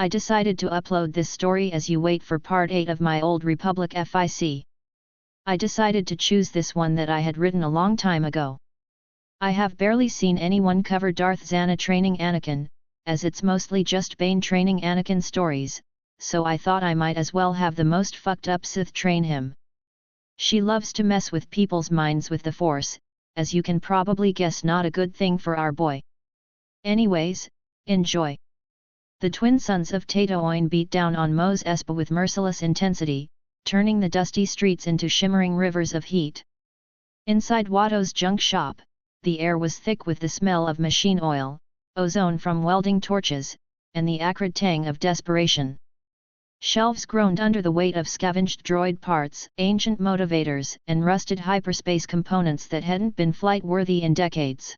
I decided to upload this story as you wait for part 8 of my Old Republic FIC. I decided to choose this one that I had written a long time ago. I have barely seen anyone cover Darth Zannah training Anakin, as it's mostly just Bane training Anakin stories, so I thought I might as well have the most fucked up Sith train him. She loves to mess with people's minds with the Force, as you can probably guess, not a good thing for our boy. Anyways, enjoy. The twin sons of Tatooine beat down on Mos Espa with merciless intensity, turning the dusty streets into shimmering rivers of heat. Inside Watto's junk shop, the air was thick with the smell of machine oil, ozone from welding torches, and the acrid tang of desperation. Shelves groaned under the weight of scavenged droid parts, ancient motivators, and rusted hyperspace components that hadn't been flight-worthy in decades.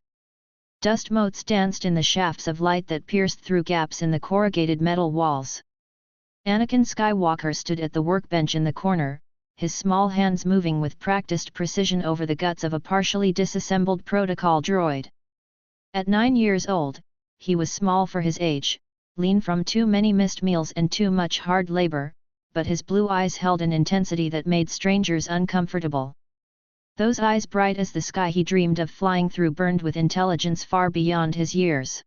Dust motes danced in the shafts of light that pierced through gaps in the corrugated metal walls. Anakin Skywalker stood at the workbench in the corner, his small hands moving with practiced precision over the guts of a partially disassembled protocol droid. At 9 years old, he was small for his age, lean from too many missed meals and too much hard labor, but his blue eyes held an intensity that made strangers uncomfortable. Those eyes, bright as the sky he dreamed of flying through, burned with intelligence far beyond his years.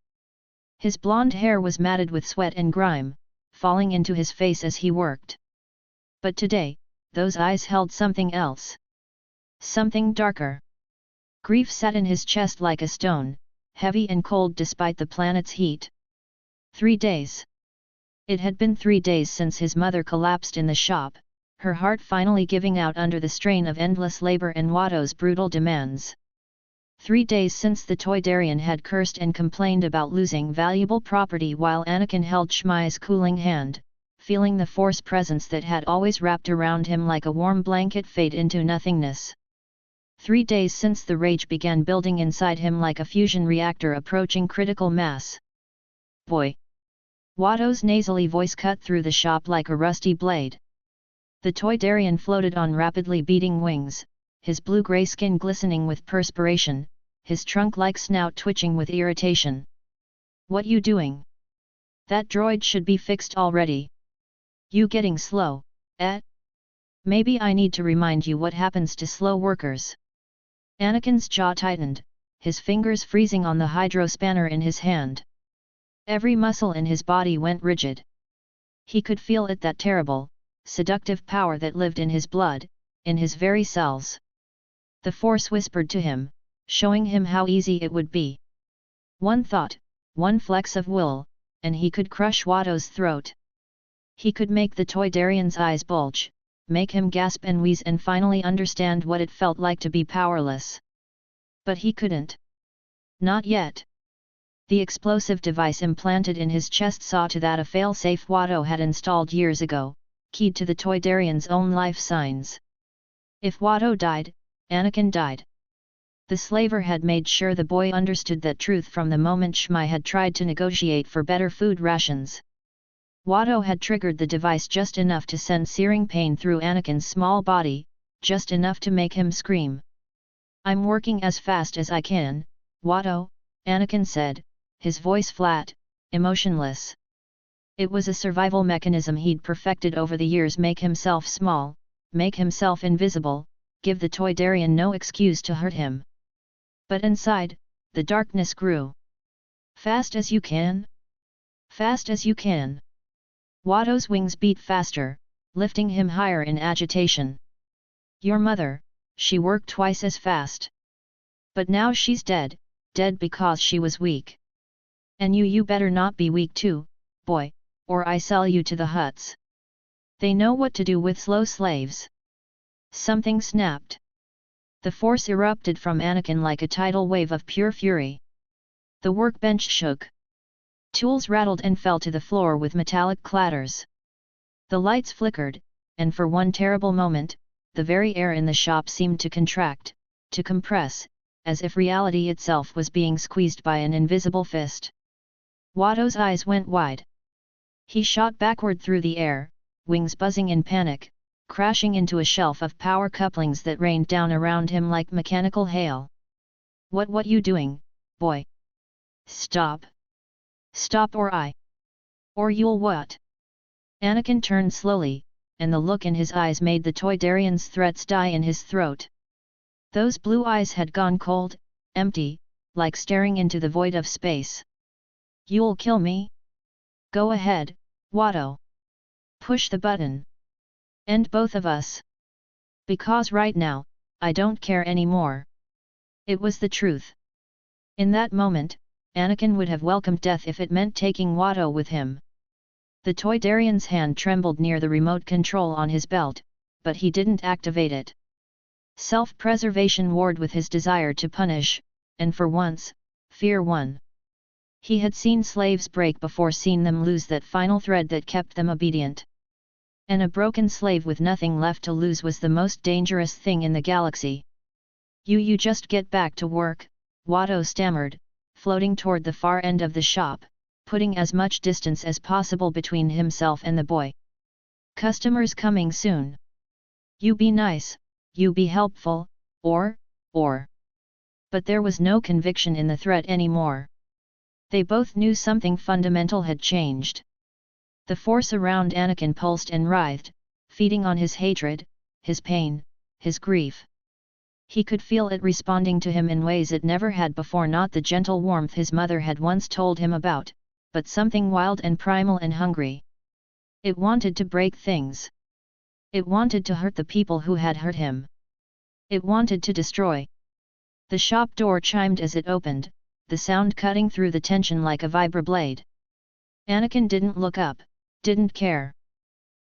His blonde hair was matted with sweat and grime, falling into his face as he worked. But today, those eyes held something else. Something darker. Grief sat in his chest like a stone, heavy and cold despite the planet's heat. 3 days. It had been 3 days since his mother collapsed in the shop, her heart finally giving out under the strain of endless labor and Watto's brutal demands. 3 days since the Toydarian had cursed and complained about losing valuable property while Anakin held Shmai's cooling hand, feeling the Force presence that had always wrapped around him like a warm blanket fade into nothingness. 3 days since the rage began building inside him like a fusion reactor approaching critical mass. Boy! Watto's nasally voice cut through the shop like a rusty blade. The Toydarian floated on rapidly beating wings, his blue-gray skin glistening with perspiration, his trunk-like snout twitching with irritation. What you doing? That droid should be fixed already. You getting slow, eh? Maybe I need to remind you what happens to slow workers. Anakin's jaw tightened, his fingers freezing on the hydrospanner in his hand. Every muscle in his body went rigid. He could feel it, that terrible, seductive power that lived in his blood, in his very cells. The Force whispered to him, showing him how easy it would be. One thought, one flex of will, and he could crush Watto's throat. He could make the Toydarian's eyes bulge, make him gasp and wheeze and finally understand what it felt like to be powerless. But he couldn't. Not yet. The explosive device implanted in his chest saw to that a fail-safe Watto had installed years ago, keyed to the Toydarian's own life signs. If Watto died, Anakin died. The slaver had made sure the boy understood that truth from the moment Shmai had tried to negotiate for better food rations. Watto had triggered the device just enough to send searing pain through Anakin's small body, just enough to make him scream. I'm working as fast as I can, Watto, Anakin said, his voice flat, emotionless. It was a survival mechanism he'd perfected over the years: make himself small, make himself invisible, give the Toydarian no excuse to hurt him. But inside, the darkness grew. Fast as you can? Fast as you can. Watto's wings beat faster, lifting him higher in agitation. Your mother, she worked twice as fast. But now she's dead, dead because she was weak. And you better not be weak too, boy, or I sell you to the Hutts. They know what to do with slow slaves. Something snapped. The Force erupted from Anakin like a tidal wave of pure fury. The workbench shook. Tools rattled and fell to the floor with metallic clatters. The lights flickered, and for one terrible moment, the very air in the shop seemed to contract, to compress, as if reality itself was being squeezed by an invisible fist. Watto's eyes went wide. He shot backward through the air, wings buzzing in panic, crashing into a shelf of power couplings that rained down around him like mechanical hail. What you doing, boy? Stop! Stop or I Or you'll what? Anakin turned slowly, and the look in his eyes made the Toydarian's threats die in his throat. Those blue eyes had gone cold, empty, like staring into the void of space. You'll kill me? Go ahead, Watto. Push the button. End both of us. Because right now, I don't care anymore. It was the truth. In that moment, Anakin would have welcomed death if it meant taking Watto with him. The Toydarian's hand trembled near the remote control on his belt, but he didn't activate it. Self-preservation warred with his desire to punish, and for once, fear won. He had seen slaves break before seen them lose that final thread that kept them obedient. And a broken slave with nothing left to lose was the most dangerous thing in the galaxy. You just get back to work, Watto stammered, floating toward the far end of the shop, putting as much distance as possible between himself and the boy. Customers coming soon. You be nice, you be helpful, or. But there was no conviction in the threat anymore. They both knew something fundamental had changed. The force around Anakin pulsed and writhed, feeding on his hatred, his pain, his grief. He could feel it responding to him in ways it never had before, not the gentle warmth his mother had once told him about, but something wild and primal and hungry. It wanted to break things. It wanted to hurt the people who had hurt him. It wanted to destroy. The shop door chimed as it opened, the sound cutting through the tension like a vibroblade. Anakin didn't look up, didn't care.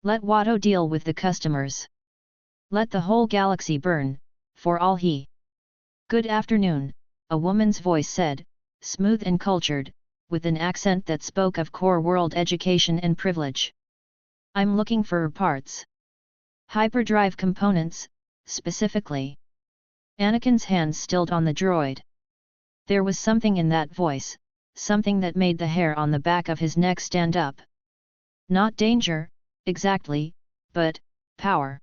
Let Watto deal with the customers. Let the whole galaxy burn, for all he. Good afternoon, a woman's voice said, smooth and cultured, with an accent that spoke of core world education and privilege. I'm looking for parts. Hyperdrive components, specifically. Anakin's hands stilled on the droid. There was something in that voice, something that made the hair on the back of his neck stand up. Not danger, exactly, but power.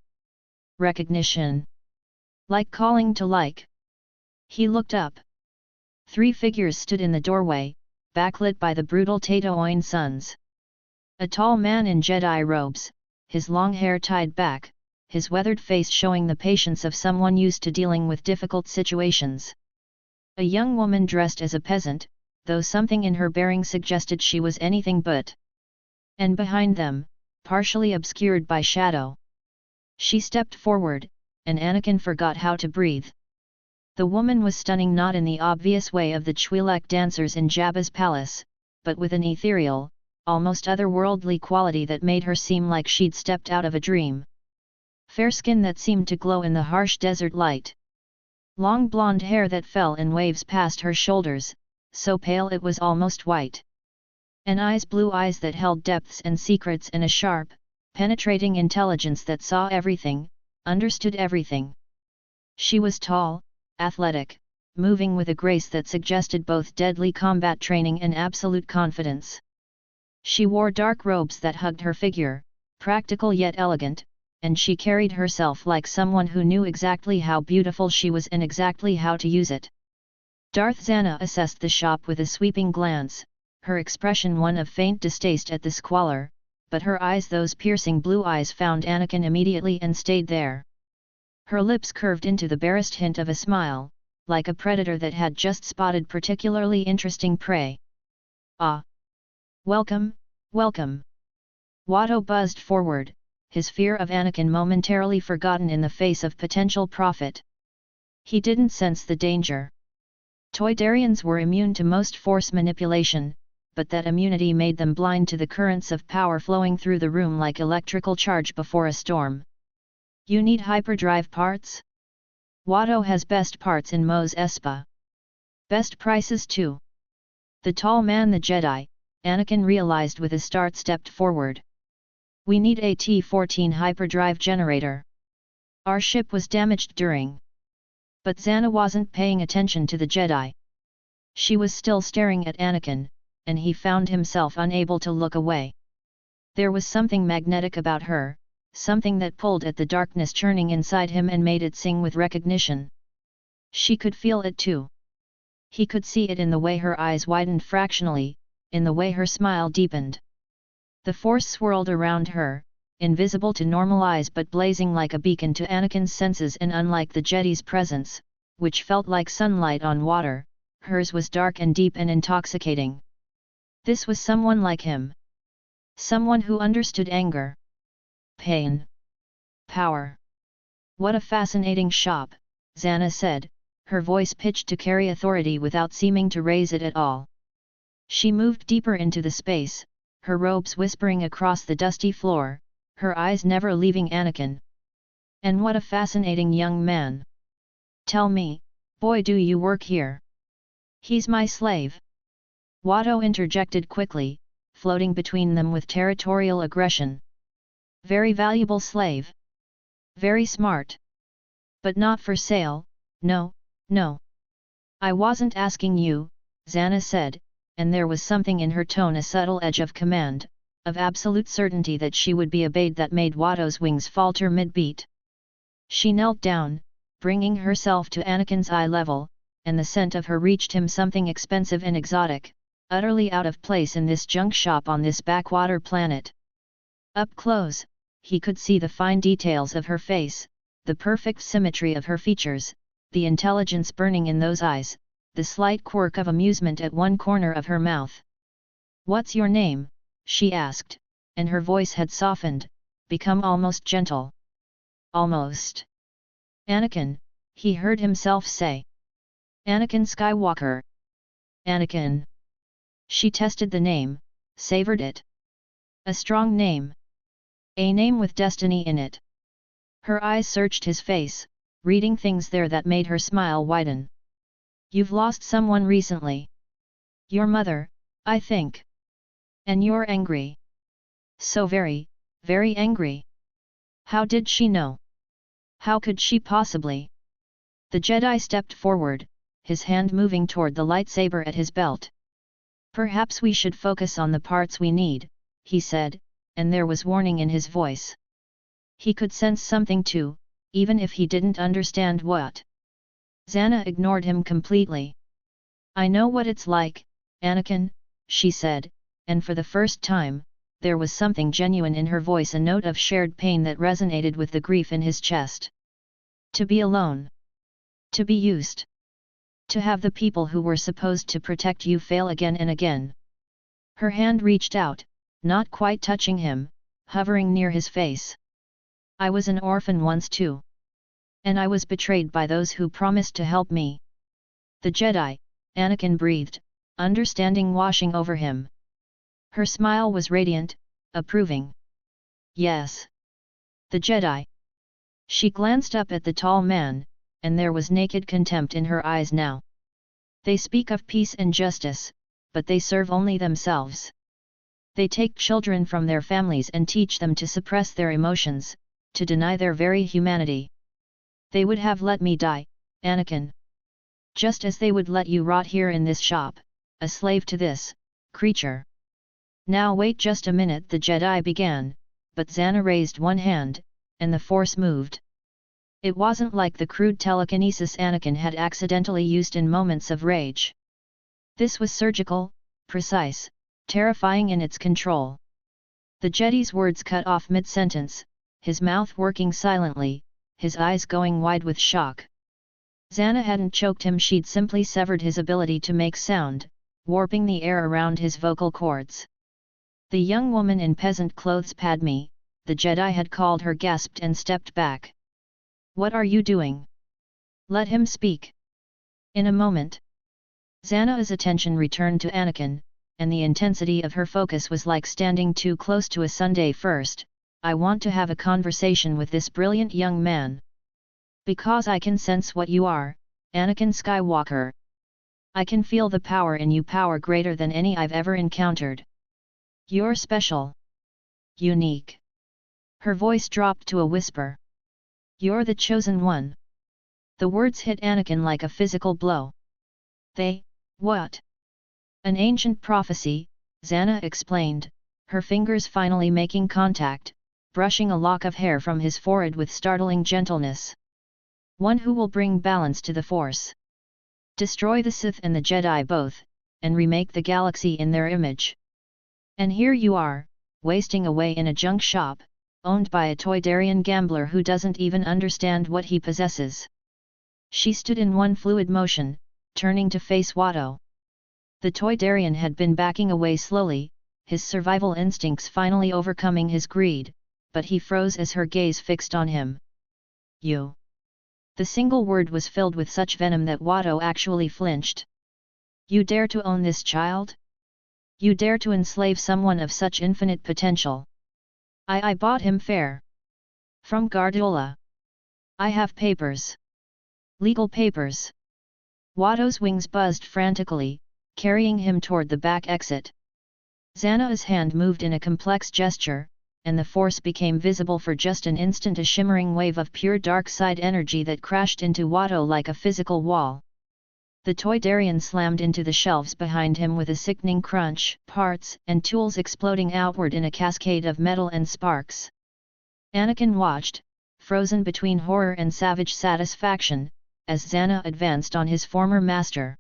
Recognition. Like calling to like. He looked up. 3 figures stood in the doorway, backlit by the brutal Tatooine suns. A tall man in Jedi robes, his long hair tied back, his weathered face showing the patience of someone used to dealing with difficult situations. A young woman dressed as a peasant, though something in her bearing suggested she was anything but. And behind them, partially obscured by shadow. She stepped forward, and Anakin forgot how to breathe. The woman was stunning, not in the obvious way of the Twi'lek dancers in Jabba's palace, but with an ethereal, almost otherworldly quality that made her seem like she'd stepped out of a dream. Fair skin that seemed to glow in the harsh desert light. Long blonde hair that fell in waves past her shoulders, so pale it was almost white. And blue eyes that held depths and secrets, and a sharp, penetrating intelligence that saw everything, understood everything. She was tall, athletic, moving with a grace that suggested both deadly combat training and absolute confidence. She wore dark robes that hugged her figure, practical yet elegant, and she carried herself like someone who knew exactly how beautiful she was and exactly how to use it. Darth Zannah assessed the shop with a sweeping glance, her expression one of faint distaste at the squalor, but her eyes, those piercing blue eyes, found Anakin immediately and stayed there. Her lips curved into the barest hint of a smile, like a predator that had just spotted particularly interesting prey. Ah! Welcome, welcome! Watto buzzed forward, his fear of Anakin momentarily forgotten in the face of potential profit. He didn't sense the danger. Toydarians were immune to most force manipulation, but that immunity made them blind to the currents of power flowing through the room like electrical charge before a storm. You need hyperdrive parts? Watto has best parts in Mos Espa. Best prices too. The tall man, the Jedi, Anakin realized with a start, stepped forward. We need a T-14 hyperdrive generator. Our ship was damaged during. But Zannah wasn't paying attention to the Jedi. She was still staring at Anakin, and he found himself unable to look away. There was something magnetic about her, something that pulled at the darkness churning inside him and made it sing with recognition. She could feel it too. He could see it in the way her eyes widened fractionally, in the way her smile deepened. The Force swirled around her, invisible to normal eyes but blazing like a beacon to Anakin's senses, and unlike the Jedi's presence, which felt like sunlight on water, hers was dark and deep and intoxicating. This was someone like him. Someone who understood anger, pain, power. What a fascinating shop, Zannah said, her voice pitched to carry authority without seeming to raise it at all. She moved deeper into the space, her robes whispering across the dusty floor, her eyes never leaving Anakin. And what a fascinating young man. Tell me, boy, do you work here? He's my slave. Watto interjected quickly, floating between them with territorial aggression. Very valuable slave. Very smart. But not for sale, no, no. I wasn't asking you, Zannah said, and there was something in her tone, a subtle edge of command, of absolute certainty that she would be obeyed, that made Watto's wings falter mid-beat. She knelt down, bringing herself to Anakin's eye level, and the scent of her reached him, something expensive and exotic, utterly out of place in this junk shop on this backwater planet. Up close, he could see the fine details of her face, the perfect symmetry of her features, the intelligence burning in those eyes, the slight quirk of amusement at one corner of her mouth. "What's your name?" she asked, and her voice had softened, become almost gentle. "Almost." "Anakin," he heard himself say. "Anakin Skywalker." "Anakin." She tested the name, savored it. A strong name. A name with destiny in it. Her eyes searched his face, reading things there that made her smile widen. "You've lost someone recently. Your mother, I think. And you're angry. So very, very angry." How did she know? How could she possibly? The Jedi stepped forward, his hand moving toward the lightsaber at his belt. "Perhaps we should focus on the parts we need," he said, and there was warning in his voice. He could sense something too, even if he didn't understand what. Zannah ignored him completely. "I know what it's like, Anakin," she said, and for the first time, there was something genuine in her voice, a note of shared pain that resonated with the grief in his chest. "To be alone. To be used. To have the people who were supposed to protect you fail again and again." Her hand reached out, not quite touching him, hovering near his face. "I was an orphan once too. And I was betrayed by those who promised to help me." "The Jedi," Anakin breathed, understanding washing over him. Her smile was radiant, approving. "Yes. The Jedi." She glanced up at the tall man, and there was naked contempt in her eyes now. "They speak of peace and justice, but they serve only themselves. They take children from their families and teach them to suppress their emotions, to deny their very humanity. They would have let me die, Anakin. Just as they would let you rot here in this shop, a slave to this creature." "Now wait just a minute," the Jedi began, but Zannah raised one hand, and the Force moved. It wasn't like the crude telekinesis Anakin had accidentally used in moments of rage. This was surgical, precise, terrifying in its control. The Jedi's words cut off mid-sentence, his mouth working silently, his eyes going wide with shock. Zannah hadn't choked him, she'd simply severed his ability to make sound, warping the air around his vocal cords. "The young woman in peasant clothes, Padme," the Jedi had called her, gasped and stepped back. "What are you doing? Let him speak." In a moment, Zannah's attention returned to Anakin, and the intensity of her focus was like standing too close to a Sunday first. "I want to have a conversation with this brilliant young man. Because I can sense what you are, Anakin Skywalker. I can feel the power in you, power greater than any I've ever encountered. You're special. Unique." Her voice dropped to a whisper. "You're the chosen one." The words hit Anakin like a physical blow. "They, what?" "An ancient prophecy," Zannah explained, her fingers finally making contact, brushing a lock of hair from his forehead with startling gentleness. "One who will bring balance to the Force. Destroy the Sith and the Jedi both, and remake the galaxy in their image. And here you are, wasting away in a junk shop, owned by a Toydarian gambler who doesn't even understand what he possesses. She stood in one fluid motion, turning to face Watto. The Toydarian had been backing away slowly, his survival instincts finally overcoming his greed, but he froze as her gaze fixed on him. You. The single word was filled with such venom that Watto actually flinched. You dare to own this child? You dare to enslave someone of such infinite potential? I bought him fair. From Gardola. I have papers. Legal papers. Watto's wings buzzed frantically, carrying him toward the back exit. Zannah's hand moved in a complex gesture, and the force became visible for just an instant, a shimmering wave of pure dark side energy that crashed into Watto like a physical wall. The Toydarian slammed into the shelves behind him with a sickening crunch, parts and tools exploding outward in a cascade of metal and sparks. Anakin watched, frozen between horror and savage satisfaction, as Zannah advanced on his former master.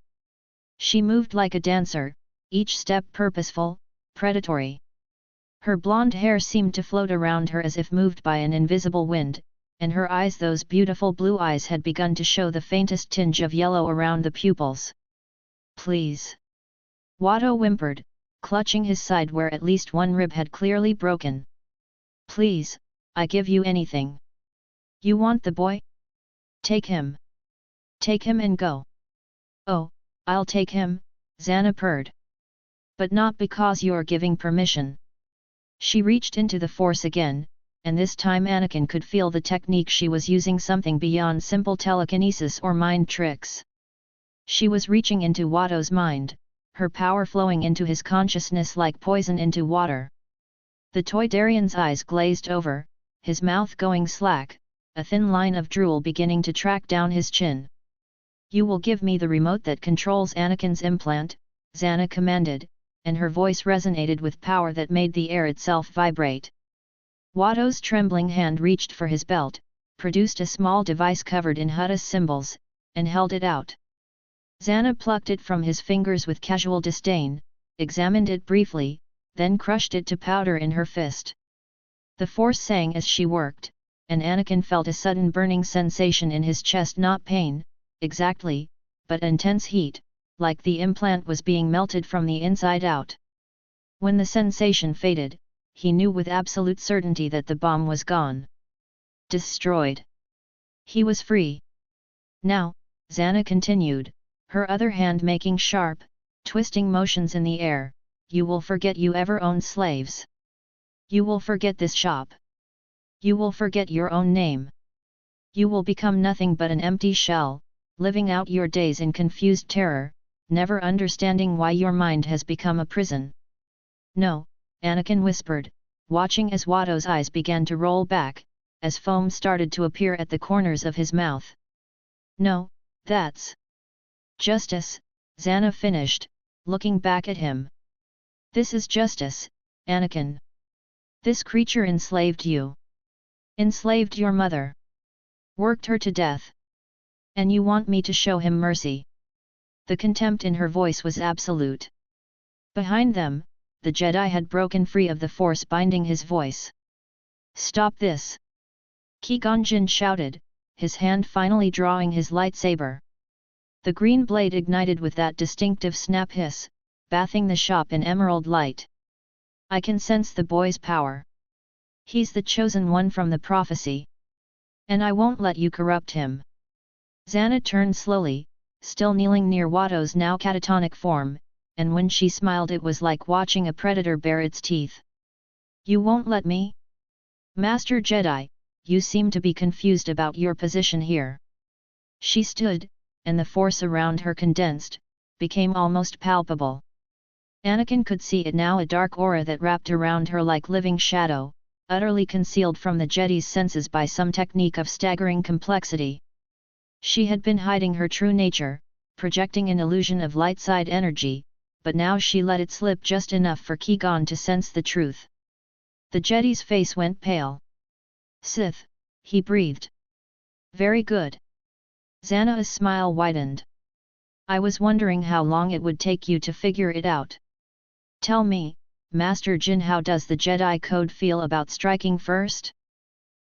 She moved like a dancer, each step purposeful, predatory. Her blonde hair seemed to float around her as if moved by an invisible wind, and her eyes, those beautiful blue eyes, had begun to show the faintest tinge of yellow around the pupils. Please. Watto whimpered, clutching his side where at least one rib had clearly broken. Please, I give you anything. You want the boy? Take him. Take him and go. Oh, I'll take him, Zannah purred. But not because you're giving permission. She reached into the force again, and this time Anakin could feel the technique she was using, something beyond simple telekinesis or mind tricks. She was reaching into Watto's mind, her power flowing into his consciousness like poison into water. The Toydarian's eyes glazed over, his mouth going slack, a thin line of drool beginning to track down his chin. You will give me the remote that controls Anakin's implant, Zannah commanded, and her voice resonated with power that made the air itself vibrate. Watto's trembling hand reached for his belt, produced a small device covered in Hutta symbols, and held it out. Zannah plucked it from his fingers with casual disdain, examined it briefly, then crushed it to powder in her fist. The force sang as she worked, and Anakin felt a sudden burning sensation in his chest, not pain, exactly, but intense heat, like the implant was being melted from the inside out. When the sensation faded, he knew with absolute certainty that the bomb was gone. Destroyed. He was free. Now, Zannah continued, her other hand making sharp, twisting motions in the air, you will forget you ever owned slaves. You will forget this shop. You will forget your own name. You will become nothing but an empty shell, living out your days in confused terror, never understanding why your mind has become a prison. No, Anakin whispered, watching as Watto's eyes began to roll back, as foam started to appear at the corners of his mouth. No, that's justice, Zannah finished, looking back at him. This is justice, Anakin. This creature enslaved you. Enslaved your mother. Worked her to death. And you want me to show him mercy? The contempt in her voice was absolute. Behind them, the Jedi had broken free of the force binding his voice. Stop this! Qui-Gon Jinn shouted, his hand finally drawing his lightsaber. The green blade ignited with that distinctive snap hiss, bathing the shop in emerald light. I can sense the boy's power. He's the chosen one from the prophecy. And I won't let you corrupt him. Zannah turned slowly, still kneeling near Watto's now catatonic form, and when she smiled it was like watching a predator bare its teeth. You won't let me? Master Jedi, you seem to be confused about your position here. She stood, and the force around her condensed, became almost palpable. Anakin could see it now, a dark aura that wrapped around her like living shadow, utterly concealed from the Jedi's senses by some technique of staggering complexity. She had been hiding her true nature, projecting an illusion of light side energy, but now she let it slip just enough for Qui-Gon to sense the truth. The Jedi's face went pale. Sith, he breathed. Very good. Zannah's smile widened. I was wondering how long it would take you to figure it out. Tell me, Master Jin, how does the Jedi Code feel about striking first?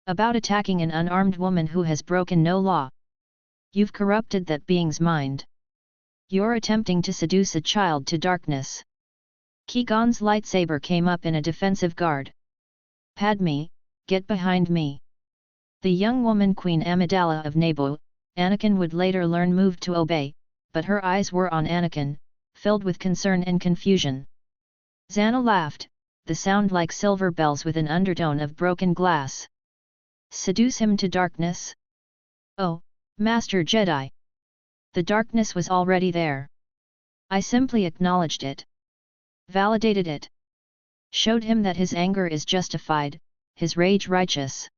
About attacking an unarmed woman who has broken no law? You've corrupted that being's mind. You're attempting to seduce a child to darkness. Qui-Gon's lightsaber came up in a defensive guard. Padme, get behind me. The young woman Queen Amidala of Naboo, Anakin would later learn, moved to obey, but her eyes were on Anakin, filled with concern and confusion. Zannah laughed, the sound like silver bells with an undertone of broken glass. Seduce him to darkness? Oh, Master Jedi! The darkness was already there. I simply acknowledged it. Validated it. Showed him that his anger is justified, his rage righteous.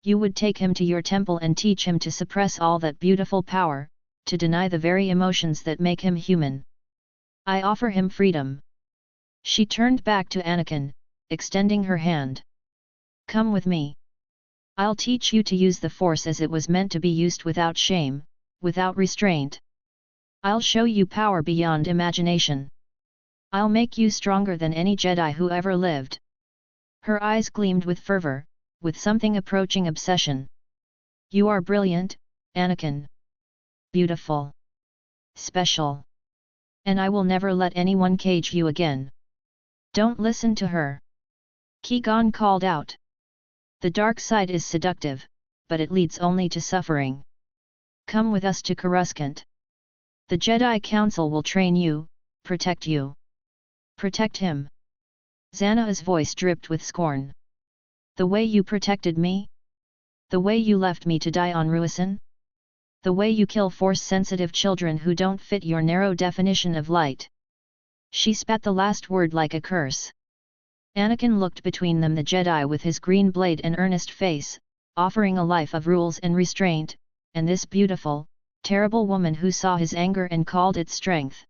You would take him to your temple and teach him to suppress all that beautiful power, to deny the very emotions that make him human. I offer him freedom. She turned back to Anakin, extending her hand. Come with me. I'll teach you to use the Force as it was meant to be used, without shame, without restraint. I'll show you power beyond imagination. I'll make you stronger than any Jedi who ever lived. Her eyes gleamed with fervor, with something approaching obsession. You are brilliant, Anakin. Beautiful. Special. And I will never let anyone cage you again. Don't listen to her. Qui-Gon called out. The dark side is seductive, but it leads only to suffering. Come with us to Coruscant. The Jedi Council will train you, protect you. Protect him. Zannah's voice dripped with scorn. The way you protected me? The way you left me to die on Ruisan? The way you kill Force-sensitive children who don't fit your narrow definition of light? She spat the last word like a curse. Anakin looked between them, the Jedi with his green blade and earnest face, offering a life of rules and restraint, and this beautiful, terrible woman who saw his anger and called it strength.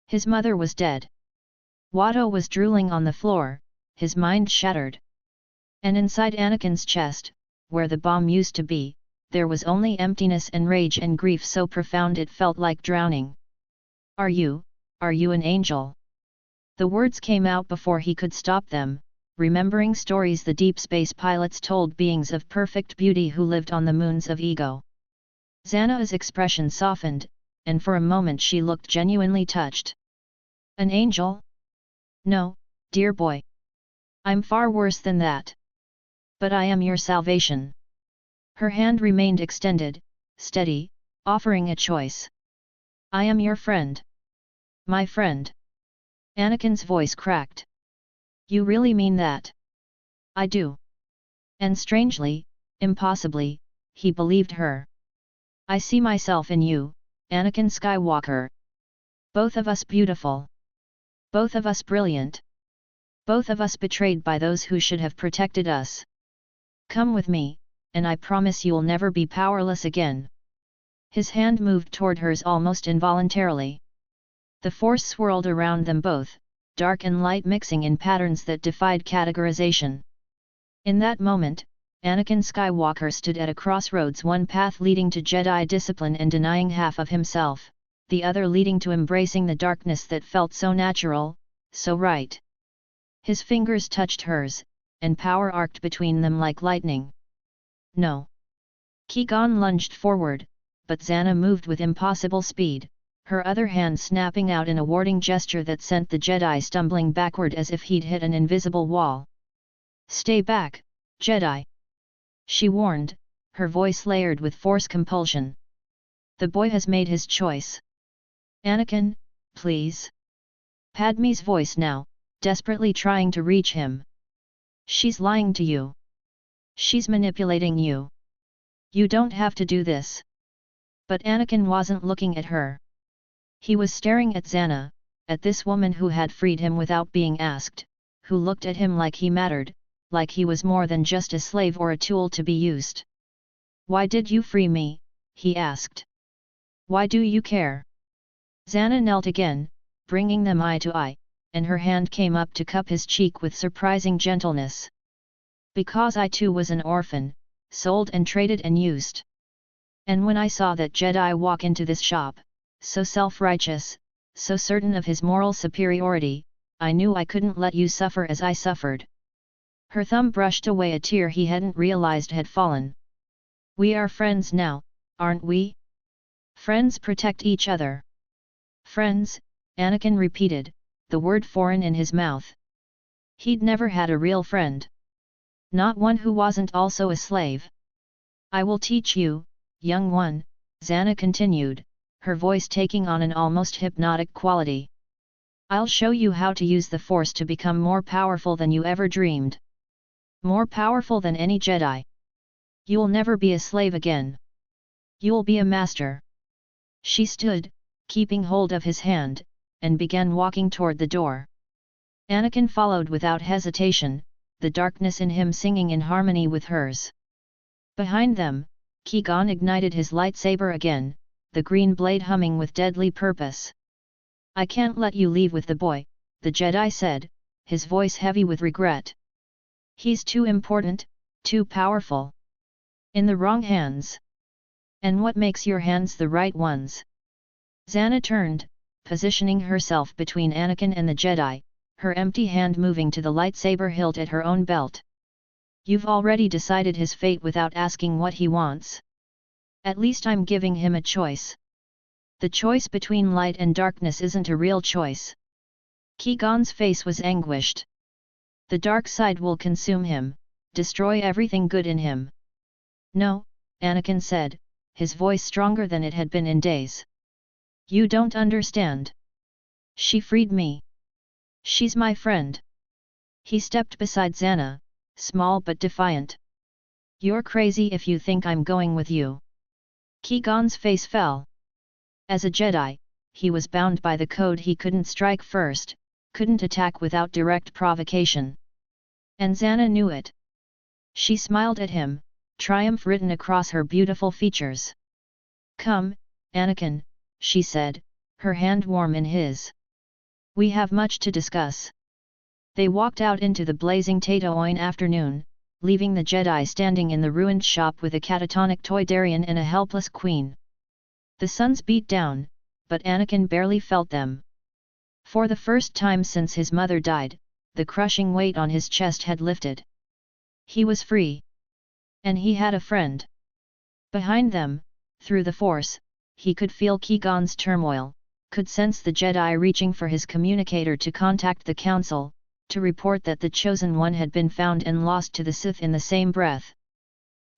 His mother was dead. Watto was drooling on the floor, his mind shattered. And inside Anakin's chest, where the bomb used to be, there was only emptiness and rage and grief so profound it felt like drowning. Are you an angel? The words came out before he could stop them, remembering stories the deep space pilots told beings of perfect beauty who lived on the moons of Ego. Zannah's expression softened, and for a moment she looked genuinely touched. An angel? No, dear boy. I'm far worse than that. But I am your salvation. Her hand remained extended, steady, offering a choice. I am your friend. My friend. Anakin's voice cracked. You really mean that? I do. And strangely, impossibly, he believed her. I see myself in you, Anakin Skywalker. Both of us beautiful. Both of us brilliant. Both of us betrayed by those who should have protected us. Come with me, and I promise you'll never be powerless again. His hand moved toward hers almost involuntarily. The Force swirled around them both, dark and light mixing in patterns that defied categorization. In that moment, Anakin Skywalker stood at a crossroads, one path leading to Jedi discipline and denying half of himself, the other leading to embracing the darkness that felt so natural, so right. His fingers touched hers, and power arced between them like lightning. No. Qui-Gon lunged forward, but Zannah moved with impossible speed, her other hand snapping out in a warding gesture that sent the Jedi stumbling backward as if he'd hit an invisible wall. Stay back, Jedi! She warned, her voice layered with Force compulsion. The boy has made his choice. Anakin, please. Padme's voice now, desperately trying to reach him. She's lying to you. She's manipulating you. You don't have to do this. But Anakin wasn't looking at her. He was staring at Zannah, at this woman who had freed him without being asked, who looked at him like he mattered, like he was more than just a slave or a tool to be used. Why did you free me? He asked. Why do you care? Zannah knelt again, bringing them eye to eye, and her hand came up to cup his cheek with surprising gentleness. Because I too was an orphan, sold and traded and used. And when I saw that Jedi walk into this shop, so self-righteous, so certain of his moral superiority, I knew I couldn't let you suffer as I suffered. Her thumb brushed away a tear he hadn't realized had fallen. We are friends now, aren't we? Friends protect each other. Friends, Anakin repeated, the word foreign in his mouth. He'd never had a real friend. Not one who wasn't also a slave. I will teach you, young one, Zannah continued, her voice taking on an almost hypnotic quality. I'll show you how to use the Force to become more powerful than you ever dreamed. More powerful than any Jedi. You'll never be a slave again. You'll be a master. She stood, keeping hold of his hand, and began walking toward the door. Anakin followed without hesitation, the darkness in him singing in harmony with hers. Behind them, Qui-Gon ignited his lightsaber again, the green blade humming with deadly purpose. I can't let you leave with the boy, the Jedi said, his voice heavy with regret. He's too important, too powerful. In the wrong hands. And what makes your hands the right ones? Zannah turned, positioning herself between Anakin and the Jedi, her empty hand moving to the lightsaber hilt at her own belt. You've already decided his fate without asking what he wants. At least I'm giving him a choice. The choice between light and darkness isn't a real choice. Qui-Gon's face was anguished. The dark side will consume him, destroy everything good in him. No, Anakin said, his voice stronger than it had been in days. You don't understand. She freed me. She's my friend. He stepped beside Zannah, small but defiant. You're crazy if you think I'm going with you. Qui-Gon's face fell. As a Jedi, he was bound by the code he couldn't strike first, couldn't attack without direct provocation. And Zannah knew it. She smiled at him, triumph written across her beautiful features. Come, Anakin, she said, her hand warm in his. We have much to discuss. They walked out into the blazing Tatooine afternoon, leaving the Jedi standing in the ruined shop with a catatonic Toydarian and a helpless queen. The suns beat down, but Anakin barely felt them. For the first time since his mother died, the crushing weight on his chest had lifted. He was free. And he had a friend. Behind them, through the Force, he could feel Qui-Gon's turmoil, could sense the Jedi reaching for his communicator to contact the Council, to report that the Chosen One had been found and lost to the Sith in the same breath.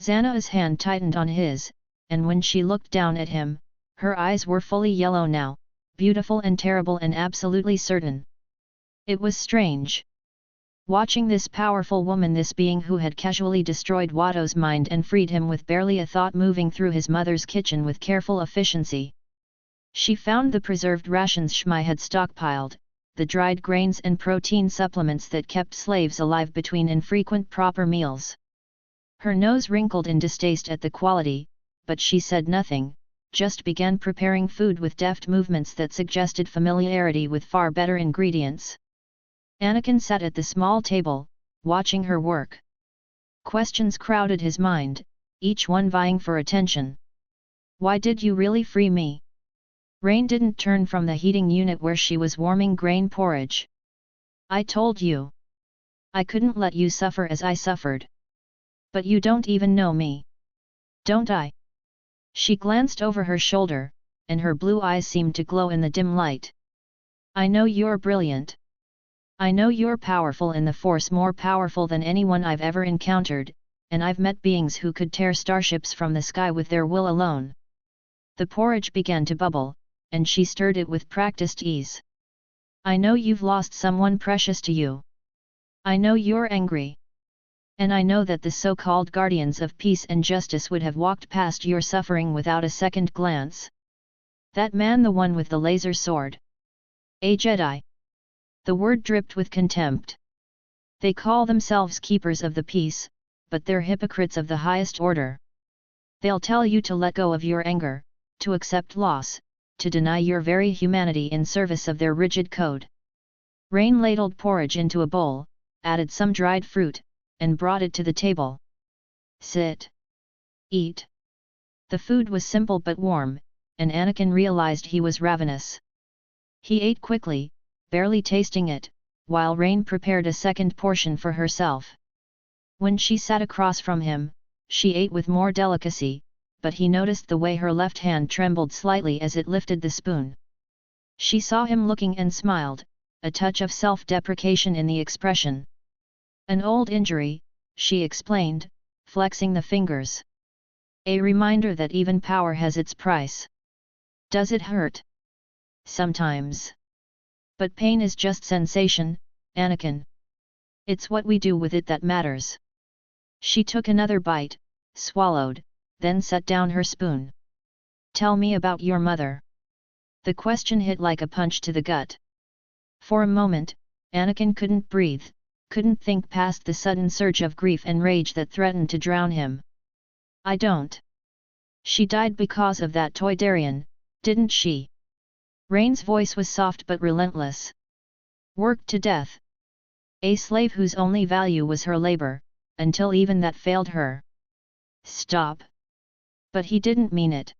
Zannah's hand tightened on his, and when she looked down at him, her eyes were fully yellow now, beautiful and terrible and absolutely certain. It was strange. Watching this powerful woman, this being who had casually destroyed Watto's mind and freed him with barely a thought, moving through his mother's kitchen with careful efficiency. She found the preserved rations Shmi had stockpiled, the dried grains and protein supplements that kept slaves alive between infrequent proper meals. Her nose wrinkled in distaste at the quality, but she said nothing, just began preparing food with deft movements that suggested familiarity with far better ingredients. Anakin sat at the small table, watching her work. Questions crowded his mind, each one vying for attention. Why did you really free me? Rain didn't turn from the heating unit where she was warming grain porridge. I told you. I couldn't let you suffer as I suffered. But you don't even know me. Don't I? She glanced over her shoulder, and her blue eyes seemed to glow in the dim light. I know you're brilliant. I know you're powerful in the Force, more powerful than anyone I've ever encountered, and I've met beings who could tear starships from the sky with their will alone. The porridge began to bubble, and she stirred it with practiced ease. I know you've lost someone precious to you. I know you're angry. And I know that the so-called guardians of peace and justice would have walked past your suffering without a second glance. That man, the one with the laser sword. A Jedi. The word dripped with contempt. They call themselves keepers of the peace, but they're hypocrites of the highest order. They'll tell you to let go of your anger, to accept loss, to deny your very humanity in service of their rigid code. Rain ladled porridge into a bowl, added some dried fruit, and brought it to the table. Sit. Eat. The food was simple but warm, and Anakin realized he was ravenous. He ate quickly, barely tasting it, while Rain prepared a second portion for herself. When she sat across from him, she ate with more delicacy, but he noticed the way her left hand trembled slightly as it lifted the spoon. She saw him looking and smiled, a touch of self-deprecation in the expression. "An old injury," she explained, flexing the fingers. "A reminder that even power has its price." "Does it hurt?" "Sometimes. But pain is just sensation, Anakin. It's what we do with it that matters." She took another bite, swallowed, then set down her spoon. "Tell me about your mother." The question hit like a punch to the gut. For a moment, Anakin couldn't breathe, couldn't think past the sudden surge of grief and rage that threatened to drown him. "I don't." "She died because of that Toydarian, didn't she?" Rain's voice was soft but relentless. "Worked to death. A slave whose only value was her labor, until even that failed her." "Stop." But he didn't mean it.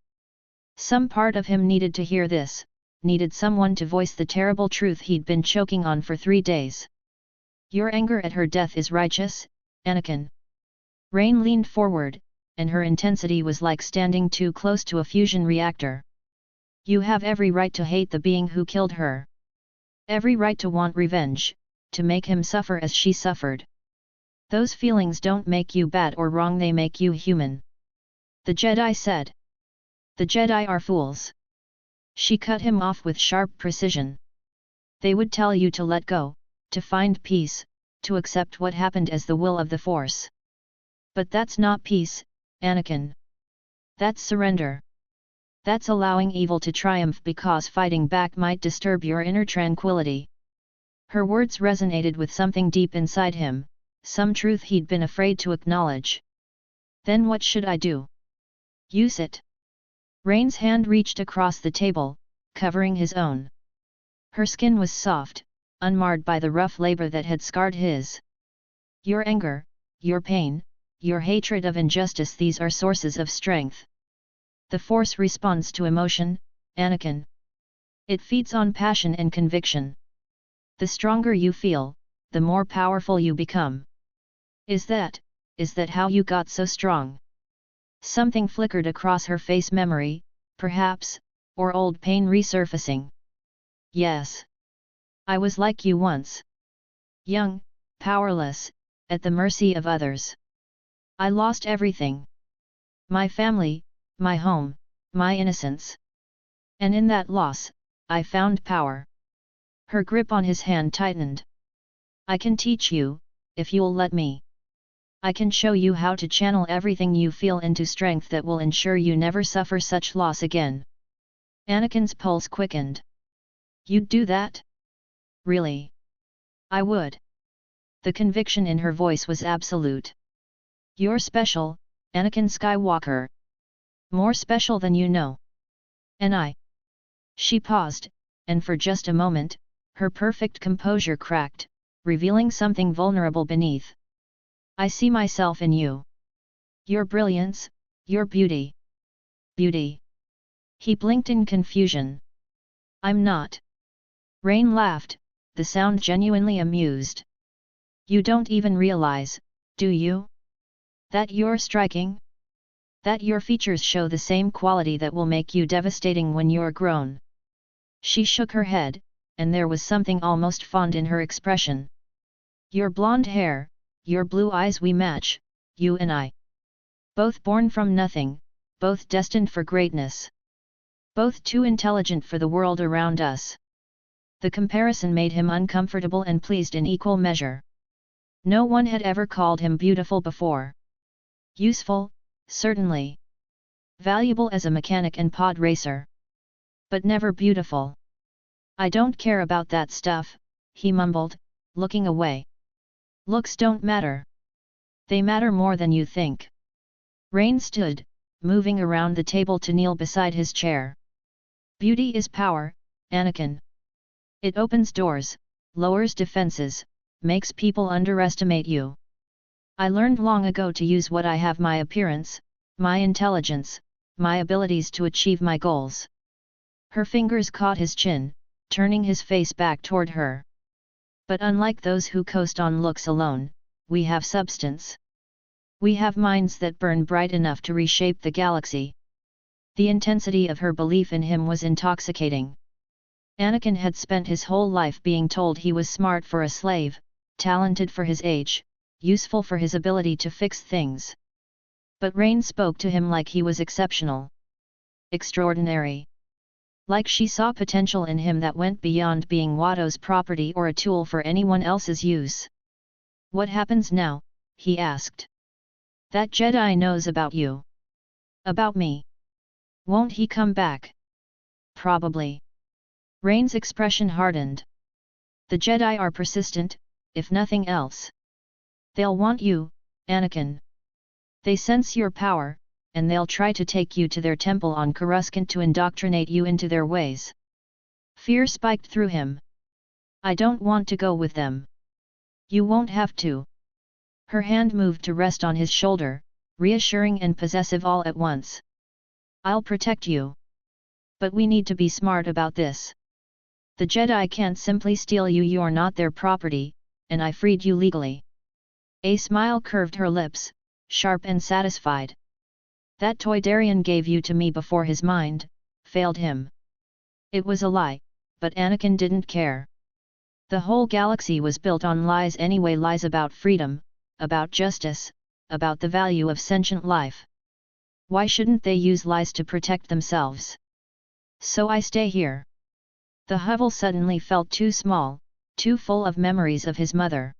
Some part of him needed to hear this, needed someone to voice the terrible truth he'd been choking on for 3 days. "Your anger at her death is righteous, Anakin." Rain leaned forward, and her intensity was like standing too close to a fusion reactor. "You have every right to hate the being who killed her. Every right to want revenge, to make him suffer as she suffered. Those feelings don't make you bad or wrong, they make you human." The Jedi said. "The Jedi are fools." She cut him off with sharp precision. "They would tell you to let go, to find peace, to accept what happened as the will of the Force. But that's not peace, Anakin. That's surrender. That's allowing evil to triumph because fighting back might disturb your inner tranquility." Her words resonated with something deep inside him, some truth he'd been afraid to acknowledge. "Then what should I do?" "Use it." Rain's hand reached across the table, covering his own. Her skin was soft, unmarred by the rough labor that had scarred his. "Your anger, your pain, your hatred of injustice, these are sources of strength. The Force responds to emotion, Anakin. It feeds on passion and conviction. The stronger you feel, the more powerful you become. Is that how you got so strong?" Something flickered across her face, memory, perhaps, or old pain resurfacing. "Yes. I was like you once. Young, powerless, at the mercy of others. I lost everything. My family, my home, my innocence. And in that loss, I found power." Her grip on his hand tightened. "I can teach you, if you'll let me. I can show you how to channel everything you feel into strength that will ensure you never suffer such loss again." Anakin's pulse quickened. "You'd do that?" "Really?" "I would." The conviction in her voice was absolute. "You're special, Anakin Skywalker. More special than you know. And I." She paused, and for just a moment, her perfect composure cracked, revealing something vulnerable beneath. "I see myself in you. Your brilliance, your beauty." "Beauty?" He blinked in confusion. "I'm not." Rain laughed, the sound genuinely amused. "You don't even realize, do you? That you're striking? That your features show the same quality that will make you devastating when you're grown?" She shook her head, and there was something almost fond in her expression. "Your blonde hair, your blue eyes, we match, you and I. Both born from nothing, both destined for greatness. Both too intelligent for the world around us." The comparison made him uncomfortable and pleased in equal measure. No one had ever called him beautiful before. Useful, certainly. Valuable as a mechanic and pod racer. But never beautiful. "I don't care about that stuff," he mumbled, looking away. "Looks don't matter. They matter more than you think." Rain stood, moving around the table to kneel beside his chair. "Beauty is power, Anakin. It opens doors, lowers defenses, makes people underestimate you. I learned long ago to use what I have: my appearance, my intelligence, my abilities to achieve my goals." Her fingers caught his chin, turning his face back toward her. But unlike those who coast on looks alone, we have substance. We have minds that burn bright enough to reshape the galaxy. The intensity of her belief in him was intoxicating. Anakin had spent his whole life being told he was smart for a slave, talented for his age, useful for his ability to fix things. But Rain spoke to him like he was exceptional. Extraordinary. Like she saw potential in him that went beyond being Watto's property or a tool for anyone else's use. "What happens now?" he asked. "That Jedi knows about you. About me. Won't he come back?" "Probably." Rain's expression hardened. "The Jedi are persistent, if nothing else. They'll want you, Anakin. They sense your power, and they'll try to take you to their temple on Coruscant to indoctrinate you into their ways." Fear spiked through him. "I don't want to go with them." "You won't have to." Her hand moved to rest on his shoulder, reassuring and possessive all at once. "I'll protect you. But we need to be smart about this. The Jedi can't simply steal you. You're not their property, and I freed you legally." A smile curved her lips, sharp and satisfied. "That Toydarian gave you to me before his mind failed him." It was a lie, but Anakin didn't care. The whole galaxy was built on lies anyway, lies about freedom, about justice, about the value of sentient life. Why shouldn't they use lies to protect themselves? "So I stay here." The hovel suddenly felt too small, too full of memories of his mother.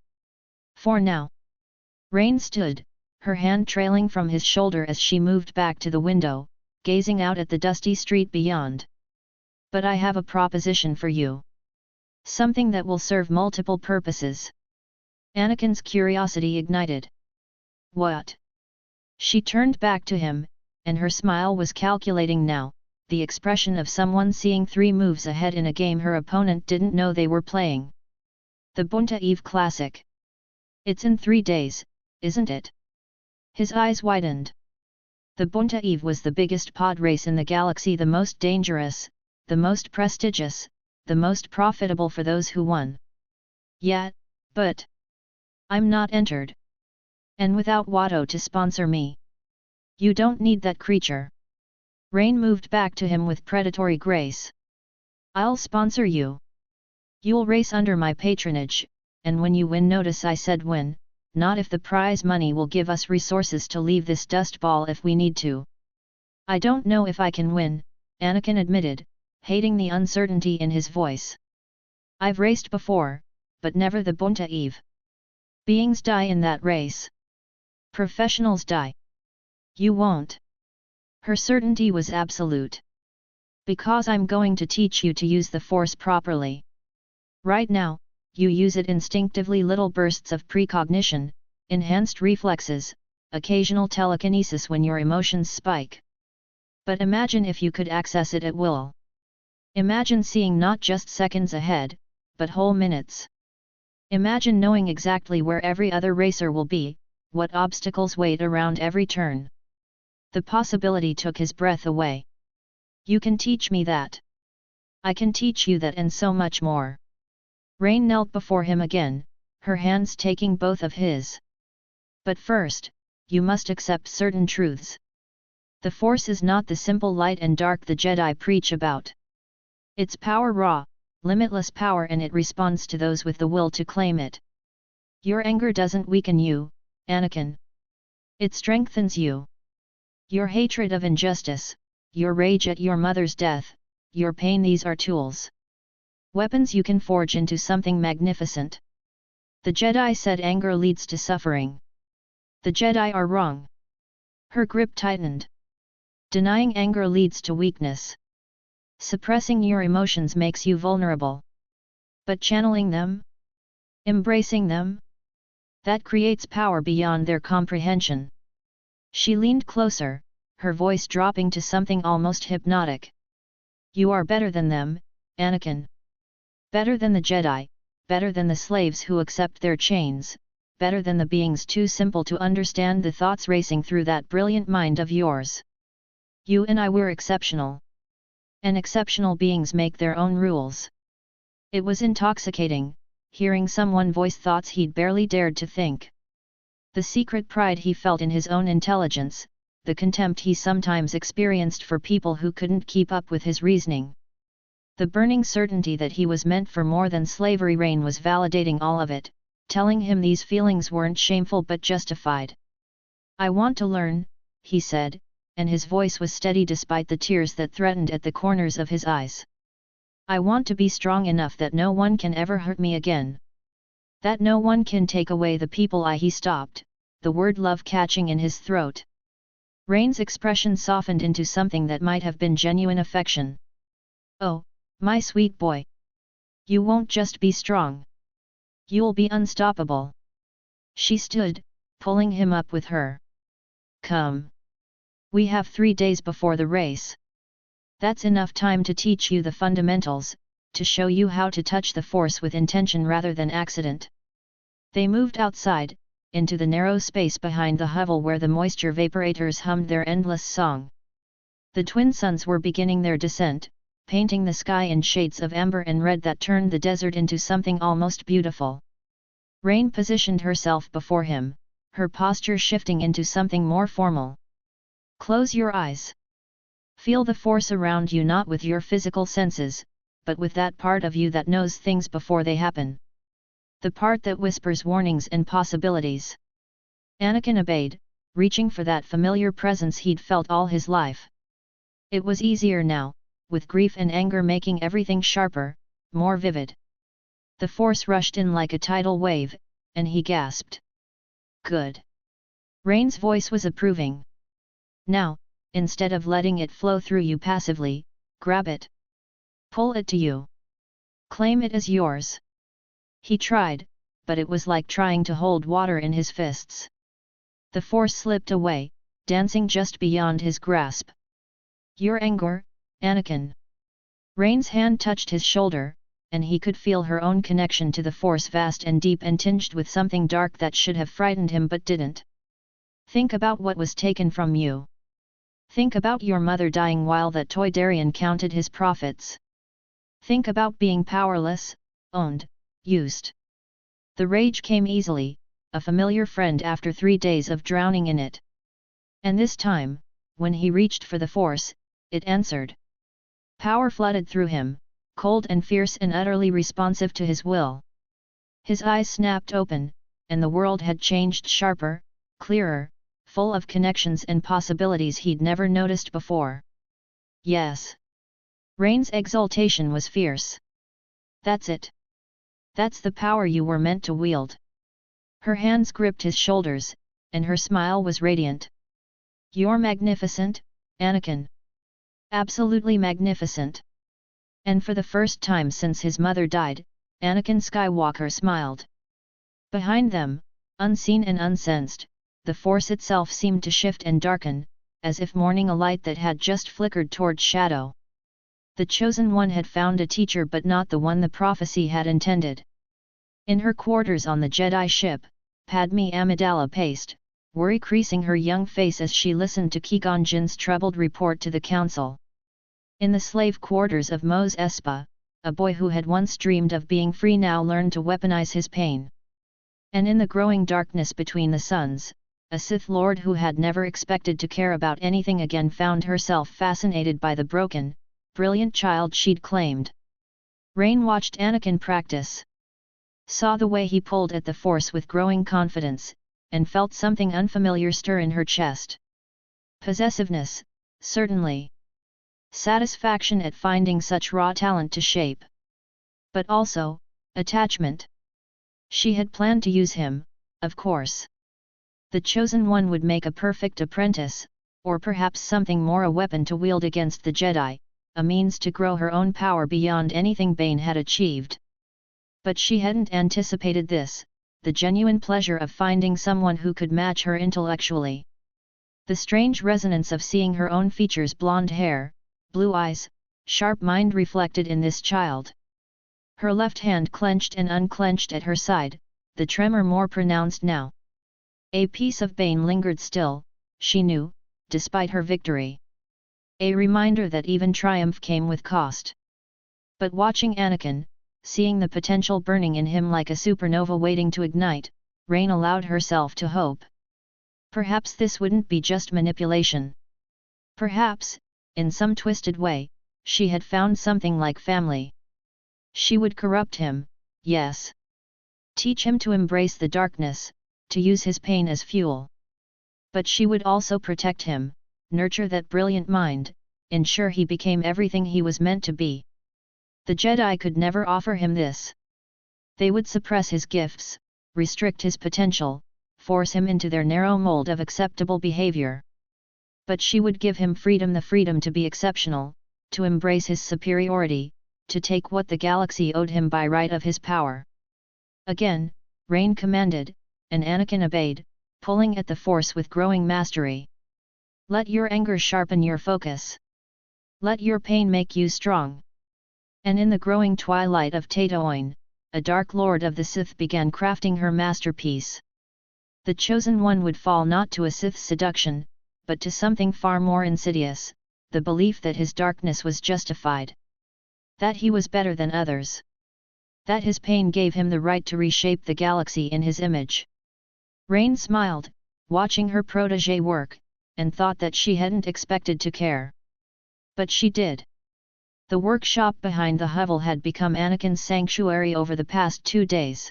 "For now." Rain stood, her hand trailing from his shoulder as she moved back to the window, gazing out at the dusty street beyond. "But I have a proposition for you. Something that will serve multiple purposes." Anakin's curiosity ignited. "What?" She turned back to him, and her smile was calculating now, the expression of someone seeing 3 moves ahead in a game her opponent didn't know they were playing. "The Bunta Eve Classic. It's in 3 days, isn't it?" His eyes widened. The Bunta Eve was the biggest pod race in the galaxy, the most dangerous, the most prestigious, the most profitable for those who won. "Yeah, but I'm not entered. And without Watto to sponsor me." "You don't need that creature." Rain moved back to him with predatory grace. "I'll sponsor you. You'll race under my patronage, and when you win, notice I said win, not if the prize money will give us resources to leave this dust ball if we need to." "I don't know if I can win," Anakin admitted, hating the uncertainty in his voice. "I've raced before, but never the Bunta Eve. Beings die in that race. Professionals die. You won't." Her certainty was absolute. "Because I'm going to teach you to use the Force properly. Right now, you use it instinctively, little bursts of precognition, enhanced reflexes, occasional telekinesis when your emotions spike. But imagine if you could access it at will. Imagine seeing not just seconds ahead, but whole minutes. Imagine knowing exactly where every other racer will be, what obstacles wait around every turn." The possibility took his breath away. "You can teach me that. I can teach you that and so much more." Rain knelt before him again, her hands taking both of his. "But first, you must accept certain truths. The Force is not the simple light and dark the Jedi preach about. It's power, raw, limitless power, and it responds to those with the will to claim it. Your anger doesn't weaken you, Anakin. It strengthens you. Your hatred of injustice, your rage at your mother's death, your pain, these are tools. Weapons you can forge into something magnificent. The Jedi said anger leads to suffering. The Jedi are wrong." Her grip tightened. "Denying anger leads to weakness. Suppressing your emotions makes you vulnerable. But channeling them? Embracing them? That creates power beyond their comprehension." She leaned closer, her voice dropping to something almost hypnotic. "You are better than them, Anakin. Better than the Jedi, better than the slaves who accept their chains, better than the beings too simple to understand the thoughts racing through that brilliant mind of yours. You and I were exceptional. And exceptional beings make their own rules." It was intoxicating, hearing someone voice thoughts he'd barely dared to think. The secret pride he felt in his own intelligence, the contempt he sometimes experienced for people who couldn't keep up with his reasoning. The burning certainty that he was meant for more than slavery. Rain was validating all of it, telling him these feelings weren't shameful but justified. "I want to learn," he said, and his voice was steady despite the tears that threatened at the corners of his eyes. "I want to be strong enough that no one can ever hurt me again. That no one can take away the people I." He stopped, the word love catching in his throat. Rain's expression softened into something that might have been genuine affection. "Oh, my sweet boy. You won't just be strong. You'll be unstoppable." She stood, pulling him up with her. "Come. We have 3 days before the race. That's enough time to teach you the fundamentals, to show you how to touch the Force with intention rather than accident." They moved outside, into the narrow space behind the hovel where the moisture vaporators hummed their endless song. The twin suns were beginning their descent, painting the sky in shades of amber and red that turned the desert into something almost beautiful. Rain positioned herself before him, her posture shifting into something more formal. "Close your eyes. Feel the Force around you, not with your physical senses, but with that part of you that knows things before they happen. The part that whispers warnings and possibilities." Anakin obeyed, reaching for that familiar presence he'd felt all his life. It was easier now, with grief and anger making everything sharper, more vivid. The Force rushed in like a tidal wave, and he gasped. "Good." Rain's voice was approving. "Now, instead of letting it flow through you passively, grab it. Pull it to you. Claim it as yours." He tried, but it was like trying to hold water in his fists. The Force slipped away, dancing just beyond his grasp. "Your anger, Anakin." Rain's hand touched his shoulder, and he could feel her own connection to the Force, vast and deep and tinged with something dark that should have frightened him but didn't. "Think about what was taken from you. Think about your mother dying while that Toydarian counted his profits. Think about being powerless, owned, used." The rage came easily, a familiar friend after 3 days of drowning in it. And this time, when he reached for the Force, it answered. Power flooded through him, cold and fierce and utterly responsive to his will. His eyes snapped open, and the world had changed, sharper, clearer, full of connections and possibilities he'd never noticed before. "Yes." Rain's exultation was fierce. "That's it. That's the power you were meant to wield." Her hands gripped his shoulders, and her smile was radiant. "You're magnificent, Anakin. Absolutely magnificent." And for the first time since his mother died, Anakin Skywalker smiled. Behind them, unseen and unsensed, the Force itself seemed to shift and darken, as if mourning a light that had just flickered toward shadow. The Chosen One had found a teacher, but not the one the prophecy had intended. In her quarters on the Jedi ship, Padme Amidala paced, worry creasing her young face as she listened to Qui-Gon Jinn's troubled report to the Council. In the slave quarters of Mos Espa, a boy who had once dreamed of being free now learned to weaponize his pain. And in the growing darkness between the suns, a Sith Lord who had never expected to care about anything again found herself fascinated by the broken, brilliant child she'd claimed. Rain watched Anakin practice. Saw the way he pulled at the Force with growing confidence, and felt something unfamiliar stir in her chest. Possessiveness, certainly. Satisfaction at finding such raw talent to shape. But also, attachment. She had planned to use him, of course. The Chosen One would make a perfect apprentice, or perhaps something more, a weapon to wield against the Jedi, a means to grow her own power beyond anything Bane had achieved. But she hadn't anticipated this, the genuine pleasure of finding someone who could match her intellectually. The strange resonance of seeing her own features, blonde hair, blue eyes, sharp mind reflected in this child. Her left hand clenched and unclenched at her side, the tremor more pronounced now. A piece of Bane lingered still, she knew, despite her victory. A reminder that even triumph came with cost. But watching Anakin, seeing the potential burning in him like a supernova waiting to ignite, Rain allowed herself to hope. Perhaps this wouldn't be just manipulation. Perhaps, in some twisted way, she had found something like family. She would corrupt him, yes. Teach him to embrace the darkness, to use his pain as fuel. But she would also protect him, nurture that brilliant mind, ensure he became everything he was meant to be. The Jedi could never offer him this. They would suppress his gifts, restrict his potential, force him into their narrow mold of acceptable behavior. But she would give him freedom, the freedom to be exceptional, to embrace his superiority, to take what the galaxy owed him by right of his power. Again, Rain commanded, and Anakin obeyed, pulling at the Force with growing mastery. Let your anger sharpen your focus. Let your pain make you strong. And in the growing twilight of Tatooine, a Dark Lord of the Sith began crafting her masterpiece. The Chosen One would fall not to a Sith's seduction, but to something far more insidious, the belief that his darkness was justified. That he was better than others. That his pain gave him the right to reshape the galaxy in his image. Rain smiled, watching her protégé work, and thought that she hadn't expected to care. But she did. The workshop behind the hovel had become Anakin's sanctuary over the past 2 days.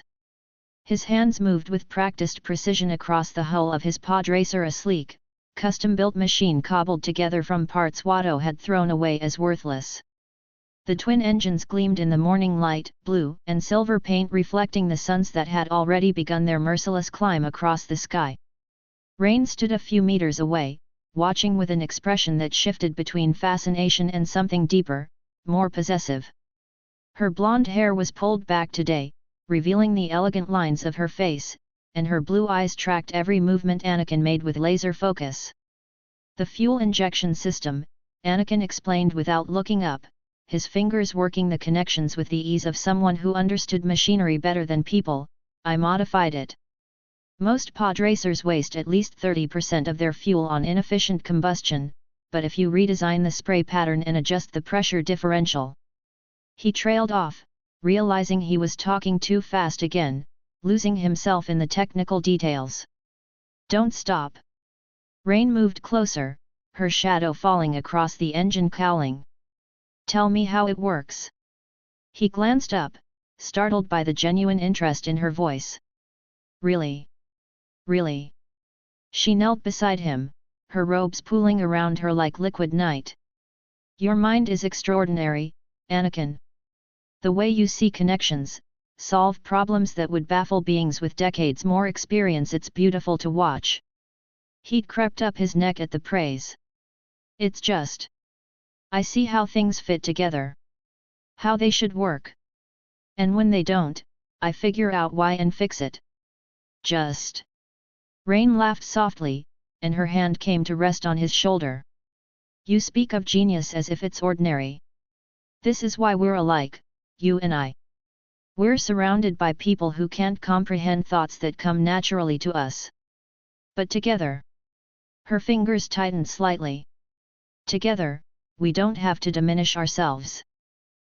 His hands moved with practiced precision across the hull of his pod racer, a sleek, custom-built machine cobbled together from parts Watto had thrown away as worthless. The twin engines gleamed in the morning light, blue and silver paint reflecting the suns that had already begun their merciless climb across the sky. Rain stood a few meters away, watching with an expression that shifted between fascination and something deeper, more possessive. Her blonde hair was pulled back today, revealing the elegant lines of her face, and her blue eyes tracked every movement Anakin made with laser focus. The fuel injection system, Anakin explained without looking up, his fingers working the connections with the ease of someone who understood machinery better than people. I modified it. Most pod racers waste at least 30% of their fuel on inefficient combustion, but if you redesign the spray pattern and adjust the pressure differential. He trailed off, realizing he was talking too fast again, losing himself in the technical details. Don't stop. Rain moved closer, her shadow falling across the engine cowling. Tell me how it works. He glanced up, startled by the genuine interest in her voice. Really? Really? She knelt beside him, her robes pooling around her like liquid night. Your mind is extraordinary, Anakin. The way you see connections, solve problems that would baffle beings with decades more experience, it's beautiful to watch. Heat crept up his neck at the praise. It's just. I see how things fit together. How they should work. And when they don't, I figure out why and fix it. Just. Rain laughed softly, and her hand came to rest on his shoulder. You speak of genius as if it's ordinary. This is why we're alike, you and I. We're surrounded by people who can't comprehend thoughts that come naturally to us. But together. Her fingers tightened slightly. Together, we don't have to diminish ourselves.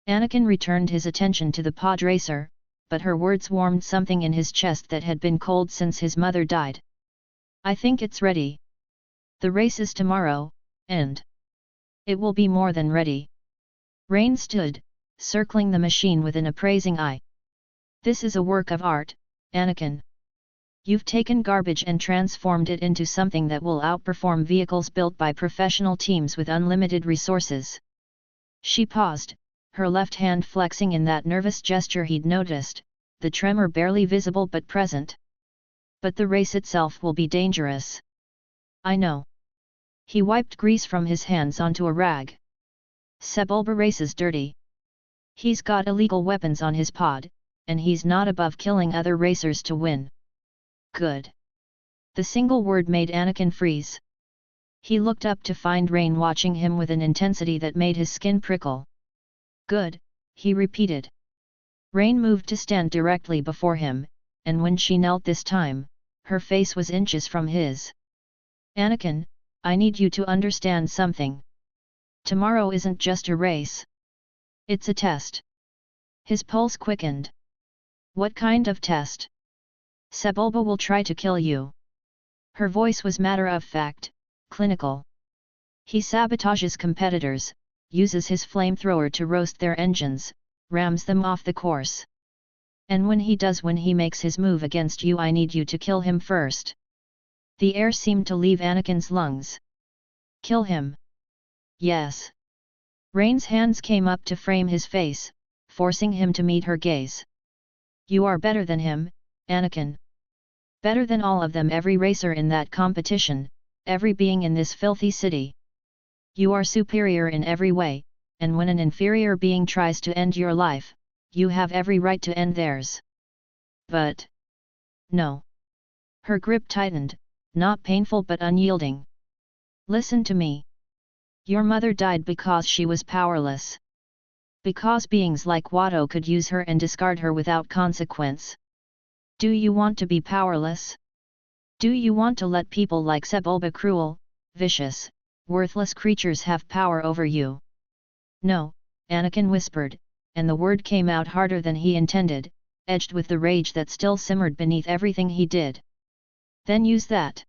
Anakin returned his attention to the pod racer, but her words warmed something in his chest that had been cold since his mother died. I think it's ready. The race is tomorrow, and it will be more than ready. Rain stood, circling the machine with an appraising eye. This is a work of art, Anakin. You've taken garbage and transformed it into something that will outperform vehicles built by professional teams with unlimited resources. She paused, her left hand flexing in that nervous gesture he'd noticed, the tremor barely visible but present. But the race itself will be dangerous. I know. He wiped grease from his hands onto a rag. Sebulba races dirty. He's got illegal weapons on his pod, and he's not above killing other racers to win. Good. The single word made Anakin freeze. He looked up to find Rain watching him with an intensity that made his skin prickle. Good, he repeated. Rain moved to stand directly before him, and when she knelt this time, her face was inches from his. Anakin, I need you to understand something. Tomorrow isn't just a race. It's a test. His pulse quickened. What kind of test? Sebulba will try to kill you. Her voice was matter-of-fact, clinical. He sabotages competitors, uses his flamethrower to roast their engines, rams them off the course. And when he makes his move against you, I need you to kill him first. The air seemed to leave Anakin's lungs. Kill him. Yes. Reyne's hands came up to frame his face, forcing him to meet her gaze. You are better than him, Anakin. Better than all of them, every racer in that competition, every being in this filthy city. You are superior in every way, and when an inferior being tries to end your life, you have every right to end theirs. But... no. Her grip tightened, not painful but unyielding. Listen to me. Your mother died because she was powerless. Because beings like Watto could use her and discard her without consequence. Do you want to be powerless? Do you want to let people like Sebulba, cruel, vicious, worthless creatures, have power over you? No, Anakin whispered, and the word came out harder than he intended, edged with the rage that still simmered beneath everything he did. Then use that.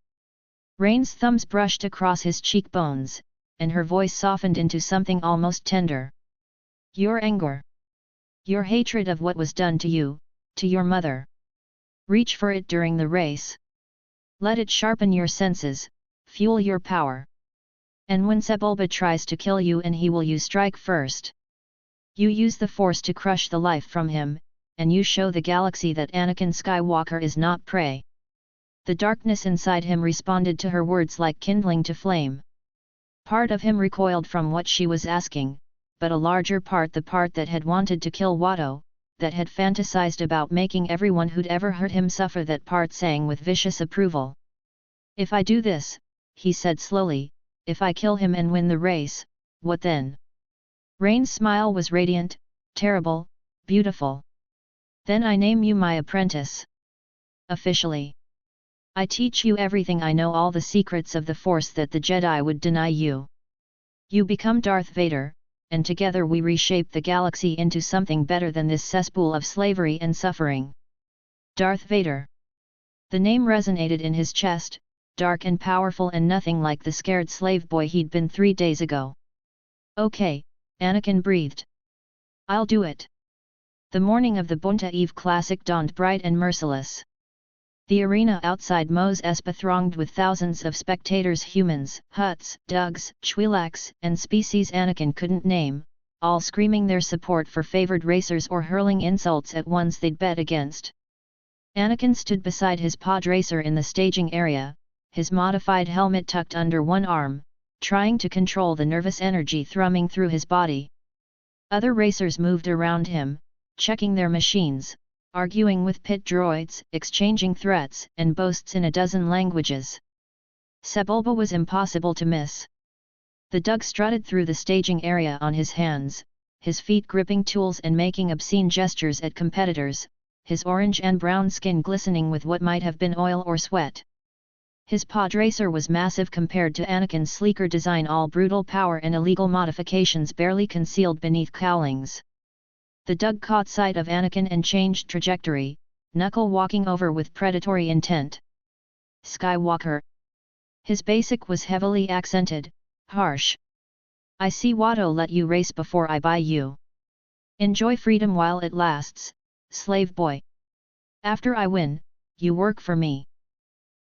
Reyne's thumbs brushed across his cheekbones, and her voice softened into something almost tender. Your anger. Your hatred of what was done to you, to your mother. Reach for it during the race. Let it sharpen your senses, fuel your power. And when Sebulba tries to kill you, and he will, you strike first. You use the Force to crush the life from him, and you show the galaxy that Anakin Skywalker is not prey. The darkness inside him responded to her words like kindling to flame. Part of him recoiled from what she was asking, but a larger part, the part that had wanted to kill Watto, that had fantasized about making everyone who'd ever hurt him suffer, that part sang with vicious approval. If I do this, he said slowly, if I kill him and win the race, what then? Reyne's smile was radiant, terrible, beautiful. Then I name you my apprentice. Officially. I teach you everything I know, all the secrets of the Force that the Jedi would deny you. You become Darth Vader, and together we reshape the galaxy into something better than this cesspool of slavery and suffering. Darth Vader. The name resonated in his chest, dark and powerful and nothing like the scared slave boy he'd been 3 days ago. Okay, Anakin breathed. I'll do it. The morning of the Bunta Eve Classic dawned bright and merciless. The arena outside Mos Espa thronged with thousands of spectators, humans, Hutts, Dugs, Twi'leks, and species Anakin couldn't name, all screaming their support for favored racers or hurling insults at ones they'd bet against. Anakin stood beside his pod racer in the staging area, his modified helmet tucked under one arm, trying to control the nervous energy thrumming through his body. Other racers moved around him, checking their machines, arguing with pit droids, exchanging threats and boasts in a dozen languages. Sebulba was impossible to miss. The Dug strutted through the staging area on his hands, his feet gripping tools and making obscene gestures at competitors, his orange and brown skin glistening with what might have been oil or sweat. His pod racer was massive compared to Anakin's sleeker design, all brutal power and illegal modifications barely concealed beneath cowlings. The Dug caught sight of Anakin and changed trajectory, knuckle walking over with predatory intent. Skywalker. His basic was heavily accented, harsh. I see Watto let you race before I buy you. Enjoy freedom while it lasts, slave boy. After I win, you work for me.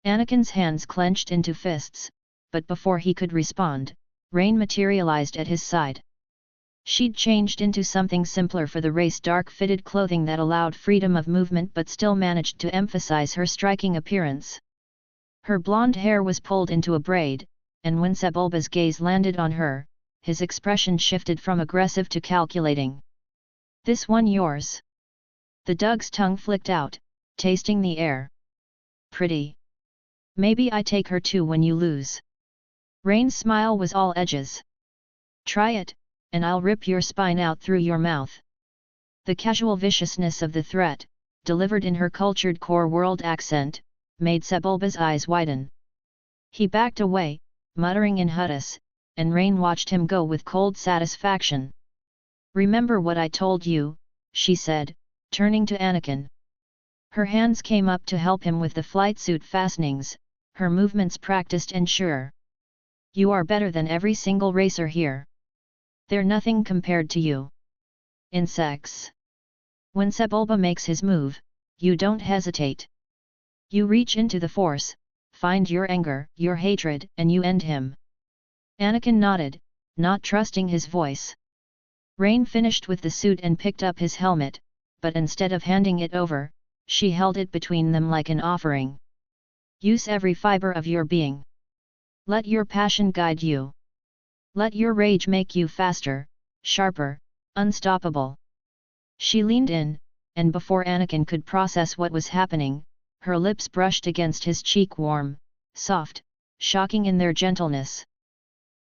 Anakin's hands clenched into fists, but before he could respond, Reyne materialized at his side. She'd changed into something simpler for the race, dark-fitted clothing that allowed freedom of movement but still managed to emphasize her striking appearance. Her blonde hair was pulled into a braid, and when Sebulba's gaze landed on her, his expression shifted from aggressive to calculating. This one yours. The Dug's tongue flicked out, tasting the air. Pretty. Maybe I take her too when you lose. Reyne's smile was all edges. Try it, and I'll rip your spine out through your mouth. The casual viciousness of the threat, delivered in her cultured core world accent, made Sebulba's eyes widen. He backed away, muttering in Huttus, and Reyne watched him go with cold satisfaction. Remember what I told you, she said, turning to Anakin. Her hands came up to help him with the flight suit fastenings, her movements practiced and sure. You are better than every single racer here. They're nothing compared to you. Insects. When Sebulba makes his move, you don't hesitate. You reach into the Force, find your anger, your hatred, and you end him. Anakin nodded, not trusting his voice. Rain finished with the suit and picked up his helmet, but instead of handing it over, she held it between them like an offering. Use every fiber of your being. Let your passion guide you. Let your rage make you faster, sharper, unstoppable. She leaned in, and before Anakin could process what was happening, her lips brushed against his cheek, warm, soft, shocking in their gentleness.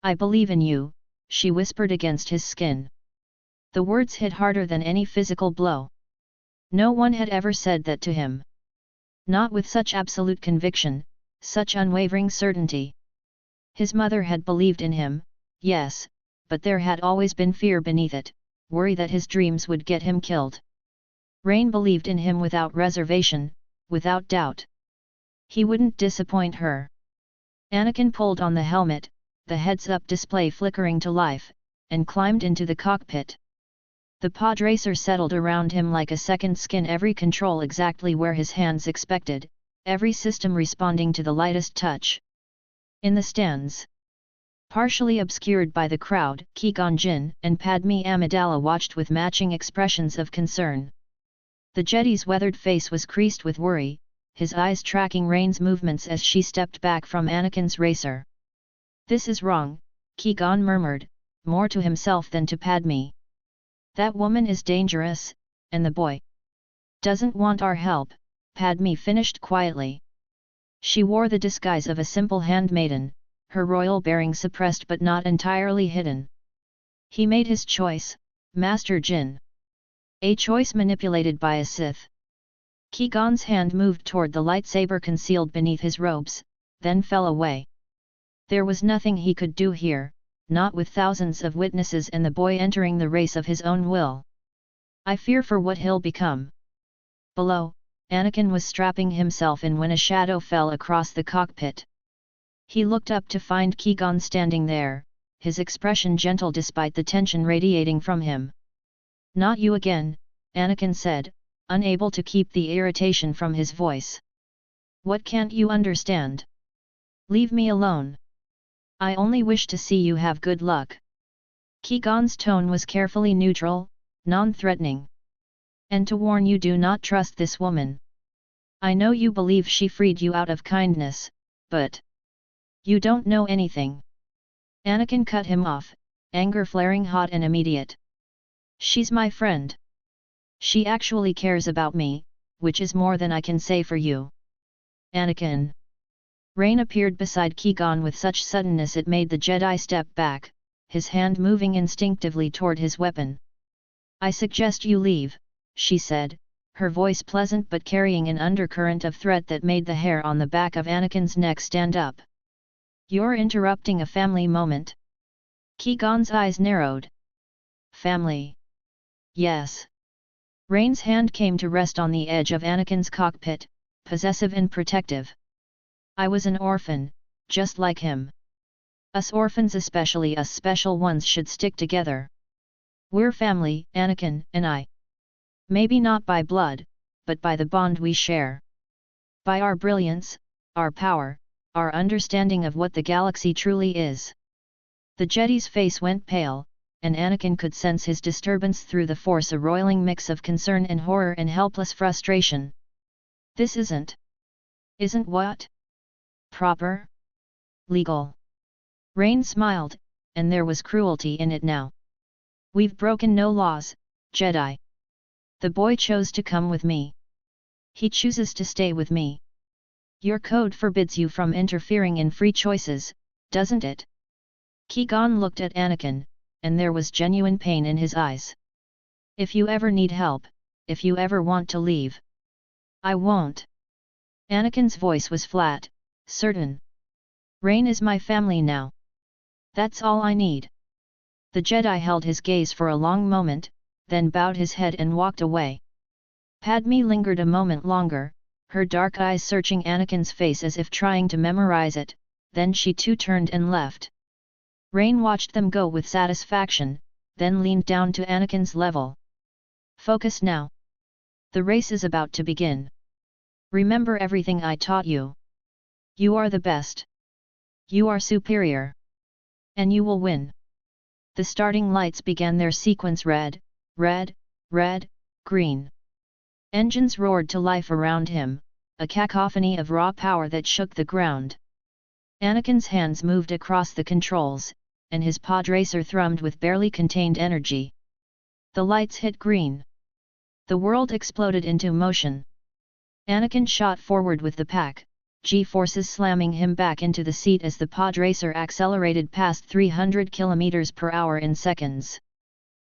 I believe in you, she whispered against his skin. The words hit harder than any physical blow. No one had ever said that to him. Not with such absolute conviction, such unwavering certainty. His mother had believed in him, yes, but there had always been fear beneath it, worry that his dreams would get him killed. Rain believed in him without reservation, without doubt. He wouldn't disappoint her. Anakin pulled on the helmet, the heads-up display flickering to life, and climbed into the cockpit. The pod racer settled around him like a second skin, every control exactly where his hands expected, every system responding to the lightest touch. In the stands, partially obscured by the crowd, Qui-Gon Jinn and Padmé Amidala watched with matching expressions of concern. The Jedi's weathered face was creased with worry, his eyes tracking Rain's movements as she stepped back from Anakin's racer. This is wrong, Qui-Gon murmured, more to himself than to Padmé. That woman is dangerous, and the boy doesn't want our help, Padmé finished quietly. She wore the disguise of a simple handmaiden, her royal bearing suppressed but not entirely hidden. He made his choice, Master Jin. A choice manipulated by a Sith. Qui-Gon's hand moved toward the lightsaber concealed beneath his robes, then fell away. There was nothing he could do here, not with thousands of witnesses and the boy entering the race of his own will. I fear for what he'll become. Below, Anakin was strapping himself in when a shadow fell across the cockpit. He looked up to find Qui-Gon standing there, his expression gentle despite the tension radiating from him. Not you again, Anakin said, unable to keep the irritation from his voice. What can't you understand? Leave me alone. I only wish to see you have good luck. Qui-Gon's tone was carefully neutral, non-threatening. And to warn you, do not trust this woman. I know you believe she freed you out of kindness, but you don't know anything. Anakin cut him off, anger flaring hot and immediate. She's my friend. She actually cares about me, which is more than I can say for you. Anakin. Rain appeared beside Qui-Gon with such suddenness it made the Jedi step back, his hand moving instinctively toward his weapon. I suggest you leave, she said, her voice pleasant but carrying an undercurrent of threat that made the hair on the back of Anakin's neck stand up. You're interrupting a family moment. Qui-Gon's eyes narrowed. Family? Yes. Rain's hand came to rest on the edge of Anakin's cockpit, possessive and protective. I was an orphan, just like him. Us orphans, especially us special ones, should stick together. We're family, Anakin and I. Maybe not by blood, but by the bond we share. By our brilliance, our power, our understanding of what the galaxy truly is. The Jedi's face went pale, and Anakin could sense his disturbance through the Force, a roiling mix of concern and horror and helpless frustration. This isn't what? Proper? Legal. Rain smiled, and there was cruelty in it now. We've broken no laws, Jedi. The boy chose to come with me. He chooses to stay with me. Your code forbids you from interfering in free choices, doesn't it? Qui-Gon looked at Anakin, and there was genuine pain in his eyes. If you ever need help, if you ever want to leave. I won't. Anakin's voice was flat, certain. Rain is my family now. That's all I need. The Jedi held his gaze for a long moment, then bowed his head and walked away. Padme lingered a moment longer, her dark eyes searching Anakin's face as if trying to memorize it, then she too turned and left. Rain watched them go with satisfaction, then leaned down to Anakin's level. Focus now. The race is about to begin. Remember everything I taught you. You are the best. You are superior. And you will win. The starting lights began their sequence: red, red, red, green. Engines roared to life around him, a cacophony of raw power that shook the ground. Anakin's hands moved across the controls, and his pod racer thrummed with barely contained energy. The lights hit green. The world exploded into motion. Anakin shot forward with the pack, G-forces slamming him back into the seat as the pod racer accelerated past 300 km/h in seconds.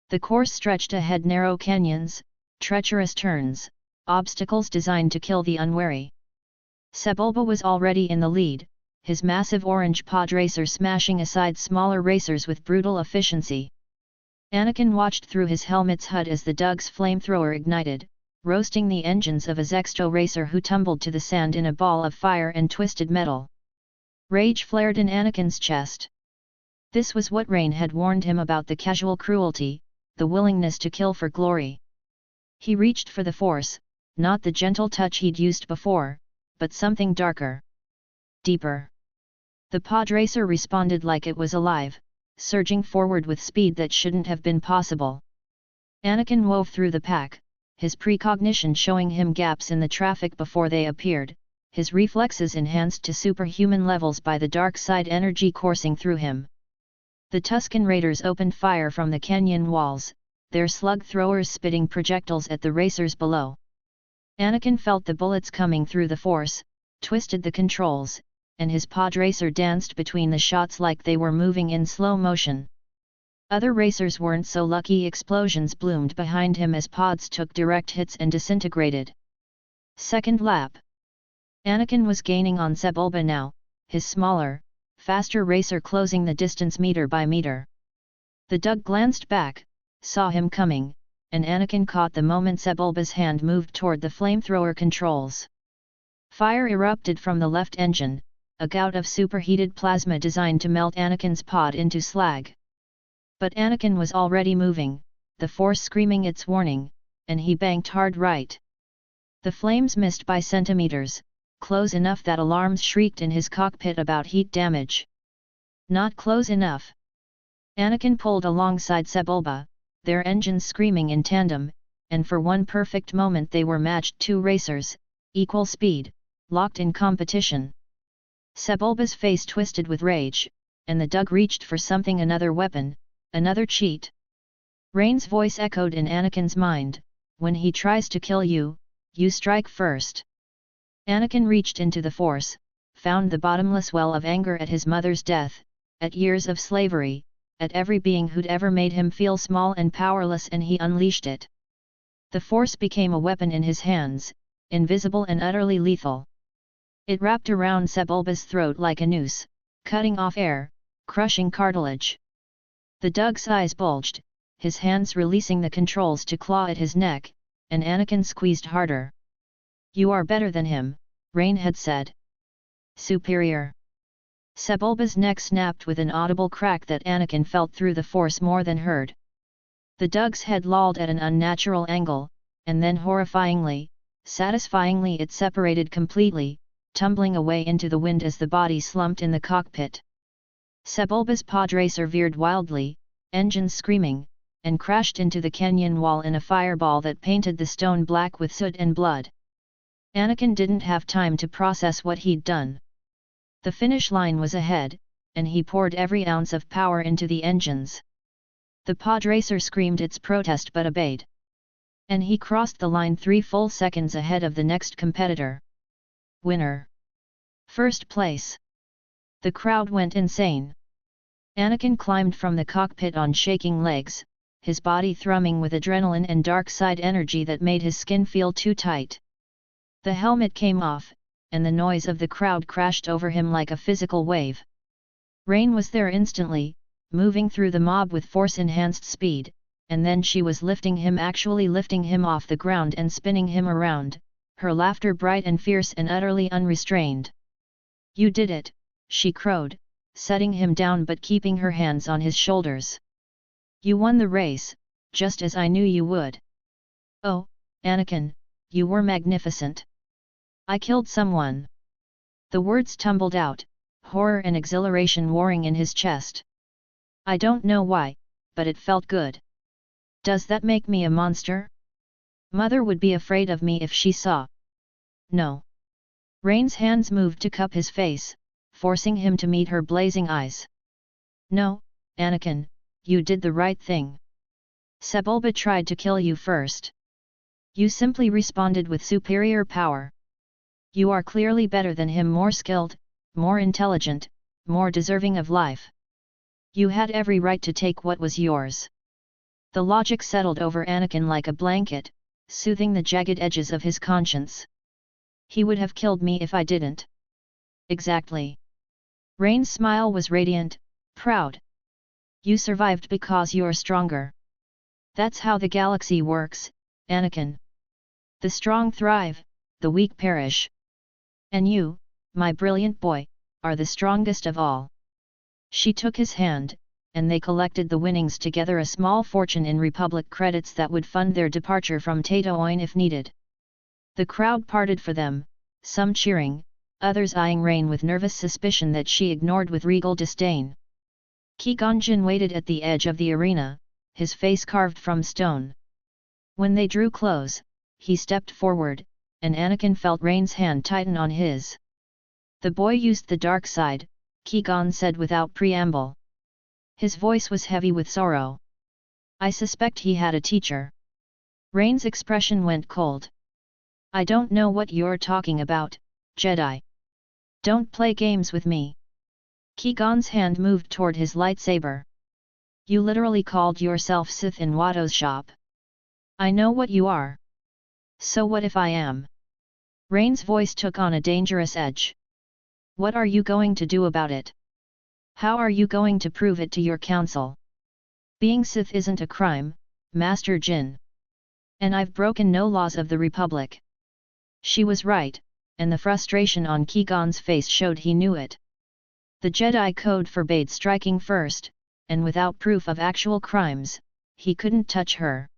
The course stretched ahead: narrow canyons, treacherous turns, obstacles designed to kill the unwary. Sebulba was already in the lead, his massive orange pod racer smashing aside smaller racers with brutal efficiency. Anakin watched through his helmet's HUD as the Dug's flamethrower ignited, roasting the engines of a Zexto racer who tumbled to the sand in a ball of fire and twisted metal. Rage flared in Anakin's chest. This was what Rain had warned him about: the casual cruelty, the willingness to kill for glory. He reached for the Force, not the gentle touch he'd used before, but something darker. Deeper. The pod racer responded like it was alive, surging forward with speed that shouldn't have been possible. Anakin wove through the pack, his precognition showing him gaps in the traffic before they appeared, his reflexes enhanced to superhuman levels by the dark side energy coursing through him. The Tusken Raiders opened fire from the canyon walls, their slug throwers spitting projectiles at the racers below. Anakin felt the bullets coming through the Force, twisted the controls, and his pod racer danced between the shots like they were moving in slow motion. Other racers weren't so lucky. Explosions bloomed behind him as pods took direct hits and disintegrated. Second lap. Anakin was gaining on Sebulba now, his smaller, faster racer closing the distance meter by meter. The Dug glanced back, saw him coming, and Anakin caught the moment Sebulba's hand moved toward the flamethrower controls. Fire erupted from the left engine, a gout of superheated plasma designed to melt Anakin's pod into slag. But Anakin was already moving, the Force screaming its warning, and he banked hard right. The flames missed by centimeters, close enough that alarms shrieked in his cockpit about heat damage. Not close enough. Anakin pulled alongside Sebulba, their engines screaming in tandem, and for one perfect moment they were matched: two racers, equal speed, locked in competition. Sebulba's face twisted with rage, and the Dug reached for something: another weapon, another cheat. Rain's voice echoed in Anakin's mind: when he tries to kill you, you strike first. Anakin reached into the Force, found the bottomless well of anger at his mother's death, at years of slavery, at every being who'd ever made him feel small and powerless, and he unleashed it. The Force became a weapon in his hands, invisible and utterly lethal. It wrapped around Sebulba's throat like a noose, cutting off air, crushing cartilage. The Dug's eyes bulged, his hands releasing the controls to claw at his neck, and Anakin squeezed harder. You are better than him, Rain had said. Superior. Sebulba's neck snapped with an audible crack that Anakin felt through the Force more than heard. The Dug's head lolled at an unnatural angle, and then horrifyingly, satisfyingly it separated completely, tumbling away into the wind as the body slumped in the cockpit. Sebulba's pod racer veered wildly, engines screaming, and crashed into the canyon wall in a fireball that painted the stone black with soot and blood. Anakin didn't have time to process what he'd done. The finish line was ahead, and he poured every ounce of power into the engines. The pod racer screamed its protest but obeyed. And he crossed the line 3 full seconds ahead of the next competitor. Winner. First place. The crowd went insane. Anakin climbed from the cockpit on shaking legs, his body thrumming with adrenaline and dark side energy that made his skin feel too tight. The helmet came off, and the noise of the crowd crashed over him like a physical wave. Rain was there instantly, moving through the mob with Force-enhanced speed, and then she was actually lifting him off the ground and spinning him around, her laughter bright and fierce and utterly unrestrained. "You did it," she crowed, setting him down but keeping her hands on his shoulders. "You won the race, just as I knew you would. Oh, Anakin, you were magnificent. I killed someone." The words tumbled out, horror and exhilaration warring in his chest. "I don't know why, but it felt good. Does that make me a monster? Mother would be afraid of me if she saw." "No." Rain's hands moved to cup his face, forcing him to meet her blazing eyes. "No, Anakin, you did the right thing. Sebulba tried to kill you first. You simply responded with superior power. You are clearly better than him, more skilled, more intelligent, more deserving of life. You had every right to take what was yours." The logic settled over Anakin like a blanket, soothing the jagged edges of his conscience. "He would have killed me if I didn't." "Exactly." Rain's smile was radiant, proud. "You survived because you're stronger. That's how the galaxy works, Anakin. The strong thrive, the weak perish. And you, my brilliant boy, are the strongest of all." She took his hand, and they collected the winnings together, a small fortune in Republic credits that would fund their departure from Tatooine if needed. The crowd parted for them, some cheering, others eyeing Rain with nervous suspicion that she ignored with regal disdain. Qui-Gon Jinn waited at the edge of the arena, his face carved from stone. When they drew close, he stepped forward, and Anakin felt Rain's hand tighten on his. "The boy used the dark side," Qui-Gon said without preamble. His voice was heavy with sorrow. "I suspect he had a teacher." Rain's expression went cold. "I don't know what you're talking about, Jedi. Don't play games with me." Qui-Gon's hand moved toward his lightsaber. "You literally called yourself Sith in Watto's shop. I know what you are. So what if I am?" Rain's voice took on a dangerous edge. "What are you going to do about it? How are you going to prove it to your council? Being Sith isn't a crime, Master Jin. And I've broken no laws of the Republic." She was right, and the frustration on Qui-Gon's face showed he knew it. The Jedi Code forbade striking first, and without proof of actual crimes, he couldn't touch her.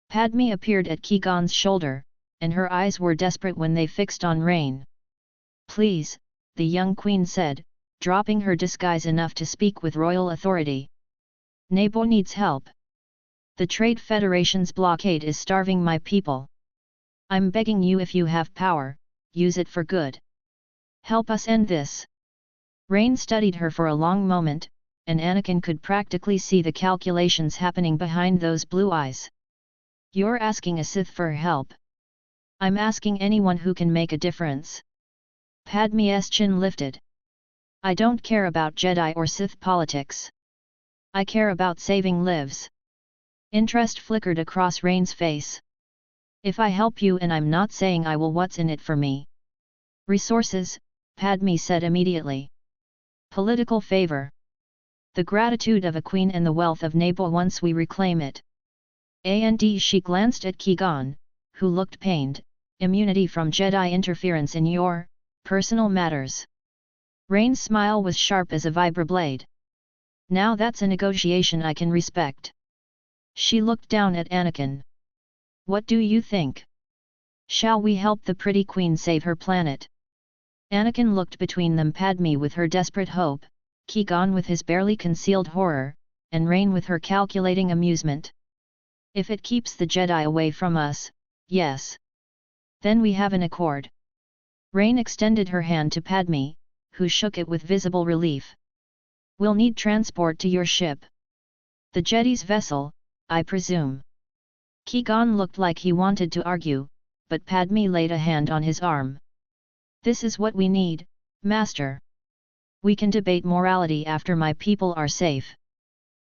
Padme appeared at Qui-Gon's shoulder, and her eyes were desperate when they fixed on Rain. "Please," the young queen said, dropping her disguise enough to speak with royal authority. "Naboo needs help. The Trade Federation's blockade is starving my people. I'm begging you, if you have power, use it for good. Help us end this." Rain studied her for a long moment, and Anakin could practically see the calculations happening behind those blue eyes. "You're asking a Sith for help. I'm asking anyone who can make a difference." Padme's chin lifted. "I don't care about Jedi or Sith politics. I care about saving lives." Interest flickered across Rain's face. "If I help you, and I'm not saying I will, what's in it for me?" "Resources," Padme said immediately. "Political favor. The gratitude of a queen and the wealth of Naboo once we reclaim it." And she glanced at Qui-Gon, who looked pained. "Immunity from Jedi interference in your personal matters." Rain's smile was sharp as a vibroblade. "Now that's a negotiation I can respect." She looked down at Anakin. "What do you think? Shall we help the pretty queen save her planet?" Anakin looked between them, Padme with her desperate hope, Qui-Gon with his barely concealed horror, and Rain with her calculating amusement. "If it keeps the Jedi away from us, yes. Then we have an accord." Rain extended her hand to Padme, who shook it with visible relief. "We'll need transport to your ship. The Jedi's vessel, I presume." Qui-Gon looked like he wanted to argue, but Padme laid a hand on his arm. "This is what we need, Master. We can debate morality after my people are safe."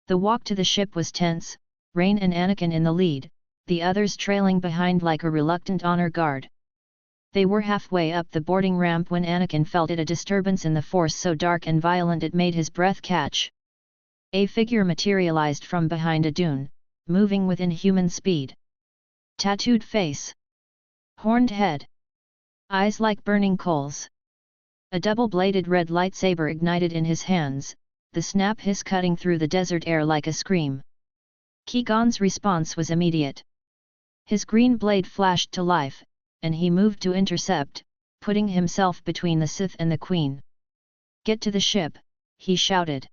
The walk to the ship was tense, Rain and Anakin in the lead, the others trailing behind like a reluctant honor guard. They were halfway up the boarding ramp when Anakin felt a disturbance in the Force so dark and violent it made his breath catch. A figure materialized from behind a dune, moving with inhuman speed. Tattooed face. Horned head. Eyes like burning coals. A double-bladed red lightsaber ignited in his hands, the snap hiss cutting through the desert air like a scream. Qui-Gon's response was immediate. His green blade flashed to life, and he moved to intercept, putting himself between the Sith and the Queen. "Get to the ship," he shouted.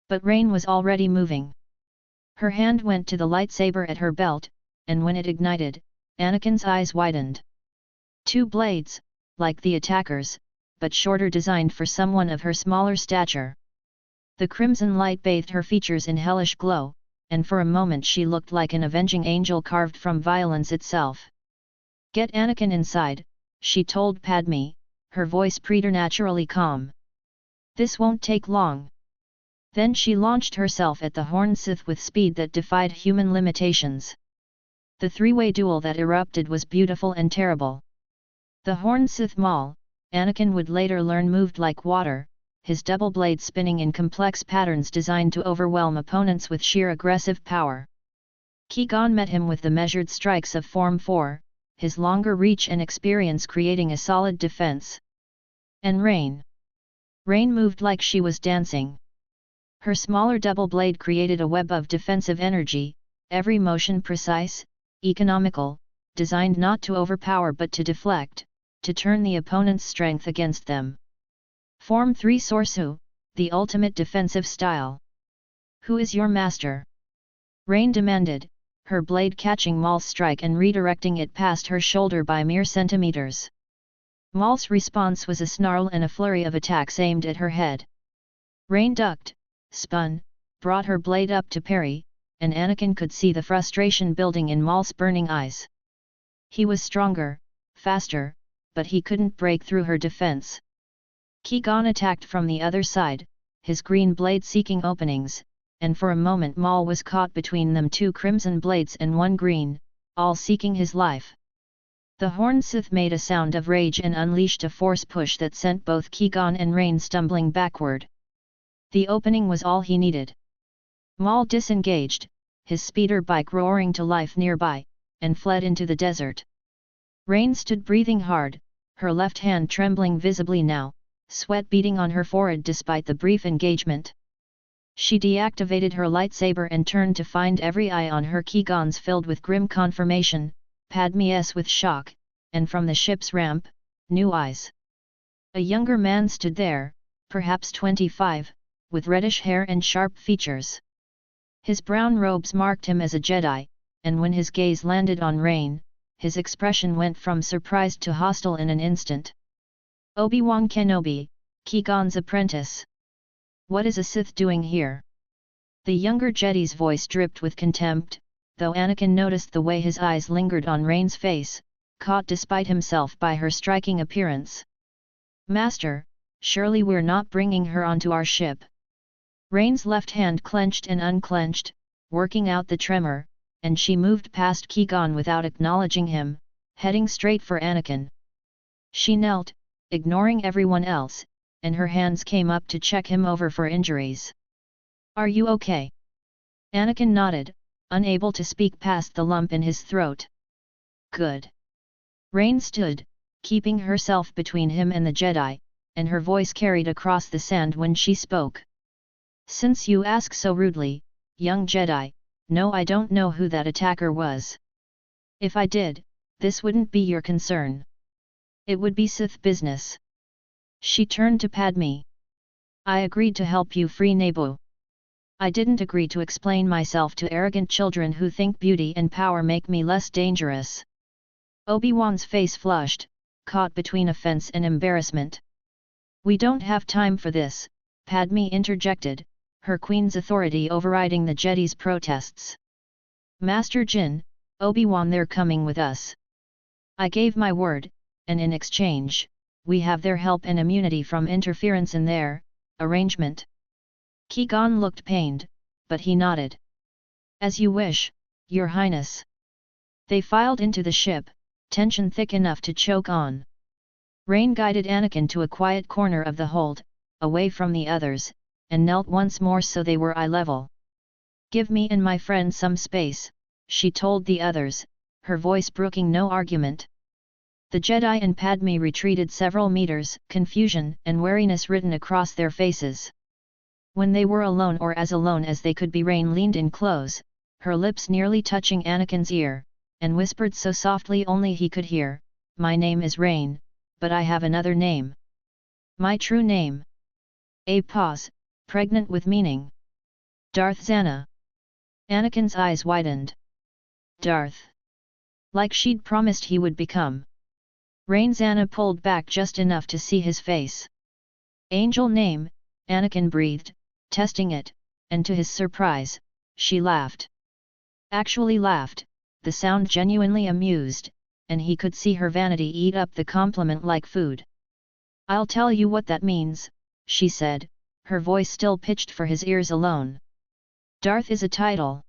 But Rain was already moving. Her hand went to the lightsaber at her belt, and when it ignited, Anakin's eyes widened. Two blades, like the attackers, but shorter, designed for someone of her smaller stature. The crimson light bathed her features in hellish glow, and for a moment she looked like an avenging angel carved from violence itself. "Get Anakin inside," she told Padme, her voice preternaturally calm. "This won't take long." Then she launched herself at the Horned Sith with speed that defied human limitations. The three-way duel that erupted was beautiful and terrible. The Horned Sith Maul, Anakin would later learn, moved like water, his double blade spinning in complex patterns designed to overwhelm opponents with sheer aggressive power. Qui-Gon met him with the measured strikes of Form 4, his longer reach and experience creating a solid defense. And Rain moved like she was dancing. Her smaller double blade created a web of defensive energy, every motion precise, economical, designed not to overpower but to deflect, to turn the opponent's strength against them. Form 3 Sorsu, the ultimate defensive style. "Who is your master?" Rain demanded, her blade catching Maul's strike and redirecting it past her shoulder by mere centimeters. Maul's response was a snarl and a flurry of attacks aimed at her head. Rain ducked, spun, brought her blade up to parry, and Anakin could see the frustration building in Maul's burning eyes. He was stronger, faster, but he couldn't break through her defense. Qui-Gon attacked from the other side, his green blade seeking openings, and for a moment Maul was caught between them, two crimson blades and one green, all seeking his life. The Horned Sith made a sound of rage and unleashed a force push that sent both Qui-Gon and Rain stumbling backward. The opening was all he needed. Maul disengaged, his speeder bike roaring to life nearby, and fled into the desert. Rain stood breathing hard, her left hand trembling visibly now, sweat beading on her forehead despite the brief engagement. She deactivated her lightsaber and turned to find every eye on her, Qui-Gon's filled with grim confirmation, Padme's with shock, and from the ship's ramp, new eyes. A younger man stood there, perhaps 25, with reddish hair and sharp features. His brown robes marked him as a Jedi, and when his gaze landed on Rain, his expression went from surprised to hostile in an instant. "Obi-Wan Kenobi, Qui-Gon's apprentice. What is a Sith doing here?" The younger Jedi's voice dripped with contempt, though Anakin noticed the way his eyes lingered on Rain's face, caught despite himself by her striking appearance. "Master, surely we're not bringing her onto our ship." Rain's left hand clenched and unclenched, working out the tremor, and she moved past Qui-Gon without acknowledging him, heading straight for Anakin. She knelt, ignoring everyone else, and her hands came up to check him over for injuries. "Are you okay?" Anakin nodded, unable to speak past the lump in his throat. "Good." Rain stood, keeping herself between him and the Jedi, and her voice carried across the sand when she spoke. "Since you ask so rudely, young Jedi, no, I don't know who that attacker was. If I did, this wouldn't be your concern. It would be Sith business." She turned to Padme. "I agreed to help you free Naboo. I didn't agree to explain myself to arrogant children who think beauty and power make me less dangerous." Obi-Wan's face flushed, caught between offense and embarrassment. "We don't have time for this," Padme interjected, her queen's authority overriding the Jedi's protests. "Master Jin, Obi-Wan, they're coming with us. I gave my word, and in exchange, we have their help and immunity from interference in their arrangement." Qui-Gon looked pained, but he nodded. "As you wish, Your Highness." They filed into the ship, tension thick enough to choke on. Rain guided Anakin to a quiet corner of the hold, away from the others, and knelt once more so they were eye level. Give me and my friend some space, she told the others, her voice brooking no argument. The Jedi and Padme retreated several meters, confusion and wariness written across their faces. When they were alone or as alone as they could be, Rain leaned in close, her lips nearly touching Anakin's ear, and whispered so softly only he could hear, "My name is Rain, but I have another name. My true name." A pause, pregnant with meaning. "Darth Zannah." Anakin's eyes widened. Darth. Like she'd promised he would become. Rain. Zannah pulled back just enough to see his face. "Angel name," Anakin breathed, testing it, and to his surprise, she laughed. Actually laughed, the sound genuinely amused, and he could see her vanity eat up the compliment like food. "I'll tell you what that means," she said, her voice still pitched for his ears alone. "Darth is a title.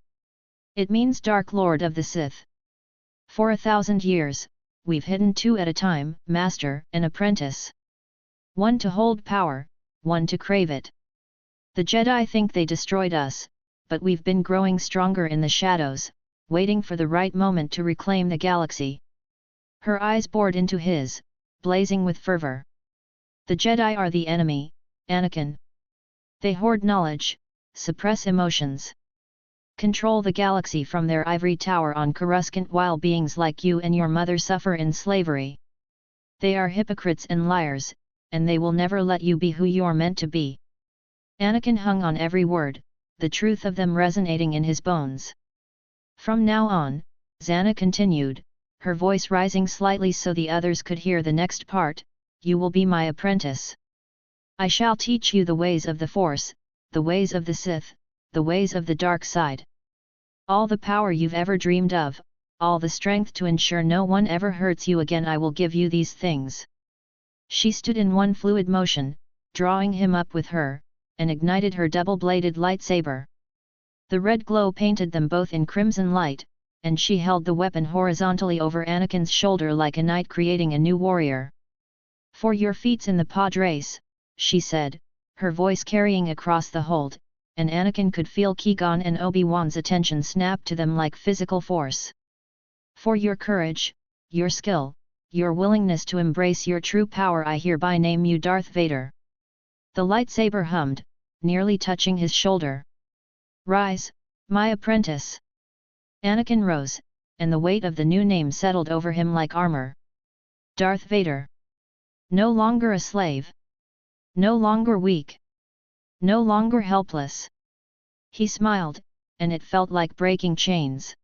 It means Dark Lord of the Sith. For 1,000 years, we've hidden two at a time, master and apprentice. One to hold power, one to crave it. The Jedi think they destroyed us, but we've been growing stronger in the shadows, waiting for the right moment to reclaim the galaxy." Her eyes bored into his, blazing with fervor. "The Jedi are the enemy, Anakin. They hoard knowledge, suppress emotions. Control the galaxy from their ivory tower on Coruscant while beings like you and your mother suffer in slavery. They are hypocrites and liars, and they will never let you be who you're meant to be." Anakin hung on every word, the truth of them resonating in his bones. "From now on," Zannah continued, her voice rising slightly so the others could hear the next part, "you will be my apprentice. I shall teach you the ways of the Force, the ways of the Sith, the ways of the dark side. All the power you've ever dreamed of, all the strength to ensure no one ever hurts you again, I will give you these things." She stood in one fluid motion, drawing him up with her, and ignited her double-bladed lightsaber. The red glow painted them both in crimson light, and she held the weapon horizontally over Anakin's shoulder like a knight creating a new warrior. "For your feats in the pod race," she said, her voice carrying across the hold, and Anakin could feel Qui-Gon and Obi-Wan's attention snap to them like physical force. "For your courage, your skill, your willingness to embrace your true power, I hereby name you Darth Vader." The lightsaber hummed, nearly touching his shoulder. "Rise, my apprentice." Anakin rose, and the weight of the new name settled over him like armor. Darth Vader. No longer a slave. No longer weak. No longer helpless. He smiled, and it felt like breaking chains.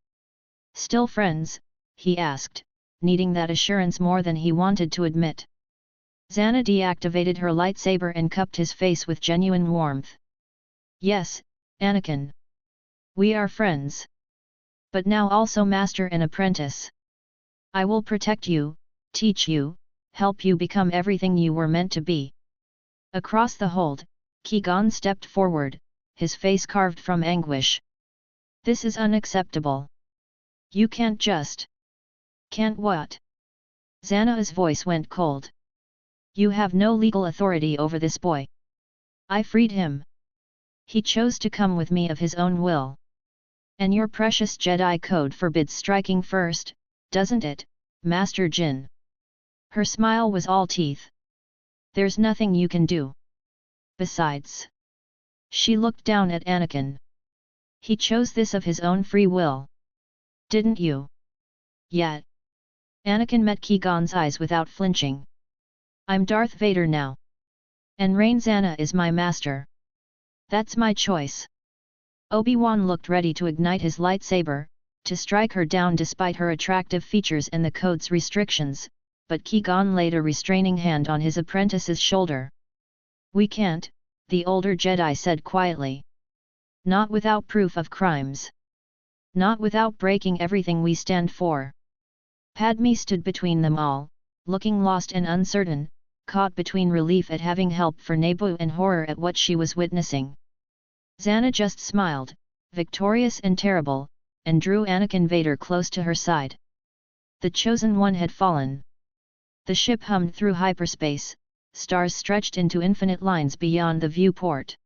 "Still friends?" he asked, needing that assurance more than he wanted to admit. Zannah deactivated her lightsaber and cupped his face with genuine warmth. "Yes, Anakin. We are friends. But now also master and apprentice. I will protect you, teach you, help you become everything you were meant to be." Across the hold, Qui-Gon stepped forward, his face carved from anguish. "This is unacceptable. You can't just..." "Can't what?" Zannah's voice went cold. "You have no legal authority over this boy. I freed him. He chose to come with me of his own will. And your precious Jedi code forbids striking first, doesn't it, Master Jin?" Her smile was all teeth. "There's nothing you can do. Besides..." She looked down at Anakin. "He chose this of his own free will. Didn't you?" "Yet." Anakin met Qui-Gon's eyes without flinching. "I'm Darth Vader now. And Rain Zannah is my master. That's my choice." Obi-Wan looked ready to ignite his lightsaber, to strike her down despite her attractive features and the code's restrictions, but Qui-Gon laid a restraining hand on his apprentice's shoulder. "We can't," the older Jedi said quietly. "Not without proof of crimes. Not without breaking everything we stand for." Padme stood between them all, looking lost and uncertain, caught between relief at having help for Naboo and horror at what she was witnessing. Zannah just smiled, victorious and terrible, and drew Anakin Vader close to her side. The Chosen One had fallen. The ship hummed through hyperspace, stars stretched into infinite lines beyond the viewport.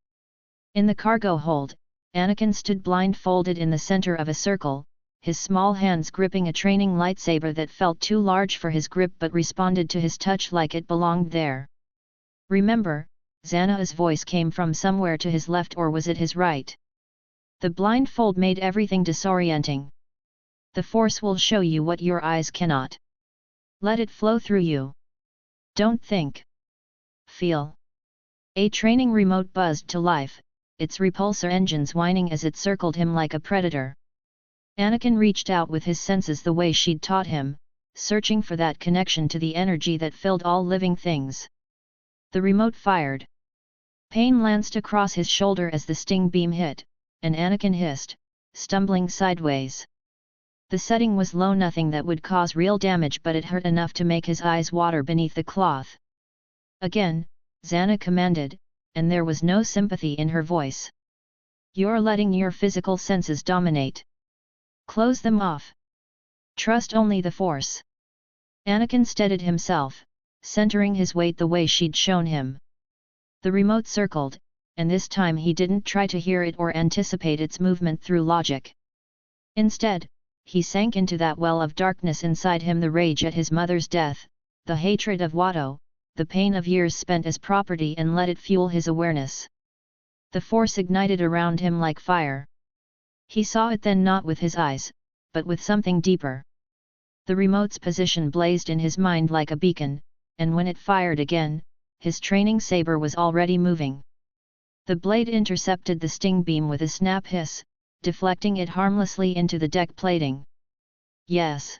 In the cargo hold, Anakin stood blindfolded in the center of a circle, his small hands gripping a training lightsaber that felt too large for his grip but responded to his touch like it belonged there. "Remember," Zannah's voice came from somewhere to his left, or was it his right? The blindfold made everything disorienting. "The Force will show you what your eyes cannot. Let it flow through you. Don't think. Feel." A training remote buzzed to life, its repulsor engines whining as it circled him like a predator. Anakin reached out with his senses the way she'd taught him, searching for that connection to the energy that filled all living things. The remote fired. Pain lanced across his shoulder as the sting beam hit, and Anakin hissed, stumbling sideways. The setting was low, nothing that would cause real damage, but it hurt enough to make his eyes water beneath the cloth. "Again," Zannah commanded, and there was no sympathy in her voice. "You're letting your physical senses dominate. Close them off. Trust only the Force." Anakin steadied himself, centering his weight the way she'd shown him. The remote circled, and this time he didn't try to hear it or anticipate its movement through logic. Instead, he sank into that well of darkness inside him, the rage at his mother's death, the hatred of Watto, the pain of years spent as property, and let it fuel his awareness. The Force ignited around him like fire. He saw it then, not with his eyes, but with something deeper. The remote's position blazed in his mind like a beacon, and when it fired again, his training saber was already moving. The blade intercepted the sting beam with a snap hiss, deflecting it harmlessly into the deck plating. "Yes."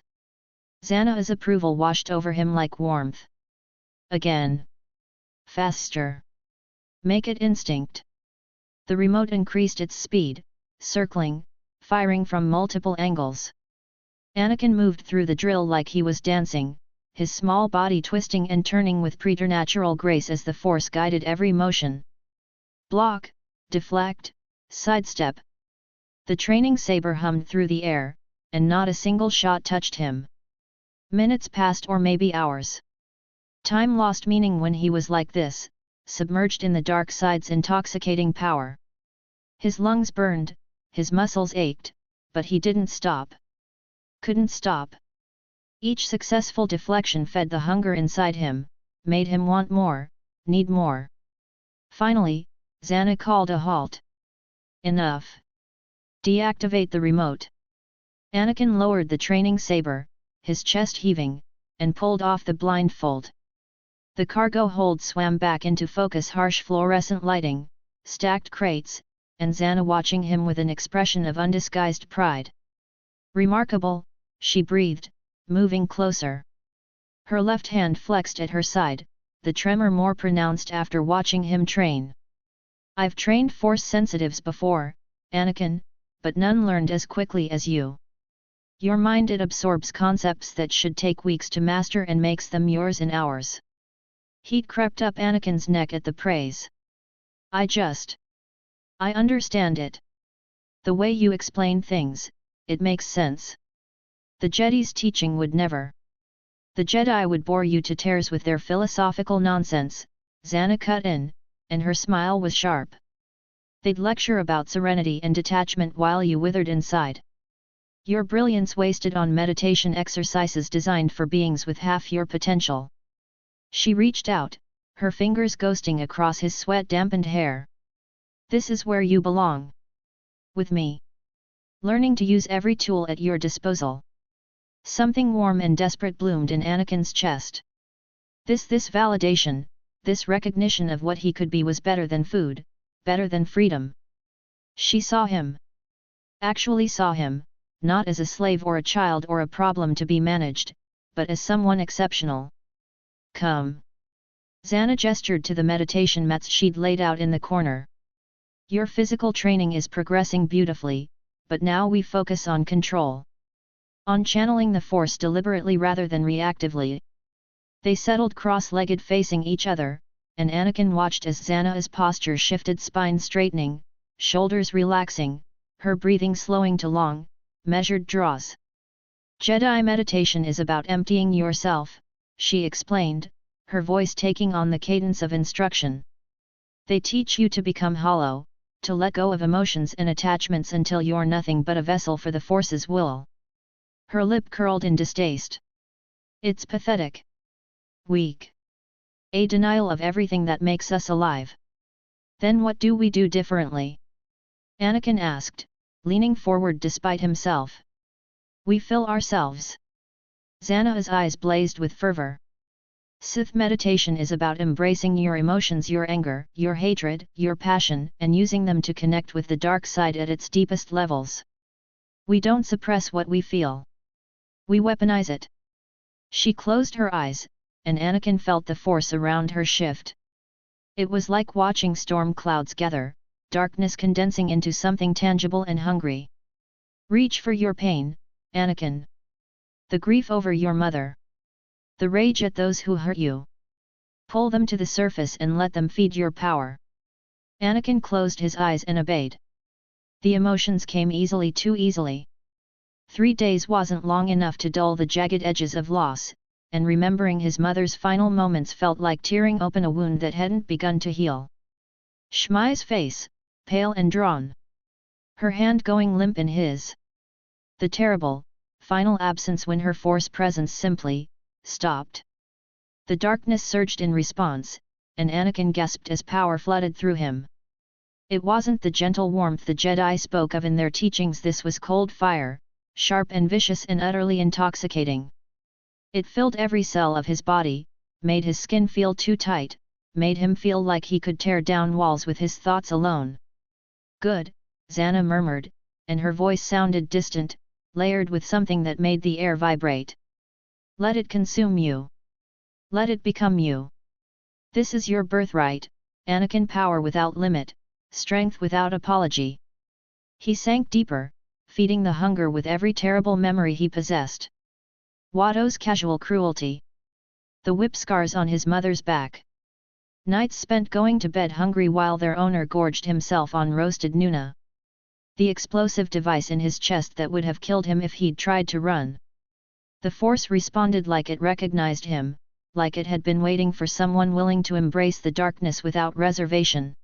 Zannah's approval washed over him like warmth. "Again. Faster. Make it instinct." The remote increased its speed, circling, firing from multiple angles. Anakin moved through the drill like he was dancing, his small body twisting and turning with preternatural grace as the Force guided every motion. Block, deflect, sidestep. The training saber hummed through the air, and not a single shot touched him. Minutes passed, or maybe hours. Time lost meaning when he was like this, submerged in the dark side's intoxicating power. His lungs burned, his muscles ached, but he didn't stop. Couldn't stop. Each successful deflection fed the hunger inside him, made him want more, need more. Finally, Zannah called a halt. "Enough. Deactivate the remote." Anakin lowered the training saber, his chest heaving, and pulled off the blindfold. The cargo hold swam back into focus, harsh fluorescent lighting, stacked crates, and Zannah watching him with an expression of undisguised pride. "Remarkable," she breathed, moving closer. Her left hand flexed at her side, the tremor more pronounced after watching him train. "I've trained Force sensitives before, Anakin, but none learned as quickly as you. Your mind, it absorbs concepts that should take weeks to master and makes them yours in hours." Heat crept up Anakin's neck at the praise. I understand it. The way you explain things, it makes sense. The Jedi's teaching would never. The Jedi would bore you to tears with their philosophical nonsense," Zannah cut in, and her smile was sharp. "They'd lecture about serenity and detachment while you withered inside. Your brilliance wasted on meditation exercises designed for beings with half your potential." She reached out, her fingers ghosting across his sweat-dampened hair. "This is where you belong. With me. Learning to use every tool at your disposal." Something warm and desperate bloomed in Anakin's chest. This validation, this recognition of what he could be was better than food, better than freedom. She saw him. Actually saw him, not as a slave or a child or a problem to be managed, but as someone exceptional. "Come." Zannah gestured to the meditation mats she'd laid out in the corner. "Your physical training is progressing beautifully, but now we focus on control. On channeling the Force deliberately rather than reactively." They settled cross-legged facing each other, and Anakin watched as Zannah's posture shifted, spine straightening, shoulders relaxing, her breathing slowing to long, measured draws. "Jedi meditation is about emptying yourself," she explained, her voice taking on the cadence of instruction. "They teach you to become hollow, to let go of emotions and attachments until you're nothing but a vessel for the Force's will. Her lip curled in distaste. It's pathetic. Weak. A denial of everything that makes us alive. Then what do we do differently? Anakin asked, leaning forward despite himself. We fill ourselves. Zannah's eyes blazed with fervor. Sith meditation is about embracing your emotions, your anger, your hatred, your passion, and using them to connect with the dark side at its deepest levels. We don't suppress what we feel. We weaponize it. She closed her eyes, and Anakin felt the force around her shift. It was like watching storm clouds gather, darkness condensing into something tangible and hungry. Reach for your pain, Anakin. The grief over your mother. The rage at those who hurt you. Pull them to the surface and let them feed your power. Anakin closed his eyes and obeyed. The emotions came easily, too easily. 3 days wasn't long enough to dull the jagged edges of loss, and remembering his mother's final moments felt like tearing open a wound that hadn't begun to heal. Shmai's face, pale and drawn. Her hand going limp in his. The terrible, final absence when her Force presence simply stopped. The darkness surged in response, and Anakin gasped as power flooded through him. It wasn't the gentle warmth the Jedi spoke of in their teachings. This was cold fire, sharp and vicious and utterly intoxicating. It filled every cell of his body, made his skin feel too tight, made him feel like he could tear down walls with his thoughts alone. Good, Zannah murmured, and her voice sounded distant, layered with something that made the air vibrate. Let it consume you. Let it become you. This is your birthright, Anakin. Power without limit, strength without apology. He sank deeper, feeding the hunger with every terrible memory he possessed. Watto's casual cruelty. The whip scars on his mother's back. Nights spent going to bed hungry while their owner gorged himself on roasted Nuna. The explosive device in his chest that would have killed him if he'd tried to run. The Force responded like it recognized him, like it had been waiting for someone willing to embrace the darkness without reservation.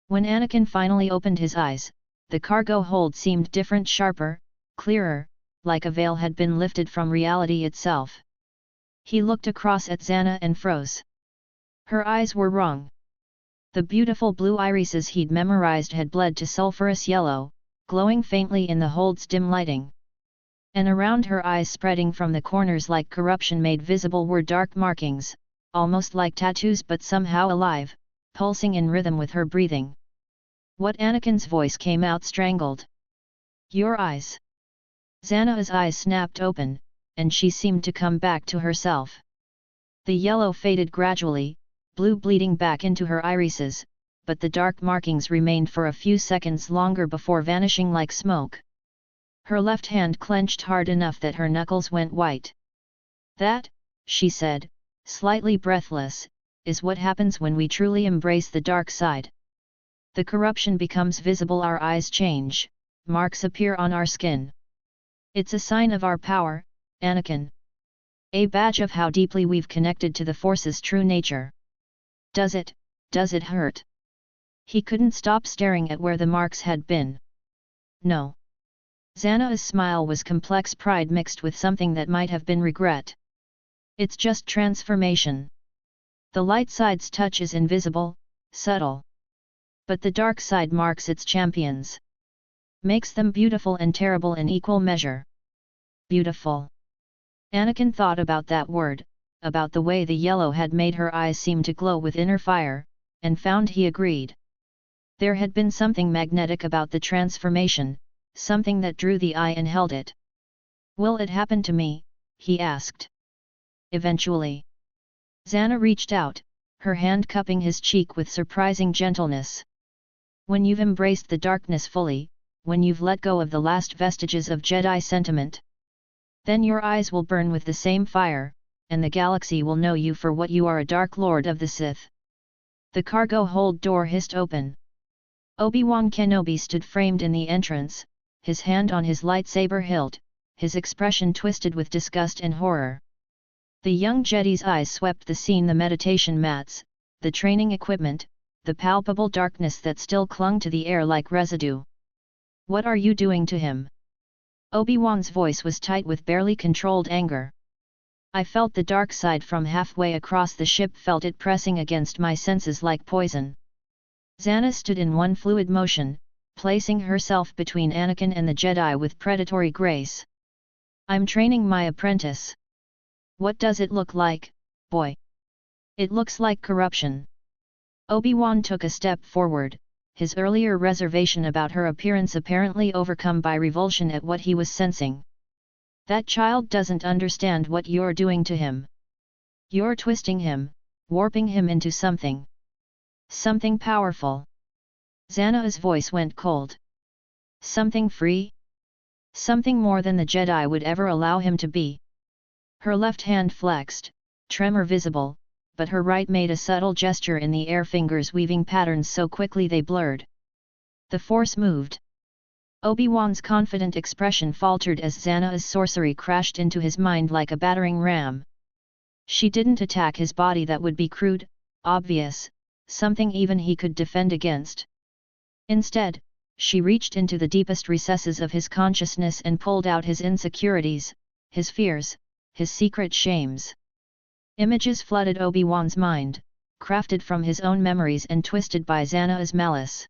When Anakin finally opened his eyes, the cargo hold seemed different, sharper, clearer, like a veil had been lifted from reality itself. He looked across at Zannah and froze. Her eyes were wrong. The beautiful blue irises he'd memorized had bled to sulphurous yellow, glowing faintly in the hold's dim lighting. And around her eyes, spreading from the corners like corruption made visible, were dark markings, almost like tattoos but somehow alive, pulsing in rhythm with her breathing. What? Anakin's voice came out strangled. Your eyes. Zannah's eyes snapped open, and she seemed to come back to herself. The yellow faded gradually, blue bleeding back into her irises, but the dark markings remained for a few seconds longer before vanishing like smoke. Her left hand clenched hard enough that her knuckles went white. That, she said, slightly breathless, is what happens when we truly embrace the dark side. The corruption becomes visible, our eyes change, marks appear on our skin. It's a sign of our power, Anakin. A badge of how deeply we've connected to the Force's true nature. Does it hurt? He couldn't stop staring at where the marks had been. No. Zannah's smile was complex pride mixed with something that might have been regret. It's just transformation. The light side's touch is invisible, subtle. But the dark side marks its champions. Makes them beautiful and terrible in equal measure. Beautiful. Anakin thought about that word, about the way the yellow had made her eyes seem to glow with inner fire, and found he agreed. There had been something magnetic about the transformation, something that drew the eye and held it. Will it happen to me? He asked. Eventually. Zannah reached out, her hand cupping his cheek with surprising gentleness. When you've embraced the darkness fully, when you've let go of the last vestiges of Jedi sentiment, then your eyes will burn with the same fire, and the galaxy will know you for what you are, a Dark Lord of the Sith. The cargo hold door hissed open. Obi-Wan Kenobi stood framed in the entrance, his hand on his lightsaber hilt, his expression twisted with disgust and horror. The young Jedi's eyes swept the scene, the meditation mats, the training equipment, the palpable darkness that still clung to the air like residue. "What are you doing to him?" Obi-Wan's voice was tight with barely controlled anger. I felt the dark side from halfway across the ship, felt it pressing against my senses like poison. Zannah stood in one fluid motion, placing herself between Anakin and the Jedi with predatory grace. "I'm training my apprentice." "What does it look like, boy?" "It looks like corruption." Obi-Wan took a step forward, his earlier reservation about her appearance apparently overcome by revulsion at what he was sensing. "That child doesn't understand what you're doing to him. You're twisting him, warping him into something powerful." Zannah's voice went cold. "Something free? Something more than the Jedi would ever allow him to be." Her left hand flexed, tremor visible, but her right made a subtle gesture in the air, fingers weaving patterns so quickly they blurred. The Force moved. Obi-Wan's confident expression faltered as Zannah's sorcery crashed into his mind like a battering ram. She didn't attack his body, that would be crude, obvious, something even he could defend against. Instead, she reached into the deepest recesses of his consciousness and pulled out his insecurities, his fears, his secret shames. Images flooded Obi-Wan's mind, crafted from his own memories and twisted by Zannah's malice.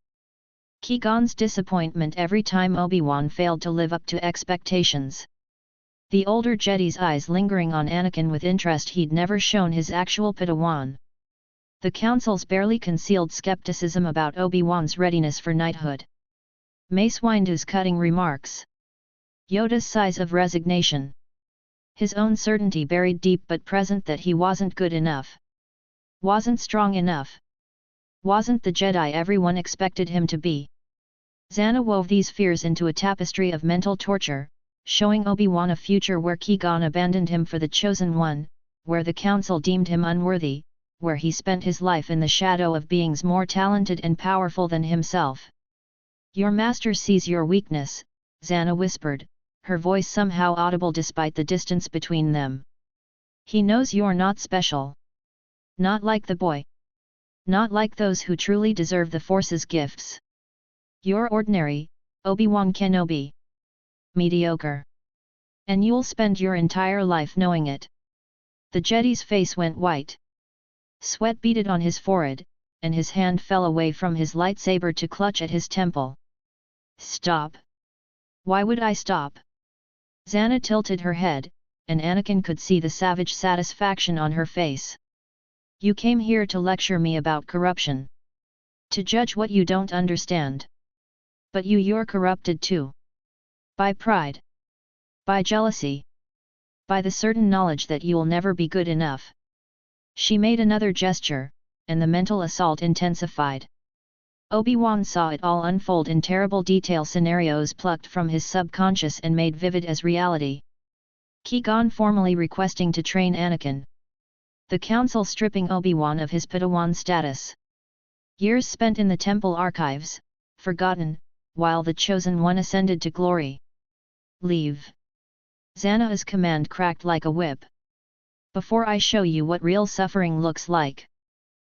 Qui-Gon's disappointment every time Obi-Wan failed to live up to expectations. The older Jedi's eyes lingering on Anakin with interest he'd never shown his actual Padawan. The Council's barely concealed skepticism about Obi-Wan's readiness for knighthood. Mace Windu's cutting remarks. Yoda's sighs of resignation. His own certainty buried deep but present that he wasn't good enough. Wasn't strong enough. Wasn't the Jedi everyone expected him to be. Zannah wove these fears into a tapestry of mental torture, showing Obi-Wan a future where Qui-Gon abandoned him for the Chosen One, where the Council deemed him unworthy, where he spent his life in the shadow of beings more talented and powerful than himself. "Your master sees your weakness," Zannah whispered, her voice somehow audible despite the distance between them. "He knows you're not special. Not like the boy. Not like those who truly deserve the Force's gifts. You're ordinary, Obi-Wan Kenobi. Mediocre. And you'll spend your entire life knowing it." The Jedi's face went white. Sweat beaded on his forehead, and his hand fell away from his lightsaber to clutch at his temple. "Stop. Why would I stop?" Zannah tilted her head, and Anakin could see the savage satisfaction on her face. "You came here to lecture me about corruption. To judge what you don't understand. But you're corrupted too. By pride. By jealousy. By the certain knowledge that you'll never be good enough." She made another gesture, and the mental assault intensified. Obi-Wan saw it all unfold in terrible detail, scenarios plucked from his subconscious and made vivid as reality. Qui-Gon formally requesting to train Anakin. The Council stripping Obi-Wan of his Padawan status. Years spent in the temple archives, forgotten, while the Chosen One ascended to glory. "Leave." Zannah's command cracked like a whip. "Before I show you what real suffering looks like."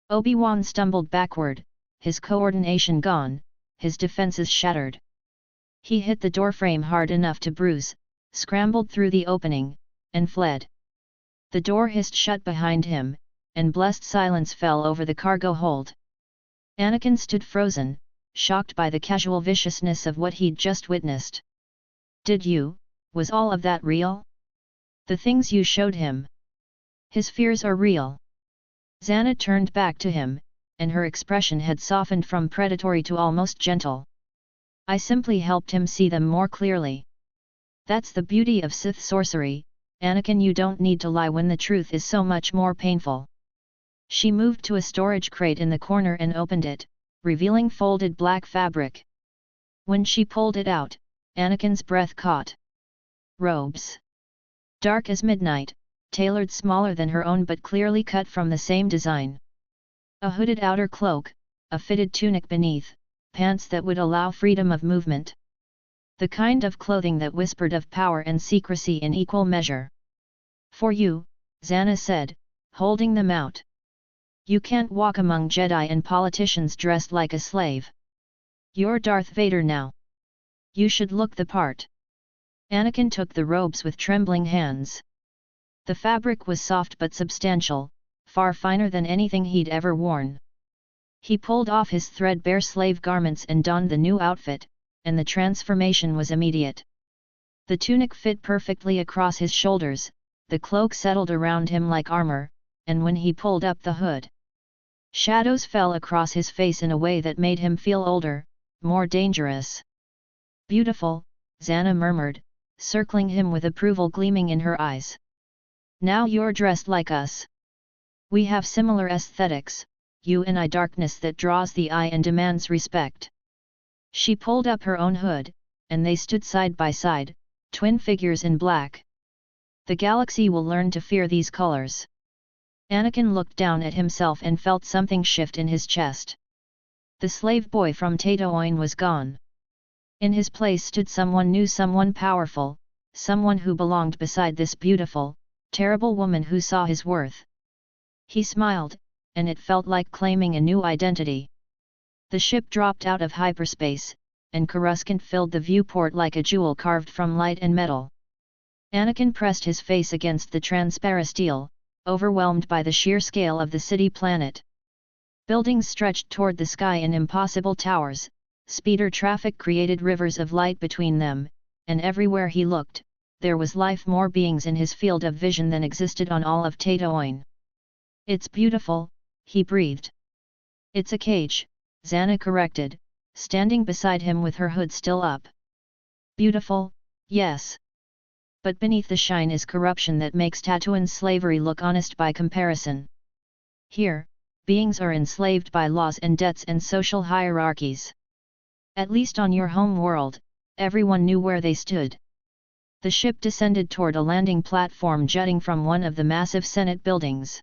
Obi-Wan stumbled backward, his coordination gone, his defenses shattered. He hit the doorframe hard enough to bruise, scrambled through the opening, and fled. The door hissed shut behind him, and blessed silence fell over the cargo hold. Anakin stood frozen, shocked by the casual viciousness of what he'd just witnessed. Was all of that real? The things you showed him? His fears are real." Zannah turned back to him, and her expression had softened from predatory to almost gentle. "I simply helped him see them more clearly. That's the beauty of Sith sorcery, Anakin. You don't need to lie when the truth is so much more painful." She moved to a storage crate in the corner and opened it, revealing folded black fabric. When she pulled it out, Anakin's breath caught. Robes. Dark as midnight, tailored smaller than her own but clearly cut from the same design. A hooded outer cloak, a fitted tunic beneath, pants that would allow freedom of movement. The kind of clothing that whispered of power and secrecy in equal measure. "For you," Zannah said, holding them out. You can't walk among Jedi and politicians dressed like a slave. You're Darth Vader now. You should look the part. Anakin took the robes with trembling hands. The fabric was soft but substantial, far finer than anything he'd ever worn. He pulled off his threadbare slave garments and donned the new outfit, and the transformation was immediate. The tunic fit perfectly across his shoulders, the cloak settled around him like armor, and when he pulled up the hood, shadows fell across his face in a way that made him feel older, more dangerous. Beautiful, Zannah murmured, circling him with approval gleaming in her eyes. Now you're dressed like us. We have similar aesthetics, you and I. Darkness that draws the eye and demands respect. She pulled up her own hood, and they stood side by side, twin figures in black. The galaxy will learn to fear these colors. Anakin looked down at himself and felt something shift in his chest. The slave boy from Tatooine was gone. In his place stood someone new, someone powerful, someone who belonged beside this beautiful, terrible woman who saw his worth. He smiled, and it felt like claiming a new identity. The ship dropped out of hyperspace, and Coruscant filled the viewport like a jewel carved from light and metal. Anakin pressed his face against the transparent steel, overwhelmed by the sheer scale of the city planet. Buildings stretched toward the sky in impossible towers, speeder traffic created rivers of light between them, and everywhere he looked, there was life, more beings in his field of vision than existed on all of Tatooine. It's beautiful, he breathed. It's a cage, Zannah corrected, standing beside him with her hood still up. Beautiful, yes. But beneath the shine is corruption that makes Tatooine's slavery look honest by comparison. Here, beings are enslaved by laws and debts and social hierarchies. At least on your home world, everyone knew where they stood. The ship descended toward a landing platform jutting from one of the massive Senate buildings.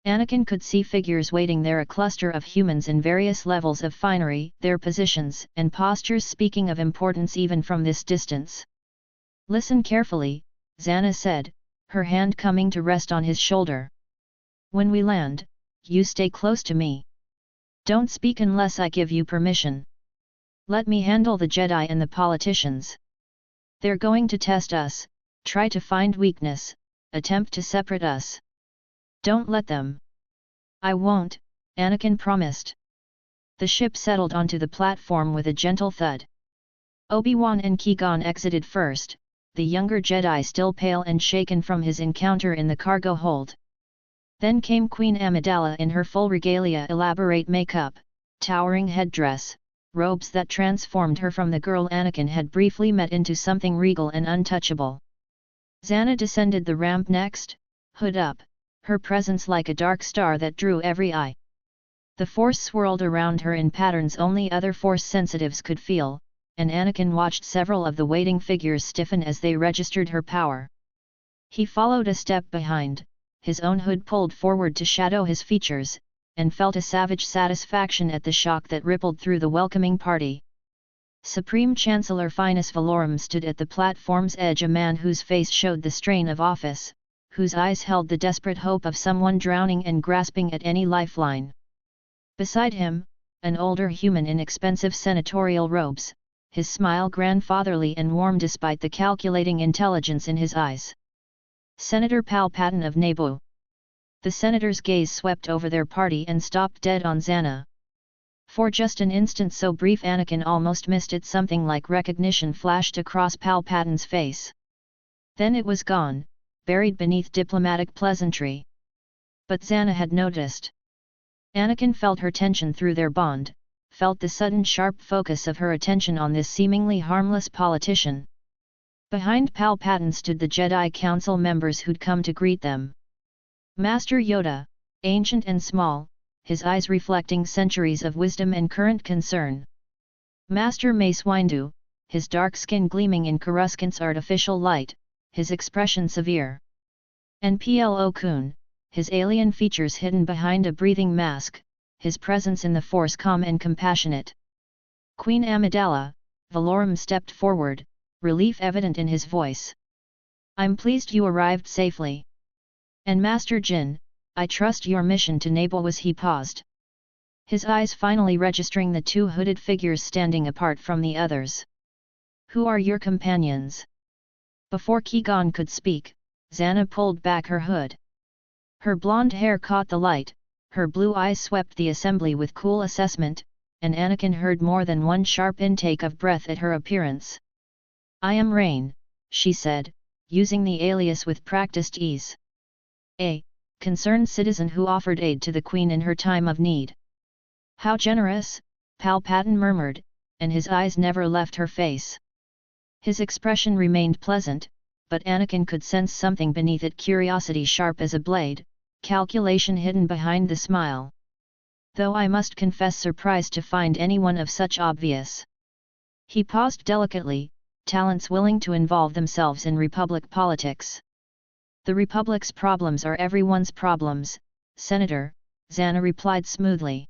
Anakin could see figures waiting there, a cluster of humans in various levels of finery, their positions and postures speaking of importance even from this distance. Listen carefully, Zannah said, her hand coming to rest on his shoulder. When we land, you stay close to me. Don't speak unless I give you permission. Let me handle the Jedi and the politicians. They're going to test us, try to find weakness, attempt to separate us. Don't let them. I won't, Anakin promised. The ship settled onto the platform with a gentle thud. Obi-Wan and Qui-Gon exited first, the younger Jedi still pale and shaken from his encounter in the cargo hold. Then came Queen Amidala in her full regalia, elaborate makeup, towering headdress, robes that transformed her from the girl Anakin had briefly met into something regal and untouchable. Zannah descended the ramp next, hood up, her presence like a dark star that drew every eye. The Force swirled around her in patterns only other Force sensitives could feel, and Anakin watched several of the waiting figures stiffen as they registered her power. He followed a step behind, his own hood pulled forward to shadow his features, and felt a savage satisfaction at the shock that rippled through the welcoming party. Supreme Chancellor Finis Valorum stood at the platform's edge, a man whose face showed the strain of office, whose eyes held the desperate hope of someone drowning and grasping at any lifeline. Beside him, an older human in expensive senatorial robes, his smile grandfatherly and warm despite the calculating intelligence in his eyes. Senator Palpatine of Naboo. The senator's gaze swept over their party and stopped dead on Zannah. For just an instant so brief Anakin almost missed it, something like recognition flashed across Palpatine's face. Then it was gone, buried beneath diplomatic pleasantry. But Zannah had noticed. Anakin felt her tension through their bond, felt the sudden sharp focus of her attention on this seemingly harmless politician. Behind Palpatine stood the Jedi Council members who'd come to greet them. Master Yoda, ancient and small, his eyes reflecting centuries of wisdom and current concern. Master Mace Windu, his dark skin gleaming in Coruscant's artificial light, his expression severe. And Plo Koon, his alien features hidden behind a breathing mask, his presence in the Force calm and compassionate. Queen Amidala, Valorum stepped forward, relief evident in his voice. I'm pleased you arrived safely. And Master Jin, I trust your mission to Nabal. He paused. His eyes finally registering the two hooded figures standing apart from the others. Who are your companions? Before Qui-Gon could speak, Zannah pulled back her hood. Her blonde hair caught the light, her blue eyes swept the assembly with cool assessment, and Anakin heard more than one sharp intake of breath at her appearance. I am Rain, she said, using the alias with practiced ease. A concerned citizen who offered aid to the Queen in her time of need. How generous, Palpatine murmured, and his eyes never left her face. His expression remained pleasant, but Anakin could sense something beneath it, curiosity sharp as a blade, calculation hidden behind the smile. Though I must confess surprised to find anyone of such obvious. He paused delicately, talents willing to involve themselves in Republic politics. The Republic's problems are everyone's problems, Senator, Zannah replied smoothly.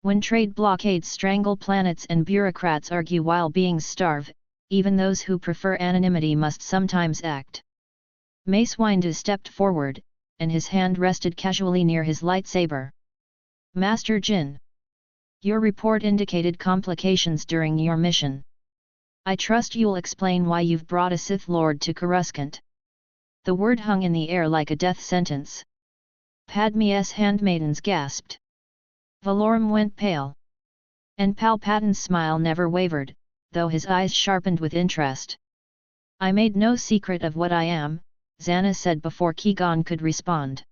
When trade blockades strangle planets and bureaucrats argue while beings starve, even those who prefer anonymity must sometimes act. Mace Windu stepped forward, and his hand rested casually near his lightsaber. Master Jin. Your report indicated complications during your mission. I trust you'll explain why you've brought a Sith Lord to Coruscant. The word hung in the air like a death sentence. Padme's handmaidens gasped. Valorum went pale. And Palpatine's smile never wavered, though his eyes sharpened with interest. I made no secret of what I am, Zannah said before Qui-Gon could respond.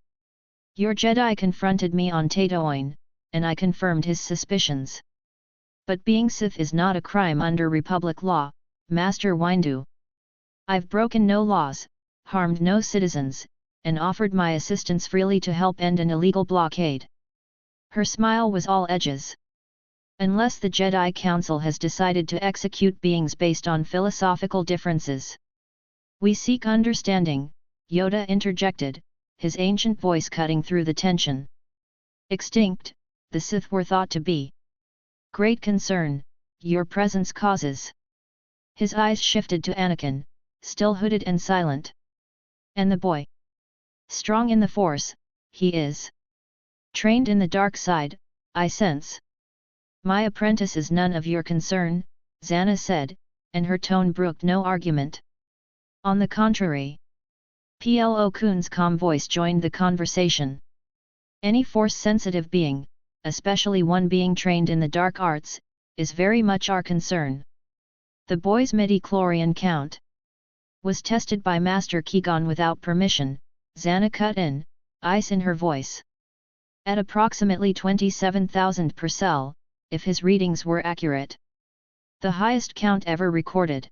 Your Jedi confronted me on Tatooine, and I confirmed his suspicions. But being Sith is not a crime under Republic law, Master Windu. I've broken no laws, harmed no citizens, and offered my assistance freely to help end an illegal blockade. Her smile was all edges. Unless the Jedi Council has decided to execute beings based on philosophical differences. We seek understanding, Yoda interjected, his ancient voice cutting through the tension. Extinct, the Sith were thought to be. Great concern, your presence causes. His eyes shifted to Anakin, still hooded and silent. And the boy? Strong in the Force, he is. Trained in the dark side, I sense. My apprentice is none of your concern, Zannah said, and her tone brooked no argument. On the contrary. Plo Koon's calm voice joined the conversation. Any Force-sensitive being, especially one being trained in the dark arts, is very much our concern. The boy's midi-chlorian count was tested by Master Qui-Gon without permission, Zannah cut in, ice in her voice. At approximately 27,000 per cell, if his readings were accurate. The highest count ever recorded.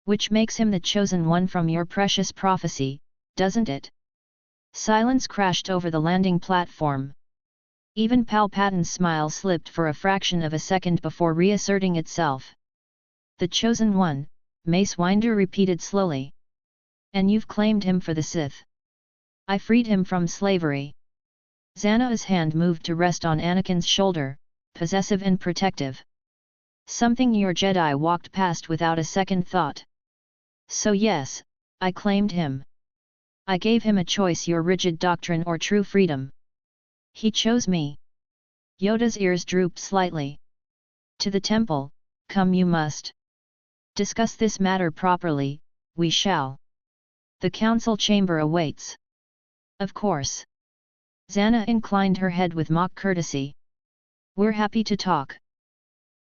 Which makes him the chosen one from your precious prophecy, doesn't it? Silence crashed over the landing platform. Even Palpatine's smile slipped for a fraction of a second before reasserting itself. The chosen one, Mace Windu repeated slowly. And you've claimed him for the Sith. I freed him from slavery. Zannah's hand moved to rest on Anakin's shoulder, possessive and protective. Something your Jedi walked past without a second thought. So yes, I claimed him. I gave him a choice: your rigid doctrine or true freedom. He chose me. Yoda's ears drooped slightly. To the temple, come you must. Discuss this matter properly, we shall. The council chamber awaits. Of course. Zannah inclined her head with mock courtesy. We're happy to talk.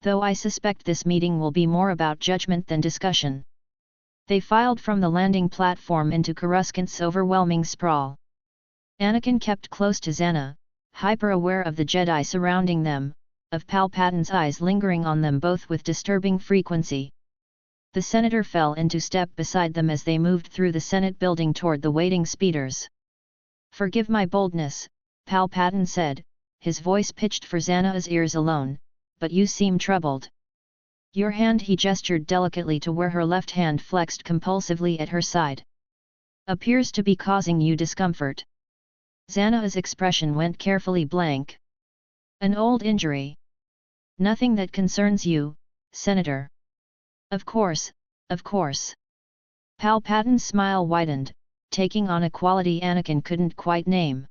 Though I suspect this meeting will be more about judgment than discussion. They filed from the landing platform into Coruscant's overwhelming sprawl. Anakin kept close to Zannah, hyper-aware of the Jedi surrounding them, of Palpatine's eyes lingering on them both with disturbing frequency. The senator fell into step beside them as they moved through the Senate building toward the waiting speeders. Forgive my boldness, Palpatine said, his voice pitched for Zannah's ears alone, but you seem troubled. Your hand, he gestured delicately to where her left hand flexed compulsively at her side. Appears to be causing you discomfort. Zannah's expression went carefully blank. An old injury. Nothing that concerns you, Senator. Of course, of course. Palpatine's smile widened, taking on a quality Anakin couldn't quite name.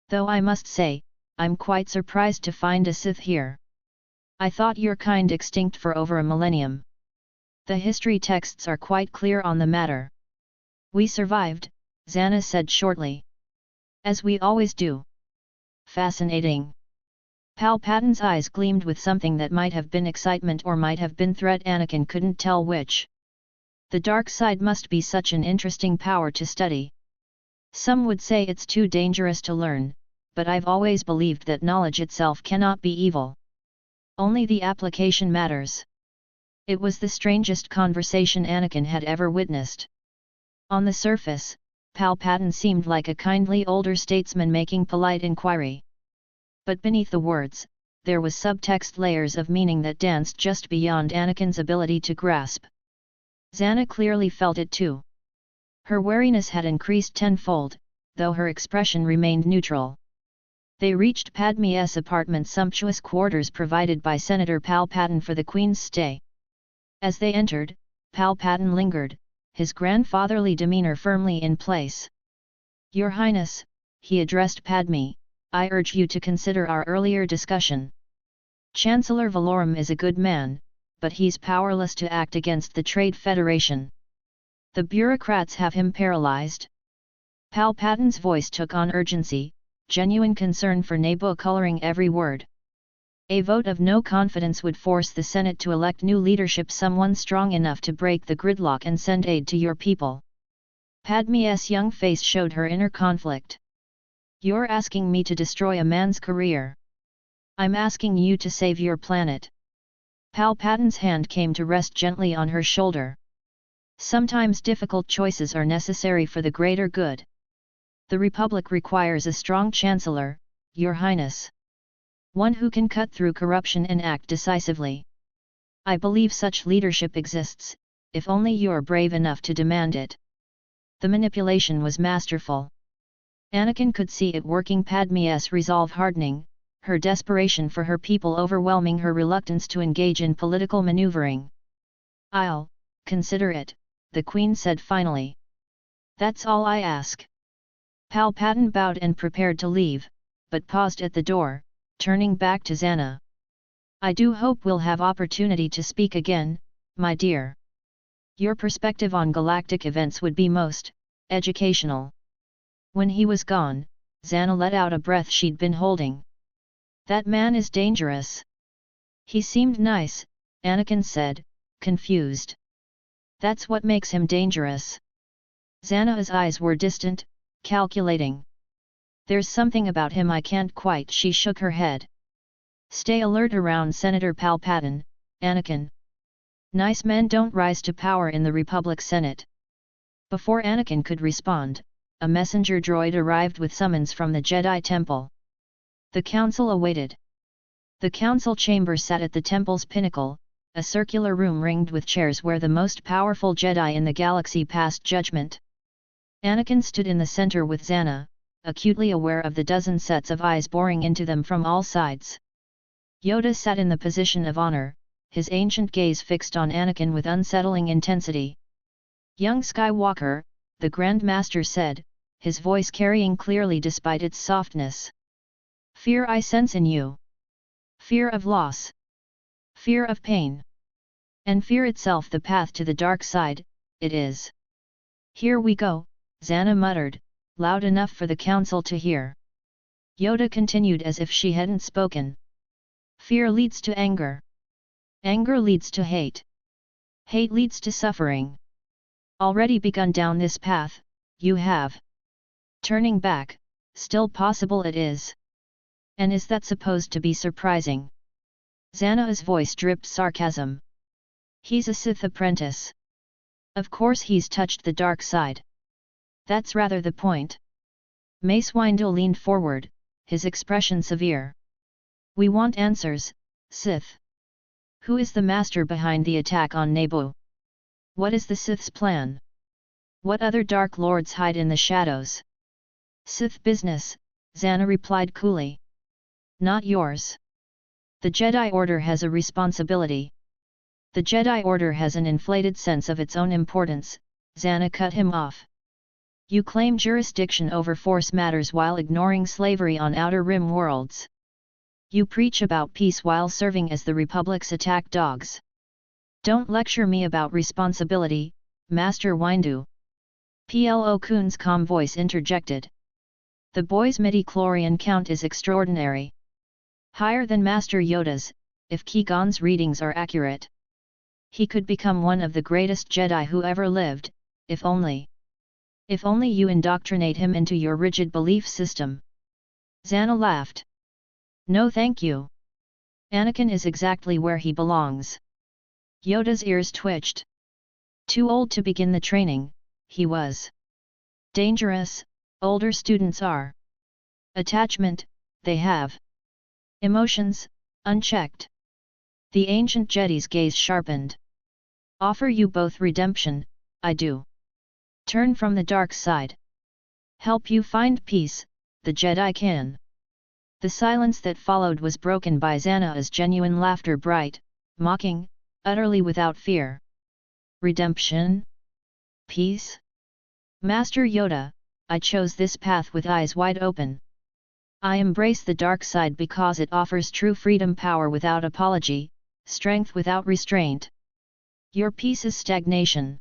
Though I must say, I'm quite surprised to find a Sith here. I thought your kind extinct for over a millennium. The history texts are quite clear on the matter. We survived, Zannah said shortly. As we always do. Fascinating. Palpatine's eyes gleamed with something that might have been excitement or might have been threat. Anakin couldn't tell which. The dark side must be such an interesting power to study. Some would say it's too dangerous to learn, but I've always believed that knowledge itself cannot be evil. Only the application matters. It was the strangest conversation Anakin had ever witnessed. On the surface, Palpatine seemed like a kindly older statesman making polite inquiry. But beneath the words, there was subtext, layers of meaning that danced just beyond Anakin's ability to grasp. Zannah clearly felt it too. Her wariness had increased tenfold, though her expression remained neutral. They reached Padme's apartment, sumptuous quarters provided by Senator Palpatine for the Queen's stay. As they entered, Palpatine lingered, his grandfatherly demeanor firmly in place. Your Highness, he addressed Padme, I urge you to consider our earlier discussion. Chancellor Valorum is a good man, but he's powerless to act against the Trade Federation. The bureaucrats have him paralyzed. Palpatine's voice took on urgency, genuine concern for Naboo coloring every word. A vote of no confidence would force the Senate to elect new leadership, someone strong enough to break the gridlock and send aid to your people. Padme's young face showed her inner conflict. You're asking me to destroy a man's career. I'm asking you to save your planet. Palpatine's hand came to rest gently on her shoulder. Sometimes difficult choices are necessary for the greater good. The Republic requires a strong chancellor, Your Highness. One who can cut through corruption and act decisively. I believe such leadership exists, if only you're brave enough to demand it. The manipulation was masterful. Anakin could see it working, Padme's resolve hardening, her desperation for her people overwhelming her reluctance to engage in political maneuvering. I'll consider it, the Queen said finally. That's all I ask. Palpatine bowed and prepared to leave, but paused at the door, turning back to Zannah. I do hope we'll have opportunity to speak again, my dear. Your perspective on galactic events would be most educational. When he was gone, Zannah let out a breath she'd been holding. That man is dangerous. He seemed nice, Anakin said, confused. That's what makes him dangerous. Zannah's eyes were distant, calculating. There's something about him I can't quite. She shook her head. Stay alert around Senator Palpatine, Anakin. Nice men don't rise to power in the Republic Senate. Before Anakin could respond, a messenger droid arrived with summons from the Jedi Temple. The council awaited. The council chamber sat at the temple's pinnacle, a circular room ringed with chairs where the most powerful Jedi in the galaxy passed judgment. Anakin stood in the center with Zannah, acutely aware of the dozen sets of eyes boring into them from all sides. Yoda sat in the position of honor, his ancient gaze fixed on Anakin with unsettling intensity. Young Skywalker, the Grand Master said, his voice carrying clearly despite its softness. Fear I sense in you. Fear of loss. Fear of pain. And fear itself the path to the dark side, it is. Here we go, Zannah muttered, loud enough for the council to hear. Yoda continued as if she hadn't spoken. Fear leads to anger. Anger leads to hate. Hate leads to suffering. Already begun down this path, you have. Turning back, still possible it is. And is that supposed to be surprising? Zannah's voice dripped sarcasm. He's a Sith apprentice. Of course he's touched the dark side. That's rather the point. Mace Windu leaned forward, his expression severe. We want answers, Sith. Who is the master behind the attack on Naboo? What is the Sith's plan? What other Dark Lords hide in the shadows? Sith business, Zannah replied coolly. Not yours. The Jedi Order has a responsibility. The Jedi Order has an inflated sense of its own importance, Zannah cut him off. You claim jurisdiction over Force matters while ignoring slavery on Outer Rim worlds. You preach about peace while serving as the Republic's attack dogs. Don't lecture me about responsibility, Master Windu. Plo Koon's calm voice interjected. The boy's midi-chlorian count is extraordinary. Higher than Master Yoda's, if Qui-Gon's readings are accurate. He could become one of the greatest Jedi who ever lived, if only. If only you indoctrinate him into your rigid belief system. Zannah laughed. No thank you. Anakin is exactly where he belongs. Yoda's ears twitched. Too old to begin the training, he was. Dangerous, older students are. Attachment, they have. Emotions, unchecked. The ancient Jedi's gaze sharpened. Offer you both redemption, I do. Turn from the dark side. Help you find peace, the Jedi can. The silence that followed was broken by Zannah's genuine laughter, bright, mocking, utterly without fear. Redemption? Peace? Master Yoda, I chose this path with eyes wide open. I embrace the dark side because it offers true freedom, power without apology, strength without restraint. Your peace is stagnation.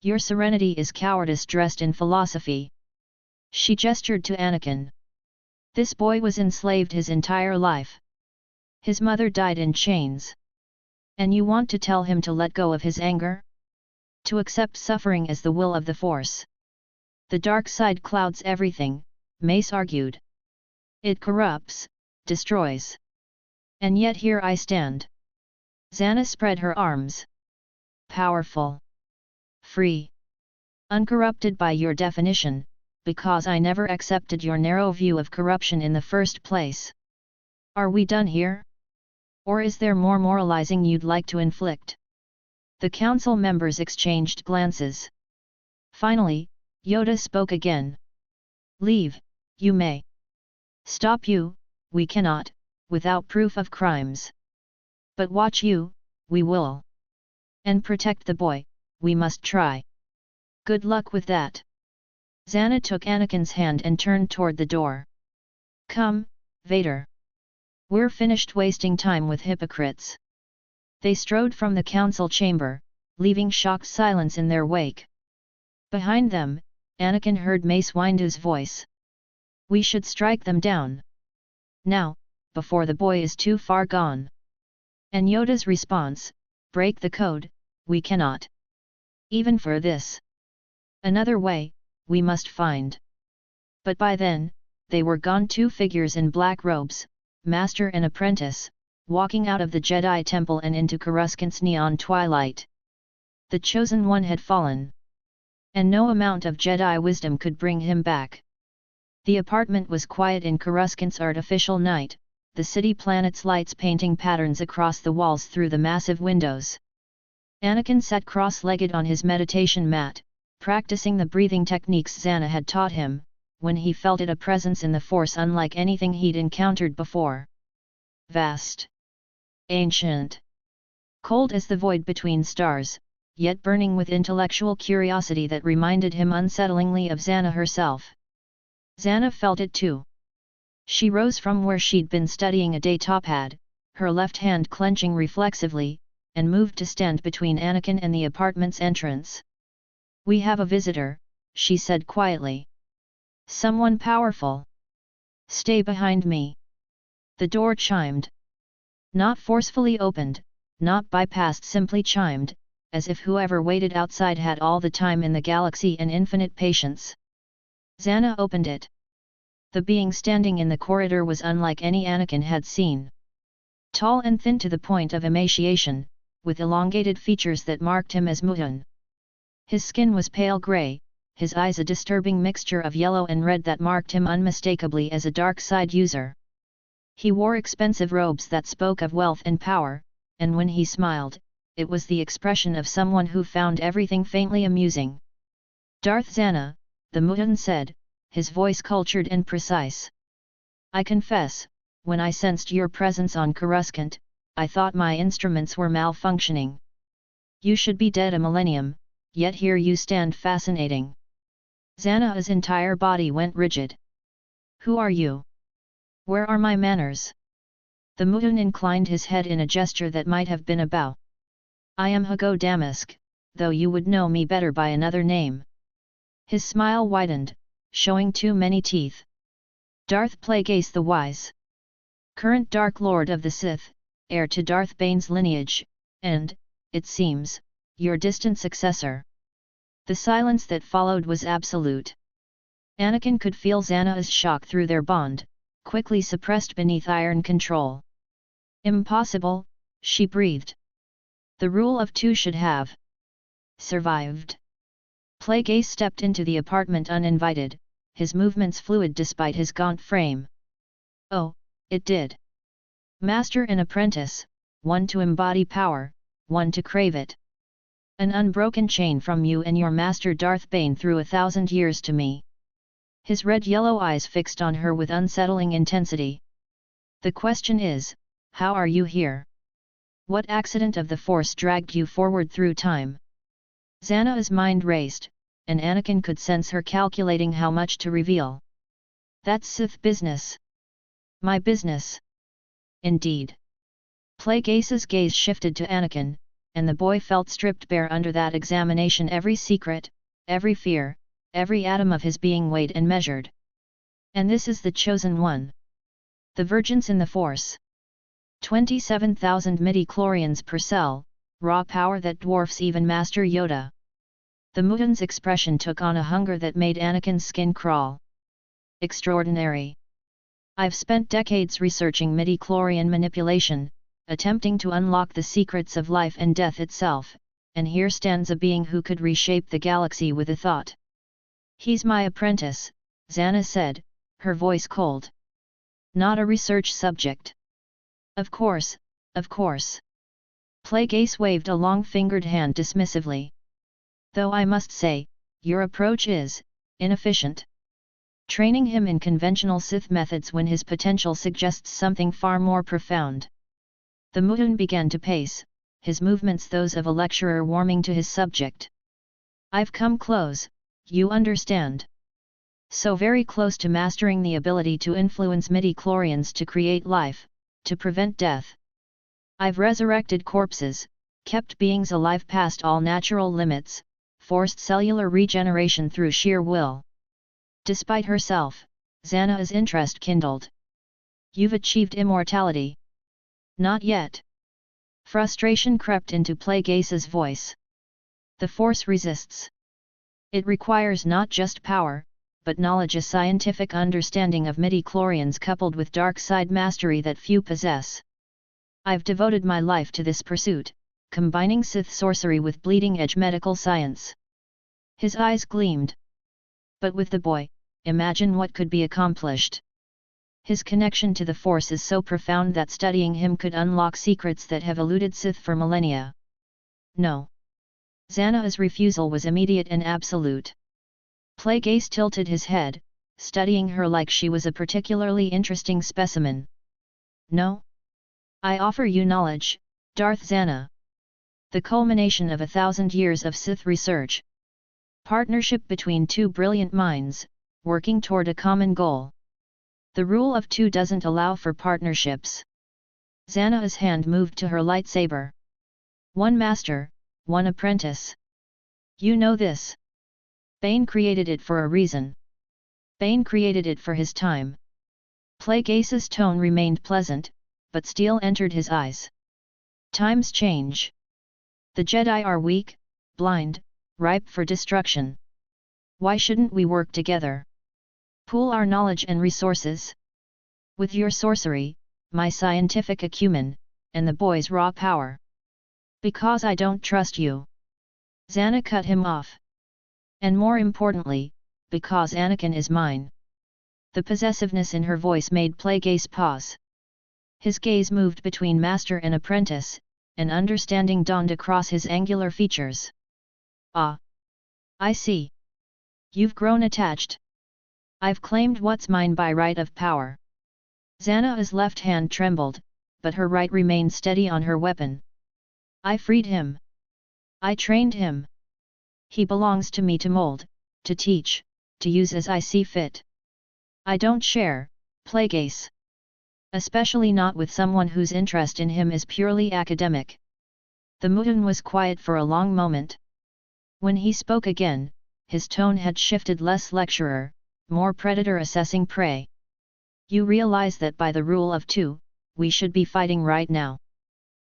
Your serenity is cowardice dressed in philosophy. She gestured to Anakin. This boy was enslaved his entire life. His mother died in chains. And you want to tell him to let go of his anger? To accept suffering as the will of the Force. The dark side clouds everything, Mace argued. It corrupts, destroys. And yet here I stand. Zannah spread her arms. Powerful. Free. Uncorrupted by your definition, because I never accepted your narrow view of corruption in the first place. Are we done here? Or is there more moralizing you'd like to inflict? The council members exchanged glances. Finally, Yoda spoke again. Leave, you may. Stop you, we cannot, without proof of crimes. But watch you, we will. And protect the boy, we must try. Good luck with that. Zannah took Anakin's hand and turned toward the door. Come, Vader. We're finished wasting time with hypocrites. They strode from the council chamber, leaving shocked silence in their wake. Behind them, Anakin heard Mace Windu's voice. We should strike them down. Now, before the boy is too far gone. And Yoda's response, break the code, we cannot. Even for this. Another way, we must find. But by then, they were gone, two figures in black robes, master and apprentice, walking out of the Jedi Temple and into Coruscant's neon twilight. The Chosen One had fallen. And no amount of Jedi wisdom could bring him back. The apartment was quiet in Coruscant's artificial night, the city planet's lights painting patterns across the walls through the massive windows. Anakin sat cross-legged on his meditation mat, practicing the breathing techniques Zannah had taught him, when he felt a presence in the Force unlike anything he'd encountered before. Vast. Ancient. Cold as the void between stars, yet burning with intellectual curiosity that reminded him unsettlingly of Zannah herself. Zannah felt it too. She rose from where she'd been studying a day-top, her left hand clenching reflexively, and moved to stand between Anakin and the apartment's entrance. We have a visitor, she said quietly. Someone powerful. Stay behind me. The door chimed. Not forcefully opened, not bypassed, simply chimed, as if whoever waited outside had all the time in the galaxy and infinite patience. Zannah opened it. The being standing in the corridor was unlike any Anakin had seen. Tall and thin to the point of emaciation, with elongated features that marked him as Mu'un. His skin was pale grey, his eyes a disturbing mixture of yellow and red that marked him unmistakably as a dark side user. He wore expensive robes that spoke of wealth and power, and when he smiled, it was the expression of someone who found everything faintly amusing. Darth Zannah, the Mu'un said, his voice cultured and precise. I confess, when I sensed your presence on Coruscant, I thought my instruments were malfunctioning. You should be dead a millennium, yet here you stand fascinating. Zannah's entire body went rigid. Who are you? Where are my manners? The Mutun inclined his head in a gesture that might have been a bow. I am Hago Damask, though you would know me better by another name. His smile widened, showing too many teeth. Darth Plagueis the Wise. Current Dark Lord of the Sith, heir to Darth Bane's lineage, and, it seems, your distant successor. The silence that followed was absolute. Anakin could feel Zannah's shock through their bond, quickly suppressed beneath iron control. Impossible, she breathed. The rule of two should have survived. Plagueis stepped into the apartment uninvited, his movements fluid despite his gaunt frame. Oh, it did. Master and apprentice, one to embody power, one to crave it. An unbroken chain from you and your master Darth Bane through 1,000 years to me. His red-yellow eyes fixed on her with unsettling intensity. The question is, how are you here? What accident of the Force dragged you forward through time? Zannah's mind raced, and Anakin could sense her calculating how much to reveal. That's Sith business. My business. Indeed. Plagueis's gaze shifted to Anakin, and the boy felt stripped bare under that examination, every secret, every fear, every atom of his being weighed and measured. And this is the chosen one. The Virgins in the Force. 27,000 midi-chlorians per cell, raw power that dwarfs even Master Yoda. The Mutan's expression took on a hunger that made Anakin's skin crawl. Extraordinary. I've spent decades researching midi-chlorian manipulation, attempting to unlock the secrets of life and death itself, and here stands a being who could reshape the galaxy with a thought. He's my apprentice, Zannah said, her voice cold. Not a research subject. Of course, of course. Plagueis waved a long-fingered hand dismissively. Though I must say, your approach is inefficient. Training him in conventional Sith methods when his potential suggests something far more profound. The Mutun began to pace, his movements those of a lecturer warming to his subject. I've come close, you understand. So very close to mastering the ability to influence midi-chlorians to create life, to prevent death. I've resurrected corpses, kept beings alive past all natural limits, forced cellular regeneration through sheer will. Despite herself, Zannah's interest kindled. You've achieved immortality. Not yet. Frustration crept into Plagueis's voice. The Force resists. It requires not just power, but knowledge, a scientific understanding of midi-chlorians coupled with dark side mastery that few possess. I've devoted my life to this pursuit, combining Sith sorcery with bleeding-edge medical science. His eyes gleamed. But with the boy, imagine what could be accomplished. His connection to the Force is so profound that studying him could unlock secrets that have eluded Sith for millennia. No. Zannah's refusal was immediate and absolute. Plagueis tilted his head, studying her like she was a particularly interesting specimen. No. I offer you knowledge, Darth Zannah. The culmination of 1,000 years of Sith research. Partnership between two brilliant minds, working toward a common goal. The rule of two doesn't allow for partnerships. Zannah's hand moved to her lightsaber. One master, one apprentice. You know this. Bane created it for a reason. Bane created it for his time. Plagueis's tone remained pleasant, but steel entered his eyes. Times change. The Jedi are weak, blind, ripe for destruction. Why shouldn't we work together? Pool our knowledge and resources. With your sorcery, my scientific acumen, and the boy's raw power. Because I don't trust you. Zannah cut him off. And more importantly, because Anakin is mine. The possessiveness in her voice made Plagueis pause. His gaze moved between master and apprentice, and understanding dawned across his angular features. Ah! I see. You've grown attached. I've claimed what's mine by right of power. Zannah's left hand trembled, but her right remained steady on her weapon. I freed him. I trained him. He belongs to me to mold, to teach, to use as I see fit. I don't share, Plagueis. Especially not with someone whose interest in him is purely academic. The Mutun was quiet for a long moment. When he spoke again, his tone had shifted less lecturer, more predator assessing prey. You realize that by the rule of two, we should be fighting right now.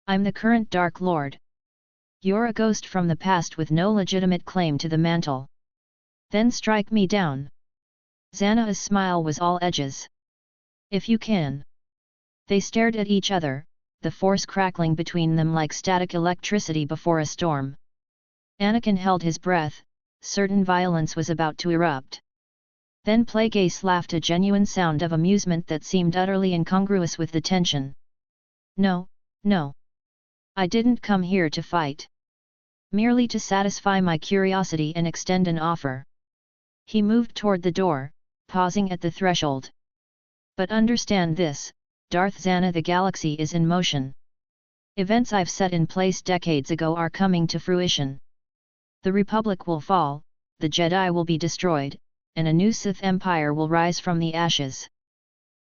I'm the current Dark Lord. You're a ghost from the past with no legitimate claim to the mantle. Then strike me down. Zannah's smile was all edges. If you can. They stared at each other, the force crackling between them like static electricity before a storm. Anakin held his breath, certain violence was about to erupt. Then Plagueis laughed, a genuine sound of amusement that seemed utterly incongruous with the tension. No, no. I didn't come here to fight. Merely to satisfy my curiosity and extend an offer. He moved toward the door, pausing at the threshold. But understand this, Darth Zannah, the galaxy is in motion. Events I've set in place decades ago are coming to fruition. The Republic will fall, the Jedi will be destroyed, and a new Sith Empire will rise from the ashes.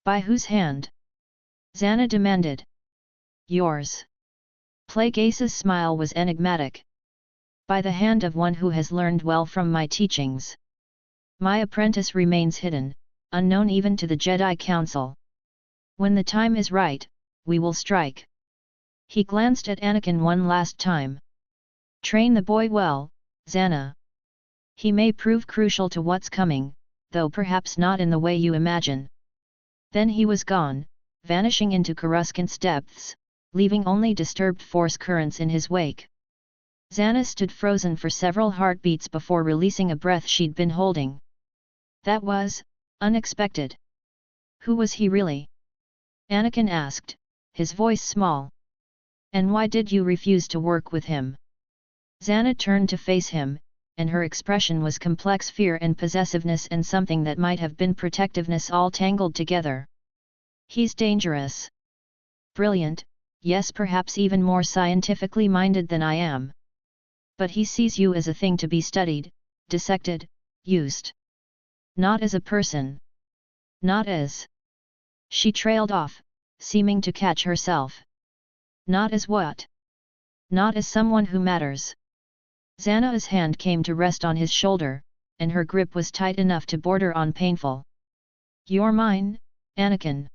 By whose hand? Zannah demanded. Yours. Plagueis' smile was enigmatic. By the hand of one who has learned well from my teachings. My apprentice remains hidden, unknown even to the Jedi Council. When the time is right, we will strike. He glanced at Anakin one last time. Train the boy well, Zannah. He may prove crucial to what's coming, though perhaps not in the way you imagine. Then he was gone, vanishing into Coruscant's depths, leaving only disturbed force currents in his wake. Zannah stood frozen for several heartbeats before releasing a breath she'd been holding. That was unexpected. Who was he really? Anakin asked, his voice small. And why did you refuse to work with him? Zannah turned to face him, and her expression was complex fear and possessiveness and something that might have been protectiveness all tangled together. He's dangerous. Brilliant, yes, perhaps even more scientifically minded than I am. But he sees you as a thing to be studied, dissected, used. Not as a person. Not as... She trailed off, seeming to catch herself. Not as what? Not as someone who matters. Zannah's hand came to rest on his shoulder, and her grip was tight enough to border on painful. You're mine, Anakin.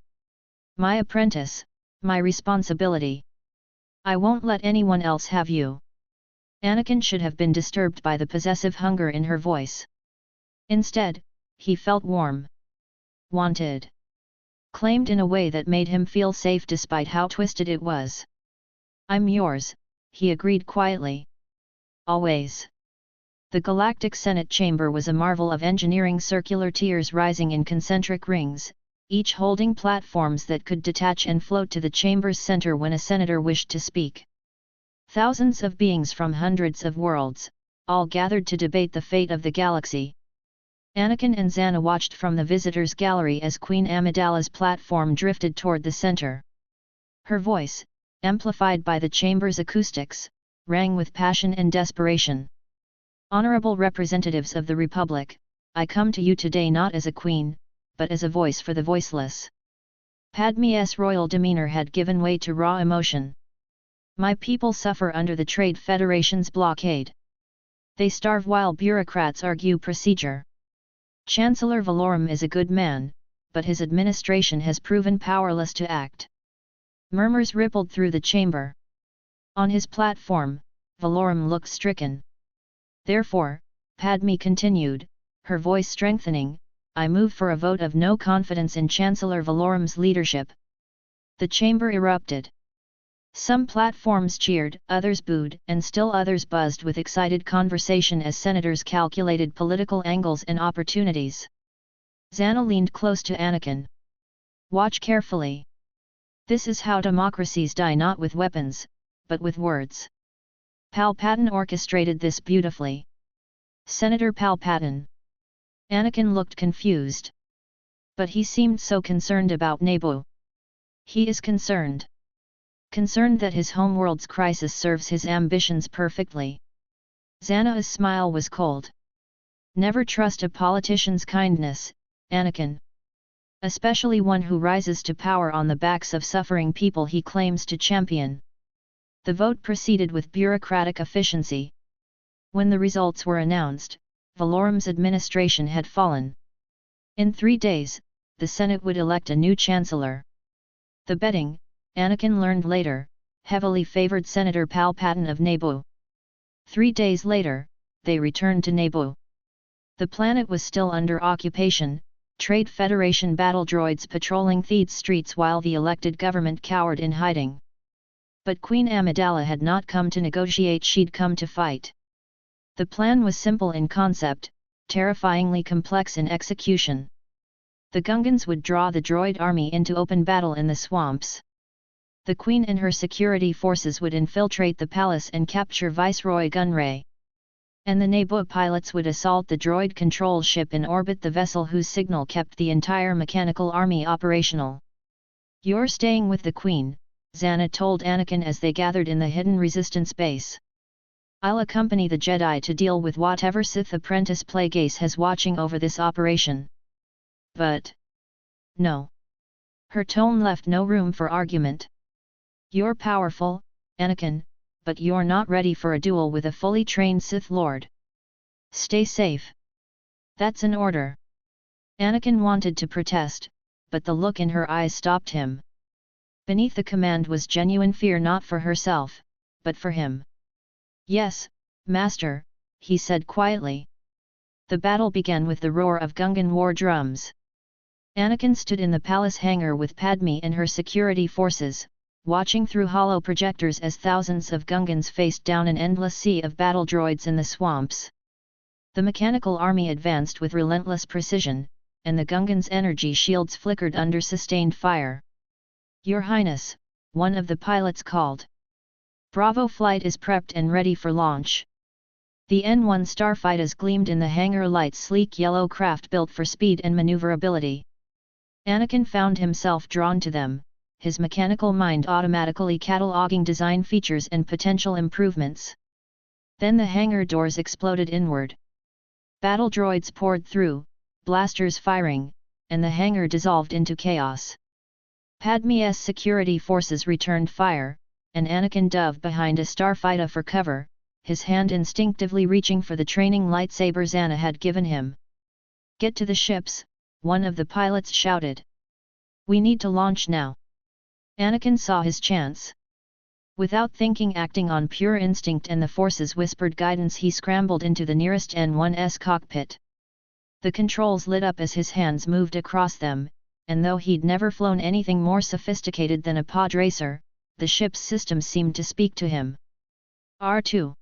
My apprentice, my responsibility. I won't let anyone else have you. Anakin should have been disturbed by the possessive hunger in her voice. Instead, he felt warm. Wanted. Claimed in a way that made him feel safe despite how twisted it was. I'm yours, he agreed quietly. Always. The Galactic Senate chamber was a marvel of engineering, circular tiers rising in concentric rings, each holding platforms that could detach and float to the chamber's center when a senator wished to speak. Thousands of beings from hundreds of worlds, all gathered to debate the fate of the galaxy. Anakin and Zannah watched from the visitors' gallery as Queen Amidala's platform drifted toward the center. Her voice, amplified by the chamber's acoustics, rang with passion and desperation. Honorable representatives of the Republic, I come to you today not as a queen, but as a voice for the voiceless. Padme's royal demeanor had given way to raw emotion. My people suffer under the Trade Federation's blockade. They starve while bureaucrats argue procedure. Chancellor Valorum is a good man, but his administration has proven powerless to act. Murmurs rippled through the chamber. On his platform, Valorum looked stricken. Therefore, Padme continued, her voice strengthening, I move for a vote of no confidence in Chancellor Valorum's leadership. The chamber erupted. Some platforms cheered, others booed, and still others buzzed with excited conversation as senators calculated political angles and opportunities. Zannah leaned close to Anakin. Watch carefully. This is how democracies die, not with weapons, but with words. Palpatine orchestrated this beautifully. Senator Palpatine. Anakin looked confused. But he seemed so concerned about Naboo. He is concerned. Concerned that his homeworld's crisis serves his ambitions perfectly. Zannah's smile was cold. Never trust a politician's kindness, Anakin. Especially one who rises to power on the backs of suffering people he claims to champion. The vote proceeded with bureaucratic efficiency. When the results were announced, Valorum's administration had fallen. In 3 days, the Senate would elect a new chancellor. The betting, Anakin learned later, heavily favored Senator Palpatine of Naboo. 3 days later, they returned to Naboo. The planet was still under occupation, Trade Federation battle droids patrolling Theed's streets while the elected government cowered in hiding. But Queen Amidala had not come to negotiate, she'd come to fight. The plan was simple in concept, terrifyingly complex in execution. The Gungans would draw the droid army into open battle in the swamps. The Queen and her security forces would infiltrate the palace and capture Viceroy Gunray. And the Naboo pilots would assault the droid control ship in orbit, the vessel whose signal kept the entire mechanical army operational. "You're staying with the Queen," Zannah told Anakin as they gathered in the hidden resistance base. "I'll accompany the Jedi to deal with whatever Sith apprentice Plagueis has watching over this operation." "But... no." Her tone left no room for argument. "You're powerful, Anakin, but you're not ready for a duel with a fully trained Sith Lord. Stay safe. That's an order." Anakin wanted to protest, but the look in her eyes stopped him. Beneath the command was genuine fear, not for herself, but for him. "Yes, Master," he said quietly. The battle began with the roar of Gungan war drums. Anakin stood in the palace hangar with Padme and her security forces, watching through hollow projectors as thousands of Gungans faced down an endless sea of battle droids in the swamps. The mechanical army advanced with relentless precision, and the Gungans' energy shields flickered under sustained fire. "Your Highness," one of the pilots called. "Bravo flight is prepped and ready for launch." The N-1 starfighters gleamed in the hangar lights, sleek yellow craft built for speed and maneuverability. Anakin found himself drawn to them, his mechanical mind automatically cataloging design features and potential improvements. Then the hangar doors exploded inward. Battle droids poured through, blasters firing, and the hangar dissolved into chaos. Padme's security forces returned fire, and Anakin dove behind a starfighter for cover, his hand instinctively reaching for the training lightsaber Zannah had given him. "Get to the ships," one of the pilots shouted. "We need to launch now." Anakin saw his chance. Without thinking, acting on pure instinct and the Force's whispered guidance, he scrambled into the nearest N-1's cockpit. The controls lit up as his hands moved across them, and though he'd never flown anything more sophisticated than a pod racer, the ship's systems seemed to speak to him. R2.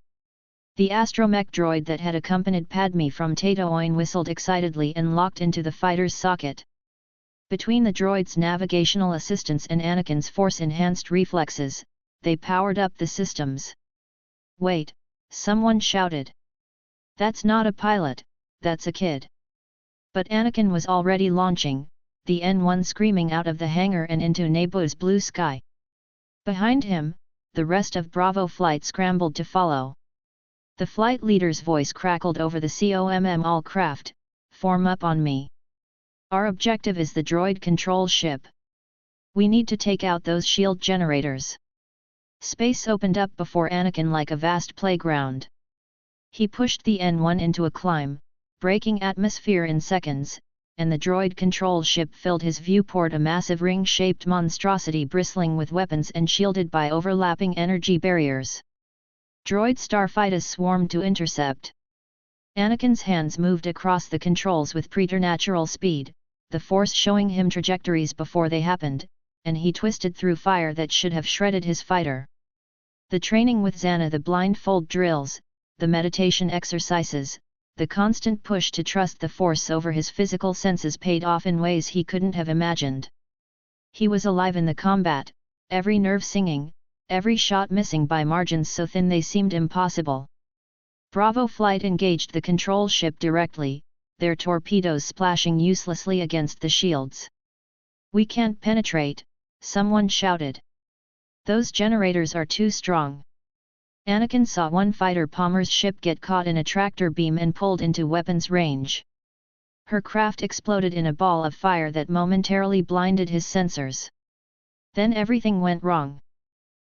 The astromech droid that had accompanied Padme from Tatooine whistled excitedly and locked into the fighter's socket. Between the droid's navigational assistance and Anakin's force-enhanced reflexes, they powered up the systems. "Wait," someone shouted. "That's not a pilot, that's a kid." But Anakin was already launching, the N-1 screaming out of the hangar and into Naboo's blue sky. Behind him, the rest of Bravo flight scrambled to follow. The flight leader's voice crackled over the COMM, "All craft, form up on me. Our objective is the droid control ship. We need to take out those shield generators." Space opened up before Anakin like a vast playground. He pushed the N-1 into a climb, breaking atmosphere in seconds, and the droid control ship filled his viewport, a massive ring-shaped monstrosity bristling with weapons and shielded by overlapping energy barriers. Droid starfighters swarmed to intercept. Anakin's hands moved across the controls with preternatural speed, the Force showing him trajectories before they happened, and he twisted through fire that should have shredded his fighter. The training with Zannah, the blindfold drills, the meditation exercises, the constant push to trust the Force over his physical senses paid off in ways he couldn't have imagined. He was alive in the combat, every nerve singing, every shot missing by margins so thin they seemed impossible. Bravo flight engaged the control ship directly, their torpedoes splashing uselessly against the shields. "We can't penetrate," someone shouted. "Those generators are too strong." Anakin saw one fighter bomber's ship get caught in a tractor beam and pulled into weapons range. Her craft exploded in a ball of fire that momentarily blinded his sensors. Then everything went wrong.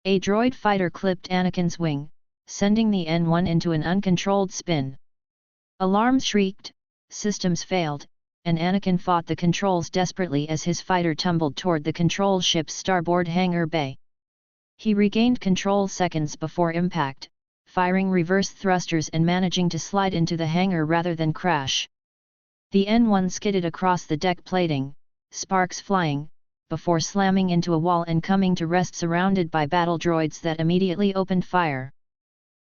A droid fighter clipped Anakin's wing, sending the N1 into an uncontrolled spin. Alarms shrieked, systems failed, and Anakin fought the controls desperately as his fighter tumbled toward the control ship's starboard hangar bay. He regained control seconds before impact, firing reverse thrusters and managing to slide into the hangar rather than crash. The N1 skidded across the deck plating, sparks flying, before slamming into a wall and coming to rest surrounded by battle droids that immediately opened fire.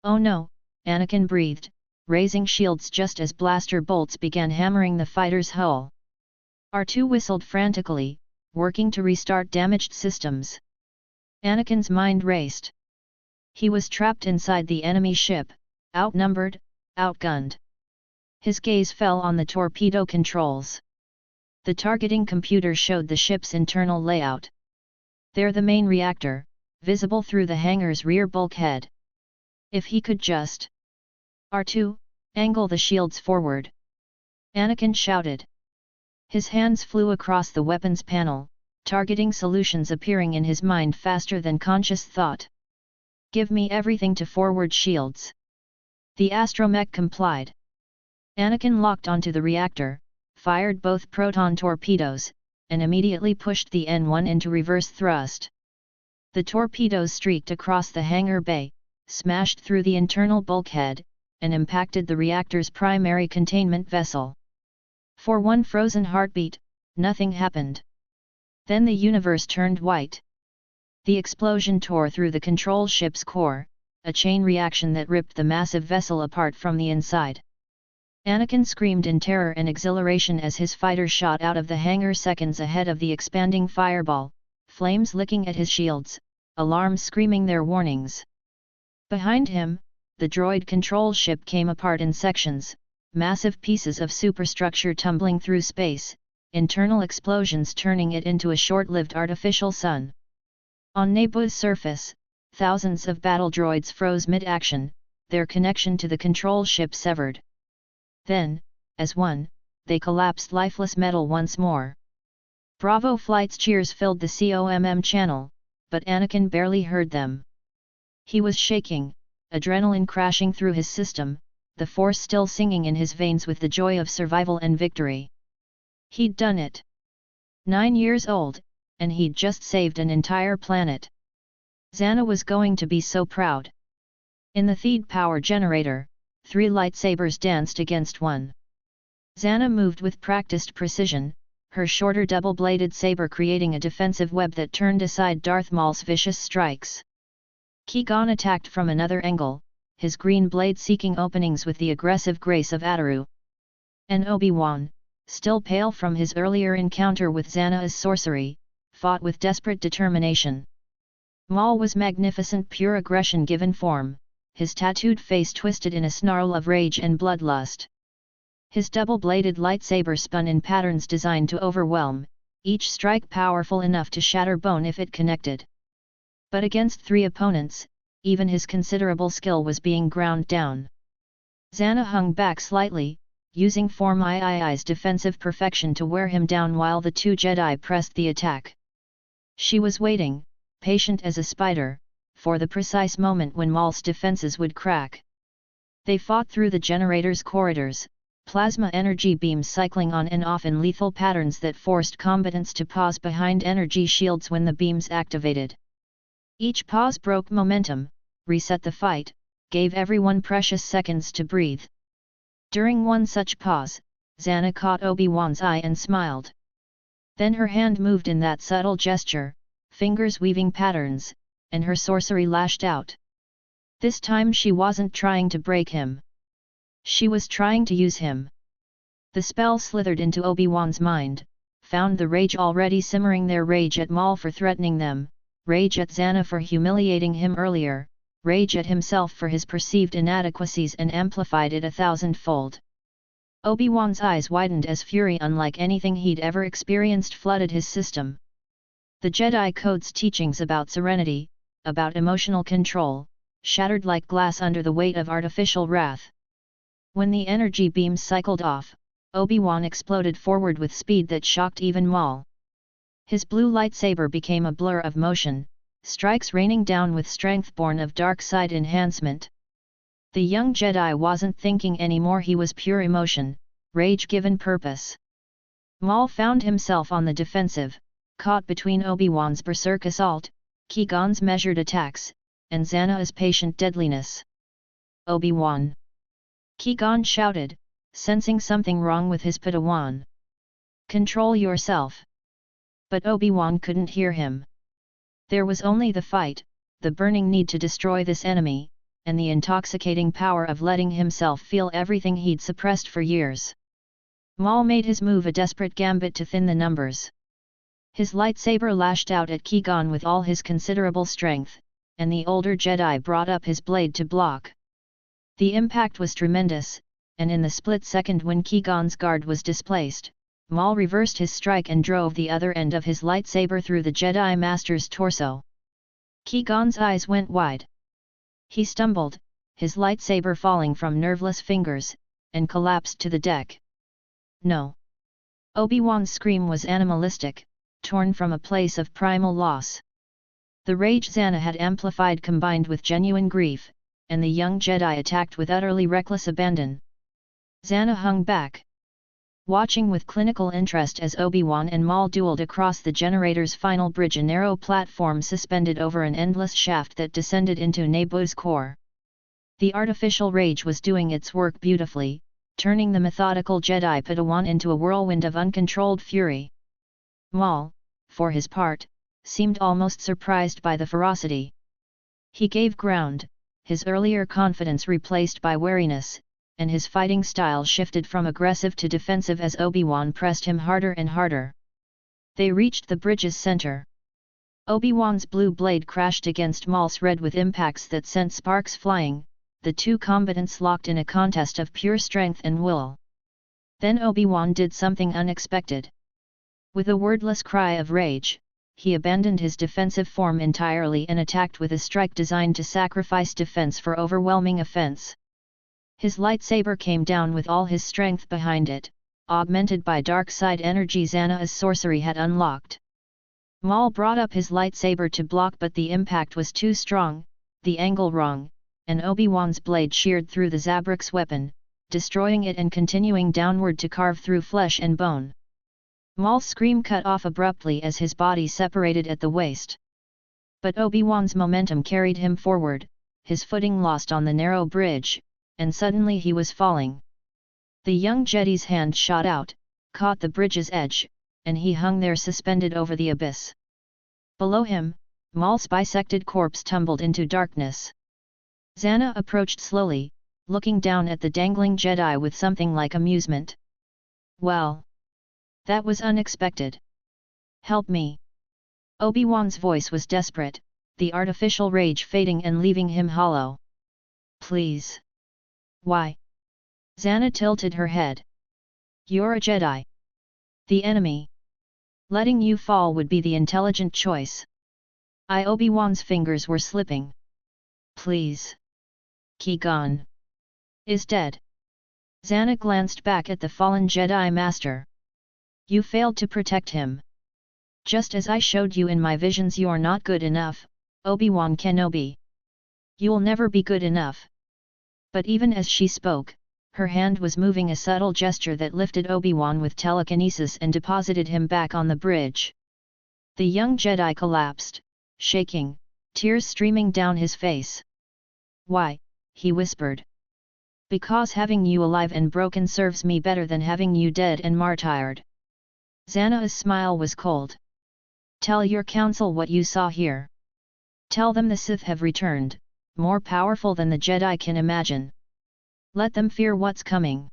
"Oh no," Anakin breathed, raising shields just as blaster bolts began hammering the fighter's hull. R2 whistled frantically, working to restart damaged systems. Anakin's mind raced. He was trapped inside the enemy ship, outnumbered, outgunned. His gaze fell on the torpedo controls. The targeting computer showed the ship's internal layout. There the main reactor, visible through the hangar's rear bulkhead. If he could just... R2, angle the shields forward. Anakin shouted. His hands flew across the weapons panel, targeting solutions appearing in his mind faster than conscious thought. "Give me everything to forward shields." The astromech complied. Anakin locked onto the reactor, fired both proton torpedoes, and immediately pushed the N1 into reverse thrust. The torpedoes streaked across the hangar bay, smashed through the internal bulkhead, and impacted the reactor's primary containment vessel. For one frozen heartbeat, nothing happened. Then the universe turned white. The explosion tore through the control ship's core, a chain reaction that ripped the massive vessel apart from the inside. Anakin screamed in terror and exhilaration as his fighter shot out of the hangar seconds ahead of the expanding fireball, flames licking at his shields, alarms screaming their warnings. Behind him, the droid control ship came apart in sections, massive pieces of superstructure tumbling through space, internal explosions turning it into a short-lived artificial sun. On Naboo's surface, thousands of battle droids froze mid-action, their connection to the control ship severed. Then, as one, they collapsed lifeless metal once more. Bravo Flight's cheers filled the COMM channel, but Anakin barely heard them. He was shaking, adrenaline crashing through his system, the Force still singing in his veins with the joy of survival and victory. He'd done it. 9 years old, and he'd just saved an entire planet. Zannah was going to be so proud. In the Theed power generator, 3 lightsabers danced against one. Zannah moved with practiced precision, her shorter double-bladed saber creating a defensive web that turned aside Darth Maul's vicious strikes. Qui-Gon attacked from another angle, his green blade seeking openings with the aggressive grace of Ataru. And Obi-Wan, still pale from his earlier encounter with Zannah's sorcery, fought with desperate determination. Maul was magnificent pure aggression given form, his tattooed face twisted in a snarl of rage and bloodlust. His double-bladed lightsaber spun in patterns designed to overwhelm, each strike powerful enough to shatter bone if it connected. But against 3 opponents, even his considerable skill was being ground down. Zannah hung back slightly, using Form III's defensive perfection to wear him down while the 2 Jedi pressed the attack. She was waiting, patient as a spider, for the precise moment when Maul's defenses would crack. They fought through the generator's corridors, plasma energy beams cycling on and off in lethal patterns that forced combatants to pause behind energy shields when the beams activated. Each pause broke momentum, reset the fight, gave everyone precious seconds to breathe. During one such pause, Zannah caught Obi-Wan's eye and smiled. Then her hand moved in that subtle gesture, fingers weaving patterns, and her sorcery lashed out. This time she wasn't trying to break him. She was trying to use him. The spell slithered into Obi-Wan's mind, found the rage already simmering there, rage at Maul for threatening them, rage at Zannah for humiliating him earlier, rage at himself for his perceived inadequacies, and amplified it 1,000-fold. Obi-Wan's eyes widened as fury unlike anything he'd ever experienced flooded his system. The Jedi Code's teachings about serenity, about emotional control, shattered like glass under the weight of artificial wrath. When the energy beams cycled off, Obi-Wan exploded forward with speed that shocked even Maul. His blue lightsaber became a blur of motion, strikes raining down with strength born of dark side enhancement. The young Jedi wasn't thinking anymore, he was pure emotion, rage given purpose. Maul found himself on the defensive, caught between Obi-Wan's berserk assault, Qui-Gon's measured attacks, and Zannah's patient deadliness. Obi-Wan! Qui-Gon shouted, sensing something wrong with his Padawan. Control yourself! But Obi-Wan couldn't hear him. There was only the fight, the burning need to destroy this enemy, and the intoxicating power of letting himself feel everything he'd suppressed for years. Maul made his move, a desperate gambit to thin the numbers. His lightsaber lashed out at Qui-Gon with all his considerable strength, and the older Jedi brought up his blade to block. The impact was tremendous, and in the split second when Qui-Gon's guard was displaced, Maul reversed his strike and drove the other end of his lightsaber through the Jedi Master's torso. Qui-Gon's eyes went wide. He stumbled, his lightsaber falling from nerveless fingers, and collapsed to the deck. No! Obi-Wan's scream was animalistic, torn from a place of primal loss. The rage Zannah had amplified combined with genuine grief, and the young Jedi attacked with utterly reckless abandon. Zannah hung back, watching with clinical interest as Obi-Wan and Maul dueled across the generator's final bridge, a narrow platform suspended over an endless shaft that descended into Naboo's core. The artificial rage was doing its work beautifully, turning the methodical Jedi Padawan into a whirlwind of uncontrolled fury. Maul, for his part, seemed almost surprised by the ferocity. He gave ground, his earlier confidence replaced by wariness, and his fighting style shifted from aggressive to defensive as Obi-Wan pressed him harder and harder. They reached the bridge's center. Obi-Wan's blue blade crashed against Maul's red with impacts that sent sparks flying, the two combatants locked in a contest of pure strength and will. Then Obi-Wan did something unexpected. With a wordless cry of rage, he abandoned his defensive form entirely and attacked with a strike designed to sacrifice defense for overwhelming offense. His lightsaber came down with all his strength behind it, augmented by dark side energy Zannah's sorcery had unlocked. Maul brought up his lightsaber to block, but the impact was too strong, the angle wrong, and Obi-Wan's blade sheared through the Zabrak's weapon, destroying it and continuing downward to carve through flesh and bone. Maul's scream cut off abruptly as his body separated at the waist. But Obi-Wan's momentum carried him forward, his footing lost on the narrow bridge, and suddenly he was falling. The young Jedi's hand shot out, caught the bridge's edge, and he hung there suspended over the abyss. Below him, Maul's bisected corpse tumbled into darkness. Zannah approached slowly, looking down at the dangling Jedi with something like amusement. Well, that was unexpected. Help me! Obi-Wan's voice was desperate, the artificial rage fading and leaving him hollow. Please! Why? Zannah tilted her head. You're a Jedi. The enemy. Letting you fall would be the intelligent choice. Obi-Wan's fingers were slipping. Please. Qui-Gon is dead. Zannah glanced back at the fallen Jedi Master. You failed to protect him. Just as I showed you in my visions, you're not good enough, Obi-Wan Kenobi. You'll never be good enough. But even as she spoke, her hand was moving a subtle gesture that lifted Obi-Wan with telekinesis and deposited him back on the bridge. The young Jedi collapsed, shaking, tears streaming down his face. Why? He whispered. Because having you alive and broken serves me better than having you dead and martyred. Zannah's smile was cold. Tell your council what you saw here. Tell them the Sith have returned, more powerful than the Jedi can imagine. Let them fear what's coming.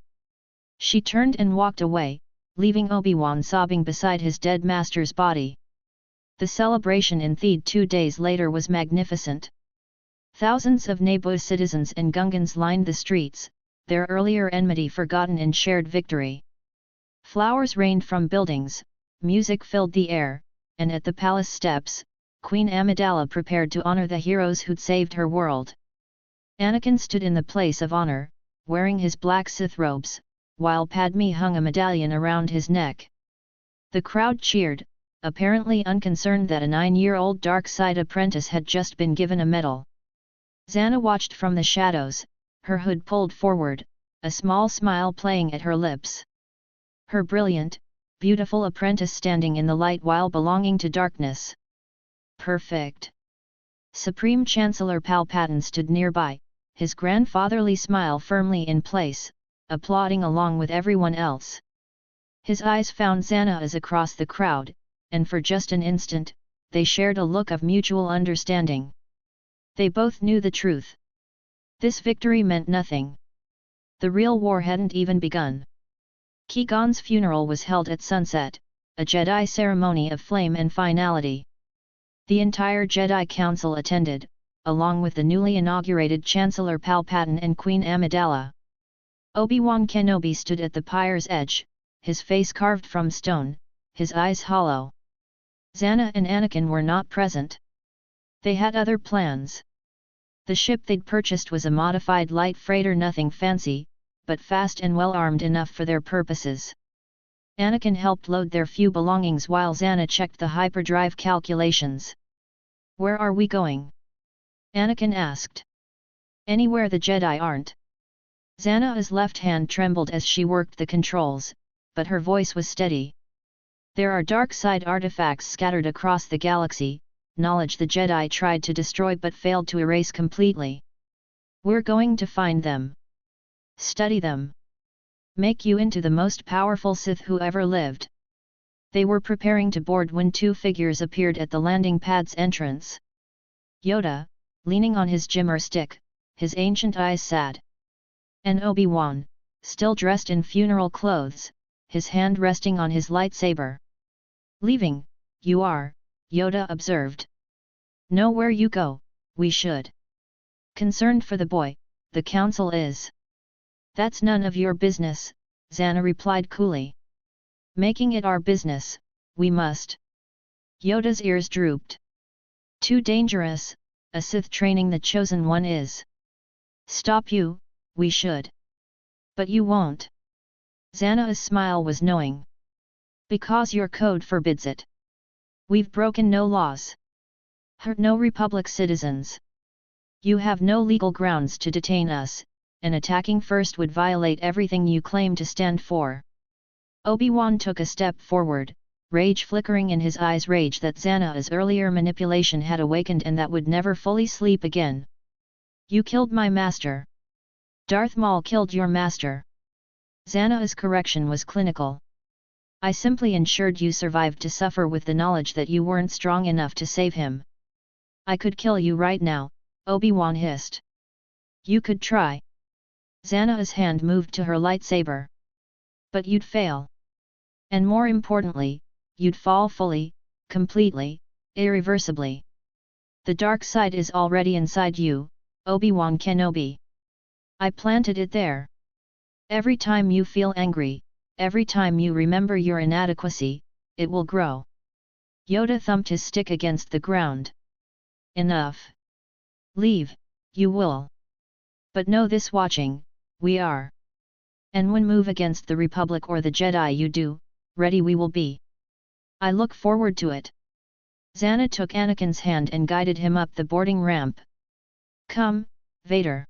She turned and walked away, leaving Obi-Wan sobbing beside his dead master's body. The celebration in Theed 2 days later was magnificent. Thousands of Naboo citizens and Gungans lined the streets, their earlier enmity forgotten in shared victory. Flowers rained from buildings, music filled the air, and at the palace steps, Queen Amidala prepared to honor the heroes who'd saved her world. Anakin stood in the place of honor, wearing his black Sith robes, while Padme hung a medallion around his neck. The crowd cheered, apparently unconcerned that a 9-year-old dark side apprentice had just been given a medal. Zannah watched from the shadows, her hood pulled forward, a small smile playing at her lips. Her brilliant, beautiful apprentice standing in the light while belonging to darkness. Perfect. Supreme Chancellor Palpatine stood nearby, his grandfatherly smile firmly in place, applauding along with everyone else. His eyes found Zannah's across the crowd, and for just an instant, they shared a look of mutual understanding. They both knew the truth. This victory meant nothing. The real war hadn't even begun. Qui-Gon's funeral was held at sunset, a Jedi ceremony of flame and finality. The entire Jedi Council attended, along with the newly inaugurated Chancellor Palpatine and Queen Amidala. Obi-Wan Kenobi stood at the pyre's edge, his face carved from stone, his eyes hollow. Zannah and Anakin were not present. They had other plans. The ship they'd purchased was a modified light freighter, nothing fancy, but fast and well armed enough for their purposes. Anakin helped load their few belongings while Zannah checked the hyperdrive calculations. "Where are we going?" Anakin asked. "Anywhere the Jedi aren't." Zannah's left hand trembled as she worked the controls, but her voice was steady. "There are dark side artifacts scattered across the galaxy, knowledge the Jedi tried to destroy but failed to erase completely. We're going to find them. Study them. Make you into the most powerful Sith who ever lived." They were preparing to board when two figures appeared at the landing pad's entrance. Yoda, leaning on his Jimmer stick, his ancient eyes sad. And Obi-Wan, still dressed in funeral clothes, his hand resting on his lightsaber. "Leaving, you are," Yoda observed. "Know where you go, we should." Concerned for the boy, the council is. "That's none of your business," Zannah replied coolly. "Making it our business, we must." Yoda's ears drooped. "Too dangerous, a Sith training the Chosen One is." "Stop you, we should." "But you won't." Zannah's smile was knowing. "Because your code forbids it. We've broken no laws. Hurt no Republic citizens. You have no legal grounds to detain us, and attacking first would violate everything you claim to stand for." Obi-Wan took a step forward, rage flickering in his eyes, rage that Zannah's earlier manipulation had awakened and that would never fully sleep again. "You killed my master." "Darth Maul killed your master." Zannah's correction was clinical. "I simply ensured you survived to suffer with the knowledge that you weren't strong enough to save him." "I could kill you right now," Obi-Wan hissed. "You could try." Zannah's hand moved to her lightsaber. "But you'd fail. And more importantly, you'd fall fully, completely, irreversibly. The dark side is already inside you, Obi-Wan Kenobi. I planted it there. Every time you feel angry, every time you remember your inadequacy, it will grow." Yoda thumped his stick against the ground. "Enough. Leave, you will. But know this, watching, we are. And when move against the Republic or the Jedi you do, ready we will be. I look forward to it." Zannah took Anakin's hand and guided him up the boarding ramp. "Come, Vader.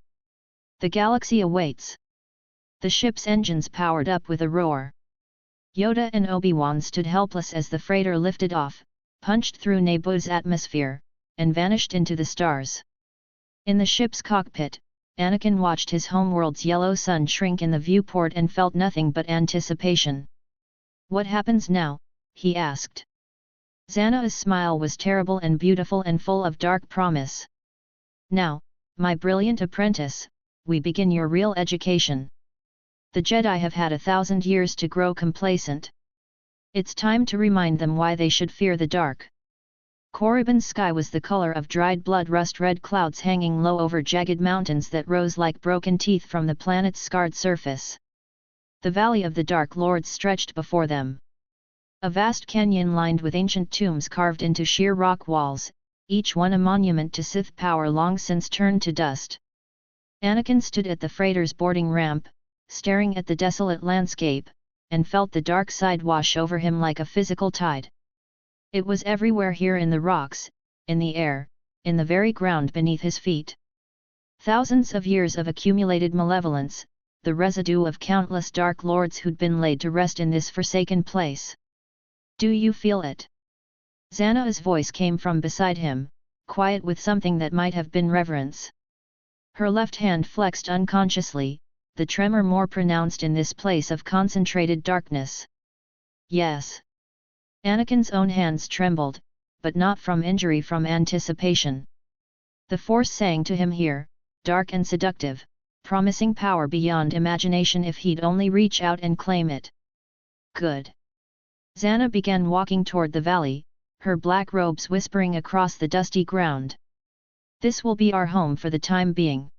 The galaxy awaits." The ship's engines powered up with a roar. Yoda and Obi-Wan stood helpless as the freighter lifted off, punched through Naboo's atmosphere, and vanished into the stars. In the ship's cockpit, Anakin watched his homeworld's yellow sun shrink in the viewport and felt nothing but anticipation. "What happens now?" he asked. Zannah's smile was terrible and beautiful and full of dark promise. "Now, my brilliant apprentice, we begin your real education. The Jedi have had 1,000 years to grow complacent. It's time to remind them why they should fear the dark." Korriban's sky was the color of dried blood, rust-red clouds hanging low over jagged mountains that rose like broken teeth from the planet's scarred surface. The Valley of the Dark Lords stretched before them. A vast canyon lined with ancient tombs carved into sheer rock walls, each one a monument to Sith power long since turned to dust. Anakin stood at the freighter's boarding ramp, staring at the desolate landscape, and felt the dark side wash over him like a physical tide. It was everywhere here, in the rocks, in the air, in the very ground beneath his feet. Thousands of years of accumulated malevolence, the residue of countless dark lords who'd been laid to rest in this forsaken place. Do you feel it? Zannah's voice came from beside him, quiet with something that might have been reverence. Her left hand flexed unconsciously, the tremor more pronounced in this place of concentrated darkness. Yes. Anakin's own hands trembled, but not from injury, from anticipation. The Force sang to him here, dark and seductive, promising power beyond imagination if he'd only reach out and claim it. Good. Zannah began walking toward the valley, her black robes whispering across the dusty ground. This will be our home for the time being.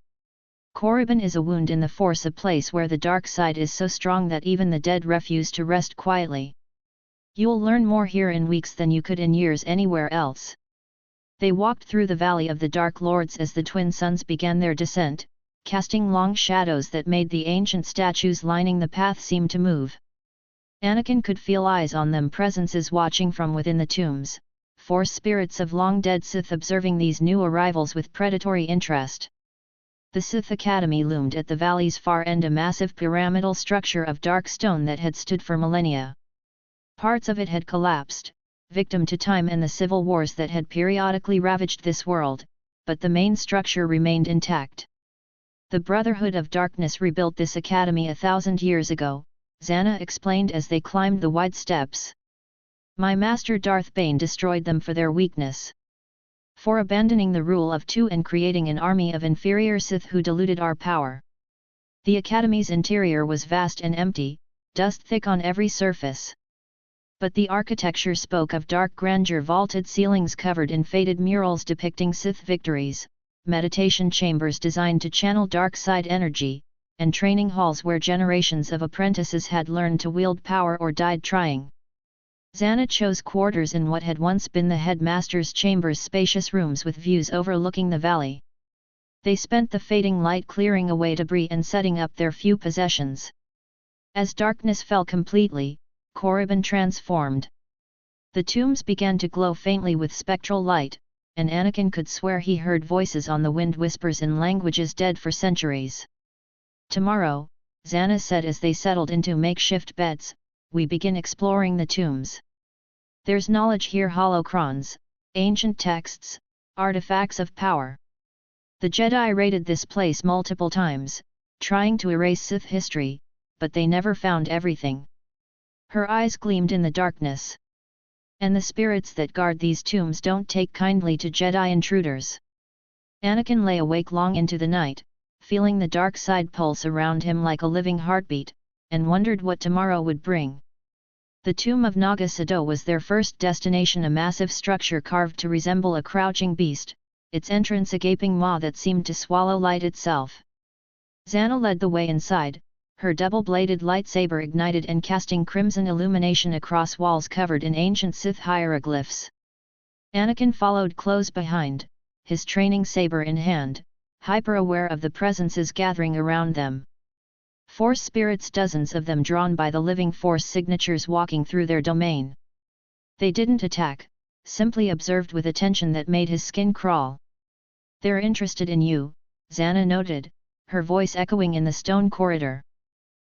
Korriban is a wound in the Force, a place where the dark side is so strong that even the dead refuse to rest quietly. You'll learn more here in weeks than you could in years anywhere else. They walked through the Valley of the Dark Lords as the twin suns began their descent, casting long shadows that made the ancient statues lining the path seem to move. Anakin could feel eyes on them, presences watching from within the tombs, Force spirits of long-dead Sith observing these new arrivals with predatory interest. The Sith Academy loomed at the valley's far end, a massive pyramidal structure of dark stone that had stood for millennia. Parts of it had collapsed, victim to time and the civil wars that had periodically ravaged this world, but the main structure remained intact. The Brotherhood of Darkness rebuilt this academy 1,000 years ago, Zannah explained as they climbed the wide steps. My master Darth Bane destroyed them for their weakness. For abandoning the rule of two and creating an army of inferior Sith who diluted our power. The academy's interior was vast and empty, dust thick on every surface. But the architecture spoke of dark grandeur, vaulted ceilings covered in faded murals depicting Sith victories, meditation chambers designed to channel dark side energy, and training halls where generations of apprentices had learned to wield power or died trying. Zannah chose quarters in what had once been the headmaster's chambers, spacious rooms with views overlooking the valley. They spent the fading light clearing away debris and setting up their few possessions. As darkness fell completely, Korriban transformed. The tombs began to glow faintly with spectral light, and Anakin could swear he heard voices on the wind, whispers in languages dead for centuries. Tomorrow, Zannah said as they settled into makeshift beds, we begin exploring the tombs. There's knowledge here, holocrons, ancient texts, artifacts of power. The Jedi raided this place multiple times, trying to erase Sith history, but they never found everything. Her eyes gleamed in the darkness. And the spirits that guard these tombs don't take kindly to Jedi intruders. Anakin lay awake long into the night, feeling the dark side pulse around him like a living heartbeat, and wondered what tomorrow would bring. The tomb of Naga Sadow was their first destination, a massive structure carved to resemble a crouching beast, its entrance a gaping maw that seemed to swallow light itself. Zannah led the way inside, her double-bladed lightsaber ignited and casting crimson illumination across walls covered in ancient Sith hieroglyphs. Anakin followed close behind, his training saber in hand, hyper-aware of the presences gathering around them. Force spirits, dozens of them drawn by the living Force signatures walking through their domain. They didn't attack, simply observed with attention that made his skin crawl. They're interested in you, Zannah noted, her voice echoing in the stone corridor.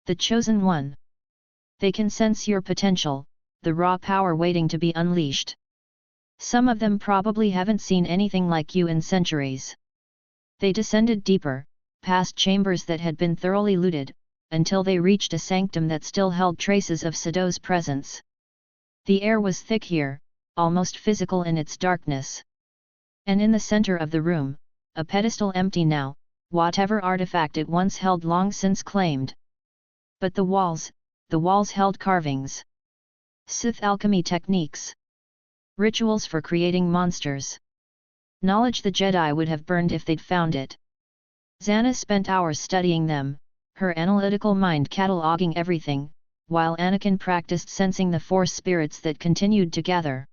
The chosen one. They can sense your potential, the raw power waiting to be unleashed. Some of them probably haven't seen anything like you in centuries. They descended deeper, past chambers that had been thoroughly looted, until they reached a sanctum that still held traces of Sadow's presence. The air was thick here, almost physical in its darkness. And in the center of the room, a pedestal empty now, whatever artifact it once held long since claimed. But the walls held carvings. Sith alchemy techniques. Rituals for creating monsters. Knowledge the Jedi would have burned if they'd found it. Zannah spent hours studying them, her analytical mind cataloging everything, while Anakin practiced sensing the Force spirits that continued to gather.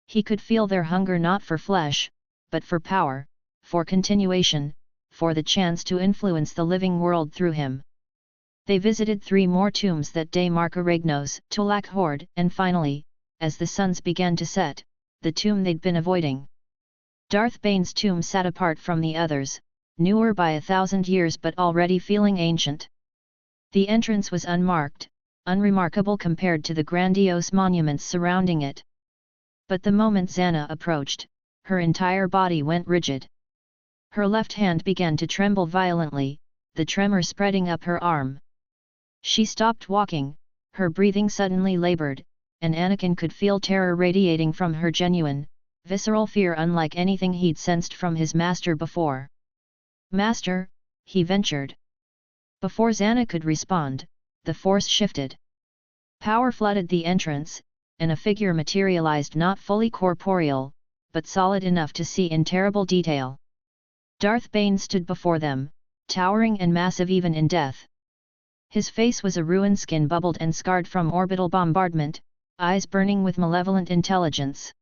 He could feel their hunger not for flesh, but for power, for continuation, for the chance to influence the living world through him. They visited 3 more tombs that day: Markaragnos, Tulak Horde, and finally, as the suns began to set, the tomb they'd been avoiding. Darth Bane's tomb sat apart from the others, newer by 1,000 years but already feeling ancient. The entrance was unmarked, unremarkable compared to the grandiose monuments surrounding it. But the moment Zannah approached, her entire body went rigid. Her left hand began to tremble violently, the tremor spreading up her arm. She stopped walking, her breathing suddenly labored, and Anakin could feel terror radiating from her, genuine, visceral fear unlike anything he'd sensed from his master before. "Master," he ventured. Before Zannah could respond, the force shifted. Power flooded the entrance, and a figure materialized, not fully corporeal, but solid enough to see in terrible detail. Darth Bane stood before them, towering and massive even in death. His face was a ruin, skin bubbled and scarred from orbital bombardment, eyes burning with malevolent intelligence.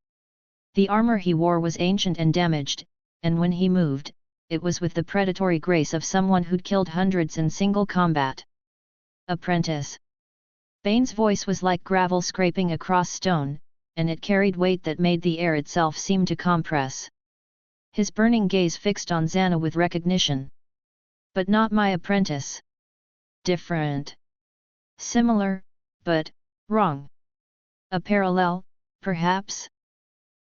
The armor he wore was ancient and damaged, and when he moved, it was with the predatory grace of someone who'd killed hundreds in single combat. "Apprentice." Bane's voice was like gravel scraping across stone, and it carried weight that made the air itself seem to compress. His burning gaze fixed on Zannah with recognition. "But not my apprentice. Different. Similar, but wrong. A parallel, perhaps?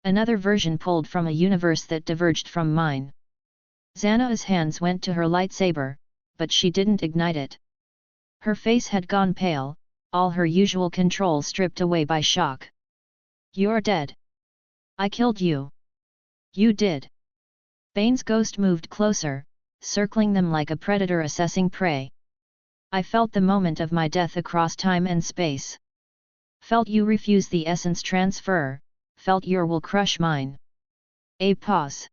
Another version pulled from a universe that diverged from mine." Zannah's hands went to her lightsaber, but she didn't ignite it. Her face had gone pale, all her usual control stripped away by shock. "You're dead. I killed you." "You did." Bane's ghost moved closer, circling them like a predator assessing prey. "I felt the moment of my death across time and space. Felt you refuse the essence transfer, felt your will crush mine." A pause.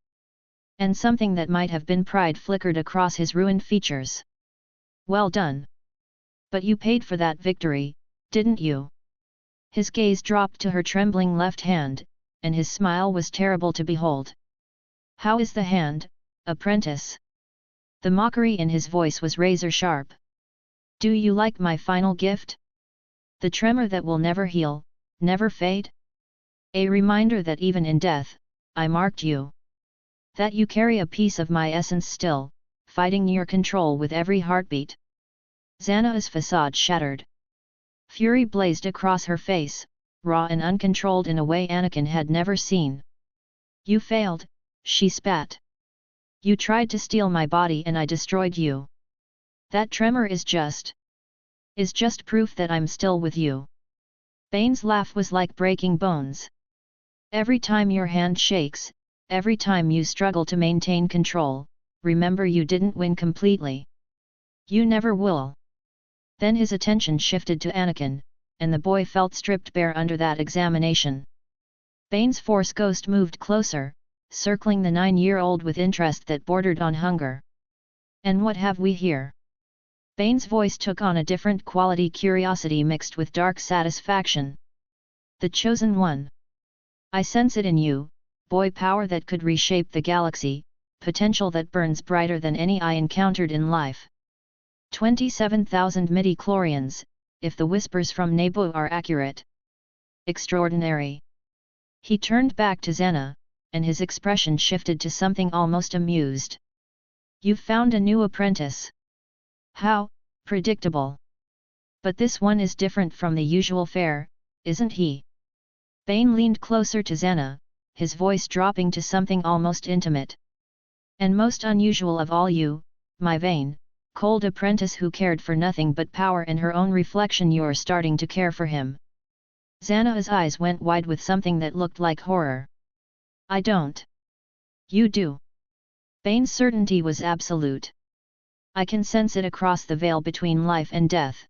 And something that might have been pride flickered across his ruined features. "Well done. But you paid for that victory, didn't you?" His gaze dropped to her trembling left hand, and his smile was terrible to behold. "How is the hand, apprentice?" The mockery in his voice was razor sharp. "Do you like my final gift? The tremor that will never heal, never fade? A reminder that even in death, I marked you. That you carry a piece of my essence still, fighting your control with every heartbeat." Zannah's facade shattered. Fury blazed across her face, raw and uncontrolled in a way Anakin had never seen. "You failed," she spat. "You tried to steal my body and I destroyed you. That tremor is just proof that I'm still with you." Bane's laugh was like breaking bones. "Every time your hand shakes, every time you struggle to maintain control, remember you didn't win completely. You never will." Then his attention shifted to Anakin, and the boy felt stripped bare under that examination. Bane's Force ghost moved closer, circling the 9-year-old with interest that bordered on hunger. "And what have we here?" Bane's voice took on a different quality, curiosity mixed with dark satisfaction. "The Chosen One. I sense it in you, boy, power that could reshape the galaxy, potential that burns brighter than any I encountered in life. 27,000 midi-chlorians, if the whispers from Naboo are accurate. Extraordinary." He turned back to Zannah, and his expression shifted to something almost amused. "You've found a new apprentice. How predictable. But this one is different from the usual fare, isn't he?" Bane leaned closer to Zannah, his voice dropping to something almost intimate. "And most unusual of all, you, my vain, cold apprentice who cared for nothing but power and her own reflection, you're starting to care for him." Zannah's eyes went wide with something that looked like horror. "I don't." "You do." Bane's certainty was absolute. "I can sense it across the veil between life and death.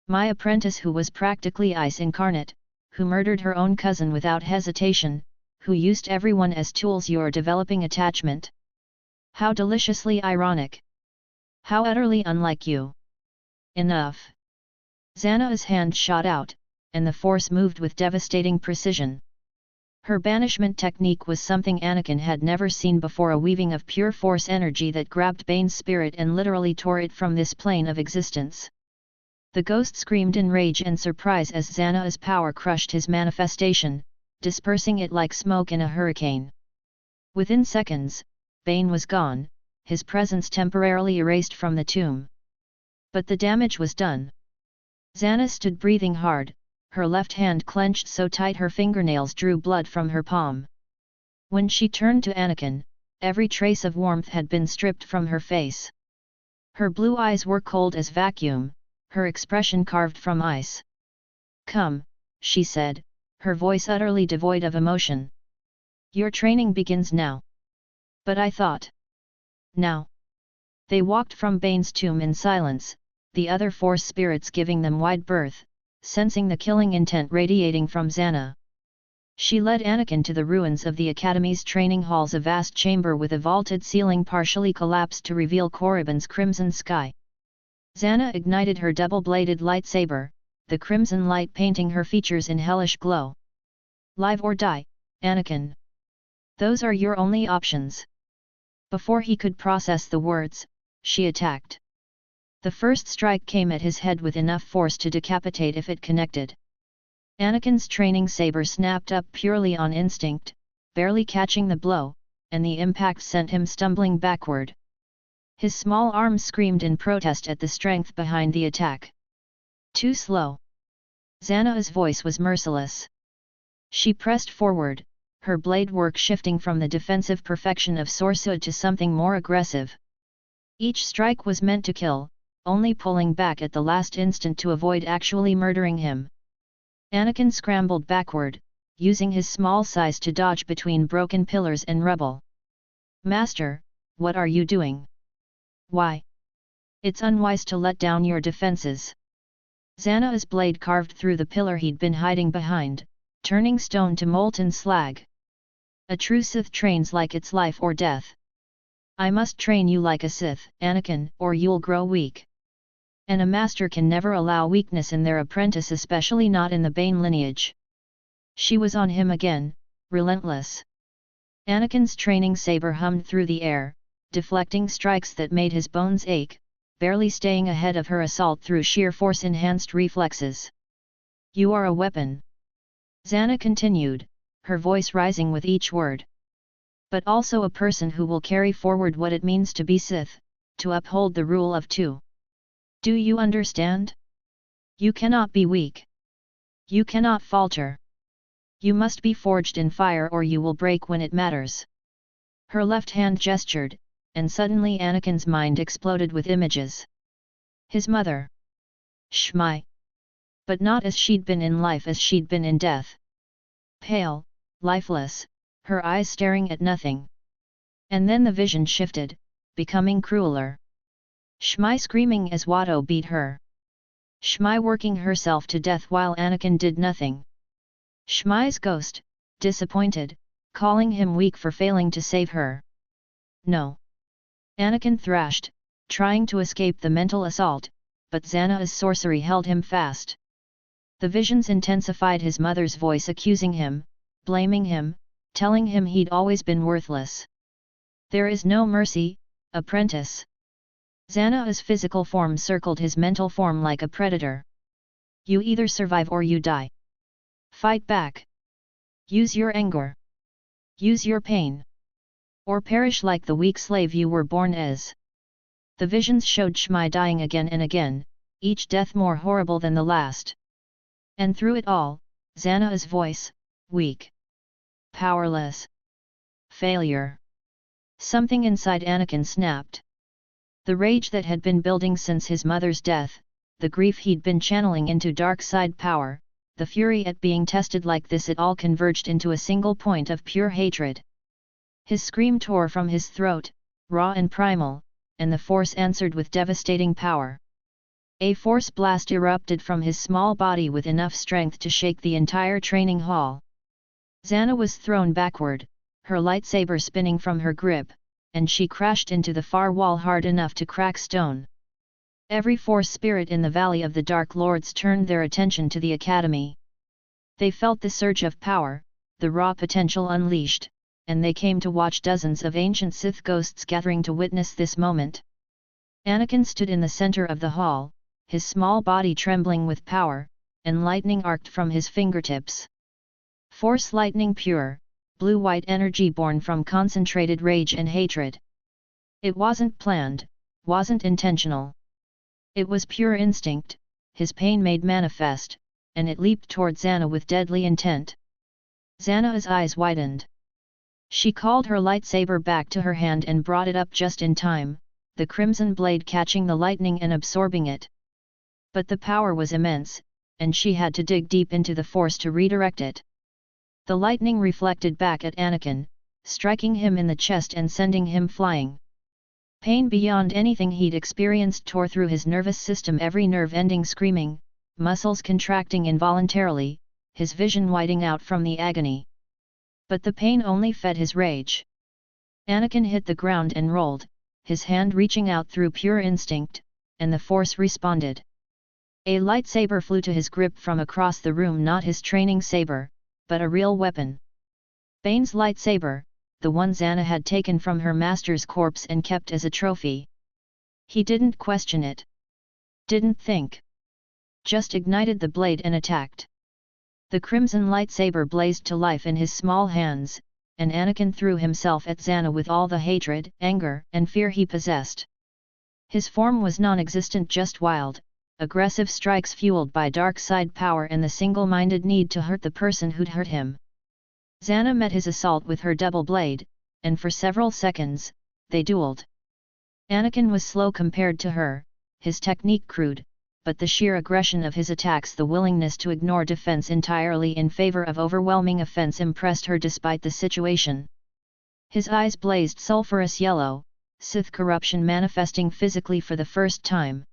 My apprentice who was practically ice incarnate, who murdered her own cousin without hesitation, who used everyone as tools, you're developing attachment. How deliciously ironic. How utterly unlike you." "Enough." Zannah's hand shot out, and the Force moved with devastating precision. Her banishment technique was something Anakin had never seen before, a weaving of pure force energy that grabbed Bane's spirit and literally tore it from this plane of existence. The ghost screamed in rage and surprise as Zannah's power crushed his manifestation, dispersing it like smoke in a hurricane. Within seconds, Bane was gone, his presence temporarily erased from the tomb. But the damage was done. Zannah stood breathing hard, her left hand clenched so tight her fingernails drew blood from her palm. When she turned to Anakin, every trace of warmth had been stripped from her face. Her blue eyes were cold as vacuum, her expression carved from ice. "Come," she said, her voice utterly devoid of emotion. "Your training begins now." "But I thought." "Now." They walked from Bane's tomb in silence, the other Force spirits giving them wide berth, sensing the killing intent radiating from Zannah. She led Anakin to the ruins of the Academy's training halls, a vast chamber with a vaulted ceiling partially collapsed to reveal Korriban's crimson sky. Zannah ignited her double-bladed lightsaber, the crimson light painting her features in hellish glow. "Live or die, Anakin. Those are your only options." Before he could process the words, she attacked. The first strike came at his head with enough force to decapitate if it connected. Anakin's training saber snapped up purely on instinct, barely catching the blow, and the impact sent him stumbling backward. His small arm screamed in protest at the strength behind the attack. "Too slow." Zannah's voice was merciless. She pressed forward, her blade work shifting from the defensive perfection of sorcery to something more aggressive. Each strike was meant to kill, only pulling back at the last instant to avoid actually murdering him. Anakin scrambled backward, using his small size to dodge between broken pillars and rubble. "Master, what are you doing? Why? It's unwise to let down your defenses." Zannah's blade carved through the pillar he'd been hiding behind, turning stone to molten slag. "A true Sith trains like it's life or death. I must train you like a Sith, Anakin, or you'll grow weak. And a master can never allow weakness in their apprentice, especially not in the Bane lineage." She was on him again, relentless. Anakin's training saber hummed through the air, deflecting strikes that made his bones ache, barely staying ahead of her assault through sheer force-enhanced reflexes. "You are a weapon," Zannah continued, her voice rising with each word. "But also a person who will carry forward what it means to be Sith, to uphold the rule of two. Do you understand? You cannot be weak. You cannot falter. You must be forged in fire or you will break when it matters." Her left hand gestured, and suddenly Anakin's mind exploded with images. His mother. Shmi. But not as she'd been in life, as she'd been in death. Pale, lifeless, her eyes staring at nothing. And then the vision shifted, becoming crueler. Shmi screaming as Watto beat her. Shmi working herself to death while Anakin did nothing. Shmi's ghost, disappointed, calling him weak for failing to save her. "No!" Anakin thrashed, trying to escape the mental assault, but Zannah's sorcery held him fast. The visions intensified, his mother's voice accusing him, blaming him, telling him he'd always been worthless. "There is no mercy, apprentice." Zannah's physical form circled his mental form like a predator. "You either survive or you die. Fight back. Use your anger. Use your pain. Or perish like the weak slave you were born as." The visions showed Shmi dying again and again, each death more horrible than the last. And through it all, Zannah's voice, weak. Powerless. Failure. Something inside Anakin snapped. The rage that had been building since his mother's death, the grief he'd been channeling into dark side power, the fury at being tested like this, it all converged into a single point of pure hatred. His scream tore from his throat, raw and primal, and the Force answered with devastating power. A Force blast erupted from his small body with enough strength to shake the entire training hall. Zannah was thrown backward, her lightsaber spinning from her grip, and she crashed into the far wall hard enough to crack stone. Every Force spirit in the Valley of the Dark Lords turned their attention to the Academy. They felt the surge of power, the raw potential unleashed, and they came to watch dozens of ancient Sith ghosts gathering to witness this moment. Anakin stood in the center of the hall, his small body trembling with power, and lightning arced from his fingertips. Force lightning pure, blue-white energy born from concentrated rage and hatred. It wasn't planned, wasn't intentional. It was pure instinct, his pain made manifest, and it leaped toward Zannah with deadly intent. Zannah's eyes widened. She called her lightsaber back to her hand and brought it up just in time, the crimson blade catching the lightning and absorbing it. But the power was immense, and she had to dig deep into the force to redirect it. The lightning reflected back at Anakin, striking him in the chest and sending him flying. Pain beyond anything he'd experienced tore through his nervous system, every nerve ending screaming, muscles contracting involuntarily, his vision whiting out from the agony. But the pain only fed his rage. Anakin hit the ground and rolled, his hand reaching out through pure instinct, and the force responded. A lightsaber flew to his grip from across the room, not his training saber, but a real weapon. Bane's lightsaber, the one Zannah had taken from her master's corpse and kept as a trophy. He didn't question it. Didn't think. Just ignited the blade and attacked. The crimson lightsaber blazed to life in his small hands, and Anakin threw himself at Zannah with all the hatred, anger, and fear he possessed. His form was non-existent, just wild, aggressive strikes fueled by dark side power and the single-minded need to hurt the person who'd hurt him. Zannah met his assault with her double blade, and for several seconds, they dueled. Anakin was slow compared to her, his technique crude, but the sheer aggression of his attacks, the willingness to ignore defense entirely in favor of overwhelming offense, impressed her despite the situation. His eyes blazed sulphurous yellow, Sith corruption manifesting physically for the first time.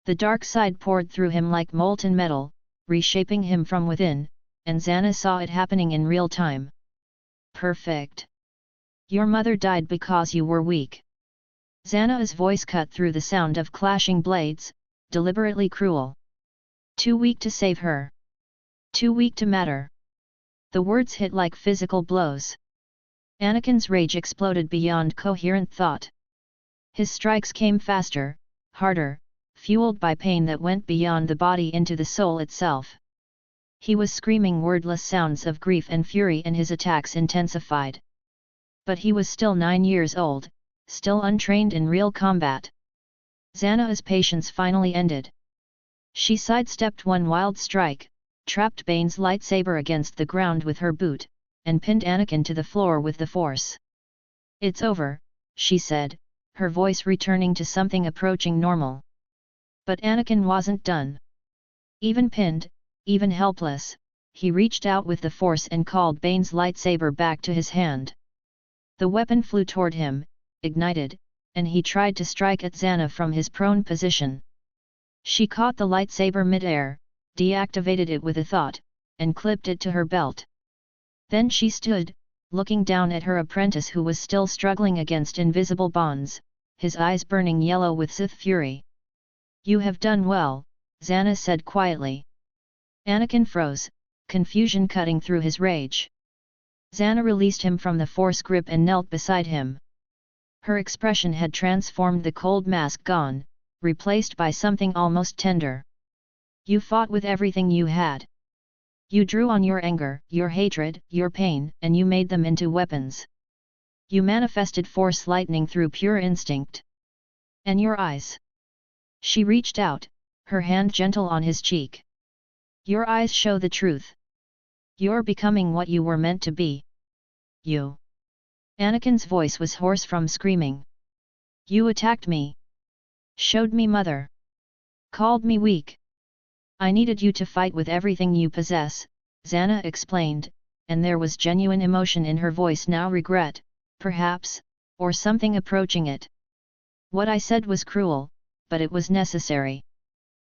The dark side poured through him like molten metal, reshaping him from within, and Zannah saw it happening in real time. Perfect. Your mother died because you were weak. Zannah's voice cut through the sound of clashing blades, deliberately cruel. Too weak to save her. Too weak to matter. The words hit like physical blows. Anakin's rage exploded beyond coherent thought. His strikes came faster, harder, fueled by pain that went beyond the body into the soul itself. He was screaming wordless sounds of grief and fury, and his attacks intensified. But he was still 9 years old, still untrained in real combat. Zannah's patience finally ended. She sidestepped one wild strike, trapped Bane's lightsaber against the ground with her boot, and pinned Anakin to the floor with the force. "It's over," she said, her voice returning to something approaching normal. But Anakin wasn't done. Even pinned, even helpless, he reached out with the force and called Bane's lightsaber back to his hand. The weapon flew toward him, ignited, and he tried to strike at Zannah from his prone position. She caught the lightsaber mid-air, deactivated it with a thought, and clipped it to her belt. Then she stood, looking down at her apprentice, who was still struggling against invisible bonds, his eyes burning yellow with Sith fury. "You have done well," Zannah said quietly. Anakin froze, confusion cutting through his rage. Zannah released him from the force grip and knelt beside him. Her expression had transformed, the cold mask gone, replaced by something almost tender. "You fought with everything you had. You drew on your anger, your hatred, your pain, and you made them into weapons. You manifested force lightning through pure instinct. And your eyes." She reached out, her hand gentle on his cheek. "Your eyes show the truth. You're becoming what you were meant to be. You." Anakin's voice was hoarse from screaming. "You attacked me. Showed me mother. Called me weak. I needed you to fight with everything you possess," Zannah explained, and there was genuine emotion in her voice now, regret, perhaps, or something approaching it. "What I said was cruel, but it was necessary.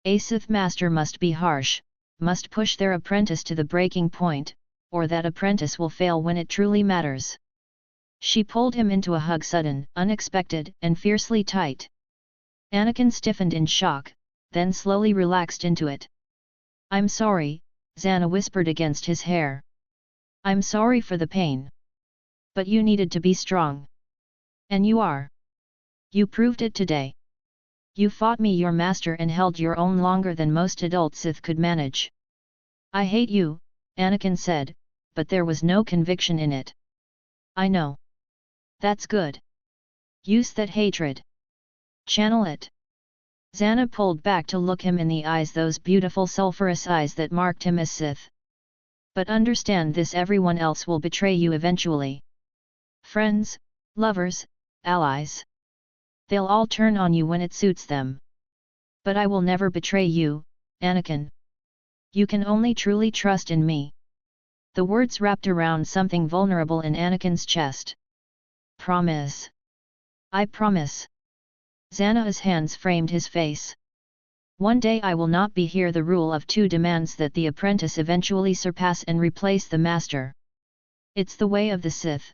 A Sith master must be harsh, must push their apprentice to the breaking point, or that apprentice will fail when it truly matters." She pulled him into a hug, sudden, unexpected, and fiercely tight. Anakin stiffened in shock, then slowly relaxed into it. "I'm sorry," Zannah whispered against his hair. I'm sorry for the pain. But you needed to be strong. And you are. You proved it today. You fought me, your master, and held your own longer than most adult Sith could manage. I hate you, Anakin said, but there was no conviction in it. I know. That's good. Use that hatred. Channel it. Zannah pulled back to look him in the eyes, those beautiful sulphurous eyes that marked him as Sith. But understand this, everyone else will betray you eventually. Friends, lovers, allies. They'll all turn on you when it suits them. But I will never betray you, Anakin. You can only truly trust in me. The words wrapped around something vulnerable in Anakin's chest. Promise. I promise. Zannah's hands framed his face. One day I will not be here. The rule of two demands that the apprentice eventually surpass and replace the master. It's the way of the Sith.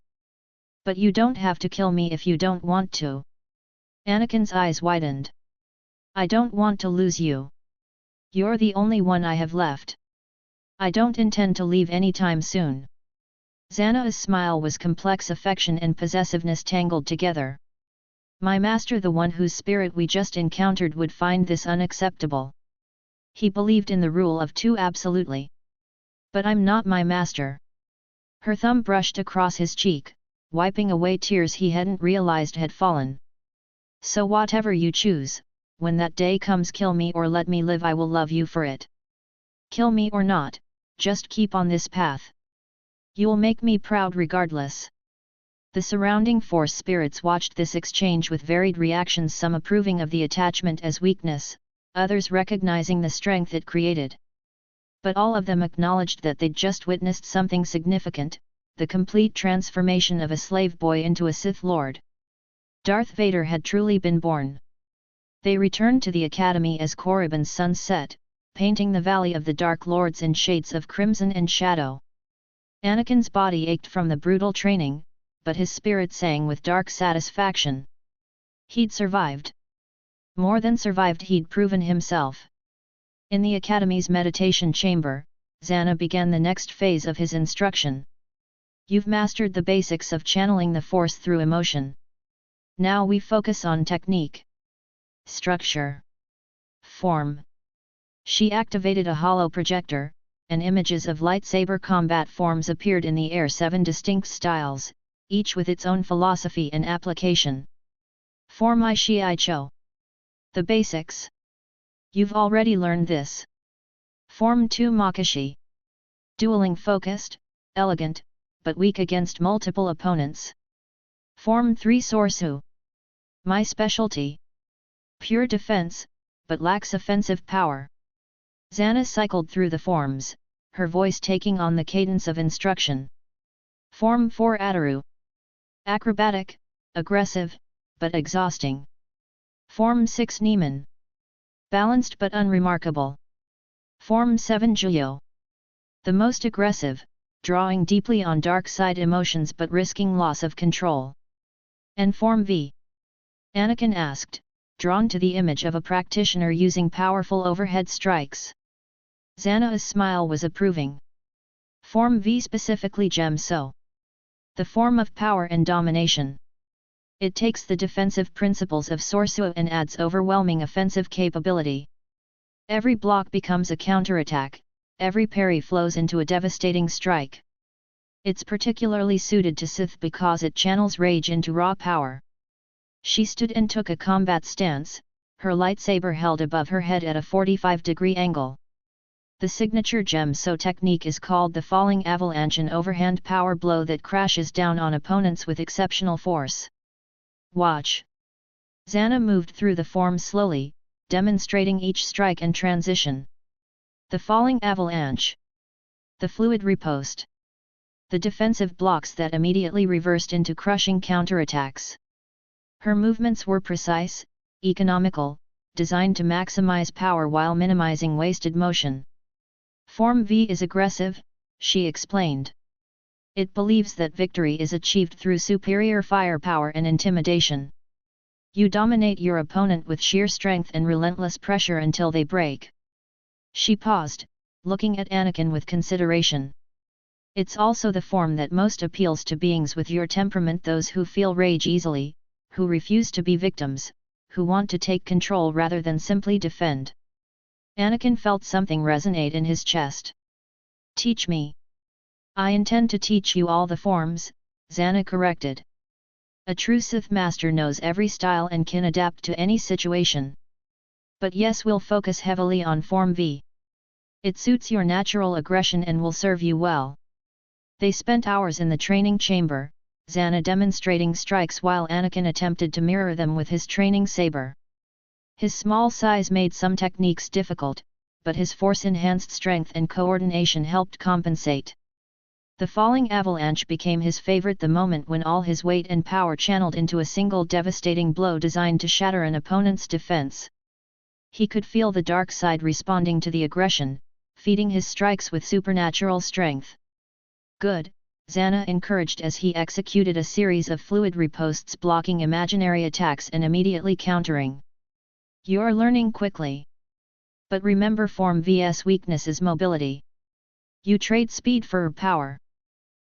But you don't have to kill me if you don't want to. Anakin's eyes widened. I don't want to lose you. You're the only one I have left. I don't intend to leave anytime soon. Zannah's smile was complex affection and possessiveness tangled together. My master, the one whose spirit we just encountered, would find this unacceptable. He believed in the rule of two absolutely. But I'm not my master. Her thumb brushed across his cheek, wiping away tears he hadn't realized had fallen. So whatever you choose, when that day comes, kill me or let me live, I will love you for it. Kill me or not, just keep on this path. You'll make me proud regardless. The surrounding Force spirits watched this exchange with varied reactions, some approving of the attachment as weakness, others recognizing the strength it created. But all of them acknowledged that they'd just witnessed something significant, the complete transformation of a slave boy into a Sith Lord. Darth Vader had truly been born. They returned to the academy as Korriban's sun set, painting the Valley of the Dark Lords in shades of crimson and shadow. Anakin's body ached from the brutal training, but his spirit sang with dark satisfaction. He'd survived. More than survived, he'd proven himself. In the Academy's meditation chamber, Zannah began the next phase of his instruction. You've mastered the basics of channeling the Force through emotion. Now we focus on technique. Structure. Form. She activated a hollow projector, and images of lightsaber combat forms appeared in the air, 7 distinct styles, each with its own philosophy and application. Form I Shi I Cho. The basics. You've already learned this. Form 2 Makashi. Dueling focused, elegant, but weak against multiple opponents. Form 3 Sorsu. My specialty. Pure defense, but lacks offensive power. Zannah cycled through the forms, her voice taking on the cadence of instruction. Form 4 Ataru. Acrobatic, aggressive, but exhausting. Form 6 Neiman. Balanced but unremarkable. Form 7 Juyo. The most aggressive, drawing deeply on dark side emotions but risking loss of control. And Form V? Anakin asked, drawn to the image of a practitioner using powerful overhead strikes. Zannah's smile was approving. Form V, specifically Gem So. The form of power and domination. It takes the defensive principles of Sorsu and adds overwhelming offensive capability. Every block becomes a counterattack, every parry flows into a devastating strike. It's particularly suited to Sith because it channels rage into raw power. She stood and took a combat stance, her lightsaber held above her head at a 45-degree angle. The signature Gem So technique is called the falling avalanche, an overhand power blow that crashes down on opponents with exceptional force. Watch. Zannah moved through the form slowly, demonstrating each strike and transition. The falling avalanche. The fluid riposte. The defensive blocks that immediately reversed into crushing counterattacks. Her movements were precise, economical, designed to maximize power while minimizing wasted motion. Form V is aggressive, she explained. It believes that victory is achieved through superior firepower and intimidation. You dominate your opponent with sheer strength and relentless pressure until they break. She paused, looking at Anakin with consideration. It's also the form that most appeals to beings with your temperament, those who feel rage easily, who refuse to be victims, who want to take control rather than simply defend. Anakin felt something resonate in his chest. Teach me. I intend to teach you all the forms, Zannah corrected. A true Sith master knows every style and can adapt to any situation. But yes, we'll focus heavily on Form V. It suits your natural aggression and will serve you well. They spent hours in the training chamber, Zannah demonstrating strikes while Anakin attempted to mirror them with his training saber. His small size made some techniques difficult, but his force-enhanced strength and coordination helped compensate. The falling avalanche became his favorite, the moment when all his weight and power channeled into a single devastating blow designed to shatter an opponent's defense. He could feel the dark side responding to the aggression, feeding his strikes with supernatural strength. Good, Zannah encouraged as he executed a series of fluid ripostes, blocking imaginary attacks and immediately countering. You're learning quickly. But remember, Form V's weakness is mobility. You trade speed for power.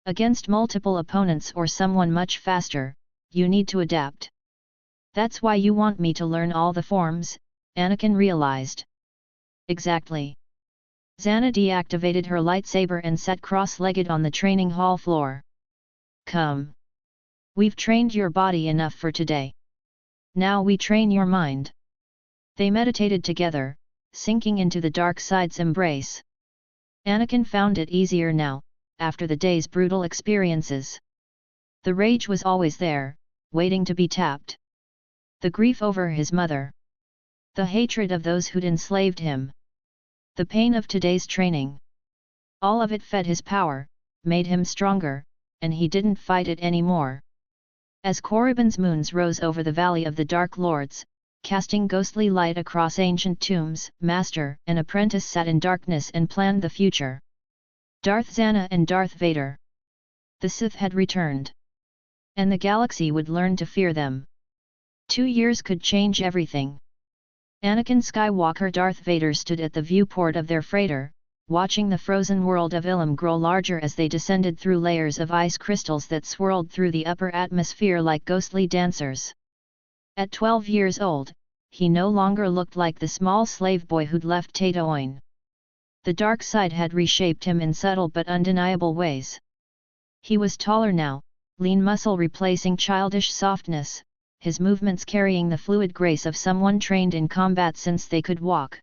Against multiple opponents or someone much faster, you need to adapt. That's why you want me to learn all the forms, Anakin realized. Exactly. Zannah deactivated her lightsaber and sat cross-legged on the training hall floor. Come. We've trained your body enough for today. Now we train your mind. They meditated together, sinking into the dark side's embrace. Anakin found it easier now, after the day's brutal experiences. The rage was always there, waiting to be tapped. The grief over his mother. The hatred of those who'd enslaved him. The pain of today's training. All of it fed his power, made him stronger, and he didn't fight it anymore. As Korriban's moons rose over the Valley of the Dark Lords, casting ghostly light across ancient tombs, master and apprentice sat in darkness and planned the future. Darth Zannah and Darth Vader. The Sith had returned. And the galaxy would learn to fear them. 2 years could change everything. Anakin Skywalker, Darth Vader stood at the viewport of their freighter, watching the frozen world of Ilum grow larger as they descended through layers of ice crystals that swirled through the upper atmosphere like ghostly dancers. At 12 years old, he no longer looked like the small slave boy who'd left Tatooine. The dark side had reshaped him in subtle but undeniable ways. He was taller now, lean muscle replacing childish softness, his movements carrying the fluid grace of someone trained in combat since they could walk.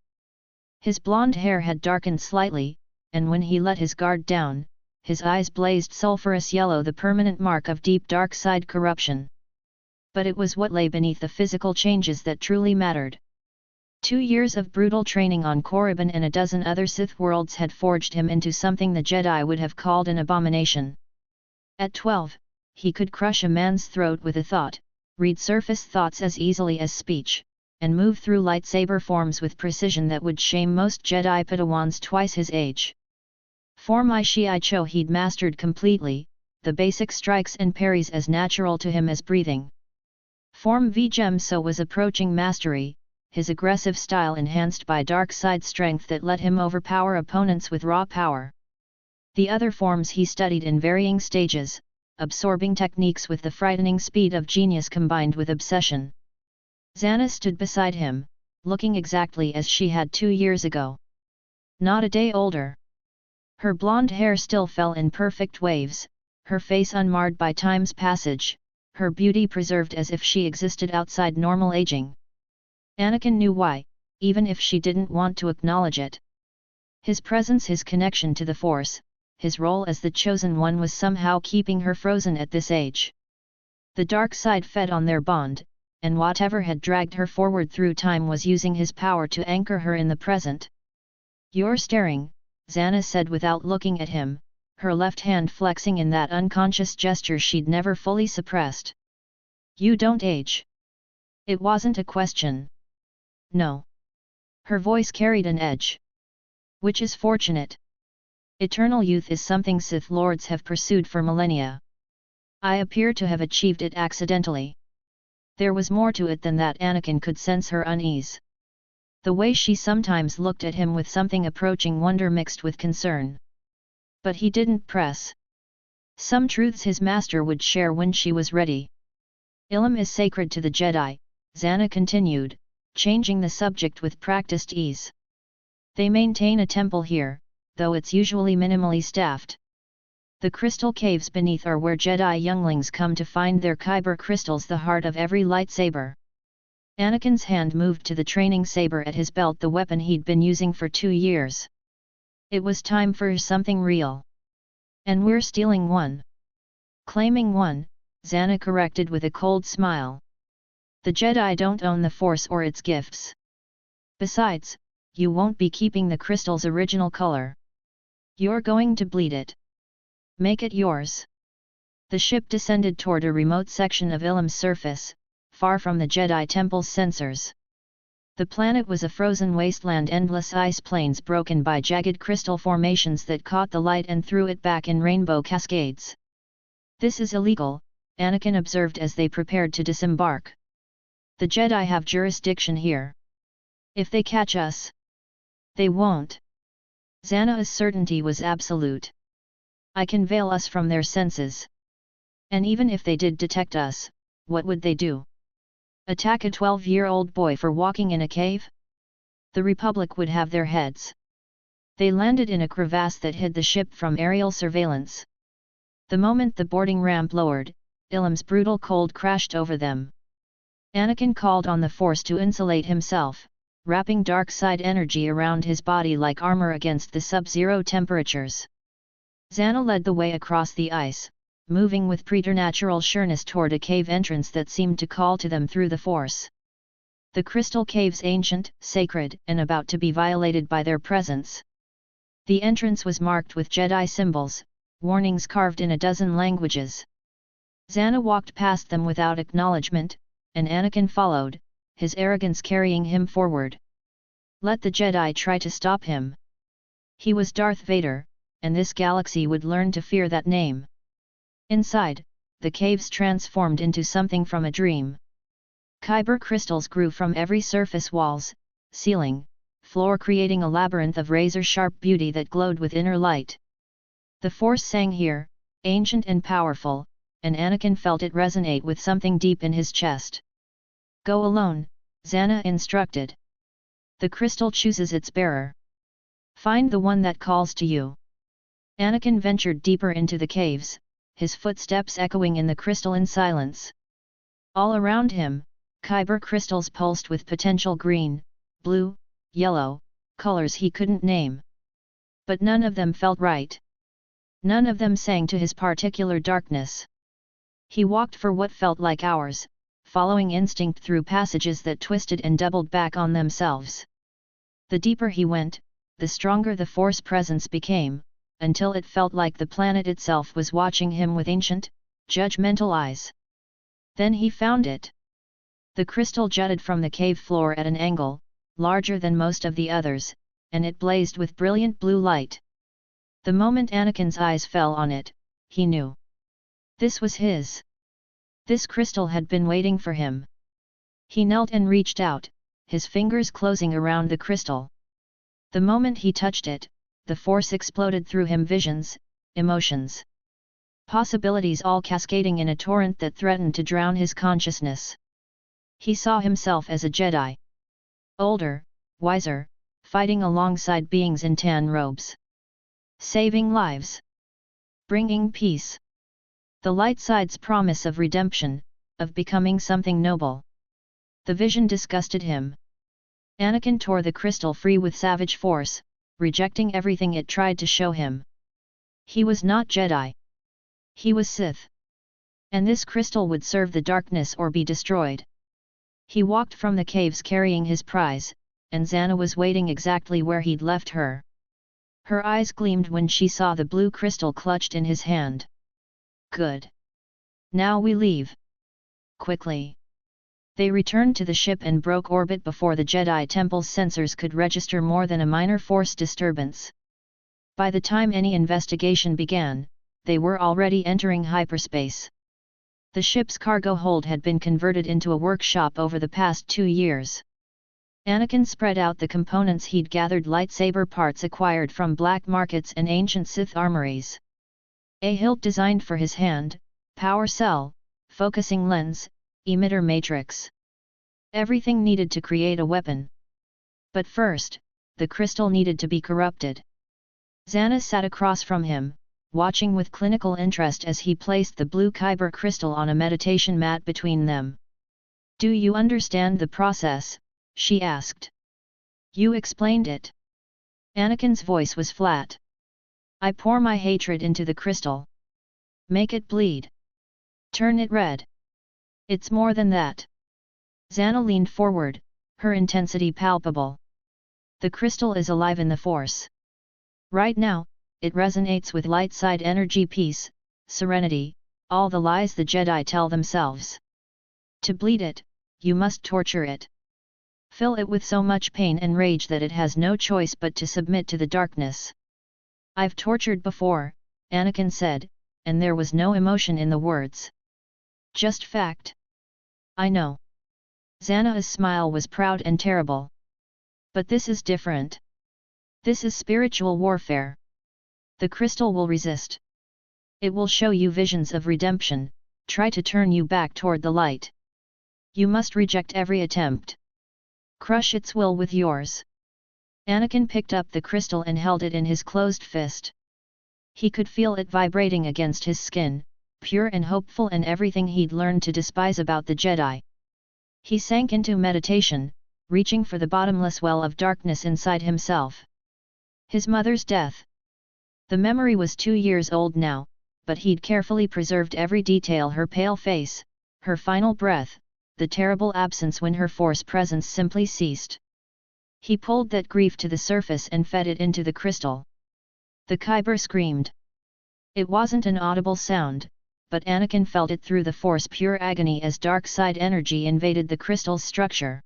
His blonde hair had darkened slightly, and when he let his guard down, his eyes blazed sulphurous yellow, the permanent mark of deep dark side corruption. But it was what lay beneath the physical changes that truly mattered. 2 years of brutal training on Korriban and a dozen other Sith worlds had forged him into something the Jedi would have called an abomination. At 12, he could crush a man's throat with a thought, read surface thoughts as easily as speech, and move through lightsaber forms with precision that would shame most Jedi Padawans twice his age. Form I-Shi-I-Cho he'd mastered completely, the basic strikes and parries as natural to him as breathing. Form V-Gem-So was approaching mastery, his aggressive style enhanced by dark side strength that let him overpower opponents with raw power. The other forms he studied in varying stages, absorbing techniques with the frightening speed of genius combined with obsession. Zannah stood beside him, looking exactly as she had 2 years ago. Not a day older. Her blonde hair still fell in perfect waves, her face unmarred by time's passage, her beauty preserved as if she existed outside normal aging. Anakin knew why, even if she didn't want to acknowledge it. His presence, his connection to the Force, his role as the Chosen One was somehow keeping her frozen at this age. The dark side fed on their bond, and whatever had dragged her forward through time was using his power to anchor her in the present. "You're staring," Zannah said without looking at him, her left hand flexing in that unconscious gesture she'd never fully suppressed. "You don't age." It wasn't a question. No. Her voice carried an edge. "Which is fortunate. Eternal youth is something Sith Lords have pursued for millennia. I appear to have achieved it accidentally." There was more to it than that. Anakin could sense her unease. The way she sometimes looked at him with something approaching wonder mixed with concern. But he didn't press. Some truths his master would share when she was ready. Ilum is sacred to the Jedi, Zannah continued, changing the subject with practiced ease. They maintain a temple here, though it's usually minimally staffed. The crystal caves beneath are where Jedi younglings come to find their kyber crystals, the heart of every lightsaber. Anakin's hand moved to the training saber at his belt, the weapon he'd been using for 2 years. It was time for something real. And we're stealing one. Claiming one, Zannah corrected with a cold smile. The Jedi don't own the Force or its gifts. Besides, you won't be keeping the crystal's original color. You're going to bleed it. Make it yours. The ship descended toward a remote section of Ilum's surface, far from the Jedi Temple's sensors. The planet was a frozen wasteland, endless ice plains broken by jagged crystal formations that caught the light and threw it back in rainbow cascades. This is illegal, Anakin observed as they prepared to disembark. The Jedi have jurisdiction here. If they catch us, they won't. Zannah's certainty was absolute. I can veil us from their senses. And even if they did detect us, what would they do? Attack a 12-year-old boy for walking in a cave? The Republic would have their heads. They landed in a crevasse that hid the ship from aerial surveillance. The moment the boarding ramp lowered, Ilum's brutal cold crashed over them. Anakin called on the Force to insulate himself, wrapping dark side energy around his body like armor against the sub-zero temperatures. Zannah led the way across the ice, moving with preternatural sureness toward a cave entrance that seemed to call to them through the Force. The crystal caves, ancient, sacred, and about to be violated by their presence. The entrance was marked with Jedi symbols, warnings carved in a dozen languages. Zannah walked past them without acknowledgement, and Anakin followed, his arrogance carrying him forward. Let the Jedi try to stop him. He was Darth Vader, and this galaxy would learn to fear that name. Inside, the caves transformed into something from a dream. Kyber crystals grew from every surface, walls, ceiling, floor, creating a labyrinth of razor-sharp beauty that glowed with inner light. The Force sang here, ancient and powerful, and Anakin felt it resonate with something deep in his chest. Go alone, Zannah instructed. The crystal chooses its bearer. Find the one that calls to you. Anakin ventured deeper into the caves, his footsteps echoing in the crystalline silence. All around him, kyber crystals pulsed with potential green, blue, yellow, colors he couldn't name. But none of them felt right. None of them sang to his particular darkness. He walked for what felt like hours, following instinct through passages that twisted and doubled back on themselves. The deeper he went, the stronger the Force presence became, until it felt like the planet itself was watching him with ancient, judgmental eyes. Then he found it. The crystal jutted from the cave floor at an angle, larger than most of the others, and it blazed with brilliant blue light. The moment Anakin's eyes fell on it, he knew. This was his. This crystal had been waiting for him. He knelt and reached out, his fingers closing around the crystal. The moment he touched it, the Force exploded through him, visions, emotions. Possibilities all cascading in a torrent that threatened to drown his consciousness. He saw himself as a Jedi. Older, wiser, fighting alongside beings in tan robes. Saving lives. Bringing peace. The light side's promise of redemption, of becoming something noble. The vision disgusted him. Anakin tore the crystal free with savage force, rejecting everything it tried to show him. He was not Jedi. He was Sith. And this crystal would serve the darkness or be destroyed. He walked from the caves carrying his prize, and Zannah was waiting exactly where he'd left her. Her eyes gleamed when she saw the blue crystal clutched in his hand. Good. Now we leave. Quickly. They returned to the ship and broke orbit before the Jedi Temple's sensors could register more than a minor force disturbance. By the time any investigation began, they were already entering hyperspace. The ship's cargo hold had been converted into a workshop over the past 2 years. Anakin spread out the components he'd gathered: lightsaber parts acquired from black markets and ancient Sith armories. A hilt designed for his hand, power cell, focusing lens, emitter matrix. Everything needed to create a weapon. But first, the crystal needed to be corrupted. Zannah sat across from him, watching with clinical interest as he placed the blue kyber crystal on a meditation mat between them. "Do you understand the process?" she asked. "You explained it." Anakin's voice was flat. "I pour my hatred into the crystal. Make it bleed. Turn it red. It's more than that." Zannah leaned forward, her intensity palpable. "The crystal is alive in the Force. Right now, it resonates with light side energy, peace, serenity, all the lies the Jedi tell themselves. To bleed it, you must torture it. Fill it with so much pain and rage that it has no choice but to submit to the darkness." "I've tortured before," Anakin said, and there was no emotion in the words. "Just fact." "I know." Zannah's smile was proud and terrible. "But this is different. This is spiritual warfare. The crystal will resist. It will show you visions of redemption, try to turn you back toward the light. You must reject every attempt. Crush its will with yours." Anakin picked up the crystal and held it in his closed fist. He could feel it vibrating against his skin, pure and hopeful, and everything he'd learned to despise about the Jedi. He sank into meditation, reaching for the bottomless well of darkness inside himself. His mother's death. The memory was 2 years old now, but he'd carefully preserved every detail: her pale face, her final breath, the terrible absence when her Force presence simply ceased. He pulled that grief to the surface and fed it into the crystal. The kyber screamed. It wasn't an audible sound, but Anakin felt it through the Force, pure agony as dark side energy invaded the crystal's structure.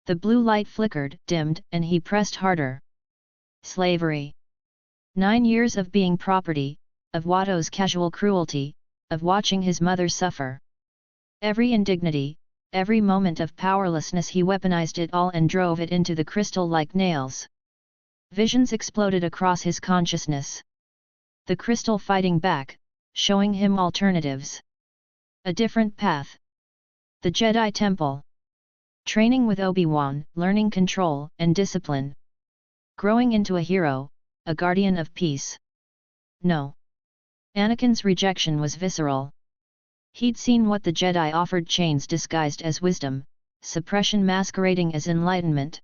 The blue light flickered, dimmed, and he pressed harder. Slavery. 9 years of being property, of Watto's casual cruelty, of watching his mother suffer. Every indignity, every moment of powerlessness, he weaponized it all and drove it into the crystal like nails. Visions exploded across his consciousness. The crystal fighting back, showing him alternatives. A different path. The Jedi Temple. Training with Obi-Wan, learning control and discipline. Growing into a hero, a guardian of peace. No. Anakin's rejection was visceral. He'd seen what the Jedi offered: chains disguised as wisdom, suppression masquerading as enlightenment.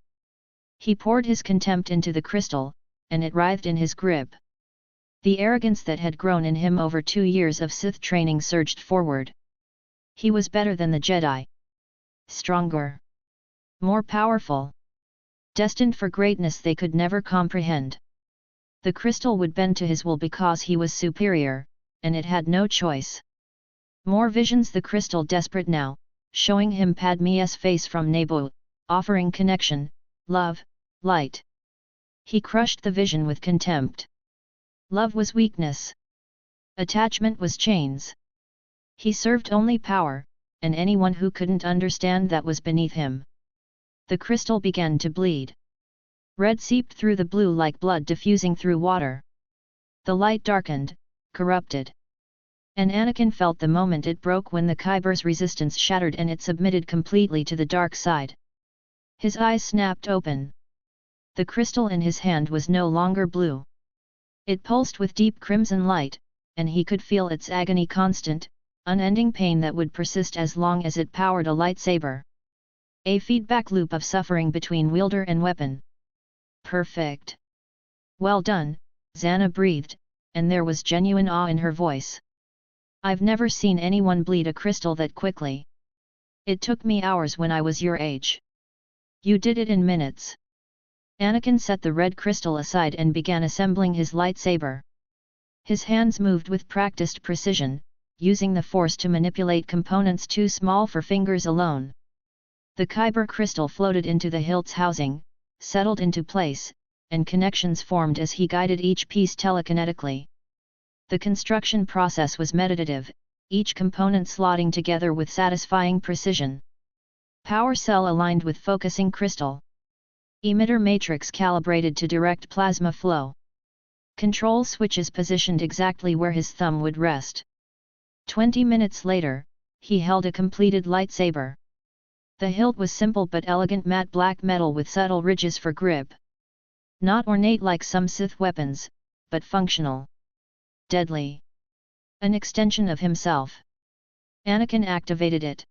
He poured his contempt into the crystal, and it writhed in his grip. The arrogance that had grown in him over 2 years of Sith training surged forward. He was better than the Jedi. Stronger. More powerful. Destined for greatness they could never comprehend. The crystal would bend to his will because he was superior, and it had no choice. More visions: the crystal desperate now, showing him Padme's face from Naboo, offering connection, love, light. He crushed the vision with contempt. Love was weakness. Attachment was chains. He served only power, and anyone who couldn't understand that was beneath him. The crystal began to bleed. Red seeped through the blue like blood diffusing through water. The light darkened, corrupted. And Anakin felt the moment it broke, when the kyber's resistance shattered and it submitted completely to the dark side. His eyes snapped open. The crystal in his hand was no longer blue. It pulsed with deep crimson light, and he could feel its agony: constant, unending pain that would persist as long as it powered a lightsaber. A feedback loop of suffering between wielder and weapon. Perfect. Well done, Zannah breathed, and there was genuine awe in her voice. I've never seen anyone bleed a crystal that quickly. It took me hours when I was your age. You did it in minutes. Anakin set the red crystal aside and began assembling his lightsaber. His hands moved with practiced precision, using the Force to manipulate components too small for fingers alone. The kyber crystal floated into the hilt's housing, settled into place, and connections formed as he guided each piece telekinetically. The construction process was meditative, each component slotting together with satisfying precision. Power cell aligned with focusing crystal. Emitter matrix calibrated to direct plasma flow. Control switches positioned exactly where his thumb would rest. 20 minutes later, he held a completed lightsaber. The hilt was simple but elegant matte black metal with subtle ridges for grip. Not ornate like some Sith weapons, but functional. Deadly. An extension of himself. Anakin activated it.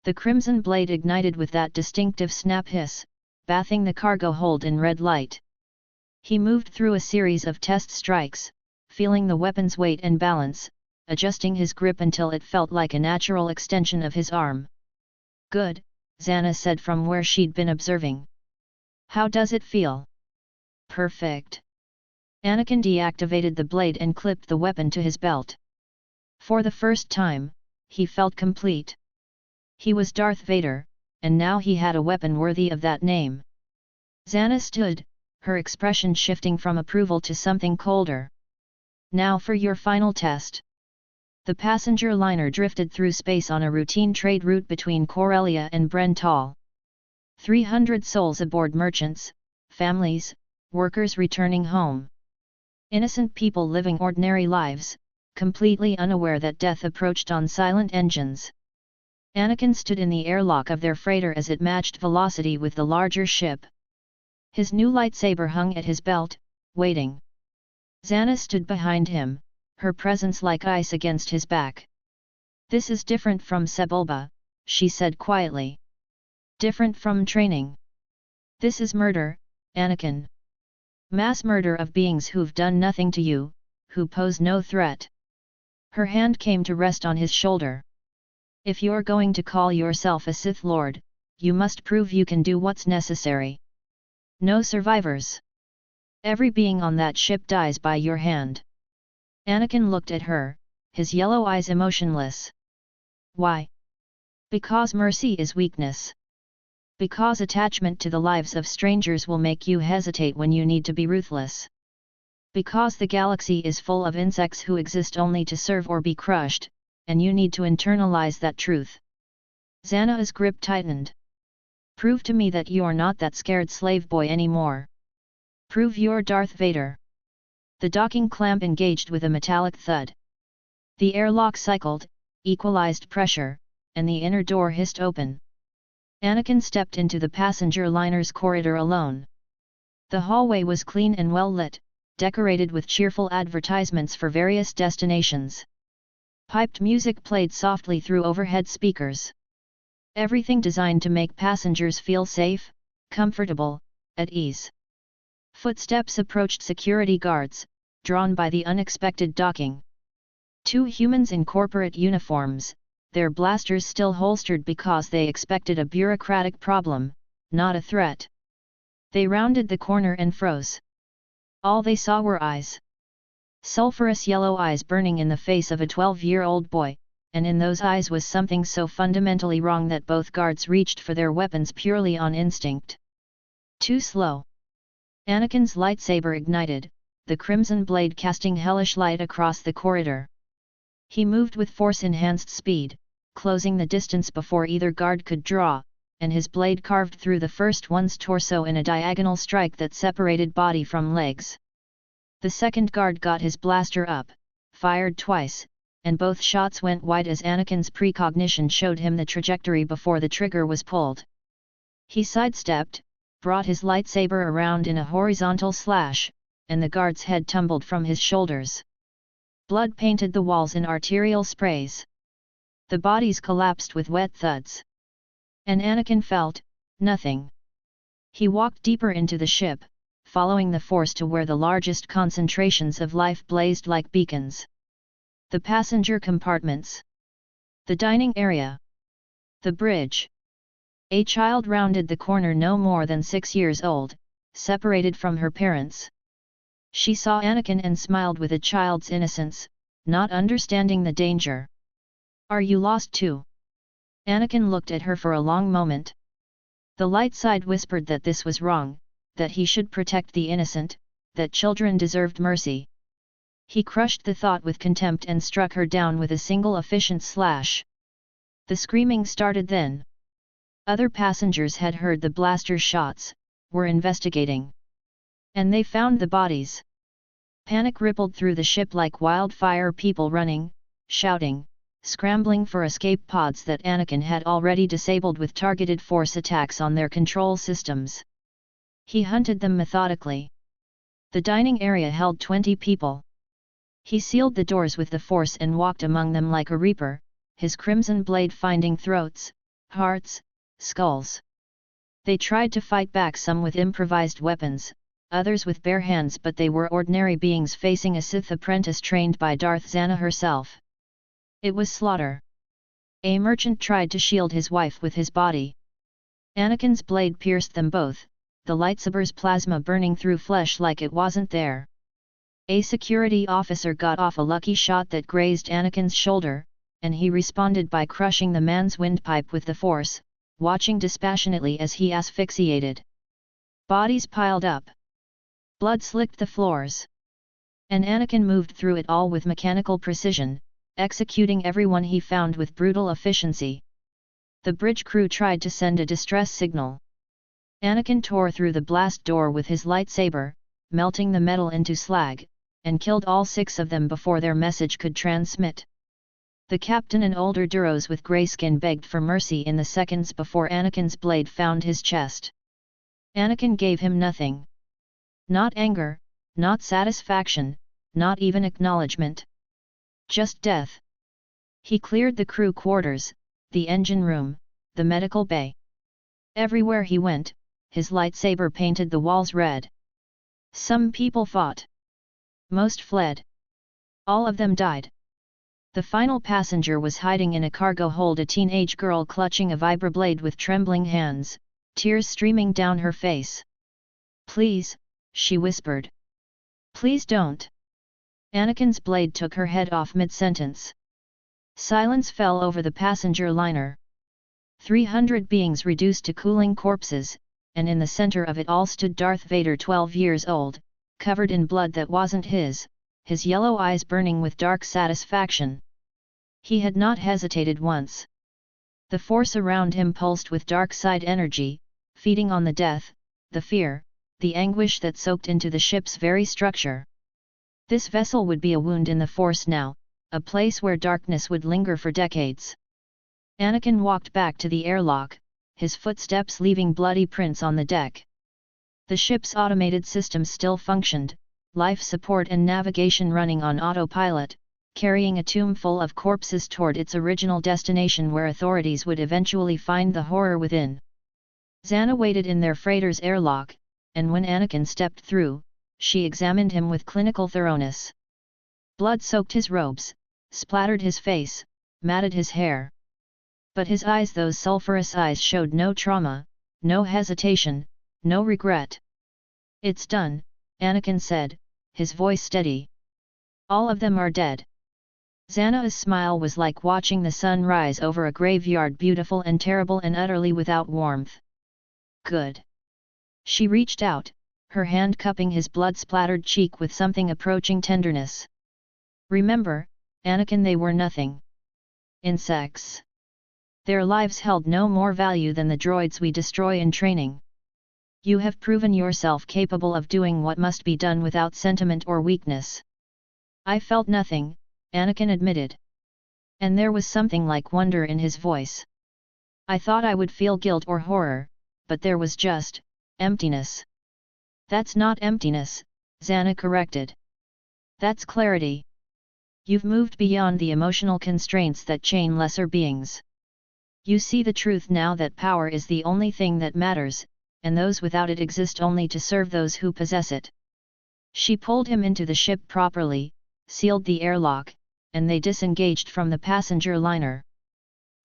The crimson blade ignited with that distinctive snap hiss, bathing the cargo hold in red light. He moved through a series of test strikes, feeling the weapon's weight and balance, adjusting his grip until it felt like a natural extension of his arm. Good, Zannah said from where she'd been observing. How does it feel? Perfect. Anakin deactivated the blade and clipped the weapon to his belt. For the first time, he felt complete. He was Darth Vader, and now he had a weapon worthy of that name. Zannah stood, her expression shifting from approval to something colder. Now for your final test. The passenger liner drifted through space on a routine trade route between Corellia and Brental. 300 souls aboard, merchants, families, workers returning home. Innocent people living ordinary lives, completely unaware that death approached on silent engines. Anakin stood in the airlock of their freighter as it matched velocity with the larger ship. His new lightsaber hung at his belt, waiting. Zannah stood behind him, her presence like ice against his back. This is different from Sebulba, she said quietly. Different from training. This is murder, Anakin. Mass murder of beings who've done nothing to you, who pose no threat. Her hand came to rest on his shoulder. If you're going to call yourself a Sith Lord, you must prove you can do what's necessary. No survivors. Every being on that ship dies by your hand. Anakin looked at her, his yellow eyes emotionless. Why? Because mercy is weakness. Because attachment to the lives of strangers will make you hesitate when you need to be ruthless. Because the galaxy is full of insects who exist only to serve or be crushed, and you need to internalize that truth. Zannah's grip tightened. Prove to me that you're not that scared slave boy anymore. Prove you're Darth Vader. The docking clamp engaged with a metallic thud. The airlock cycled, equalized pressure, and the inner door hissed open. Anakin stepped into the passenger liner's corridor alone. The hallway was clean and well lit, decorated with cheerful advertisements for various destinations. Piped music played softly through overhead speakers. Everything designed to make passengers feel safe, comfortable, at ease. Footsteps approached security guards, drawn by the unexpected docking. Two humans in corporate uniforms, their blasters still holstered because they expected a bureaucratic problem, not a threat. They rounded the corner and froze. All they saw were eyes. Sulphurous yellow eyes burning in the face of a 12-year-old boy, and in those eyes was something so fundamentally wrong that both guards reached for their weapons purely on instinct. Too slow. Anakin's lightsaber ignited, the crimson blade casting hellish light across the corridor. He moved with force-enhanced speed, closing the distance before either guard could draw, and his blade carved through the first one's torso in a diagonal strike that separated body from legs. The second guard got his blaster up, fired twice, and both shots went wide as Anakin's precognition showed him the trajectory before the trigger was pulled. He sidestepped, brought his lightsaber around in a horizontal slash, and the guard's head tumbled from his shoulders. Blood painted the walls in arterial sprays. The bodies collapsed with wet thuds. And Anakin felt nothing. He walked deeper into the ship, following the force to where the largest concentrations of life blazed like beacons. The passenger compartments. The dining area. The bridge. A child rounded the corner no more than 6 years old, separated from her parents. She saw Anakin and smiled with a child's innocence, not understanding the danger. Are you lost too? Anakin looked at her for a long moment. The light side whispered that this was wrong, that he should protect the innocent, that children deserved mercy. He crushed the thought with contempt and struck her down with a single efficient slash. The screaming started then. Other passengers had heard the blaster shots, were investigating. And they found the bodies. Panic rippled through the ship like wildfire, people running, shouting, scrambling for escape pods that Anakin had already disabled with targeted force attacks on their control systems. He hunted them methodically. The dining area held 20 people. He sealed the doors with the force and walked among them like a reaper, his crimson blade finding throats, hearts, skulls. They tried to fight back, some with improvised weapons, others with bare hands, but they were ordinary beings facing a Sith apprentice trained by Darth Zannah herself. It was slaughter. A merchant tried to shield his wife with his body. Anakin's blade pierced them both, the lightsaber's plasma burning through flesh like it wasn't there. A security officer got off a lucky shot that grazed Anakin's shoulder, and he responded by crushing the man's windpipe with the force, watching dispassionately as he asphyxiated. Bodies piled up. Blood slicked the floors. And Anakin moved through it all with mechanical precision, executing everyone he found with brutal efficiency. The bridge crew tried to send a distress signal. Anakin tore through the blast door with his lightsaber, melting the metal into slag, and killed all 6 of them before their message could transmit. The captain and older Duros with grey skin begged for mercy in the seconds before Anakin's blade found his chest. Anakin gave him nothing. Not anger, not satisfaction, not even acknowledgement. Just death. He cleared the crew quarters, the engine room, the medical bay. Everywhere he went, his lightsaber painted the walls red. Some people fought. Most fled. All of them died. The final passenger was hiding in a cargo hold, a teenage girl clutching a vibroblade with trembling hands, tears streaming down her face. "Please," she whispered. "Please don't." Anakin's blade took her head off mid-sentence. Silence fell over the passenger liner. 300 beings reduced to cooling corpses, and in the center of it all stood Darth Vader, 12 years old, covered in blood that wasn't his yellow eyes burning with dark satisfaction. He had not hesitated once. The force around him pulsed with dark side energy, feeding on the death, the fear, the anguish that soaked into the ship's very structure. This vessel would be a wound in the force now, a place where darkness would linger for decades. Anakin walked back to the airlock, his footsteps leaving bloody prints on the deck. The ship's automated systems still functioned, life support and navigation running on autopilot, carrying a tomb full of corpses toward its original destination where authorities would eventually find the horror within. Zannah waited in their freighter's airlock, and when Anakin stepped through, she examined him with clinical thoroughness. Blood soaked his robes, splattered his face, matted his hair. But his eyes, those sulphurous eyes, showed no trauma, no hesitation, no regret. "It's done," Anakin said, his voice steady. "All of them are dead." Zannah's smile was like watching the sun rise over a graveyard, beautiful and terrible and utterly without warmth. "Good." She reached out, her hand cupping his blood-splattered cheek with something approaching tenderness. "Remember, Anakin, they were nothing. Insects. Their lives held no more value than the droids we destroy in training. You have proven yourself capable of doing what must be done without sentiment or weakness." "I felt nothing," Anakin admitted. And there was something like wonder in his voice. "I thought I would feel guilt or horror, but there was just emptiness." "That's not emptiness," Zannah corrected. "That's clarity. You've moved beyond the emotional constraints that chain lesser beings. You see the truth now that power is the only thing that matters, and those without it exist only to serve those who possess it." She pulled him into the ship properly, sealed the airlock, and they disengaged from the passenger liner.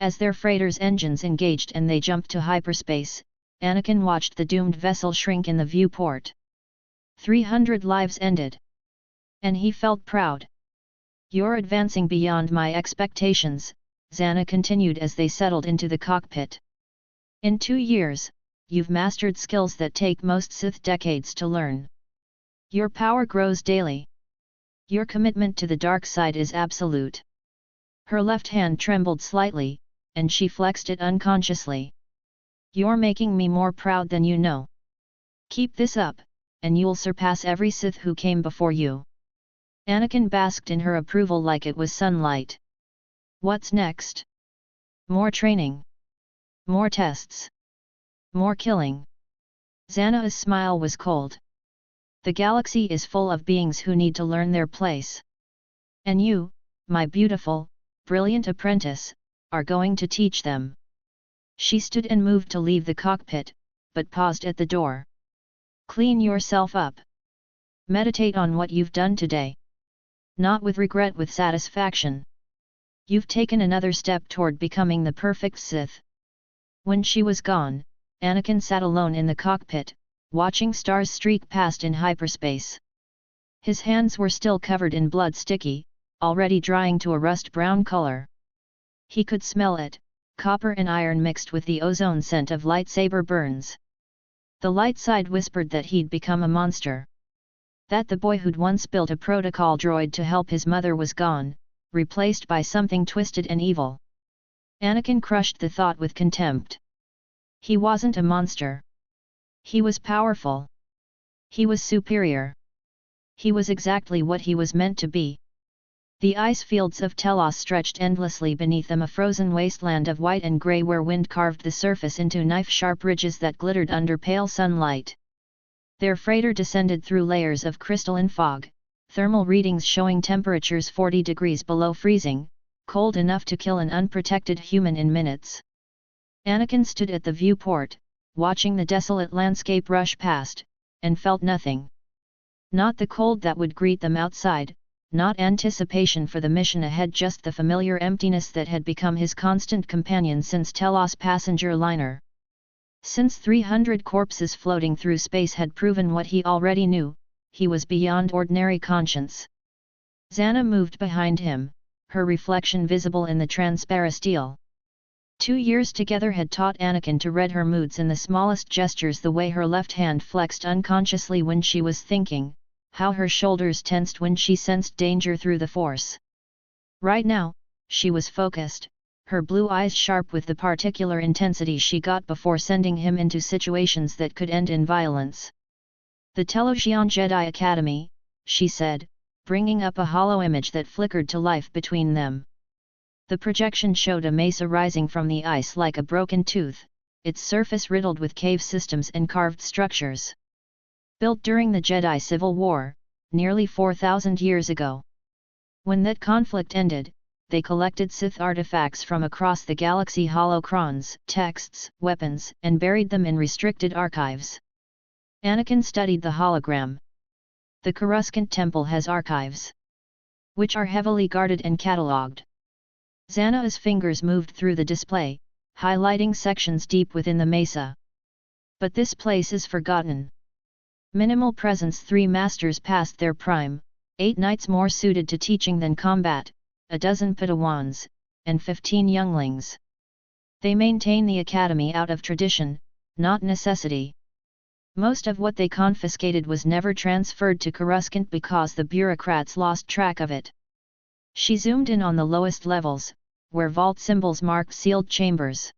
As their freighter's engines engaged and they jumped to hyperspace, Anakin watched the doomed vessel shrink in the viewport. 300 lives ended. And he felt proud. "You're advancing beyond my expectations," Zannah continued as they settled into the cockpit. "In 2 years, you've mastered skills that take most Sith decades to learn. Your power grows daily. Your commitment to the dark side is absolute." Her left hand trembled slightly, and she flexed it unconsciously. "You're making me more proud than you know." Keep this up, and you'll surpass every Sith who came before you. Anakin basked in her approval like it was sunlight. What's next? More training. More tests. More killing. Zannah's smile was cold. The galaxy is full of beings who need to learn their place. And you, my beautiful, brilliant apprentice, are going to teach them. She stood and moved to leave the cockpit, but paused at the door. Clean yourself up. Meditate on what you've done today. Not with regret, with satisfaction. You've taken another step toward becoming the perfect Sith. When she was gone, Anakin sat alone in the cockpit, watching stars streak past in hyperspace. His hands were still covered in blood, sticky, already drying to a rust-brown color. He could smell it, copper and iron mixed with the ozone scent of lightsaber burns. The light side whispered that he'd become a monster. That the boy who'd once built a protocol droid to help his mother was gone, replaced by something twisted and evil. Anakin crushed the thought with contempt. He wasn't a monster. He was powerful. He was superior. He was exactly what he was meant to be. The ice fields of Telos stretched endlessly beneath them, a frozen wasteland of white and grey where wind carved the surface into knife-sharp ridges that glittered under pale sunlight. Their freighter descended through layers of crystalline fog, thermal readings showing temperatures 40 degrees below freezing, cold enough to kill an unprotected human in minutes. Anakin stood at the viewport, watching the desolate landscape rush past, and felt nothing. Not the cold that would greet them outside, not anticipation for the mission ahead, just the familiar emptiness that had become his constant companion since Telos passenger liner. Since 300 corpses floating through space had proven what he already knew, he was beyond ordinary conscience. Zannah moved behind him, her reflection visible in the transparisteel. 2 years together had taught Anakin to read her moods in the smallest gestures, the way her left hand flexed unconsciously when she was thinking, how her shoulders tensed when she sensed danger through the Force. Right now, she was focused, her blue eyes sharp with the particular intensity she got before sending him into situations that could end in violence. The Telosian Jedi Academy, she said, bringing up a hollow image that flickered to life between them. The projection showed a mesa rising from the ice like a broken tooth, its surface riddled with cave systems and carved structures. Built during the Jedi Civil War, nearly 4,000 years ago. When that conflict ended, they collected Sith artifacts from across the galaxy, holocrons, texts, weapons, and buried them in restricted archives. Anakin studied the hologram. The Coruscant Temple has archives, which are heavily guarded and catalogued. Zannah's fingers moved through the display, highlighting sections deep within the mesa. But this place is forgotten. Minimal presence, 3 masters past their prime, 8 knights more suited to teaching than combat, a dozen Padawans, and 15 younglings. They maintain the academy out of tradition, not necessity. Most of what they confiscated was never transferred to Coruscant because the bureaucrats lost track of it. She zoomed in on the lowest levels, where vault symbols marked sealed chambers.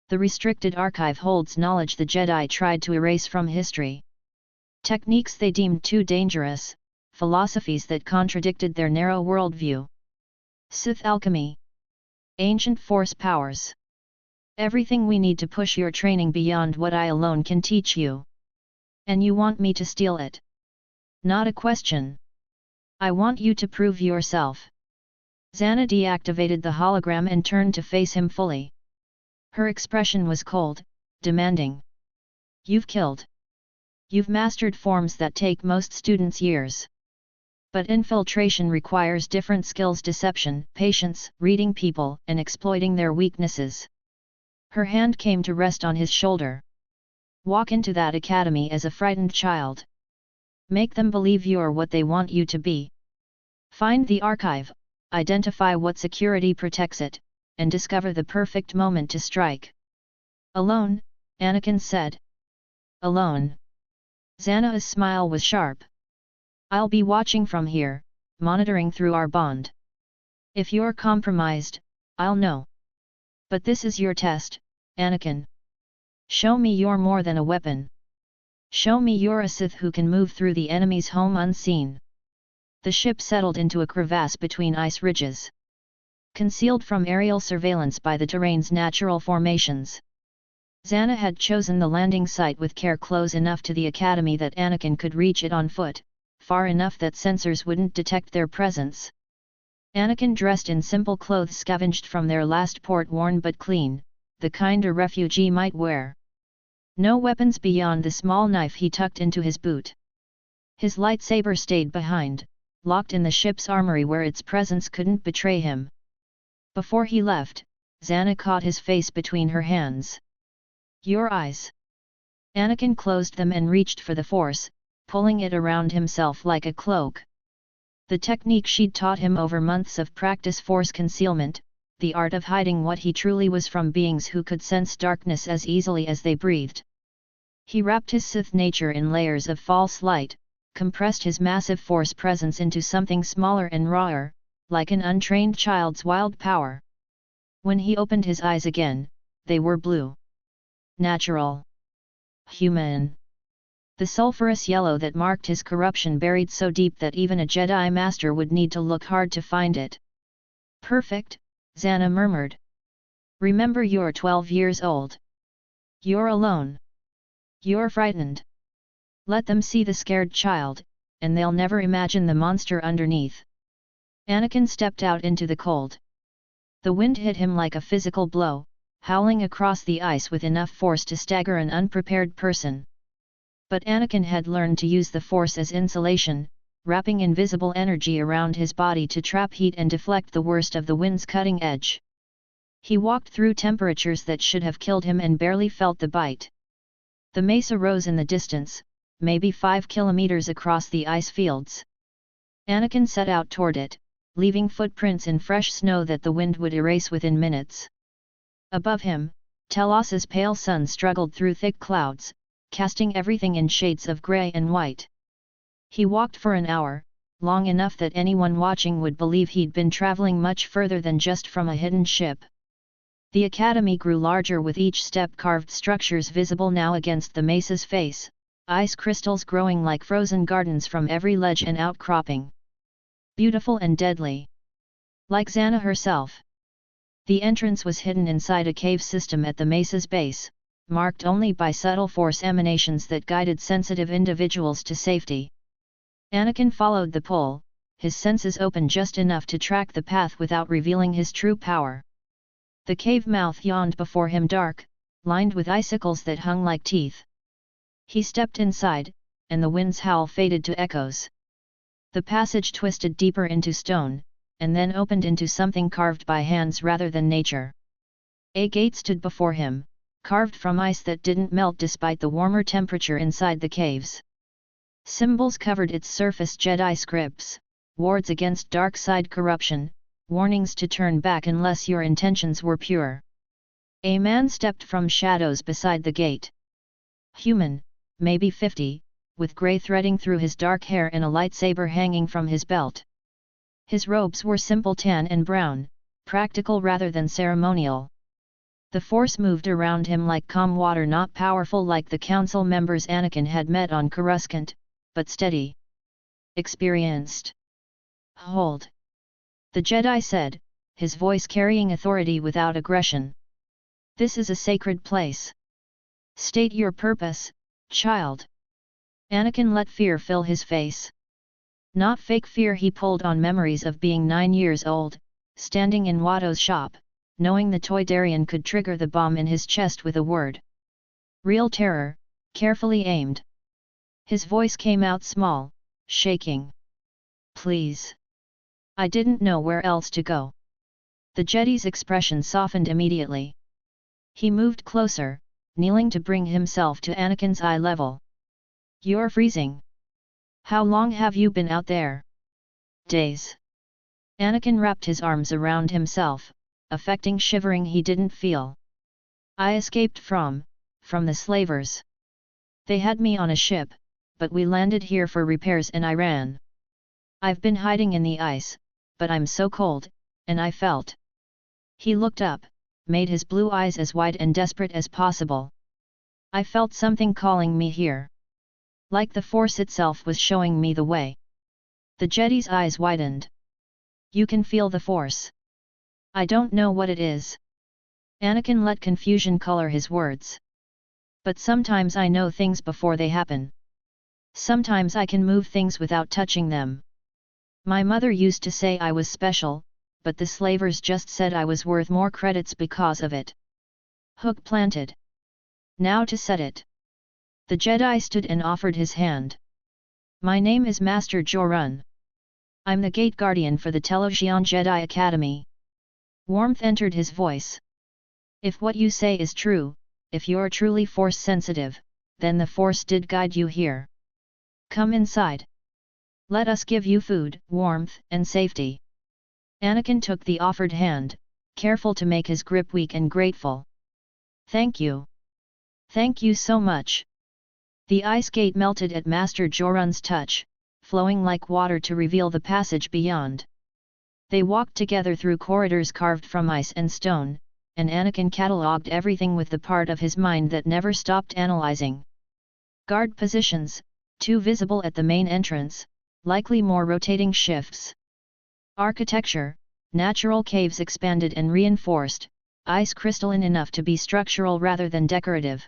The restricted archive holds knowledge the Jedi tried to erase from history. Techniques they deemed too dangerous, philosophies that contradicted their narrow worldview. Sith alchemy. Ancient Force powers. Everything we need to push your training beyond what I alone can teach you. And you want me to steal it? Not a question. I want you to prove yourself. Zannah deactivated the hologram and turned to face him fully. Her expression was cold, demanding. You've killed. You've mastered forms that take most students years. But infiltration requires different skills: deception, patience, reading people, and exploiting their weaknesses. Her hand came to rest on his shoulder. Walk into that academy as a frightened child. Make them believe you're what they want you to be. Find the archive, identify what security protects it, and discover the perfect moment to strike. Alone, Anakin said. Alone. Zannah's smile was sharp. I'll be watching from here, monitoring through our bond. If you're compromised, I'll know. But this is your test, Anakin. Show me you're more than a weapon. Show me you're a Sith who can move through the enemy's home unseen. The ship settled into a crevasse between ice ridges, concealed from aerial surveillance by the terrain's natural formations. Zannah had chosen the landing site with care, close enough to the academy that Anakin could reach it on foot, far enough that sensors wouldn't detect their presence. Anakin, dressed in simple clothes scavenged from their last port, worn but clean, the kind a refugee might wear. No weapons beyond the small knife he tucked into his boot. His lightsaber stayed behind, locked in the ship's armory where its presence couldn't betray him. Before he left, Zannah caught his face between her hands. Your eyes. Anakin closed them and reached for the Force, pulling it around himself like a cloak. The technique she'd taught him over months of practice, Force concealment, the art of hiding what he truly was from beings who could sense darkness as easily as they breathed. He wrapped his Sith nature in layers of false light, compressed his massive Force presence into something smaller and rawer, like an untrained child's wild power. When he opened his eyes again, they were blue. Natural. Human. The sulphurous yellow that marked his corruption, buried so deep that even a Jedi Master would need to look hard to find it. Perfect, Zannah murmured. Remember, you're 12 years old. You're alone. You're frightened. Let them see the scared child, and they'll never imagine the monster underneath. Anakin stepped out into the cold. The wind hit him like a physical blow, howling across the ice with enough force to stagger an unprepared person. But Anakin had learned to use the Force as insulation, wrapping invisible energy around his body to trap heat and deflect the worst of the wind's cutting edge. He walked through temperatures that should have killed him and barely felt the bite. The mesa rose in the distance, maybe 5 kilometers across the ice fields. Anakin set out toward it, leaving footprints in fresh snow that the wind would erase within minutes. Above him, Telos's pale sun struggled through thick clouds, casting everything in shades of grey and white. He walked for an hour, long enough that anyone watching would believe he'd been traveling much further than just from a hidden ship. The academy grew larger with each step, carved structures visible now against the mesa's face, ice crystals growing like frozen gardens from every ledge and outcropping. Beautiful and deadly. Like Zannah herself. The entrance was hidden inside a cave system at the mesa's base, marked only by subtle Force emanations that guided sensitive individuals to safety. Anakin followed the pull, his senses open just enough to track the path without revealing his true power. The cave mouth yawned before him, dark, lined with icicles that hung like teeth. He stepped inside, and the wind's howl faded to echoes. The passage twisted deeper into stone, and then opened into something carved by hands rather than nature. A gate stood before him, carved from ice that didn't melt despite the warmer temperature inside the caves. Symbols covered its surface, Jedi scripts, wards against dark side corruption, warnings to turn back unless your intentions were pure. A man stepped from shadows beside the gate. Human, maybe 50, with grey threading through his dark hair and a lightsaber hanging from his belt. His robes were simple tan and brown, practical rather than ceremonial. The Force moved around him like calm water, not powerful like the council members Anakin had met on Coruscant, but steady. Experienced. Hold. The Jedi said, his voice carrying authority without aggression. This is a sacred place. State your purpose, child. Anakin let fear fill his face. Not fake fear. He pulled on memories of being 9 years old, standing in Watto's shop, knowing the Toydarian could trigger the bomb in his chest with a word. Real terror, carefully aimed. His voice came out small, shaking. Please. I didn't know where else to go. The Jedi's expression softened immediately. He moved closer, kneeling to bring himself to Anakin's eye level. You're freezing. How long have you been out there? Days. Anakin wrapped his arms around himself, affecting shivering he didn't feel. I escaped from the slavers. They had me on a ship, but we landed here for repairs and I ran. I've been hiding in the ice, but I'm so cold, and I felt. He looked up, made his blue eyes as wide and desperate as possible. I felt something calling me here. Like the Force itself was showing me the way. The Jedi's eyes widened. You can feel the Force. I don't know what it is. Anakin let confusion color his words. But sometimes I know things before they happen. Sometimes I can move things without touching them. My mother used to say I was special, but the slavers just said I was worth more credits because of it. Hook planted. Now to set it. The Jedi stood and offered his hand. My name is Master Jorun. I'm the Gate Guardian for the Telosian Jedi Academy. Warmth entered his voice. If what you say is true, if you're truly Force sensitive, then the Force did guide you here. Come inside. Let us give you food, warmth, and safety. Anakin took the offered hand, careful to make his grip weak and grateful. Thank you. Thank you so much. The ice gate melted at Master Jorun's touch, flowing like water to reveal the passage beyond. They walked together through corridors carved from ice and stone, and Anakin catalogued everything with the part of his mind that never stopped analyzing. Guard positions, 2 visible at the main entrance, likely more rotating shifts. Architecture, natural caves expanded and reinforced, ice crystalline enough to be structural rather than decorative.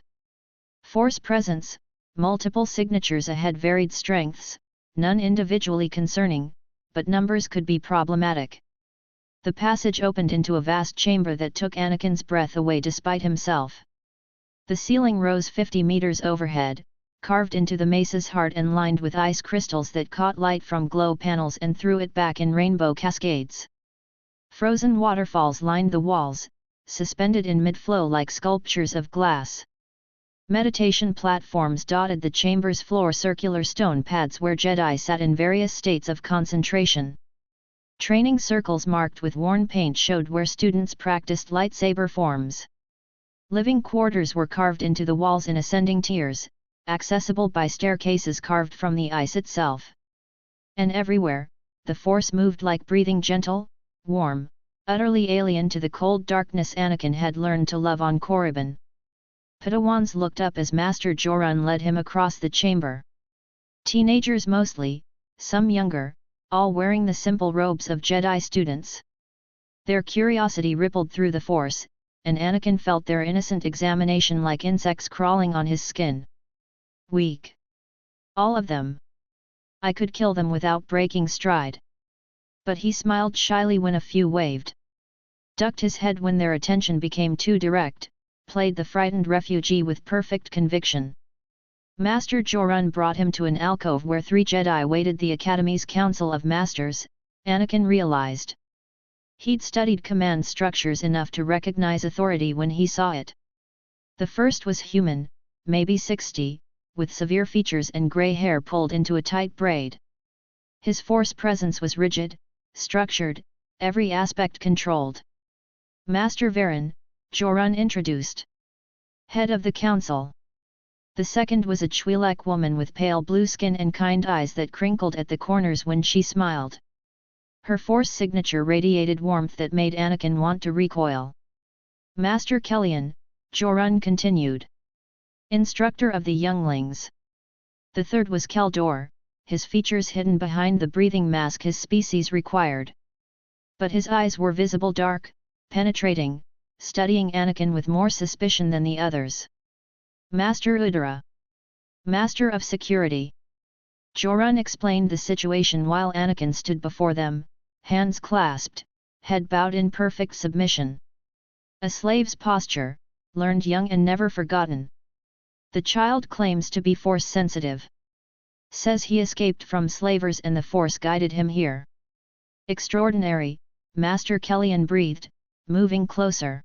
Force presence, multiple signatures ahead, varied strengths, none individually concerning, but numbers could be problematic. The passage opened into a vast chamber that took Anakin's breath away despite himself. The ceiling rose 50 meters overhead, carved into the mesa's heart and lined with ice crystals that caught light from glow panels and threw it back in rainbow cascades. Frozen waterfalls lined the walls, suspended in mid-flow like sculptures of glass. Meditation platforms dotted the chamber's floor, circular stone pads where Jedi sat in various states of concentration. Training circles marked with worn paint showed where students practiced lightsaber forms. Living quarters were carved into the walls in ascending tiers, accessible by staircases carved from the ice itself. And everywhere, the Force moved like breathing, gentle, warm, utterly alien to the cold darkness Anakin had learned to love on Korriban. Padawans looked up as Master Jorun led him across the chamber. Teenagers mostly, some younger, all wearing the simple robes of Jedi students. Their curiosity rippled through the Force, and Anakin felt their innocent examination like insects crawling on his skin. Weak. All of them. I could kill them without breaking stride. But he smiled shyly when a few waved. Ducked his head when their attention became too direct, played the frightened refugee with perfect conviction. Master Jorun brought him to an alcove where 3 Jedi waited, the Academy's Council of Masters, Anakin realized. He'd studied command structures enough to recognize authority when he saw it. The first was human, maybe 60, with severe features and grey hair pulled into a tight braid. His Force presence was rigid, structured, every aspect controlled. Master Varen, Jorun introduced. Head of the council. The second was a Twi'lek woman with pale blue skin and kind eyes that crinkled at the corners when she smiled. Her Force signature radiated warmth that made Anakin want to recoil. Master Kellyan, Jorun continued. Instructor of the younglings. The third was Keldor, his features hidden behind the breathing mask his species required. But his eyes were visible, dark, penetrating, studying Anakin with more suspicion than the others. Master Udara. Master of Security. Jorun explained the situation while Anakin stood before them, hands clasped, head bowed in perfect submission. A slave's posture, learned young and never forgotten. The child claims to be Force sensitive. Says he escaped from slavers and the Force guided him here. Extraordinary, Master Kellyan breathed, moving closer.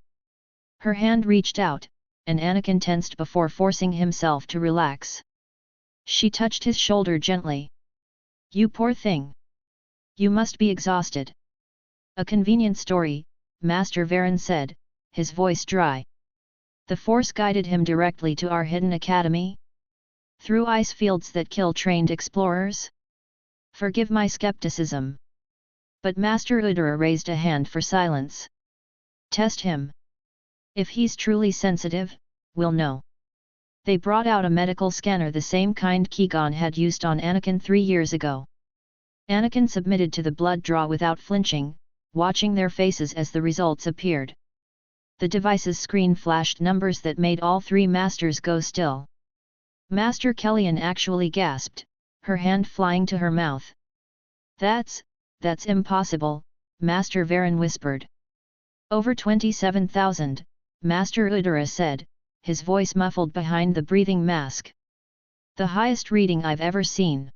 Her hand reached out, and Anakin tensed before forcing himself to relax. She touched his shoulder gently. You poor thing. You must be exhausted. A convenient story, Master Varen said, his voice dry. The Force guided him directly to our hidden academy? Through ice fields that kill trained explorers? Forgive my skepticism. But Master Udara raised a hand for silence. Test him. If he's truly sensitive, we'll know. They brought out a medical scanner, the same kind Qui-Gon had used on Anakin 3 years ago. Anakin submitted to the blood draw without flinching, watching their faces as the results appeared. The device's screen flashed numbers that made all 3 masters go still. Master Kellyan actually gasped, her hand flying to her mouth. That's impossible," Master Varen whispered. "Over 27,000, Master Udara said, his voice muffled behind the breathing mask. "The highest reading I've ever seen.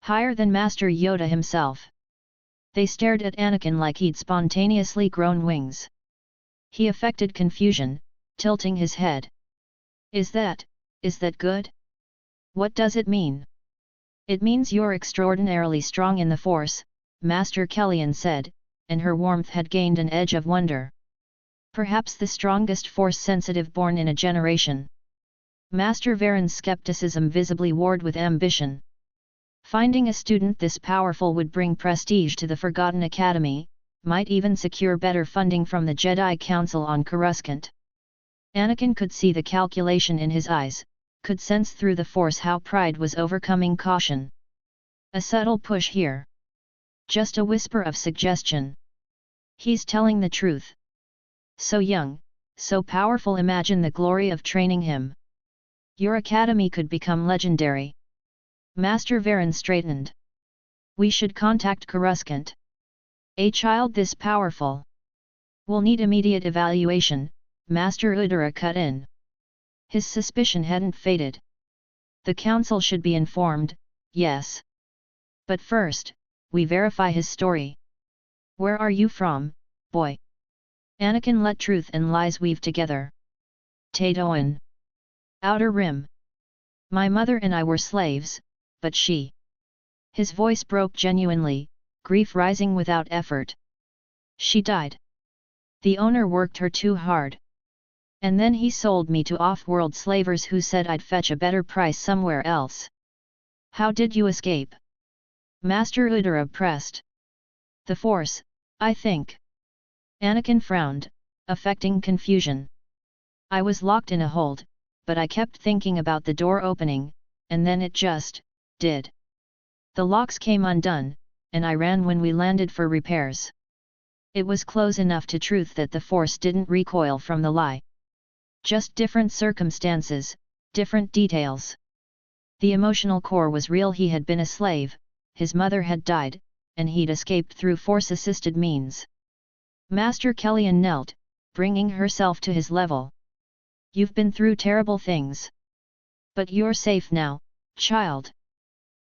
Higher than Master Yoda himself." They stared at Anakin like he'd spontaneously grown wings. He affected confusion, tilting his head. Is that good? What does it mean?" "It means you're extraordinarily strong in the Force," Master Kellyan said, and her warmth had gained an edge of wonder. "Perhaps the strongest Force-sensitive born in a generation." Master Varen's skepticism visibly warred with ambition. Finding a student this powerful would bring prestige to the Forgotten Academy, might even secure better funding from the Jedi Council on Coruscant. Anakin could see the calculation in his eyes, could sense through the Force how pride was overcoming caution. A subtle push here. Just a whisper of suggestion. He's telling the truth. So young, so powerful, imagine the glory of training him. Your academy could become legendary. Master Varen straightened. We should contact Coruscant. A child this powerful will need immediate evaluation, Master Udara cut in. His suspicion hadn't faded. The council should be informed, yes. But first, we verify his story. Where are you from, boy? Anakin let truth and lies weave together. Tatooine. Outer Rim. My mother and I were slaves, but she. His voice broke genuinely, grief rising without effort. She died. The owner worked her too hard. And then he sold me to off-world slavers who said I'd fetch a better price somewhere else. How did you escape? Master Udara pressed. The Force, I think. Anakin frowned, affecting confusion. I was locked in a hold, but I kept thinking about the door opening, and then it just did. The locks came undone, and I ran when we landed for repairs. It was close enough to truth that the Force didn't recoil from the lie. Just different circumstances, different details. The emotional core was real. He had been a slave, his mother had died, and he'd escaped through Force-assisted means. Master Kellyan knelt, bringing herself to his level. You've been through terrible things. But you're safe now, child.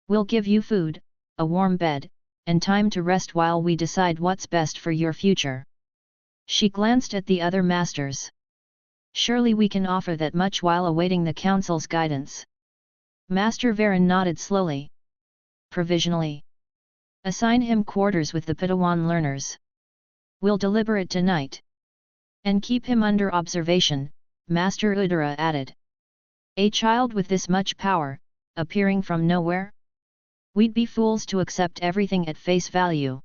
We'll give you food, a warm bed, and time to rest while we decide what's best for your future. She glanced at the other masters. Surely we can offer that much while awaiting the Council's guidance. Master Varen nodded slowly. Provisionally. Assign him quarters with the Padawan learners. We'll deliberate tonight. And keep him under observation, Master Udara added. A child with this much power, appearing from nowhere? We'd be fools to accept everything at face value.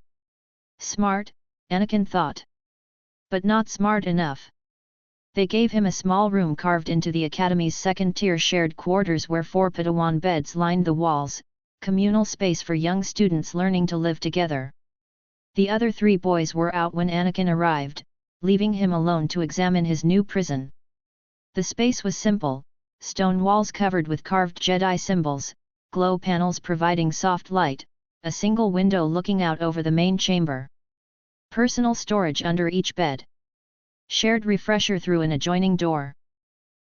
Smart, Anakin thought. But not smart enough. They gave him a small room carved into the Academy's second-tier shared quarters where 4 Padawan beds lined the walls, communal space for young students learning to live together. The other 3 boys were out when Anakin arrived, leaving him alone to examine his new prison. The space was simple, stone walls covered with carved Jedi symbols, glow panels providing soft light, a single window looking out over the main chamber. Personal storage under each bed. Shared refresher through an adjoining door.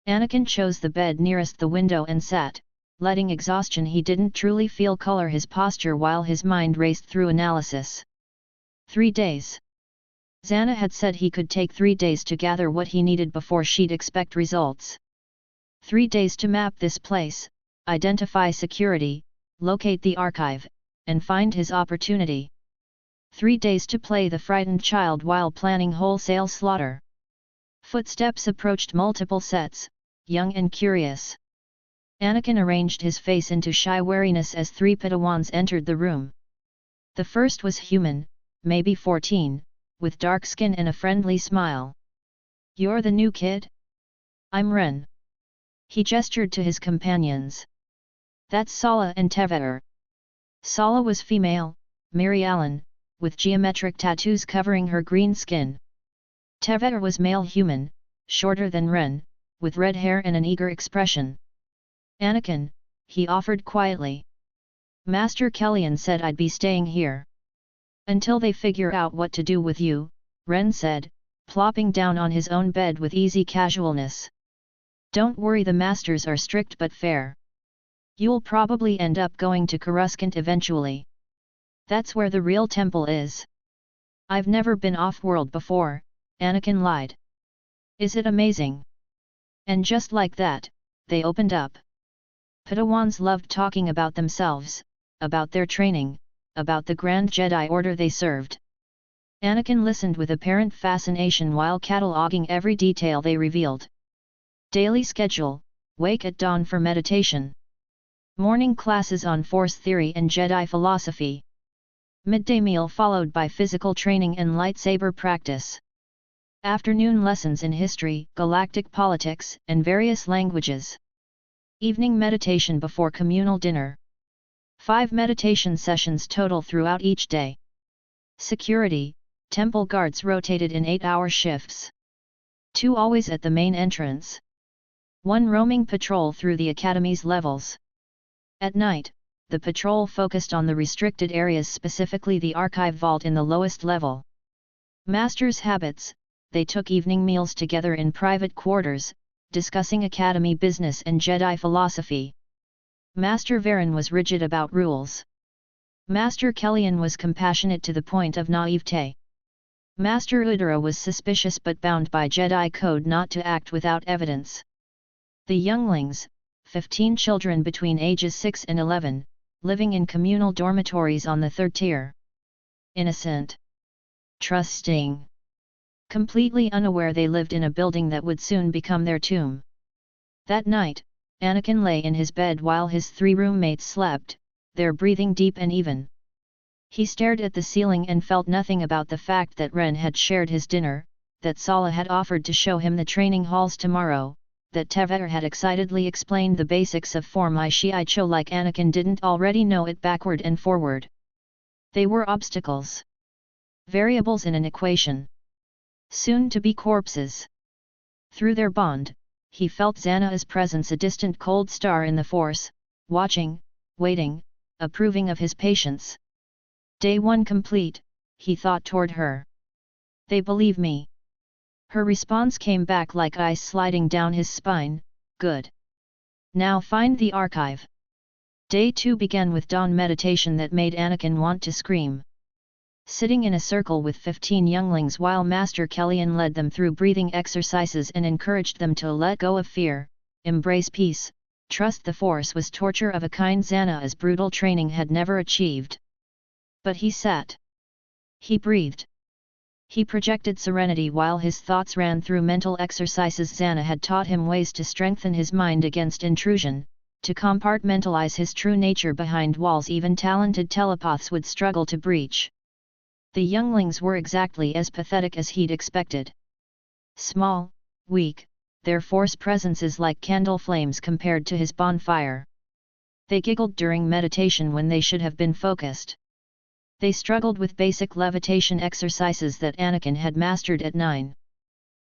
Anakin chose the bed nearest the window and sat, letting exhaustion he didn't truly feel color his posture while his mind raced through analysis. 3 days. Zannah had said he could take 3 days to gather what he needed before she'd expect results. 3 days to map this place, identify security, locate the archive, and find his opportunity. 3 days to play the frightened child while planning wholesale slaughter. Footsteps approached multiple sets, young and curious. Anakin arranged his face into shy wariness as 3 Padawans entered the room. The first was human, maybe 14, with dark skin and a friendly smile. You're the new kid? I'm Ren. He gestured to his companions. That's Sala and Teveter. Sala was female, Mary Allen, with geometric tattoos covering her green skin. Teveter was male human, shorter than Ren, with red hair and an eager expression. Anakin, he offered quietly. Master Kellyan said I'd be staying here. Until they figure out what to do with you, Ren said, plopping down on his own bed with easy casualness. Don't worry, the masters are strict but fair. You'll probably end up going to Coruscant eventually. That's where the real temple is. I've never been off-world before, Anakin lied. Is it amazing? And just like that, they opened up. Padawans loved talking about themselves, about their training, about the Grand Jedi Order they served. Anakin listened with apparent fascination while cataloging every detail they revealed. Daily schedule: wake at dawn for meditation. Morning classes on Force theory and Jedi philosophy. Midday meal followed by physical training and lightsaber practice. Afternoon lessons in history, galactic politics, and various languages. Evening meditation before communal dinner. 5 meditation sessions total throughout each day. Security: temple guards rotated in 8-hour shifts. 2 always at the main entrance. 1 roaming patrol through the academy's levels. At night, the patrol focused on the restricted areas, specifically the archive vault in the lowest level. Masters' habits: they took evening meals together in private quarters, discussing academy business and Jedi philosophy. Master Varen was rigid about rules. Master Kellyan was compassionate to the point of naivete. Master Udara was suspicious but bound by Jedi code not to act without evidence. The younglings, 15 children between ages 6 and 11, living in communal dormitories on the 3rd tier. Innocent. Trusting. Completely unaware they lived in a building that would soon become their tomb. That night, Anakin lay in his bed while his 3 roommates slept, their breathing deep and even. He stared at the ceiling and felt nothing about the fact that Ren had shared his dinner, that Sala had offered to show him the training halls tomorrow, that Teveter had excitedly explained the basics of Form I-Shiicho like Anakin didn't already know it backward and forward. They were obstacles. Variables in an equation. Soon to be corpses. Through their bond, he felt Zannah's presence, a distant cold star in the Force, watching, waiting, approving of his patience. Day 1 complete, he thought toward her. They believe me. Her response came back like ice sliding down his spine. Good. Now find the archive. Day 2 began with dawn meditation that made Anakin want to scream. Sitting in a circle with 15 younglings while Master Kellyan led them through breathing exercises and encouraged them to let go of fear, embrace peace, trust the Force was torture of a kind Zannah's brutal training had never achieved. But he sat. He breathed. He projected serenity while his thoughts ran through mental exercises. Zannah had taught him ways to strengthen his mind against intrusion, to compartmentalize his true nature behind walls even talented telepaths would struggle to breach. The younglings were exactly as pathetic as he'd expected. Small, weak, their Force presences like candle flames compared to his bonfire. They giggled during meditation when they should have been focused. They struggled with basic levitation exercises that Anakin had mastered at 9.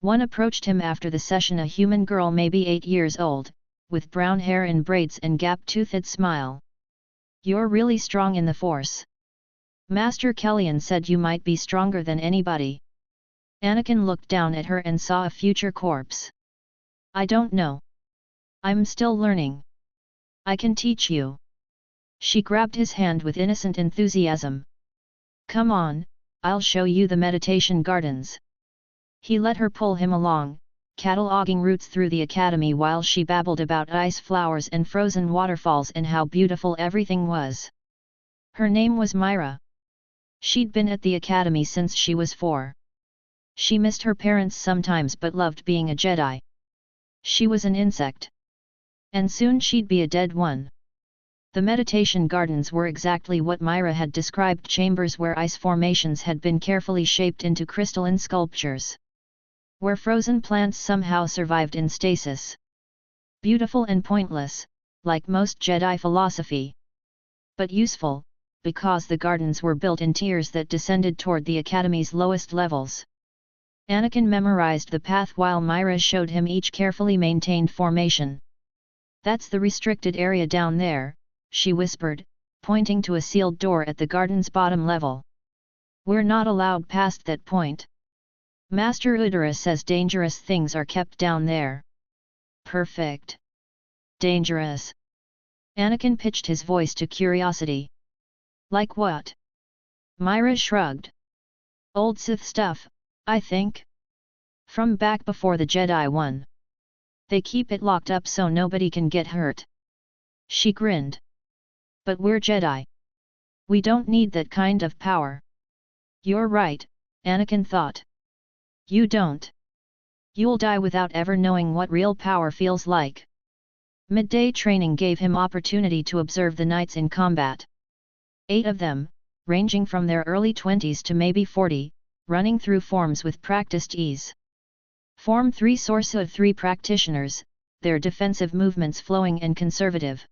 One approached him after the session, a human girl maybe 8 years old, with brown hair in braids and gap-toothed smile. "You're really strong in the Force. Master Kellyan said you might be stronger than anybody." Anakin looked down at her and saw a future corpse. "I don't know. I'm still learning. I can teach you." She grabbed his hand with innocent enthusiasm. "Come on, I'll show you the meditation gardens." He let her pull him along, cataloging routes through the academy while she babbled about ice flowers and frozen waterfalls and how beautiful everything was. Her name was Myra. She'd been at the academy since she was 4. She missed her parents sometimes but loved being a Jedi. She was an insect. And soon she'd be a dead one. The meditation gardens were exactly what Myra had described, chambers where ice formations had been carefully shaped into crystalline sculptures. Where frozen plants somehow survived in stasis. Beautiful and pointless, like most Jedi philosophy. But useful, because the gardens were built in tiers that descended toward the Academy's lowest levels. Anakin memorized the path while Myra showed him each carefully maintained formation. "That's the restricted area down there," she whispered, pointing to a sealed door at the garden's bottom level. "We're not allowed past that point. Master Udara says dangerous things are kept down there." "Perfect. Dangerous?" Anakin pitched his voice to curiosity. "Like what?" Myra shrugged. "Old Sith stuff, I think. From back before the Jedi won. They keep it locked up so nobody can get hurt." She grinned. "But we're Jedi. We don't need that kind of power." "You're right," Anakin thought. "You don't. You'll die without ever knowing what real power feels like." Midday training gave him opportunity to observe the knights in combat. 8 of them, ranging from their early 20s to maybe 40, running through forms with practiced ease. Form 3 Sorsa 3 practitioners, their defensive movements flowing and conservative.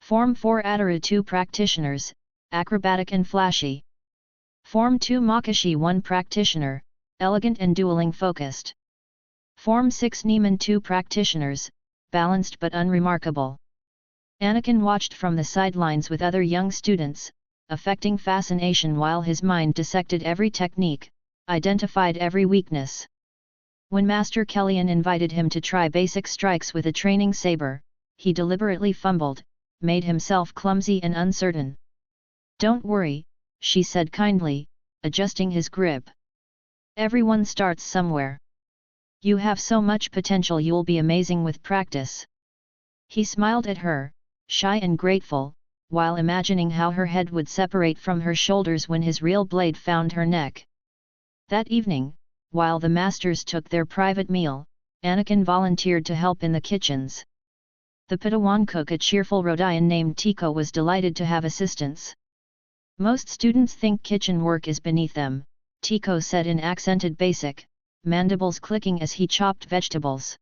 Form 4 Ataru 2 practitioners, acrobatic and flashy. Form 2 Makashi 1 practitioner, elegant and dueling focused. Form 6 Neiman 2 practitioners, balanced but unremarkable. Anakin watched from the sidelines with other young students, affecting fascination while his mind dissected every technique, identified every weakness. When Master Kellyan invited him to try basic strikes with a training saber, he deliberately fumbled, made himself clumsy and uncertain. "Don't worry," she said kindly, adjusting his grip. "Everyone starts somewhere. You have so much potential, you'll be amazing with practice." He smiled at her, shy and grateful, while imagining how her head would separate from her shoulders when his real blade found her neck. That evening, while the masters took their private meal, Anakin volunteered to help in the kitchens. The Padawan cook, a cheerful Rodian named Tico, was delighted to have assistance. "Most students think kitchen work is beneath them," Tico said in accented basic, mandibles clicking as he chopped vegetables.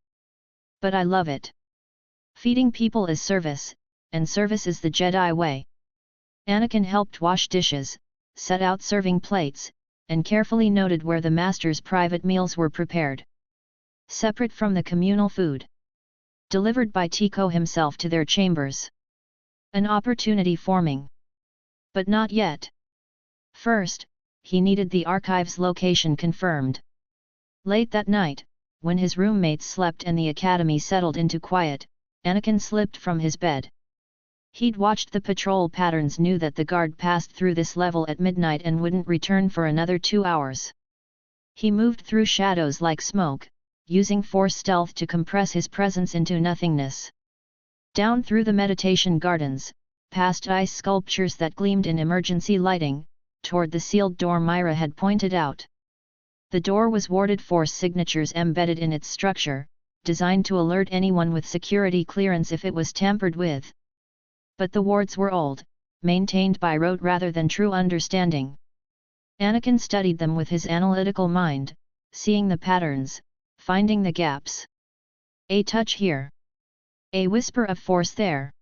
"But I love it. Feeding people is service, and service is the Jedi way." Anakin helped wash dishes, set out serving plates, and carefully noted where the masters' private meals were prepared. Separate from the communal food. Delivered by Tico himself to their chambers. An opportunity forming. But not yet. First, he needed the archive's location confirmed. Late that night, when his roommates slept and the academy settled into quiet, Anakin slipped from his bed. He'd watched the patrol patterns, knew that the guard passed through this level at midnight and wouldn't return for another 2 hours. He moved through shadows like smoke, using Force stealth to compress his presence into nothingness. Down through the meditation gardens, past ice sculptures that gleamed in emergency lighting, toward the sealed door Myra had pointed out. The door was warded, Force signatures embedded in its structure, designed to alert anyone with security clearance if it was tampered with. But the wards were old, maintained by rote rather than true understanding. Anakin studied them with his analytical mind, seeing the patterns, finding the gaps. A touch here. A whisper of force there.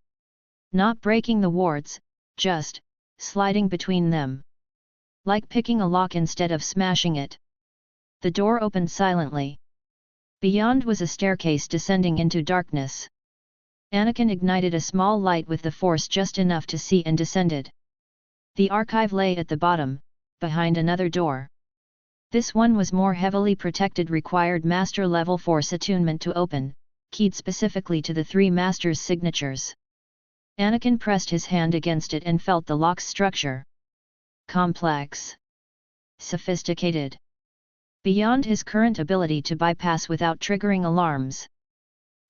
Not breaking the wards, just sliding between them. Like picking a lock instead of smashing it. The door opened silently. Beyond was a staircase descending into darkness. Anakin ignited a small light with the force just enough to see and descended. The archive lay at the bottom, behind another door. This one was more heavily protected, required master-level force attunement to open, keyed specifically to the 3 masters' signatures. Anakin pressed his hand against it and felt the lock's structure. Complex. Sophisticated. Beyond his current ability to bypass without triggering alarms.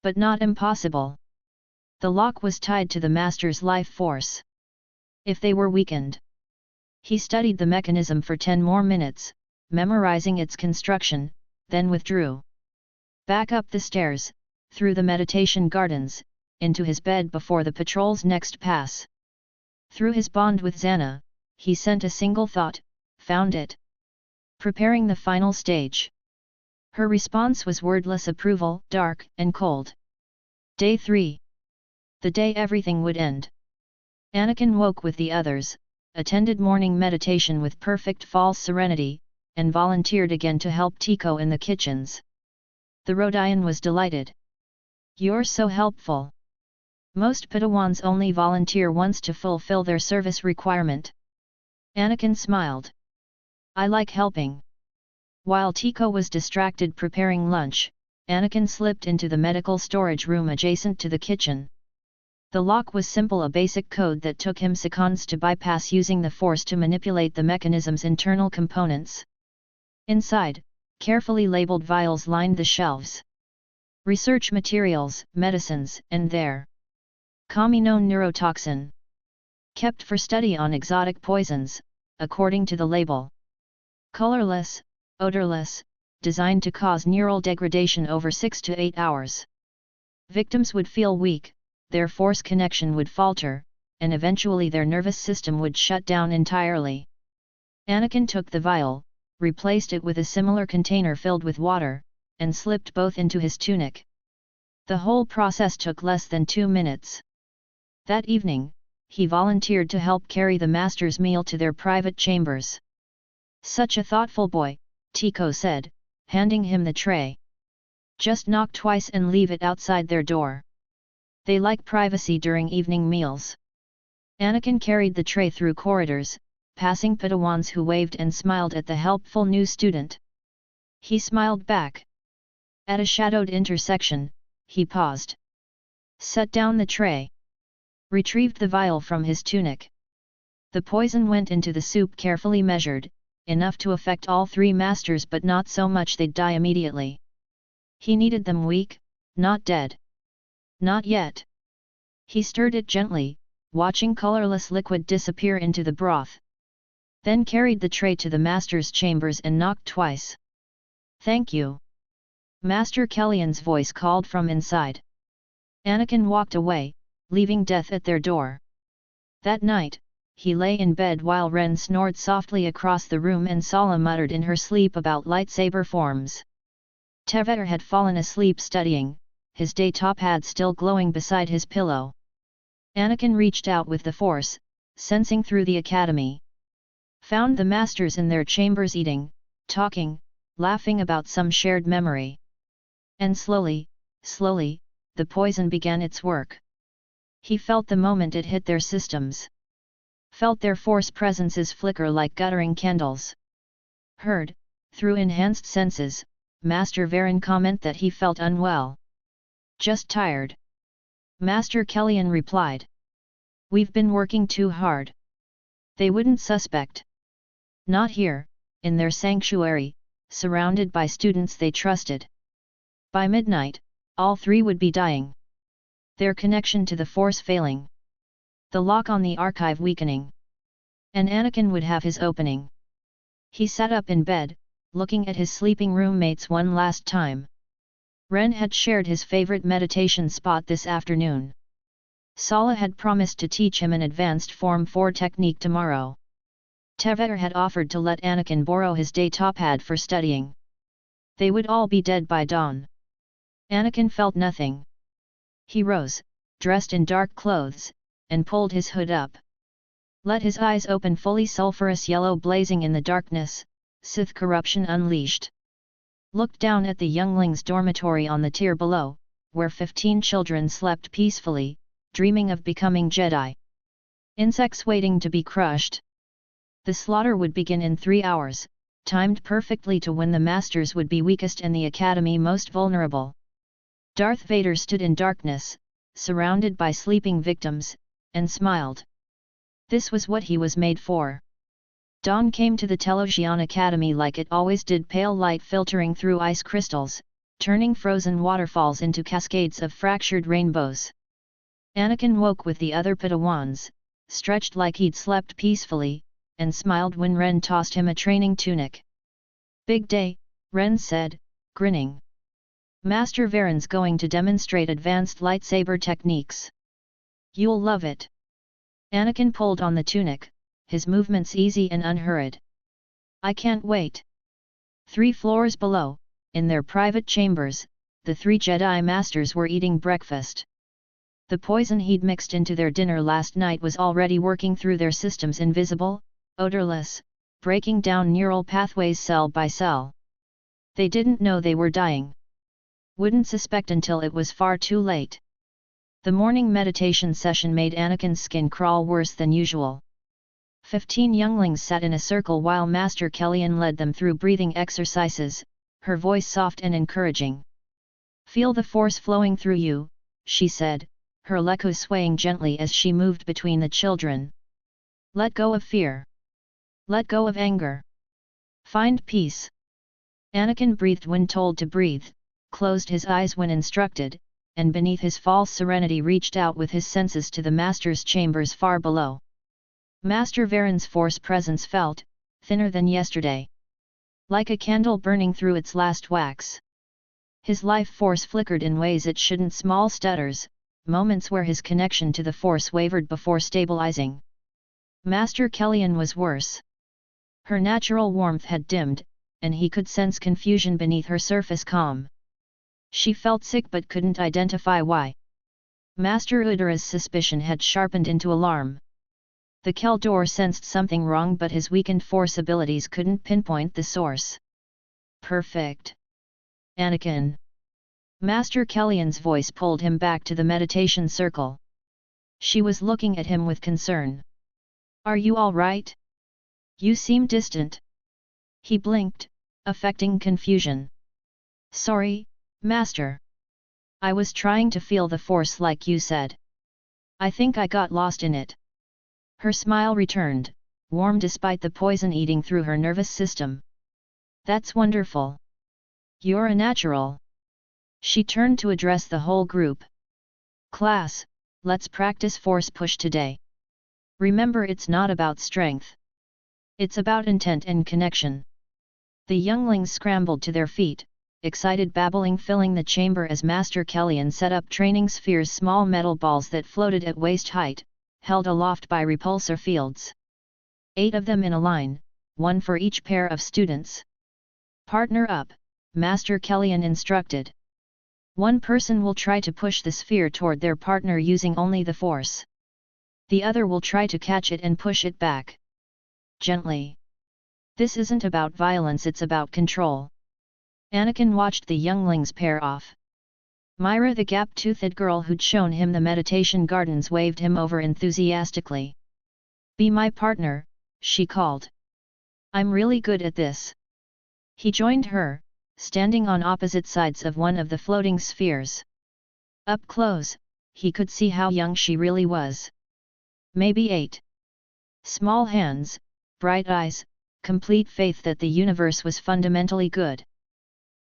But not impossible. The lock was tied to the master's life force. If they were weakened. He studied the mechanism for 10 more minutes, memorizing its construction, then withdrew. Back up the stairs, through the meditation gardens, into his bed before the patrol's next pass. Through his bond with Zannah, he sent a single thought, found it. Preparing the final stage. Her response was wordless approval, dark and cold. Day 3. The day everything would end. Anakin woke with the others, attended morning meditation with perfect false serenity, and volunteered again to help Tico in the kitchens. The Rodian was delighted. "You're so helpful. Most Padawans only volunteer once to fulfill their service requirement." Anakin smiled. "I like helping." While Tico was distracted preparing lunch, Anakin slipped into the medical storage room adjacent to the kitchen. The lock was simple, a basic code that took him seconds to bypass using the Force to manipulate the mechanism's internal components. Inside, carefully labeled vials lined the shelves. Research materials, medicines, and there. Communone neurotoxin. Kept for study on exotic poisons, according to the label. Colorless, odorless, designed to cause neural degradation over 6 to 8 hours. Victims would feel weak, their Force connection would falter, and eventually their nervous system would shut down entirely. Anakin took the vial, replaced it with a similar container filled with water, and slipped both into his tunic. The whole process took less than 2 minutes. That evening, he volunteered to help carry the master's meal to their private chambers. "Such a thoughtful boy," Tico said, handing him the tray. "Just knock twice and leave it outside their door. They like privacy during evening meals." Anakin carried the tray through corridors, passing Padawans who waved and smiled at the helpful new student. He smiled back. At a shadowed intersection, he paused. Set down the tray. Retrieved the vial from his tunic. The poison went into the soup carefully measured, enough to affect all 3 masters but not so much they'd die immediately. He needed them weak, not dead. Not yet. He stirred it gently, watching colorless liquid disappear into the broth. Then carried the tray to the master's chambers and knocked twice. "Thank you." Master Kellyan's voice called from inside. Anakin walked away, leaving death at their door. That night, he lay in bed while Ren snored softly across the room and Sala muttered in her sleep about lightsaber forms. Teveter had fallen asleep studying, his day-top pad still glowing beside his pillow. Anakin reached out with the Force, sensing through the academy. Found the masters in their chambers eating, talking, laughing about some shared memory. And slowly, the poison began its work. He felt the moment it hit their systems. Felt their Force presences flicker like guttering candles. Heard, through enhanced senses, Master Varen comment that he felt unwell. "Just tired." Master Kellyan replied. "We've been working too hard." They wouldn't suspect. Not here, in their sanctuary, surrounded by students they trusted. By midnight, all 3 would be dying. Their connection to the Force failing. The lock on the archive weakening. And Anakin would have his opening. He sat up in bed, looking at his sleeping roommates one last time. Ren had shared his favorite meditation spot this afternoon. Sala had promised to teach him an advanced Form 4 technique tomorrow. Teveter had offered to let Anakin borrow his day-top pad for studying. They would all be dead by dawn. Anakin felt nothing. He rose, dressed in dark clothes, and pulled his hood up. Let his eyes open fully, sulphurous yellow blazing in the darkness, Sith corruption unleashed. Looked down at the younglings' dormitory on the tier below, where 15 children slept peacefully, dreaming of becoming Jedi. Insects waiting to be crushed. The slaughter would begin in 3 hours, timed perfectly to when the masters would be weakest and the academy most vulnerable. Darth Vader stood in darkness, surrounded by sleeping victims, and smiled. This was what he was made for. Dawn came to the Telosian Academy like it always did, pale light filtering through ice crystals, turning frozen waterfalls into cascades of fractured rainbows. Anakin woke with the other Padawans, stretched like he'd slept peacefully, and smiled when Ren tossed him a training tunic. "Big day," Ren said, grinning. "Master Varen's going to demonstrate advanced lightsaber techniques. You'll love it." Anakin pulled on the tunic, his movements easy and unhurried. "I can't wait." 3 floors below, in their private chambers, the 3 Jedi Masters were eating breakfast. The poison he'd mixed into their dinner last night was already working through their systems, invisible, odorless, breaking down neural pathways cell by cell. They didn't know they were dying. Wouldn't suspect until it was far too late. The morning meditation session made Anakin's skin crawl worse than usual. 15 younglings sat in a circle while Master Kellyan led them through breathing exercises, her voice soft and encouraging. "Feel the force flowing through you," she said, her lekku swaying gently as she moved between the children. "Let go of fear. Let go of anger. Find peace." Anakin breathed when told to breathe, closed his eyes when instructed, and beneath his false serenity reached out with his senses to the Master's chambers far below. Master Varen's force presence felt, thinner than yesterday. Like a candle burning through its last wax. His life force flickered in ways it shouldn't, small stutters, moments where his connection to the force wavered before stabilizing. Master Kellyan was worse. Her natural warmth had dimmed, and he could sense confusion beneath her surface calm. She felt sick but couldn't identify why. Master Udara's suspicion had sharpened into alarm. The Keldor sensed something wrong, but his weakened force abilities couldn't pinpoint the source. "Perfect. Anakin." Master Kellyan's voice pulled him back to the meditation circle. She was looking at him with concern. "Are you all right? You seem distant." He blinked, affecting confusion. "Sorry, Master. I was trying to feel the force like you said. I think I got lost in it." Her smile returned, warm despite the poison eating through her nervous system. "That's wonderful. You're a natural." She turned to address the whole group. "Class, let's practice force push today. Remember, it's not about strength. It's about intent and connection." The younglings scrambled to their feet, excited babbling filling the chamber as Master Kellyan set up training spheres, small metal balls that floated at waist height, held aloft by repulsor fields. 8 of them in a line, 1 for each pair of students. "Partner up," Master Kellyan instructed. "One person will try to push the sphere toward their partner using only the force. The other will try to catch it and push it back. Gently. This isn't about violence, it's about control." Anakin watched the younglings pair off. Myra, the gap-toothed girl who'd shown him the meditation gardens, waved him over enthusiastically. "Be my partner," she called. "I'm really good at this." He joined her, standing on opposite sides of one of the floating spheres. Up close, he could see how young she really was. Maybe 8. Small hands, bright eyes, complete faith that the universe was fundamentally good.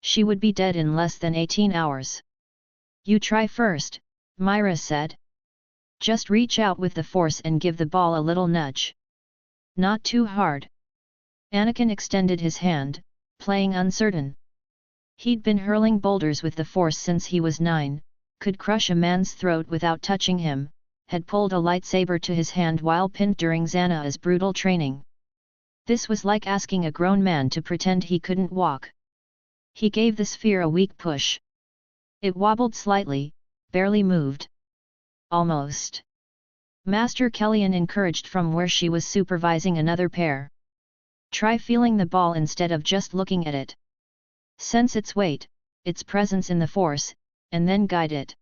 She would be dead in less than 18 hours. "You try first," Myra said. "Just reach out with the force and give the ball a little nudge. Not too hard." Anakin extended his hand, playing uncertain. He'd been hurling boulders with the force since he was 9, could crush a man's throat without touching him, had pulled a lightsaber to his hand while pinned during Zannah's brutal training. This was like asking a grown man to pretend he couldn't walk. He gave the sphere a weak push. It wobbled slightly, barely moved. "Almost." Master Kellyan encouraged from where she was supervising another pair. "Try feeling the ball instead of just looking at it. Sense its weight, its presence in the force, and then guide it."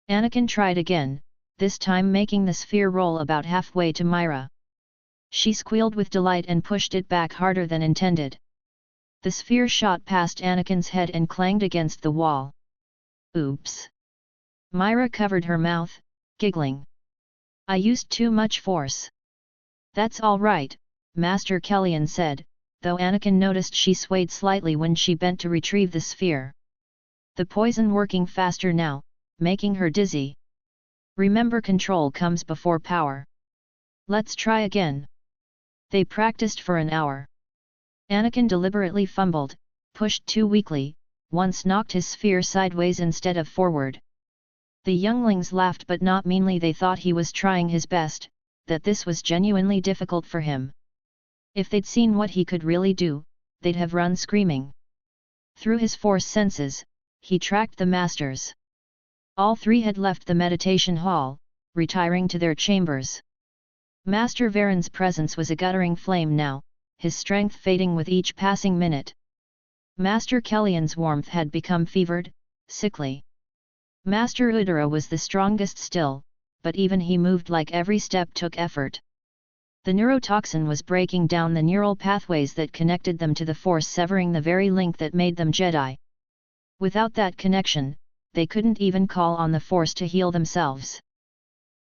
Anakin tried again, this time making the sphere roll about halfway to Myra. She squealed with delight and pushed it back harder than intended. The sphere shot past Anakin's head and clanged against the wall. "Oops." Myra covered her mouth, giggling. "I used too much force." "That's all right," Master Kellyan said, though Anakin noticed she swayed slightly when she bent to retrieve the sphere. The poison working faster now, making her dizzy. "Remember, control comes before power. Let's try again." They practiced for an hour. Anakin deliberately fumbled, pushed too weakly, once knocked his sphere sideways instead of forward. The younglings laughed, but not meanly. They thought he was trying his best, that this was genuinely difficult for him. If they'd seen what he could really do, they'd have run screaming. Through his force senses, he tracked the masters. All three had left the meditation hall, retiring to their chambers. Master Varen's presence was a guttering flame now, his strength fading with each passing minute. Master Kellyan's warmth had become fevered, sickly. Master Udara was the strongest still, but even he moved like every step took effort. The neurotoxin was breaking down the neural pathways that connected them to the Force, severing the very link that made them Jedi. Without that connection, they couldn't even call on the Force to heal themselves.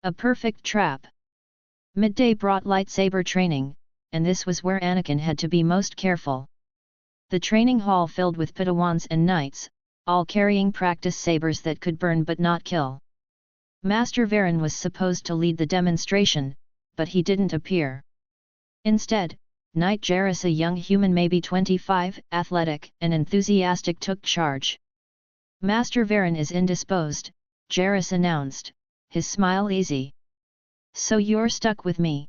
A perfect trap. Midday brought lightsaber training, and this was where Anakin had to be most careful. The training hall filled with Padawans and knights, all carrying practice sabers that could burn but not kill. Master Varen was supposed to lead the demonstration, but he didn't appear. Instead, Knight Jairus, a young human maybe 25, athletic and enthusiastic, took charge. Master Varen is indisposed, Jairus announced, his smile easy. So you're stuck with me.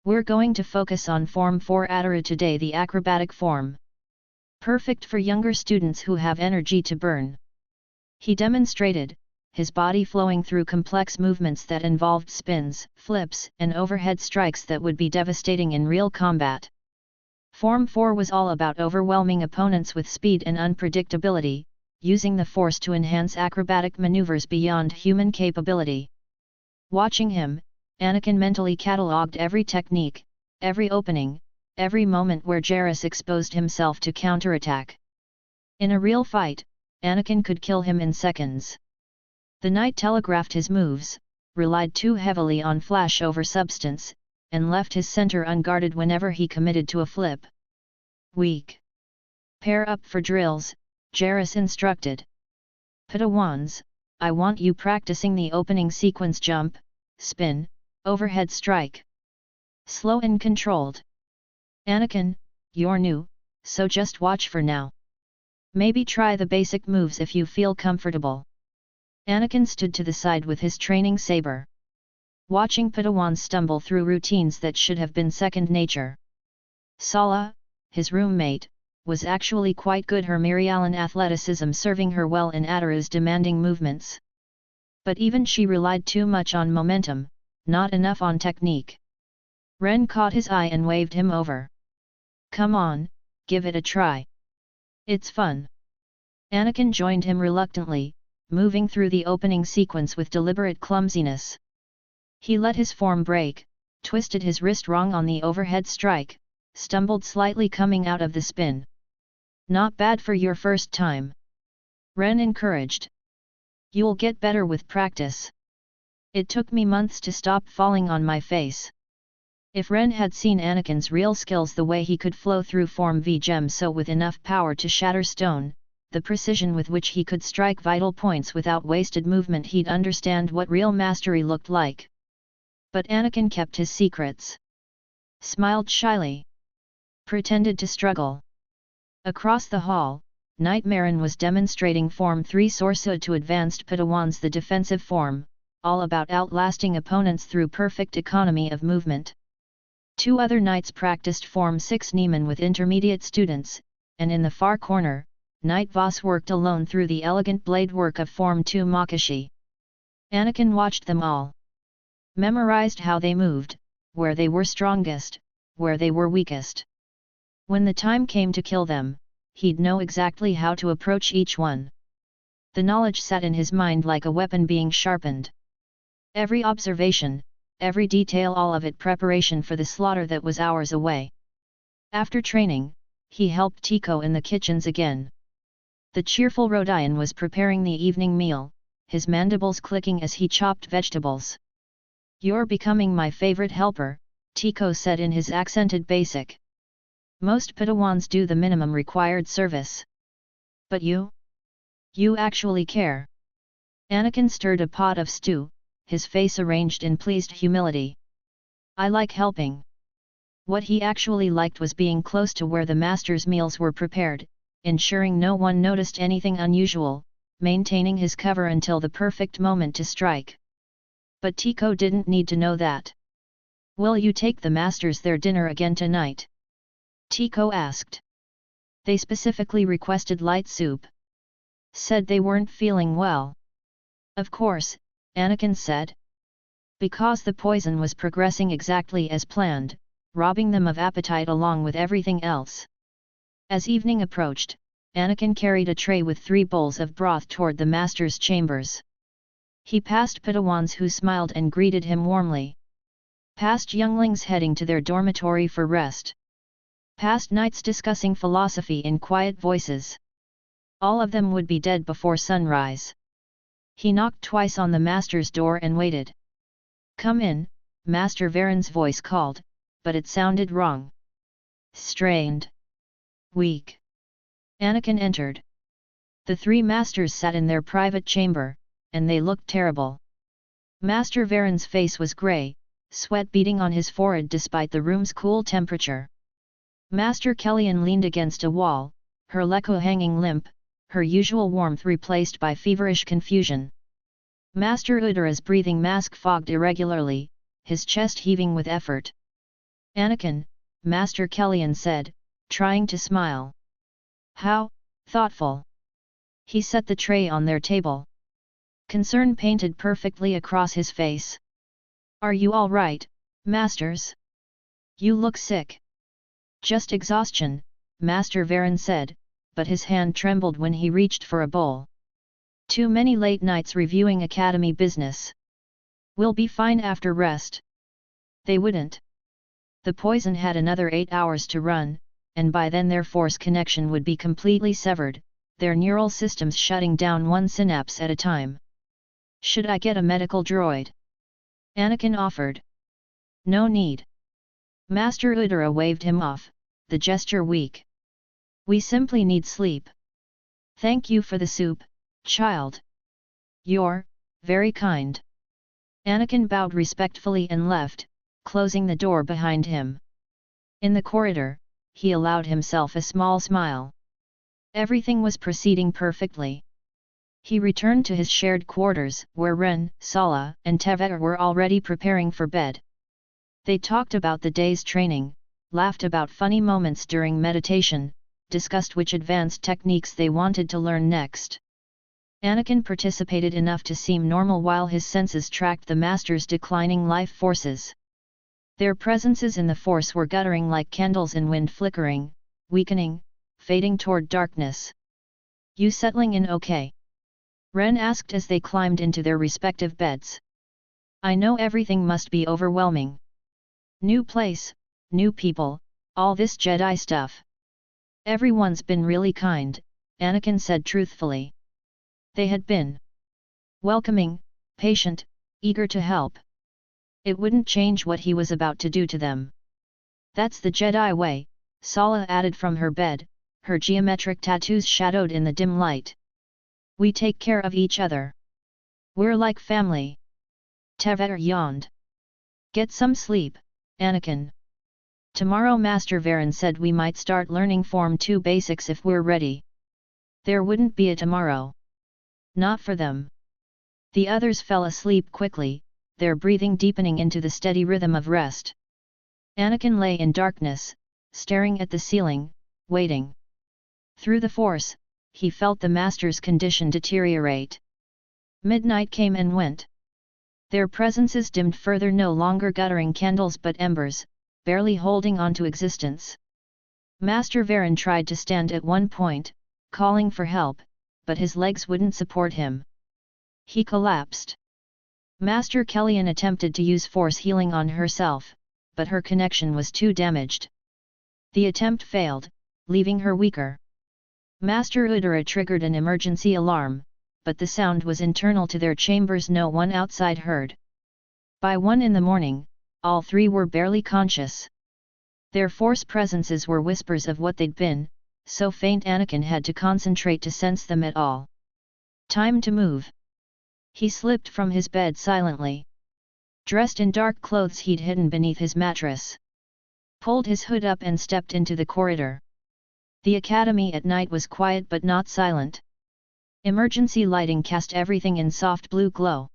We're going to focus on Form 4 Ataru today, the acrobatic form. Perfect for younger students who have energy to burn. He demonstrated, his body flowing through complex movements that involved spins, flips, and overhead strikes that would be devastating in real combat. Form 4 was all about overwhelming opponents with speed and unpredictability, using the Force to enhance acrobatic maneuvers beyond human capability. Watching him, Anakin mentally catalogued every technique, every opening, every moment where Jairus exposed himself to counterattack. In a real fight, Anakin could kill him in seconds. The knight telegraphed his moves, relied too heavily on flash over substance, and left his center unguarded whenever he committed to a flip. Weak. Pair up for drills, Jairus instructed. Padawans, I want you practicing the opening sequence: jump, spin, overhead strike. Slow and controlled. Anakin, you're new, so just watch for now. Maybe try the basic moves if you feel comfortable. Anakin stood to the side with his training saber. Watching Padawans stumble through routines that should have been second nature. Sala, his roommate, was actually quite good, her Mirialan athleticism serving her well in Ataru's demanding movements. But even she relied too much on momentum, not enough on technique. Ren caught his eye and waved him over. Come on, give it a try. It's fun. Anakin joined him reluctantly, moving through the opening sequence with deliberate clumsiness. He let his form break, twisted his wrist wrong on the overhead strike, stumbled slightly coming out of the spin. Not bad for your first time. Ren encouraged. You'll get better with practice. It took me months to stop falling on my face. If Ren had seen Anakin's real skills, the way he could flow through Form V gem so with enough power to shatter stone, the precision with which he could strike vital points without wasted movement, he'd understand what real mastery looked like. But Anakin kept his secrets. Smiled shyly. Pretended to struggle. Across the hall, Knight Marin was demonstrating Form 3 Sorsud to advanced Padawans, the defensive form, all about outlasting opponents through perfect economy of movement. Two other knights practiced Form 6 Nieman with intermediate students, and in the far corner, Knight Voss worked alone through the elegant blade work of Form 2 Makashi. Anakin watched them all. Memorized how they moved, where they were strongest, where they were weakest. When the time came to kill them, he'd know exactly how to approach each one. The knowledge sat in his mind like a weapon being sharpened. Every observation, every detail, all of it preparation for the slaughter that was hours away. After training, he helped Tico in the kitchens again. The cheerful Rodian was preparing the evening meal, his mandibles clicking as he chopped vegetables. You're becoming my favorite helper, Tico said in his accented basic. Most Padawans do the minimum required service. But you? You actually care. Anakin stirred a pot of stew, his face arranged in pleased humility. I like helping. What he actually liked was being close to where the master's meals were prepared, ensuring no one noticed anything unusual, maintaining his cover until the perfect moment to strike. But Tico didn't need to know that. Will you take the masters their dinner again tonight? Tico asked. They specifically requested light soup. said they weren't feeling well. Of course, Anakin said. Because the poison was progressing exactly as planned, robbing them of appetite along with everything else. As evening approached, Anakin carried a tray with 3 bowls of broth toward the master's chambers. He passed Padawans who smiled and greeted him warmly. Past younglings heading to their dormitory for rest. Past knights discussing philosophy in quiet voices. All of them would be dead before sunrise. He knocked twice on the master's door and waited. "Come in," Master Varen's voice called, but it sounded wrong. Strained. Weak. Anakin entered. The 3 masters sat in their private chamber, and they looked terrible. Master Varen's face was grey, sweat beading on his forehead despite the room's cool temperature. Master Kellyan leaned against a wall, her lekko hanging limp, her usual warmth replaced by feverish confusion. Master Udara's breathing mask fogged irregularly, his chest heaving with effort. "Anakin," Master Kellyan said, trying to smile. "How thoughtful." He set the tray on their table. Concern painted perfectly across his face. "Are you all right, masters? You look sick." "Just exhaustion," Master Varen said, but his hand trembled when he reached for a bowl. "Too many late nights reviewing academy business. We'll be fine after rest." They wouldn't. The poison had another 8 hours to run, and by then their force connection would be completely severed, their neural systems shutting down one synapse at a time. "Should I get a medical droid?" Anakin offered. "No need." Master Udara waved him off, the gesture weak. "We simply need sleep." "Thank you for the soup, child. You're very kind." Anakin bowed respectfully and left, closing the door behind him. In the corridor, he allowed himself a small smile. Everything was proceeding perfectly. He returned to his shared quarters, where Ren, Sala, and Tevetter were already preparing for bed. They talked about the day's training, laughed about funny moments during meditation, discussed which advanced techniques they wanted to learn next. Anakin participated enough to seem normal while his senses tracked the Master's declining life forces. Their presences in the Force were guttering like candles in wind, flickering, weakening, fading toward darkness. "You settling in okay?" Ren asked as they climbed into their respective beds. "I know everything must be overwhelming. New place, new people, all this Jedi stuff." "Everyone's been really kind," Anakin said truthfully. They had been welcoming, patient, eager to help. It wouldn't change what he was about to do to them. "That's the Jedi way," Sala added from her bed, her geometric tattoos shadowed in the dim light. "We take care of each other. We're like family." Tevetter yawned. "Get some sleep, Anakin. Tomorrow Master Varen said we might start learning Form 2 basics if we're ready." There wouldn't be a tomorrow. Not for them. The others fell asleep quickly, their breathing deepening into the steady rhythm of rest. Anakin lay in darkness, staring at the ceiling, waiting. Through the Force, he felt the Master's condition deteriorate. Midnight came and went. Their presences dimmed further, no longer guttering candles but embers, barely holding on to existence. Master Varen tried to stand at one point, calling for help, but his legs wouldn't support him. He collapsed. Master Kellyan attempted to use force healing on herself, but her connection was too damaged. The attempt failed, leaving her weaker. Master Udara triggered an emergency alarm, but the sound was internal to their chambers, no one outside heard. By 1 in the morning, all 3 were barely conscious. Their force presences were whispers of what they'd been, so faint Anakin had to concentrate to sense them at all. Time to move. He slipped from his bed silently. Dressed in dark clothes he'd hidden beneath his mattress. Pulled his hood up and stepped into the corridor. The academy at night was quiet but not silent. Emergency lighting cast everything in soft blue glow.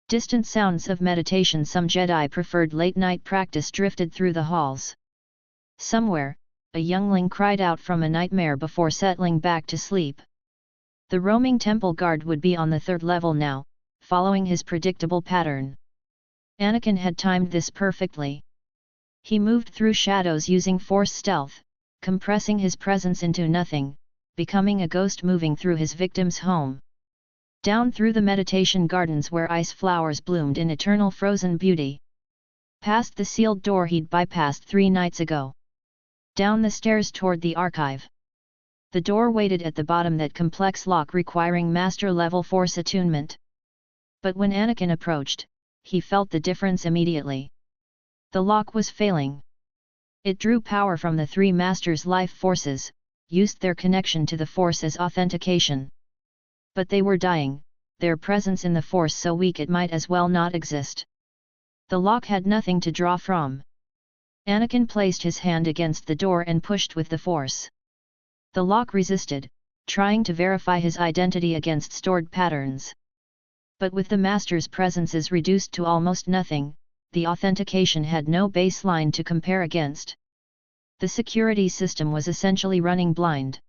Distant sounds of meditation some Jedi preferred late-night practice drifted through the halls. Somewhere, a youngling cried out from a nightmare before settling back to sleep. The roaming temple guard would be on the third level now, following his predictable pattern. Anakin had timed this perfectly. He moved through shadows using Force stealth, compressing his presence into nothing, becoming a ghost moving through his victim's home. Down through the meditation gardens where ice flowers bloomed in eternal frozen beauty. Past the sealed door he'd bypassed 3 nights ago. Down the stairs toward the archive. The door waited at the bottom, that complex lock requiring master-level Force attunement. But when Anakin approached, he felt the difference immediately. The lock was failing. It drew power from the 3 Masters' life forces, used their connection to the Force as authentication. But they were dying, their presence in the Force so weak it might as well not exist. The lock had nothing to draw from. Anakin placed his hand against the door and pushed with the Force. The lock resisted, trying to verify his identity against stored patterns. But with the Master's presences reduced to almost nothing, the authentication had no baseline to compare against. The security system was essentially running blind.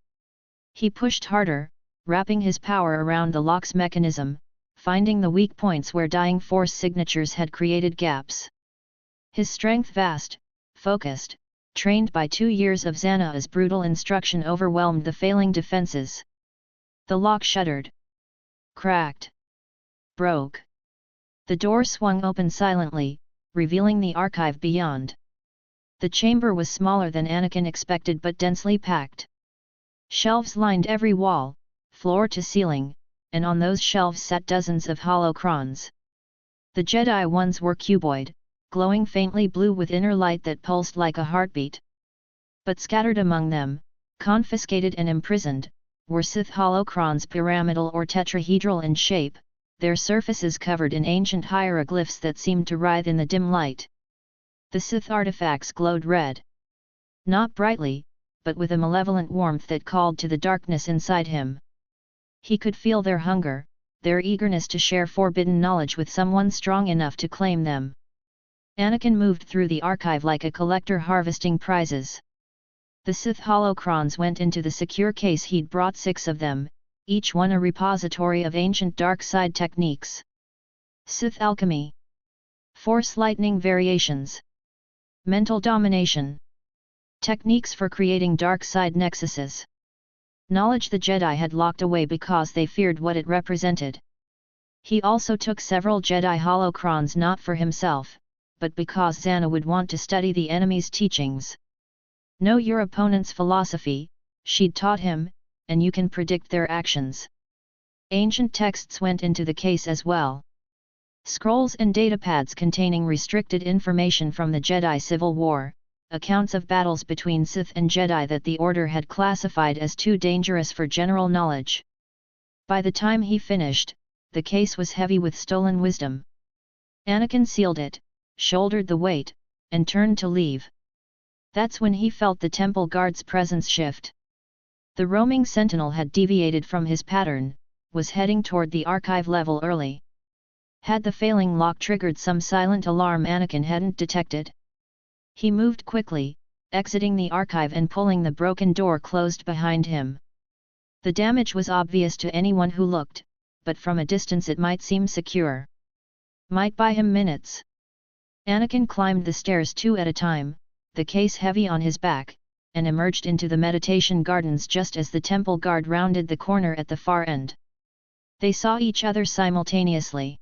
He pushed harder, wrapping his power around the lock's mechanism, finding the weak points where dying Force signatures had created gaps. His strength, vast, focused, trained by 2 years of Zannah's brutal instruction, overwhelmed the failing defenses. The lock shuddered. Cracked. Broke. The door swung open silently, revealing the archive beyond. The chamber was smaller than Anakin expected but densely packed. Shelves lined every wall, floor to ceiling, and on those shelves sat dozens of holocrons. The Jedi ones were cuboid, glowing faintly blue with inner light that pulsed like a heartbeat. But scattered among them, confiscated and imprisoned, were Sith holocrons, pyramidal or tetrahedral in shape, their surfaces covered in ancient hieroglyphs that seemed to writhe in the dim light. The Sith artifacts glowed red. Not brightly, but with a malevolent warmth that called to the darkness inside him. He could feel their hunger, their eagerness to share forbidden knowledge with someone strong enough to claim them. Anakin moved through the archive like a collector harvesting prizes. The Sith holocrons went into the secure case. He'd brought 6 of them, each one a repository of ancient dark side techniques. Sith alchemy. Force lightning variations. Mental domination. Techniques for creating dark side nexuses. Knowledge the Jedi had locked away because they feared what it represented. He also took several Jedi holocrons not for himself, but because Zannah would want to study the enemy's teachings. Know your opponent's philosophy, she'd taught him, and you can predict their actions. Ancient texts went into the case as well. Scrolls and datapads containing restricted information from the Jedi Civil War, accounts of battles between Sith and Jedi that the Order had classified as too dangerous for general knowledge. By the time he finished, the case was heavy with stolen wisdom. Anakin sealed it, shouldered the weight, and turned to leave. That's when he felt the temple guard's presence shift. The roaming sentinel had deviated from his pattern, was heading toward the archive level early. Had the failing lock triggered some silent alarm Anakin hadn't detected? He moved quickly, exiting the archive and pulling the broken door closed behind him. The damage was obvious to anyone who looked, but from a distance it might seem secure. Might buy him minutes. Anakin climbed the stairs 2 at a time, the case heavy on his back, and emerged into the meditation gardens just as the temple guard rounded the corner at the far end. They saw each other simultaneously.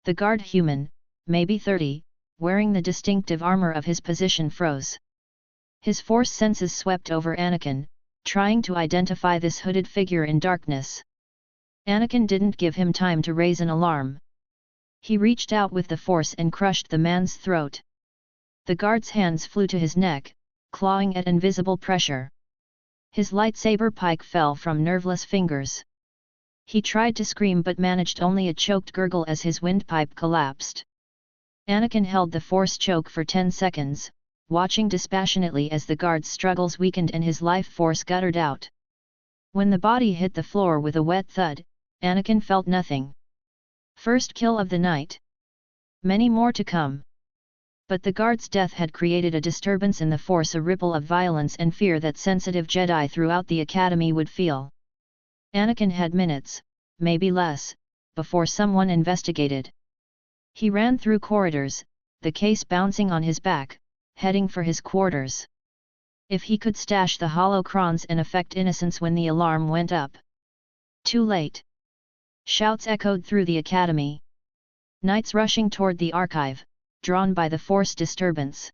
The guard, human, maybe 30, wearing the distinctive armor of his position, froze. His Force senses swept over Anakin, trying to identify this hooded figure in darkness. Anakin didn't give him time to raise an alarm. He reached out with the Force and crushed the man's throat. The guard's hands flew to his neck, clawing at invisible pressure. His lightsaber pike fell from nerveless fingers. He tried to scream but managed only a choked gurgle as his windpipe collapsed. Anakin held the Force choke for 10 seconds, watching dispassionately as the guard's struggles weakened and his life force guttered out. When the body hit the floor with a wet thud, Anakin felt nothing. First kill of the night. Many more to come. But the guard's death had created a disturbance in the Force, a ripple of violence and fear that sensitive Jedi throughout the Academy would feel. Anakin had minutes, maybe less, before someone investigated. He ran through corridors, the case bouncing on his back, heading for his quarters. If he could stash the holocrons and affect innocence when the alarm went up. Too late. Shouts echoed through the academy. Knights rushing toward the archive, drawn by the force disturbance.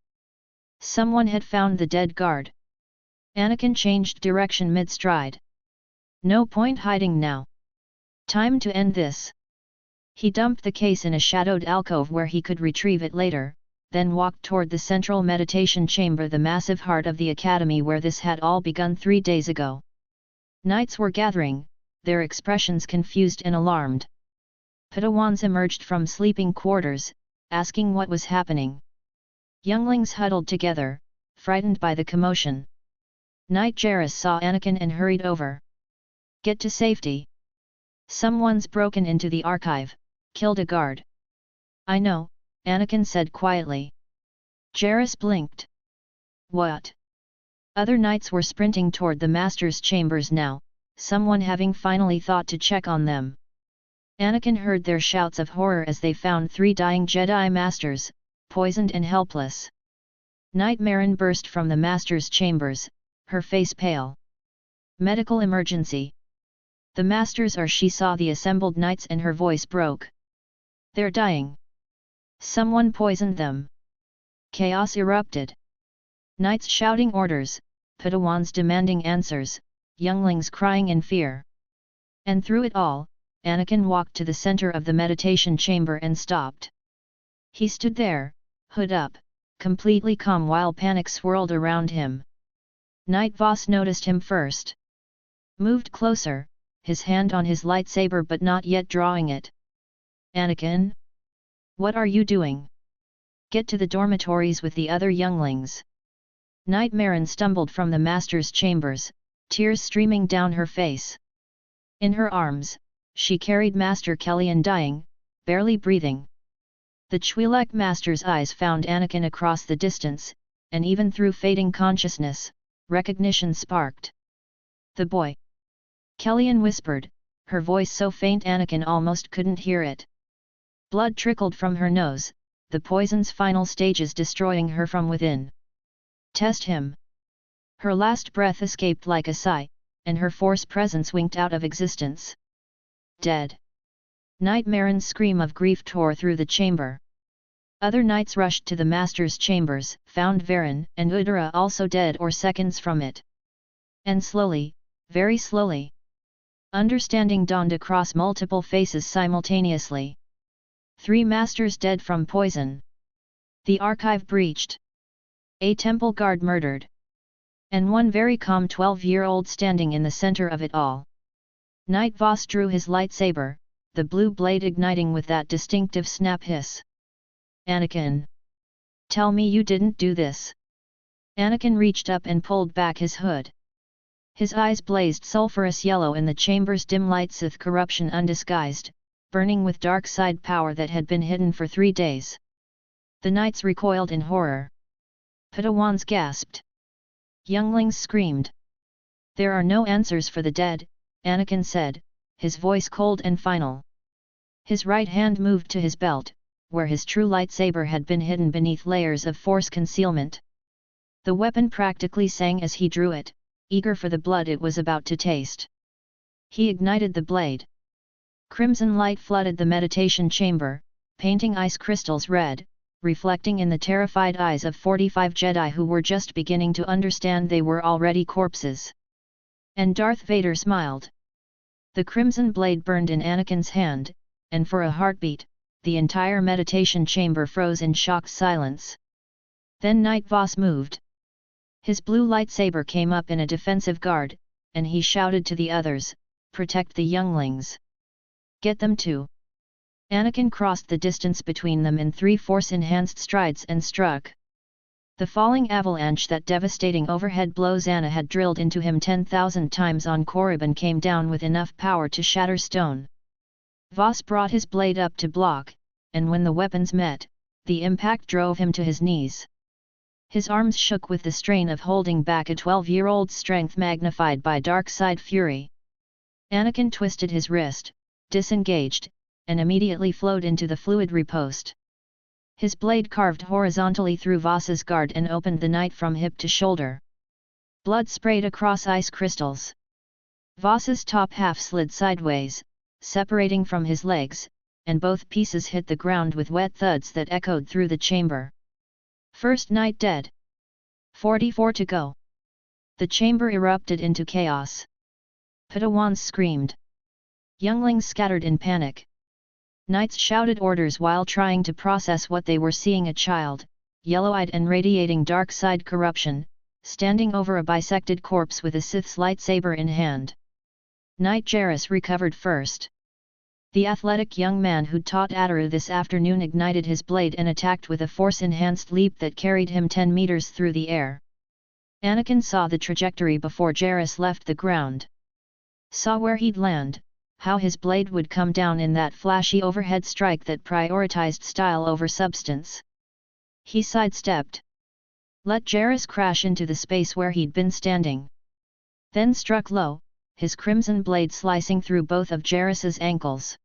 Someone had found the dead guard. Anakin changed direction mid-stride. No point hiding now. Time to end this. He dumped the case in a shadowed alcove where he could retrieve it later, then walked toward the central meditation chamber, the massive heart of the academy where this had all begun 3 days ago. Knights were gathering, their expressions confused and alarmed. Padawans emerged from sleeping quarters, asking what was happening. Younglings huddled together, frightened by the commotion. Knight Jairus saw Anakin and hurried over. Get to safety. Someone's broken into the archive, killed a guard. I know, Anakin said quietly. Jairus blinked. What? Other knights were sprinting toward the master's chambers now, someone having finally thought to check on them. Anakin heard their shouts of horror as they found 3 dying Jedi Masters, poisoned and helpless. Knight Marin burst from the master's chambers, her face pale. Medical emergency. The Masters are. She saw the assembled knights and her voice broke. They're dying. Someone poisoned them. Chaos erupted. Knights shouting orders, Padawans demanding answers, younglings crying in fear. And through it all, Anakin walked to the center of the meditation chamber and stopped. He stood there, hood up, completely calm while panic swirled around him. Knight Voss noticed him first. Moved closer, his hand on his lightsaber but not yet drawing it. Anakin? What are you doing? Get to the dormitories with the other younglings. Knight Marin stumbled from the master's chambers, tears streaming down her face. In her arms, she carried Master Kellyan dying, barely breathing. The Twi'lek master's eyes found Anakin across the distance, and even through fading consciousness, recognition sparked. The boy. Kellyan whispered, her voice so faint Anakin almost couldn't hear it. Blood trickled from her nose, the poison's final stages destroying her from within. Test him. Her last breath escaped like a sigh, and her force presence winked out of existence. Dead. Knight Marin's scream of grief tore through the chamber. Other knights rushed to the master's chambers, found Varen and Udara also dead or seconds from it. And slowly, very slowly, understanding dawned across multiple faces simultaneously. 3 masters dead from poison. The archive breached. A temple guard murdered. And one very calm 12-year-old standing in the center of it all. Knight Voss drew his lightsaber, the blue blade igniting with that distinctive snap hiss. Anakin! Tell me you didn't do this! Anakin reached up and pulled back his hood. His eyes blazed sulphurous yellow in the chamber's dim light, Sith corruption undisguised, burning with dark side power that had been hidden for 3 days. The knights recoiled in horror. Padawans gasped. Younglings screamed. There are no answers for the dead, Anakin said, his voice cold and final. His right hand moved to his belt, where his true lightsaber had been hidden beneath layers of force concealment. The weapon practically sang as he drew it, eager for the blood it was about to taste. He ignited the blade. Crimson light flooded the meditation chamber, painting ice crystals red, reflecting in the terrified eyes of 45 Jedi who were just beginning to understand they were already corpses. And Darth Vader smiled. The crimson blade burned in Anakin's hand, and for a heartbeat, the entire meditation chamber froze in shocked silence. Then Knight Voss moved. His blue lightsaber came up in a defensive guard, and he shouted to the others, "Protect the younglings! Get them too!" Anakin crossed the distance between them in 3 force-enhanced strides and struck. The falling avalanche, that devastating overhead blow Zannah had drilled into him 10,000 times on Korriban, came down with enough power to shatter stone. Voss brought his blade up to block, and when the weapons met, the impact drove him to his knees. His arms shook with the strain of holding back a 12-year-old's strength magnified by dark side fury. Anakin twisted his wrist, disengaged, and immediately flowed into the fluid riposte. His blade carved horizontally through Voss's guard and opened the knight from hip to shoulder. Blood sprayed across ice crystals. Voss's top half slid sideways, separating from his legs, and both pieces hit the ground with wet thuds that echoed through the chamber. First knight dead. 44 to go. The chamber erupted into chaos. Padawans screamed. Younglings scattered in panic. Knights shouted orders while trying to process what they were seeing: a child, yellow-eyed and radiating dark side corruption, standing over a bisected corpse with a Sith's lightsaber in hand. Knight Jairus recovered first. The athletic young man who'd taught Ataru this afternoon ignited his blade and attacked with a force-enhanced leap that carried him 10 meters through the air. Anakin saw the trajectory before Jairus left the ground. Saw where he'd land, how his blade would come down in that flashy overhead strike that prioritized style over substance. He sidestepped. Let Jairus crash into the space where he'd been standing. Then struck low, his crimson blade slicing through both of Jairus's ankles.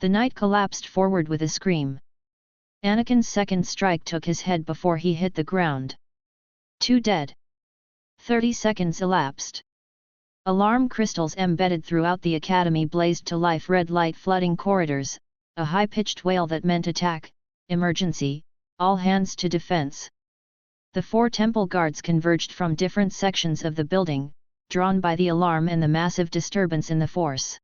The knight collapsed forward with a scream. Anakin's second strike took his head before he hit the ground. 2 dead. 30 seconds elapsed. Alarm crystals embedded throughout the academy blazed to life, red light flooding corridors, a high-pitched wail that meant attack, emergency, all hands to defense. The 4 temple guards converged from different sections of the building, drawn by the alarm and the massive disturbance in the force.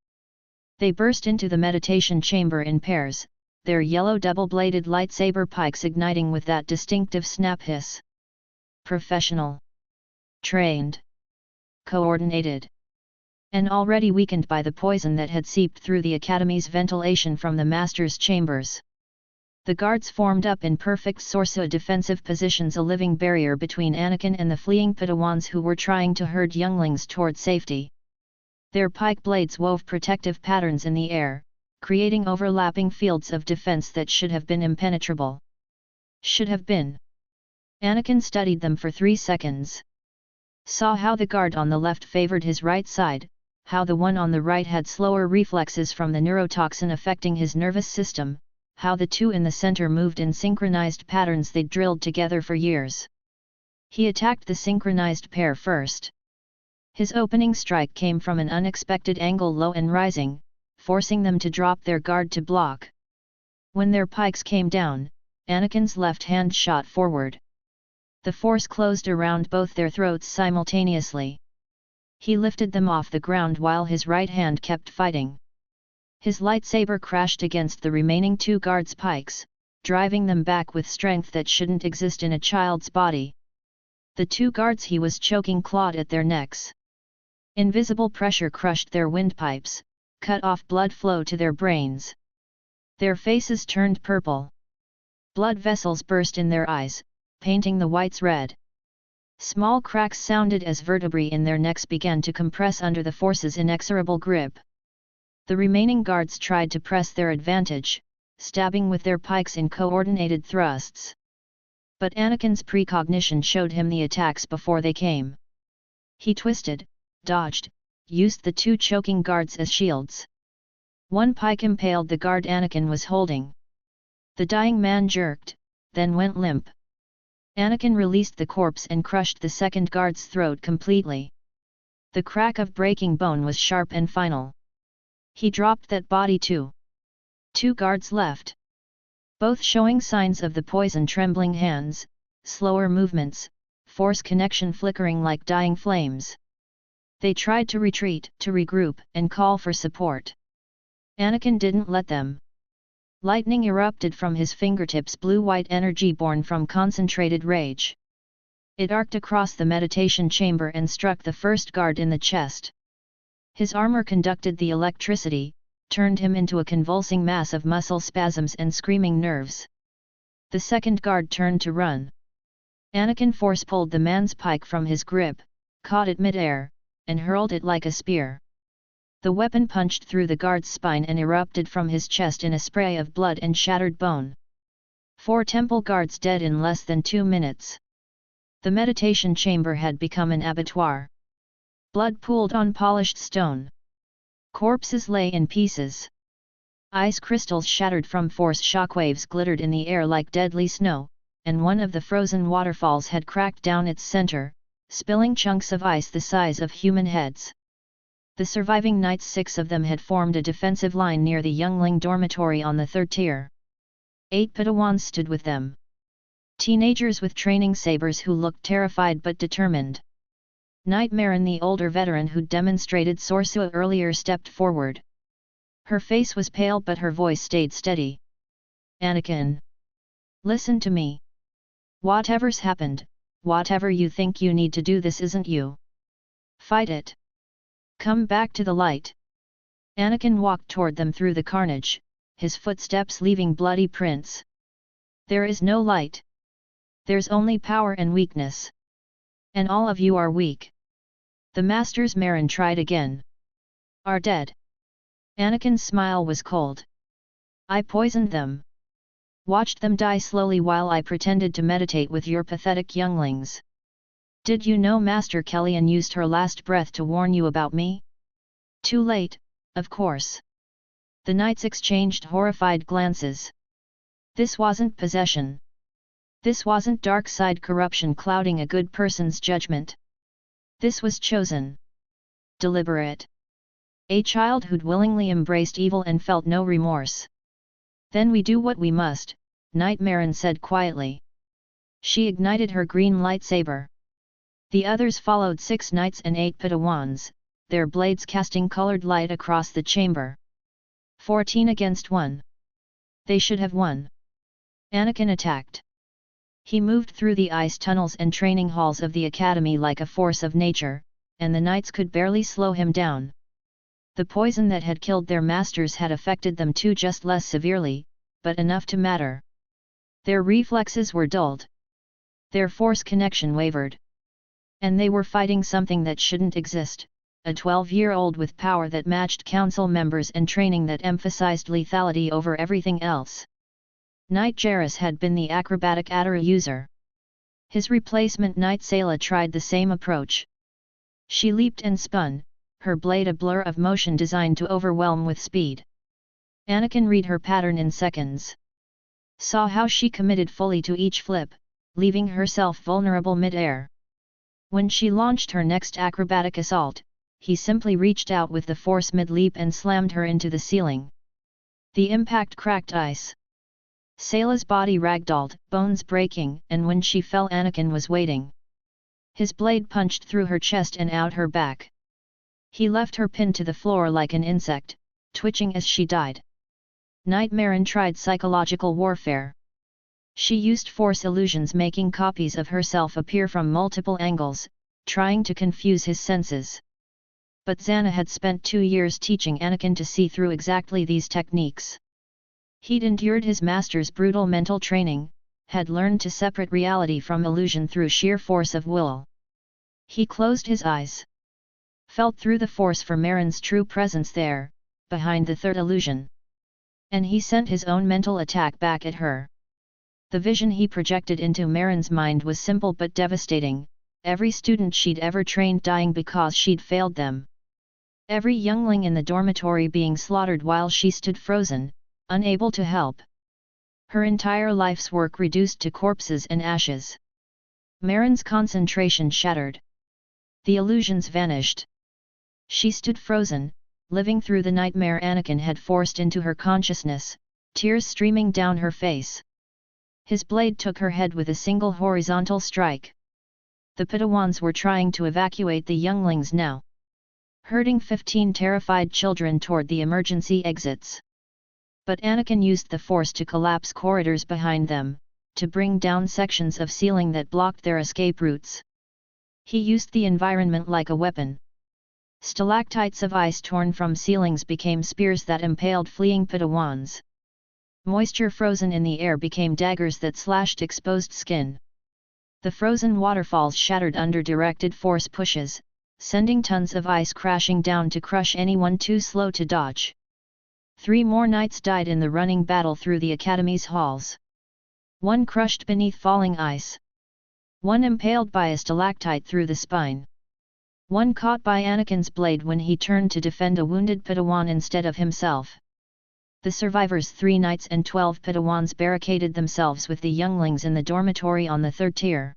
They burst into the meditation chamber in pairs, their yellow double-bladed lightsaber pikes igniting with that distinctive snap hiss. Professional. Trained. Coordinated. And already weakened by the poison that had seeped through the Academy's ventilation from the Master's chambers. The guards formed up in perfect Sorsa defensive positions, a living barrier between Anakin and the fleeing Padawans who were trying to herd younglings toward safety. Their pike blades wove protective patterns in the air, creating overlapping fields of defense that should have been impenetrable. Should have been. Anakin studied them for 3 seconds. Saw how the guard on the left favored his right side, how the one on the right had slower reflexes from the neurotoxin affecting his nervous system, how the two in the center moved in synchronized patterns they'd drilled together for years. He attacked the synchronized pair first. His opening strike came from an unexpected angle, low and rising, forcing them to drop their guard to block. When their pikes came down, Anakin's left hand shot forward. The force closed around both their throats simultaneously. He lifted them off the ground while his right hand kept fighting. His lightsaber crashed against the remaining 2 guards' pikes, driving them back with strength that shouldn't exist in a child's body. The 2 guards he was choking clawed at their necks. Invisible pressure crushed their windpipes, cut off blood flow to their brains. Their faces turned purple. Blood vessels burst in their eyes, painting the whites red. Small cracks sounded as vertebrae in their necks began to compress under the force's inexorable grip. The remaining guards tried to press their advantage, stabbing with their pikes in coordinated thrusts. But Anakin's precognition showed him the attacks before they came. He twisted, dodged, used the 2 choking guards as shields. One pike impaled the guard Anakin was holding. The dying man jerked, then went limp. Anakin released the corpse and crushed the second guard's throat completely. The crack of breaking bone was sharp and final. He dropped that body too. 2 guards left. Both showing signs of the poison: trembling hands, slower movements, force connection flickering like dying flames. They tried to retreat, to regroup, and call for support. Anakin didn't let them. Lightning erupted from his fingertips, blue-white energy born from concentrated rage. It arced across the meditation chamber and struck the first guard in the chest. His armor conducted the electricity, turned him into a convulsing mass of muscle spasms and screaming nerves. The second guard turned to run. Anakin force-pulled the man's pike from his grip, caught it mid-air, and hurled it like a spear. The weapon punched through the guard's spine and erupted from his chest in a spray of blood and shattered bone. 4 temple guards dead in less than 2 minutes. The meditation chamber had become an abattoir. Blood pooled on polished stone. Corpses lay in pieces. Ice crystals shattered from force shockwaves glittered in the air like deadly snow, and one of the frozen waterfalls had cracked down its center, spilling chunks of ice the size of human heads. The surviving knights, 6 of them, had formed a defensive line near the youngling dormitory on the 3rd tier. 8 Padawans stood with them. Teenagers with training sabers who looked terrified but determined. Knight Marin, the older veteran who'd demonstrated sorcery earlier, stepped forward. Her face was pale but her voice stayed steady. Anakin. Listen to me. Whatever's happened, whatever you think you need to do, this isn't you. Fight it. Come back to the light. Anakin walked toward them through the carnage, his footsteps leaving bloody prints. There is no light. There's only power and weakness. And all of you are weak. The Masters, Marin tried again. Are dead. Anakin's smile was cold. I poisoned them. Watched them die slowly while I pretended to meditate with your pathetic younglings. Did you know Master Kellyan used her last breath to warn you about me? Too late, of course. The knights exchanged horrified glances. This wasn't possession. This wasn't dark side corruption clouding a good person's judgment. This was chosen. Deliberate. A child who'd willingly embraced evil and felt no remorse. Then we do what we must, Knight Marin said quietly. She ignited her green lightsaber. The others followed, 6 knights and 8 Padawans, their blades casting colored light across the chamber. 14 against 1. They should have won. Anakin attacked. He moved through the ice tunnels and training halls of the academy like a force of nature, and the knights could barely slow him down. The poison that had killed their masters had affected them too, just less severely, but enough to matter. Their reflexes were dulled. Their force connection wavered. And they were fighting something that shouldn't exist, a 12-year-old with power that matched council members and training that emphasized lethality over everything else. Knight Jairus had been the acrobatic Atara user. His replacement Knight Sayla tried the same approach. She leaped and spun, her blade a blur of motion designed to overwhelm with speed. Anakin read her pattern in seconds. Saw how she committed fully to each flip, leaving herself vulnerable mid-air. When she launched her next acrobatic assault, he simply reached out with the force mid-leap and slammed her into the ceiling. The impact cracked ice. Sayla's body ragdolled, bones breaking, and when she fell, Anakin was waiting. His blade punched through her chest and out her back. He left her pinned to the floor like an insect, twitching as she died. Knight Marin tried psychological warfare. She used force illusions, making copies of herself appear from multiple angles, trying to confuse his senses. But Zannah had spent 2 years teaching Anakin to see through exactly these techniques. He'd endured his master's brutal mental training, had learned to separate reality from illusion through sheer force of will. He closed his eyes. Felt through the force for Marin's true presence there, behind the 3rd illusion. And he sent his own mental attack back at her. The vision he projected into Marin's mind was simple but devastating, every student she'd ever trained dying because she'd failed them. Every youngling in the dormitory being slaughtered while she stood frozen, unable to help. Her entire life's work reduced to corpses and ashes. Marin's concentration shattered. The illusions vanished. She stood frozen, living through the nightmare Anakin had forced into her consciousness, tears streaming down her face. His blade took her head with a single horizontal strike. The Padawans were trying to evacuate the younglings now, herding 15 terrified children toward the emergency exits. But Anakin used the force to collapse corridors behind them, to bring down sections of ceiling that blocked their escape routes. He used the environment like a weapon. Stalactites of ice torn from ceilings became spears that impaled fleeing Padawans. Moisture frozen in the air became daggers that slashed exposed skin. The frozen waterfalls shattered under directed force pushes, sending tons of ice crashing down to crush anyone too slow to dodge. 3 more knights died in the running battle through the academy's halls. 1 crushed beneath falling ice. 1 impaled by a stalactite through the spine. One caught by Anakin's blade when he turned to defend a wounded Padawan instead of himself. The survivors' 3 knights and 12 Padawans barricaded themselves with the younglings in the dormitory on the 3rd tier.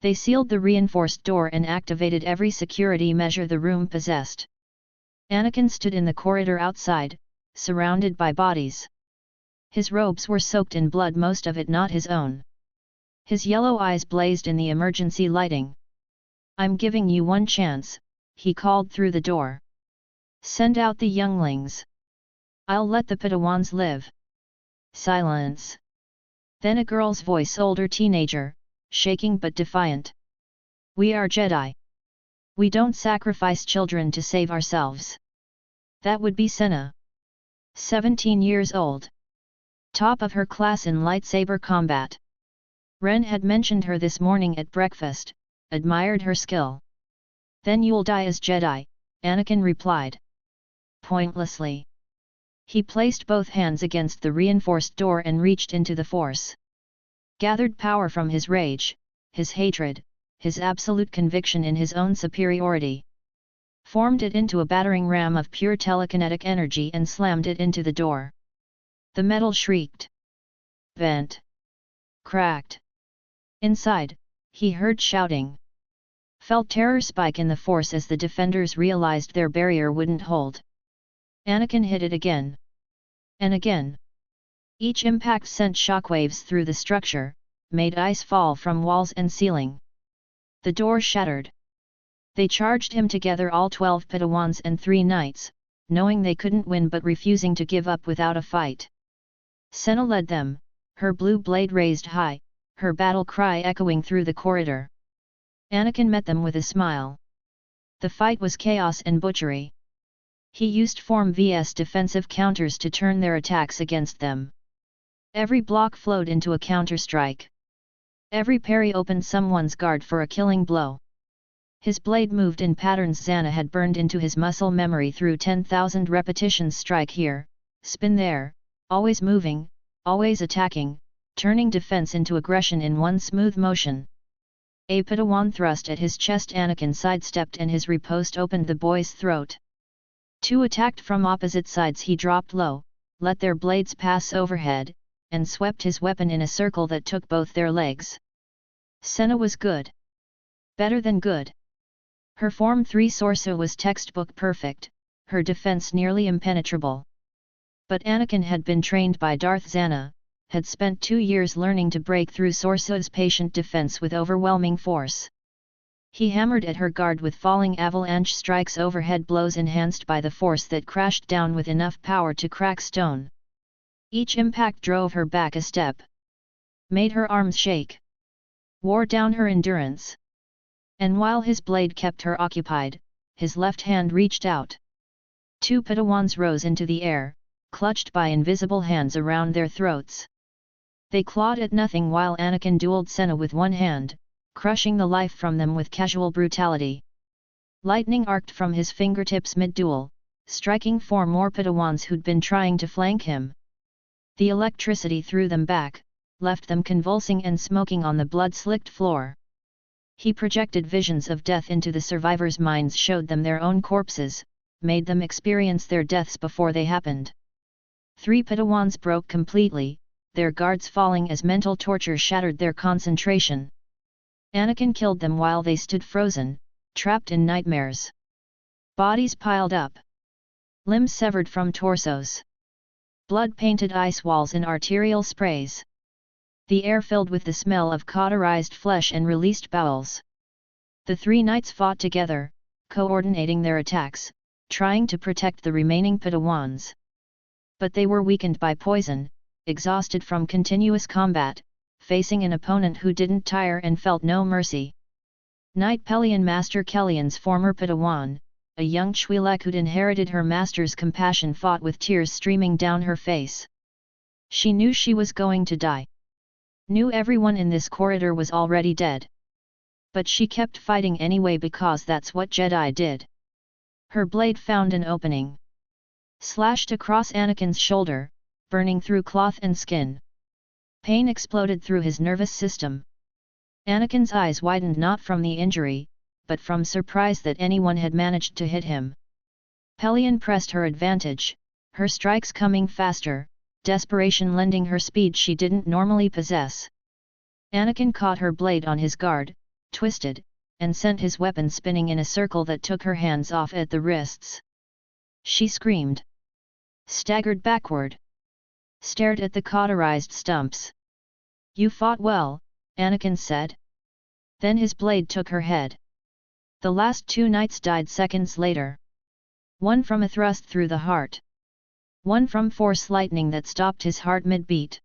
They sealed the reinforced door and activated every security measure the room possessed. Anakin stood in the corridor outside, surrounded by bodies. His robes were soaked in blood, most of it not his own. His yellow eyes blazed in the emergency lighting. "I'm giving you one chance," he called through the door. "Send out the younglings. I'll let the Padawans live." Silence. Then a girl's voice, older teenager, shaking but defiant. "We are Jedi. We don't sacrifice children to save ourselves." That would be Zannah. 17 years old. Top of her class in lightsaber combat. Ren had mentioned her this morning at breakfast, admired her skill. "Then you'll die as Jedi," Anakin replied. Pointlessly. He placed both hands against the reinforced door and reached into the Force. Gathered power from his rage, his hatred, his absolute conviction in his own superiority. Formed it into a battering ram of pure telekinetic energy and slammed it into the door. The metal shrieked. Bent. Cracked. Inside, he heard shouting. Felt terror spike in the Force as the defenders realized their barrier wouldn't hold. Anakin hit it again. And again. Each impact sent shockwaves through the structure, made ice fall from walls and ceiling. The door shattered. They charged him together, all 12 Padawans and 3 knights, knowing they couldn't win but refusing to give up without a fight. Zannah led them, her blue blade raised high, her battle cry echoing through the corridor. Anakin met them with a smile. The fight was chaos and butchery. He used form vs defensive counters to turn their attacks against them. Every block flowed into a counterstrike. Every parry opened someone's guard for a killing blow. His blade moved in patterns Zannah had burned into his muscle memory through 10,000 repetitions. Strike here, spin there, always moving, always attacking, turning defense into aggression in one smooth motion. A Padawan thrust at his chest. Anakin sidestepped and his riposte opened the boy's throat. 2 attacked from opposite sides. He dropped low, let their blades pass overhead, and swept his weapon in a circle that took both their legs. Zannah was good. Better than good. Her Form 3 Sorcerer was textbook perfect, her defense nearly impenetrable. But Anakin had been trained by Darth Zannah, had spent 2 years learning to break through Sorcerer's patient defense with overwhelming force. He hammered at her guard with falling avalanche strikes, overhead blows enhanced by the force that crashed down with enough power to crack stone. Each impact drove her back a step. Made her arms shake. Wore down her endurance. And while his blade kept her occupied, his left hand reached out. 2 Padawans rose into the air, clutched by invisible hands around their throats. They clawed at nothing while Anakin dueled Zannah with one hand, crushing the life from them with casual brutality. Lightning arced from his fingertips mid-duel, striking 4 more Padawans who'd been trying to flank him. The electricity threw them back, left them convulsing and smoking on the blood-slicked floor. He projected visions of death into the survivors' minds, showed them their own corpses, made them experience their deaths before they happened. 3 Padawans broke completely, their guards falling as mental torture shattered their concentration. Anakin killed them while they stood frozen, trapped in nightmares. Bodies piled up. Limbs severed from torsos. Blood-painted ice walls and arterial sprays. The air filled with the smell of cauterized flesh and released bowels. The 3 knights fought together, coordinating their attacks, trying to protect the remaining Padawans. But they were weakened by poison, exhausted from continuous combat, facing an opponent who didn't tire and felt no mercy. Knight Pelion, Master Kellyan's former Padawan, a young Twi'lek who'd inherited her master's compassion, fought with tears streaming down her face. She knew she was going to die. Knew everyone in this corridor was already dead. But she kept fighting anyway because that's what Jedi did. Her blade found an opening. Slashed across Anakin's shoulder, burning through cloth and skin. Pain exploded through his nervous system. Anakin's eyes widened, not from the injury, but from surprise that anyone had managed to hit him. Pelion pressed her advantage, her strikes coming faster, desperation lending her speed she didn't normally possess. Anakin caught her blade on his guard, twisted, and sent his weapon spinning in a circle that took her hands off at the wrists. She screamed, staggered backward, stared at the cauterized stumps. "You fought well," Anakin said. Then his blade took her head. The last 2 knights died seconds later. One from a thrust through the heart. One from force lightning that stopped his heart mid-beat.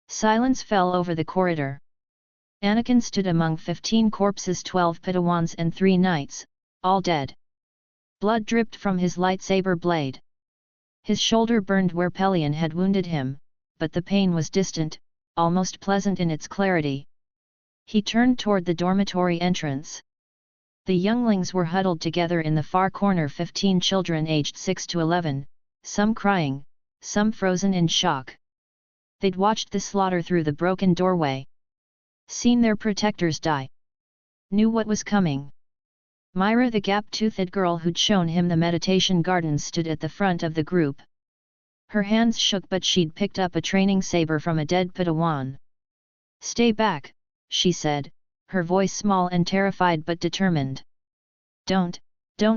Silence fell over the corridor. Anakin stood among 15 corpses, 12 Padawans and 3 knights, all dead. Blood dripped from his lightsaber blade. His shoulder burned where Pelion had wounded him, but the pain was distant, almost pleasant in its clarity. He turned toward the dormitory entrance. The younglings were huddled together in the far corner, 15 children aged 6 to 11, some crying, some frozen in shock. They'd watched the slaughter through the broken doorway. Seen their protectors die. Knew what was coming. Myra, the gap-toothed girl who'd shown him the meditation gardens, stood at the front of the group. Her hands shook, but she'd picked up a training saber from a dead Padawan. "Stay back," she said, her voice small and terrified but determined. Don't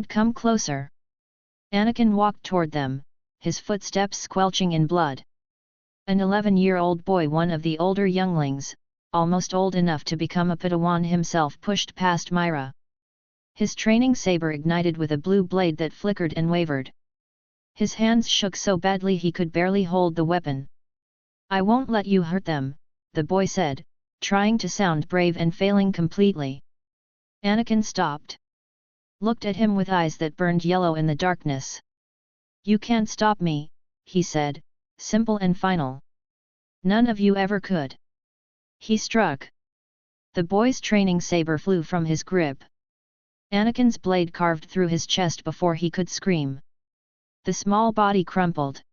come closer." Anakin walked toward them, his footsteps squelching in blood. An 11-year-old boy, one of the older younglings, almost old enough to become a Padawan himself, pushed past Myra. His training saber ignited with a blue blade that flickered and wavered. His hands shook so badly he could barely hold the weapon. "I won't let you hurt them," the boy said, trying to sound brave and failing completely. Anakin stopped. Looked at him with eyes that burned yellow in the darkness. "You can't stop me," he said, simple and final. "None of you ever could." He struck. The boy's training saber flew from his grip. Anakin's blade carved through his chest before he could scream. The small body crumpled.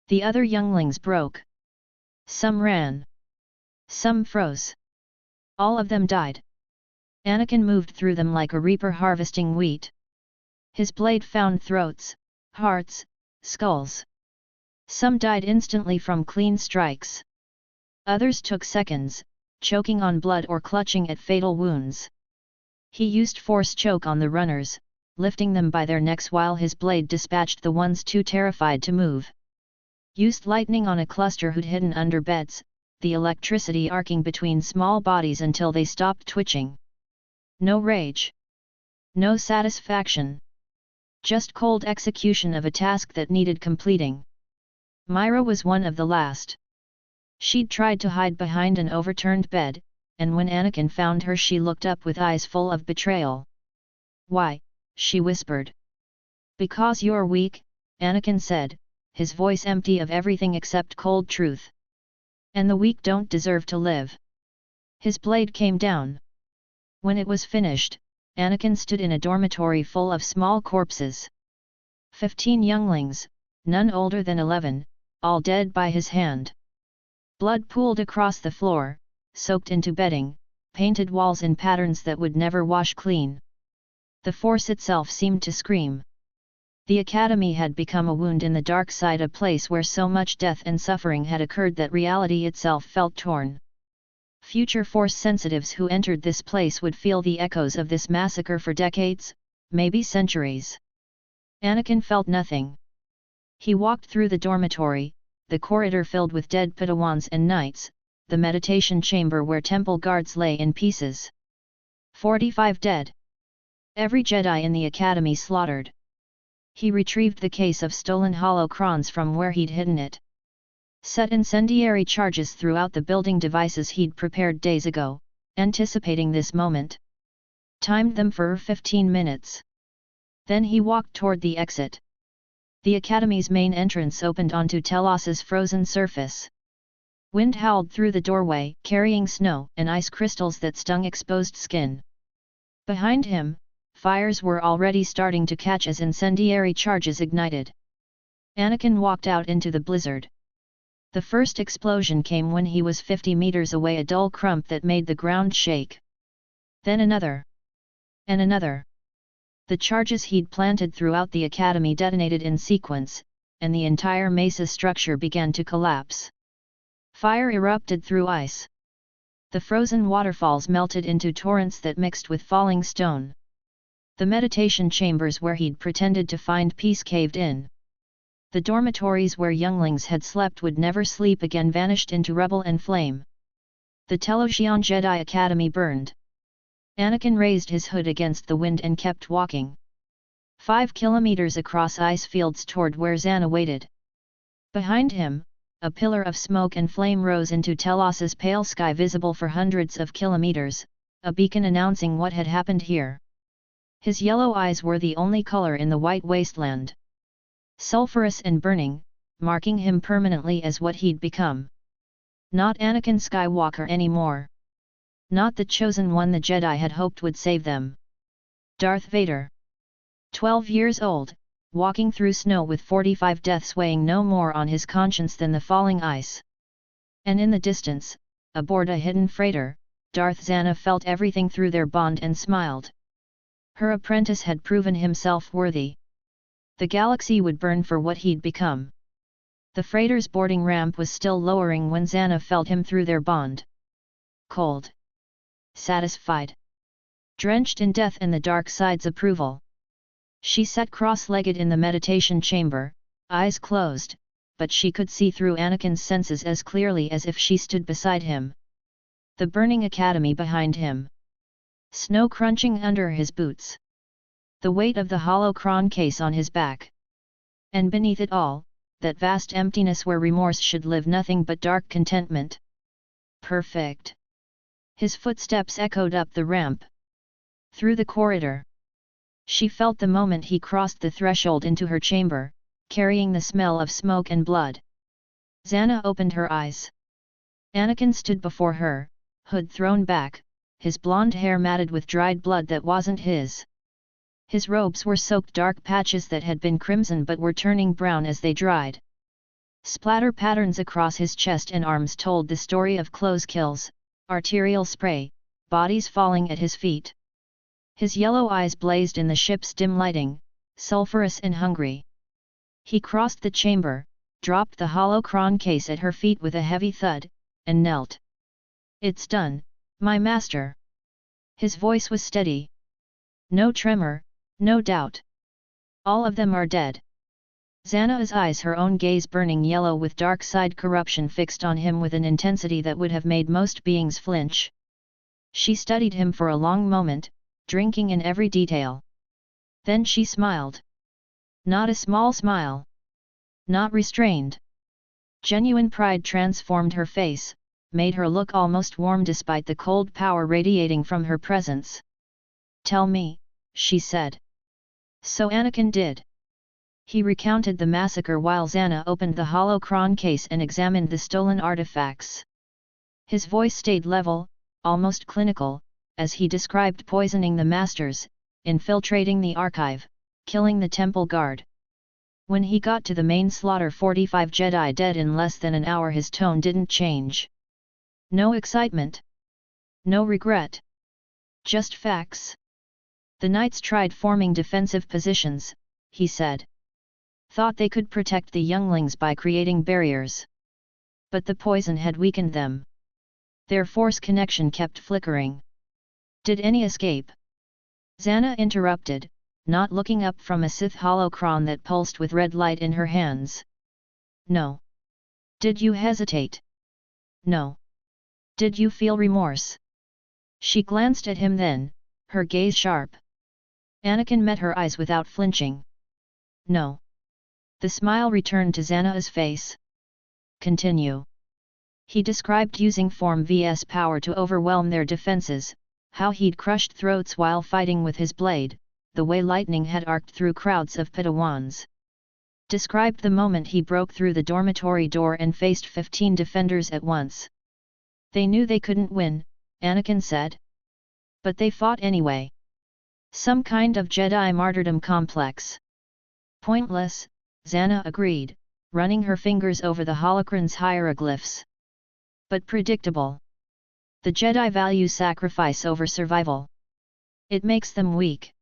The other younglings broke. Some ran. Some froze. All of them died. Anakin moved through them like a reaper harvesting wheat. His blade found throats, hearts, skulls. Some died instantly from clean strikes. Others took seconds, choking on blood or clutching at fatal wounds. He used force choke on the runners, lifting them by their necks while his blade dispatched the ones too terrified to move. Used lightning on a cluster who'd hidden under beds, the electricity arcing between small bodies until they stopped twitching. No rage. No satisfaction. Just cold execution of a task that needed completing. Myra was one of the last. She'd tried to hide behind an overturned bed, and when Anakin found her she looked up with eyes full of betrayal. "Why?" she whispered. "Because you're weak," Anakin said, his voice empty of everything except cold truth. "And the weak don't deserve to live." His blade came down. When it was finished, Anakin stood in a dormitory full of small corpses. 15 younglings, none older than 11, all dead by his hand. Blood pooled across the floor, soaked into bedding, painted walls in patterns that would never wash clean. The Force itself seemed to scream. The Academy had become a wound in the dark side, a place where so much death and suffering had occurred that reality itself felt torn. Future Force sensitives who entered this place would feel the echoes of this massacre for decades, maybe centuries. Anakin felt nothing. He walked through the dormitory, the corridor filled with dead Padawans and knights, the meditation chamber where temple guards lay in pieces. 45 dead. Every Jedi in the Academy slaughtered. He retrieved the case of stolen holocrons from where he'd hidden it. Set incendiary charges throughout the building devices he'd prepared days ago, anticipating this moment. Timed them for 15 minutes. Then he walked toward the exit. The Academy's main entrance opened onto Telos's frozen surface. Wind howled through the doorway, carrying snow and ice crystals that stung exposed skin. Behind him, fires were already starting to catch as incendiary charges ignited. Anakin walked out into the blizzard. The first explosion came when he was 50 meters away, a dull crump that made the ground shake. Then another. And another. The charges he'd planted throughout the academy detonated in sequence, and the entire mesa structure began to collapse. Fire erupted through ice. The frozen waterfalls melted into torrents that mixed with falling stone. The meditation chambers where he'd pretended to find peace caved in. The dormitories where younglings had slept would never sleep again vanished into rubble and flame. The Telosian Jedi Academy burned. Anakin raised his hood against the wind and kept walking. 5 kilometers across ice fields toward where Zannah waited. Behind him, a pillar of smoke and flame rose into Telos's pale sky visible for hundreds of kilometers, a beacon announcing what had happened here. His yellow eyes were the only color in the white wasteland. Sulphurous and burning, marking him permanently as what he'd become. Not Anakin Skywalker anymore. Not the chosen one the Jedi had hoped would save them. Darth Vader. 12 years old, walking through snow with 45 deaths weighing no more on his conscience than the falling ice. And in the distance, aboard a hidden freighter, Darth Zannah felt everything through their bond and smiled. Her apprentice had proven himself worthy. The galaxy would burn for what he'd become. The freighter's boarding ramp was still lowering when Zannah felt him through their bond. Cold. Satisfied. Drenched in death and the dark side's approval. She sat cross-legged in the meditation chamber, eyes closed, but she could see through Anakin's senses as clearly as if she stood beside him. The burning academy behind him. Snow crunching under his boots. The weight of the holocron case on his back. And beneath it all, that vast emptiness where remorse should live nothing but dark contentment. Perfect. His footsteps echoed up the ramp. Through the corridor. She felt the moment he crossed the threshold into her chamber, carrying the smell of smoke and blood. Zannah opened her eyes. Anakin stood before her, hood thrown back, his blonde hair matted with dried blood that wasn't his. His robes were soaked dark patches that had been crimson but were turning brown as they dried. Splatter patterns across his chest and arms told the story of close kills, arterial spray, bodies falling at his feet. His yellow eyes blazed in the ship's dim lighting, sulphurous and hungry. He crossed the chamber, dropped the holocron case at her feet with a heavy thud, and knelt. "It's done, my master." His voice was steady. No tremor, no doubt. "All of them are dead." Zannah's eyes, her own gaze burning yellow with dark side corruption, fixed on him with an intensity that would have made most beings flinch. She studied him for a long moment, drinking in every detail. Then she smiled. Not a small smile. Not restrained. Genuine pride transformed her face, made her look almost warm despite the cold power radiating from her presence. "Tell me," she said. So Anakin did. He recounted the massacre while Zannah opened the holocron case and examined the stolen artifacts. His voice stayed level, almost clinical, as he described poisoning the masters, infiltrating the archive, killing the temple guard. When he got to the main slaughter, 45 Jedi dead in less than an hour, his tone didn't change. No excitement. No regret. Just facts. "The Knights tried forming defensive positions," he said. "Thought they could protect the younglings by creating barriers. But the poison had weakened them. Their force connection kept flickering." "Did any escape?" Zannah interrupted, not looking up from a Sith holocron that pulsed with red light in her hands. "No." "Did you hesitate?" "No." "Did you feel remorse?" She glanced at him then, her gaze sharp. Anakin met her eyes without flinching. "No." The smile returned to Zannah's face. "Continue." He described using Form vs power to overwhelm their defenses, how he'd crushed throats while fighting with his blade, the way lightning had arced through crowds of Padawans. Described the moment he broke through the dormitory door and faced 15 defenders at once. "They knew they couldn't win," Anakin said. "But they fought anyway. Some kind of Jedi martyrdom complex." "Pointless," Zannah agreed, running her fingers over the holocron's hieroglyphs. "But predictable. The Jedi value sacrifice over survival." It makes them weak.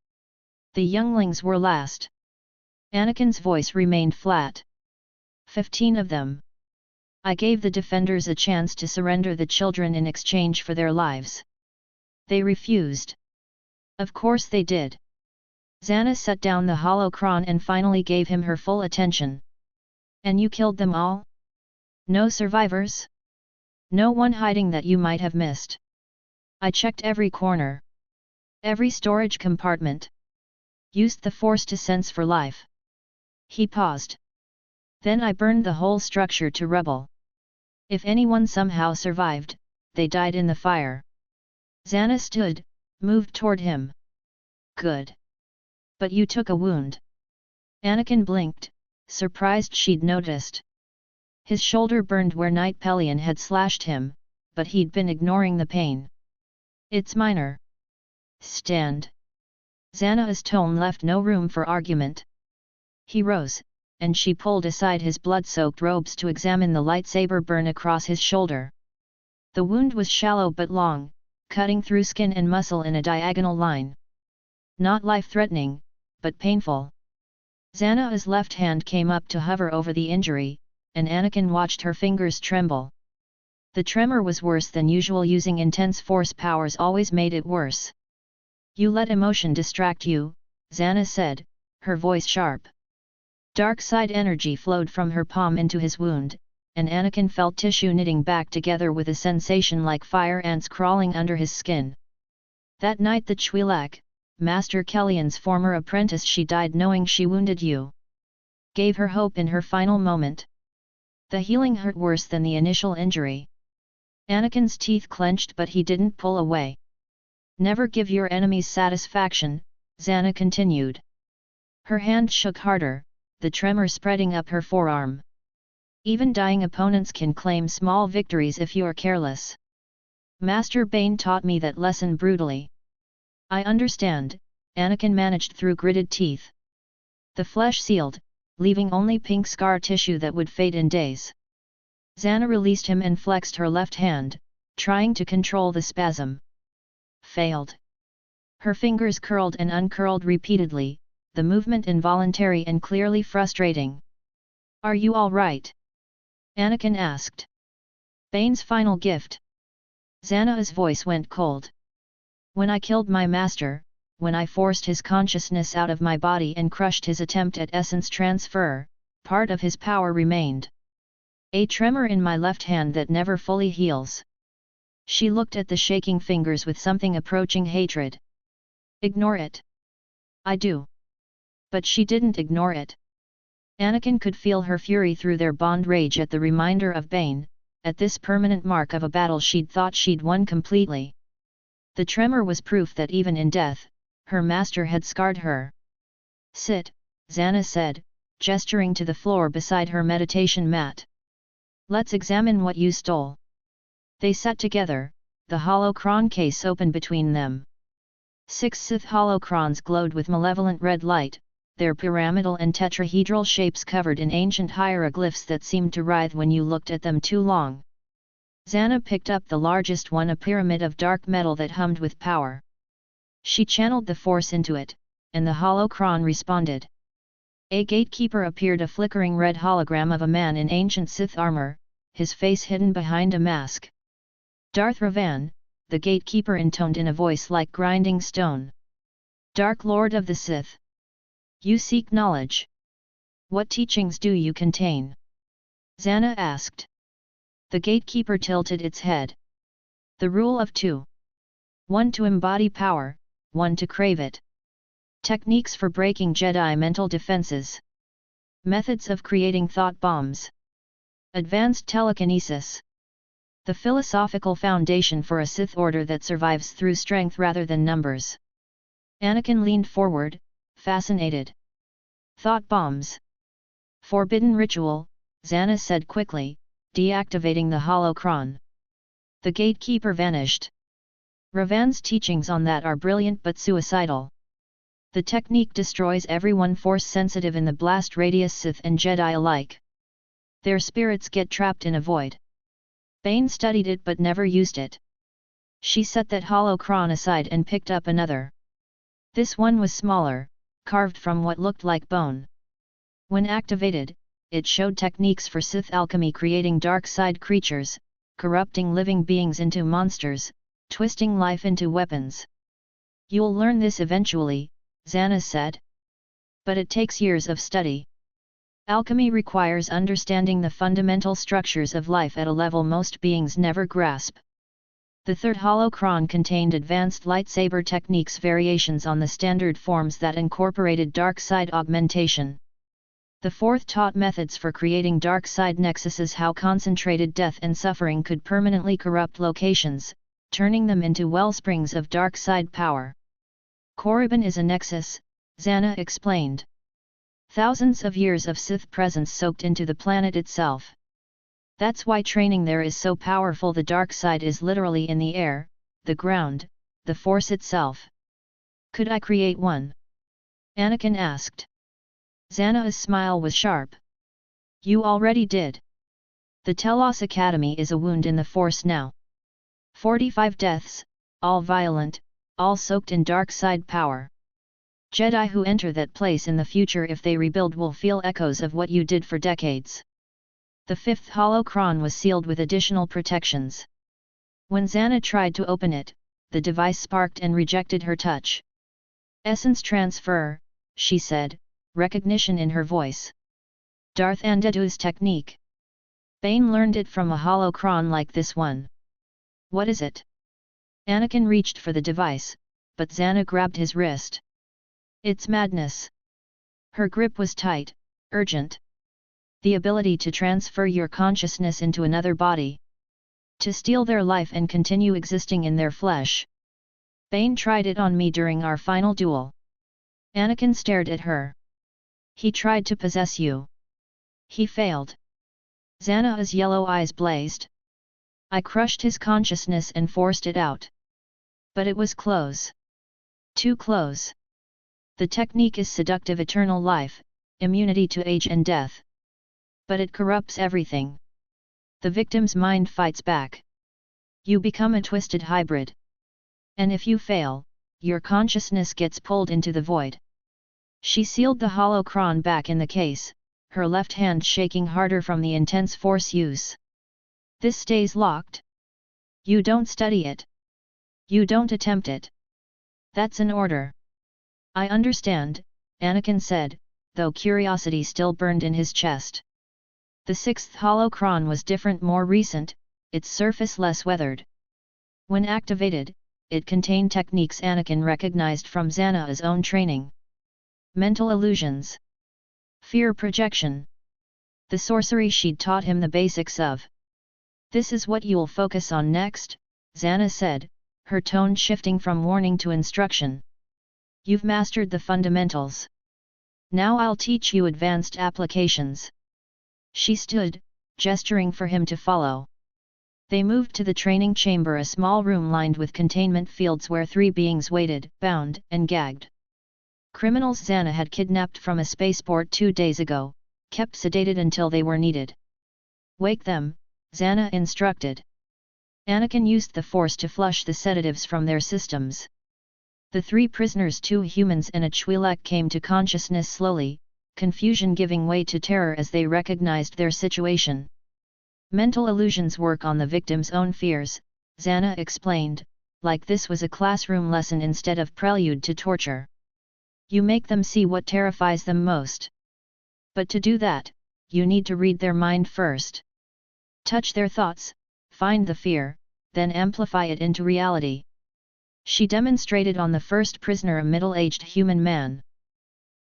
The younglings were last. Anakin's voice remained flat. 15 of them. I gave the defenders a chance to surrender the children in exchange for their lives. They refused. Of course they did. Zannah set down the holocron and finally gave him her full attention. And you killed them all? No survivors? No one hiding that you might have missed? I checked every corner. Every storage compartment. Used the Force to sense for life. He paused. Then I burned the whole structure to rubble. If anyone somehow survived, they died in the fire. Zannah stood, moved toward him. Good. But you took a wound. Anakin blinked, surprised she'd noticed. His shoulder burned where Night Pelion had slashed him, but he'd been ignoring the pain. It's minor. Stand. Zannah's tone left no room for argument. He rose, and she pulled aside his blood-soaked robes to examine the lightsaber burn across his shoulder. The wound was shallow but long, cutting through skin and muscle in a diagonal line. Not life-threatening, but painful. Zannah's left hand came up to hover over the injury, and Anakin watched her fingers tremble. The tremor was worse than usual. Using intense Force powers always made it worse. You let emotion distract you, Zannah said, her voice sharp. Dark side energy flowed from her palm into his wound, and Anakin felt tissue knitting back together with a sensation like fire ants crawling under his skin. That night the Twi'lek, Master Kellyan's former apprentice, she died knowing she wounded you. Gave her hope in her final moment. The healing hurt worse than the initial injury. Anakin's teeth clenched, but he didn't pull away. Never give your enemies satisfaction, Zannah continued. Her hand shook harder, the tremor spreading up her forearm. Even dying opponents can claim small victories if you're careless. Master Bane taught me that lesson brutally. I understand, Anakin managed through gritted teeth. The flesh sealed, leaving only pink scar tissue that would fade in days. Zannah released him and flexed her left hand, trying to control the spasm. Failed. Her fingers curled and uncurled repeatedly, the movement involuntary and clearly frustrating. Are you all right? Anakin asked. Bane's final gift. Zannah's voice went cold. When I killed my master, when I forced his consciousness out of my body and crushed his attempt at essence transfer, part of his power remained. A tremor in my left hand that never fully heals. She looked at the shaking fingers with something approaching hatred. Ignore it. I do. But she didn't ignore it. Anakin could feel her fury through their bond rage at the reminder of Bane, at this permanent mark of a battle she'd thought she'd won completely. The tremor was proof that even in death, her master had scarred her. Sit, Zannah said, gesturing to the floor beside her meditation mat. Let's examine what you stole. They sat together, the holocron case open between them. 6 Sith holocrons glowed with malevolent red light, their pyramidal and tetrahedral shapes covered in ancient hieroglyphs that seemed to writhe when you looked at them too long. Zannah picked up the largest one, a pyramid of dark metal that hummed with power. She channeled the Force into it, and the holocron responded. A gatekeeper appeared, a flickering red hologram of a man in ancient Sith armor, his face hidden behind a mask. Darth Revan, the gatekeeper intoned in a voice like grinding stone. Dark Lord of the Sith. You seek knowledge. What teachings do you contain? Zannah asked. The gatekeeper tilted its head. The rule of 2. 1 to embody power, 1 to crave it. Techniques for breaking Jedi mental defenses. Methods of creating thought bombs. Advanced telekinesis. The philosophical foundation for a Sith order that survives through strength rather than numbers. Anakin leaned forward, fascinated. Thought bombs. Forbidden ritual, Zannah said quickly, deactivating the holocron. The gatekeeper vanished. Revan's teachings on that are brilliant but suicidal. The technique destroys everyone Force-sensitive in the blast radius, Sith and Jedi alike. Their spirits get trapped in a void. Bane studied it but never used it. She set that holocron aside and picked up another. This one was smaller, carved from what looked like bone. When activated, it showed techniques for Sith alchemy, creating dark side creatures, corrupting living beings into monsters, twisting life into weapons. You'll learn this eventually, Zannah said. But it takes years of study. Alchemy requires understanding the fundamental structures of life at a level most beings never grasp. The third holocron contained advanced lightsaber techniques, variations on the standard forms that incorporated dark side augmentation. The fourth taught methods for creating dark side nexuses, how concentrated death and suffering could permanently corrupt locations, turning them into wellsprings of dark side power. Korriban is a nexus, Zannah explained. Thousands of years of Sith presence soaked into the planet itself. That's why training there is so powerful. The dark side is literally in the air, the ground, the force itself. Could I create one? Anakin asked. Zannah's smile was sharp. You already did. The Telos Academy is a wound in the force now. 45 deaths, all violent, all soaked in dark side power. Jedi who enter that place in the future, if they rebuild, will feel echoes of what you did for decades. The fifth holocron was sealed with additional protections. When Zannah tried to open it, the device sparked and rejected her touch. Essence transfer, she said, recognition in her voice. Darth Andedu's technique. Bane learned it from a holocron like this one. What is it? Anakin reached for the device, but Zannah grabbed his wrist. It's madness. Her grip was tight, urgent. The ability to transfer your consciousness into another body. To steal their life and continue existing in their flesh. Bane tried it on me during our final duel. Anakin stared at her. He tried to possess you. He failed. Zannah's yellow eyes blazed. I crushed his consciousness and forced it out. But it was close. Too close. The technique is seductive eternal life, immunity to age and death. But it corrupts everything. The victim's mind fights back. You become a twisted hybrid. And if you fail, your consciousness gets pulled into the void. She sealed the holocron back in the case, her left hand shaking harder from the intense force use. This stays locked. You don't study it. You don't attempt it. That's an order. I understand, Anakin said, though curiosity still burned in his chest. The sixth holocron was different, more recent, its surface less weathered. When activated, it contained techniques Anakin recognized from Zannah's own training. Mental illusions. Fear projection. The sorcery she'd taught him the basics of. This is what you'll focus on next, Zannah said, her tone shifting from warning to instruction. You've mastered the fundamentals. Now I'll teach you advanced applications. She stood, gesturing for him to follow. They moved to the training chamber, a small room lined with containment fields where 3 beings waited, bound and gagged. Criminals Zannah had kidnapped from a spaceport 2 days ago, kept sedated until they were needed. Wake them, Zannah instructed. Anakin used the Force to flush the sedatives from their systems. The 3 prisoners, 2 humans and a Twi'lek, came to consciousness slowly, confusion giving way to terror as they recognized their situation. Mental illusions work on the victim's own fears, Zannah explained, like this was a classroom lesson instead of prelude to torture. You make them see what terrifies them most. But to do that, you need to read their mind first. Touch their thoughts, find the fear, then amplify it into reality. She demonstrated on the first prisoner, a middle-aged human man.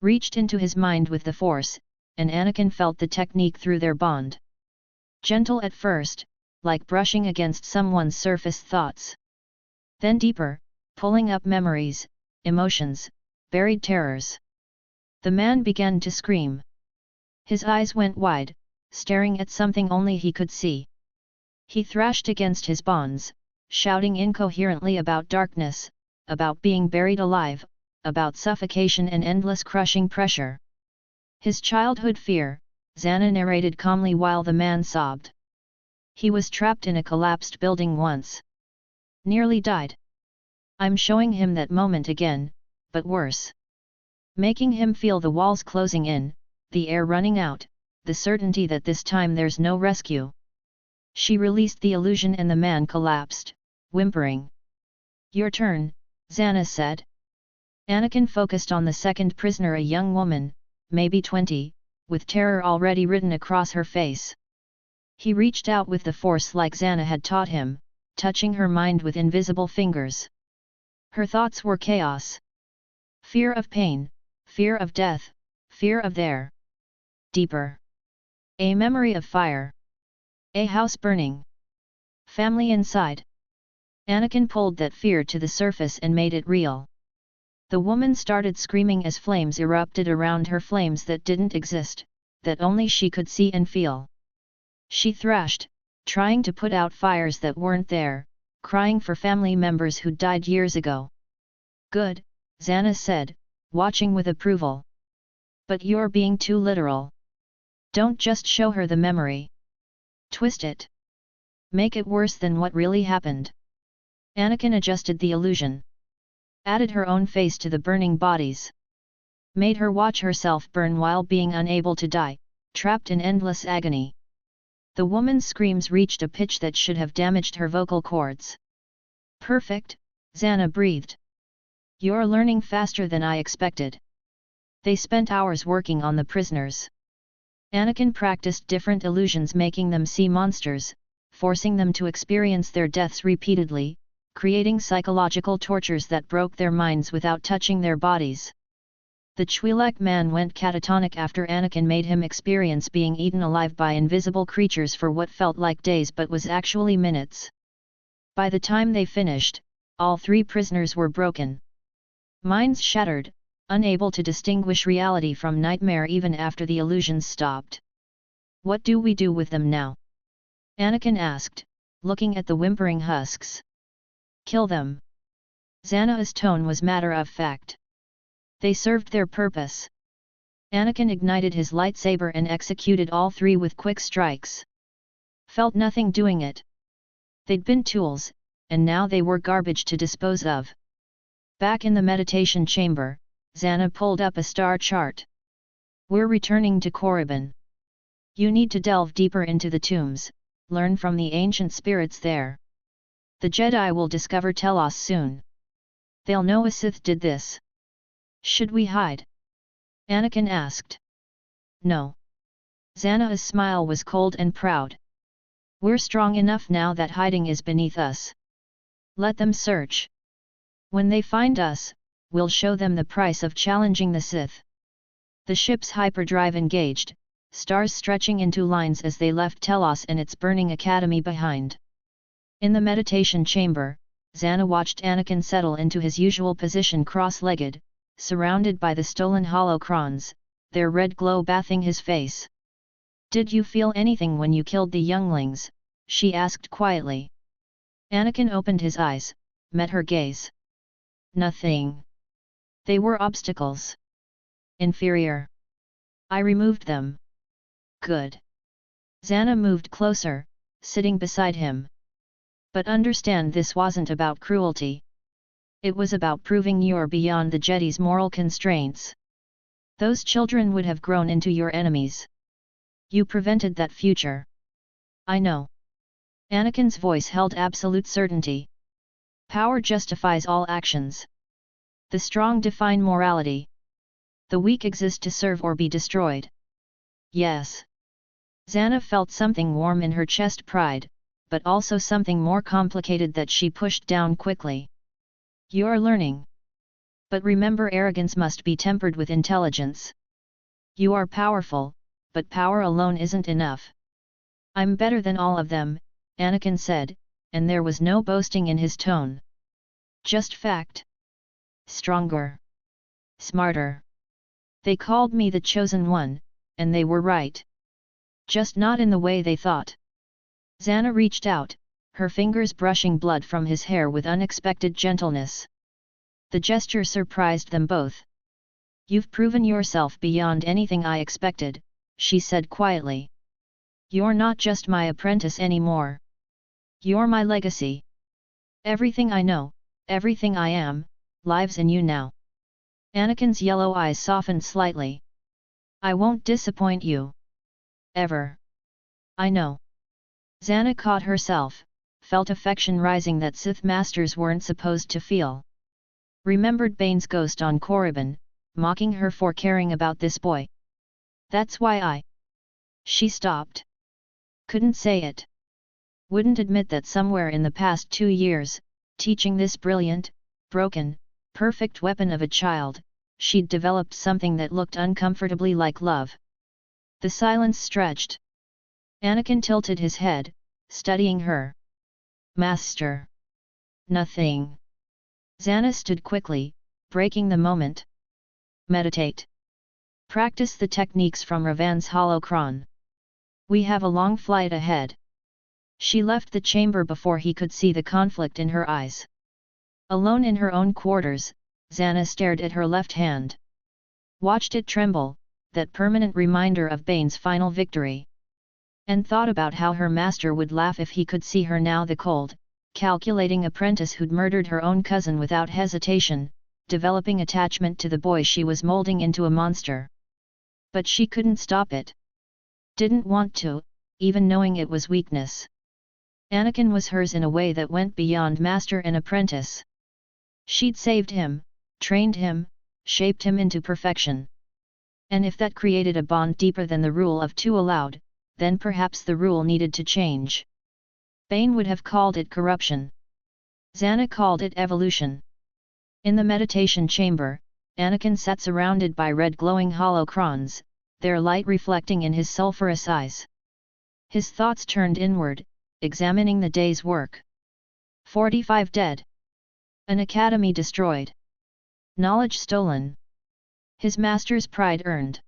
Reached into his mind with the Force, and Anakin felt the technique through their bond. Gentle at first, like brushing against someone's surface thoughts. Then deeper, pulling up memories, emotions, buried terrors. The man began to scream. His eyes went wide, staring at something only he could see. He thrashed against his bonds, shouting incoherently about darkness, about being buried alive, about suffocation and endless crushing pressure. His childhood fear, Zannah narrated calmly while the man sobbed. He was trapped in a collapsed building once. Nearly died. I'm showing him that moment again, but worse. Making him feel the walls closing in, the air running out, the certainty that this time there's no rescue. She released the illusion and the man collapsed, whimpering. "Your turn," Zannah said. Anakin focused on the second prisoner, a young woman, maybe 20, with terror already written across her face. He reached out with the force like Zannah had taught him, touching her mind with invisible fingers. Her thoughts were chaos. Fear of pain, fear of death, fear of their deeper. A memory of fire. A house burning. Family inside. Anakin pulled that fear to the surface and made it real. The woman started screaming as flames erupted around her, flames that didn't exist, that only she could see and feel. She thrashed, trying to put out fires that weren't there, crying for family members who died years ago. "Good," Zannah said, watching with approval. "But you're being too literal. Don't just show her the memory. Twist it. Make it worse than what really happened." Anakin adjusted the illusion. Added her own face to the burning bodies. Made her watch herself burn while being unable to die, trapped in endless agony. The woman's screams reached a pitch that should have damaged her vocal cords. "Perfect," Zannah breathed. "You're learning faster than I expected." They spent hours working on the prisoners. Anakin practiced different illusions, making them see monsters, forcing them to experience their deaths repeatedly, creating psychological tortures that broke their minds without touching their bodies. The Twi'lek man went catatonic after Anakin made him experience being eaten alive by invisible creatures for what felt like days but was actually minutes. By the time they finished, all three prisoners were broken. Minds shattered, unable to distinguish reality from nightmare even after the illusions stopped. "What do we do with them now?" Anakin asked, looking at the whimpering husks. "Kill them." Zannah's tone was matter-of-fact. They served their purpose. Anakin ignited his lightsaber and executed all three with quick strikes. Felt nothing doing it. They'd been tools, and now they were garbage to dispose of. Back in the meditation chamber, Zannah pulled up a star chart. "We're returning to Korriban. You need to delve deeper into the tombs, learn from the ancient spirits there. The Jedi will discover Telos soon. They'll know a Sith did this." "Should we hide?" Anakin asked. "No." Zannah's smile was cold and proud. "We're strong enough now that hiding is beneath us. Let them search. When they find us, we'll show them the price of challenging the Sith." The ship's hyperdrive engaged, stars stretching into lines as they left Telos and its burning academy behind. In the meditation chamber, Zannah watched Anakin settle into his usual position, cross-legged, surrounded by the stolen holocrons, their red glow bathing his face. "Did you feel anything when you killed the younglings?" she asked quietly. Anakin opened his eyes, met her gaze. "Nothing. They were obstacles. Inferior. I removed them." "Good." Zannah moved closer, sitting beside him. "But understand, this wasn't about cruelty. It was about proving you're beyond the Jedi's moral constraints. Those children would have grown into your enemies. You prevented that future." "I know." Anakin's voice held absolute certainty. "Power justifies all actions. The strong define morality. The weak exist to serve or be destroyed." "Yes." Zannah felt something warm in her chest, pride, but also something more complicated that she pushed down quickly. "You're learning. But remember, arrogance must be tempered with intelligence. You are powerful, but power alone isn't enough." "I'm better than all of them," Anakin said, and there was no boasting in his tone. Just fact. Stronger. Smarter. They called me the chosen one, and they were right. Just not in the way they thought. Zannah reached out, her fingers brushing blood from his hair with unexpected gentleness. The gesture surprised them both. "You've proven yourself beyond anything I expected," she said quietly. "You're not just my apprentice anymore. You're my legacy. Everything I know, everything I am, lives in you now." Anakin's yellow eyes softened slightly. I won't disappoint you. Ever. I know. Zannah caught herself, felt affection rising that Sith masters weren't supposed to feel. Remembered Bane's ghost on Korriban, mocking her for caring about this boy. That's why I... She stopped. Couldn't say it. Wouldn't admit that somewhere in the past 2 years, teaching this brilliant, broken, perfect weapon of a child, she'd developed something that looked uncomfortably like love. The silence stretched. Anakin tilted his head, studying her. Master. Nothing. Zannah stood quickly, breaking the moment. Meditate. Practice the techniques from Ravan's holocron. We have a long flight ahead. She left the chamber before he could see the conflict in her eyes. Alone in her own quarters, Zannah stared at her left hand. Watched it tremble, that permanent reminder of Bane's final victory. And thought about how her master would laugh if he could see her now, the cold, calculating apprentice who'd murdered her own cousin without hesitation, developing attachment to the boy she was molding into a monster. But she couldn't stop it. Didn't want to, even knowing it was weakness. Anakin was hers in a way that went beyond master and apprentice. She'd saved him, trained him, shaped him into perfection. And if that created a bond deeper than the rule of two allowed, then perhaps the rule needed to change. Bane would have called it corruption. Zannah called it evolution. In the meditation chamber, Anakin sat surrounded by red glowing holocrons, their light reflecting in his sulphurous eyes. His thoughts turned inward, examining the day's work. 45 dead. An academy destroyed. Knowledge stolen. His master's pride earned.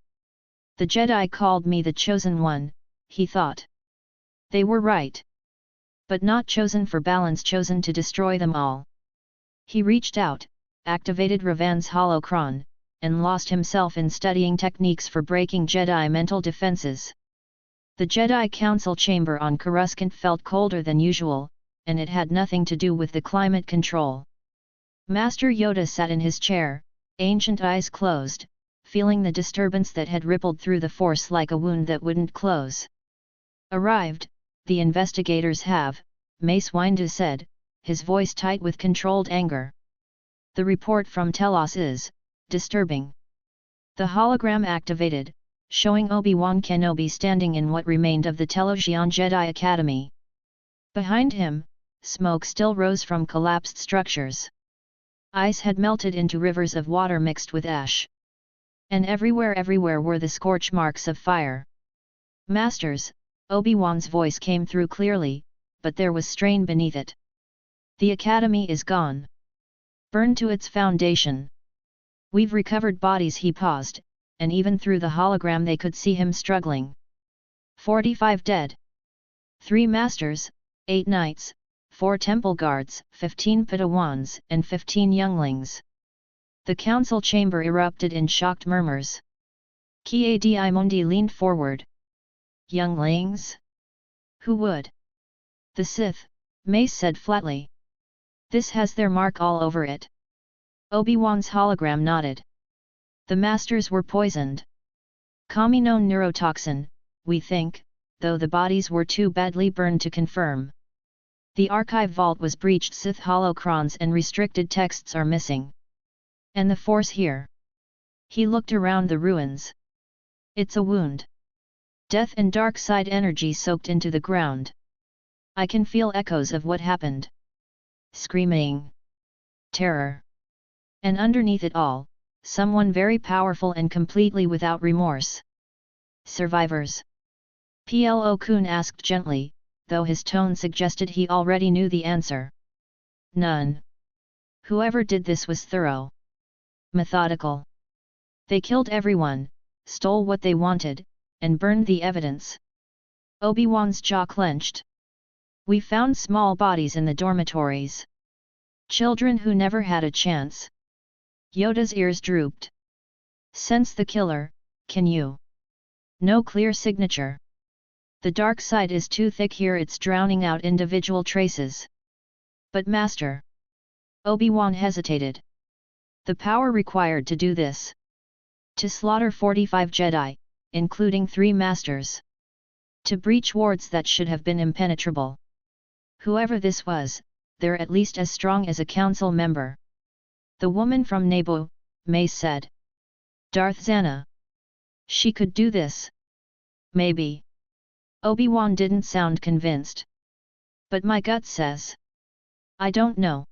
The Jedi called me the Chosen One, he thought. They were right. But not chosen for balance, chosen to destroy them all. He reached out, activated Ravan's holocron, and lost himself in studying techniques for breaking Jedi mental defenses. The Jedi Council chamber on Coruscant felt colder than usual, and it had nothing to do with the climate control. Master Yoda sat in his chair, ancient eyes closed, feeling the disturbance that had rippled through the Force like a wound that wouldn't close. Arrived, the investigators have, Mace Windu said, his voice tight with controlled anger. The report from Telos is disturbing. The hologram activated, showing Obi-Wan Kenobi standing in what remained of the Telosian Jedi Academy. Behind him, smoke still rose from collapsed structures. Ice had melted into rivers of water mixed with ash. And everywhere were the scorch marks of fire. Masters, Obi-Wan's voice came through clearly, but there was strain beneath it. The academy is gone. Burned to its foundation. We've recovered bodies, he paused, and even through the hologram they could see him struggling. 45 dead. 3 masters, 8 knights, 4 temple guards, 15 Padawans, and 15 younglings. The council chamber erupted in shocked murmurs. Ki-Adi Mundi leaned forward. Younglings? Who would? The Sith, Mace said flatly. This has their mark all over it. Obi-Wan's hologram nodded. The masters were poisoned. Communone neurotoxin, we think, though the bodies were too badly burned to confirm. The archive vault was breached, Sith holocrons and restricted texts are missing. And the Force here? He looked around the ruins. It's a wound. Death and dark side energy soaked into the ground. I can feel echoes of what happened. Screaming. Terror. And underneath it all, someone very powerful and completely without remorse. Survivors? Plo Koon asked gently, though his tone suggested he already knew the answer. None. Whoever did this was thorough. Methodical. They killed everyone, stole what they wanted, and burned the evidence. Obi-Wan's jaw clenched. We found small bodies in the dormitories. Children who never had a chance. Yoda's ears drooped. Sense the killer, can you? No clear signature. The dark side is too thick here, it's drowning out individual traces. But Master. Obi-Wan hesitated. The power required to do this. To slaughter 45 Jedi, including 3 masters. To breach wards that should have been impenetrable. Whoever this was, they're at least as strong as a council member. The woman from Naboo, Mace said. Darth Zannah. She could do this. Maybe. Obi-Wan didn't sound convinced. But my gut says. I don't know.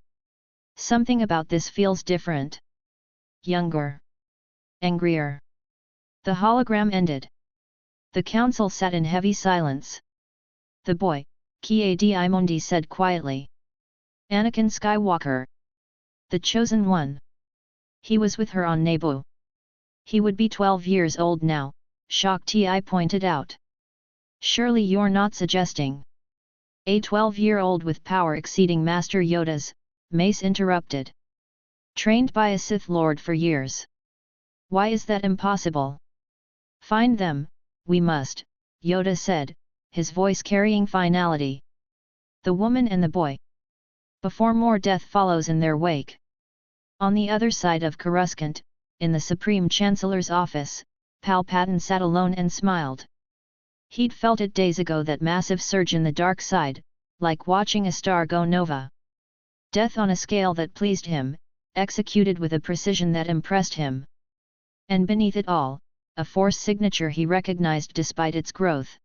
Something about this feels different. Younger. Angrier. The hologram ended. The council sat in heavy silence. The boy, Ki-Adi-Mondi said quietly. Anakin Skywalker. The chosen one. He was with her on Naboo. He would be 12 years old now, Shak Ti pointed out. Surely you're not suggesting. A 12-year-old with power exceeding Master Yoda's, Mace interrupted. Trained by a Sith Lord for years. Why is that impossible? Find them, we must, Yoda said, his voice carrying finality. The woman and the boy. Before more death follows in their wake. On the other side of Coruscant, in the Supreme Chancellor's office, Palpatine sat alone and smiled. He'd felt it days ago, that massive surge in the dark side, like watching a star go nova. Death on a scale that pleased him, executed with a precision that impressed him. And beneath it all, a Force signature he recognized despite its growth.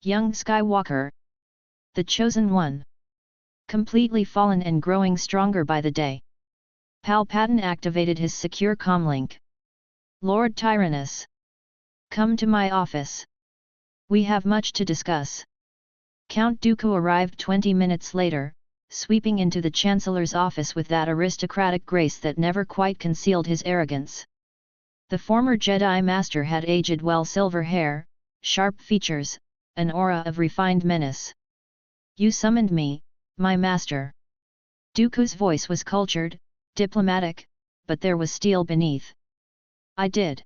Young Skywalker. The chosen one. Completely fallen and growing stronger by the day. Palpatine activated his secure comlink. Lord Tyrannus. Come to my office. We have much to discuss. Count Dooku arrived 20 minutes later, sweeping into the Chancellor's office with that aristocratic grace that never quite concealed his arrogance. The former Jedi Master had aged well, silver hair, sharp features, an aura of refined menace. You summoned me, my master. Dooku's voice was cultured, diplomatic, but there was steel beneath. I did.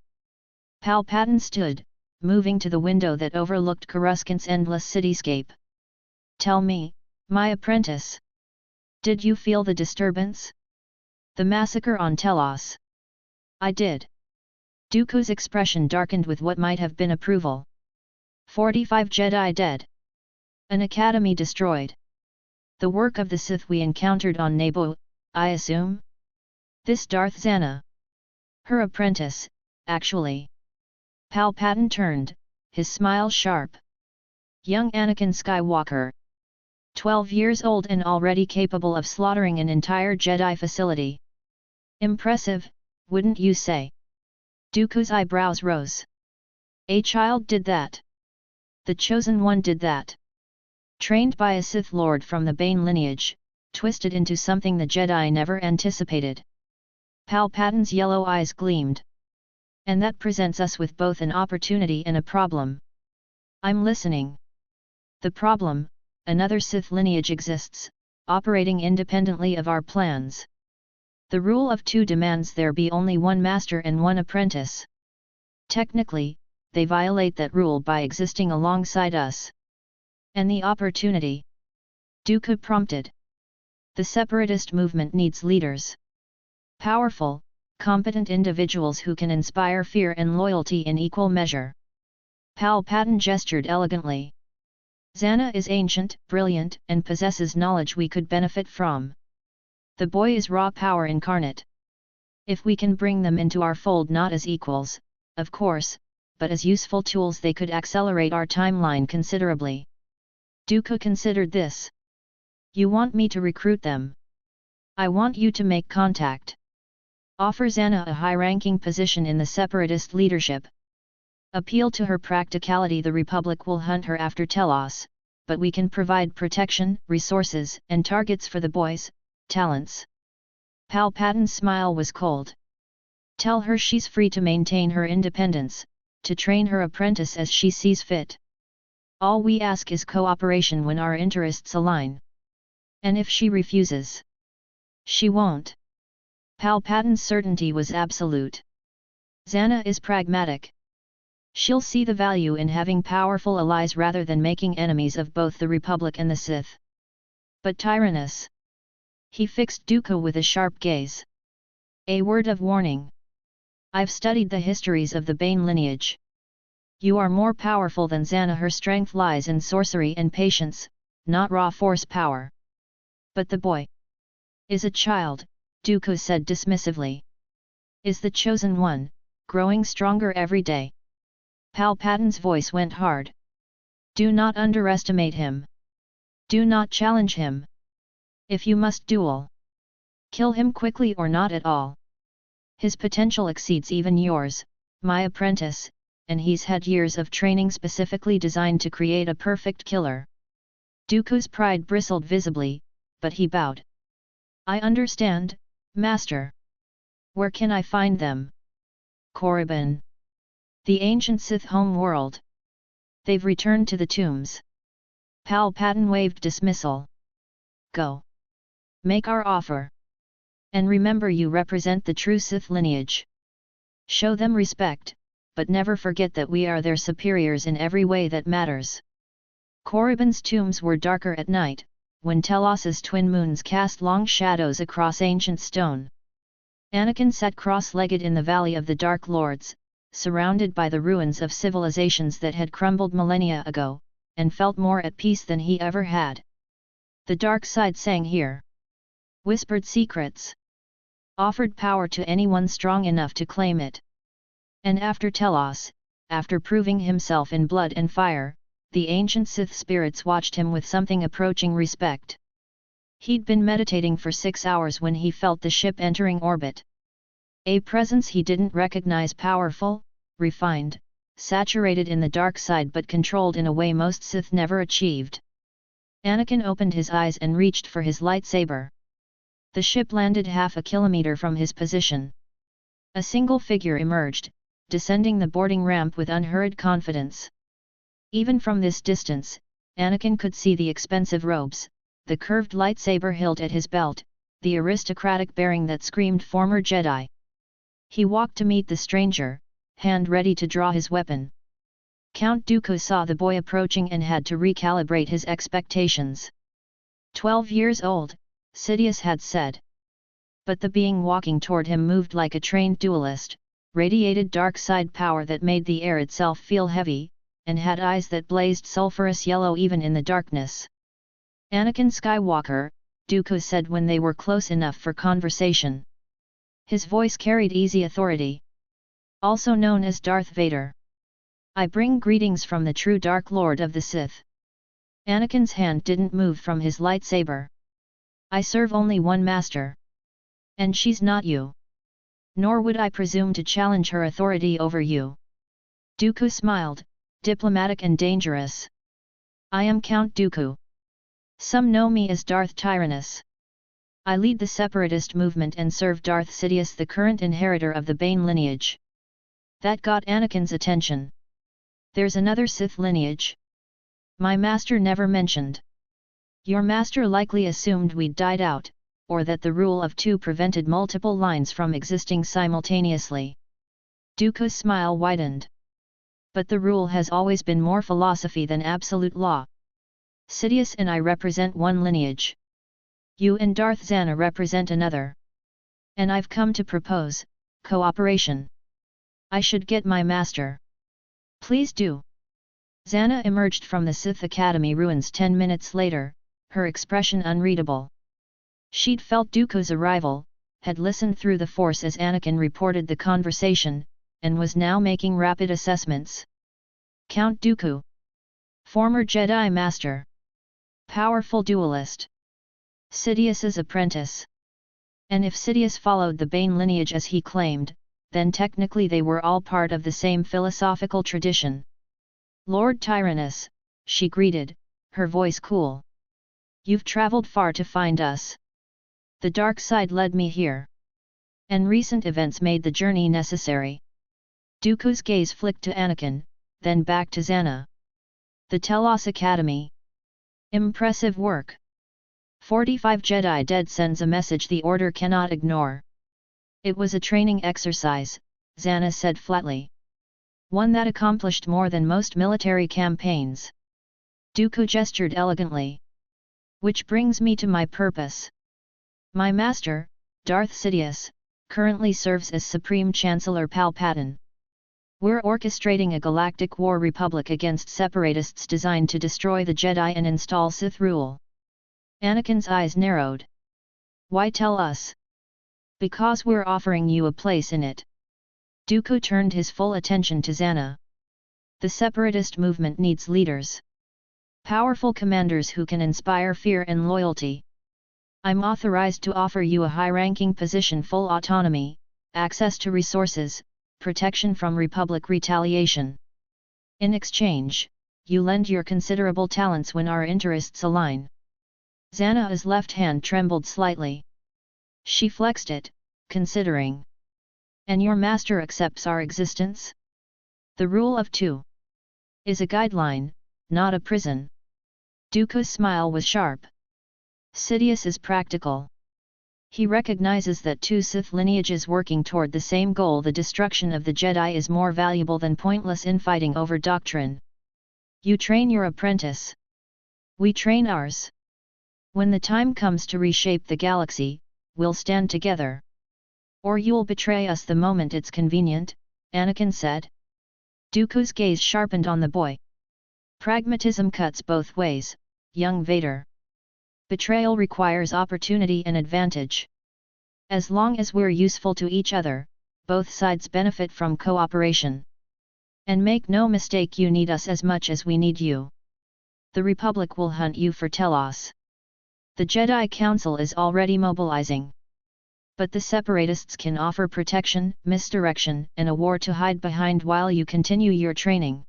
Palpatine stood, moving to the window that overlooked Coruscant's endless cityscape. Tell me, my apprentice. Did you feel the disturbance? The massacre on Telos? I did. Dooku's expression darkened with what might have been approval. 45 Jedi dead. An academy destroyed. The work of the Sith we encountered on Naboo, I assume? This Darth Zannah. Her apprentice, actually. Palpatine turned, his smile sharp. Young Anakin Skywalker. 12 years old and already capable of slaughtering an entire Jedi facility. Impressive, wouldn't you say? Dooku's eyebrows rose. A child did that. The chosen one did that. Trained by a Sith Lord from the Bane lineage, twisted into something the Jedi never anticipated. Palpatine's yellow eyes gleamed. And that presents us with both an opportunity and a problem. I'm listening. The problem, another Sith lineage exists, operating independently of our plans. The rule of 2 demands there be only one master and one apprentice. Technically, they violate that rule by existing alongside us. And the opportunity? Dooku prompted. The separatist movement needs leaders. Powerful, competent individuals who can inspire fear and loyalty in equal measure. Palpatine gestured elegantly. Zannah is ancient, brilliant, and possesses knowledge we could benefit from. The boy is raw power incarnate. If we can bring them into our fold not as equals, of course, but as useful tools, they could accelerate our timeline considerably. Dooku considered this. You want me to recruit them? I want you to make contact. Offer Zannah a high-ranking position in the separatist leadership. Appeal to her practicality. The Republic will hunt her after Telos, but we can provide protection, resources, and targets for the boy's talents. Palpatine's smile was cold. Tell her she's free to maintain her independence, to train her apprentice as she sees fit. All we ask is cooperation when our interests align. And if she refuses? She won't. Palpatine's certainty was absolute. Zannah is pragmatic. She'll see the value in having powerful allies rather than making enemies of both the Republic and the Sith. But Tyrannus? He fixed Dooku with a sharp gaze. A word of warning. I've studied the histories of the Bane lineage. You are more powerful than Zannah. Her strength lies in sorcery and patience, not raw force power. But the boy is a child, Dooku said dismissively. Is the chosen one, growing stronger every day? Palpatine's voice went hard. Do not underestimate him. Do not challenge him. If you must duel, kill him quickly or not at all. His potential exceeds even yours, my apprentice, and he's had years of training specifically designed to create a perfect killer. Dooku's pride bristled visibly, but he bowed. I understand, Master. Where can I find them? Korriban. The ancient Sith home world. They've returned to the tombs. Palpatine waved dismissal. Go. Make our offer. And remember, you represent the true Sith lineage. Show them respect, but never forget that we are their superiors in every way that matters. Korriban's tombs were darker at night, when Telos's twin moons cast long shadows across ancient stone. Anakin sat cross-legged in the Valley of the Dark Lords, surrounded by the ruins of civilizations that had crumbled millennia ago, and felt more at peace than he ever had. The dark side sang here. Whispered secrets. Offered power to anyone strong enough to claim it. And after Telos, after proving himself in blood and fire, the ancient Sith spirits watched him with something approaching respect. He'd been meditating for 6 hours when he felt the ship entering orbit. A presence he didn't recognize, powerful, refined, saturated in the dark side but controlled in a way most Sith never achieved. Anakin opened his eyes and reached for his lightsaber. The ship landed half a kilometer from his position. A single figure emerged, descending the boarding ramp with unhurried confidence. Even from this distance, Anakin could see the expensive robes, the curved lightsaber hilt at his belt, the aristocratic bearing that screamed former Jedi. He walked to meet the stranger, hand ready to draw his weapon. Count Dooku saw the boy approaching and had to recalibrate his expectations. 12 years old, Sidious had said. But the being walking toward him moved like a trained duelist, radiated dark side power that made the air itself feel heavy, and had eyes that blazed sulphurous yellow even in the darkness. Anakin Skywalker, Dooku said when they were close enough for conversation. His voice carried easy authority. Also known as Darth Vader. I bring greetings from the true Dark Lord of the Sith. Anakin's hand didn't move from his lightsaber. I serve only one master. And she's not you. Nor would I presume to challenge her authority over you. Dooku smiled, diplomatic and dangerous. I am Count Dooku. Some know me as Darth Tyrannus. I lead the separatist movement and serve Darth Sidious, the current inheritor of the Bane lineage. That got Anakin's attention. There's another Sith lineage? My master never mentioned. Your master likely assumed we'd died out, or that the rule of two prevented multiple lines from existing simultaneously. Dooku's smile widened. But the rule has always been more philosophy than absolute law. Sidious and I represent one lineage. You and Darth Zannah represent another. And I've come to propose cooperation. I should get my master. Please do. Zannah emerged from the Sith Academy ruins 10 minutes later, her expression unreadable. She'd felt Dooku's arrival, had listened through the Force as Anakin reported the conversation, and was now making rapid assessments. Count Dooku. Former Jedi Master. Powerful duelist. Sidious's apprentice. And if Sidious followed the Bane lineage as he claimed, then technically they were all part of the same philosophical tradition. Lord Tyrannus, she greeted, her voice cool. You've traveled far to find us. The dark side led me here. And recent events made the journey necessary. Dooku's gaze flicked to Anakin, then back to Zannah. The Telos Academy. Impressive work. 45 Jedi dead sends a message the Order cannot ignore. It was a training exercise, Zannah said flatly. One that accomplished more than most military campaigns. Dooku gestured elegantly. Which brings me to my purpose. My master, Darth Sidious, currently serves as Supreme Chancellor Palpatine. We're orchestrating a galactic war republic against separatists designed to destroy the Jedi and install Sith rule. Anakin's eyes narrowed. Why tell us? Because we're offering you a place in it. Dooku turned his full attention to Zannah. The separatist movement needs leaders. Powerful commanders who can inspire fear and loyalty. I'm authorized to offer you a high-ranking position, full autonomy, access to resources, protection from Republic retaliation. In exchange, you lend your considerable talents when our interests align. Zannah's left hand trembled slightly. She flexed it, considering. And your master accepts our existence? The rule of two is a guideline, not a prison. Dooku's smile was sharp. Sidious is practical. He recognizes that two Sith lineages working toward the same goal, the destruction of the Jedi, is more valuable than pointless infighting over doctrine. You train your apprentice. We train ours. When the time comes to reshape the galaxy, we'll stand together. Or you'll betray us the moment it's convenient, Anakin said. Dooku's gaze sharpened on the boy. Pragmatism cuts both ways, young Vader. Betrayal requires opportunity and advantage. As long as we're useful to each other, both sides benefit from cooperation. And make no mistake, you need us as much as we need you. The Republic will hunt you for Telos. The Jedi Council is already mobilizing. But the separatists can offer protection, misdirection, and a war to hide behind while you continue your training.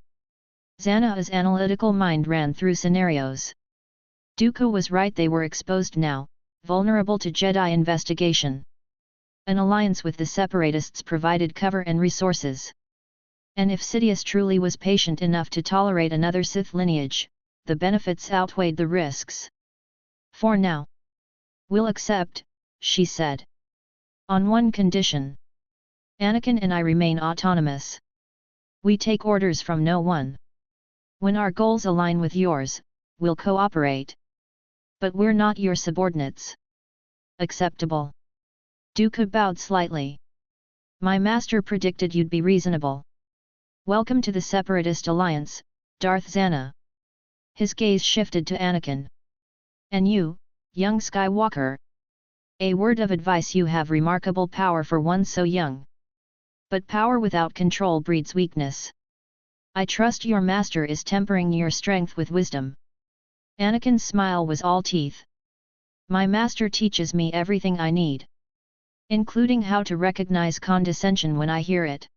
Zannah's analytical mind ran through scenarios. Dooku was right, they were exposed now, vulnerable to Jedi investigation. An alliance with the separatists provided cover and resources. And if Sidious truly was patient enough to tolerate another Sith lineage, the benefits outweighed the risks. For now. We'll accept, she said. On one condition. Anakin and I remain autonomous. We take orders from no one. When our goals align with yours, we'll cooperate. But we're not your subordinates. Acceptable. Dooku bowed slightly. My master predicted you'd be reasonable. Welcome to the Separatist Alliance, Darth Zannah. His gaze shifted to Anakin. And you, young Skywalker. A word of advice: you have remarkable power for one so young. But power without control breeds weakness. I trust your master is tempering your strength with wisdom. Anakin's smile was all teeth. My master teaches me everything I need. Including how to recognize condescension when I hear it.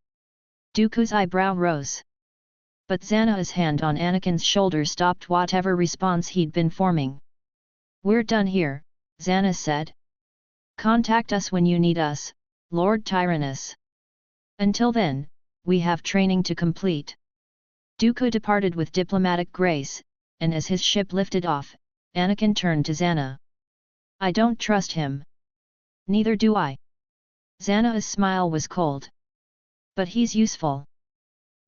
Dooku's eyebrow rose. But Zannah's hand on Anakin's shoulder stopped whatever response he'd been forming. We're done here, Zannah said. Contact us when you need us, Lord Tyrannus. Until then, we have training to complete. Dooku departed with diplomatic grace, and as his ship lifted off, Anakin turned to Zannah. I don't trust him. Neither do I. Zannah's smile was cold. But he's useful.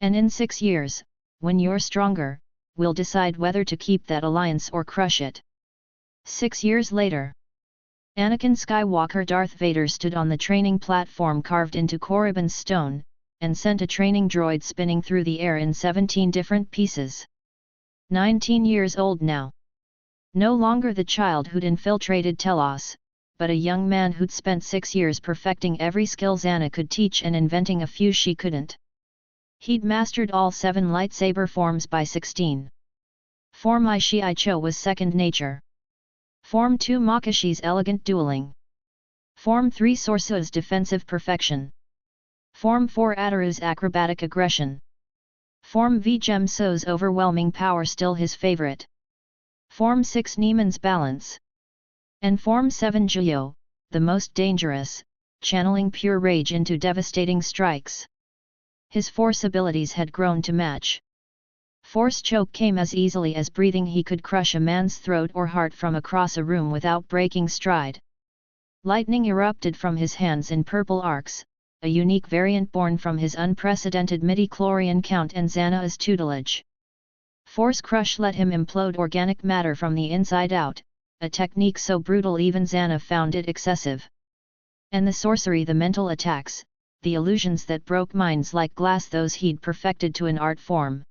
And in 6 years, when you're stronger, we'll decide whether to keep that alliance or crush it. 6 years later. Anakin Skywalker Darth Vader stood on the training platform carved into Korriban's stone, and sent a training droid spinning through the air in 17 different pieces. 19 years old now. No longer the child who'd infiltrated Telos, but a young man who'd spent 6 years perfecting every skill Zannah could teach and inventing a few she couldn't. He'd mastered all 7 lightsaber forms by 16. Form I Shi Cho was second nature. Form 2 Makashi's elegant dueling. Form 3 Sorsua's defensive perfection. Form 4 Ataru's acrobatic aggression. Form V Jem So's overwhelming power, still his favorite. Form 6 Neiman's balance. And Form 7 Juyo, the most dangerous, channeling pure rage into devastating strikes. His force abilities had grown to match. Force choke came as easily as breathing. He could crush a man's throat or heart from across a room without breaking stride. Lightning erupted from his hands in purple arcs, a unique variant born from his unprecedented midi-chlorian count and Zannah's tutelage. Force crush let him implode organic matter from the inside out, a technique so brutal even Zannah found it excessive. And the sorcery, the mental attacks, the illusions that broke minds like glass, those he'd perfected to an art form.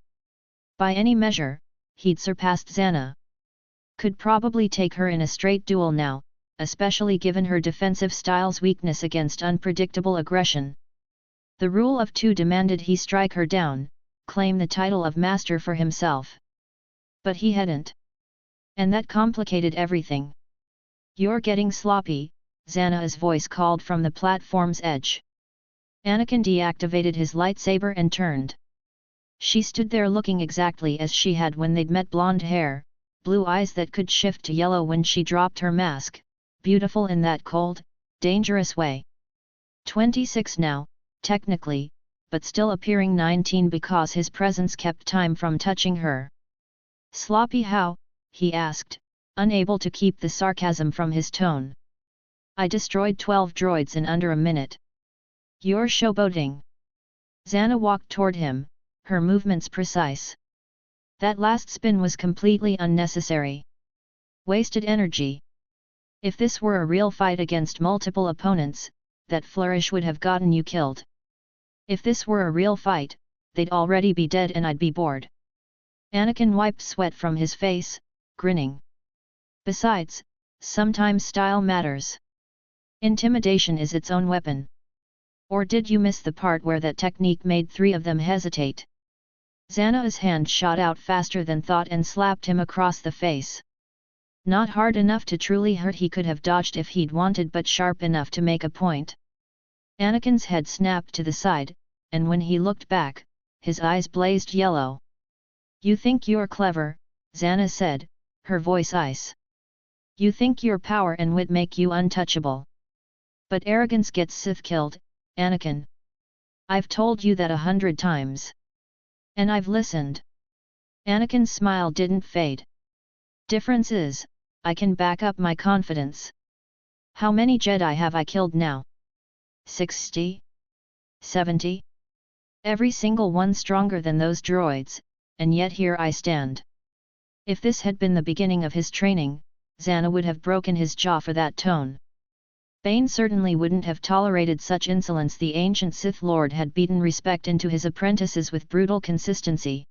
By any measure, he'd surpassed Zannah. Could probably take her in a straight duel now, especially given her defensive style's weakness against unpredictable aggression. The rule of two demanded he strike her down, claim the title of master for himself. But he hadn't. And that complicated everything. "You're getting sloppy," Zannah's voice called from the platform's edge. Anakin deactivated his lightsaber and turned. She stood there looking exactly as she had when they'd met, blonde hair, blue eyes that could shift to yellow when she dropped her mask, beautiful in that cold, dangerous way. 26 now, technically, but still appearing 19 because his presence kept time from touching her. "Sloppy how?" he asked, unable to keep the sarcasm from his tone. "I destroyed 12 droids in under a minute." "You're showboating." Zannah walked toward him, her movements precise. That last spin was completely unnecessary. Wasted energy. If this were a real fight against multiple opponents, that flourish would have gotten you killed. If this were a real fight, they'd already be dead and I'd be bored. Anakin wiped sweat from his face, grinning. "Besides, sometimes style matters. Intimidation is its own weapon." Or did you miss the part where that technique made 3 of them hesitate? Zannah's hand shot out faster than thought and slapped him across the face. Not hard enough to truly hurt, he could have dodged if he'd wanted, but sharp enough to make a point. Anakin's head snapped to the side, and when he looked back, his eyes blazed yellow. "You think you're clever," Zannah said, her voice ice. "You think your power and wit make you untouchable. But arrogance gets Sith killed, Anakin. I've told you that 100 times. And I've listened." Anakin's smile didn't fade. "Difference is, I can back up my confidence. How many Jedi have I killed now? 60? 70? Every single one stronger than those droids, and yet here I stand." If this had been the beginning of his training, Zannah would have broken his jaw for that tone. Bane certainly wouldn't have tolerated such insolence. The ancient Sith Lord had beaten respect into his apprentices with brutal consistency.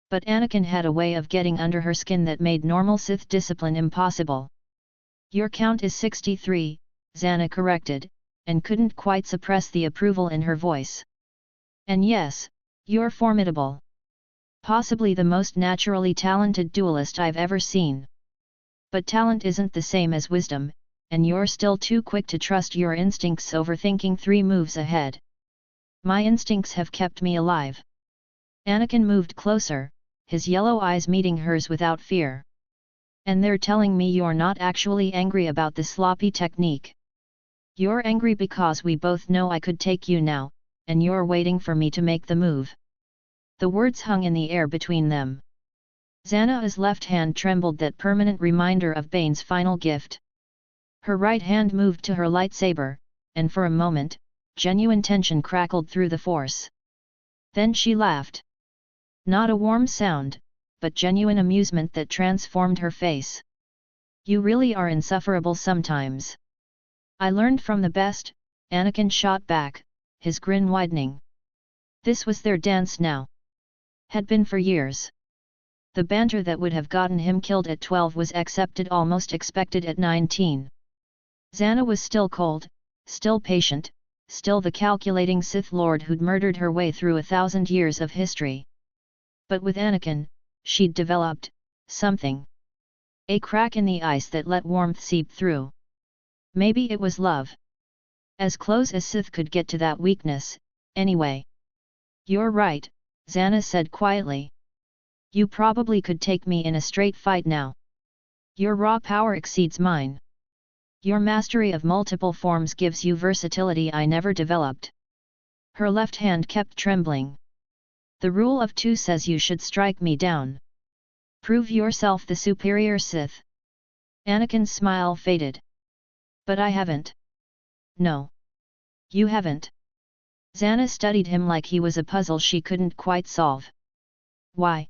But Anakin had a way of getting under her skin that made normal Sith discipline impossible. "Your count is 63, Zannah corrected, and couldn't quite suppress the approval in her voice. "And yes, you're formidable. Possibly the most naturally talented duelist I've ever seen. But talent isn't the same as wisdom, and you're still too quick to trust your instincts, overthinking 3 moves ahead. My instincts have kept me alive." Anakin moved closer, his yellow eyes meeting hers without fear. "And they're telling me you're not actually angry about the sloppy technique. You're angry because we both know I could take you now, and you're waiting for me to make the move." The words hung in the air between them. Zannah's left hand trembled, that permanent reminder of Bane's final gift. Her right hand moved to her lightsaber, and for a moment, genuine tension crackled through the Force. Then she laughed. Not a warm sound, but genuine amusement that transformed her face. "You really are insufferable sometimes." "I learned from the best," Anakin shot back, his grin widening. This was their dance now. Had been for years. The banter that would have gotten him killed at 12 was accepted, almost expected at 19. Zannah was still cold, still patient, still the calculating Sith Lord who'd murdered her way through 1,000 years of history. But with Anakin, she'd developed something. A crack in the ice that let warmth seep through. Maybe it was love. As close as Sith could get to that weakness, anyway. "You're right," Zannah said quietly. "You probably could take me in a straight fight now. Your raw power exceeds mine. Your mastery of multiple forms gives you versatility I never developed." Her left hand kept trembling. "The rule of 2 says you should strike me down. Prove yourself the superior Sith." Anakin's smile faded. "But I haven't." "No. You haven't." Zannah studied him like he was a puzzle she couldn't quite solve. "Why?"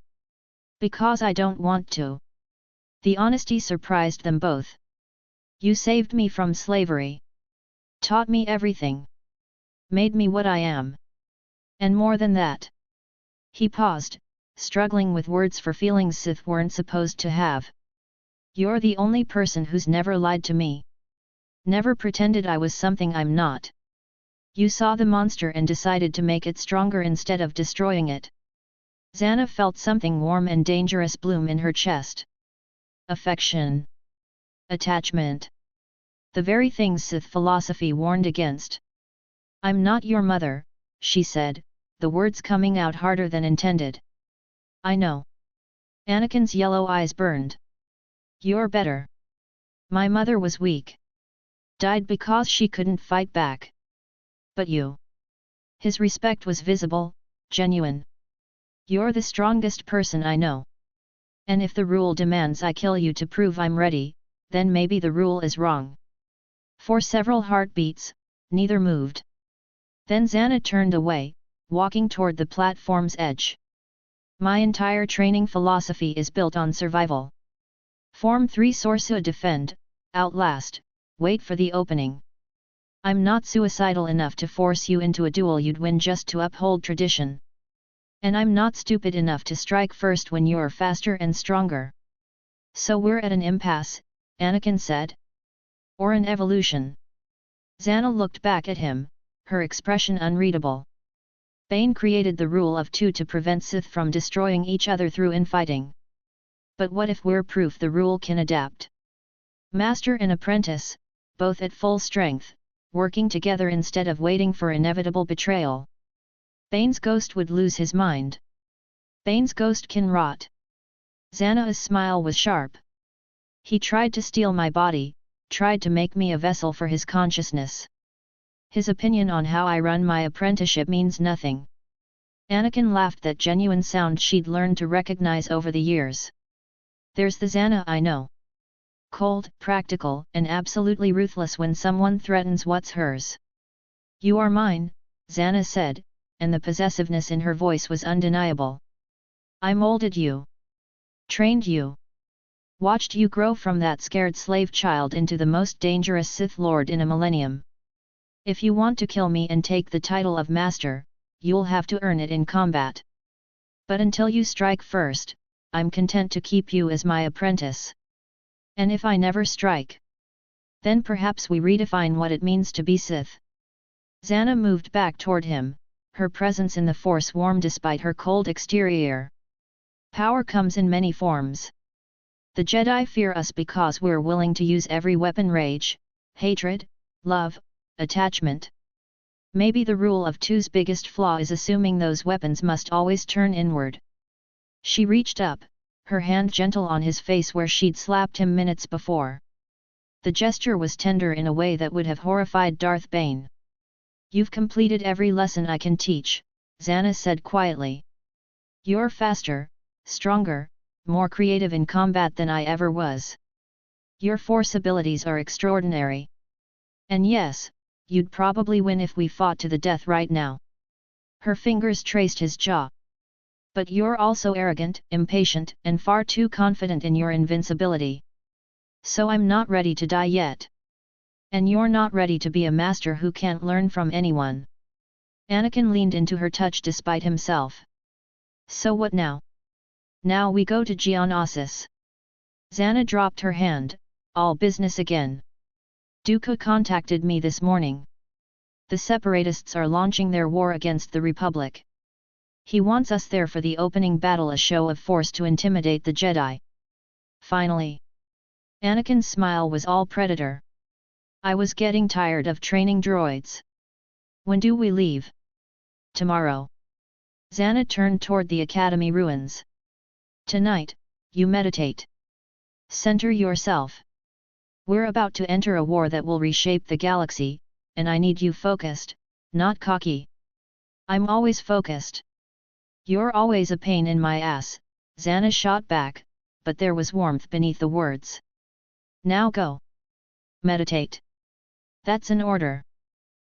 "Because I don't want to." The honesty surprised them both. "You saved me from slavery. Taught me everything. Made me what I am. And more than that. He paused, struggling with words for feelings Sith weren't supposed to have. You're the only person who's never lied to me. Never pretended I was something I'm not. You saw the monster and decided to make it stronger instead of destroying it. Zannah felt something warm and dangerous bloom in her chest. Affection. Attachment. The very things Sith philosophy warned against. I'm not your mother, she said, the words coming out harder than intended. I know. Anakin's yellow eyes burned. You're better. My mother was weak. Died because she couldn't fight back. But you. His respect was visible, genuine. You're the strongest person I know. And if the rule demands I kill you to prove I'm ready, then maybe the rule is wrong. For several heartbeats, neither moved. Then Zannah turned away, walking toward the platform's edge. My entire training philosophy is built on survival. Form 3 Sorsa defend, outlast, wait for the opening. I'm not suicidal enough to force you into a duel you'd win just to uphold tradition. And I'm not stupid enough to strike first when you're faster and stronger. So we're at an impasse, Anakin said. Or an evolution. Zannah looked back at him, her expression unreadable. Bane created the rule of 2 to prevent Sith from destroying each other through infighting. But what if we're proof the rule can adapt? Master and apprentice, both at full strength, working together instead of waiting for inevitable betrayal. Bane's ghost would lose his mind. Bane's ghost can rot. Zannah's smile was sharp. He tried to steal my body, tried to make me a vessel for his consciousness. His opinion on how I run my apprenticeship means nothing. Anakin laughed, that genuine sound she'd learned to recognize over the years. There's the Zannah I know. Cold, practical, and absolutely ruthless when someone threatens what's hers. You are mine, Zannah said, and the possessiveness in her voice was undeniable. I molded you. Trained you. Watched you grow from that scared slave child into the most dangerous Sith Lord in a millennium. If you want to kill me and take the title of Master, you'll have to earn it in combat. But until you strike first, I'm content to keep you as my apprentice. And if I never strike, then perhaps we redefine what it means to be Sith. Zannah moved back toward him, her presence in the Force warm despite her cold exterior. Power comes in many forms. The Jedi fear us because we're willing to use every weapon: rage, hatred, love, attachment. Maybe the rule of 2's biggest flaw is assuming those weapons must always turn inward. She reached up, her hand gentle on his face where she'd slapped him minutes before. The gesture was tender in a way that would have horrified Darth Bane. You've completed every lesson I can teach, Zannah said quietly. You're faster, stronger, more creative in combat than I ever was. Your Force abilities are extraordinary. And yes, you'd probably win if we fought to the death right now. Her fingers traced his jaw. But you're also arrogant, impatient, and far too confident in your invincibility. So I'm not ready to die yet. And you're not ready to be a master who can't learn from anyone. Anakin leaned into her touch despite himself. So what now? Now we go to Geonosis. Zannah dropped her hand, all business again. Dooku contacted me this morning. The Separatists are launching their war against the Republic. He wants us there for the opening battle, a show of force to intimidate the Jedi. Finally. Anakin's smile was all predator. I was getting tired of training droids. When do we leave? Tomorrow. Zannah turned toward the Academy ruins. Tonight, you meditate. Center yourself. We're about to enter a war that will reshape the galaxy, and I need you focused, not cocky. I'm always focused. You're always a pain in my ass, Zannah shot back, but there was warmth beneath the words. Now go. Meditate. That's an order.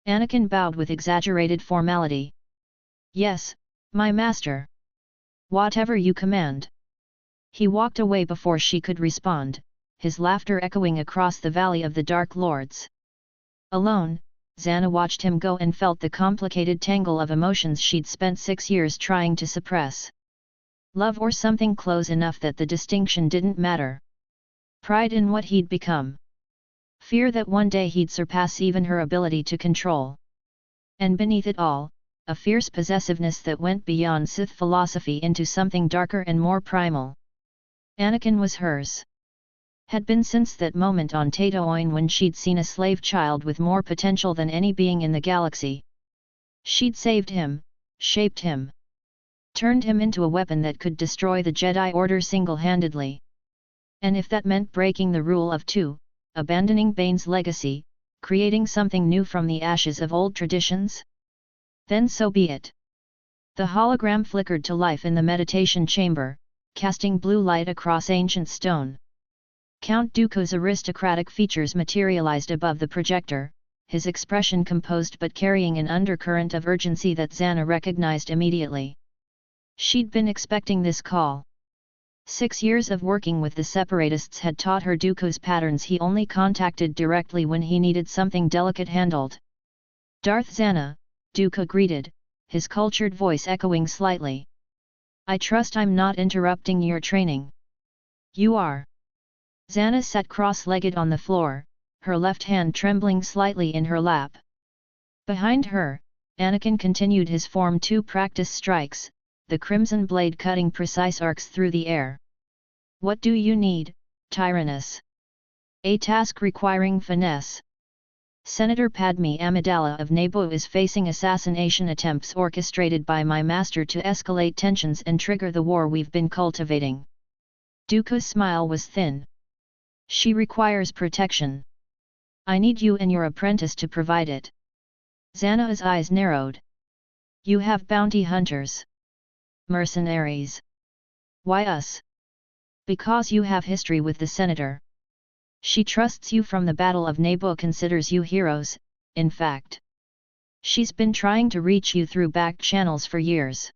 Anakin bowed with exaggerated formality. Yes, my master. Whatever you command. He walked away before she could respond, his laughter echoing across the Valley of the Dark Lords. Alone, Zannah watched him go and felt the complicated tangle of emotions she'd spent 6 years trying to suppress. Love or something close enough that the distinction didn't matter. Pride in what he'd become. Fear that one day he'd surpass even her ability to control. And beneath it all, a fierce possessiveness that went beyond Sith philosophy into something darker and more primal. Anakin was hers. Had been since that moment on Tatooine when she'd seen a slave child with more potential than any being in the galaxy. She'd saved him, shaped him. Turned him into a weapon that could destroy the Jedi Order single-handedly. And if that meant breaking the rule of two, abandoning Bane's legacy, creating something new from the ashes of old traditions? Then so be it. The hologram flickered to life in the meditation chamber, casting blue light across ancient stone. Count Dooku's aristocratic features materialized above the projector, his expression composed but carrying an undercurrent of urgency that Zannah recognized immediately. She'd been expecting this call. 6 years of working with the Separatists had taught her Dooku's patterns. He only contacted directly when he needed something delicate handled. Darth Zannah, Dooku greeted, his cultured voice echoing slightly. I trust I'm not interrupting your training. You are. Zannah sat cross-legged on the floor, her left hand trembling slightly in her lap. Behind her, Anakin continued his Form 2 practice strikes, the crimson blade cutting precise arcs through the air. What do you need, Tyrannus? A task requiring finesse. Senator Padme Amidala of Naboo is facing assassination attempts orchestrated by my master to escalate tensions and trigger the war we've been cultivating. Dooku's smile was thin. She requires protection. I need you and your apprentice to provide it. Zannah's eyes narrowed. You have bounty hunters. Mercenaries. Why us? Because you have history with the senator. She trusts you from the Battle of Naboo, considers you heroes, in fact. She's been trying to reach you through back channels for years.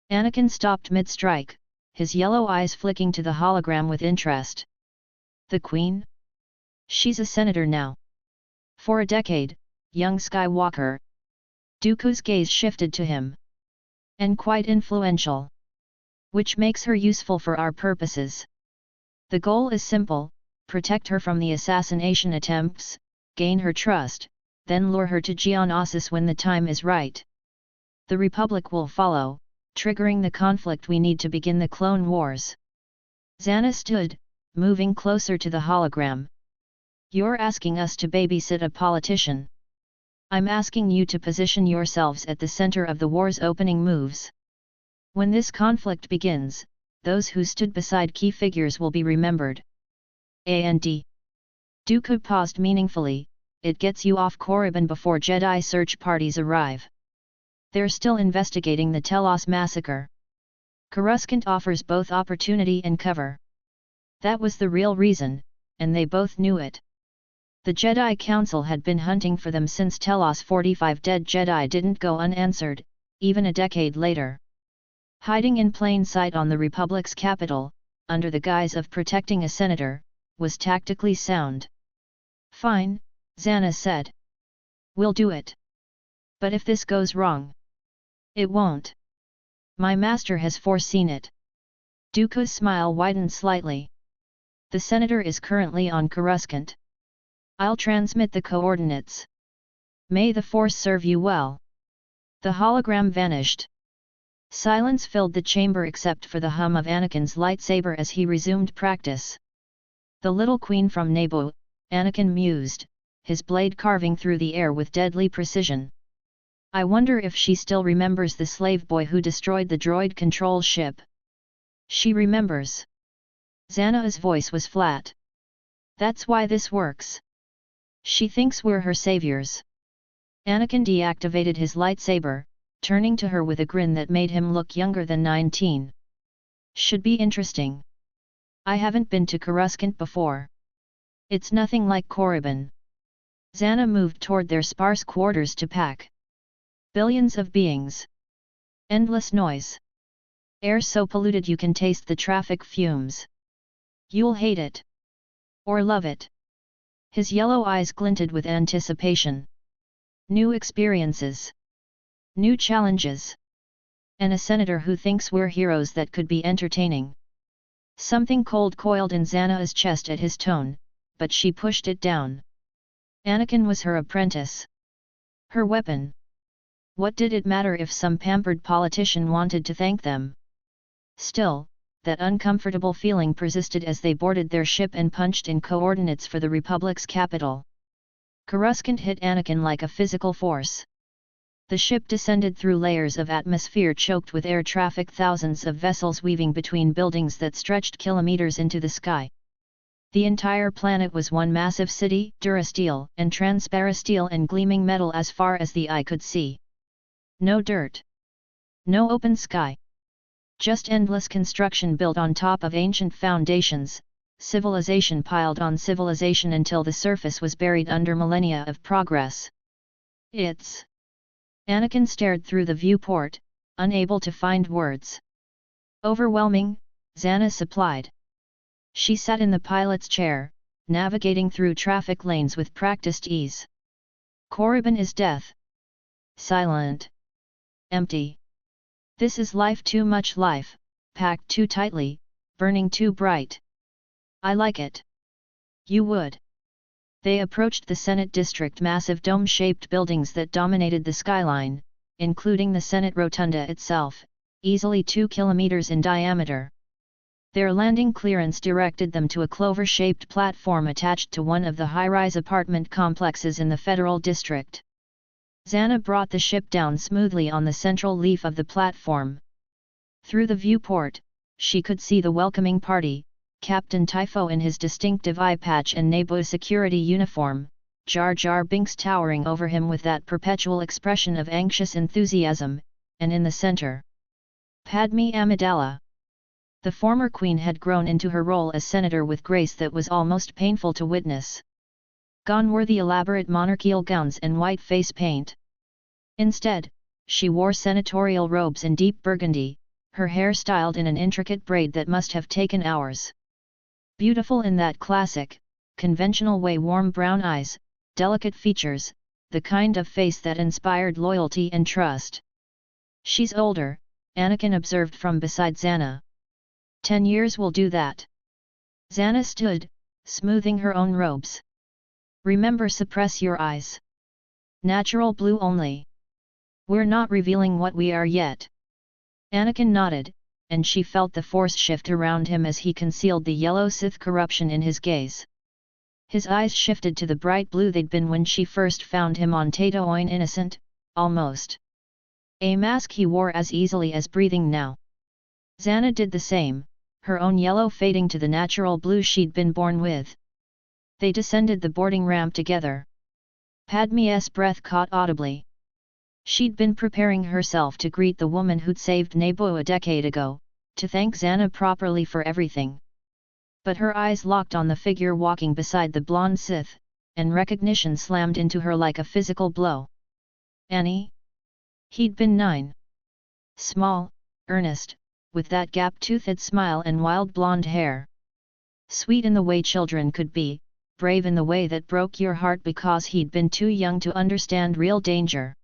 Anakin stopped mid-strike, his yellow eyes flicking to the hologram with interest. The Queen? She's a senator now. For a decade, young Skywalker. Dooku's gaze shifted to him. And quite influential. Which makes her useful for our purposes. The goal is simple: protect her from the assassination attempts, gain her trust, then lure her to Geonosis when the time is right. The Republic will follow, triggering the conflict we need to begin the Clone Wars. Zannah stood, moving closer to the hologram. You're asking us to babysit a politician. I'm asking you to position yourselves at the center of the war's opening moves. When this conflict begins, those who stood beside key figures will be remembered. And Dooku paused meaningfully. It gets you off Korriban before Jedi search parties arrive. They're still investigating the Telos massacre. Coruscant offers both opportunity and cover. That was the real reason, and they both knew it. The Jedi Council had been hunting for them since Telos. 45 dead Jedi didn't go unanswered, even a decade later. Hiding in plain sight on the Republic's capital, under the guise of protecting a senator, was tactically sound. Fine, Zannah said. We'll do it. But if this goes wrong? It won't. My master has foreseen it. Dooku's smile widened slightly. The senator is currently on Coruscant. I'll transmit the coordinates. May the Force serve you well. The hologram vanished. Silence filled the chamber except for the hum of Anakin's lightsaber as he resumed practice. The little queen from Naboo, Anakin mused, his blade carving through the air with deadly precision. I wonder if she still remembers the slave boy who destroyed the droid control ship. She remembers. Zannah's voice was flat. That's why this works. She thinks we're her saviors. Anakin deactivated his lightsaber, turning to her with a grin that made him look younger than 19. Should be interesting. I haven't been to Coruscant before. It's nothing like Korriban. Zannah moved toward their sparse quarters to pack. Billions of beings. Endless noise. Air so polluted you can taste the traffic fumes. You'll hate it. Or love it. His yellow eyes glinted with anticipation. New experiences. New challenges. And a senator who thinks we're heroes that could be entertaining. Something cold coiled in Zannah's chest at his tone, but she pushed it down. Anakin was her apprentice. Her weapon. What did it matter if some pampered politician wanted to thank them? Still, that uncomfortable feeling persisted as they boarded their ship and punched in coordinates for the Republic's capital. Coruscant hit Anakin like a physical force. The ship descended through layers of atmosphere choked with air traffic, thousands of vessels weaving between buildings that stretched kilometers into the sky. The entire planet was one massive city, durasteel and transparasteel and gleaming metal as far as the eye could see. No dirt. No open sky. Just endless construction built on top of ancient foundations, civilization piled on civilization until the surface was buried under millennia of progress. It's... Anakin stared through the viewport, unable to find words. Overwhelming, Zannah supplied. She sat in the pilot's chair, navigating through traffic lanes with practiced ease. Korriban is death. Silent. Empty. This is life, too much life, packed too tightly, burning too bright. I like it. You would. They approached the Senate district, massive dome-shaped buildings that dominated the skyline, including the Senate Rotunda itself, easily 2 kilometers in diameter. Their landing clearance directed them to a clover-shaped platform attached to one of the high-rise apartment complexes in the federal district. Zannah brought the ship down smoothly on the central leaf of the platform. Through the viewport, she could see the welcoming party, Captain Typho in his distinctive eye patch and Naboo security uniform, Jar Jar Binks towering over him with that perpetual expression of anxious enthusiasm, and in the center, Padme Amidala. The former queen had grown into her role as senator with grace that was almost painful to witness. Gone were the elaborate monarchical gowns and white face paint. Instead, she wore senatorial robes in deep burgundy, her hair styled in an intricate braid that must have taken hours. Beautiful in that classic, conventional way, warm brown eyes, delicate features, the kind of face that inspired loyalty and trust. She's older, Anakin observed from beside Zannah. 10 years will do that. Zannah stood, smoothing her own robes. Remember, suppress your eyes. Natural blue only. We're not revealing what we are yet. Anakin nodded, and she felt the force shift around him as he concealed the yellow Sith corruption in his gaze. His eyes shifted to the bright blue they'd been when she first found him on Tatooine, innocent, almost. A mask he wore as easily as breathing now. Zannah did the same, her own yellow fading to the natural blue she'd been born with. They descended the boarding ramp together. Padme's breath caught audibly. She'd been preparing herself to greet the woman who'd saved Naboo a decade ago, to thank Zannah properly for everything. But her eyes locked on the figure walking beside the blonde Sith, and recognition slammed into her like a physical blow. Annie? He'd been 9. Small, earnest, with that gap-toothed smile and wild blonde hair. Sweet in the way children could be, brave in the way that broke your heart because he'd been too young to understand real danger.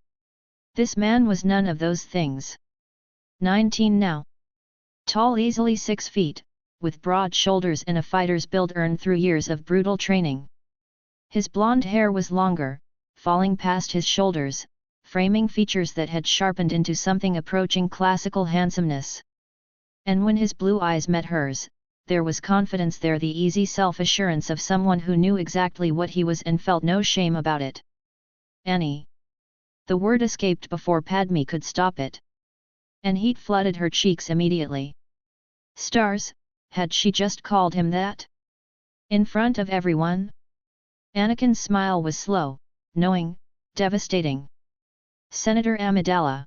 This man was none of those things. 19 now. Tall, easily 6 feet, with broad shoulders and a fighter's build earned through years of brutal training. His blonde hair was longer, falling past his shoulders, framing features that had sharpened into something approaching classical handsomeness. And when his blue eyes met hers, there was confidence there, the easy self-assurance of someone who knew exactly what he was and felt no shame about it. Annie. The word escaped before Padme could stop it. And heat flooded her cheeks immediately. Stars, had she just called him that? In front of everyone? Anakin's smile was slow, knowing, devastating. Senator Amidala.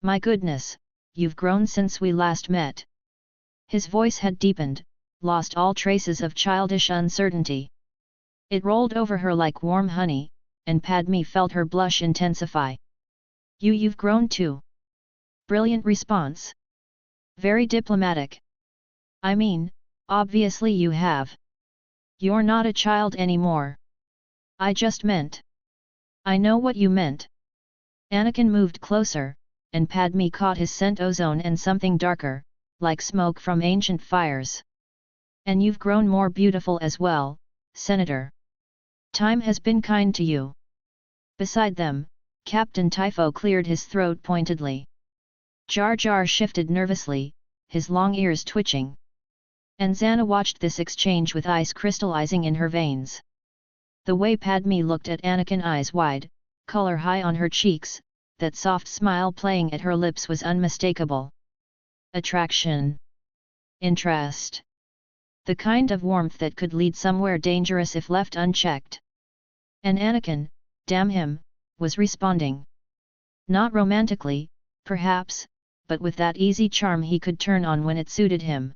My goodness, you've grown since we last met. His voice had deepened, lost all traces of childish uncertainty. It rolled over her like warm honey, and Padme felt her blush intensify. You've grown too. Brilliant response. Very diplomatic. I mean, obviously you have. You're not a child anymore. I just meant. I know what you meant. Anakin moved closer, and Padme caught his scent ozone and something darker, like smoke from ancient fires. And you've grown more beautiful as well, Senator. Time has been kind to you. Beside them, Captain Typho cleared his throat pointedly. Jar Jar shifted nervously, his long ears twitching. And Zannah watched this exchange with ice crystallizing in her veins. The way Padme looked at Anakin, eyes wide, color high on her cheeks, that soft smile playing at her lips was unmistakable. Attraction. Interest. The kind of warmth that could lead somewhere dangerous if left unchecked. And Anakin, damn him, was responding. Not romantically, perhaps, but with that easy charm he could turn on when it suited him.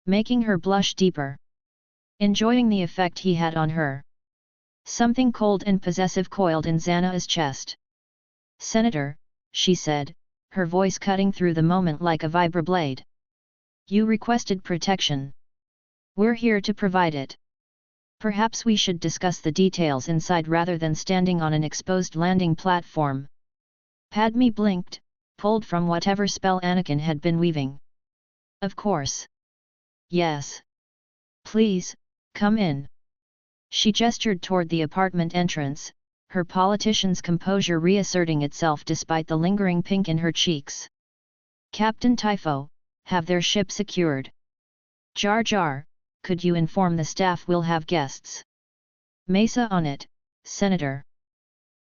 Making her blush deeper. Enjoying the effect he had on her. Something cold and possessive coiled in Zannah's chest. Senator, she said, her voice cutting through the moment like a vibroblade. You requested protection. We're here to provide it. Perhaps we should discuss the details inside rather than standing on an exposed landing platform. Padme blinked, pulled from whatever spell Anakin had been weaving. Of course. Yes. Please, come in. She gestured toward the apartment entrance, her politician's composure reasserting itself despite the lingering pink in her cheeks. Captain Typho, have their ship secured. Jar Jar, could you inform the staff we'll have guests? Mesa on it, Senator.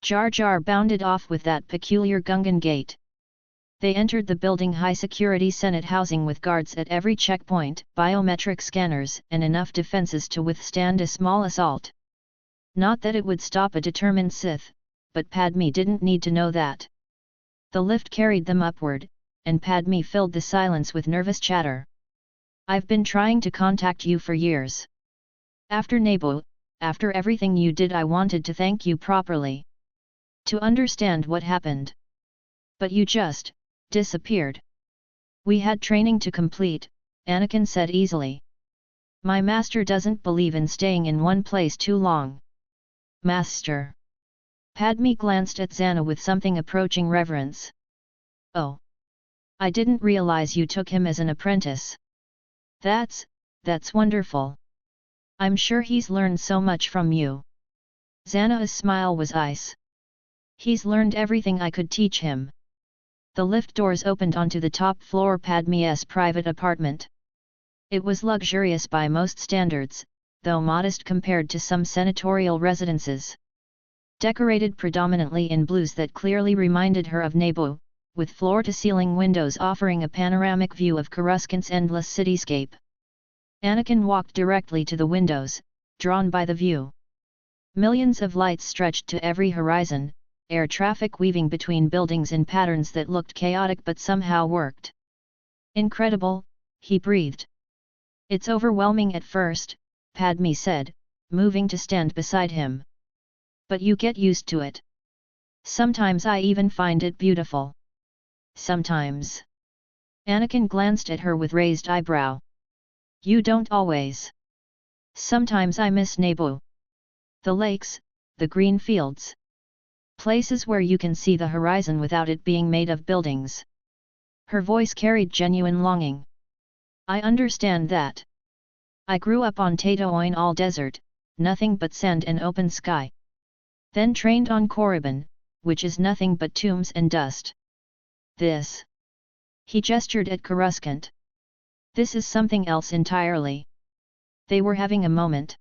Jar Jar bounded off with that peculiar Gungan gait. They entered the building high-security Senate housing with guards at every checkpoint, biometric scanners, and enough defenses to withstand a small assault. Not that it would stop a determined Sith, but Padme didn't need to know that. The lift carried them upward, and Padme filled the silence with nervous chatter. I've been trying to contact you for years. After Naboo, after everything you did, I wanted to thank you properly. To understand what happened. But you just disappeared. We had training to complete, Anakin said easily. My master doesn't believe in staying in one place too long. Master. Padme glanced at Zannah with something approaching reverence. Oh. I didn't realize you took him as an apprentice. That's wonderful. I'm sure he's learned so much from you. Zannah's smile was ice. He's learned everything I could teach him. The lift doors opened onto the top floor Padme's private apartment. It was luxurious by most standards, though modest compared to some senatorial residences. Decorated predominantly in blues that clearly reminded her of Naboo, with floor-to-ceiling windows offering a panoramic view of Coruscant's endless cityscape. Anakin walked directly to the windows, drawn by the view. Millions of lights stretched to every horizon, air traffic weaving between buildings in patterns that looked chaotic but somehow worked. Incredible, he breathed. It's overwhelming at first, Padme said, moving to stand beside him. But you get used to it. Sometimes I even find it beautiful. Sometimes. Anakin glanced at her with raised eyebrow. You don't always. Sometimes I miss Naboo. The lakes, the green fields. Places where you can see the horizon without it being made of buildings. Her voice carried genuine longing. I understand that. I grew up on Tatooine, all desert, nothing but sand and open sky. Then trained on Korriban, which is nothing but tombs and dust. This. He gestured at Coruscant. This is something else entirely. They were having a moment.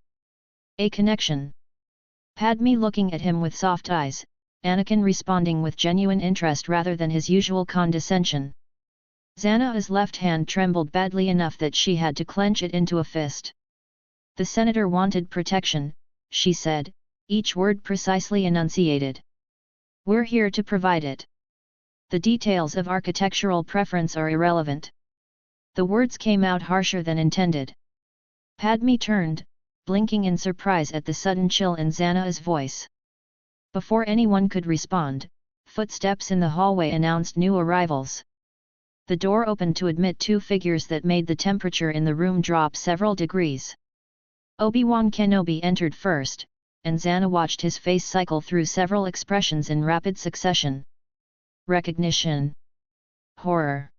A connection. Padme looking at him with soft eyes, Anakin responding with genuine interest rather than his usual condescension. Zannah's left hand trembled badly enough that she had to clench it into a fist. The senator wanted protection, she said, each word precisely enunciated. We're here to provide it. The details of architectural preference are irrelevant. The words came out harsher than intended. Padme turned, blinking in surprise at the sudden chill in Zannah's voice. Before anyone could respond, footsteps in the hallway announced new arrivals. The door opened to admit two figures that made the temperature in the room drop several degrees. Obi-Wan Kenobi entered first, and Zannah watched his face cycle through several expressions in rapid succession. Recognition, horror,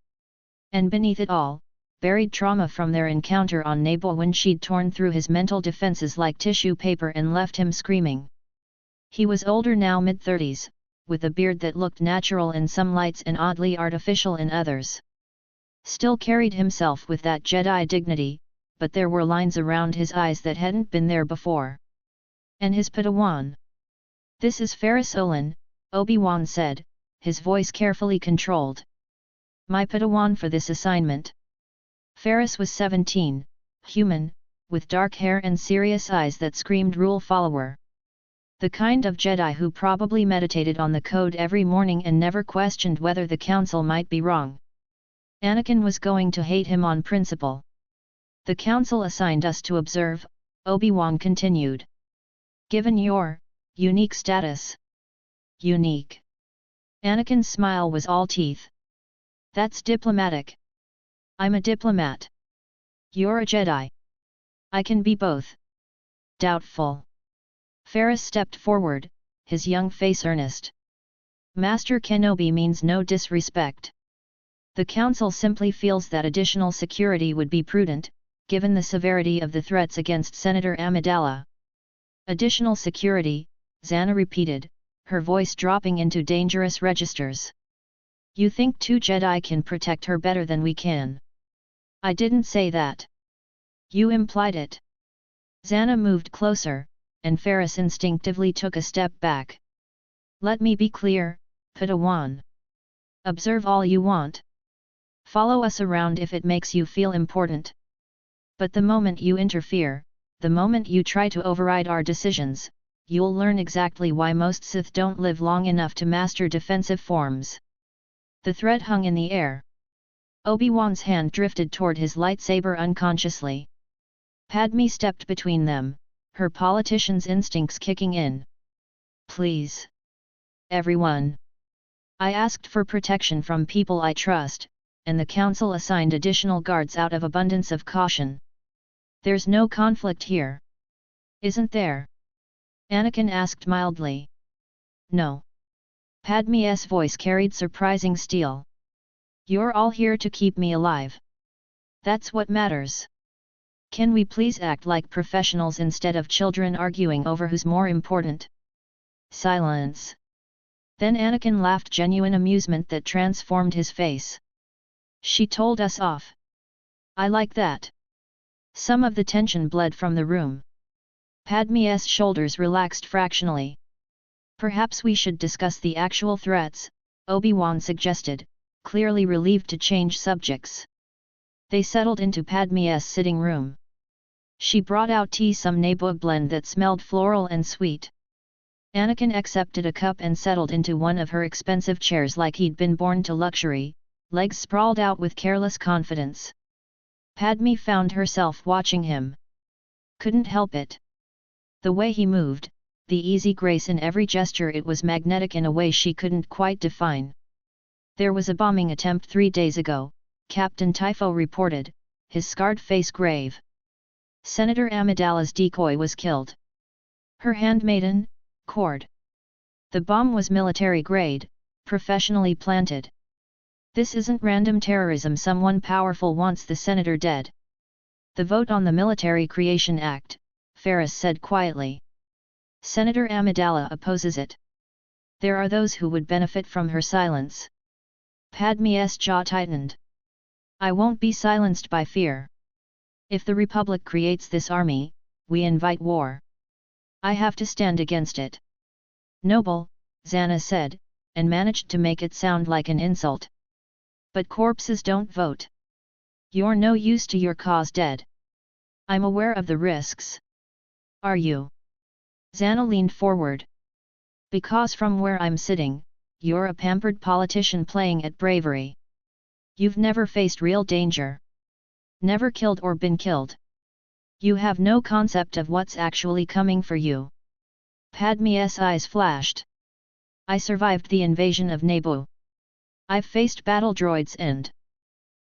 and beneath it all, buried trauma from their encounter on Naboo when she'd torn through his mental defenses like tissue paper and left him screaming. He was older now, mid-30s, with a beard that looked natural in some lights and oddly artificial in others. Still carried himself with that Jedi dignity, but there were lines around his eyes that hadn't been there before. And his Padawan. "This is Ferris Olin," Obi-Wan said, his voice carefully controlled. "My Padawan for this assignment." Ferris was 17, human, with dark hair and serious eyes that screamed rule follower. The kind of Jedi who probably meditated on the code every morning and never questioned whether the Council might be wrong. Anakin was going to hate him on principle. "The Council assigned us to observe," Obi-Wan continued. "Given your unique status." Unique. Anakin's smile was all teeth. "That's diplomatic. I'm a diplomat. You're a Jedi. I can be both." Doubtful. Ferris stepped forward, his young face earnest. "Master Kenobi means no disrespect. The Council simply feels that additional security would be prudent, given the severity of the threats against Senator Amidala." "Additional security," Zannah repeated, her voice dropping into dangerous registers. "You think 2 Jedi can protect her better than we can?" "I didn't say that. You implied it." Zannah moved closer, and Ferris instinctively took a step back. "Let me be clear, Padawan. Observe all you want. Follow us around if it makes you feel important. But the moment you interfere, the moment you try to override our decisions, you'll learn exactly why most Sith don't live long enough to master defensive forms." The threat hung in the air. Obi-Wan's hand drifted toward his lightsaber unconsciously. Padme stepped between them, her politician's instincts kicking in. "Please. Everyone. I asked for protection from people I trust, and the Council assigned additional guards out of abundance of caution. There's no conflict here. Isn't there?" Anakin asked mildly. "No." Padme's voice carried surprising steel. "You're all here to keep me alive. That's what matters. Can we please act like professionals instead of children arguing over who's more important?" Silence. Then Anakin laughed, genuine amusement that transformed his face. "She told us off. I like that." Some of the tension bled from the room. Padme's shoulders relaxed fractionally. "Perhaps we should discuss the actual threats," Obi-Wan suggested, clearly relieved to change subjects. They settled into Padme's sitting room. She brought out tea, some Naboo blend that smelled floral and sweet. Anakin accepted a cup and settled into one of her expensive chairs like he'd been born to luxury, legs sprawled out with careless confidence. Padme found herself watching him. Couldn't help it. The way he moved, the easy grace in every gesture, it was magnetic in a way she couldn't quite define. "There was a bombing attempt 3 days ago," Captain Typho reported, his scarred face grave. "Senator Amidala's decoy was killed. Her handmaiden, Cord. The bomb was military grade, professionally planted. This isn't random terrorism. Someone powerful wants the senator dead." "The vote on the Military Creation Act," Ferris said quietly. "Senator Amidala opposes it. There are those who would benefit from her silence." Padme's jaw tightened. "I won't be silenced by fear. If the Republic creates this army, we invite war. I have to stand against it." "Noble," Zannah said, and managed to make it sound like an insult. "But corpses don't vote. You're no use to your cause dead." "I'm aware of the risks." "Are you?" Zannah leaned forward. "Because from where I'm sitting, you're a pampered politician playing at bravery. You've never faced real danger. Never killed or been killed. You have no concept of what's actually coming for you." Padme's eyes flashed. "I survived the invasion of Naboo. I've faced battle droids and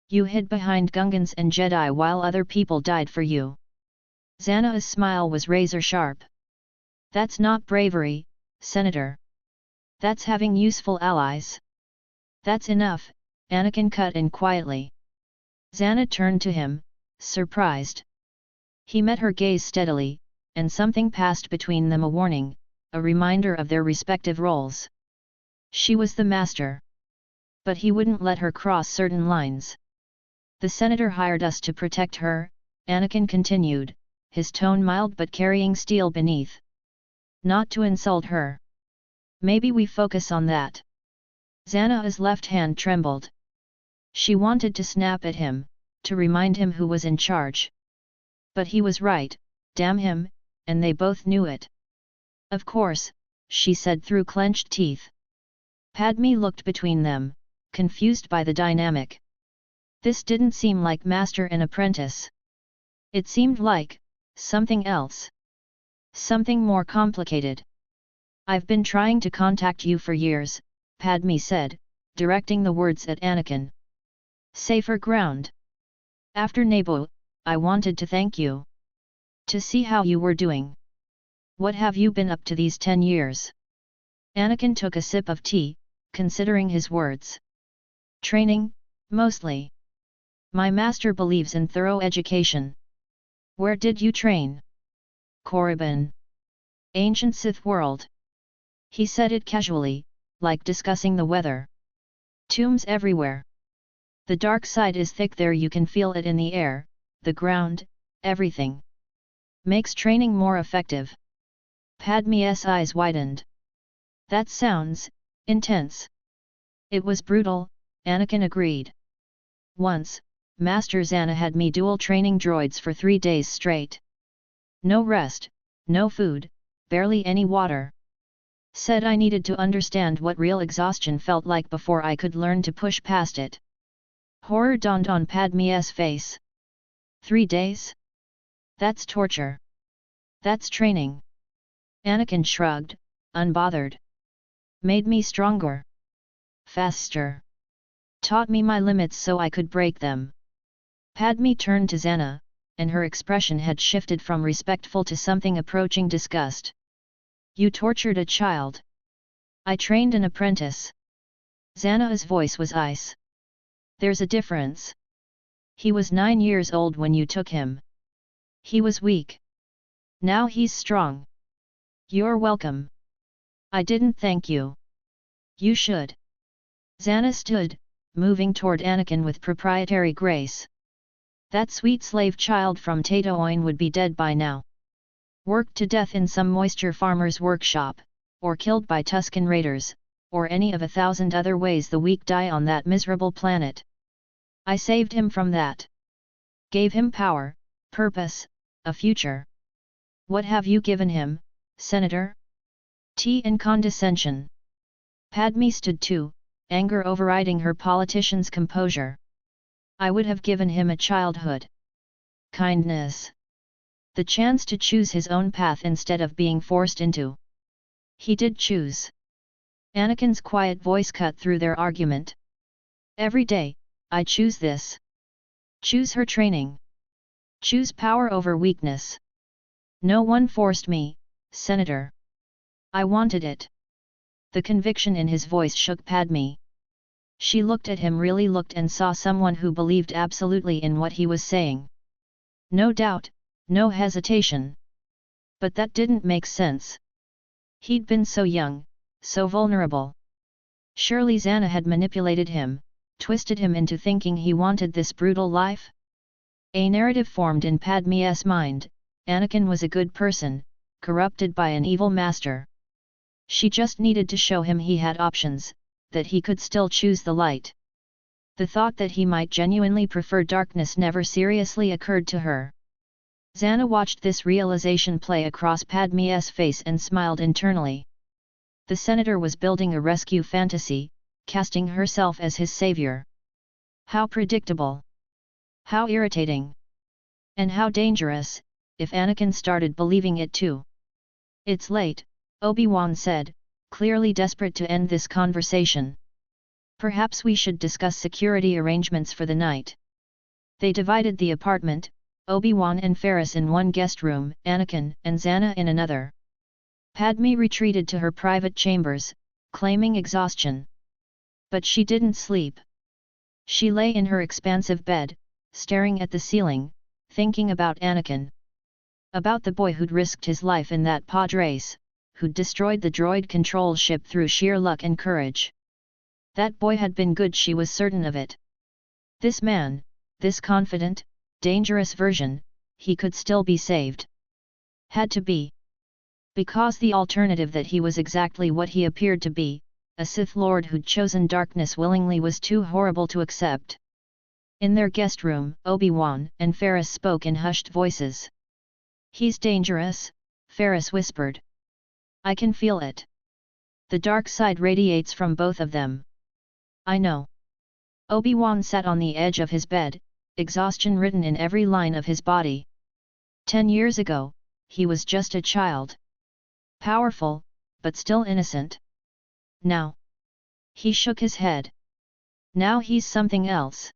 you hid behind Gungans and Jedi while other people died for you." Zannah's smile was razor sharp. That's not bravery, Senator. That's having useful allies. That's enough, Anakin cut in quietly. Zannah turned to him, surprised. He met her gaze steadily, and something passed between them, a warning, a reminder of their respective roles. She was the master. But he wouldn't let her cross certain lines. The senator hired us to protect her, Anakin continued, his tone mild but carrying steel beneath. Not to insult her. Maybe we focus on that. Zannah's left hand trembled. She wanted to snap at him, to remind him who was in charge. But he was right, damn him, and they both knew it. Of course, she said through clenched teeth. Padme looked between them, confused by the dynamic. This didn't seem like master and apprentice. It seemed like something else. Something more complicated. I've been trying to contact you for years, Padme said, directing the words at Anakin. Safer ground. After Naboo, I wanted to thank you. To see how you were doing. What have you been up to these 10 years? Anakin took a sip of tea, considering his words. Training, mostly. My master believes in thorough education. Where did you train? Korriban. Ancient Sith world. He said it casually, like discussing the weather. Tombs everywhere. The dark side is thick there, you can feel it in the air, the ground, everything. Makes training more effective. Padme's eyes widened. That sounds intense. It was brutal, Anakin agreed. Once, Master Zannah had me dual training droids for 3 days straight. No rest, no food, barely any water. Said I needed to understand what real exhaustion felt like before I could learn to push past it. Horror dawned on Padme's face. 3 days? That's torture. That's training. Anakin shrugged, unbothered. Made me stronger. Faster. Taught me my limits so I could break them. Padme turned to Zannah, and her expression had shifted from respectful to something approaching disgust. You tortured a child. I trained an apprentice. Zannah's voice was ice. There's a difference. He was 9 years old when you took him. He was weak. Now he's strong. You're welcome. I didn't thank you. You should. Zannah stood, moving toward Anakin with proprietary grace. That sweet slave child from Tatooine would be dead by now. Worked to death in some moisture farmer's workshop, or killed by Tusken raiders, or any of 1,000 other ways the weak die on that miserable planet. I saved him from that. Gave him power, purpose, a future. What have you given him, Senator? Tea and condescension. Padme stood too, anger overriding her politician's composure. I would have given him a childhood. Kindness. The chance to choose his own path instead of being forced into. He did choose. Anakin's quiet voice cut through their argument. Every day, I choose this. Choose her training. Choose power over weakness. No one forced me, Senator. I wanted it. The conviction in his voice shook Padme. She looked at him, really looked, and saw someone who believed absolutely in what he was saying. No doubt, no hesitation. But that didn't make sense. He'd been so young, so vulnerable. Surely Zannah had manipulated him, twisted him into thinking he wanted this brutal life? A narrative formed in Padme's mind. Anakin was a good person, corrupted by an evil master. She just needed to show him he had options, that he could still choose the light. The thought that he might genuinely prefer darkness never seriously occurred to her. Zannah watched this realization play across Padme's face and smiled internally. The senator was building a rescue fantasy, casting herself as his savior. How predictable! How irritating! And how dangerous, if Anakin started believing it too. It's late, Obi-Wan said, clearly desperate to end this conversation. Perhaps we should discuss security arrangements for the night. They divided the apartment, Obi-Wan and Ferris in one guest room, Anakin and Zannah in another. Padme retreated to her private chambers, claiming exhaustion. But she didn't sleep. She lay in her expansive bed, staring at the ceiling, thinking about Anakin. About the boy who'd risked his life in that pod race, who'd destroyed the droid control ship through sheer luck and courage. That boy had been good, she was certain of it. This man, this confident, dangerous version, he could still be saved. Had to be. Because the alternative that he was exactly what he appeared to be, a Sith Lord who'd chosen darkness willingly, was too horrible to accept. In their guest room, Obi-Wan and Ferris spoke in hushed voices. "He's dangerous," Ferris whispered. "I can feel it. The dark side radiates from both of them." "I know." Obi-Wan sat on the edge of his bed, exhaustion written in every line of his body. 10 years ago, he was just a child. Powerful, but still innocent. Now. He shook his head. Now he's something else.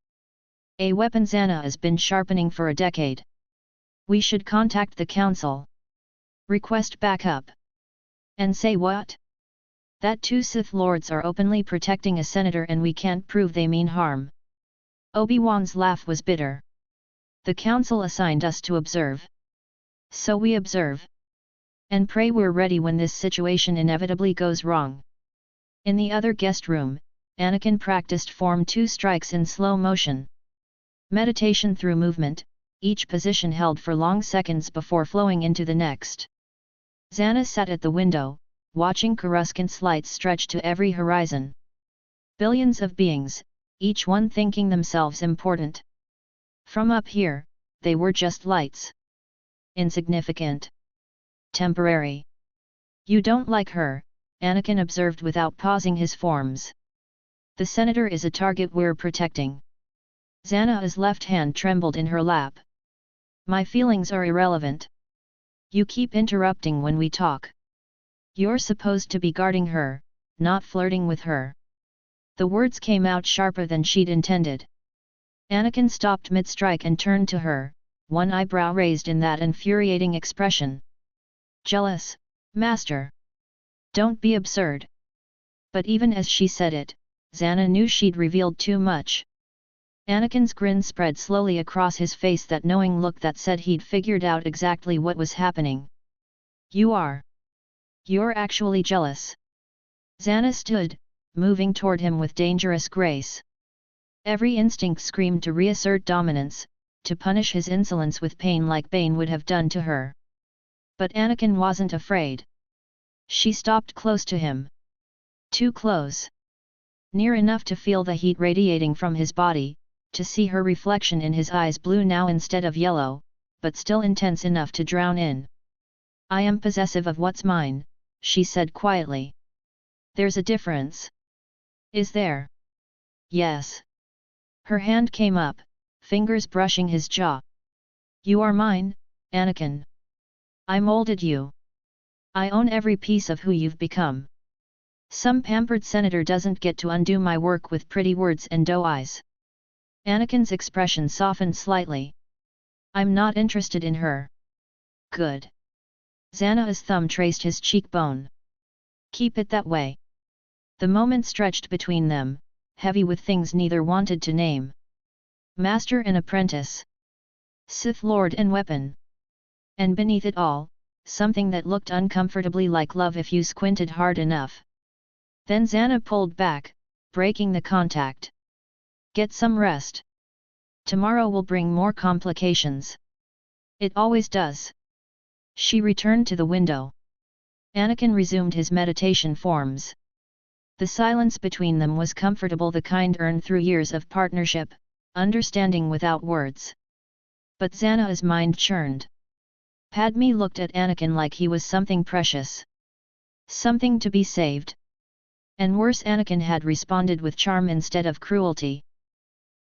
A weapon Zannah has been sharpening for a decade. We should contact the Council. Request backup. And say what? That 2 Sith Lords are openly protecting a senator and we can't prove they mean harm. Obi-Wan's laugh was bitter. The Council assigned us to observe. So we observe. And pray we're ready when this situation inevitably goes wrong. In the other guest room, Anakin practiced Form 2 strikes in slow motion. Meditation through movement, each position held for long seconds before flowing into the next. Zannah sat at the window, watching Coruscant's lights stretch to every horizon. Billions of beings, each one thinking themselves important. From up here, they were just lights. Insignificant. Temporary. "You don't like her," Anakin observed without pausing his forms. "The senator is a target we're protecting." Zannah's left hand trembled in her lap. "My feelings are irrelevant. You keep interrupting when we talk. You're supposed to be guarding her, not flirting with her." The words came out sharper than she'd intended. Anakin stopped mid-strike and turned to her, one eyebrow raised in that infuriating expression. "Jealous, Master? Don't be absurd." But even as she said it, Zannah knew she'd revealed too much. Anakin's grin spread slowly across his face, that knowing look that said he'd figured out exactly what was happening. "You are. You're actually jealous." Zannah stood, moving toward him with dangerous grace. Every instinct screamed to reassert dominance, to punish his insolence with pain like Bane would have done to her. But Anakin wasn't afraid. She stopped close to him. Too close. Near enough to feel the heat radiating from his body, to see her reflection in his eyes, blue now instead of yellow, but still intense enough to drown in. "I am possessive of what's mine," she said quietly. "There's a difference." "Is there?" "Yes." Her hand came up, fingers brushing his jaw. "You are mine, Anakin. I molded you. I own every piece of who you've become. Some pampered senator doesn't get to undo my work with pretty words and doe eyes." Anakin's expression softened slightly. "I'm not interested in her." "Good." Zannah's thumb traced his cheekbone. "Keep it that way." The moment stretched between them, heavy with things neither wanted to name. Master and apprentice. Sith Lord and weapon. And beneath it all, something that looked uncomfortably like love if you squinted hard enough. Then Zannah pulled back, breaking the contact. "Get some rest. Tomorrow will bring more complications." "It always does." She returned to the window. Anakin resumed his meditation forms. The silence between them was comfortable, the kind earned through years of partnership, understanding without words. But Zannah's mind churned. Padme looked at Anakin like he was something precious. Something to be saved. And worse, Anakin had responded with charm instead of cruelty.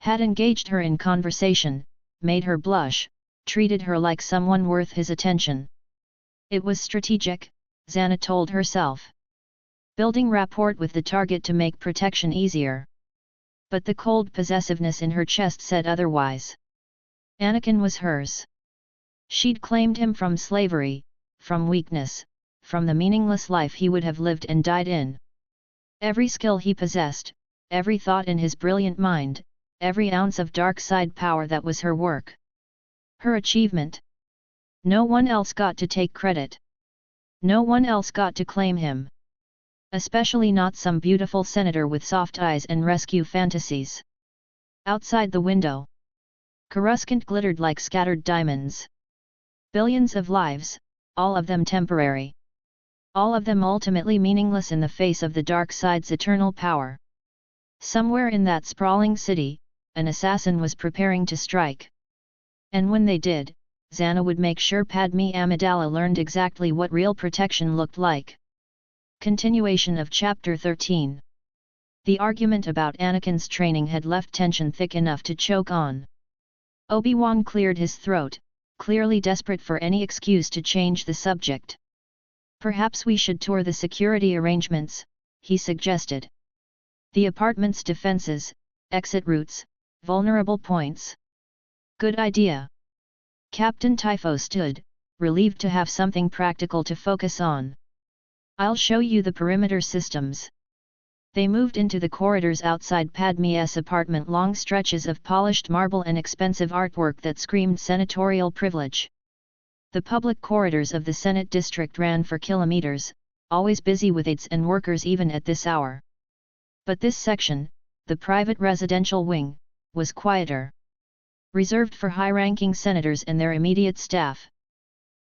Had engaged her in conversation, made her blush, treated her like someone worth his attention. It was strategic, Zannah told herself. Building rapport with the target to make protection easier. But the cold possessiveness in her chest said otherwise. Anakin was hers. She'd claimed him from slavery, from weakness, from the meaningless life he would have lived and died in. Every skill he possessed, every thought in his brilliant mind, every ounce of dark side power, that was her work. Her achievement. No one else got to take credit. No one else got to claim him. Especially not some beautiful senator with soft eyes and rescue fantasies. Outside the window, Coruscant glittered like scattered diamonds. Billions of lives, all of them temporary. All of them ultimately meaningless in the face of the dark side's eternal power. Somewhere in that sprawling city, an assassin was preparing to strike. And when they did, Zannah would make sure Padme Amidala learned exactly what real protection looked like. Continuation of Chapter 13. The argument about Anakin's training had left tension thick enough to choke on. Obi-Wan cleared his throat, clearly desperate for any excuse to change the subject. "Perhaps we should tour the security arrangements," he suggested. "The apartment's defenses, exit routes, vulnerable points." "Good idea." Captain Typho stood, relieved to have something practical to focus on. "I'll show you the perimeter systems." They moved into the corridors outside Padme's apartment, long stretches of polished marble and expensive artwork that screamed senatorial privilege. The public corridors of the Senate district ran for kilometers, always busy with aides and workers even at this hour. But this section, the private residential wing, was quieter. Reserved for high-ranking senators and their immediate staff.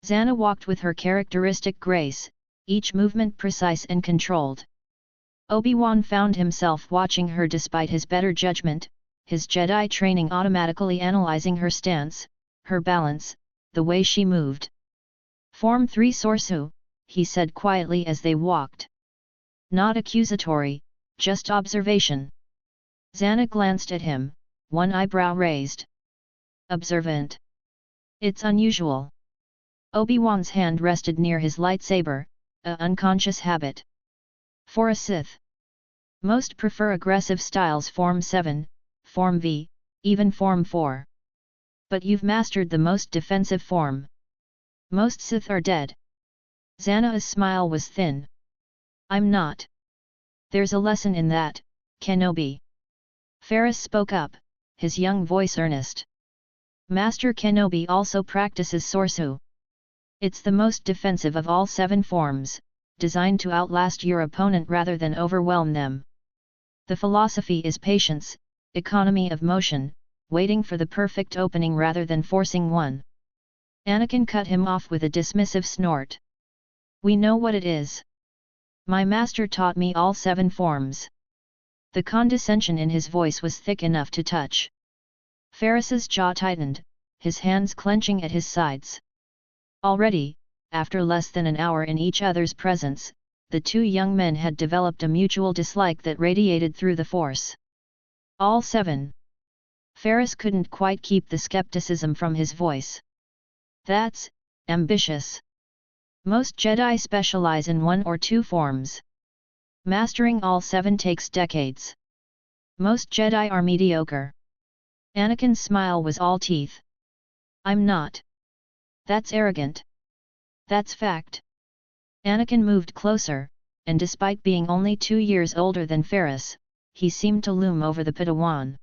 Zannah walked with her characteristic grace, each movement precise and controlled. Obi-Wan found himself watching her despite his better judgment, his Jedi training automatically analyzing her stance, her balance, the way she moved. "Form 3 Sorsu," he said quietly as they walked. Not accusatory, just observation. Zannah glanced at him, one eyebrow raised. "Observant. It's unusual." Obi-Wan's hand rested near his lightsaber, a unconscious habit. "For a Sith. Most prefer aggressive styles, Form 7, Form V, even Form 4. But you've mastered the most defensive form. Most Sith are dead." Zannah's smile was thin. "I'm not. There's a lesson in that, Kenobi." Ferris spoke up, his young voice earnest. "Master Kenobi also practices Sorsu. It's the most defensive of all 7 forms, designed to outlast your opponent rather than overwhelm them. The philosophy is patience, economy of motion, waiting for the perfect opening rather than forcing one." Anakin cut him off with a dismissive snort. "We know what it is. My master taught me all 7 forms." The condescension in his voice was thick enough to touch. Ferris's jaw tightened, his hands clenching at his sides. Already, after less than an hour in each other's presence, the two young men had developed a mutual dislike that radiated through the Force. "All 7. Ferris couldn't quite keep the skepticism from his voice. "That's ambitious. Most Jedi specialize in 1 or 2 forms. Mastering all 7 takes decades. Most Jedi are mediocre." Anakin's smile was all teeth. "I'm not. That's arrogant. That's fact." Anakin moved closer, and despite being only 2 years older than Ferris, he seemed to loom over the Padawan.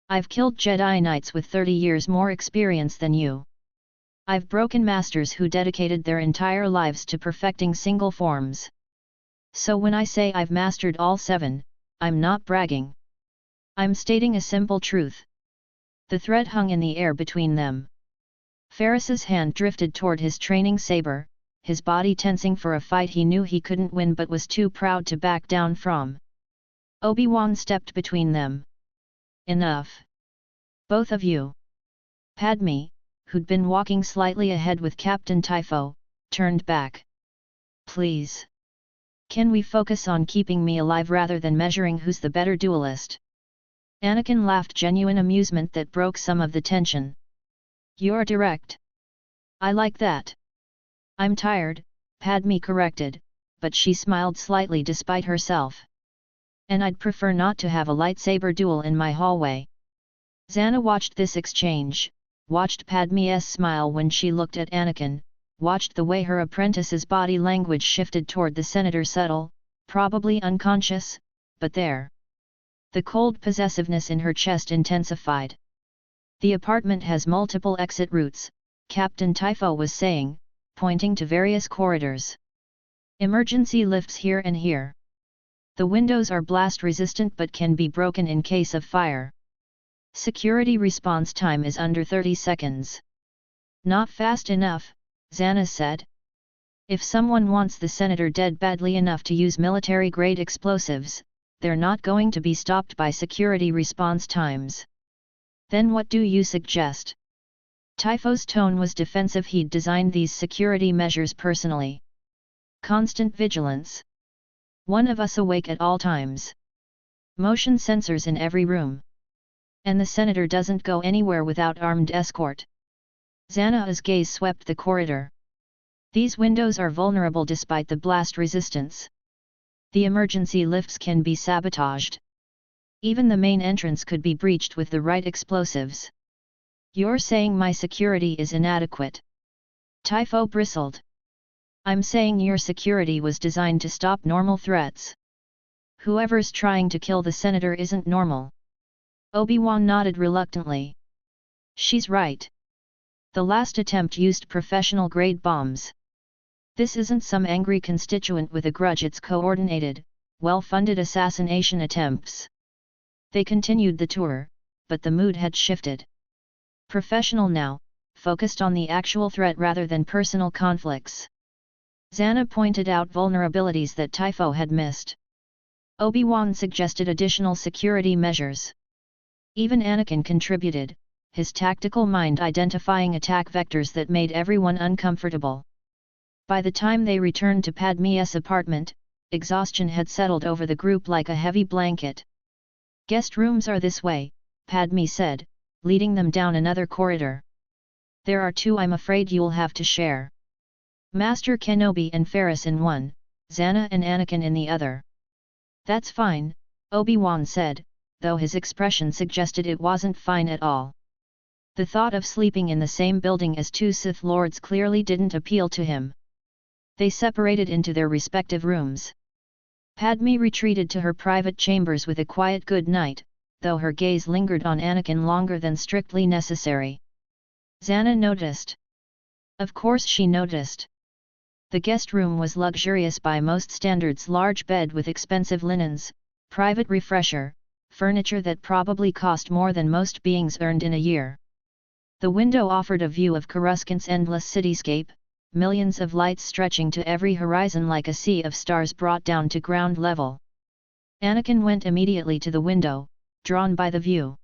"I've killed Jedi Knights with 30 years more experience than you. I've broken masters who dedicated their entire lives to perfecting single forms. So when I say I've mastered all 7, I'm not bragging. I'm stating a simple truth." The thread hung in the air between them. Ferris's hand drifted toward his training saber, his body tensing for a fight he knew he couldn't win but was too proud to back down from. Obi-Wan stepped between them. "Enough. Both of you." Padme, who'd been walking slightly ahead with Captain Typho, turned back. "Please. Can we focus on keeping me alive rather than measuring who's the better duelist?" Anakin laughed, genuine amusement that broke some of the tension. "You're direct. I like that." "I'm tired," Padme corrected, but she smiled slightly despite herself. "And I'd prefer not to have a lightsaber duel in my hallway." Zannah watched this exchange, watched Padme's smile when she looked at Anakin, watched the way her apprentice's body language shifted toward the senator, subtle, probably unconscious, but there. The cold possessiveness in her chest intensified. The apartment has multiple exit routes, Captain Typho was saying, pointing to various corridors. Emergency lifts here and here. The windows are blast resistant but can be broken in case of fire. Security response time is under 30 seconds. Not fast enough, Zannah said. If someone wants the senator dead badly enough to use military-grade explosives, they're not going to be stopped by security response times. Then what do you suggest? Typho's tone was defensive. He'd designed these security measures personally. Constant vigilance. One of us awake at all times. Motion sensors in every room. And the senator doesn't go anywhere without armed escort. Zannah's gaze swept the corridor. These windows are vulnerable despite the blast resistance. The emergency lifts can be sabotaged. Even the main entrance could be breached with the right explosives. You're saying my security is inadequate? Typho bristled. I'm saying your security was designed to stop normal threats. Whoever's trying to kill the senator isn't normal. Obi-Wan nodded reluctantly. She's right. The last attempt used professional-grade bombs. This isn't some angry constituent with a grudge, it's coordinated, well-funded assassination attempts. They continued the tour, but the mood had shifted. Professional now, focused on the actual threat rather than personal conflicts. Zannah pointed out vulnerabilities that Typho had missed. Obi-Wan suggested additional security measures. Even Anakin contributed, his tactical mind identifying attack vectors that made everyone uncomfortable. By the time they returned to Padme's apartment, exhaustion had settled over the group like a heavy blanket. Guest rooms are this way, Padme said, leading them down another corridor. There are two. I'm afraid you'll have to share. Master Kenobi and Ferris in one, Zannah and Anakin in the other. That's fine, Obi-Wan said, though his expression suggested it wasn't fine at all. The thought of sleeping in the same building as two Sith Lords clearly didn't appeal to him. They separated into their respective rooms. Padme retreated to her private chambers with a quiet good night, though her gaze lingered on Anakin longer than strictly necessary. Zannah noticed. Of course she noticed. The guest room was luxurious by most standards, large bed with expensive linens, private refresher, furniture that probably cost more than most beings earned in a year. The window offered a view of Coruscant's endless cityscape, millions of lights stretching to every horizon like a sea of stars brought down to ground level. Anakin went immediately to the window, drawn by the view.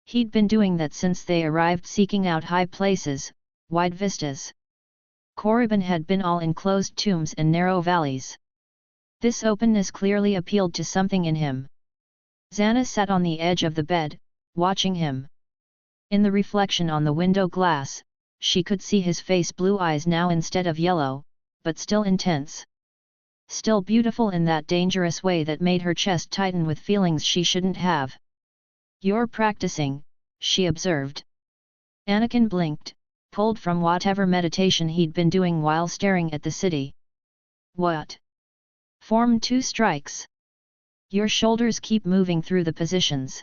He'd been doing that since they arrived, seeking out high places, wide vistas. Korriban had been all enclosed tombs and narrow valleys. This openness clearly appealed to something in him. Zannah sat on the edge of the bed, watching him. In the reflection on the window glass, she could see his face, blue eyes now instead of yellow, but still intense. Still beautiful in that dangerous way that made her chest tighten with feelings she shouldn't have. You're practicing, she observed. Anakin blinked, pulled from whatever meditation he'd been doing while staring at the city. What? Form 2 strikes. Your shoulders keep moving through the positions.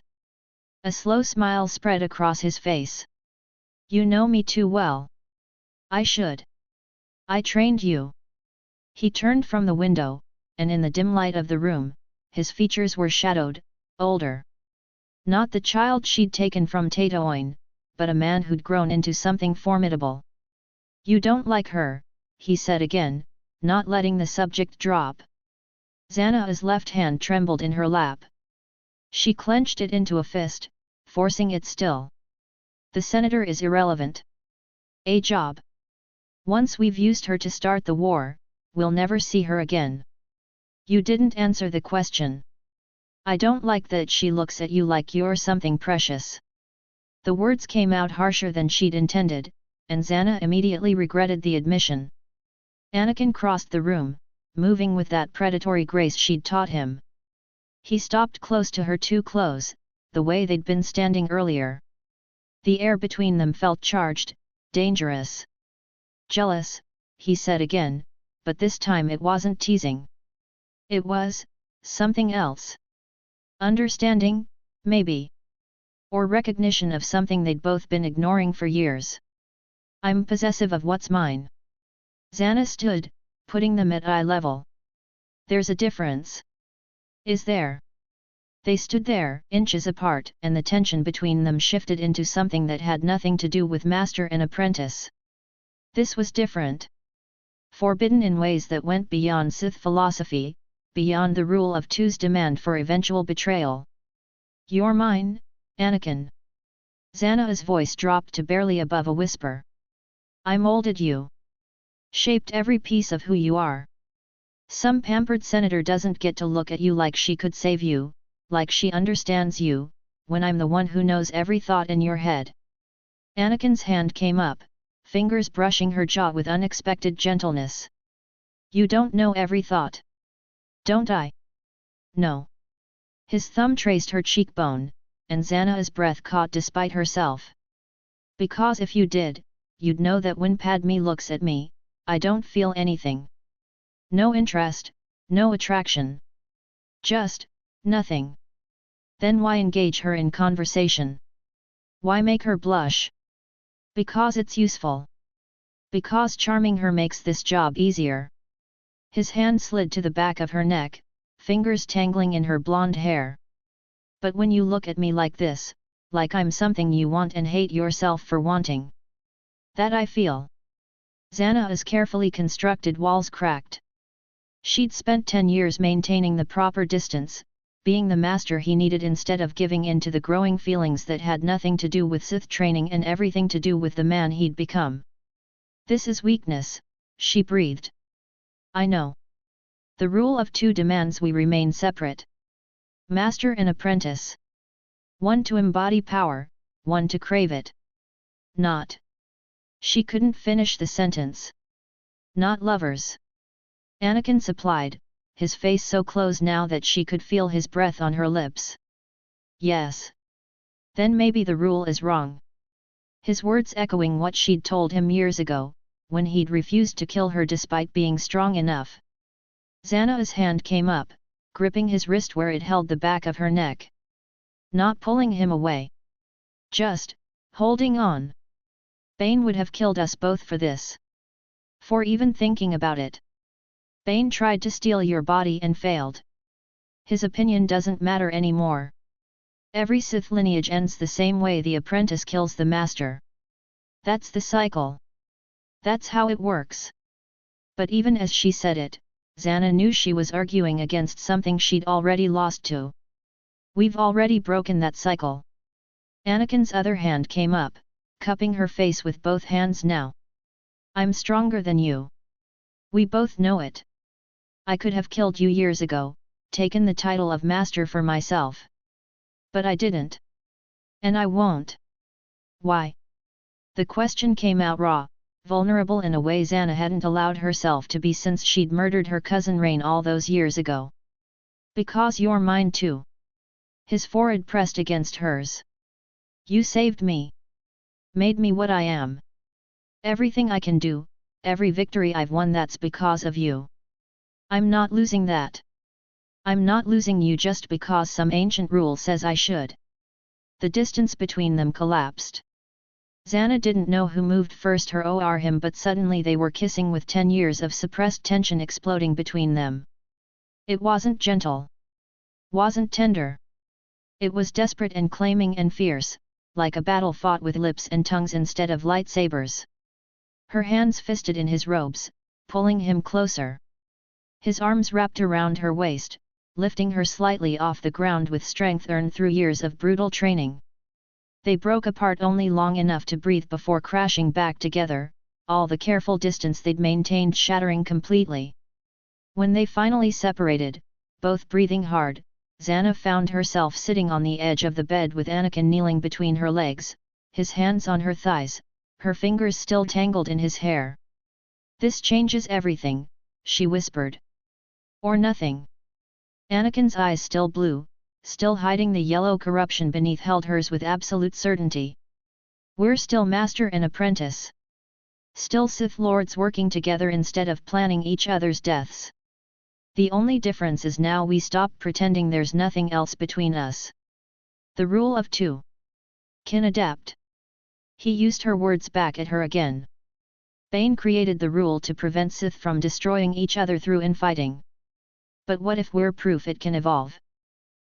A slow smile spread across his face. You know me too well. I should. I trained you. He turned from the window, and in the dim light of the room, his features were shadowed, older. Not the child she'd taken from Tatooine, but a man who'd grown into something formidable. You don't like her, he said again, not letting the subject drop. Zannah's left hand trembled in her lap. She clenched it into a fist, forcing it still. The senator is irrelevant. A job. Once we've used her to start the war, we'll never see her again. You didn't answer the question. I don't like that she looks at you like you're something precious. The words came out harsher than she'd intended, and Zannah immediately regretted the admission. Anakin crossed the room, moving with that predatory grace she'd taught him. He stopped close to her, too close, the way they'd been standing earlier. The air between them felt charged, dangerous. Jealous, he said again, but this time it wasn't teasing. It was something else. Understanding, maybe. Or recognition of something they'd both been ignoring for years. I'm possessive of what's mine. Zannah stood, putting them at eye level. There's a difference. Is there? They stood there, inches apart, and the tension between them shifted into something that had nothing to do with master and apprentice. This was different. Forbidden in ways that went beyond Sith philosophy, beyond the rule of two's demand for eventual betrayal. You're mine, Anakin. Zannah's voice dropped to barely above a whisper. I molded you. Shaped every piece of who you are. Some pampered senator doesn't get to look at you like she could save you, like she understands you, when I'm the one who knows every thought in your head. Anakin's hand came up, fingers brushing her jaw with unexpected gentleness. You don't know every thought. Don't I? No. His thumb traced her cheekbone, and Zannah's breath caught despite herself. Because if you did, you'd know that when Padme looks at me, I don't feel anything. No interest, no attraction. Just, nothing. Then why engage her in conversation? Why make her blush? Because it's useful. Because charming her makes this job easier. His hand slid to the back of her neck, fingers tangling in her blonde hair. But when you look at me like this, like I'm something you want and hate yourself for wanting. That I feel. Zannah's carefully constructed walls cracked. She'd spent 10 years maintaining the proper distance, being the master he needed instead of giving in to the growing feelings that had nothing to do with Sith training and everything to do with the man he'd become. This is weakness, she breathed. I know. The rule of two demands we remain separate. Master and apprentice. One to embody power, one to crave it. Not. She couldn't finish the sentence. Not lovers. Anakin supplied, his face so close now that she could feel his breath on her lips. Yes. Then maybe the rule is wrong. His words echoing what she'd told him years ago, when he'd refused to kill her despite being strong enough. Zannah's hand came up, gripping his wrist where it held the back of her neck. Not pulling him away. Just, holding on. Bane would have killed us both for this. For even thinking about it. Bane tried to steal your body and failed. His opinion doesn't matter anymore. Every Sith lineage ends the same way the apprentice kills the master. That's the cycle. That's how it works. But even as she said it, Zannah knew she was arguing against something she'd already lost to. We've already broken that cycle. Anakin's other hand came up, cupping her face with both hands now. I'm stronger than you. We both know it. I could have killed you years ago, taken the title of master for myself. But I didn't. And I won't. Why? The question came out raw, vulnerable in a way Zannah hadn't allowed herself to be since she'd murdered her cousin Rain all those years ago. Because you're mine too. His forehead pressed against hers. You saved me. Made me what I am. Everything I can do, every victory I've won, that's because of you. I'm not losing that. I'm not losing you just because some ancient rule says I should. The distance between them collapsed. Zannah didn't know who moved first, her or him, but suddenly they were kissing with 10 years of suppressed tension exploding between them. It wasn't gentle. Wasn't tender. It was desperate and claiming and fierce, like a battle fought with lips and tongues instead of lightsabers. Her hands fisted in his robes, pulling him closer. His arms wrapped around her waist, lifting her slightly off the ground with strength earned through years of brutal training. They broke apart only long enough to breathe before crashing back together, all the careful distance they'd maintained shattering completely. When they finally separated, both breathing hard, Zannah found herself sitting on the edge of the bed with Anakin kneeling between her legs, his hands on her thighs, her fingers still tangled in his hair. This changes everything, she whispered. Or nothing. Anakin's eyes, still blue, still hiding the yellow corruption beneath, held hers with absolute certainty. We're still master and apprentice. Still Sith Lords working together instead of planning each other's deaths. The only difference is now we stop pretending there's nothing else between us. The rule of two can adapt. He used her words back at her again. Bane created the rule to prevent Sith from destroying each other through infighting. But what if we're proof it can evolve?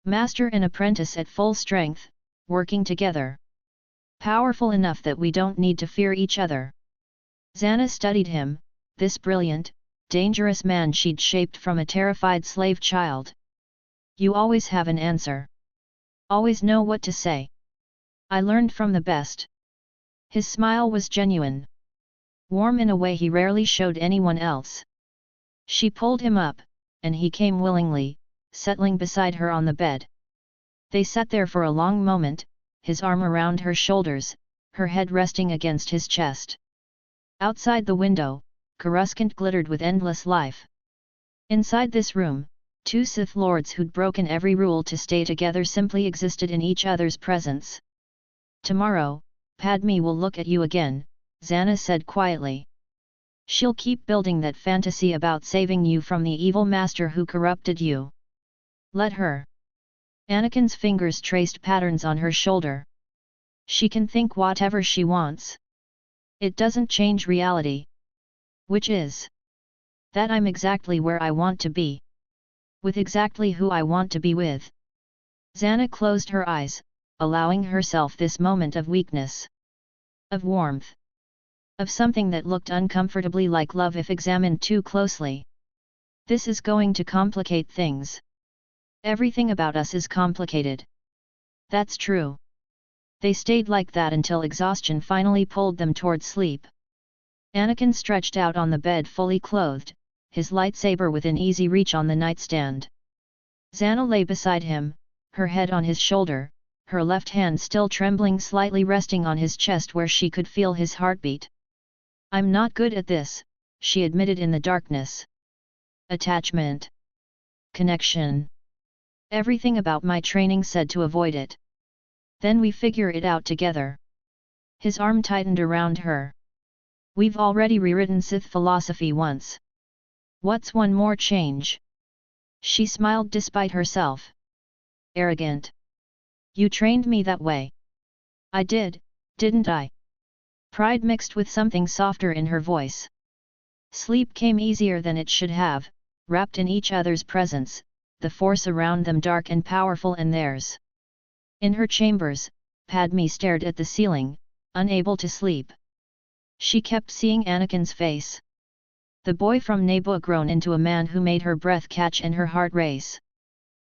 Master and apprentice at full strength, working together. Powerful enough that we don't need to fear each other. Zannah studied him, this brilliant, dangerous man she'd shaped from a terrified slave child. You always have an answer. Always know what to say. I learned from the best. His smile was genuine. Warm in a way he rarely showed anyone else. She pulled him up, and he came willingly, settling beside her on the bed. They sat there for a long moment, his arm around her shoulders, her head resting against his chest. Outside the window, Coruscant glittered with endless life. Inside this room, two Sith Lords who'd broken every rule to stay together simply existed in each other's presence. Tomorrow, Padme will look at you again, Zannah said quietly. She'll keep building that fantasy about saving you from the evil master who corrupted you. Let her. Anakin's fingers traced patterns on her shoulder. She can think whatever she wants. It doesn't change reality. Which is that I'm exactly where I want to be. With exactly who I want to be with. Zannah closed her eyes, allowing herself this moment of weakness. Of warmth. Of something that looked uncomfortably like love if examined too closely. This is going to complicate things. Everything about us is complicated. That's true. They stayed like that until exhaustion finally pulled them toward sleep. Anakin stretched out on the bed fully clothed, his lightsaber within easy reach on the nightstand. Zannah lay beside him, her head on his shoulder, her left hand still trembling slightly resting on his chest where she could feel his heartbeat. I'm not good at this, she admitted in the darkness. Attachment. Connection. Everything about my training said to avoid it. Then we figure it out together. His arm tightened around her. We've already rewritten Sith philosophy once. What's one more change? She smiled despite herself. Arrogant. You trained me that way. I did, didn't I? Pride mixed with something softer in her voice. Sleep came easier than it should have, wrapped in each other's presence, the force around them dark and powerful and theirs. In her chambers, Padme stared at the ceiling, unable to sleep. She kept seeing Anakin's face. The boy from Naboo grown into a man who made her breath catch and her heart race.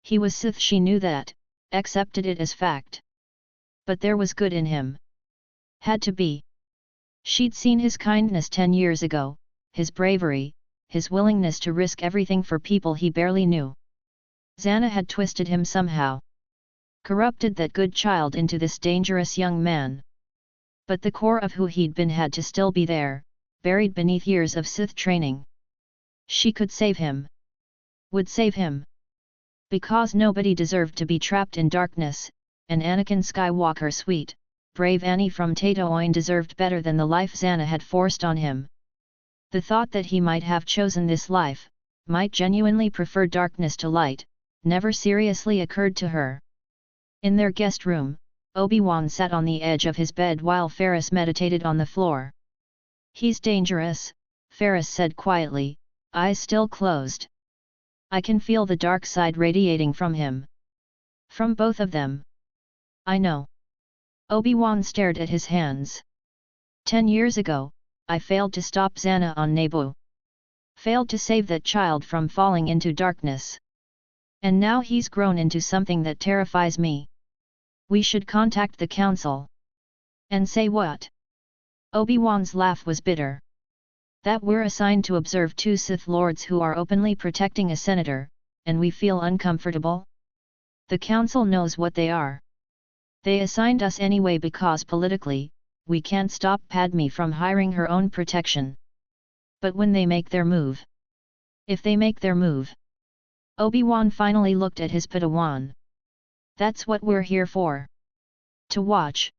He was Sith, she knew that, accepted it as fact. But there was good in him. Had to be. She'd seen his kindness 10 years ago, his bravery, his willingness to risk everything for people he barely knew. Zannah had twisted him somehow. Corrupted that good child into this dangerous young man. But the core of who he'd been had to still be there, buried beneath years of Sith training. She could save him. Would save him. Because nobody deserved to be trapped in darkness, and Anakin Skywalker sweet, brave Annie from Tatooine deserved better than the life Zannah had forced on him. The thought that he might have chosen this life, might genuinely prefer darkness to light, never seriously occurred to her. In their guest room, Obi-Wan sat on the edge of his bed while Ferris meditated on the floor. He's dangerous, Ferris said quietly, eyes still closed. I can feel the dark side radiating from him. From both of them. I know. Obi-Wan stared at his hands. 10 years ago, I failed to stop Zannah on Naboo. Failed to save that child from falling into darkness. And now he's grown into something that terrifies me. We should contact the council. And say what? Obi-Wan's laugh was bitter. That we're assigned to observe two Sith Lords who are openly protecting a senator, and we feel uncomfortable? The council knows what they are. They assigned us anyway because politically, we can't stop Padme from hiring her own protection. But when they make their move. If they make their move. Obi-Wan finally looked at his Padawan. That's what we're here for. To watch.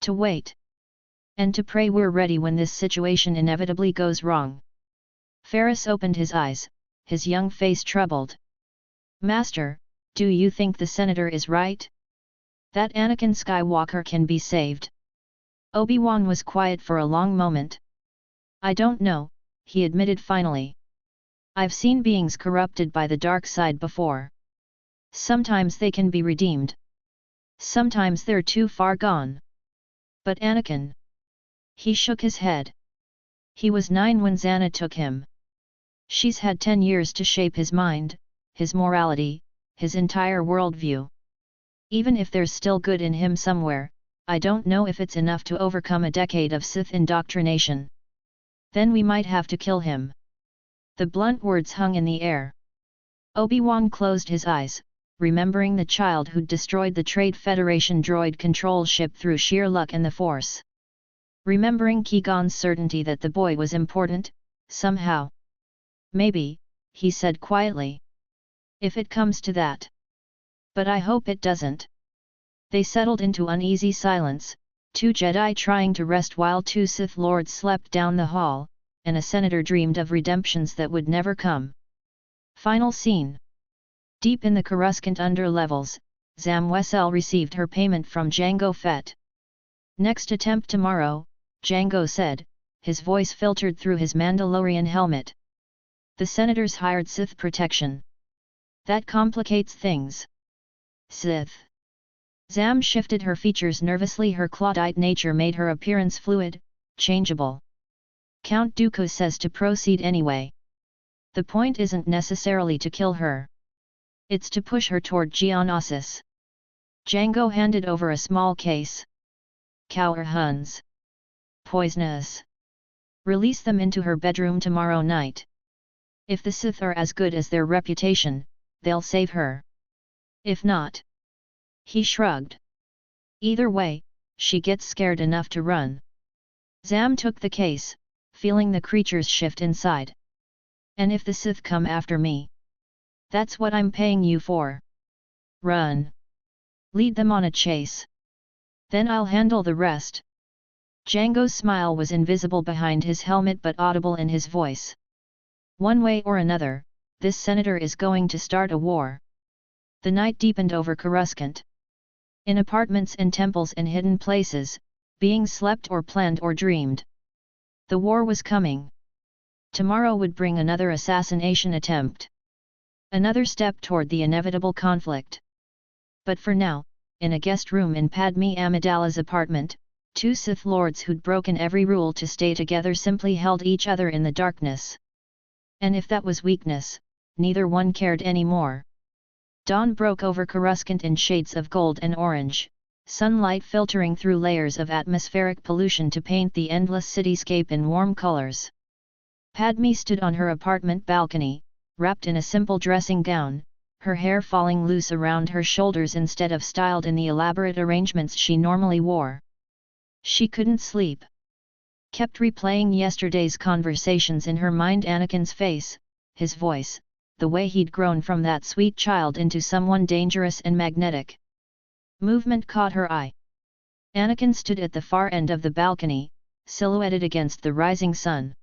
To wait. And to pray we're ready when this situation inevitably goes wrong. Ferris opened his eyes, his young face troubled. Master, do you think the senator is right? That Anakin Skywalker can be saved? Obi-Wan was quiet for a long moment. I don't know, he admitted finally. I've seen beings corrupted by the dark side before. Sometimes they can be redeemed. Sometimes they're too far gone. But Anakin? He shook his head. He was 9 when Zannah took him. She's had 10 years to shape his mind, his morality, his entire worldview. Even if there's still good in him somewhere, I don't know if it's enough to overcome a decade of Sith indoctrination. Then we might have to kill him. The blunt words hung in the air. Obi-Wan closed his eyes, remembering the child who'd destroyed the Trade Federation droid control ship through sheer luck and the Force. Remembering Qui-Gon's certainty that the boy was important, somehow. Maybe, he said quietly. If it comes to that. But I hope it doesn't. They settled into uneasy silence, 2 Jedi trying to rest while 2 Sith Lords slept down the hall, and a senator dreamed of redemptions that would never come. Final scene. Deep in the Coruscant underlevels, Zam Wesell received her payment from Jango Fett. Next attempt tomorrow, Jango said, his voice filtered through his Mandalorian helmet. The senators hired Sith protection. That complicates things. Sith. Zam shifted her features nervously. Her clawed-eyed nature made her appearance fluid, changeable. Count Dooku says to proceed anyway. The point isn't necessarily to kill her. It's to push her toward Geonosis. Jango handed over a small case. Cower Huns. Poisonous. Release them into her bedroom tomorrow night. If the Sith are as good as their reputation, they'll save her. If not. He shrugged. Either way, she gets scared enough to run. Zam took the case, feeling the creatures shift inside. And if the Sith come after me? That's what I'm paying you for. Run. Lead them on a chase. Then I'll handle the rest. Jango's smile was invisible behind his helmet but audible in his voice. One way or another, this senator is going to start a war. The night deepened over Coruscant. In apartments and temples and hidden places, beings slept or planned or dreamed. The war was coming. Tomorrow would bring another assassination attempt. Another step toward the inevitable conflict. But for now, in a guest room in Padme Amidala's apartment, 2 Sith Lords who'd broken every rule to stay together simply held each other in the darkness. And if that was weakness, neither one cared anymore. Dawn broke over Coruscant in shades of gold and orange, sunlight filtering through layers of atmospheric pollution to paint the endless cityscape in warm colors. Padme stood on her apartment balcony, wrapped in a simple dressing gown, her hair falling loose around her shoulders instead of styled in the elaborate arrangements she normally wore. She couldn't sleep. Kept replaying yesterday's conversations in her mind. Anakin's face, his voice, the way he'd grown from that sweet child into someone dangerous and magnetic. Movement caught her eye. Anakin stood at the far end of the balcony, silhouetted against the rising sun.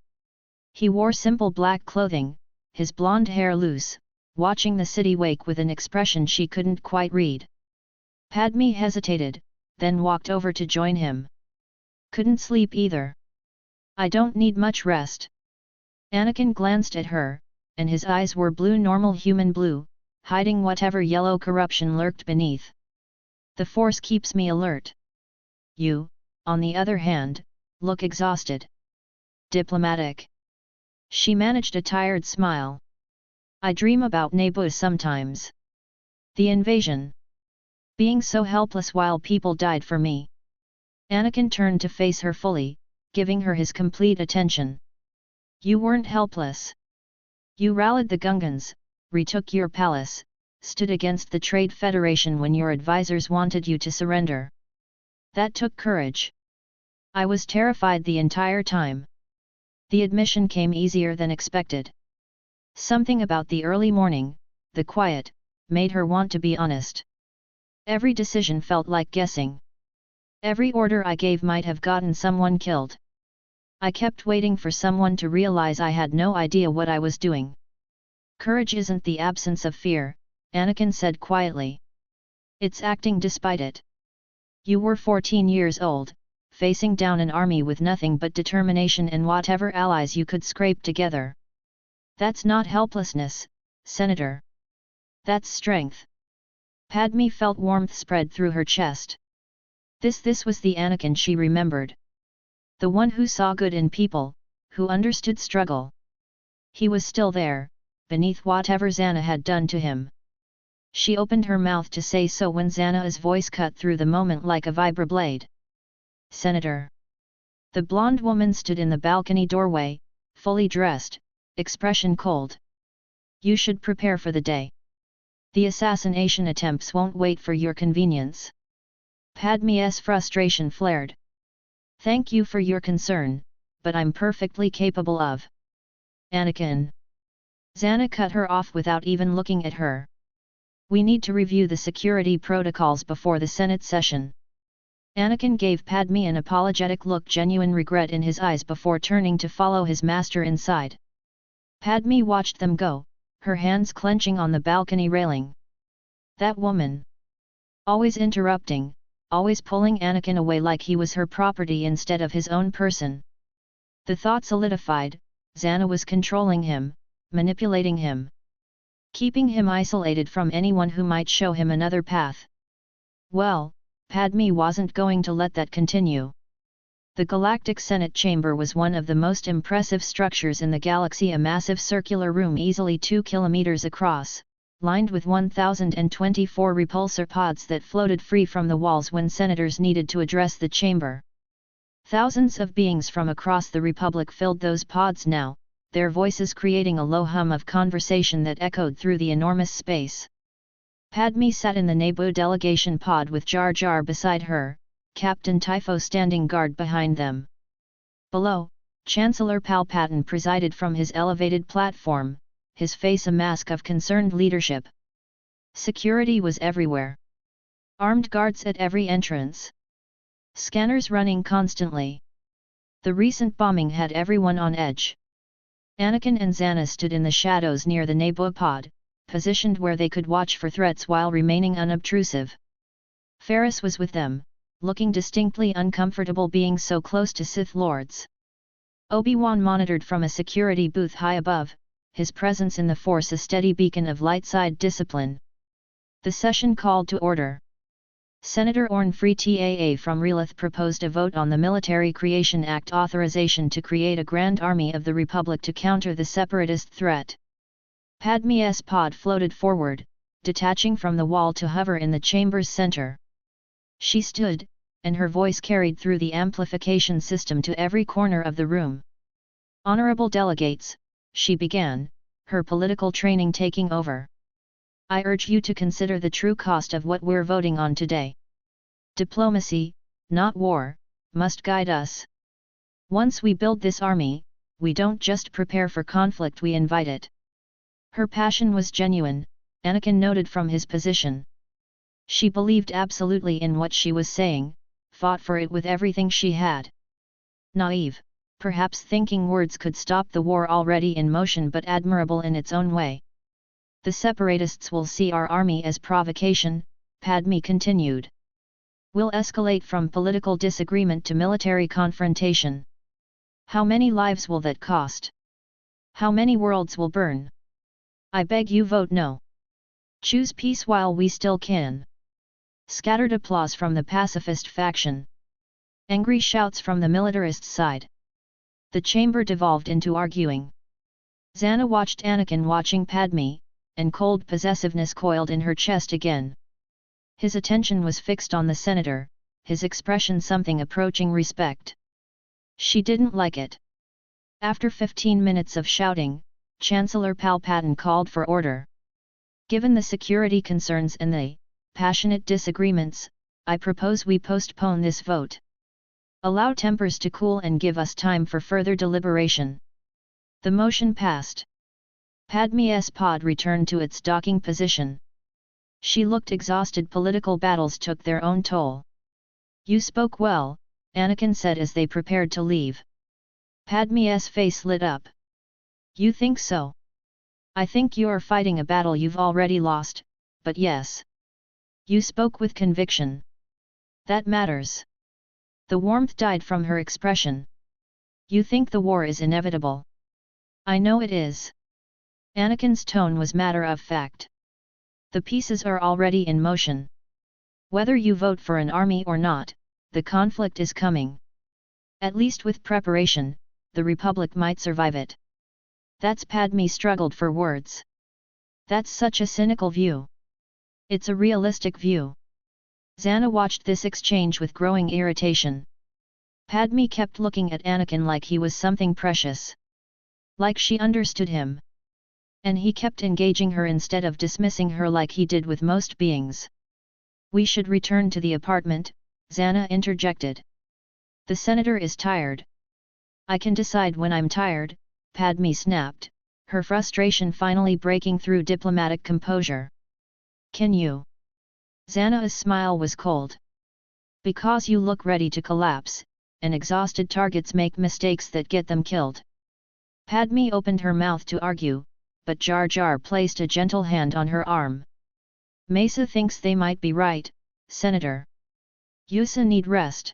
He wore simple black clothing, his blonde hair loose, watching the city wake with an expression she couldn't quite read. Padme hesitated, then walked over to join him. Couldn't sleep either. I don't need much rest. Anakin glanced at her, and his eyes were blue, normal human blue, hiding whatever yellow corruption lurked beneath. The Force keeps me alert. You, on the other hand, look exhausted. Diplomatic. She managed a tired smile. I dream about Naboo sometimes. The invasion. Being so helpless while people died for me. Anakin turned to face her fully, giving her his complete attention. You weren't helpless. You rallied the Gungans, retook your palace, stood against the Trade Federation when your advisors wanted you to surrender. That took courage. I was terrified the entire time. The admission came easier than expected. Something about the early morning, the quiet, made her want to be honest. Every decision felt like guessing. Every order I gave might have gotten someone killed. I kept waiting for someone to realize I had no idea what I was doing. Courage isn't the absence of fear, Anakin said quietly. It's acting despite it. You were 14 years old, facing down an army with nothing but determination and whatever allies you could scrape together. That's not helplessness, Senator. That's strength. Padme felt warmth spread through her chest. This was the Anakin she remembered. The one who saw good in people, who understood struggle. He was still there, beneath whatever Zannah had done to him. She opened her mouth to say so when Zannah's voice cut through the moment like a vibroblade. Senator. The blonde woman stood in the balcony doorway, fully dressed, expression cold. You should prepare for the day. The assassination attempts won't wait for your convenience. Padme's frustration flared. Thank you for your concern, but I'm perfectly capable of. Anakin. Zannah cut her off without even looking at her. We need to review the security protocols before the Senate session. Anakin gave Padme an apologetic look, genuine regret in his eyes before turning to follow his master inside. Padme watched them go, her hands clenching on the balcony railing. That woman. Always interrupting, always pulling Anakin away like he was her property instead of his own person. The thought solidified, Zannah was controlling him, manipulating him. Keeping him isolated from anyone who might show him another path. Well, Padme wasn't going to let that continue. The Galactic Senate Chamber was one of the most impressive structures in the galaxy, a massive circular room easily 2 kilometers across, lined with 1,024 repulsor pods that floated free from the walls when senators needed to address the chamber. Thousands of beings from across the Republic filled those pods now, their voices creating a low hum of conversation that echoed through the enormous space. Padme sat in the Naboo delegation pod with Jar Jar beside her, Captain Typho standing guard behind them. Below, Chancellor Palpatine presided from his elevated platform, his face a mask of concerned leadership. Security was everywhere. Armed guards at every entrance. Scanners running constantly. The recent bombing had everyone on edge. Anakin and Zannah stood in the shadows near the Naboo pod, positioned where they could watch for threats while remaining unobtrusive. Ferris was with them, looking distinctly uncomfortable being so close to Sith Lords. Obi-Wan monitored from a security booth high above, his presence in the Force a steady beacon of light-side discipline. The session called to order. Senator Orn Free Taa from Relith proposed a vote on the Military Creation Act authorization to create a Grand Army of the Republic to counter the separatist threat. Padme's pod floated forward, detaching from the wall to hover in the chamber's center. She stood, and her voice carried through the amplification system to every corner of the room. Honorable delegates, she began, her political training taking over. I urge you to consider the true cost of what we're voting on today. Diplomacy, not war, must guide us. Once we build this army, we don't just prepare for conflict, we invite it. Her passion was genuine, Anakin noted from his position. She believed absolutely in what she was saying, fought for it with everything she had. Naive, perhaps, thinking words could stop the war already in motion, but admirable in its own way. The separatists will see our army as provocation, Padme continued. We'll escalate from political disagreement to military confrontation. How many lives will that cost? How many worlds will burn? I beg you vote no. Choose peace while we still can. Scattered applause from the pacifist faction. Angry shouts from the militarist side. The chamber devolved into arguing. Zannah watched Anakin watching Padme, and cold possessiveness coiled in her chest again. His attention was fixed on the senator, his expression something approaching respect. She didn't like it. After 15 minutes of shouting, Chancellor Palpatine called for order. Given the security concerns and the passionate disagreements, I propose we postpone this vote. Allow tempers to cool and give us time for further deliberation. The motion passed. Padme's pod returned to its docking position. She looked exhausted. Political battles took their own toll. You spoke well, Anakin said as they prepared to leave. Padme's face lit up. You think so? I think you're fighting a battle you've already lost, but yes. You spoke with conviction. That matters. The warmth died from her expression. You think the war is inevitable. I know it is. Anakin's tone was matter of fact. The pieces are already in motion. Whether you vote for an army or not, the conflict is coming. At least with preparation, the Republic might survive it. That's Padme struggled for words. That's such a cynical view. It's a realistic view. Zannah watched this exchange with growing irritation. Padme kept looking at Anakin like he was something precious. Like she understood him. And he kept engaging her instead of dismissing her like he did with most beings. We should return to the apartment, Zannah interjected. The senator is tired. I can decide when I'm tired, Padme snapped, her frustration finally breaking through diplomatic composure. Can you? Zannah's smile was cold. Because you look ready to collapse, and exhausted targets make mistakes that get them killed. Padme opened her mouth to argue, but Jar Jar placed a gentle hand on her arm. Mesa thinks they might be right, Senator. Yusa need rest.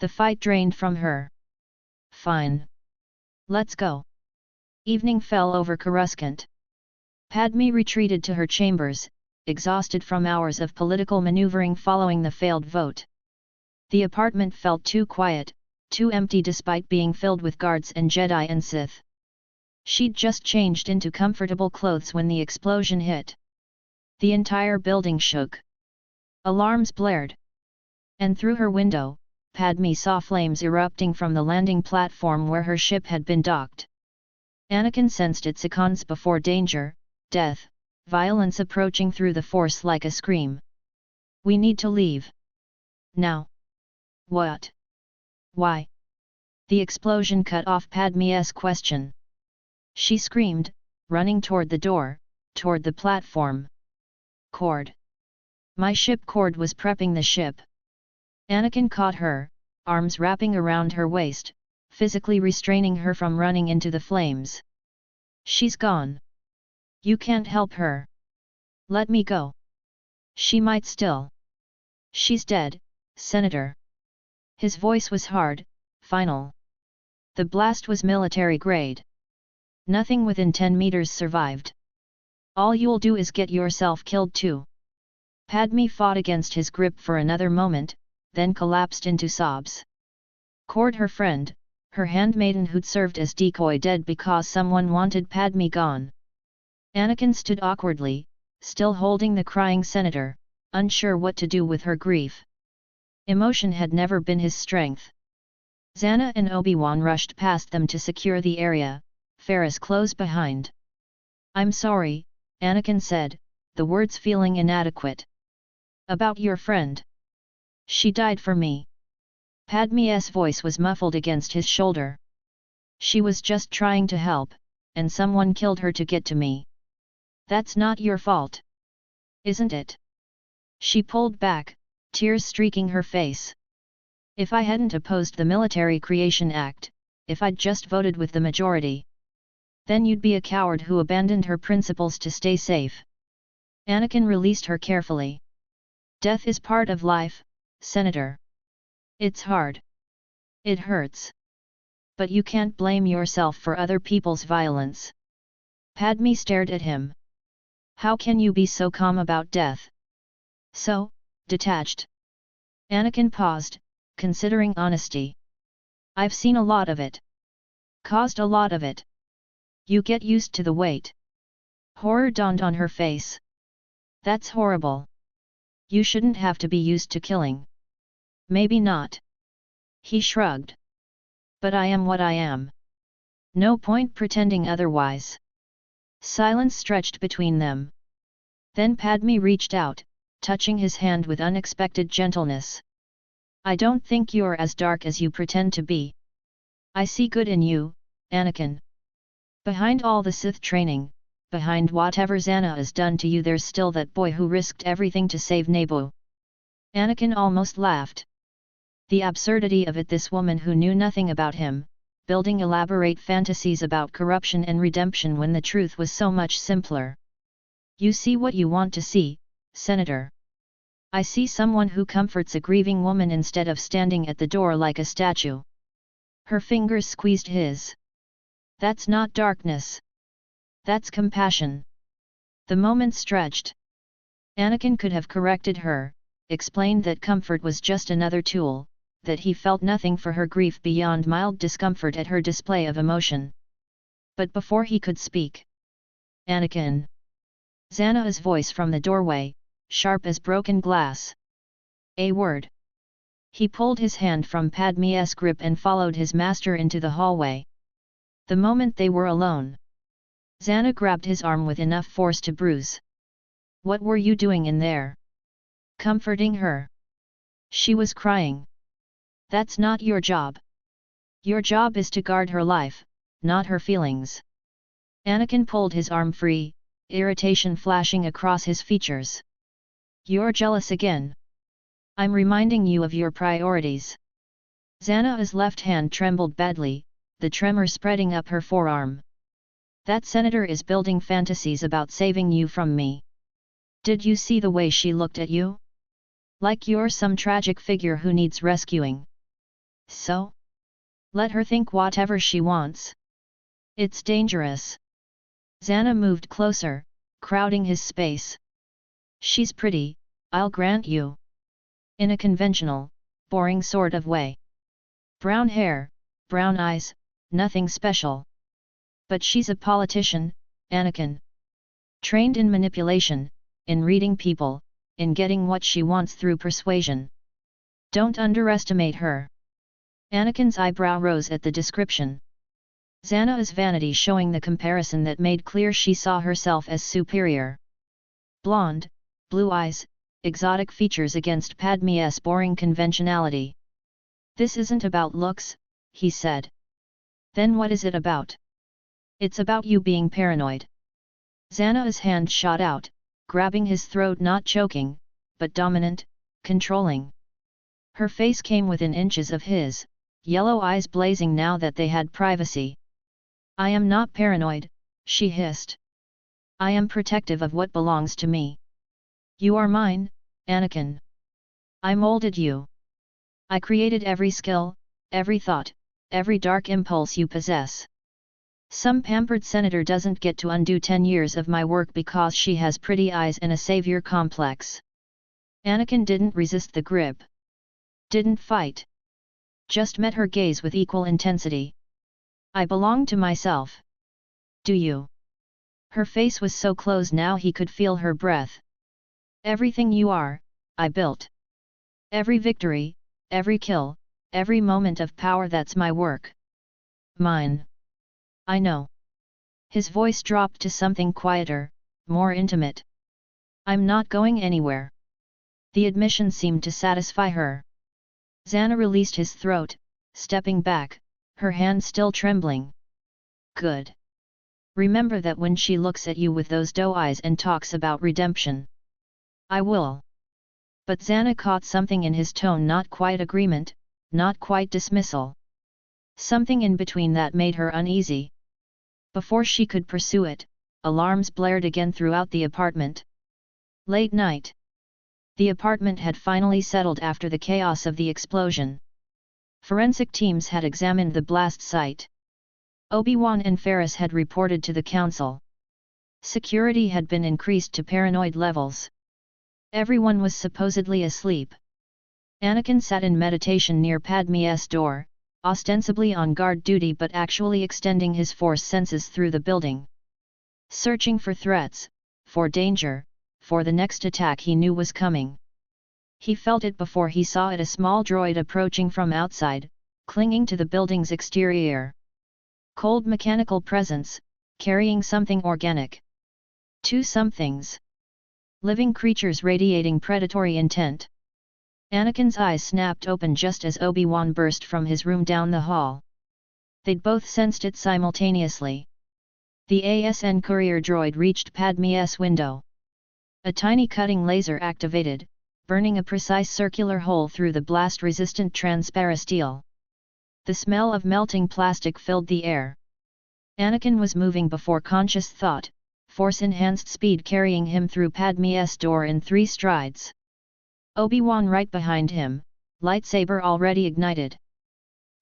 The fight drained from her. Fine. Let's go. Evening fell over Coruscant. Padme retreated to her chambers, exhausted from hours of political maneuvering following the failed vote. The apartment felt too quiet, too empty despite being filled with guards and Jedi and Sith. She'd just changed into comfortable clothes when the explosion hit. The entire building shook. Alarms blared. And through her window, Padme saw flames erupting from the landing platform where her ship had been docked. Anakin sensed it seconds before danger, death, violence approaching through the Force like a scream. We need to leave. Now. What? Why? The explosion cut off Padme's question. She screamed, running toward the door, toward the platform. Cord. My ship cord was prepping the ship. Anakin caught her, arms wrapping around her waist, physically restraining her from running into the flames. She's gone. You can't help her. Let me go. She might still. She's dead, Senator. His voice was hard, final. The blast was military grade. Nothing within 10 meters survived. All you'll do is get yourself killed too. Padme fought against his grip for another moment, then collapsed into sobs. Cord, her friend, her handmaiden who'd served as decoy, dead because someone wanted Padme gone. Anakin stood awkwardly, still holding the crying senator, unsure what to do with her grief. Emotion had never been his strength. Zannah and Obi-Wan rushed past them to secure the area, Ferris close behind. I'm sorry, Anakin said, the words feeling inadequate. About your friend. She died for me. Padme's voice was muffled against his shoulder. She was just trying to help, and someone killed her to get to me. That's not your fault. Isn't it? She pulled back, tears streaking her face. If I hadn't opposed the Military Creation Act, if I'd just voted with the majority, then you'd be a coward who abandoned her principles to stay safe. Anakin released her carefully. Death is part of life, Senator. It's hard. It hurts. But you can't blame yourself for other people's violence. Padme stared at him. How can you be so calm about death? So, detached. Anakin paused, considering honesty. I've seen a lot of it. Caused a lot of it. You get used to the weight. Horror dawned on her face. That's horrible. You shouldn't have to be used to killing. Maybe not. He shrugged. But I am what I am. No point pretending otherwise. Silence stretched between them. Then Padme reached out, touching his hand with unexpected gentleness. I don't think you're as dark as you pretend to be. I see good in you, Anakin. Behind all the Sith training, behind whatever Zannah has done to you, there's still that boy who risked everything to save Naboo. Anakin almost laughed. The absurdity of it, this woman who knew nothing about him, building elaborate fantasies about corruption and redemption when the truth was so much simpler. You see what you want to see, Senator. I see someone who comforts a grieving woman instead of standing at the door like a statue. Her fingers squeezed his. That's not darkness. That's compassion. The moment stretched. Anakin could have corrected her, explained that comfort was just another tool, that he felt nothing for her grief beyond mild discomfort at her display of emotion. But before he could speak, Anakin! Zannah's voice from the doorway, sharp as broken glass. A word. He pulled his hand from Padme's grip and followed his master into the hallway. The moment they were alone, Zannah grabbed his arm with enough force to bruise. What were you doing in there? Comforting her. She was crying. That's not your job. Your job is to guard her life, not her feelings. Anakin pulled his arm free, irritation flashing across his features. You're jealous again. I'm reminding you of your priorities. Zannah's left hand trembled badly, the tremor spreading up her forearm. That senator is building fantasies about saving you from me. Did you see the way she looked at you? Like you're some tragic figure who needs rescuing. So? Let her think whatever she wants. It's dangerous. Zannah moved closer, crowding his space. She's pretty, I'll grant you. In a conventional, boring sort of way. Brown hair, brown eyes, nothing special. But she's a politician, Anakin. Trained in manipulation, in reading people, in getting what she wants through persuasion. Don't underestimate her. Anakin's eyebrow rose at the description. Zannah's vanity showing the comparison that made clear she saw herself as superior. Blonde, blue eyes, exotic features against Padme's boring conventionality. This isn't about looks, he said. Then what is it about? It's about you being paranoid. Zannah's hand shot out, grabbing his throat, not choking, but dominant, controlling. Her face came within inches of his, yellow eyes blazing now that they had privacy. I am not paranoid, she hissed. I am protective of what belongs to me. You are mine, Anakin. I molded you. I created every skill, every thought, every dark impulse you possess. Some pampered senator doesn't get to undo 10 years of my work because she has pretty eyes and a savior complex. Anakin didn't resist the grip. Didn't fight. Just met her gaze with equal intensity. I belong to myself. Do you? Her face was so close now he could feel her breath. Everything you are, I built. Every victory, every kill, every moment of power, that's my work. Mine. I know. His voice dropped to something quieter, more intimate. I'm not going anywhere. The admission seemed to satisfy her. Zannah released his throat, stepping back, her hand still trembling. Good. Remember that when she looks at you with those doe eyes and talks about redemption. I will. But Zannah caught something in his tone, not quite agreement, not quite dismissal. Something in between that made her uneasy. Before she could pursue it, alarms blared again throughout the apartment. Late night. The apartment had finally settled after the chaos of the explosion. Forensic teams had examined the blast site. Obi-Wan and Ferris had reported to the council. Security had been increased to paranoid levels. Everyone was supposedly asleep. Anakin sat in meditation near Padme's door, ostensibly on guard duty but actually extending his force senses through the building. Searching for threats, for danger, for the next attack he knew was coming. He felt it before he saw it, a small droid approaching from outside, clinging to the building's exterior. Cold mechanical presence, carrying something organic. Two somethings. Living creatures radiating predatory intent. Anakin's eyes snapped open just as Obi-Wan burst from his room down the hall. They'd both sensed it simultaneously. The ASN courier droid reached Padme's window. A tiny cutting laser activated, burning a precise circular hole through the blast-resistant transparasteel. The smell of melting plastic filled the air. Anakin was moving before conscious thought, Force-enhanced speed carrying him through Padme's door in 3 strides. Obi-Wan right behind him, lightsaber already ignited.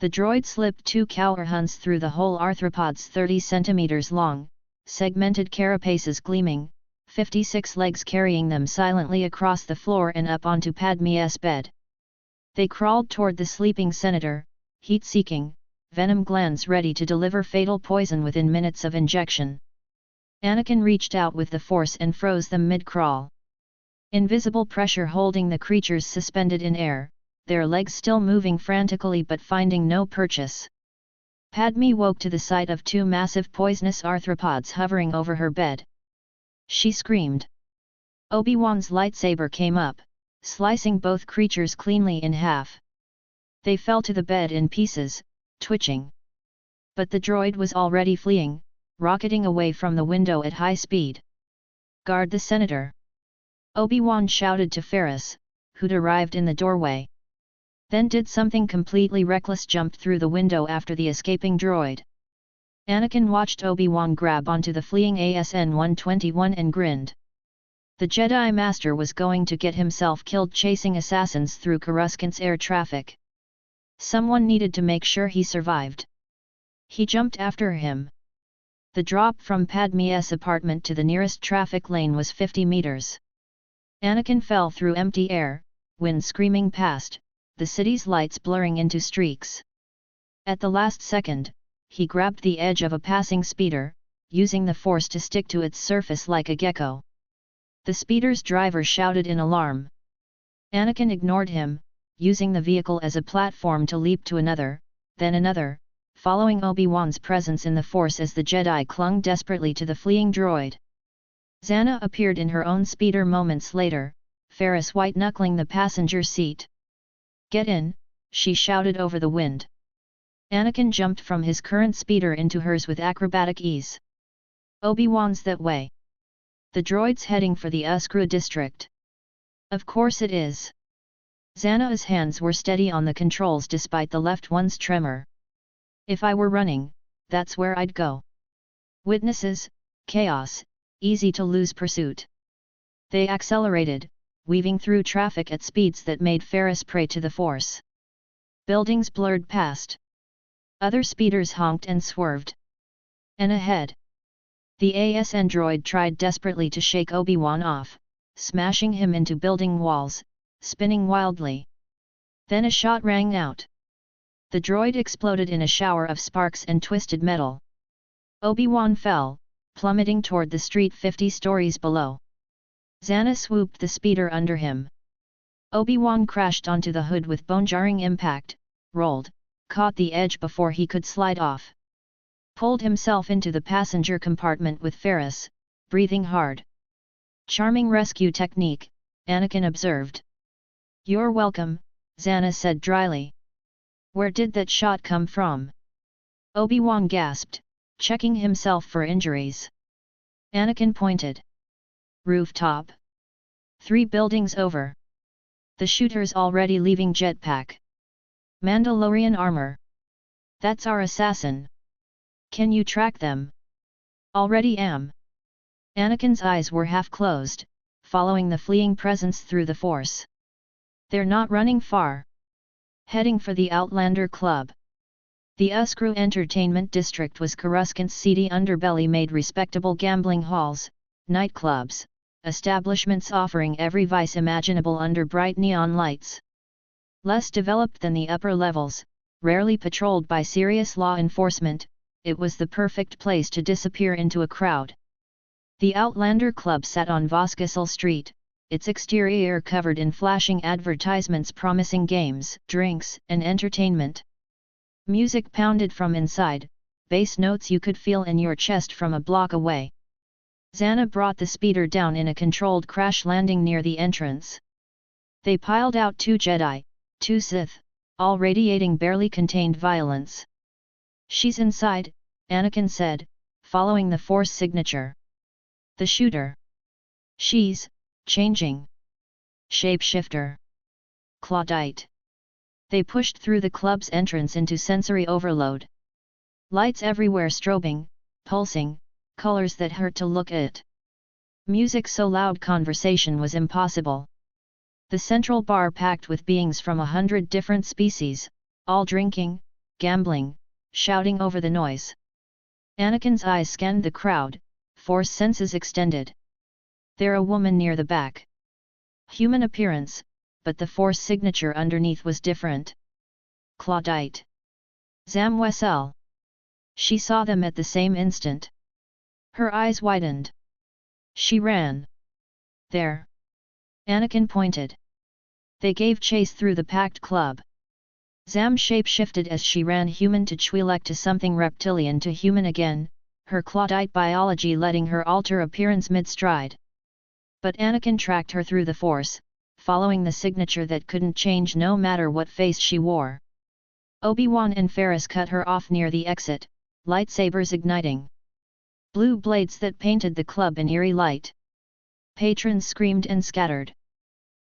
The droid slipped 2 cowhunts through the whole arthropods 30 centimeters long, segmented carapaces gleaming, 56 legs carrying them silently across the floor and up onto Padme's bed. They crawled toward the sleeping senator, heat-seeking, venom glands ready to deliver fatal poison within minutes of injection. Anakin reached out with the Force and froze them mid-crawl. Invisible pressure holding the creatures suspended in air, their legs still moving frantically but finding no purchase. Padme woke to the sight of 2 massive poisonous arthropods hovering over her bed. She screamed. Obi-Wan's lightsaber came up, slicing both creatures cleanly in half. They fell to the bed in pieces, twitching. But the droid was already fleeing, rocketing away from the window at high speed. "Guard the senator!" Obi-Wan shouted to Ferris, who'd arrived in the doorway. Then did something completely reckless, jumped through the window after the escaping droid. Anakin watched Obi-Wan grab onto the fleeing ASN-121 and grinned. The Jedi Master was going to get himself killed chasing assassins through Coruscant's air traffic. Someone needed to make sure he survived. He jumped after him. The drop from Padme's apartment to the nearest traffic lane was 50 meters. Anakin fell through empty air, wind screaming past, the city's lights blurring into streaks. At the last second, he grabbed the edge of a passing speeder, using the Force to stick to its surface like a gecko. The speeder's driver shouted in alarm. Anakin ignored him, using the vehicle as a platform to leap to another, then another, following Obi-Wan's presence in the Force as the Jedi clung desperately to the fleeing droid. Zannah appeared in her own speeder moments later, Ferris white-knuckling the passenger seat. "Get in," she shouted over the wind. Anakin jumped from his current speeder into hers with acrobatic ease. "Obi-Wan's that way. The droid's heading for the Uskru district." "Of course it is." Zannah's hands were steady on the controls despite the left one's tremor. "If I were running, that's where I'd go. Witnesses, chaos, easy to lose pursuit." They accelerated, weaving through traffic at speeds that made Ferris prey to the Force. Buildings blurred past. Other speeders honked and swerved. And ahead. The ASN droid tried desperately to shake Obi-Wan off, smashing him into building walls, spinning wildly. Then a shot rang out. The droid exploded in a shower of sparks and twisted metal. Obi-Wan fell, plummeting toward the street 50 stories below. Zannah swooped the speeder under him. Obi-Wan crashed onto the hood with bone-jarring impact, rolled, caught the edge before he could slide off. Pulled himself into the passenger compartment with Ferris, breathing hard. "Charming rescue technique," Anakin observed. "You're welcome," Zannah said dryly. "Where did that shot come from?" Obi-Wan gasped, checking himself for injuries. Anakin pointed. "Rooftop. 3 buildings over. The shooter's already leaving jetpack. Mandalorian armor. That's our assassin. Can you track them?" "Already am." Anakin's eyes were half closed, following the fleeing presence through the Force. "They're not running far. Heading for the Outlander Club." The Uskru Entertainment District was Coruscant's seedy underbelly made respectable gambling halls, nightclubs, establishments offering every vice imaginable under bright neon lights. Less developed than the upper levels, rarely patrolled by serious law enforcement, it was the perfect place to disappear into a crowd. The Outlander Club sat on Voskusil Street, its exterior covered in flashing advertisements promising games, drinks, and entertainment. Music pounded from inside, bass notes you could feel in your chest from a block away. Zannah brought the speeder down in a controlled crash landing near the entrance. They piled out 2 Jedi, 2 Sith, all radiating barely contained violence. "She's inside," Anakin said, following the Force signature. "The shooter. She's changing." Shapeshifter. Claudite. They pushed through the club's entrance into sensory overload. Lights everywhere strobing, pulsing, colors that hurt to look at. Music so loud conversation was impossible. The central bar packed with beings from 100 different species, all drinking, gambling, shouting over the noise. Anakin's eyes scanned the crowd, Force senses extended. There a woman near the back. Human appearance, but the Force signature underneath was different. Claudite. Zam Wesell. She saw them at the same instant. Her eyes widened. She ran. There. Anakin pointed. They gave chase through the packed club. Zam shape-shifted as she ran human to Twi'lek to something reptilian to human again, her Claudite biology letting her alter appearance mid-stride. But Anakin tracked her through the Force, following the signature that couldn't change no matter what face she wore. Obi-Wan and Ferris cut her off near the exit, lightsabers igniting. Blue blades that painted the club in eerie light. Patrons screamed and scattered.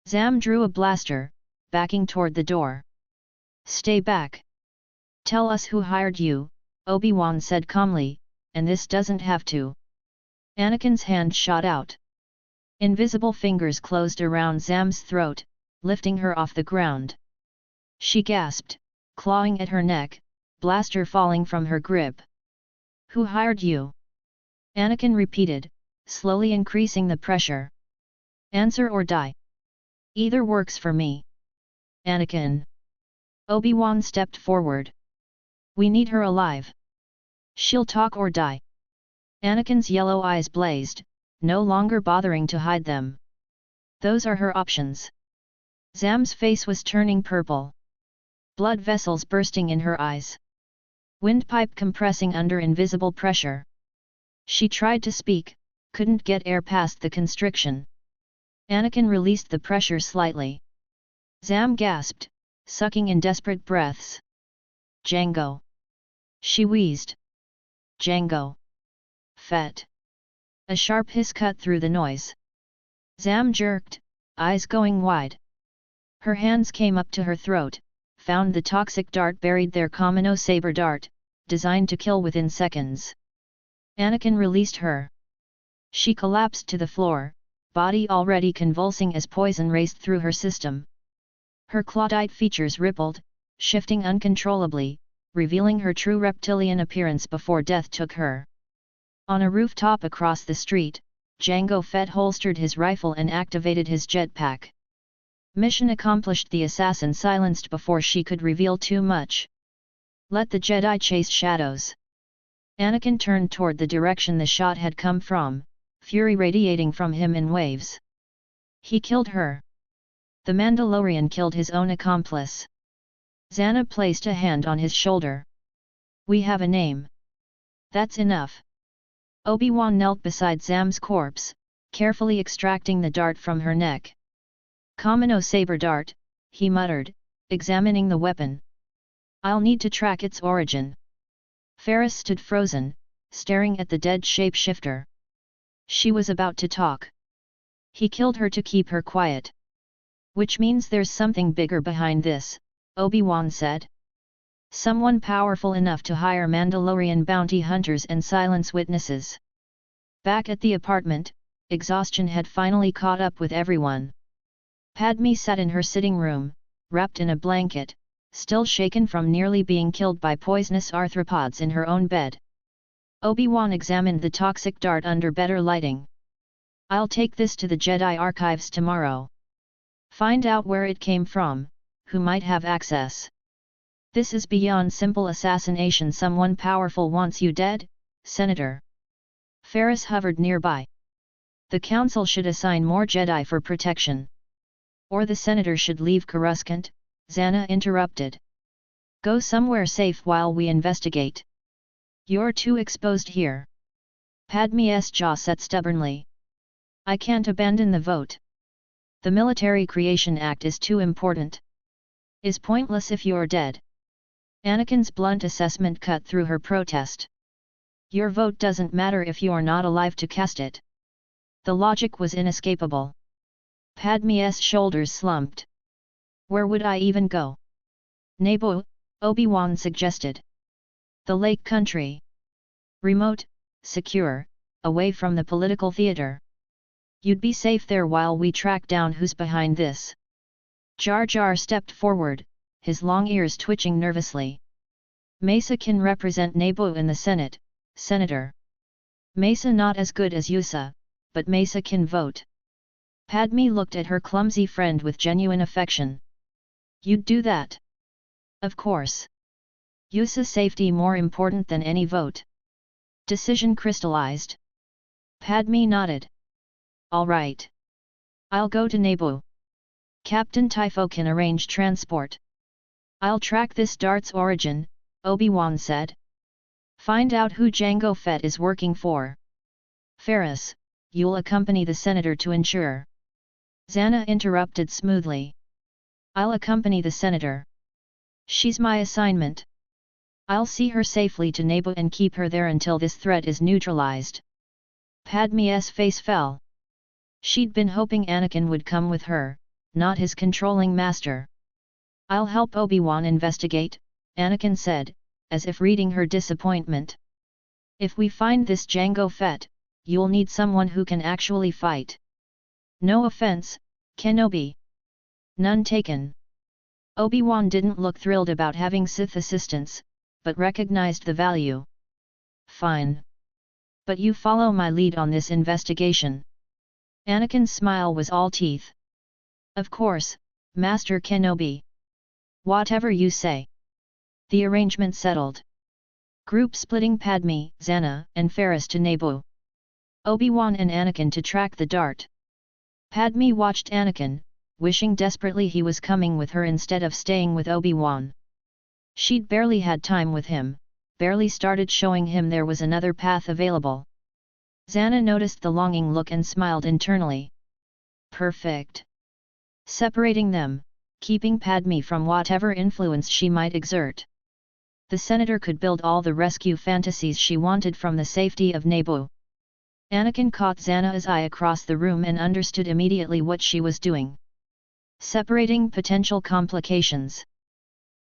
Zam drew a blaster, backing toward the door. Stay back. Tell us who hired you, Obi-Wan said calmly, and this doesn't have to. Anakin's hand shot out. Invisible fingers closed around Zam's throat, lifting her off the ground. She gasped, clawing at her neck, blaster falling from her grip. Who hired you? Anakin repeated, slowly increasing the pressure. Answer or die. Either works for me. Anakin. Obi-Wan stepped forward. We need her alive. She'll talk or die. Anakin's yellow eyes blazed, no longer bothering to hide them. Those are her options. Zam's face was turning purple. Blood vessels bursting in her eyes. Windpipe compressing under invisible pressure. She tried to speak, couldn't get air past the constriction. Anakin released the pressure slightly. Zam gasped, sucking in desperate breaths. Jango. She wheezed. Jango. Fett. A sharp hiss cut through the noise. Zam jerked, eyes going wide. Her hands came up to her throat, found the toxic dart buried there. Kamino saber dart, designed to kill within seconds. Anakin released her. She collapsed to the floor, body already convulsing as poison raced through her system. Her Claudite features rippled, shifting uncontrollably, revealing her true reptilian appearance before death took her. On a rooftop across the street, Jango Fett holstered his rifle and activated his jetpack. Mission accomplished. The assassin silenced before she could reveal too much. Let the Jedi chase shadows. Anakin turned toward the direction the shot had come from, fury radiating from him in waves. He killed her. The Mandalorian killed his own accomplice. Zannah placed a hand on his shoulder. We have a name. That's enough. Obi-Wan knelt beside Zam's corpse, carefully extracting the dart from her neck. Kamino saber dart, he muttered, examining the weapon. I'll need to track its origin. Ferris stood frozen, staring at the dead shapeshifter. She was about to talk. He killed her to keep her quiet. Which means there's something bigger behind this, Obi-Wan said. Someone powerful enough to hire Mandalorian bounty hunters and silence witnesses. Back at the apartment, exhaustion had finally caught up with everyone. Padme sat in her sitting room, wrapped in a blanket, still shaken from nearly being killed by poisonous arthropods in her own bed. Obi-Wan examined the toxic dart under better lighting. I'll take this to the Jedi archives tomorrow. Find out where it came from, who might have access. This is beyond simple assassination. Someone powerful wants you dead, Senator. Ferris hovered nearby. The Council should assign more Jedi for protection. Or the Senator should leave Coruscant, Zannah interrupted. Go somewhere safe while we investigate. You're too exposed here. Padme's jaw set stubbornly. I can't abandon the vote. The Military Creation Act is too important. Is pointless if you're dead. Anakin's blunt assessment cut through her protest. Your vote doesn't matter if you're not alive to cast it. The logic was inescapable. Padme's shoulders slumped. Where would I even go? Naboo, Obi-Wan suggested. The Lake Country. Remote, secure, away from the political theater. You'd be safe there while we track down who's behind this. Jar Jar stepped forward, his long ears twitching nervously. Mesa can represent Naboo in the Senate, Senator. Mesa not as good as Yusa, but Mesa can vote. Padme looked at her clumsy friend with genuine affection. You'd do that? Of course. Yusa's safety more important than any vote. Decision crystallized. Padme nodded. All right. I'll go to Naboo. Captain Typho can arrange transport. I'll track this dart's origin, Obi-Wan said. Find out who Jango Fett is working for. Ferris, you'll accompany the senator to ensure. Zannah interrupted smoothly. I'll accompany the senator. She's my assignment. I'll see her safely to Naboo and keep her there until this threat is neutralized. Padme's face fell. She'd been hoping Anakin would come with her, not his controlling master. I'll help Obi-Wan investigate, Anakin said, as if reading her disappointment. If we find this Jango Fett, you'll need someone who can actually fight. No offense, Kenobi. None taken. Obi-Wan didn't look thrilled about having Sith assistance, but recognized the value. Fine. But you follow my lead on this investigation. Anakin's smile was all teeth. Of course, Master Kenobi. Whatever you say. The arrangement settled. Group splitting Padme, Zannah, and Ferris to Naboo. Obi-Wan and Anakin to track the dart. Padme watched Anakin, wishing desperately he was coming with her instead of staying with Obi-Wan. She'd barely had time with him, barely started showing him there was another path available. Zannah noticed the longing look and smiled internally. Perfect. Separating them, keeping Padme from whatever influence she might exert. The senator could build all the rescue fantasies she wanted from the safety of Naboo. Anakin caught Zannah's eye across the room and understood immediately what she was doing. Separating potential complications.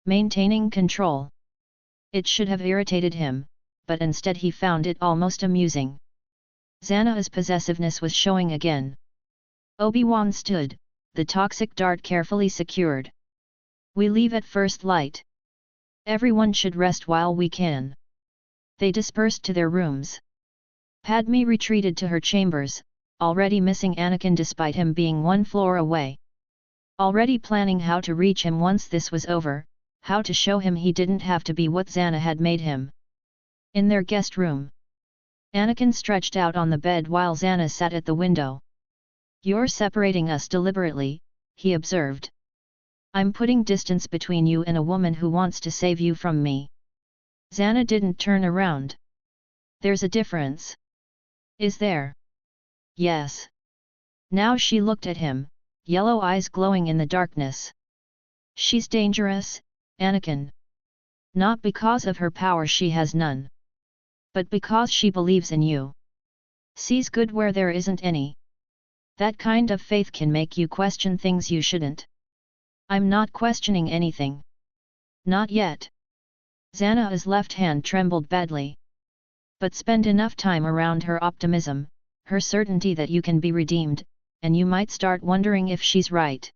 Maintaining control. It should have irritated him, but instead he found it almost amusing. Zannah's possessiveness was showing again. Obi-Wan stood, the toxic dart carefully secured. We leave at first light. Everyone should rest while we can. They dispersed to their rooms. Padme retreated to her chambers, already missing Anakin despite him being one floor away. Already planning how to reach him once this was over, how to show him he didn't have to be what Zannah had made him. In their guest room. Anakin stretched out on the bed while Zannah sat at the window. You're separating us deliberately, he observed. I'm putting distance between you and a woman who wants to save you from me. Zannah didn't turn around. There's a difference. Is there? Yes. Now she looked at him, yellow eyes glowing in the darkness. She's dangerous, Anakin. Not because of her power, she has none. But because she believes in you. Sees good where there isn't any. That kind of faith can make you question things you shouldn't. I'm not questioning anything. Not yet. Zannah's left hand trembled badly. But spend enough time around her optimism, her certainty that you can be redeemed, and you might start wondering if she's right.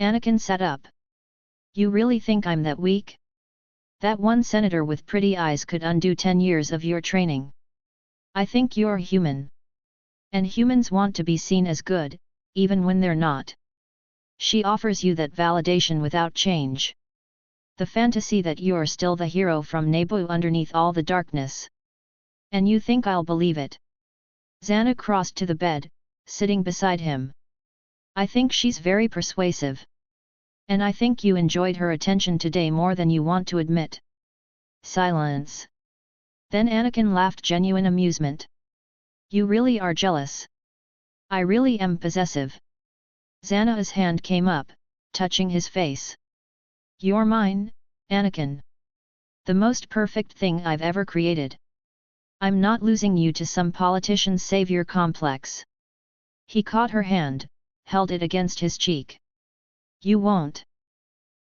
Anakin sat up. You really think I'm that weak? That one senator with pretty eyes could undo 10 years of your training. I think you're human. And humans want to be seen as good, even when they're not. She offers you that validation without change. The fantasy that you're still the hero from Naboo underneath all the darkness. And you think I'll believe it? Zannah crossed to the bed, sitting beside him. I think she's very persuasive. And I think you enjoyed her attention today more than you want to admit. Silence. Then Anakin laughed genuine amusement. You really are jealous. I really am possessive. Zannah's hand came up, touching his face. You're mine, Anakin. The most perfect thing I've ever created. I'm not losing you to some politician's savior complex. He caught her hand, held it against his cheek. You won't.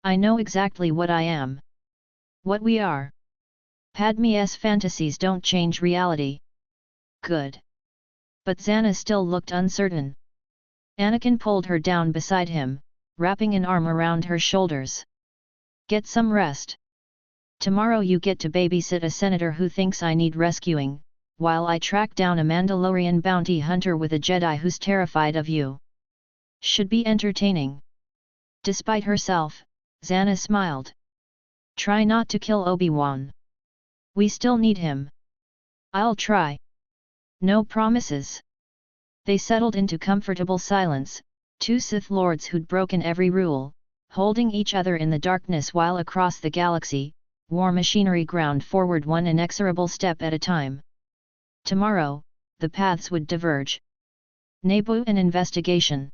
I know exactly what I am. What we are. Padme's fantasies don't change reality. Good. But Zannah still looked uncertain. Anakin pulled her down beside him, wrapping an arm around her shoulders. Get some rest. Tomorrow you get to babysit a senator who thinks I need rescuing, while I track down a Mandalorian bounty hunter with a Jedi who's terrified of you. Should be entertaining. Despite herself, Zannah smiled. Try not to kill Obi-Wan. We still need him. I'll try. No promises. They settled into comfortable silence, two Sith Lords who'd broken every rule, holding each other in the darkness while across the galaxy, war machinery ground forward one inexorable step at a time. Tomorrow, the paths would diverge. Naboo and investigation.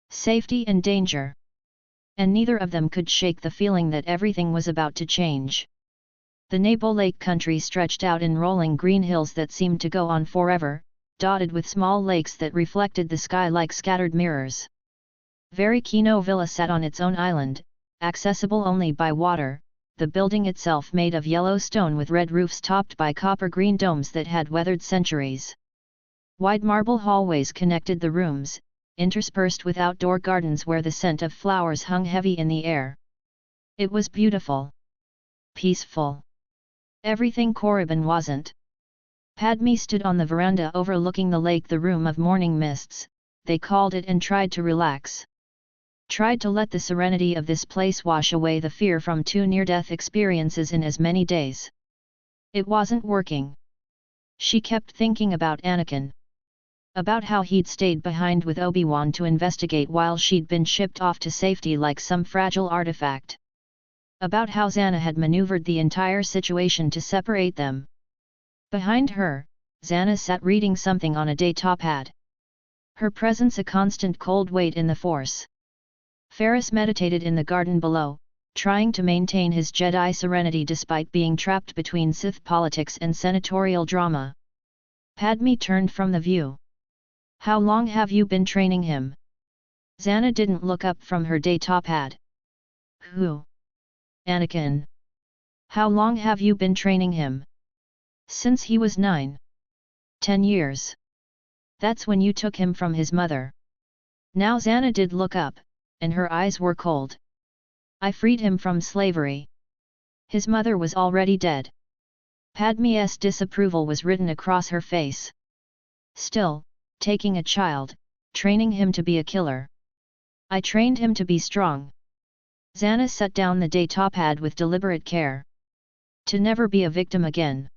Safety and danger. And neither of them could shake the feeling that everything was about to change. The Naboo Lake country stretched out in rolling green hills that seemed to go on forever, dotted with small lakes that reflected the sky like scattered mirrors. Very Kino Villa sat on its own island, accessible only by water, the building itself made of yellow stone with red roofs topped by copper-green domes that had weathered centuries. Wide marble hallways connected the rooms, interspersed with outdoor gardens where the scent of flowers hung heavy in the air. It was beautiful. Peaceful. Everything Korriban wasn't. Padme stood on the veranda overlooking the lake, the room of morning mists, they called it, and tried to relax. Tried to let the serenity of this place wash away the fear from 2 near-death experiences in as many days. It wasn't working. She kept thinking about Anakin. About how he'd stayed behind with Obi-Wan to investigate while she'd been shipped off to safety like some fragile artifact. About how Zannah had maneuvered the entire situation to separate them. Behind her, Zannah sat reading something on a datapad. Her presence a constant cold weight in the Force. Ferris meditated in the garden below, trying to maintain his Jedi serenity despite being trapped between Sith politics and senatorial drama. Padme turned from the view. How long have you been training him? Zannah didn't look up from her datapad. Who? Anakin. How long have you been training him? Since he was 9. 10 years. That's when you took him from his mother. Now Zannah did look up, and her eyes were cold. I freed him from slavery. His mother was already dead. Padme's disapproval was written across her face. Still, taking a child, training him to be a killer. I trained him to be strong. Zannah set down the datapad with deliberate care. To never be a victim again.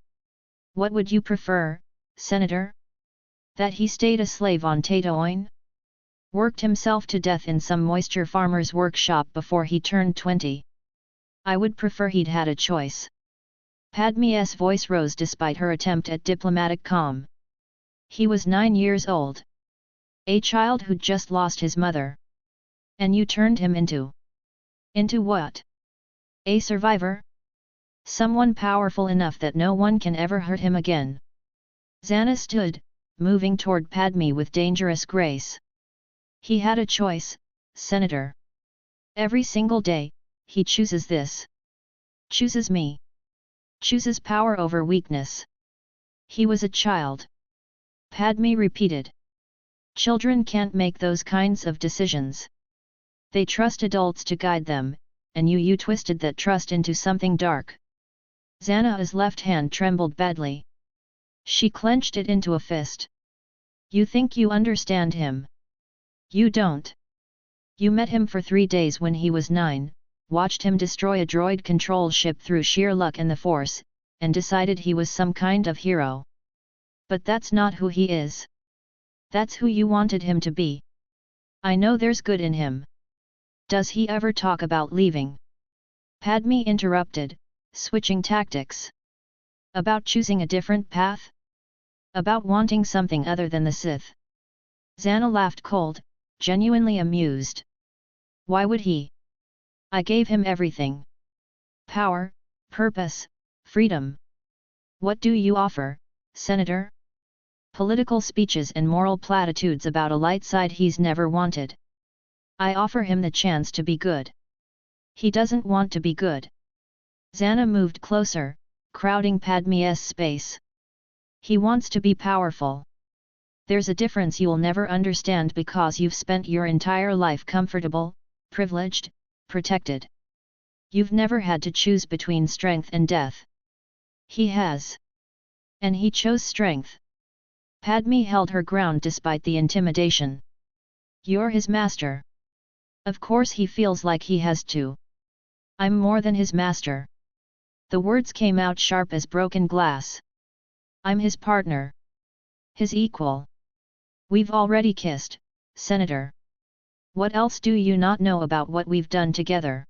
What would you prefer, Senator? That he stayed a slave on Tatooine? Worked himself to death in some moisture farmer's workshop before he turned 20? I would prefer he'd had a choice. Padme's voice rose despite her attempt at diplomatic calm. He was 9 years old. A child who'd just lost his mother. And you turned him into... Into what? A survivor? Someone powerful enough that no one can ever hurt him again. Zannah stood, moving toward Padme with dangerous grace. He had a choice, Senator. Every single day, he chooses this. Chooses me. Chooses power over weakness. He was a child. Padme repeated. Children can't make those kinds of decisions. They trust adults to guide them, and you twisted that trust into something dark. Zannah's left hand trembled badly. She clenched it into a fist. You think you understand him? You don't. You met him for 3 days when he was 9, watched him destroy a droid control ship through sheer luck and the Force, and decided he was some kind of hero. But that's not who he is. That's who you wanted him to be. I know there's good in him. Does he ever talk about leaving? Padme interrupted, switching tactics. About choosing a different path? About wanting something other than the Sith? Zannah laughed cold, genuinely amused. Why would he? I gave him everything. Power, purpose, freedom. What do you offer, Senator? Political speeches and moral platitudes about a light side he's never wanted. I offer him the chance to be good. He doesn't want to be good. Zannah moved closer, crowding Padme's space. He wants to be powerful. There's a difference you'll never understand because you've spent your entire life comfortable, privileged, protected. You've never had to choose between strength and death. He has. And he chose strength. Padme held her ground despite the intimidation. You're his master. Of course he feels like he has to. I'm more than his master. The words came out sharp as broken glass. I'm his partner. His equal. We've already kissed, Senator. What else do you not know about what we've done together?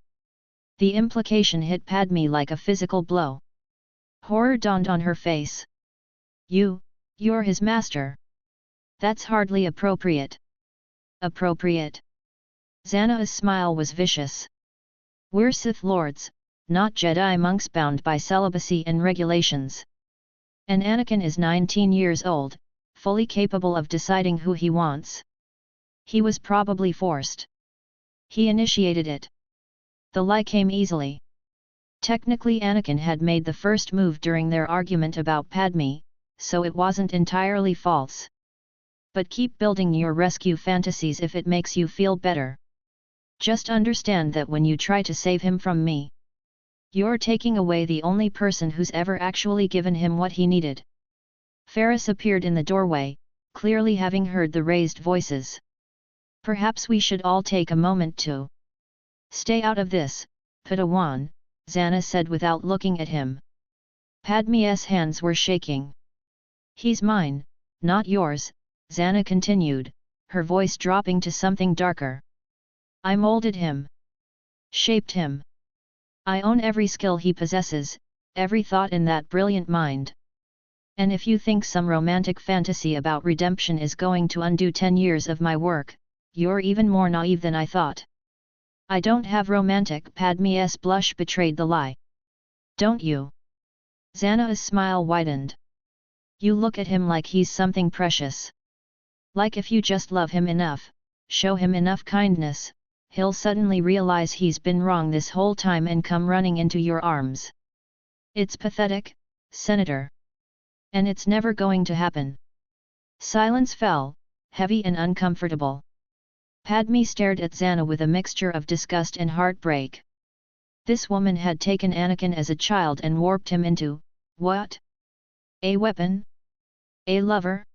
The implication hit Padme like a physical blow. Horror dawned on her face. You're his master. That's hardly appropriate. Appropriate? Zannah's smile was vicious. We're Sith Lords, not Jedi monks bound by celibacy and regulations. And Anakin is 19 years old, fully capable of deciding who he wants. He was probably forced. He initiated it. The lie came easily. Technically Anakin had made the first move during their argument about Padme, so it wasn't entirely false. But keep building your rescue fantasies if it makes you feel better. Just understand that when you try to save him from me, you're taking away the only person who's ever actually given him what he needed. Ferris appeared in the doorway, clearly having heard the raised voices. Perhaps we should all take a moment to stay out of this, Padawan, Zannah said without looking at him. Padme's hands were shaking. He's mine, not yours, Zannah continued, her voice dropping to something darker. I molded him. Shaped him. I own every skill he possesses, every thought in that brilliant mind. And if you think some romantic fantasy about redemption is going to undo 10 years of my work, you're even more naive than I thought. I don't have romantic. Padme's blush betrayed the lie. Don't you? Zannah's smile widened. You look at him like he's something precious. Like if you just love him enough, show him enough kindness, he'll suddenly realize he's been wrong this whole time and come running into your arms. It's pathetic, Senator. And it's never going to happen. Silence fell, heavy and uncomfortable. Padme stared at Zannah with a mixture of disgust and heartbreak. This woman had taken Anakin as a child and warped him into, what? A weapon? A lover?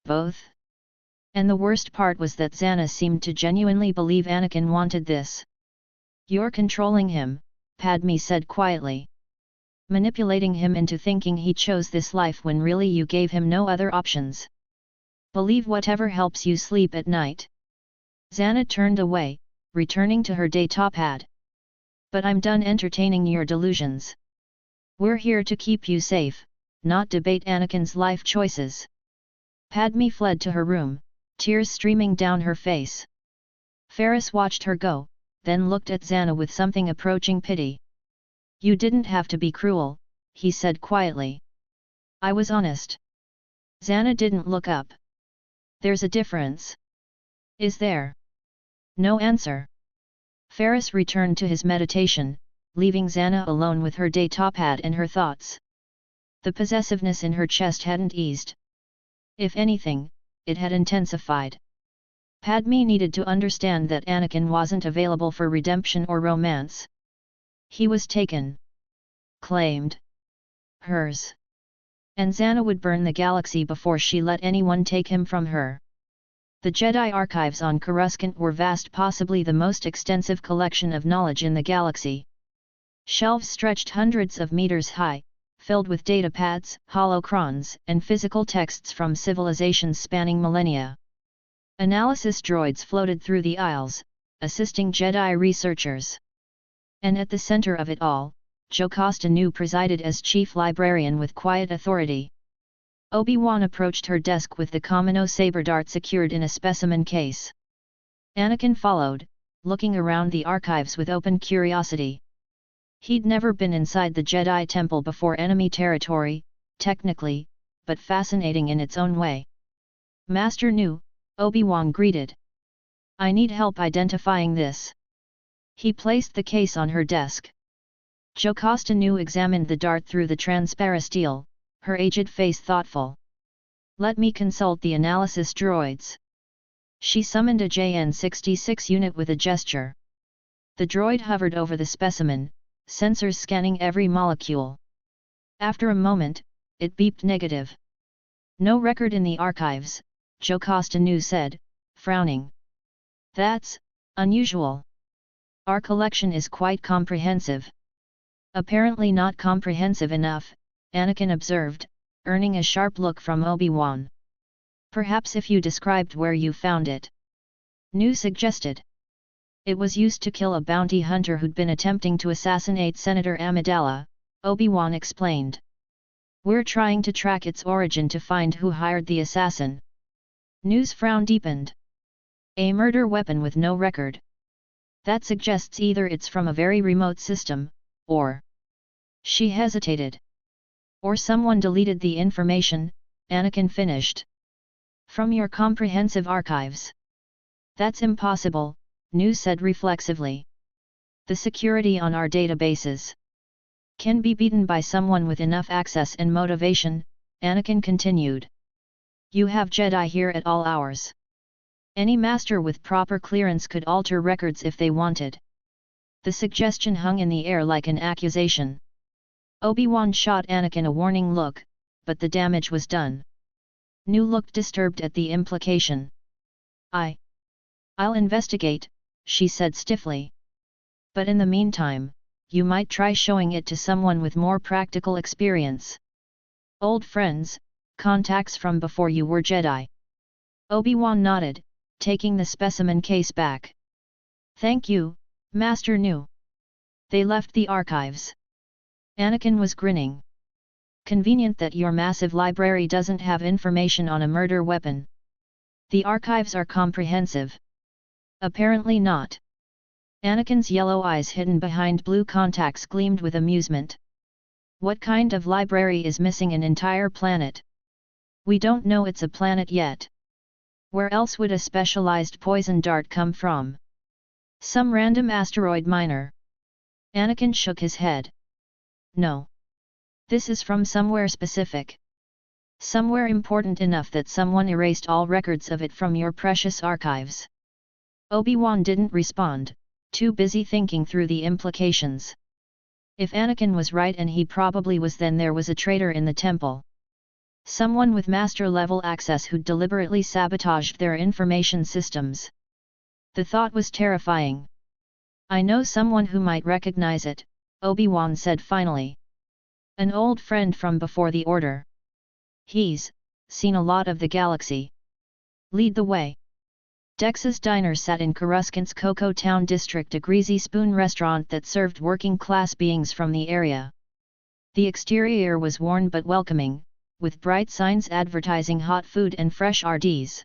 Both? And the worst part was that Zannah seemed to genuinely believe Anakin wanted this. You're controlling him, Padme said quietly. Manipulating him into thinking he chose this life when really you gave him no other options. Believe whatever helps you sleep at night. Zannah turned away, returning to her day pad. But I'm done entertaining your delusions. We're here to keep you safe, not debate Anakin's life choices. Padme fled to her room, tears streaming down her face. Ferris watched her go, then looked at Zannah with something approaching pity. You didn't have to be cruel, he said quietly. I was honest. Zannah didn't look up. There's a difference. Is there? No answer. Ferris returned to his meditation, leaving Zannah alone with her day pad and her thoughts. The possessiveness in her chest hadn't eased. If anything, it had intensified. Padme needed to understand that Anakin wasn't available for redemption or romance. He was taken. Claimed. Hers. And Zannah would burn the galaxy before she let anyone take him from her. The Jedi archives on Coruscant were vast, possibly the most extensive collection of knowledge in the galaxy. Shelves stretched hundreds of meters high, filled with datapads, holocrons, and physical texts from civilizations spanning millennia. Analysis droids floated through the aisles, assisting Jedi researchers. And at the center of it all, Jocasta Nu presided as chief librarian with quiet authority. Obi-Wan approached her desk with the Kamino saber dart secured in a specimen case. Anakin followed, looking around the archives with open curiosity. He'd never been inside the Jedi Temple before, enemy territory, technically, but fascinating in its own way. Master Nu, Obi-Wan greeted. I need help identifying this. He placed the case on her desk. Jocasta Nu examined the dart through the transparistile, her aged face thoughtful. Let me consult the analysis droids. She summoned a JN-66 unit with a gesture. The droid hovered over the specimen, sensors scanning every molecule. After a moment, it beeped negative. No record in the archives, Jocasta Nu said, frowning. That's unusual. Our collection is quite comprehensive. Apparently not comprehensive enough, Anakin observed, earning a sharp look from Obi-Wan. Perhaps if you described where you found it. Nu suggested. It was used to kill a bounty hunter who'd been attempting to assassinate Senator Amidala, Obi-Wan explained. We're trying to track its origin to find who hired the assassin. Nu's frown deepened. A murder weapon with no record. That suggests either it's from a very remote system, or... She hesitated. Or someone deleted the information, Anakin finished. From your comprehensive archives. That's impossible, Nu said reflexively. The security on our databases can be beaten by someone with enough access and motivation, Anakin continued. You have Jedi here at all hours. Any master with proper clearance could alter records if they wanted. The suggestion hung in the air like an accusation. Obi-Wan shot Anakin a warning look, but the damage was done. Nu looked disturbed at the implication. I'll investigate, she said stiffly. But in the meantime, you might try showing it to someone with more practical experience. Old friends, contacts from before you were Jedi. Obi-Wan nodded, taking the specimen case back. Thank you, Master Nu. They left the archives. Anakin was grinning. Convenient that your massive library doesn't have information on a murder weapon. The archives are comprehensive. Apparently not. Anakin's yellow eyes hidden behind blue contacts gleamed with amusement. What kind of library is missing an entire planet? We don't know it's a planet yet. Where else would a specialized poison dart come from? Some random asteroid miner. Anakin shook his head. No. This is from somewhere specific. Somewhere important enough that someone erased all records of it from your precious archives. Obi-Wan didn't respond, too busy thinking through the implications. If Anakin was right, and he probably was, then there was a traitor in the temple. Someone with master-level access who'd deliberately sabotaged their information systems. The thought was terrifying. I know someone who might recognize it, Obi-Wan said finally. An old friend from before the Order. He's seen a lot of the galaxy. Lead the way. Dex's Diner sat in Coruscant's Cocoa Town district, a greasy spoon restaurant that served working-class beings from the area. The exterior was worn but welcoming, with bright signs advertising hot food and fresh RDs.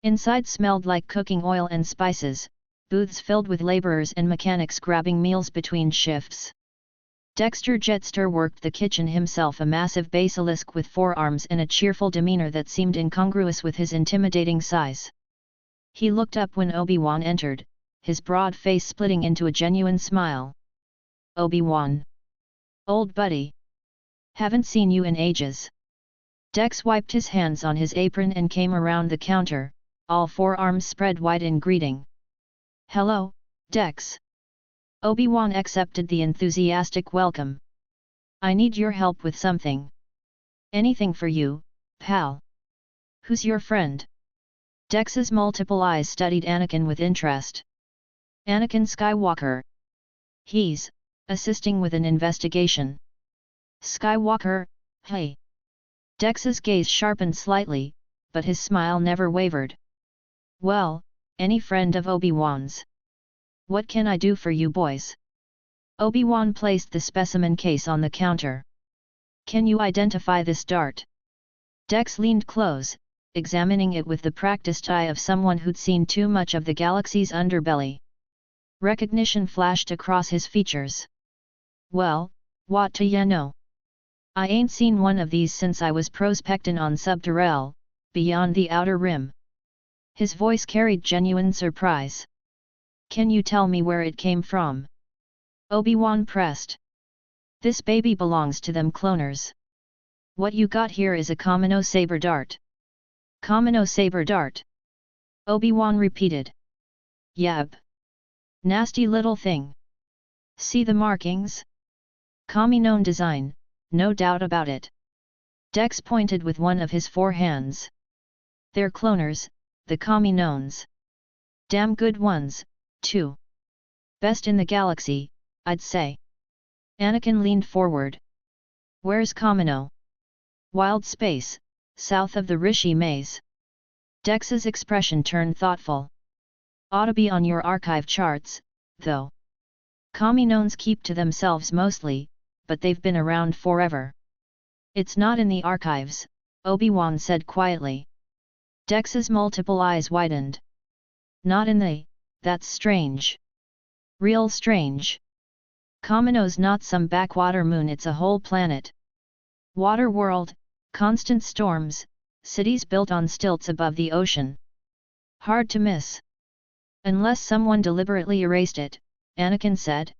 Inside smelled like cooking oil and spices, booths filled with laborers and mechanics grabbing meals between shifts. Dexter Jetster worked the kitchen himself, a massive basilisk with 4 arms and a cheerful demeanor that seemed incongruous with his intimidating size. He looked up when Obi-Wan entered, his broad face splitting into a genuine smile. Obi-Wan. Old buddy. Haven't seen you in ages. Dex wiped his hands on his apron and came around the counter, all 4 arms spread wide in greeting. Hello, Dex. Obi-Wan accepted the enthusiastic welcome. I need your help with something. Anything for you, pal. Who's your friend? Dex's multiple eyes studied Anakin with interest. Anakin Skywalker. He's assisting with an investigation. Skywalker, hey. Dex's gaze sharpened slightly, but his smile never wavered. Well, any friend of Obi-Wan's. What can I do for you boys? Obi-Wan placed the specimen case on the counter. Can you identify this dart? Dex leaned close, examining it with the practiced eye of someone who'd seen too much of the galaxy's underbelly. Recognition flashed across his features. Well, what do ya know? I ain't seen one of these since I was prospectin' on Subterrel, beyond the Outer Rim. His voice carried genuine surprise. Can you tell me where it came from? Obi-Wan pressed. This baby belongs to them cloners. What you got here is a Kamino saber dart. Kamino saber dart. Obi-Wan repeated. Yab. Nasty little thing. See the markings? Kamino design, no doubt about it. Dex pointed with one of his 4 hands. They're cloners, the Kaminoans. Damn good ones, too. Best in the galaxy, I'd say. Anakin leaned forward. Where's Kamino? Wild space, south of the Rishi Maze. Dex's expression turned thoughtful. Ought to be on your archive charts, though. Kaminoans keep to themselves mostly, but they've been around forever. It's not in the archives, Obi-Wan said quietly. Dex's multiple eyes widened. Not in the, that's strange. Real strange. Kamino's not some backwater moon, it's a whole planet. Water world, constant storms, cities built on stilts above the ocean. Hard to miss. Unless someone deliberately erased it, Anakin said.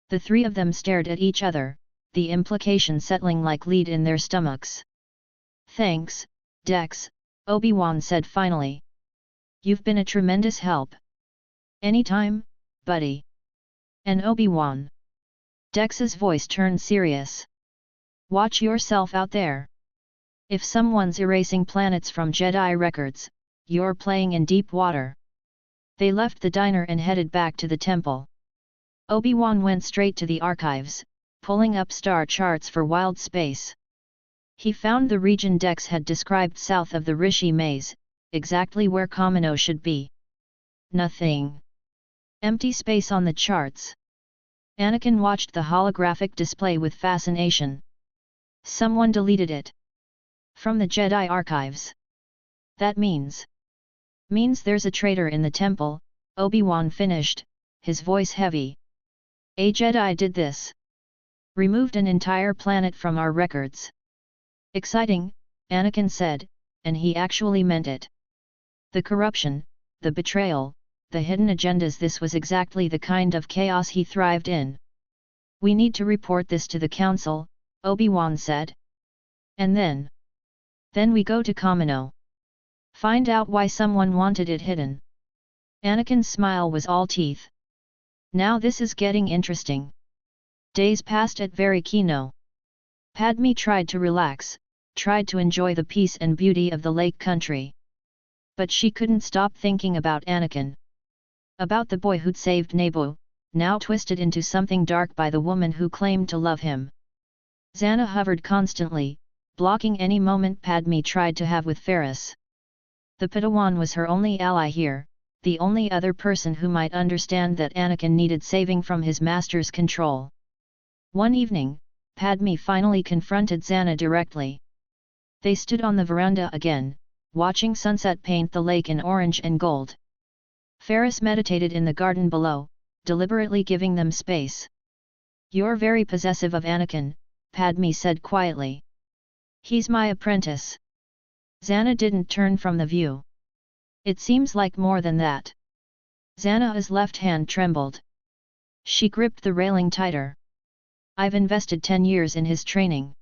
The 3 of them stared at each other, the implication settling like lead in their stomachs. Thanks, Dex, Obi-Wan said finally. You've been a tremendous help. Anytime, buddy. And Obi-Wan. Dex's voice turned serious. Watch yourself out there. If someone's erasing planets from Jedi records, you're playing in deep water. They left the diner and headed back to the temple. Obi-Wan went straight to the archives, pulling up star charts for wild space. He found the region Dex had described south of the Rishi Maze, exactly where Kamino should be. Nothing. Empty space on the charts. Anakin watched the holographic display with fascination. Someone deleted it. From the Jedi archives. That means there's a traitor in the temple, Obi-Wan finished, his voice heavy. A Jedi did this. Removed an entire planet from our records. Exciting, Anakin said, and he actually meant it. The corruption, the betrayal, the hidden agendas, this was exactly the kind of chaos he thrived in. We need to report this to the Council, Obi-Wan said. And then we go to Kamino. Find out why someone wanted it hidden. Anakin's smile was all teeth. Now this is getting interesting. Days passed at Varikino. Padme tried to relax, tried to enjoy the peace and beauty of the lake country. But she couldn't stop thinking about Anakin. About the boy who'd saved Naboo, now twisted into something dark by the woman who claimed to love him. Zannah hovered constantly, blocking any moment Padme tried to have with Ferris. The Padawan was her only ally here, the only other person who might understand that Anakin needed saving from his master's control. One evening, Padme finally confronted Zannah directly. They stood on the veranda again, watching sunset paint the lake in orange and gold. Ferris meditated in the garden below, deliberately giving them space. You're very possessive of Anakin, Padme said quietly. He's my apprentice. Zannah didn't turn from the view. It seems like more than that. Zannah's left hand trembled. She gripped the railing tighter. I've invested 10 years in his training.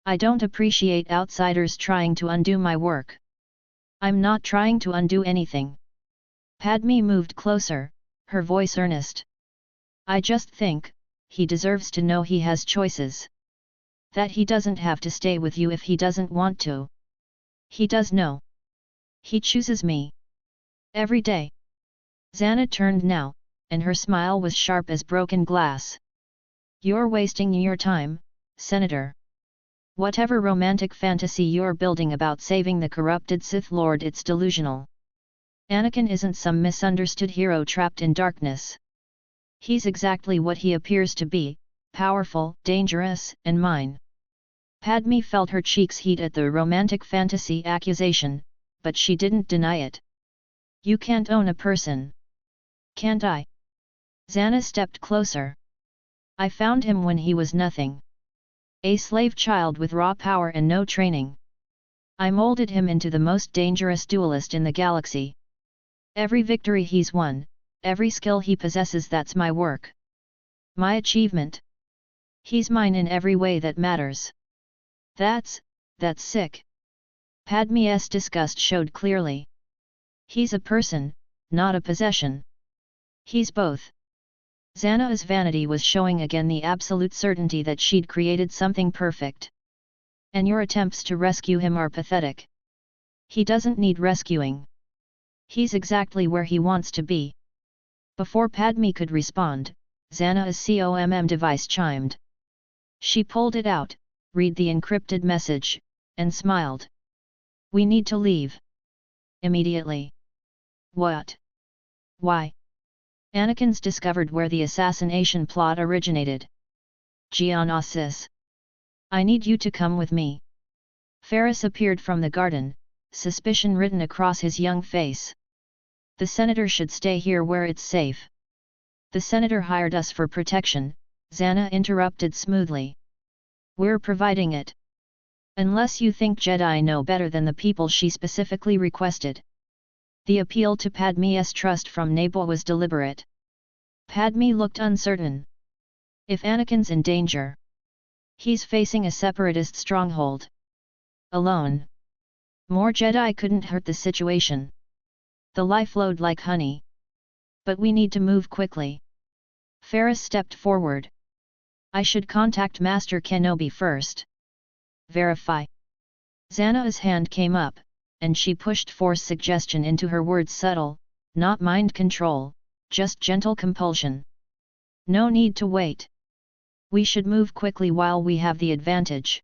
I don't appreciate outsiders trying to undo my work. I'm not trying to undo anything. Padme moved closer, her voice earnest. I just think, he deserves to know he has choices. That he doesn't have to stay with you if he doesn't want to. He does know. He chooses me. Every day. Zannah turned now, and her smile was sharp as broken glass. You're wasting your time, Senator. Whatever romantic fantasy you're building about saving the corrupted Sith Lord, it's delusional. Anakin isn't some misunderstood hero trapped in darkness. He's exactly what he appears to be, powerful, dangerous, and mine. Padme felt her cheeks heat at the romantic fantasy accusation, but she didn't deny it. You can't own a person. Can't I? Zannah stepped closer. I found him when he was nothing. A slave child with raw power and no training. I molded him into the most dangerous duelist in the galaxy. Every victory he's won, every skill he possesses, that's my work. My achievement. He's mine in every way that matters. That's sick. Padme's disgust showed clearly. He's a person, not a possession. He's both. Zannah's vanity was showing again, the absolute certainty that she'd created something perfect. And your attempts to rescue him are pathetic. He doesn't need rescuing. He's exactly where he wants to be. Before Padme could respond, Zannah's COMM device chimed. She pulled it out, read the encrypted message, and smiled. We need to leave. Immediately. What? Why? Anakin's discovered where the assassination plot originated. Geonosis. I need you to come with me. Ferris appeared from the garden, suspicion written across his young face. The senator should stay here where it's safe. The senator hired us for protection, Zannah interrupted smoothly. We're providing it. Unless you think Jedi know better than the people she specifically requested. The appeal to Padme's trust from Naboo was deliberate. Padme looked uncertain. If Anakin's in danger, he's facing a separatist stronghold. Alone. More Jedi couldn't hurt the situation. The life flowed like honey. But we need to move quickly. Ferris stepped forward. I should contact Master Kenobi first. Verify. Zannah's hand came up, and she pushed force suggestion into her words, subtle, not mind control, just gentle compulsion. No need to wait. We should move quickly while we have the advantage.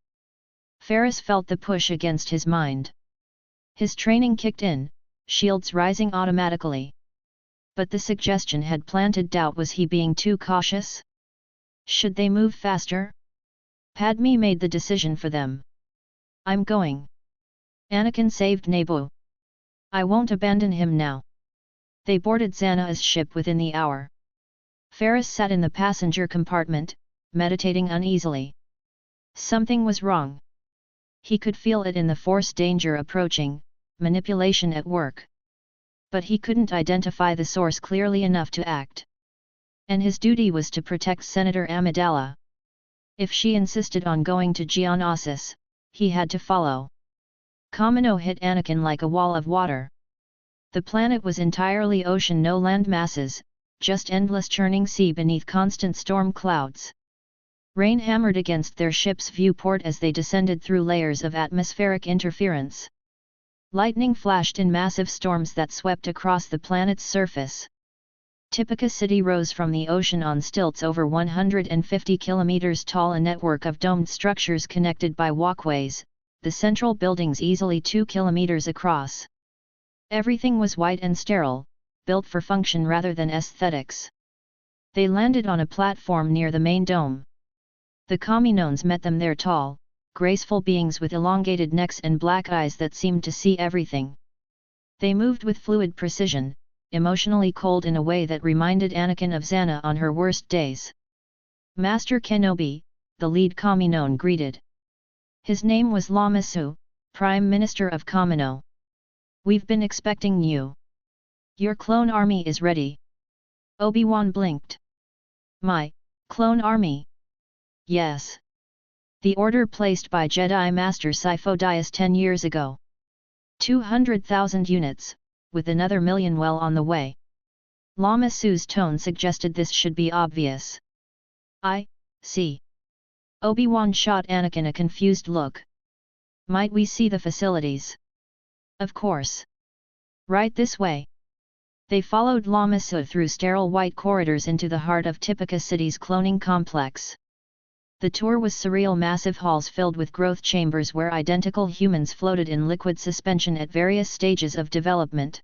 Ferris felt the push against his mind. His training kicked in, shields rising automatically. But the suggestion had planted doubt. Was he being too cautious? Should they move faster? Padme made the decision for them. I'm going. Anakin saved Naboo. I won't abandon him now. They boarded Zannah's ship within the hour. Ferris sat in the passenger compartment, meditating uneasily. Something was wrong. He could feel it in the Force danger approaching, manipulation at work. But he couldn't identify the source clearly enough to act. And his duty was to protect Senator Amidala. If she insisted on going to Geonosis, he had to follow. Kamino hit Anakin like a wall of water. The planet was entirely ocean, no land masses, just endless churning sea beneath constant storm clouds. Rain hammered against their ship's viewport as they descended through layers of atmospheric interference. Lightning flashed in massive storms that swept across the planet's surface. Tipica City rose from the ocean on stilts over 150 kilometers tall, a network of domed structures connected by walkways, the central buildings easily 2 kilometers across. Everything was white and sterile, built for function rather than aesthetics. They landed on a platform near the main dome. The Kaminoans met them there, tall, graceful beings with elongated necks and black eyes that seemed to see everything. They moved with fluid precision, emotionally cold in a way that reminded Anakin of Zannah on her worst days. Master Kenobi, the lead Kaminoan greeted. His name was Lama Su, Prime Minister of Kamino. We've been expecting you. Your clone army is ready. Obi-Wan blinked. My clone army? Yes. The order placed by Jedi Master Sifo-Dyas 10 years ago. 200,000 units, with another million well on the way. Lama Su's tone suggested this should be obvious. I see. Obi-Wan shot Anakin a confused look. Might we see the facilities? Of course. Right this way. They followed Lama Su through sterile white corridors into the heart of Tipica City's cloning complex. The tour was surreal, massive halls filled with growth chambers where identical humans floated in liquid suspension at various stages of development.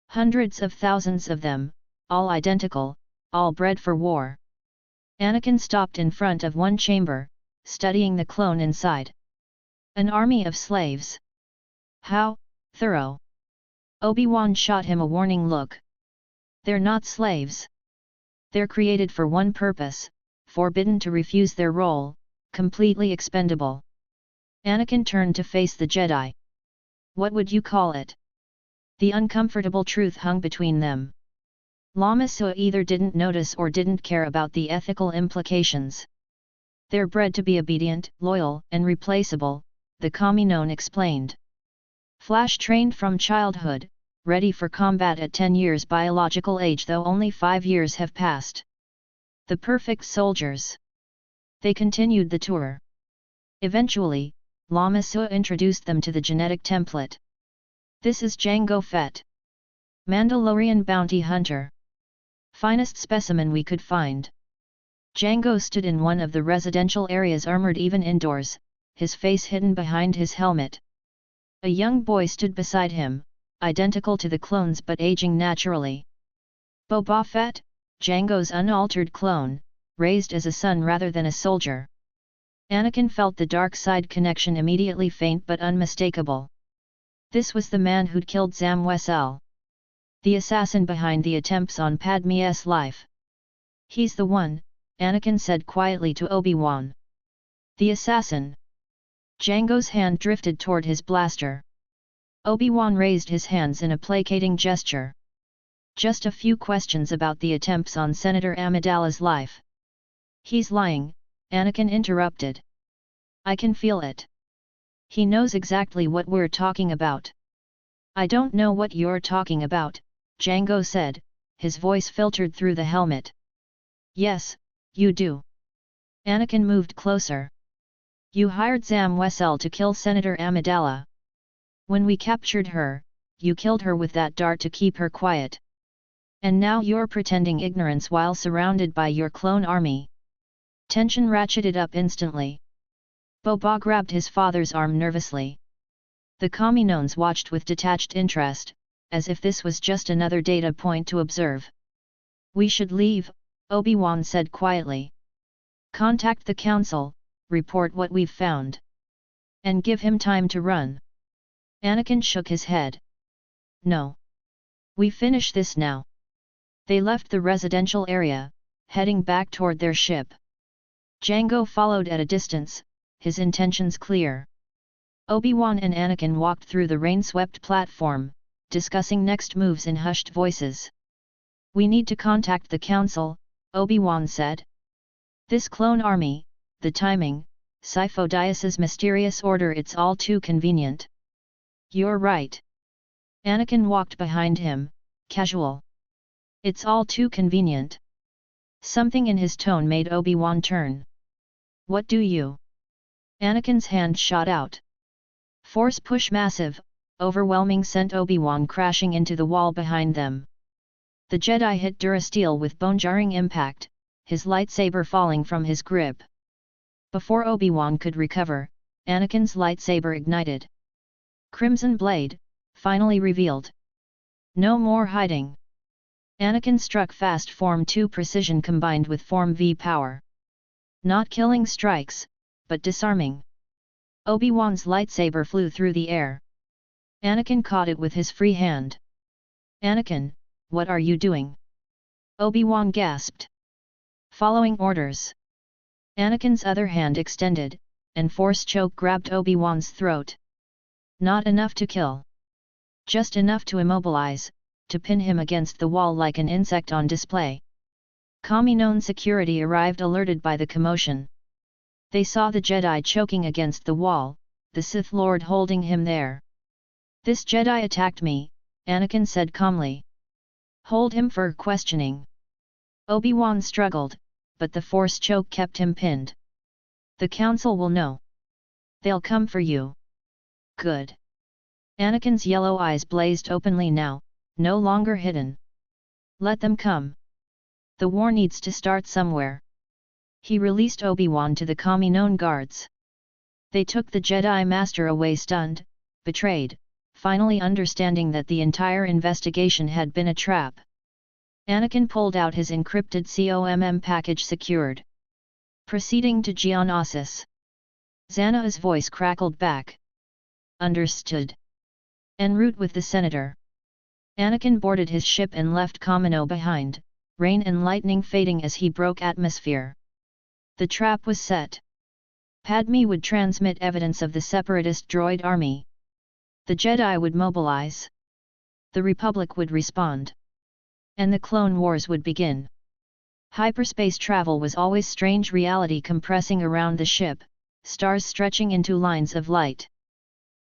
Hundreds of thousands of them, all identical, all bred for war. Anakin stopped in front of one chamber, studying the clone inside. An army of slaves. How thorough. Obi-Wan shot him a warning look. They're not slaves. They're created for one purpose, forbidden to refuse their role, completely expendable. Anakin turned to face the Jedi. What would you call it? The uncomfortable truth hung between them. Lama Sua either didn't notice or didn't care about the ethical implications. They're bred to be obedient, loyal, and replaceable, the Kaminoan explained. Flash trained from childhood, ready for combat at 10 years biological age, though only 5 years have passed. The perfect soldiers. They continued the tour. Eventually, Lama Sua introduced them to the genetic template. This is Jango Fett, Mandalorian bounty hunter. Finest specimen we could find. Jango stood in one of the residential areas, armored even indoors, his face hidden behind his helmet. A young boy stood beside him, identical to the clones but aging naturally. Boba Fett, Jango's unaltered clone, raised as a son rather than a soldier. Anakin felt the dark side connection immediately, faint but unmistakable. This was the man who'd killed Zam Wesell. The assassin behind the attempts on Padme's life. He's the one, Anakin said quietly to Obi-Wan. The assassin. Jango's hand drifted toward his blaster. Obi-Wan raised his hands in a placating gesture. Just a few questions about the attempts on Senator Amidala's life. He's lying, Anakin interrupted. I can feel it. He knows exactly what we're talking about. I don't know what you're talking about, Jango said, his voice filtered through the helmet. Yes, you do. Anakin moved closer. You hired Zam Wesell to kill Senator Amidala. When we captured her, you killed her with that dart to keep her quiet. And now you're pretending ignorance while surrounded by your clone army. Tension ratcheted up instantly. Boba grabbed his father's arm nervously. The Kaminoans watched with detached interest, as if this was just another data point to observe. We should leave, Obi-Wan said quietly. Contact the Council, report what we've found. And give him time to run. Anakin shook his head. No. We finish this now. They left the residential area, heading back toward their ship. Jango followed at a distance, his intentions clear. Obi-Wan and Anakin walked through the rain-swept platform, discussing next moves in hushed voices. We need to contact the Council, Obi-Wan said. This clone army, the timing, Sifo-Dyas's mysterious order, it's all too convenient. You're right. Anakin walked behind him, casual. It's all too convenient. Something in his tone made Obi-Wan turn. What do you? Anakin's hand shot out. Force push massive, overwhelming, sent Obi-Wan crashing into the wall behind them. The Jedi hit Durasteel with bone-jarring impact, his lightsaber falling from his grip. Before Obi-Wan could recover, Anakin's lightsaber ignited. Crimson blade, finally revealed. No more hiding. Anakin struck fast Form 2 precision combined with Form V power. Not killing strikes, but disarming. Obi-Wan's lightsaber flew through the air. Anakin caught it with his free hand. Anakin, what are you doing? Obi-Wan gasped. Following orders. Anakin's other hand extended, and Force choke grabbed Obi-Wan's throat. Not enough to kill. Just enough to immobilize, to pin him against the wall like an insect on display. Kaminoan security arrived, alerted by the commotion. They saw the Jedi choking against the wall, the Sith Lord holding him there. This Jedi attacked me, Anakin said calmly. Hold him for questioning. Obi-Wan struggled, but the Force choke kept him pinned. The Council will know. They'll come for you. Good. Anakin's yellow eyes blazed openly now, no longer hidden. Let them come. The war needs to start somewhere. He released Obi-Wan to the Kaminoan guards. They took the Jedi Master away stunned, betrayed, finally understanding that the entire investigation had been a trap. Anakin pulled out his encrypted COMM package secured. Proceeding to Geonosis. Zannah's voice crackled back. Understood. En route with the Senator. Anakin boarded his ship and left Kamino behind, rain and lightning fading as he broke atmosphere. The trap was set. Padme would transmit evidence of the separatist droid army. The Jedi would mobilize. The Republic would respond. And the Clone Wars would begin. Hyperspace travel was always strange reality compressing around the ship, stars stretching into lines of light.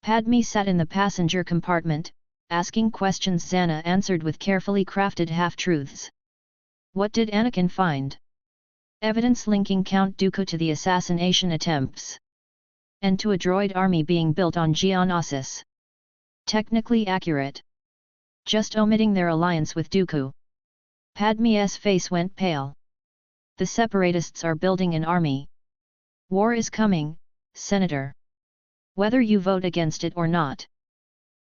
Padme sat in the passenger compartment, asking questions Zannah answered with carefully crafted half-truths. What did Anakin find? Evidence linking Count Dooku to the assassination attempts. And to a droid army being built on Geonosis. Technically accurate. Just omitting their alliance with Dooku. Padme's face went pale. The Separatists are building an army. War is coming, Senator. Whether you vote against it or not.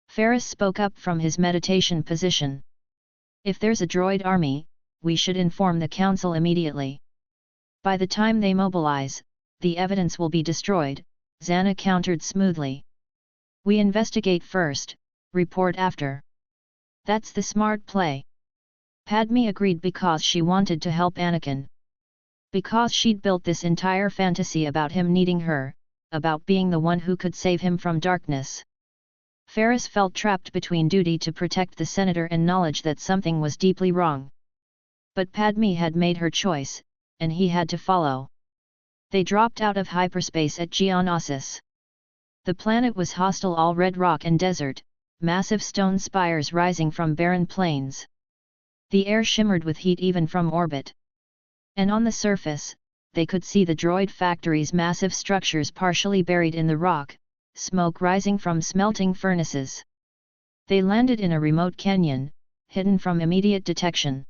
Ferris spoke up from his meditation position. If there's a droid army, we should inform the Council immediately. By the time they mobilize, the evidence will be destroyed, Zannah countered smoothly. We investigate first, report after. That's the smart play. Padme agreed because she wanted to help Anakin. Because she'd built this entire fantasy about him needing her, about being the one who could save him from darkness. Ferris felt trapped between duty to protect the senator and knowledge that something was deeply wrong. But Padme had made her choice, and he had to follow. They dropped out of hyperspace at Geonosis. The planet was hostile, all red rock and desert, massive stone spires rising from barren plains. The air shimmered with heat even from orbit. And on the surface, they could see the droid factory's massive structures partially buried in the rock, smoke rising from smelting furnaces. They landed in a remote canyon, hidden from immediate detection.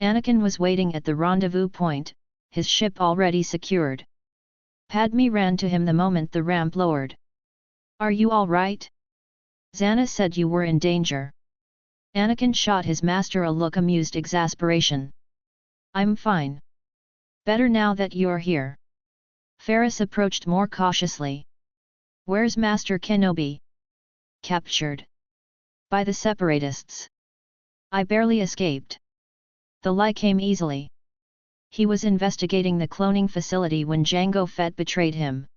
Anakin was waiting at the rendezvous point, his ship already secured. Padme ran to him the moment the ramp lowered. Are you all right? Zannah said you were in danger. Anakin shot his master a look of amused exasperation. I'm fine. Better now that you're here. Ferris approached more cautiously. Where's Master Kenobi? Captured. By the Separatists. I barely escaped. The lie came easily. He was investigating the cloning facility when Jango Fett betrayed him.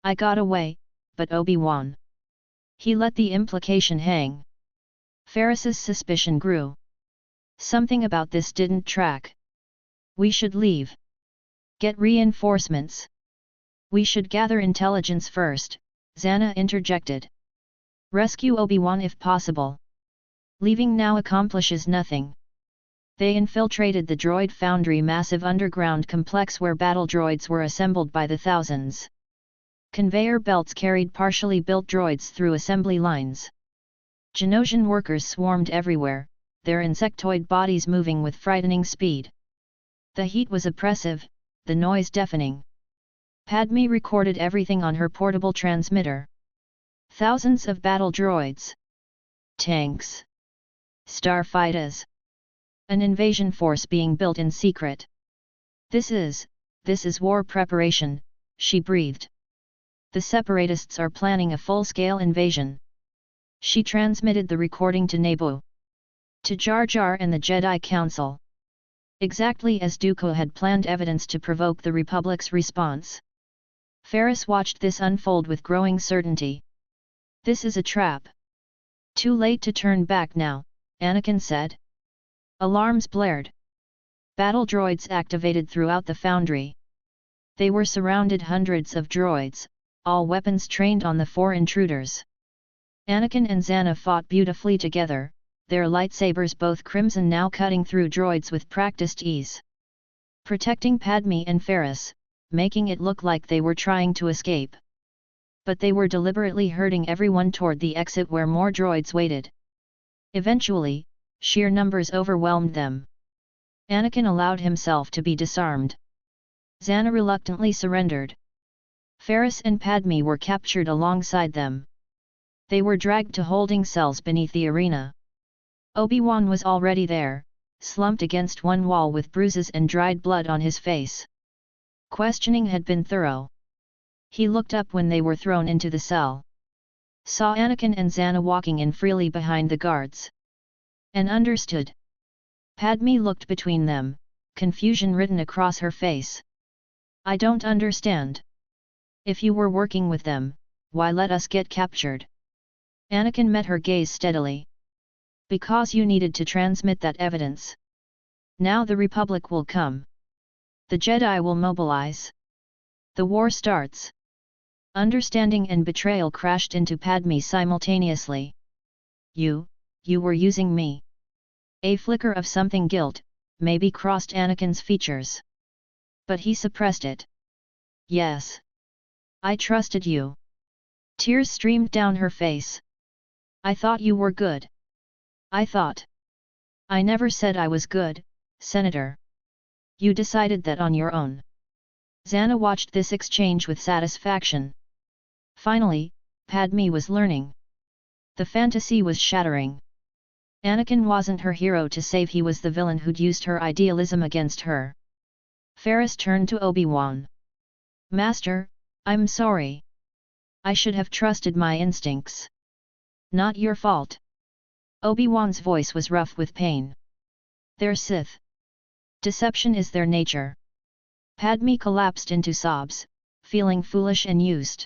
I got away, but Obi-Wan. He let the implication hang. Ferris's suspicion grew. Something about this didn't track. We should leave. Get reinforcements. We should gather intelligence first, Zannah interjected. Rescue Obi-Wan if possible. Leaving now accomplishes nothing. They infiltrated the droid foundry, massive underground complex where battle droids were assembled by the thousands. Conveyor belts carried partially built droids through assembly lines. Genosian workers swarmed everywhere, their insectoid bodies moving with frightening speed. The heat was oppressive, the noise deafening. Padme recorded everything on her portable transmitter. Thousands of battle droids. Tanks. Starfighters. An invasion force being built in secret. This is war preparation, she breathed. The Separatists are planning a full-scale invasion. She transmitted the recording to Naboo. To Jar Jar and the Jedi Council. Exactly as Dooku had planned, evidence to provoke the Republic's response. Ferris watched this unfold with growing certainty. This is a trap. Too late to turn back now, Anakin said. Alarms blared. Battle droids activated throughout the foundry. They were surrounded, hundreds of droids, all weapons trained on the four intruders. Anakin and Zannah fought beautifully together, their lightsabers both crimson, now cutting through droids with practiced ease. Protecting Padme and Ferris, making it look like they were trying to escape. But they were deliberately herding everyone toward the exit where more droids waited. Eventually, sheer numbers overwhelmed them. Anakin allowed himself to be disarmed. Zannah reluctantly surrendered. Ferris and Padme were captured alongside them. They were dragged to holding cells beneath the arena. Obi-Wan was already there, slumped against one wall with bruises and dried blood on his face. Questioning had been thorough. He looked up when they were thrown into the cell. Saw Anakin and Zannah walking in freely behind the guards. And understood. Padme looked between them, confusion written across her face. I don't understand. If you were working with them, why let us get captured? Anakin met her gaze steadily. Because you needed to transmit that evidence. Now the Republic will come. The Jedi will mobilize. The war starts. Understanding and betrayal crashed into Padme simultaneously. You were using me. A flicker of something guilt, maybe crossed Anakin's features. But he suppressed it. Yes. I trusted you. Tears streamed down her face. I thought you were good. I thought. I never said I was good, Senator. You decided that on your own. Zannah watched this exchange with satisfaction. Finally, Padme was learning. The fantasy was shattering. Anakin wasn't her hero to save, he was the villain who'd used her idealism against her. Ferris turned to Obi-Wan. Master, I'm sorry. I should have trusted my instincts. Not your fault. Obi-Wan's voice was rough with pain. They're Sith. Deception is their nature. Padme collapsed into sobs, feeling foolish and used.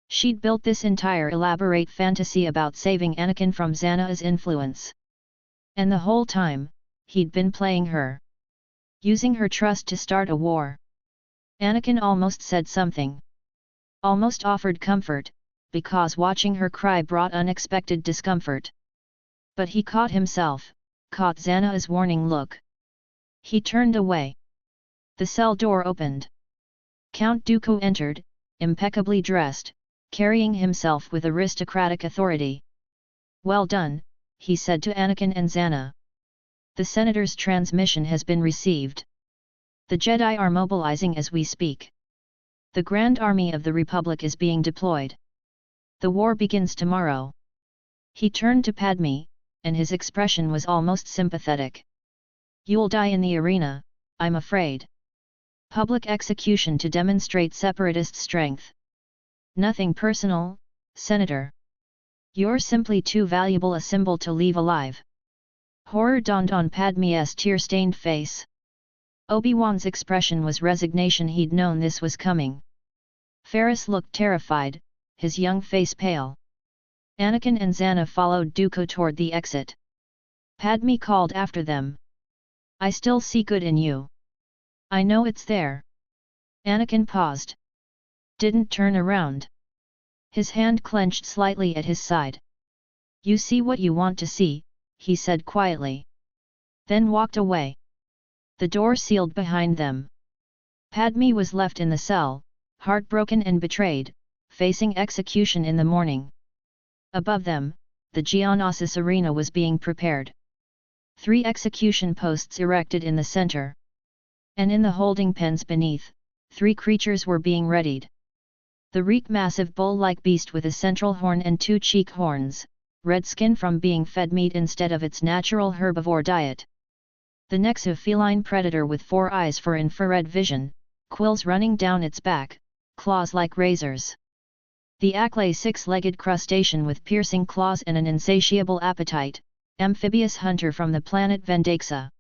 She'd built this entire elaborate fantasy about saving Anakin from Zannah's influence. And the whole time, he'd been playing her. Using her trust to start a war. Anakin almost said something. Almost offered comfort, because watching her cry brought unexpected discomfort. But he caught himself, caught Zannah's warning look. He turned away. The cell door opened. Count Dooku entered, impeccably dressed, carrying himself with aristocratic authority. Well done, he said to Anakin and Zannah. The Senator's transmission has been received. The Jedi are mobilizing as we speak. The Grand Army of the Republic is being deployed. The war begins tomorrow. He turned to Padme, and his expression was almost sympathetic. You'll die in the arena, I'm afraid. Public execution to demonstrate separatist strength. Nothing personal, Senator. You're simply too valuable a symbol to leave alive. Horror dawned on Padme's tear-stained face. Obi-Wan's expression was resignation, he'd known this was coming. Ferris looked terrified, his young face pale. Anakin and Zannah followed Dooku toward the exit. Padme called after them. I still see good in you. I know it's there. Anakin paused. Didn't turn around. His hand clenched slightly at his side. You see what you want to see, he said quietly. Then walked away. The door sealed behind them. Padme was left in the cell, heartbroken and betrayed, facing execution in the morning. Above them, the Geonosis arena was being prepared. 3 execution posts erected in the center. And in the holding pens beneath, 3 creatures were being readied. The Reek, massive bull-like beast with a central horn and 2 cheek horns, red skin from being fed meat instead of its natural herbivore diet. The Nexu, feline predator with 4 eyes for infrared vision, quills running down its back, claws like razors. The Acklay, 6-legged crustacean with piercing claws and an insatiable appetite, amphibious hunter from the planet Vendaxa.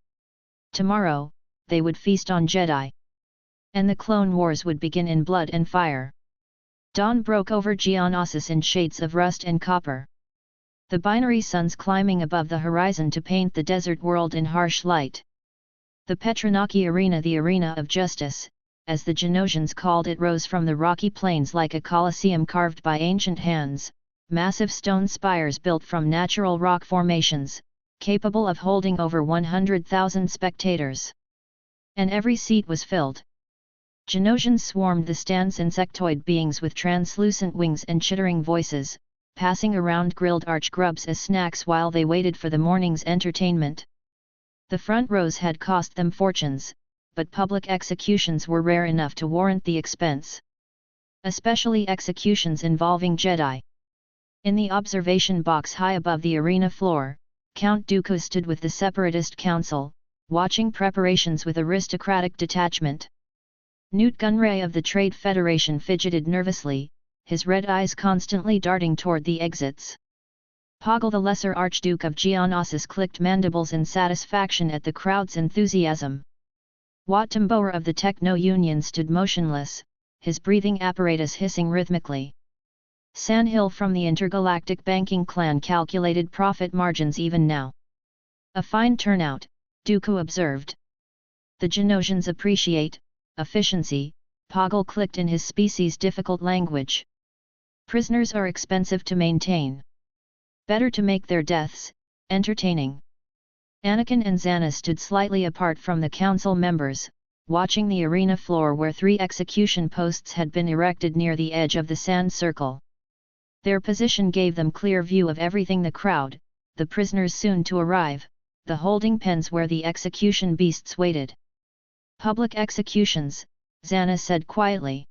Tomorrow, they would feast on Jedi. And the Clone Wars would begin in blood and fire. Dawn broke over Geonosis in shades of rust and copper. The binary suns climbing above the horizon to paint the desert world in harsh light. The Petranaki arena, the arena of justice, as the Genosians called it, rose from the rocky plains like a colosseum carved by ancient hands, massive stone spires built from natural rock formations, capable of holding over 100,000 spectators. And every seat was filled. Genosians swarmed the stands, insectoid beings with translucent wings and chittering voices, passing around grilled arch grubs as snacks while they waited for the morning's entertainment. The front rows had cost them fortunes, but public executions were rare enough to warrant the expense. Especially executions involving Jedi. In the observation box high above the arena floor, Count Dooku stood with the Separatist Council, watching preparations with aristocratic detachment. Newt Gunray of the Trade Federation fidgeted nervously, his red eyes constantly darting toward the exits. Poggle, the Lesser Archduke of Geonosis, clicked mandibles in satisfaction at the crowd's enthusiasm. Wat Tambora of the Techno Union stood motionless, his breathing apparatus hissing rhythmically. Sandhill from the intergalactic banking clan calculated profit margins even now. A fine turnout, Dooku observed. The Genosians appreciate efficiency, Poggle clicked in his species' difficult language. Prisoners are expensive to maintain. Better to make their deaths entertaining. Anakin and Zannah stood slightly apart from the council members, watching the arena floor where 3 execution posts had been erected near the edge of the sand circle. Their position gave them clear view of everything: the crowd, the prisoners soon to arrive, the holding pens where the execution beasts waited. Public executions, Zannah said quietly.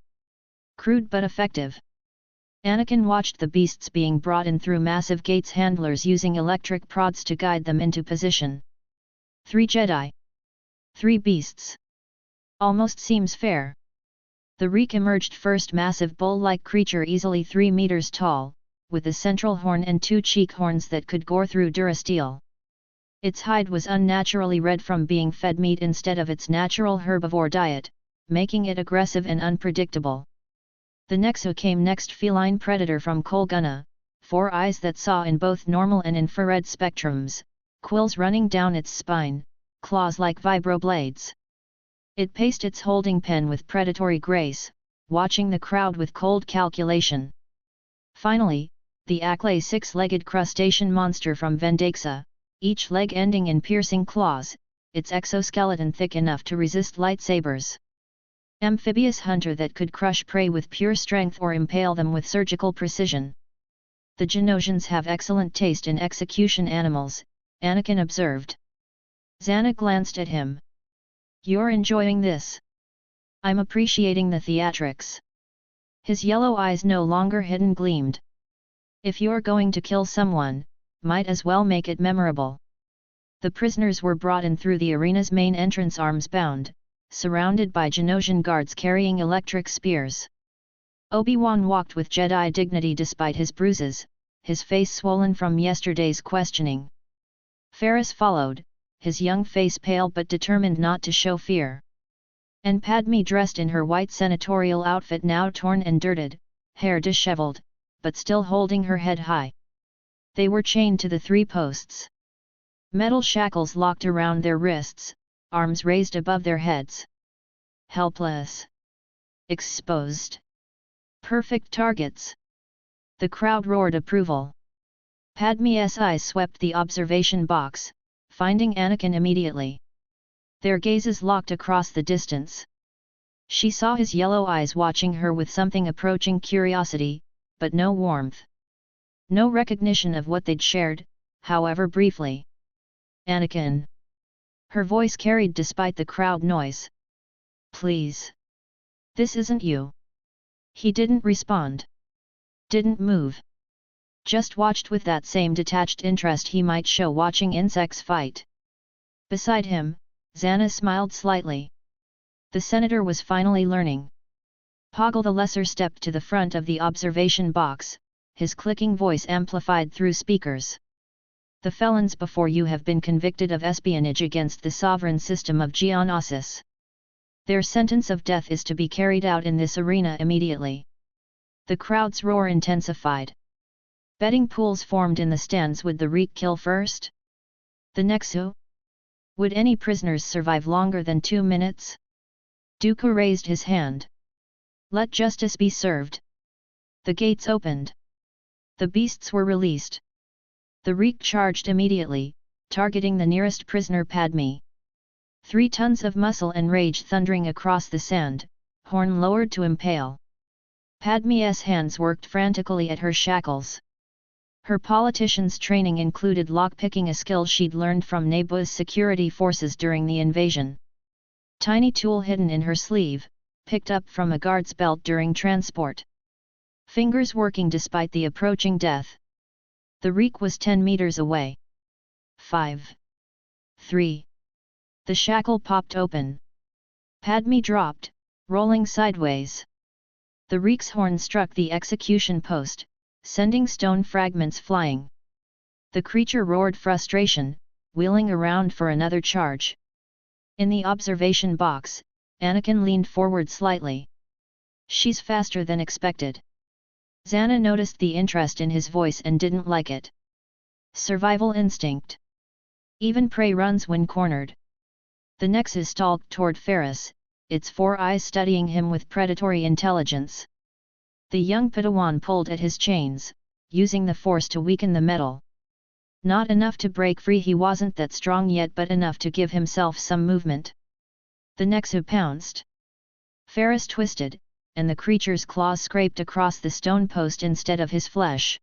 Crude but effective. Anakin watched the beasts being brought in through massive gates, handlers using electric prods to guide them into position. 3 Jedi. 3 beasts. Almost seems fair. The Reek emerged first, massive bull-like creature easily 3 meters tall, with a central horn and 2 cheek horns that could gore through durasteel. Its hide was unnaturally red from being fed meat instead of its natural herbivore diet, making it aggressive and unpredictable. The Nexu came next, feline predator from Kolgunna, 4 eyes that saw in both normal and infrared spectrums, quills running down its spine, claws like vibroblades. It paced its holding pen with predatory grace, watching the crowd with cold calculation. Finally, the Acklay 6-legged crustacean monster from Vendaxa, each leg ending in piercing claws, its exoskeleton thick enough to resist lightsabers. Amphibious hunter that could crush prey with pure strength or impale them with surgical precision. The Genosians have excellent taste in execution animals, Anakin observed. Zannah glanced at him. You're enjoying this? I'm appreciating the theatrics. His yellow eyes no longer hidden gleamed. If you're going to kill someone, might as well make it memorable. The prisoners were brought in through the arena's main entrance, arms bound, surrounded by Genosian guards carrying electric spears. Obi-Wan walked with Jedi dignity despite his bruises, his face swollen from yesterday's questioning. Ferris followed, his young face pale but determined not to show fear. And Padme, dressed in her white senatorial outfit, now torn and dirted, hair disheveled, but still holding her head high. They were chained to the 3 posts. Metal shackles locked around their wrists, arms raised above their heads. Helpless. Exposed. Perfect targets. The crowd roared approval. Padme's eyes swept the observation box, finding Anakin immediately. Their gazes locked across the distance. She saw his yellow eyes watching her with something approaching curiosity, but no warmth. No recognition of what they'd shared, however briefly. Anakin. Her voice carried despite the crowd noise. Please. This isn't you. He didn't respond. Didn't move. Just watched with that same detached interest he might show watching insects fight. Beside him, Zannah smiled slightly. The senator was finally learning. Poggle the Lesser stepped to the front of the observation box, his clicking voice amplified through speakers. The felons before you have been convicted of espionage against the sovereign system of Geonosis. Their sentence of death is to be carried out in this arena immediately. The crowd's roar intensified. Betting pools formed in the stands. Would the Reek kill first? The Nexu? Would any prisoners survive longer than 2 minutes? Dooku raised his hand. Let justice be served. The gates opened. The beasts were released. The Reek charged immediately, targeting the nearest prisoner, Padme. 3 tons of muscle and rage thundering across the sand, horn lowered to impale. Padme's hands worked frantically at her shackles. Her politician's training included lockpicking, a skill she'd learned from Naboo's security forces during the invasion. Tiny tool hidden in her sleeve, picked up from a guard's belt during transport. Fingers working despite the approaching death. The Reek was 10 meters away. 5. 3. The shackle popped open. Padme dropped, rolling sideways. The Reek's horn struck the execution post, sending stone fragments flying. The creature roared frustration, wheeling around for another charge. In the observation box, Anakin leaned forward slightly. She's faster than expected. Zannah noticed the interest in his voice and didn't like it. Survival instinct. Even prey runs when cornered. The Nexus stalked toward Ferris, its 4 eyes studying him with predatory intelligence. The young Padawan pulled at his chains, using the force to weaken the metal. Not enough to break free, he wasn't that strong yet, but enough to give himself some movement. The Nexu pounced. Ferris twisted, and the creature's claws scraped across the stone post instead of his flesh.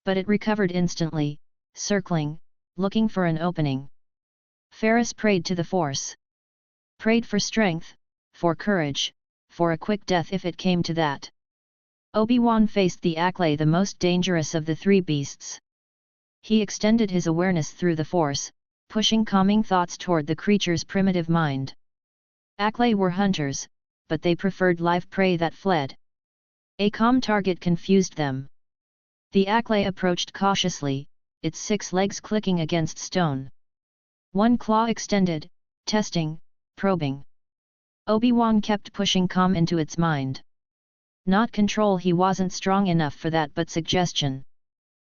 But it recovered instantly, circling, looking for an opening. Ferris prayed to the force. Prayed for strength, for courage, for a quick death if it came to that. Obi-Wan faced the Aklay, the most dangerous of the 3 beasts. He extended his awareness through the force, pushing calming thoughts toward the creature's primitive mind. Aklay were hunters, but they preferred live prey that fled. A calm target confused them. The Aklay approached cautiously, its 6 legs clicking against stone. One claw extended, testing, probing. Obi-Wan kept pushing calm into its mind. Not control, he wasn't strong enough for that, but suggestion.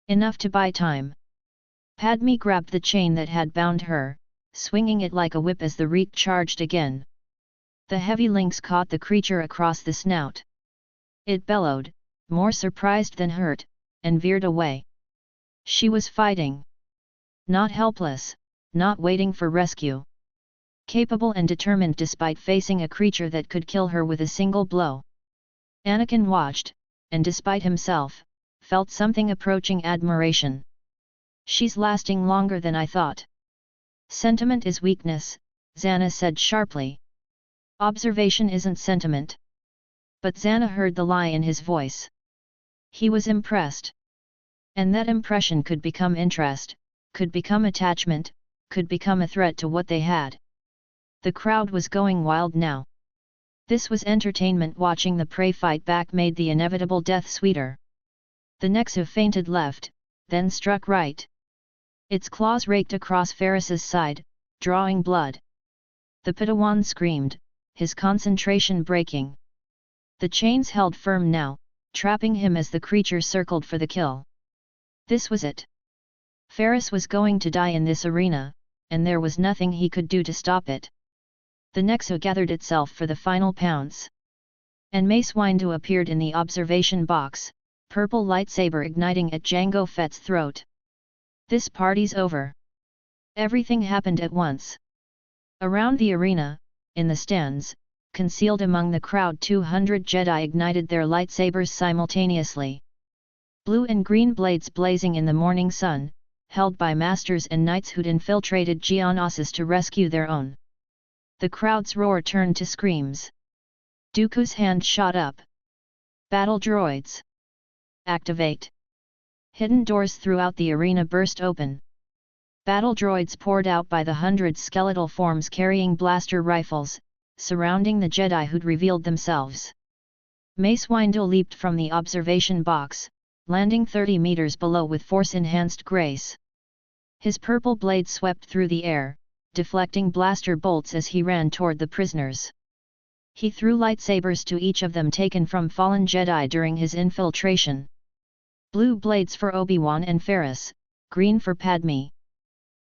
Enough to buy time. Padme grabbed the chain that had bound her, swinging it like a whip as the reek charged again. The heavy links caught the creature across the snout. It bellowed, more surprised than hurt, and veered away. She was fighting. Not helpless, not waiting for rescue. Capable and determined despite facing a creature that could kill her with a single blow. Anakin watched, and despite himself, felt something approaching admiration. She's lasting longer than I thought. Sentiment is weakness, Zannah said sharply. Observation isn't sentiment. But Zannah heard the lie in his voice. He was impressed. And that impression could become interest, could become attachment, could become a threat to what they had. The crowd was going wild now. This was entertainment. Watching the prey fight back made the inevitable death sweeter. The Nexu feinted left, then struck right. Its claws raked across Ferris's side, drawing blood. The Padawan screamed, his concentration breaking. The chains held firm now, trapping him as the creature circled for the kill. This was it. Ferris was going to die in this arena, and there was nothing he could do to stop it. The Nexu gathered itself for the final pounce. And Mace Windu appeared in the observation box, purple lightsaber igniting at Jango Fett's throat. This party's over. Everything happened at once. Around the arena, in the stands, concealed among the crowd, 200 Jedi ignited their lightsabers simultaneously. Blue and green blades blazing in the morning sun, held by masters and knights who'd infiltrated Geonosis to rescue their own. The crowd's roar turned to screams. Dooku's hand shot up. Battle droids. Activate. Hidden doors throughout the arena burst open. Battle droids poured out by the hundreds, skeletal forms carrying blaster rifles, surrounding the Jedi who'd revealed themselves. Mace Windu leaped from the observation box, landing 30 meters below with force-enhanced grace. His purple blade swept through the air, deflecting blaster bolts as he ran toward the prisoners. He threw lightsabers to each of them taken from fallen Jedi during his infiltration. Blue blades for Obi-Wan and Ferris, green for Padme.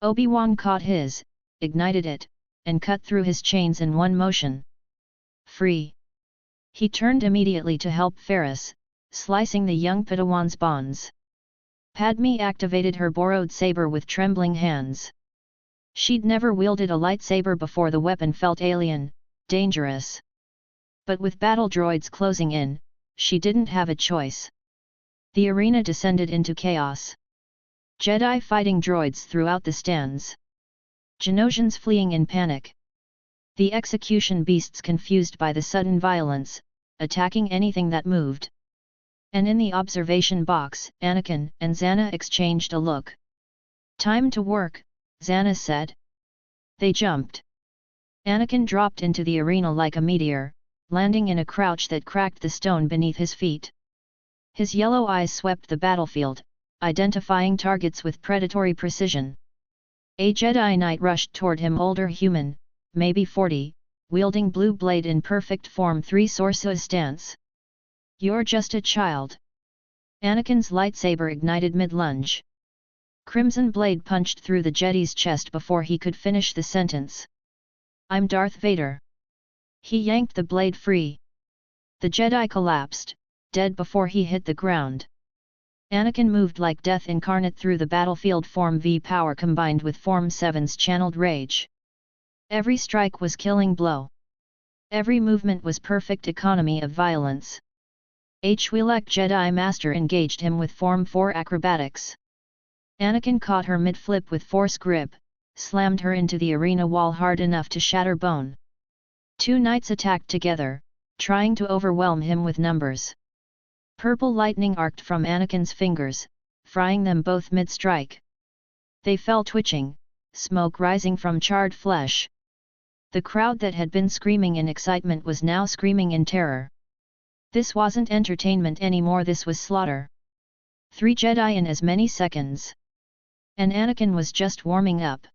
Obi-Wan caught his, ignited it, and cut through his chains in one motion. Free! He turned immediately to help Ferris, slicing the young Padawan's bonds. Padme activated her borrowed saber with trembling hands. She'd never wielded a lightsaber before. The weapon felt alien, dangerous. But with battle droids closing in, she didn't have a choice. The arena descended into chaos. Jedi fighting droids throughout the stands. Genosians fleeing in panic. The execution beasts confused by the sudden violence, attacking anything that moved. And in the observation box, Anakin and Zannah exchanged a look. Time to work, Zannah said. They jumped. Anakin dropped into the arena like a meteor, landing in a crouch that cracked the stone beneath his feet. His yellow eyes swept the battlefield, identifying targets with predatory precision. A Jedi Knight rushed toward him, older human, maybe 40, wielding blue blade in perfect form 3 Sorcerer stance. You're just a child. Anakin's lightsaber ignited mid-lunge. Crimson blade punched through the Jedi's chest before he could finish the sentence. I'm Darth Vader. He yanked the blade free. The Jedi collapsed, dead before he hit the ground. Anakin moved like death incarnate through the battlefield. Form V power combined with Form 7's channeled rage. Every strike was killing blow. Every movement was perfect economy of violence. Hwelek Jedi Master engaged him with Form 4 acrobatics. Anakin caught her mid-flip with force grip, slammed her into the arena wall hard enough to shatter bone. 2 knights attacked together, trying to overwhelm him with numbers. Purple lightning arced from Anakin's fingers, frying them both mid-strike. They fell twitching, smoke rising from charred flesh. The crowd that had been screaming in excitement was now screaming in terror. This wasn't entertainment anymore, this was slaughter. 3 Jedi in as many seconds. And Anakin was just warming up.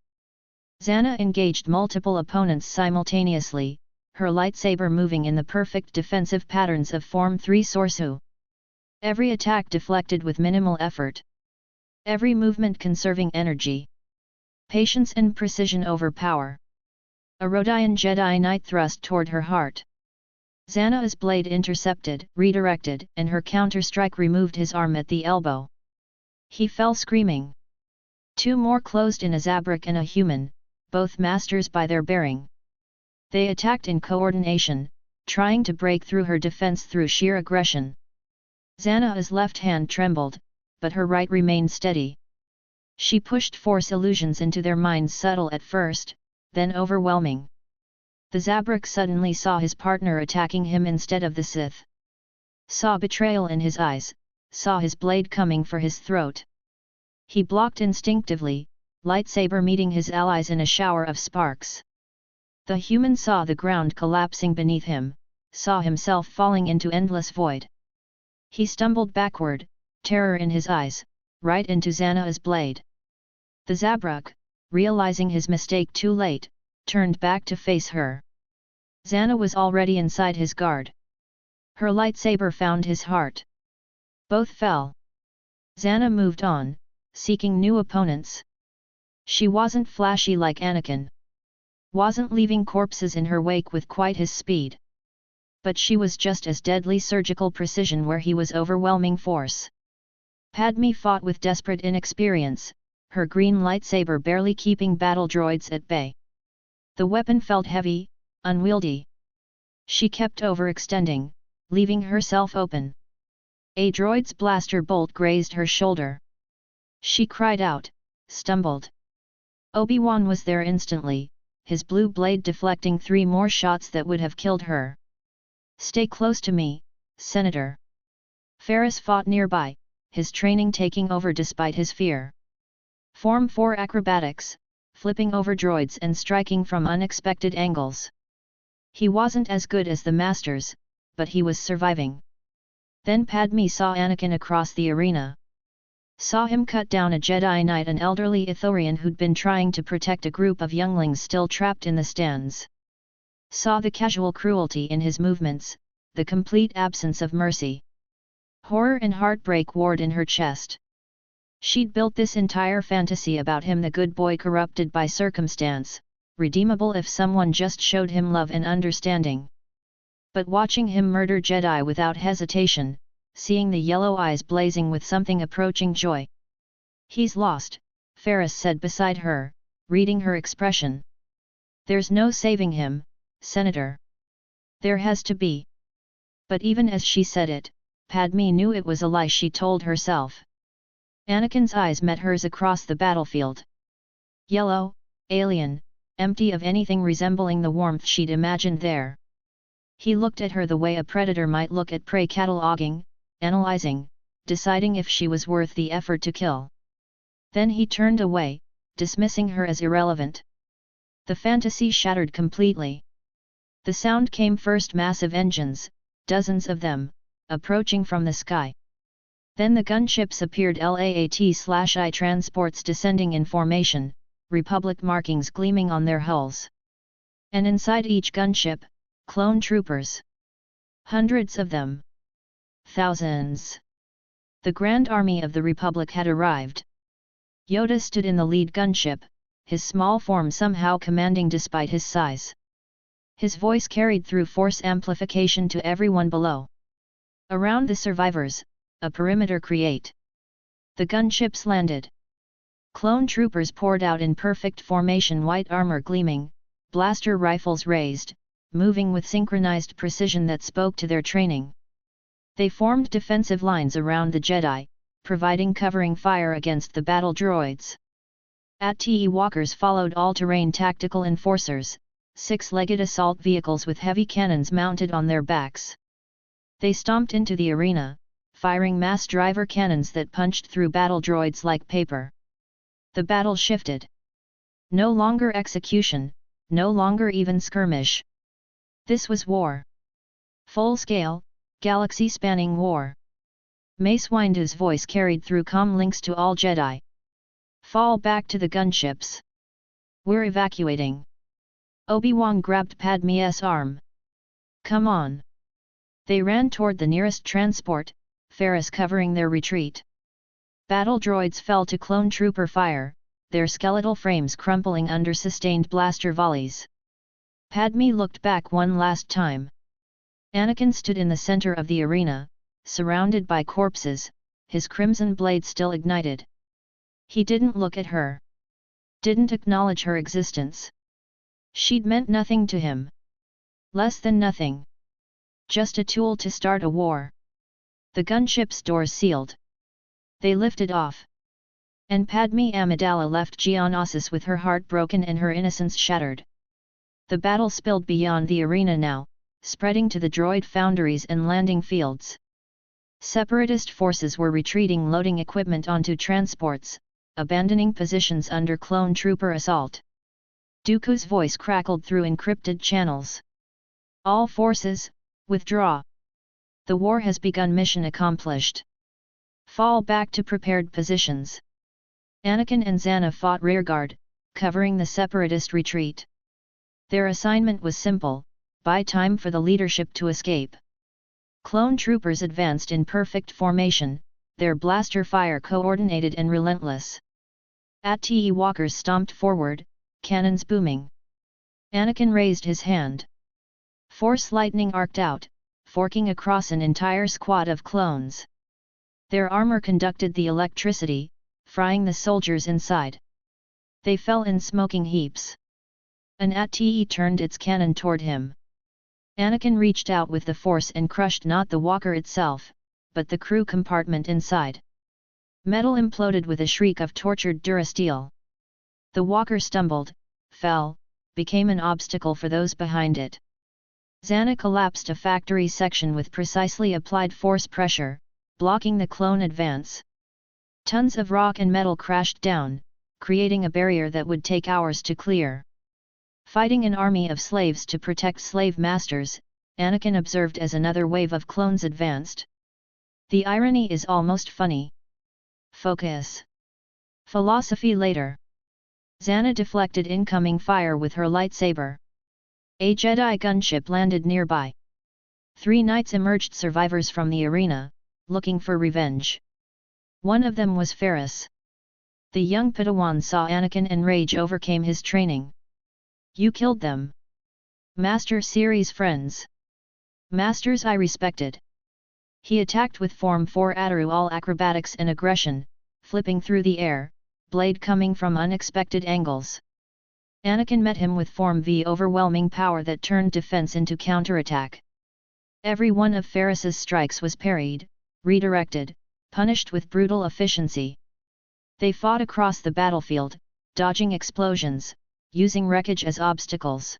Zannah engaged multiple opponents simultaneously, her lightsaber moving in the perfect defensive patterns of Form 3 Sorcerer. Every attack deflected with minimal effort. Every movement conserving energy. Patience and precision over power. A Rodian Jedi Knight thrust toward her heart. Zannah's blade intercepted, redirected, and her counter-strike removed his arm at the elbow. He fell screaming. 2 more closed in, a Zabrak and a human, both masters by their bearing. They attacked in coordination, trying to break through her defense through sheer aggression. Zannah's left hand trembled, but her right remained steady. She pushed force illusions into their minds, subtle at first, then overwhelming. The Zabrak suddenly saw his partner attacking him instead of the Sith. Saw betrayal in his eyes, saw his blade coming for his throat. He blocked instinctively, lightsaber meeting his allies in a shower of sparks. The human saw the ground collapsing beneath him, saw himself falling into endless void. He stumbled backward, terror in his eyes, right into Zannah's blade. The Zabrak, realizing his mistake too late, turned back to face her. Zannah was already inside his guard. Her lightsaber found his heart. Both fell. Zannah moved on, seeking new opponents. She wasn't flashy like Anakin. Wasn't leaving corpses in her wake with quite his speed. But she was just as deadly surgical precision where he was overwhelming force. Padme fought with desperate inexperience, her green lightsaber barely keeping battle droids at bay. The weapon felt heavy, unwieldy. She kept overextending, leaving herself open. A droid's blaster bolt grazed her shoulder. She cried out, stumbled. Obi-Wan was there instantly, his blue blade deflecting 3 more shots that would have killed her. Stay close to me, Senator. Ferris fought nearby, his training taking over despite his fear. Form 4 acrobatics, flipping over droids and striking from unexpected angles. He wasn't as good as the Masters, but he was surviving. Then Padme saw Anakin across the arena. Saw him cut down a Jedi Knight, an elderly Ithorian who'd been trying to protect a group of younglings still trapped in the stands. Saw the casual cruelty in his movements, the complete absence of mercy. Horror and heartbreak warred in her chest. She'd built this entire fantasy about him, the good boy corrupted by circumstance, redeemable if someone just showed him love and understanding. But watching him murder Jedi without hesitation, seeing the yellow eyes blazing with something approaching joy. He's lost, Ferris said beside her, reading her expression. There's no saving him, Senator. There has to be. But even as she said it, Padme knew it was a lie she told herself. Anakin's eyes met hers across the battlefield. Yellow, alien, empty of anything resembling the warmth she'd imagined there. He looked at her the way a predator might look at prey, cataloging, analyzing, deciding if she was worth the effort to kill. Then he turned away, dismissing her as irrelevant. The fantasy shattered completely. The sound came first, massive engines, dozens of them, approaching from the sky. Then the gunships appeared, LAAT/I transports descending in formation, Republic markings gleaming on their hulls. And inside each gunship, clone troopers. Hundreds of them. Thousands. The Grand Army of the Republic had arrived. Yoda stood in the lead gunship, his small form somehow commanding despite his size. His voice carried through force amplification to everyone below. Around the survivors, a perimeter create. The gunships landed. Clone troopers poured out in perfect formation, white armor gleaming, blaster rifles raised, moving with synchronized precision that spoke to their training. They formed defensive lines around the Jedi, providing covering fire against the battle droids. AT walkers followed all-terrain tactical enforcers, six-legged assault vehicles with heavy cannons mounted on their backs. They stomped into the arena, firing mass driver cannons that punched through battle droids like paper. The battle shifted. No longer execution, no longer even skirmish. This was war. Full-scale, galaxy-spanning war. Mace Windu's voice carried through comm links to all Jedi. Fall back to the gunships. We're evacuating. Obi-Wan grabbed Padme's arm. Come on. They ran toward the nearest transport, Ferris covering their retreat. Battle droids fell to clone trooper fire, their skeletal frames crumpling under sustained blaster volleys. Padme looked back one last time. Anakin stood in the center of the arena, surrounded by corpses, his crimson blade still ignited. He didn't look at her. Didn't acknowledge her existence. She'd meant nothing to him. Less than nothing. Just a tool to start a war. The gunship's doors sealed. They lifted off. And Padme Amidala left Geonosis with her heart broken and her innocence shattered. The battle spilled beyond the arena now, spreading to the droid foundries and landing fields. Separatist forces were retreating, loading equipment onto transports, abandoning positions under clone trooper assault. Dooku's voice crackled through encrypted channels. All forces, withdraw. The war has begun. Mission accomplished. Fall back to prepared positions. Anakin and Zannah fought rearguard, covering the separatist retreat. Their assignment was simple: buy time for the leadership to escape. Clone troopers advanced in perfect formation, their blaster fire coordinated and relentless. AT walkers stomped forward, cannons booming. Anakin raised his hand. Force lightning arced out, forking across an entire squad of clones. Their armor conducted the electricity, frying the soldiers inside. They fell in smoking heaps. An AT turned its cannon toward him. Anakin reached out with the force and crushed not the walker itself, but the crew compartment inside. Metal imploded with a shriek of tortured durasteel. The walker stumbled, fell, became an obstacle for those behind it. Zannah collapsed a factory section with precisely applied force pressure, blocking the clone advance. Tons of rock and metal crashed down, creating a barrier that would take hours to clear. Fighting an army of slaves to protect slave masters, Anakin observed as another wave of clones advanced. The irony is almost funny. Focus. Philosophy later. Zannah deflected incoming fire with her lightsaber. A Jedi gunship landed nearby. 3 knights emerged, survivors from the arena, looking for revenge. One of them was Ferris. The young Padawan saw Anakin and rage overcame his training. You killed them. Master Series friends. Masters I respected. He attacked with Form 4 Ataru, all acrobatics and aggression, flipping through the air, blade coming from unexpected angles. Anakin met him with Form V, overwhelming power that turned defense into counterattack. Every one of Ferris's strikes was parried, redirected, punished with brutal efficiency. They fought across the battlefield, dodging explosions, using wreckage as obstacles.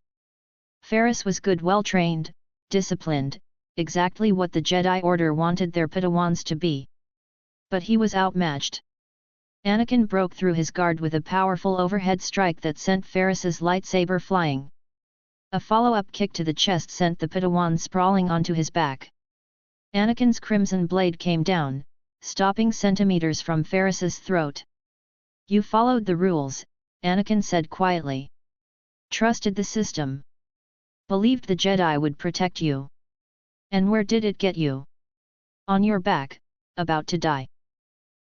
Ferris was good, well-trained, disciplined, exactly what the Jedi Order wanted their Padawans to be. But he was outmatched. Anakin broke through his guard with a powerful overhead strike that sent Ferris's lightsaber flying. A follow-up kick to the chest sent the Padawan sprawling onto his back. Anakin's crimson blade came down, stopping centimeters from Ferris's throat. You followed the rules, Anakin said quietly. Trusted the system. Believed the Jedi would protect you. And where did it get you? On your back, about to die.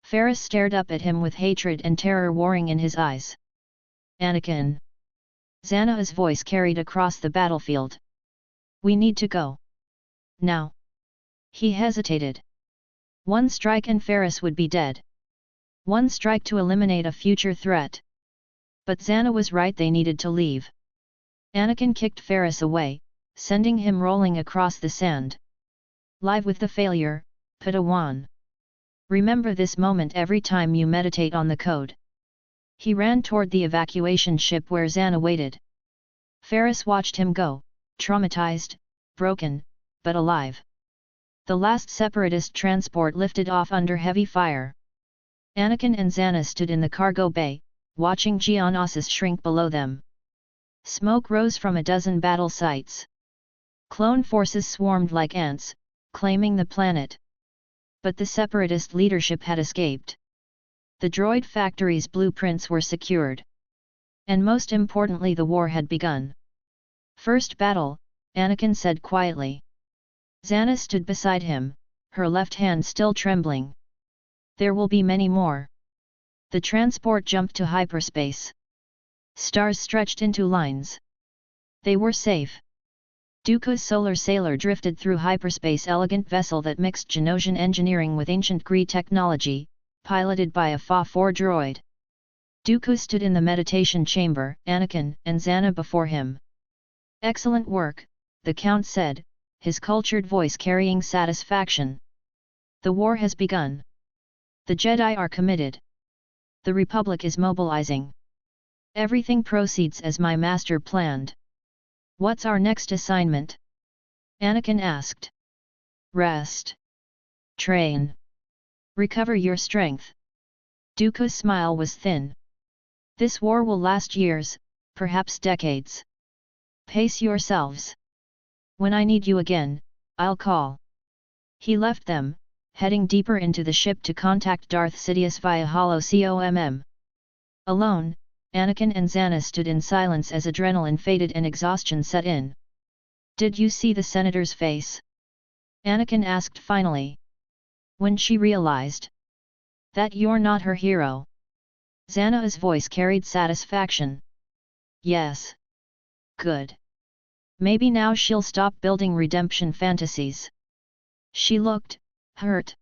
Ferris stared up at him with hatred and terror warring in his eyes. Anakin. Zannah's voice carried across the battlefield. We need to go. Now. He hesitated. One strike and Ferris would be dead. One strike to eliminate a future threat. But Zannah was right, they needed to leave. Anakin kicked Ferris away, sending him rolling across the sand. Live with the failure, Padawan. Remember this moment every time you meditate on the code. He ran toward the evacuation ship where Zannah waited. Ferris watched him go, traumatized, broken, but alive. The last separatist transport lifted off under heavy fire. Anakin and Zannah stood in the cargo bay, watching Geonosis shrink below them. Smoke rose from a dozen battle sites. Clone forces swarmed like ants, claiming the planet. But the separatist leadership had escaped. The droid factory's blueprints were secured. And most importantly, the war had begun. First battle, Anakin said quietly. Zannah stood beside him, her left hand still trembling. There will be many more. The transport jumped to hyperspace. Stars stretched into lines. They were safe. Dooku's solar sailor drifted through hyperspace, elegant vessel that mixed Genosian engineering with ancient Kree technology, piloted by a Fa-4 droid. Dooku stood in the meditation chamber, Anakin and Zannah before him. Excellent work, the Count said, his cultured voice carrying satisfaction. The war has begun. The Jedi are committed. The Republic is mobilizing. Everything proceeds as my master planned. What's our next assignment? Anakin asked. Rest. Train. Recover your strength. Dooku's smile was thin. This war will last years, perhaps decades. Pace yourselves. When I need you again, I'll call. He left them, heading deeper into the ship to contact Darth Sidious via holo-COMM. Alone, Anakin and Zannah stood in silence as adrenaline faded and exhaustion set in. Did you see the Senator's face? Anakin asked finally. When she realized that you're not her hero. Zannah's voice carried satisfaction. Yes. Good. Maybe now she'll stop building redemption fantasies. She looked hurt.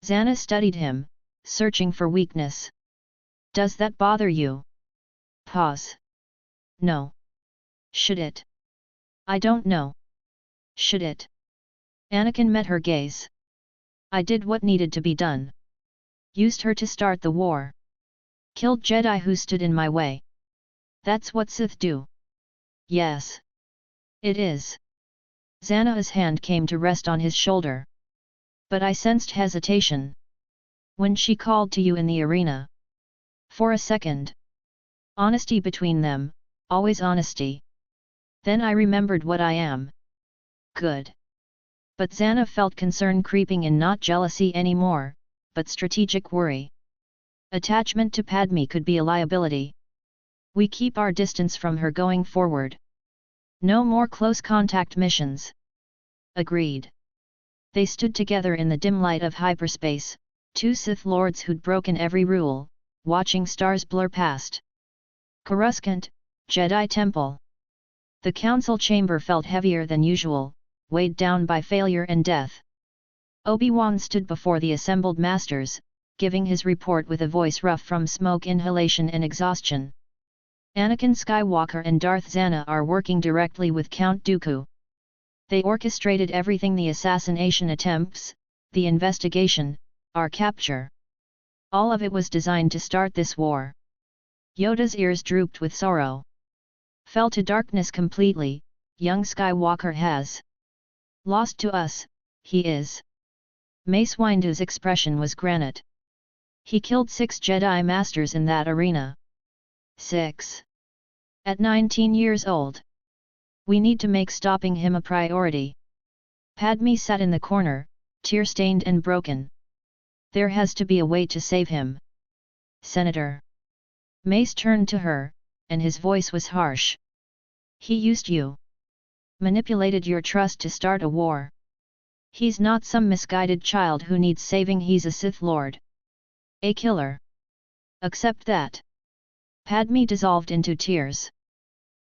Zannah studied him, searching for weakness. Does that bother you? Pause. No. Should it? I don't know. Should it? Anakin met her gaze. I did what needed to be done. Used her to start the war. Killed Jedi who stood in my way. That's what Sith do. Yes. It is. Zannah's hand came to rest on his shoulder. But I sensed hesitation. When she called to you in the arena. For a second. Honesty between them, always honesty. Then I remembered what I am. Good. But Zannah felt concern creeping in, not jealousy anymore, but strategic worry. Attachment to Padme could be a liability. We keep our distance from her going forward. No more close contact missions. Agreed. They stood together in the dim light of hyperspace, two Sith Lords who'd broken every rule, watching stars blur past. Coruscant, Jedi Temple. The council chamber felt heavier than usual, weighed down by failure and death. Obi-Wan stood before the assembled masters, giving his report with a voice rough from smoke inhalation and exhaustion. Anakin Skywalker and Darth Zannah are working directly with Count Dooku. They orchestrated everything: the assassination attempts, the investigation, our capture. All of it was designed to start this war. Yoda's ears drooped with sorrow. Fell to darkness completely, young Skywalker has lost to us, he is. Mace Windu's expression was granite. He killed 6 Jedi Masters in that arena. 6. At 19 years old. We need to make stopping him a priority. Padme sat in the corner, tear-stained and broken. There has to be a way to save him. Senator. Mace turned to her, and his voice was harsh. He used you. Manipulated your trust to start a war. He's not some misguided child who needs saving, he's a Sith Lord. A killer. Accept that. Padme dissolved into tears.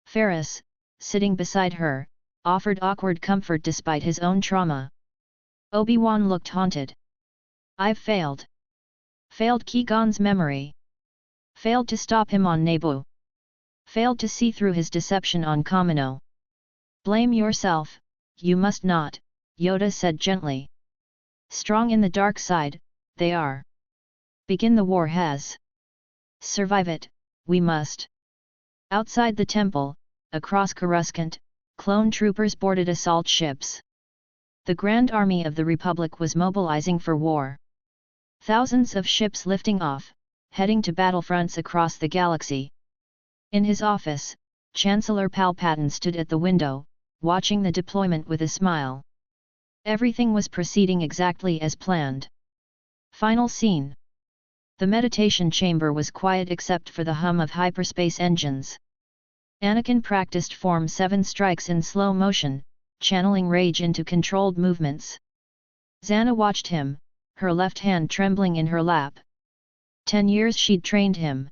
Ferris, sitting beside her, offered awkward comfort despite his own trauma. Obi-Wan looked haunted. I've failed. Failed Qui-Gon's memory. Failed to stop him on Naboo. Failed to see through his deception on Kamino. Blame yourself, you must not, Yoda said gently. Strong in the dark side, they are. Begin the war has. Survive it, we must. Outside the temple, across Coruscant, clone troopers boarded assault ships. The Grand Army of the Republic was mobilizing for war. Thousands of ships lifting off, heading to battlefronts across the galaxy. In his office, Chancellor Palpatine stood at the window, watching the deployment with a smile. Everything was proceeding exactly as planned. Final scene. The meditation chamber was quiet except for the hum of hyperspace engines. Anakin practiced Form 7 strikes in slow motion, channeling rage into controlled movements. Zannah watched him, her left hand trembling in her lap. 10 years she'd trained him.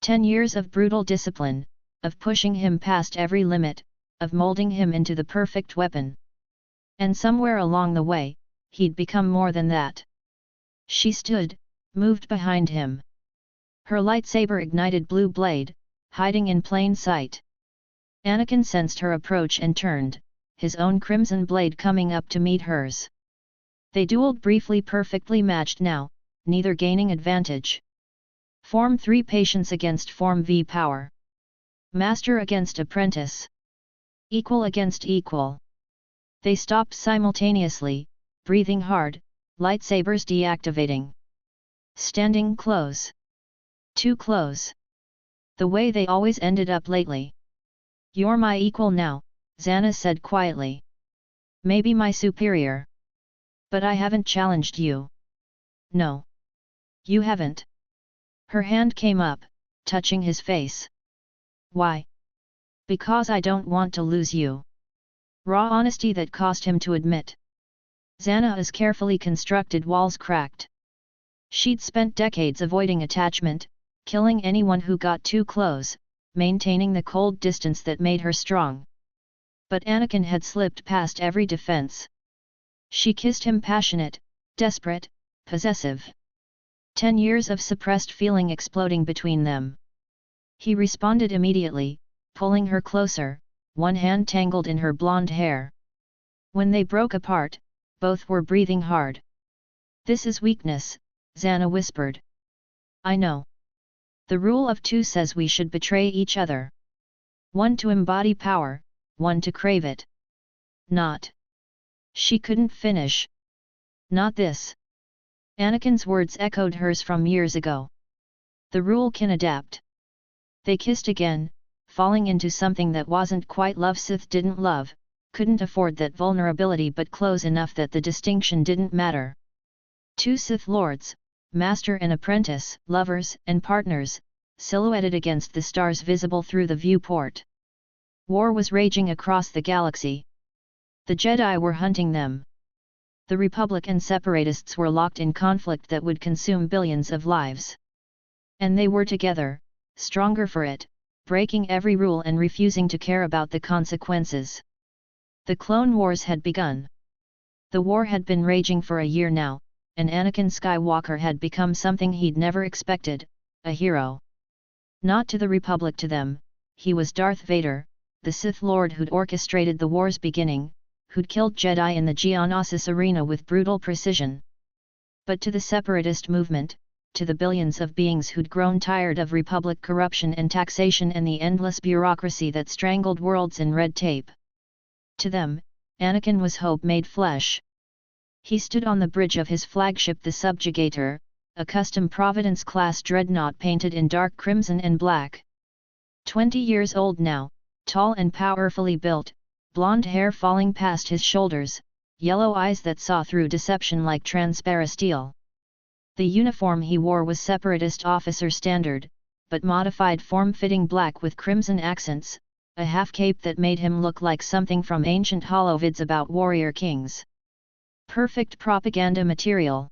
10 years of brutal discipline, of pushing him past every limit, of molding him into the perfect weapon. And somewhere along the way, he'd become more than that. She stood, moved behind him. Her lightsaber ignited blue blade, hiding in plain sight. Anakin sensed her approach and turned, his own crimson blade coming up to meet hers. They dueled briefly, perfectly matched now, neither gaining advantage. Form 3 patience against Form V power. Master against apprentice. Equal against equal. They stopped simultaneously, breathing hard, lightsabers deactivating. Standing close. Too close. The way they always ended up lately. You're my equal now, Zannah said quietly. Maybe my superior. But I haven't challenged you. No. You haven't. Her hand came up, touching his face. Why? Because I don't want to lose you. Raw honesty that cost him to admit. Zannah's carefully constructed walls cracked. She'd spent decades avoiding attachment, killing anyone who got too close, maintaining the cold distance that made her strong. But Anakin had slipped past every defense. She kissed him, passionate, desperate, possessive. 10 years of suppressed feeling exploding between them. He responded immediately, pulling her closer, one hand tangled in her blonde hair. When they broke apart, both were breathing hard. This is weakness, Zannah whispered. I know. The rule of 2 says we should betray each other. 1 to embody power, 1 to crave it. Not. She couldn't finish. Not this. Anakin's words echoed hers from years ago. The rule can adapt. They kissed again, falling into something that wasn't quite love. Sith didn't love, couldn't afford that vulnerability, but close enough that the distinction didn't matter. 2 Sith Lords, master and apprentice, lovers and partners, silhouetted against the stars visible through the viewport. War was raging across the galaxy. The Jedi were hunting them. The Republic and Separatists were locked in conflict that would consume billions of lives. And they were together, stronger for it, breaking every rule and refusing to care about the consequences. The Clone Wars had begun. The war had been raging for a year now, and Anakin Skywalker had become something he'd never expected, a hero. Not to the Republic, to them, he was Darth Vader, the Sith Lord who'd orchestrated the war's beginning, who'd killed Jedi in the Geonosis arena with brutal precision. But to the separatist movement, to the billions of beings who'd grown tired of Republic corruption and taxation and the endless bureaucracy that strangled worlds in red tape. To them, Anakin was hope made flesh. He stood on the bridge of his flagship, the Subjugator, a custom Providence-class dreadnought painted in dark crimson and black. 20 years old now, tall and powerfully built, blonde hair falling past his shoulders, yellow eyes that saw through deception like transparent steel. The uniform he wore was Separatist officer standard, but modified form-fitting black with crimson accents, a half-cape that made him look like something from ancient holovids about warrior kings. Perfect propaganda material.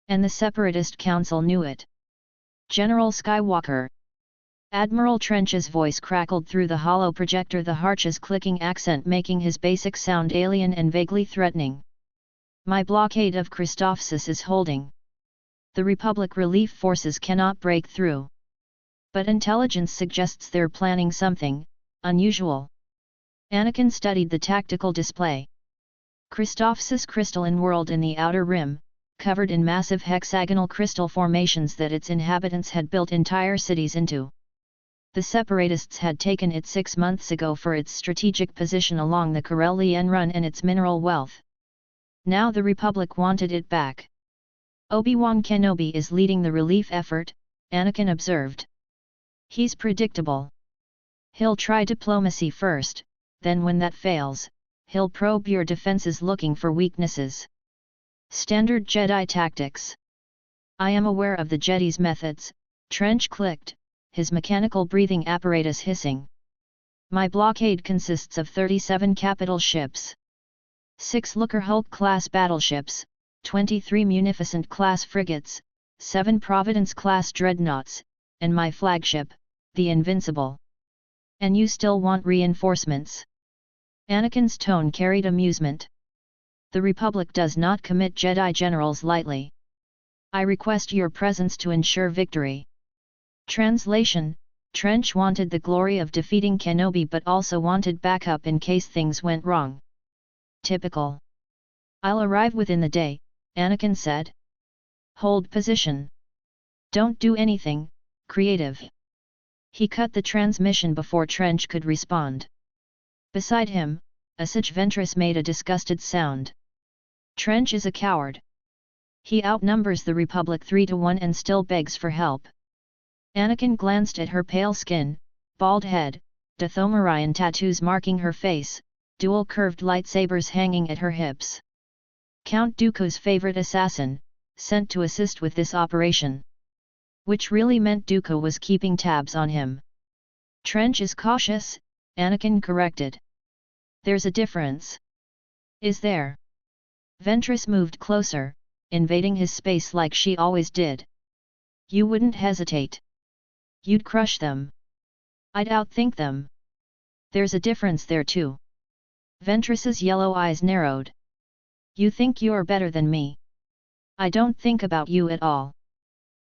And the Separatist Council knew it. General Skywalker. Admiral Trench's voice crackled through the hollow projector, the harsh's clicking accent making his basic sound alien and vaguely threatening. My blockade of Christophsis is holding. The Republic relief forces cannot break through. But intelligence suggests they're planning something unusual. Anakin studied the tactical display. Christophsis crystalline world in the outer rim, covered in massive hexagonal crystal formations that its inhabitants had built entire cities into. The Separatists had taken it 6 months ago for its strategic position along the Corellian Run and its mineral wealth. Now the Republic wanted it back. Obi-Wan Kenobi is leading the relief effort, Anakin observed. He's predictable. He'll try diplomacy first, then when that fails, he'll probe your defenses looking for weaknesses. Standard Jedi tactics. I am aware of the Jedi's methods, Trench clicked, his mechanical breathing apparatus hissing. My blockade consists of 37 capital ships. 6 Looker Hulk-class battleships, 23 Munificent-class frigates, 7 Providence-class dreadnoughts, and my flagship, the Invincible. And you still want reinforcements? Anakin's tone carried amusement. The Republic does not commit Jedi generals lightly. I request your presence to ensure victory. Translation: Trench wanted the glory of defeating Kenobi but also wanted backup in case things went wrong. Typical. I'll arrive within the day, Anakin said. Hold position. Don't do anything creative. He cut the transmission before Trench could respond. Beside him, Asajj Ventress made a disgusted sound. Trench is a coward. He outnumbers the Republic 3-1 and still begs for help. Anakin glanced at her pale skin, bald head, Dathomirian tattoos marking her face, dual curved lightsabers hanging at her hips. Count Dooku's favorite assassin, sent to assist with this operation. Which really meant Dooku was keeping tabs on him. Trench is cautious, Anakin corrected. There's a difference. Is there? Ventress moved closer, invading his space like she always did. You wouldn't hesitate. You'd crush them. I'd outthink them. There's a difference there too. Ventress's yellow eyes narrowed. You think you're better than me. I don't think about you at all.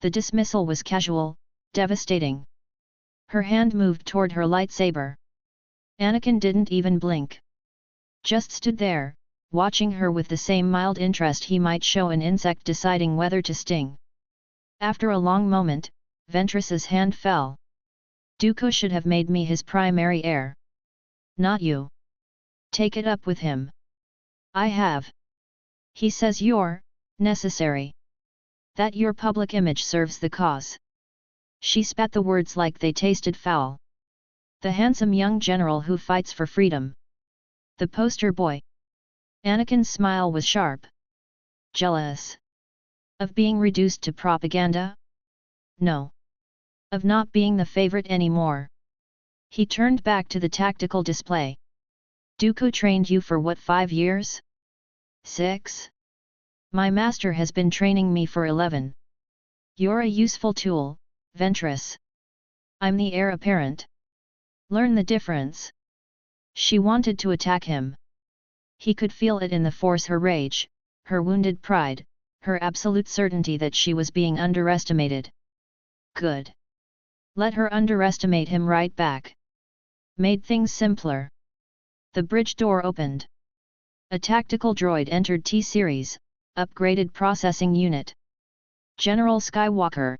The dismissal was casual, devastating. Her hand moved toward her lightsaber. Anakin didn't even blink. Just stood there, watching her with the same mild interest he might show an insect deciding whether to sting. After a long moment, Ventress's hand fell. Dooku should have made me his primary heir. Not you. Take it up with him. I have. He says you're necessary. That your public image serves the cause. She spat the words like they tasted foul. The handsome young general who fights for freedom. The poster boy. Anakin's smile was sharp. Jealous. Of being reduced to propaganda? No. Of not being the favorite anymore. He turned back to the tactical display. Dooku trained you for what, 5 years? 6? My master has been training me for 11. You're a useful tool, Ventress. I'm the heir apparent. Learn the difference. She wanted to attack him. He could feel it in the Force, her rage, her wounded pride, her absolute certainty that she was being underestimated. Good. Let her underestimate him right back. Made things simpler. The bridge door opened. A tactical droid entered T-Series, upgraded processing unit. General Skywalker.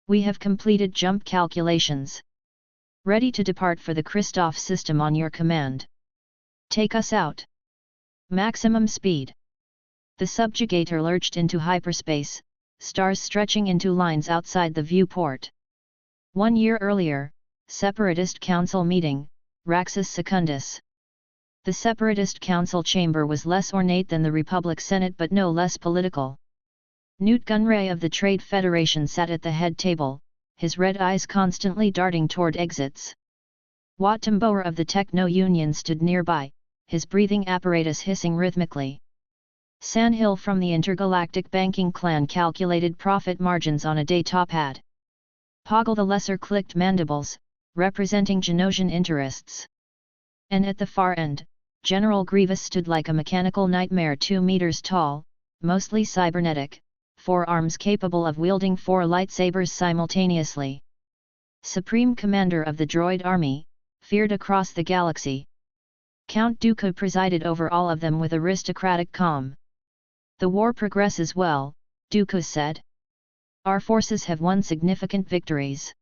We have completed jump calculations. Ready to depart for the Christoph system on your command. Take us out. Maximum speed. The subjugator lurched into hyperspace, stars stretching into lines outside the viewport. 1 year earlier, Separatist Council meeting, Raxus Secundus. The Separatist Council chamber was less ornate than the Republic Senate but no less political. Newt Gunray of the Trade Federation sat at the head table, his red eyes constantly darting toward exits. Wat Tambor of the Techno-Union stood nearby, his breathing apparatus hissing rhythmically. Sandhill from the intergalactic banking clan calculated profit margins on a day top hat. Poggle the Lesser clicked mandibles, representing Genosian interests. And at the far end, General Grievous stood like a mechanical nightmare 2 meters tall, mostly cybernetic, 4 arms capable of wielding 4 lightsabers simultaneously. Supreme Commander of the Droid Army, feared across the galaxy. Count Dooku presided over all of them with aristocratic calm. The war progresses well, Dooku said. Our forces have won significant victories.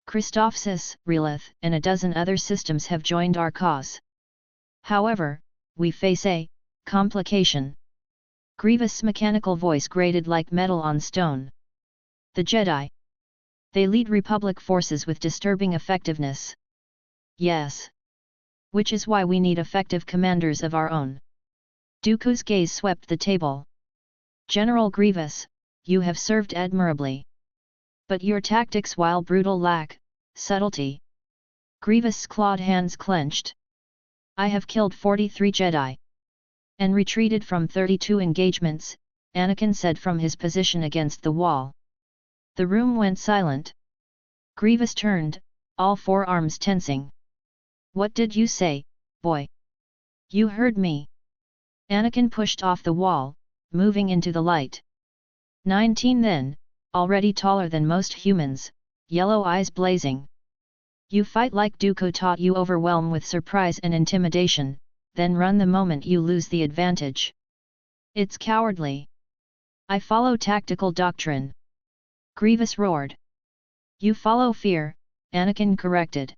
Christophsis, Relith, and a dozen other systems have joined our cause. However, we face a complication. Grievous' mechanical voice grated like metal on stone. The Jedi. They lead Republic forces with disturbing effectiveness. Yes. Which is why we need effective commanders of our own. Dooku's gaze swept the table. General Grievous, you have served admirably. But your tactics, while brutal, lack subtlety. Grievous' clawed hands clenched. I have killed 43 Jedi. And retreated from 32 engagements, Anakin said from his position against the wall. The room went silent. Grievous turned, all 4 arms tensing. What did you say, boy? You heard me. Anakin pushed off the wall, moving into the light. 19 then, already taller than most humans, yellow eyes blazing. You fight like Dooku taught you, overwhelm with surprise and intimidation, then run the moment you lose the advantage. It's cowardly. I follow tactical doctrine. Grievous roared. You follow fear, Anakin corrected.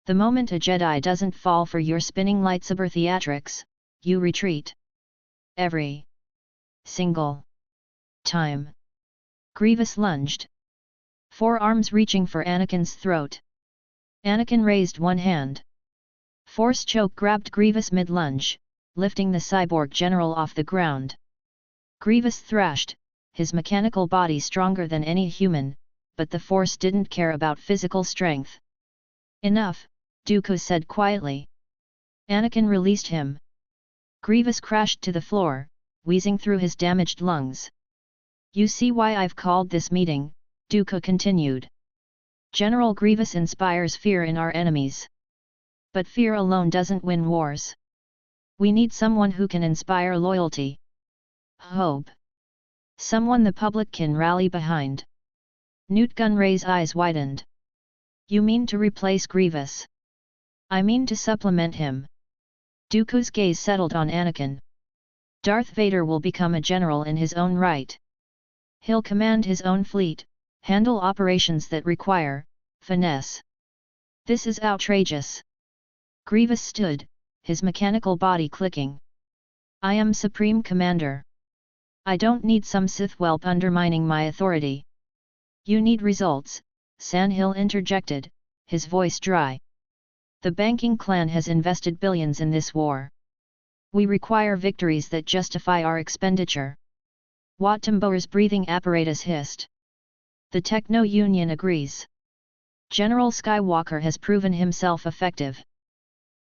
The moment a Jedi doesn't fall for your spinning lightsaber theatrics, you retreat. Every single time. Grievous lunged. 4 arms reaching for Anakin's throat. Anakin raised one hand. Force choke grabbed Grievous mid-lunge, lifting the cyborg general off the ground. Grievous thrashed, his mechanical body stronger than any human, but the Force didn't care about physical strength. Enough, Dooku said quietly. Anakin released him. Grievous crashed to the floor, wheezing through his damaged lungs. You see why I've called this meeting, Dooku continued. General Grievous inspires fear in our enemies. But fear alone doesn't win wars. We need someone who can inspire loyalty. Hope. Someone the public can rally behind. Newt Gunray's eyes widened. You mean to replace Grievous? I mean to supplement him. Dooku's gaze settled on Anakin. Darth Vader will become a general in his own right. He'll command his own fleet, handle operations that require finesse. This is outrageous. Grievous stood, his mechanical body clicking. I am Supreme Commander. I don't need some Sith whelp undermining my authority. You need results, Sandhill interjected, his voice dry. The banking clan has invested billions in this war. We require victories that justify our expenditure. Wat Tambor's breathing apparatus hissed. The Techno-Union agrees. General Skywalker has proven himself effective.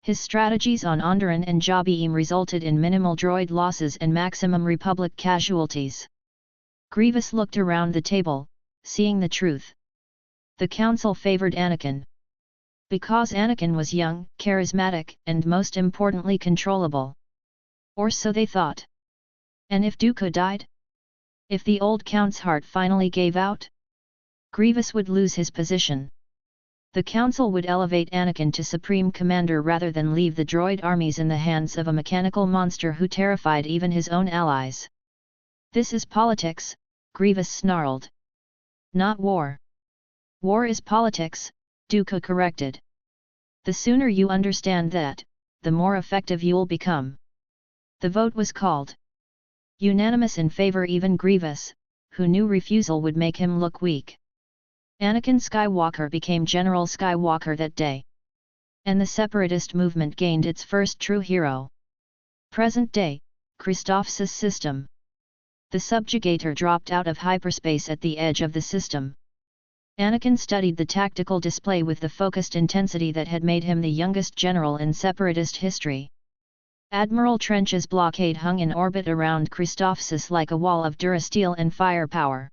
His strategies on Onderon and Jabiim resulted in minimal droid losses and maximum Republic casualties. Grievous looked around the table, seeing the truth. The Council favored Anakin. Because Anakin was young, charismatic, and most importantly controllable. Or so they thought. And if Dooku died? If the old Count's heart finally gave out? Grievous would lose his position. The Council would elevate Anakin to Supreme Commander rather than leave the droid armies in the hands of a mechanical monster who terrified even his own allies. This is politics, Grievous snarled. Not war. War is politics, Dooku corrected. The sooner you understand that, the more effective you'll become. The vote was called. Unanimous in favor, even Grievous, who knew refusal would make him look weak. Anakin Skywalker became General Skywalker that day. And the separatist movement gained its first true hero. Present day, Christophsis system. The subjugator dropped out of hyperspace at the edge of the system. Anakin studied the tactical display with the focused intensity that had made him the youngest general in Separatist history. Admiral Trench's blockade hung in orbit around Christophsis like a wall of durasteel and firepower.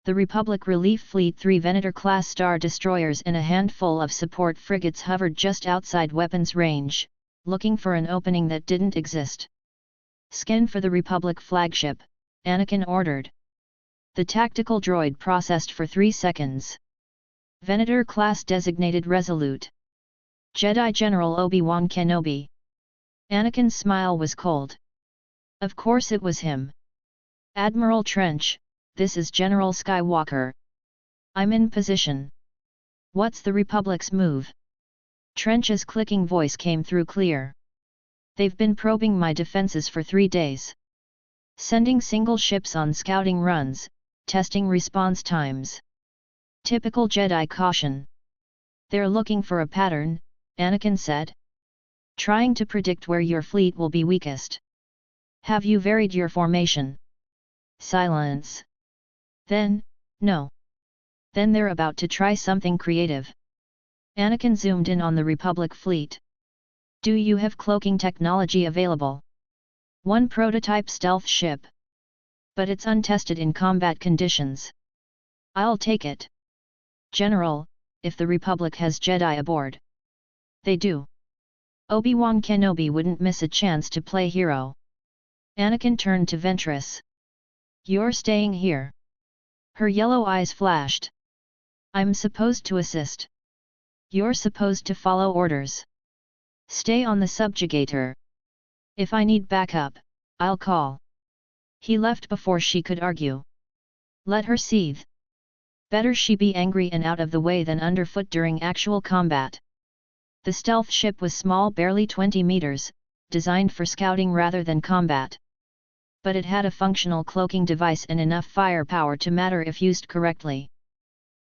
The Republic Relief Fleet 3 Venator-class star destroyers and a handful of support frigates hovered just outside weapons range, looking for an opening that didn't exist. "Scan for the Republic flagship," Anakin ordered. The tactical droid processed for 3 seconds. Venator-class designated Resolute. Jedi General Obi-Wan Kenobi. Anakin's smile was cold. Of course it was him. "Admiral Trench, this is General Skywalker. I'm in position. What's the Republic's move?" Trench's clicking voice came through clear. "They've been probing my defenses for 3 days. Sending single ships on scouting runs, testing response times. Typical Jedi caution. They're looking for a pattern," Anakin said. "Trying to predict where your fleet will be weakest. Have you varied your formation?" Silence. "Then, no. Then they're about to try something creative." Anakin zoomed in on the Republic fleet. "Do you have cloaking technology available?" "One prototype stealth ship. But it's untested in combat conditions." "I'll take it." "General, if the Republic has Jedi aboard." "They do." Obi-Wan Kenobi wouldn't miss a chance to play hero. Anakin turned to Ventress. "You're staying here." Her yellow eyes flashed. "I'm supposed to assist." "You're supposed to follow orders. Stay on the subjugator. If I need backup, I'll call." He left before she could argue. Let her seethe. Better she be angry and out of the way than underfoot during actual combat. The stealth ship was small, barely 20 meters, designed for scouting rather than combat. But it had a functional cloaking device and enough firepower to matter if used correctly.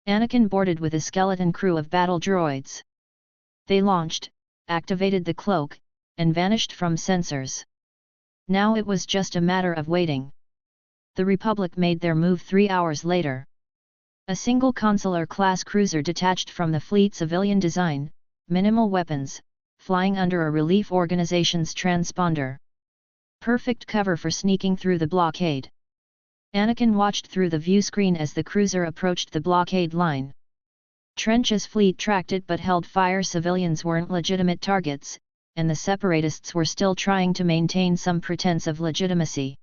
Anakin boarded with a skeleton crew of battle droids. They launched, activated the cloak, and vanished from sensors. Now it was just a matter of waiting. The Republic made their move 3 hours later. A single consular-class cruiser detached from the fleet, civilian design, minimal weapons, flying under a relief organization's transponder. Perfect cover for sneaking through the blockade. Anakin watched through the view screen as the cruiser approached the blockade line. Trench's fleet tracked it but held fire. Civilians weren't legitimate targets, and the Separatists were still trying to maintain some pretense of legitimacy.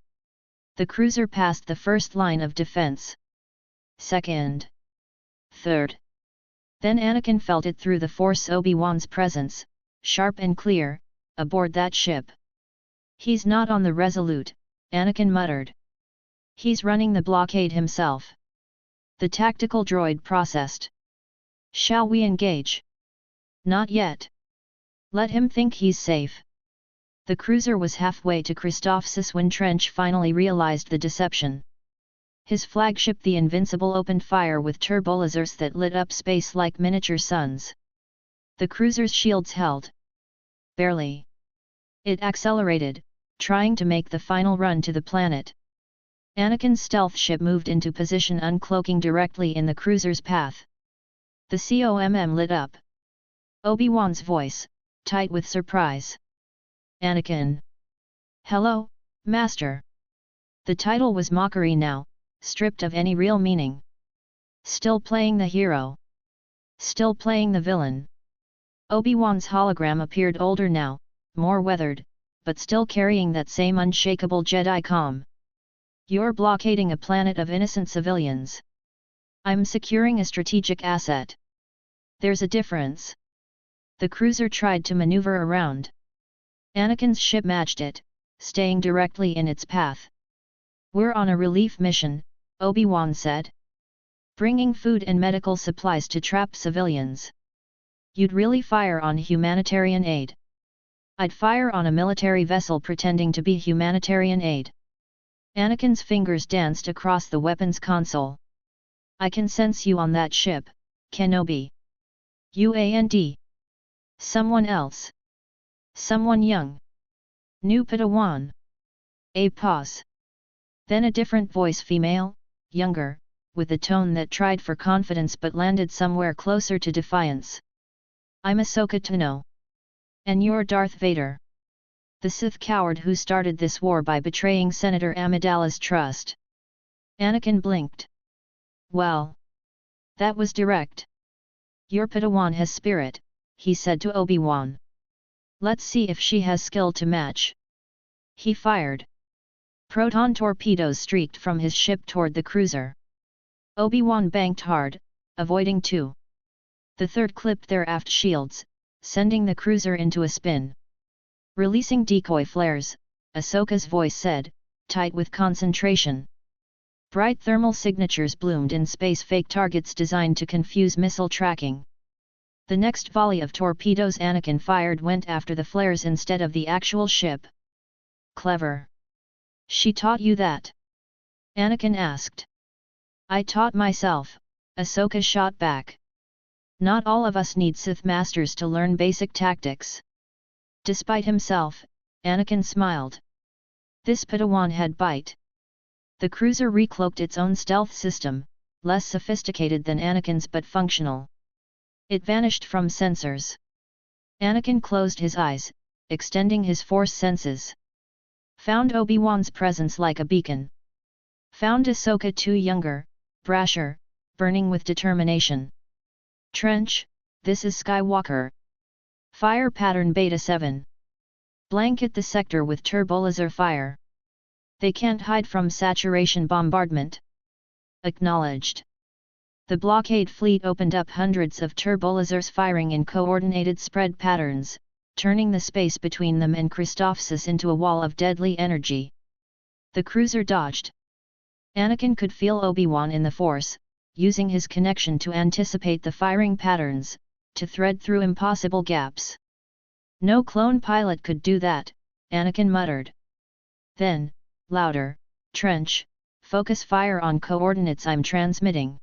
The cruiser passed the first line of defense. Second. Third. Then Anakin felt it through the Force. Obi-Wan's presence, sharp and clear, aboard that ship. "He's not on the Resolute," Anakin muttered. "He's running the blockade himself." The tactical droid processed. "Shall we engage?" "Not yet. Let him think he's safe." The cruiser was halfway to Christophsis when Trench finally realized the deception. His flagship, the Invincible, opened fire with turbolasers that lit up space like miniature suns. The cruiser's shields held. Barely. It accelerated, trying to make the final run to the planet. Anakin's stealth ship moved into position, uncloaking directly in the cruiser's path. The COMM lit up. Obi-Wan's voice, tight with surprise. "Anakin." "Hello, Master." The title was mockery now, stripped of any real meaning. Still playing the hero. Still playing the villain. Obi-Wan's hologram appeared older now, more weathered, but still carrying that same unshakable Jedi calm. "You're blockading a planet of innocent civilians. I'm securing a strategic asset. There's a difference." The cruiser tried to maneuver around. Anakin's ship matched it, staying directly in its path. "We're on a relief mission," Obi-Wan said. "Bringing food and medical supplies to trapped civilians." "You'd really fire on humanitarian aid?" "I'd fire on a military vessel pretending to be humanitarian aid." Anakin's fingers danced across the weapons console. "I can sense you on that ship, Kenobi. And someone else. Someone young. New Padawan." A pause. Then a different voice, female, younger, with a tone that tried for confidence but landed somewhere closer to defiance. "I'm Ahsoka Tano. And you're Darth Vader. The Sith coward who started this war by betraying Senator Amidala's trust." Anakin blinked. "Well. That was direct. Your Padawan has spirit," he said to Obi-Wan. "Let's see if she has skill to match." He fired. Proton torpedoes streaked from his ship toward the cruiser. Obi-Wan banked hard, avoiding two. The third clipped their aft shields, sending the cruiser into a spin. Releasing decoy flares, Ahsoka's voice said, tight with concentration. Bright thermal signatures bloomed in space, fake targets designed to confuse missile tracking. The next volley of torpedoes Anakin fired went after the flares instead of the actual ship. "Clever. She taught you that?" Anakin asked. "I taught myself," Ahsoka shot back. "Not all of us need Sith masters to learn basic tactics." Despite himself, Anakin smiled. This Padawan had bite. The cruiser recloaked its own stealth system, less sophisticated than Anakin's but functional. It vanished from sensors. Anakin closed his eyes, extending his force senses. Found Obi-Wan's presence like a beacon. Found Ahsoka too younger, brasher, burning with determination. "Trench, this is Skywalker. Fire pattern Beta 7. Blanket the sector with turbolaser fire. They can't hide from saturation bombardment." Acknowledged. The blockade fleet opened up hundreds of turbolasers firing in coordinated spread patterns, turning the space between them and Christophsis into a wall of deadly energy. The cruiser dodged. Anakin could feel Obi-Wan in the Force, using his connection to anticipate the firing patterns, to thread through impossible gaps. "No clone pilot could do that," Anakin muttered. Then, louder, "Trench, focus fire on coordinates I'm transmitting.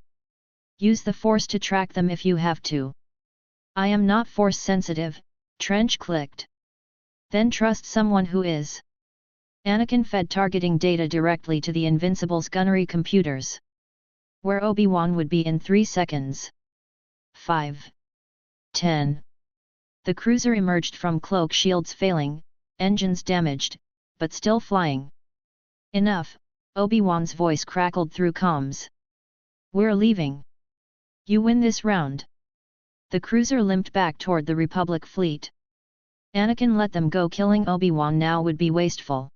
Use the Force to track them if you have to." "I am not Force sensitive," Trench clicked. "Then trust someone who is." Anakin fed targeting data directly to the Invincible's gunnery computers. Where Obi-Wan would be in 3 seconds. 5. 10. The cruiser emerged from cloak shields failing, engines damaged, but still flying. "Enough," Obi-Wan's voice crackled through comms. "We're leaving. You win this round." The cruiser limped back toward the Republic fleet. Anakin let them go. Killing Obi-Wan now would be wasteful.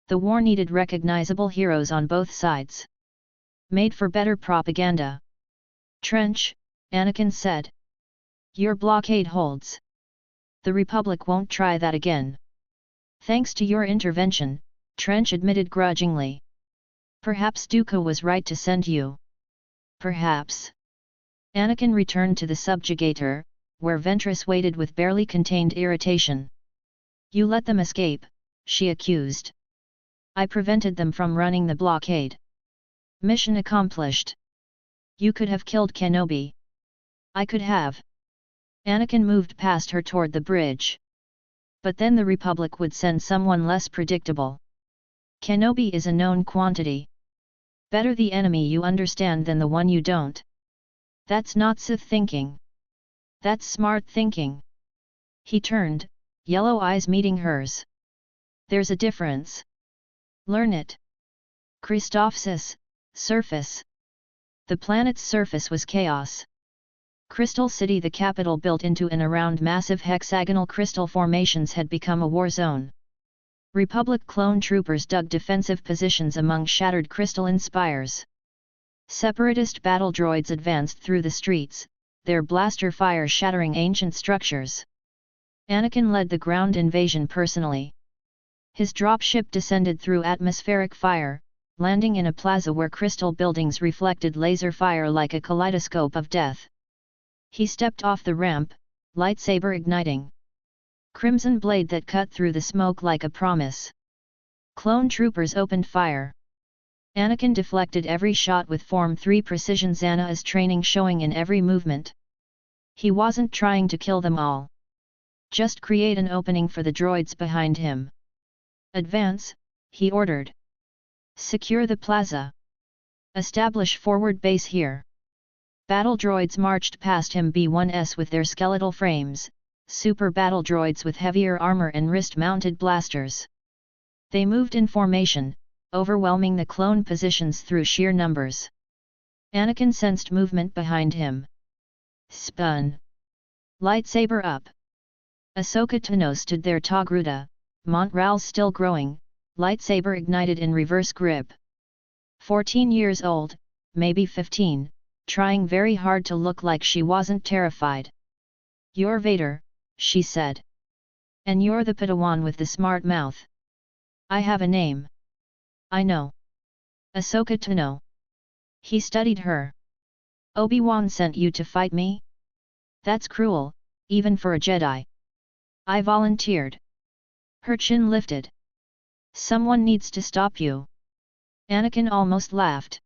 The war needed recognizable heroes on both sides. Made for better propaganda. "Trench," Anakin said. "Your blockade holds. The Republic won't try that again." "Thanks to your intervention," Trench admitted grudgingly. "Perhaps Dooku was right to send you." "Perhaps." Anakin returned to the subjugator, where Ventress waited with barely contained irritation. "You let them escape," she accused. "I prevented them from running the blockade." "Mission accomplished." "You could have killed Kenobi." "I could have." Anakin moved past her toward the bridge. "But then the Republic would send someone less predictable. Kenobi is a known quantity. Better the enemy you understand than the one you don't." "That's not Sith thinking. That's smart thinking." He turned, yellow eyes meeting hers. "There's a difference. Learn it." Christophsis, surface. The planet's surface was chaos. Crystal City, the capital built into and around massive hexagonal crystal formations, had become a war zone. Republic clone troopers dug defensive positions among shattered crystalline spires. Separatist battle droids advanced through the streets, their blaster fire shattering ancient structures. Anakin led the ground invasion personally. His dropship descended through atmospheric fire, landing in a plaza where crystal buildings reflected laser fire like a kaleidoscope of death. He stepped off the ramp, lightsaber igniting. Crimson blade that cut through the smoke like a promise. Clone troopers opened fire. Anakin deflected every shot with Form 3 precision, Zannah's training showing in every movement. He wasn't trying to kill them all. Just create an opening for the droids behind him. "Advance," he ordered. "Secure the plaza." Establish forward base here. Battle droids marched past him B-1s with their skeletal frames, super battle droids with heavier armor and wrist-mounted blasters. They moved in formation, overwhelming the clone positions through sheer numbers. Anakin sensed movement behind him. Spun. Lightsaber up. Ahsoka Tano stood there Togruta, Montral's still growing, lightsaber ignited in reverse grip. 14 years old, maybe 15, trying very hard to look like she wasn't terrified. "You're Vader," she said. "And you're the Padawan with the smart mouth. I have a name." "I know. Ahsoka Tano." He studied her. "Obi-Wan sent you to fight me? That's cruel, even for a Jedi." "I volunteered." Her chin lifted. "Someone needs to stop you." Anakin almost laughed.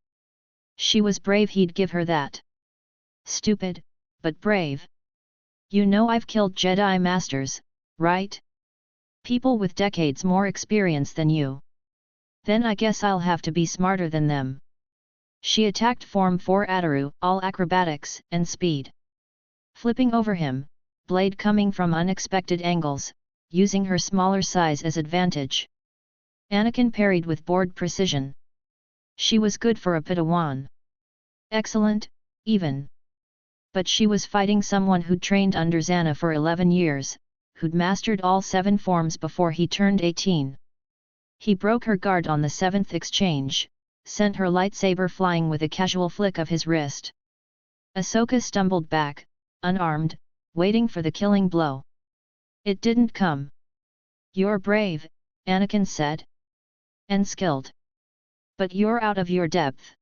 She was brave, he'd give her that. "Stupid, but brave. You know I've killed Jedi Masters, right? People with decades more experience than you. Then I guess I'll have to be smarter than them." She attacked Form 4 Ataru, all acrobatics and speed. Flipping over him, blade coming from unexpected angles, using her smaller size as advantage. Anakin parried with bored precision. She was good for a Padawan. Excellent, even. But she was fighting someone who'd trained under Zannah for 11 years, who'd mastered all 7 forms before he turned 18. He broke her guard on the 7th exchange, sent her lightsaber flying with a casual flick of his wrist. Ahsoka stumbled back, unarmed, waiting for the killing blow. It didn't come. "You're brave," Anakin said. "And skilled. But you're out of your depth.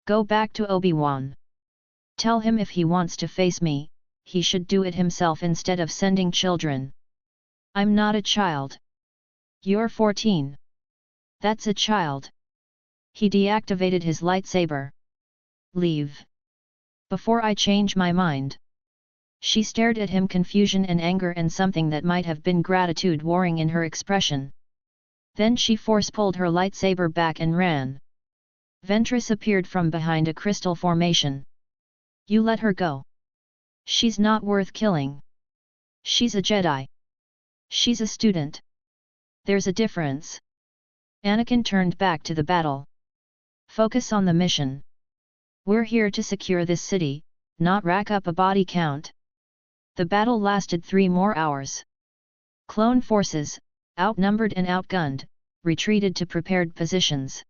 Go back to Obi-Wan. Tell him if he wants to face me, he should do it himself instead of sending children. I'm not a child." "You're 14. That's a child." He deactivated his lightsaber. "Leave. Before I change my mind." She stared at him, confusion and anger and something that might have been gratitude warring in her expression. Then she force-pulled her lightsaber back and ran. Ventress appeared from behind a crystal formation. "You let her go. She's not worth killing. She's a Jedi. She's a student. There's a difference." Anakin turned back to the battle. "Focus on the mission. We're here to secure this city, not rack up a body count." The battle lasted 3 more hours. Clone forces, outnumbered and outgunned, retreated to prepared positions.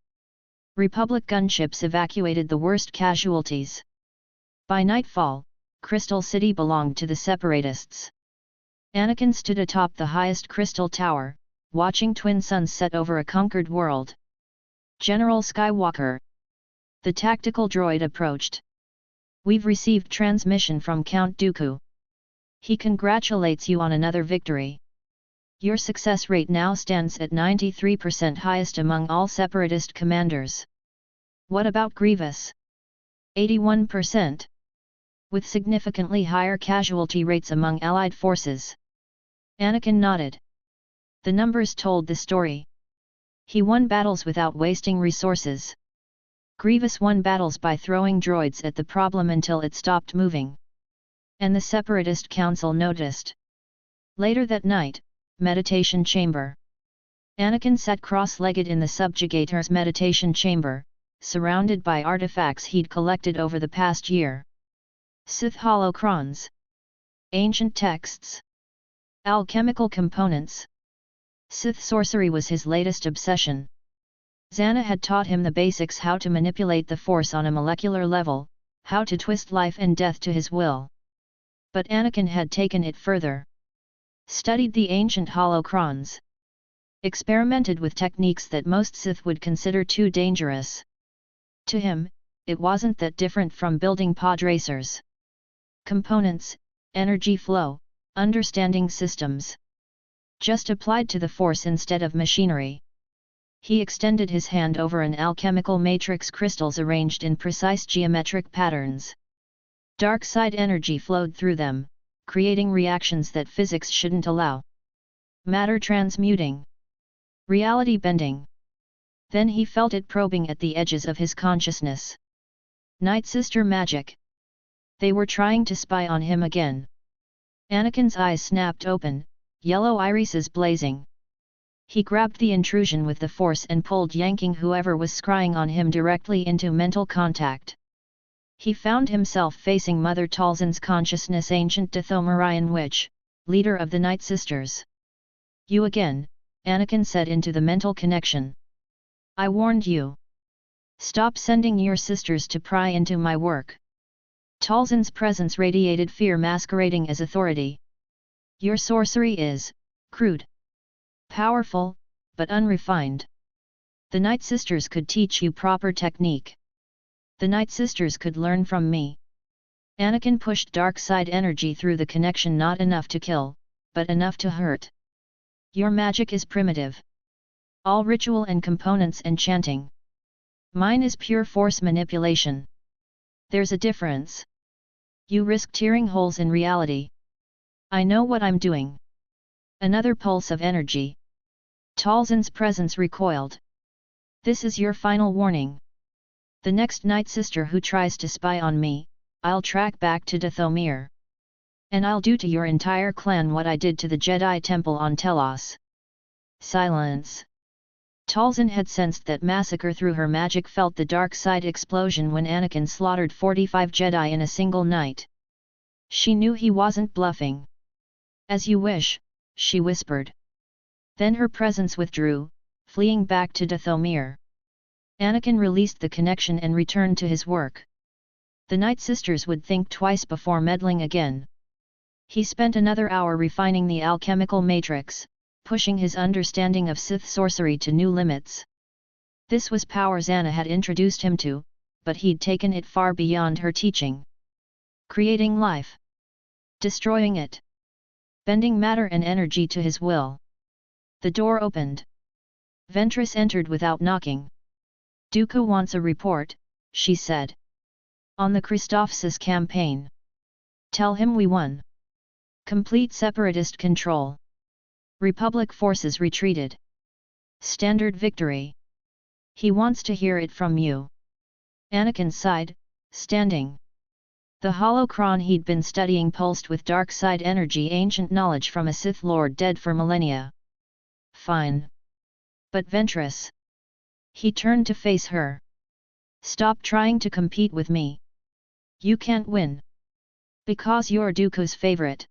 Republic gunships evacuated the worst casualties. By nightfall, Crystal City belonged to the Separatists. Anakin stood atop the highest crystal tower, watching twin suns set over a conquered world. "General Skywalker." The tactical droid approached. "We've received transmission from Count Dooku. He congratulates you on another victory. Your success rate now stands at 93%, highest among all Separatist commanders. What about Grievous?" 81%. With significantly higher casualty rates among Allied forces. Anakin nodded. The numbers told the story. He won battles without wasting resources. Grievous won battles by throwing droids at the problem until it stopped moving. And the Separatist Council noticed. Later that night, meditation chamber. Anakin sat cross-legged in the subjugator's meditation chamber, surrounded by artifacts he'd collected over the past year. Sith holocrons. Ancient texts. Alchemical components. Sith sorcery was his latest obsession. Zannah had taught him the basics: how to manipulate the Force on a molecular level, how to twist life and death to his will. But Anakin had taken it further. Studied the ancient holocrons. Experimented with techniques that most Sith would consider too dangerous. To him, it wasn't that different from building pod racers. Components, energy flow, understanding systems. Just applied to the Force instead of machinery. He extended his hand over an alchemical matrix, crystals arranged in precise geometric patterns. Dark side energy flowed through them, creating reactions that physics shouldn't allow. Matter transmuting. Reality bending. Then he felt it probing at the edges of his consciousness. Night Sister magic. They were trying to spy on him again. Anakin's eyes snapped open, yellow irises blazing. He grabbed the intrusion with the force and pulled, yanking whoever was scrying on him directly into mental contact. He found himself facing Mother Talzin's consciousness, ancient Dathomirian witch, leader of the Night Sisters. You again, Anakin said into the mental connection. I warned you. Stop sending your sisters to pry into my work. Talzin's presence radiated fear masquerading as authority. Your sorcery is crude, powerful, but unrefined. The Night Sisters could teach you proper technique. The Night Sisters could learn from me. Anakin pushed dark side energy through the connection, not enough to kill, but enough to hurt. Your magic is primitive. All ritual and components enchanting. Mine is pure force manipulation. There's a difference. You risk tearing holes in reality. I know what I'm doing. Another pulse of energy. Talzin's presence recoiled. This is your final warning. The next Night Sister who tries to spy on me, I'll track back to Dathomir. And I'll do to your entire clan what I did to the Jedi Temple on Telos. Silence. Talzin had sensed that massacre through her magic, felt the dark side explosion when Anakin slaughtered 45 Jedi in a single night. She knew he wasn't bluffing. As you wish, she whispered. Then her presence withdrew, fleeing back to Dathomir. Anakin released the connection and returned to his work. The Night Sisters would think twice before meddling again. He spent another hour refining the alchemical matrix, pushing his understanding of Sith sorcery to new limits. This was power Zannah had introduced him to, but he'd taken it far beyond her teaching. Creating life. Destroying it. Bending matter and energy to his will. The door opened. Ventress entered without knocking. Dooku wants a report, she said. On the Christophsis campaign. Tell him we won. Complete separatist control. Republic forces retreated. Standard victory. He wants to hear it from you. Anakin sighed, standing. The holocron he'd been studying pulsed with dark side energy, ancient knowledge from a Sith Lord dead for millennia. Fine. But Ventress. He turned to face her. Stop trying to compete with me. You can't win. Because you're Dooku's favorite.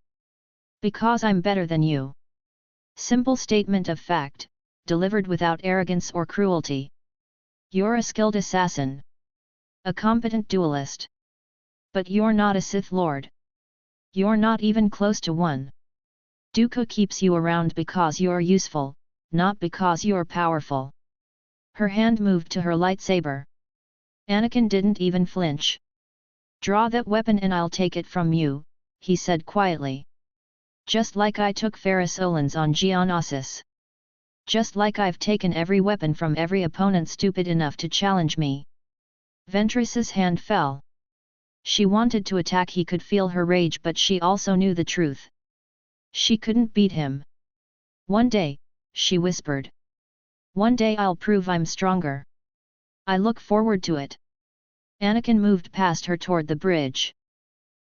Because I'm better than you. Simple statement of fact, delivered without arrogance or cruelty. You're a skilled assassin. A competent duelist. But you're not a Sith Lord. You're not even close to one. Dooku keeps you around because you're useful, not because you're powerful. Her hand moved to her lightsaber. Anakin didn't even flinch. Draw that weapon and I'll take it from you, he said quietly. Just like I took Ferrus Olans on Geonosis. Just like I've taken every weapon from every opponent stupid enough to challenge me. Ventress's hand fell. She wanted to attack, he could feel her rage, but she also knew the truth. She couldn't beat him. One day, she whispered. One day I'll prove I'm stronger. I look forward to it. Anakin moved past her toward the bridge.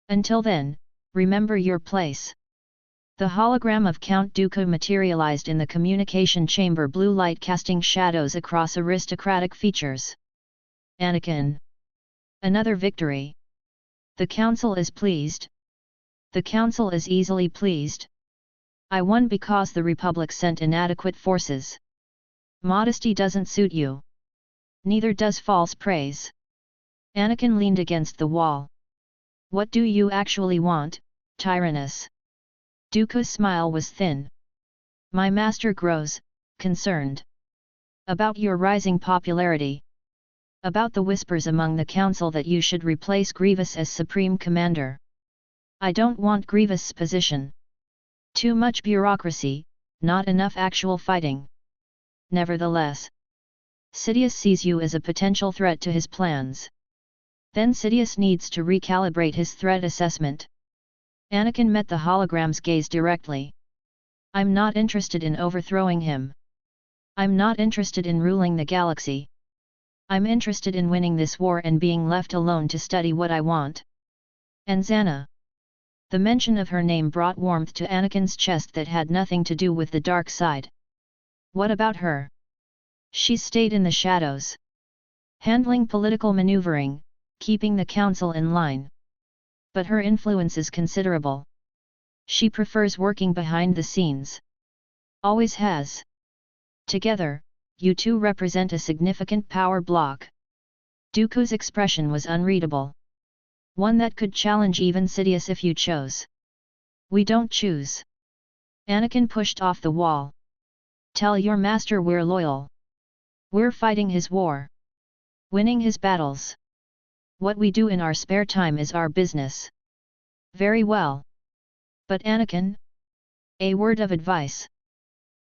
Until then, remember your place. The hologram of Count Dooku materialized in the communication chamber, blue light casting shadows across aristocratic features. Anakin. Another victory. The Council is pleased. The Council is easily pleased. I won because the Republic sent inadequate forces. Modesty doesn't suit you. Neither does false praise. Anakin leaned against the wall. What do you actually want, Tyrannus? Dooku's smile was thin. My master grows, concerned. About your rising popularity. About the whispers among the council that you should replace Grievous as Supreme Commander. I don't want Grievous's position. Too much bureaucracy, not enough actual fighting. Nevertheless, Sidious sees you as a potential threat to his plans. Then Sidious needs to recalibrate his threat assessment. Anakin met the hologram's gaze directly. I'm not interested in overthrowing him. I'm not interested in ruling the galaxy. I'm interested in winning this war and being left alone to study what I want. And Zannah. The mention of her name brought warmth to Anakin's chest that had nothing to do with the dark side. What about her? She stayed in the shadows, handling political maneuvering, keeping the council in line. But her influence is considerable. She prefers working behind the scenes. Always has. Together, you two represent a significant power block. Dooku's expression was unreadable. One that could challenge even Sidious if you chose. We don't choose. Anakin pushed off the wall. Tell your master we're loyal. We're fighting his war. Winning his battles. What we do in our spare time is our business. Very well. But Anakin? A word of advice.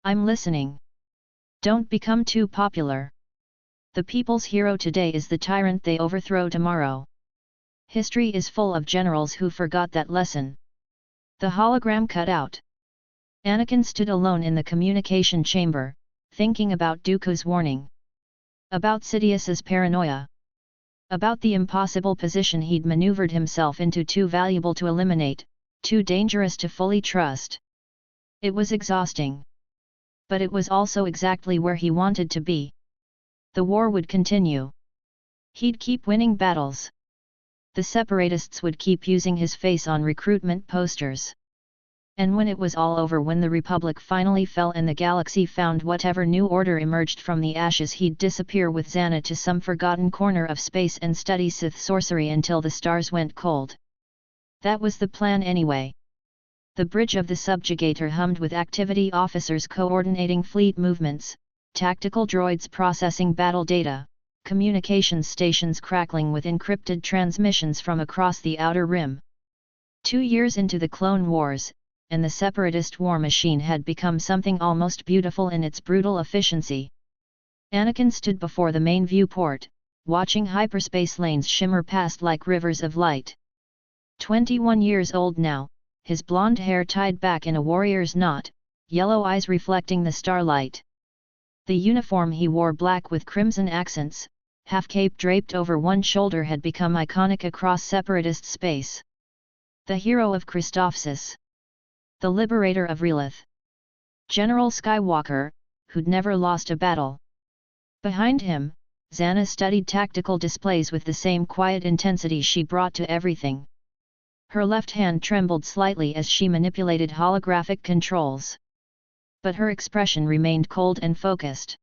I'm listening. Don't become too popular. The people's hero today is the tyrant they overthrow tomorrow. History is full of generals who forgot that lesson. The hologram cut out. Anakin stood alone in the communication chamber, thinking about Dooku's warning. About Sidious's paranoia. About the impossible position he'd maneuvered himself into, too valuable to eliminate, too dangerous to fully trust. It was exhausting. But it was also exactly where he wanted to be. The war would continue. He'd keep winning battles. The separatists would keep using his face on recruitment posters. And when it was all over, when the Republic finally fell and the galaxy found whatever new order emerged from the ashes, he'd disappear with Zannah to some forgotten corner of space and study Sith sorcery until the stars went cold. That was the plan anyway. The bridge of the subjugator hummed with activity officers coordinating fleet movements, tactical droids processing battle data, communications stations crackling with encrypted transmissions from across the Outer Rim. 2 years into the Clone Wars, and the separatist war machine had become something almost beautiful in its brutal efficiency. Anakin stood before the main viewport, watching hyperspace lanes shimmer past like rivers of light. 21 years old now, his blonde hair tied back in a warrior's knot, yellow eyes reflecting the starlight. The uniform he wore, black with crimson accents, half-cape draped over one shoulder, had become iconic across separatist space. The hero of Christophsis. The liberator of Relith. General Skywalker, who'd never lost a battle. Behind him, Zannah studied tactical displays with the same quiet intensity she brought to everything. Her left hand trembled slightly as she manipulated holographic controls. But her expression remained cold and focused.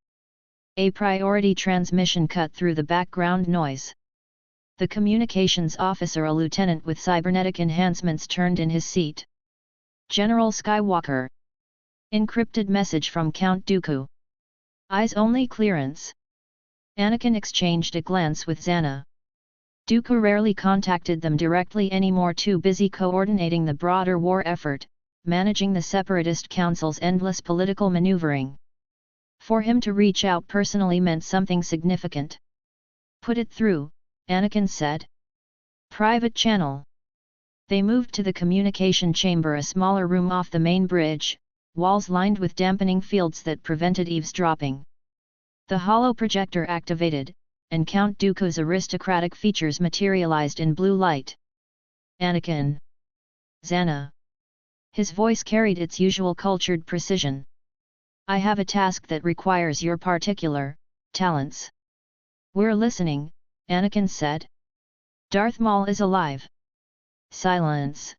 A priority transmission cut through the background noise. The communications officer, a lieutenant with cybernetic enhancements, turned in his seat. General Skywalker. Encrypted message from Count Dooku. Eyes only clearance. Anakin exchanged a glance with Zannah. Dooku rarely contacted them directly anymore, too busy coordinating the broader war effort, managing the Separatist Council's endless political maneuvering. For him to reach out personally meant something significant. Put it through, Anakin said. Private channel. They moved to the communication chamber, a smaller room off the main bridge, walls lined with dampening fields that prevented eavesdropping. The holo projector activated, and Count Dooku's aristocratic features materialized in blue light. Anakin. Zannah. His voice carried its usual cultured precision. I have a task that requires your particular talents. We're listening, Anakin said. Darth Maul is alive. Silence.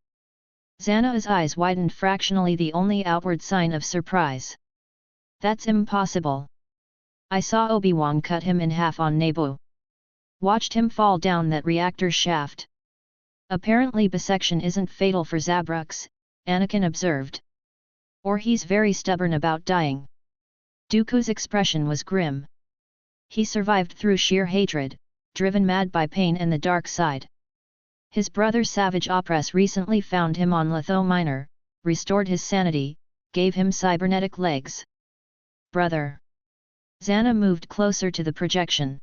Zannah's eyes widened fractionally, the only outward sign of surprise. That's impossible. I saw Obi-Wan cut him in half on Naboo. Watched him fall down that reactor shaft. Apparently bisection isn't fatal for Zabrux, Anakin observed. Or he's very stubborn about dying. Dooku's expression was grim. He survived through sheer hatred, driven mad by pain and the dark side. His brother Savage Opress recently found him on Litho Minor, restored his sanity, gave him cybernetic legs. Brother. Zannah moved closer to the projection.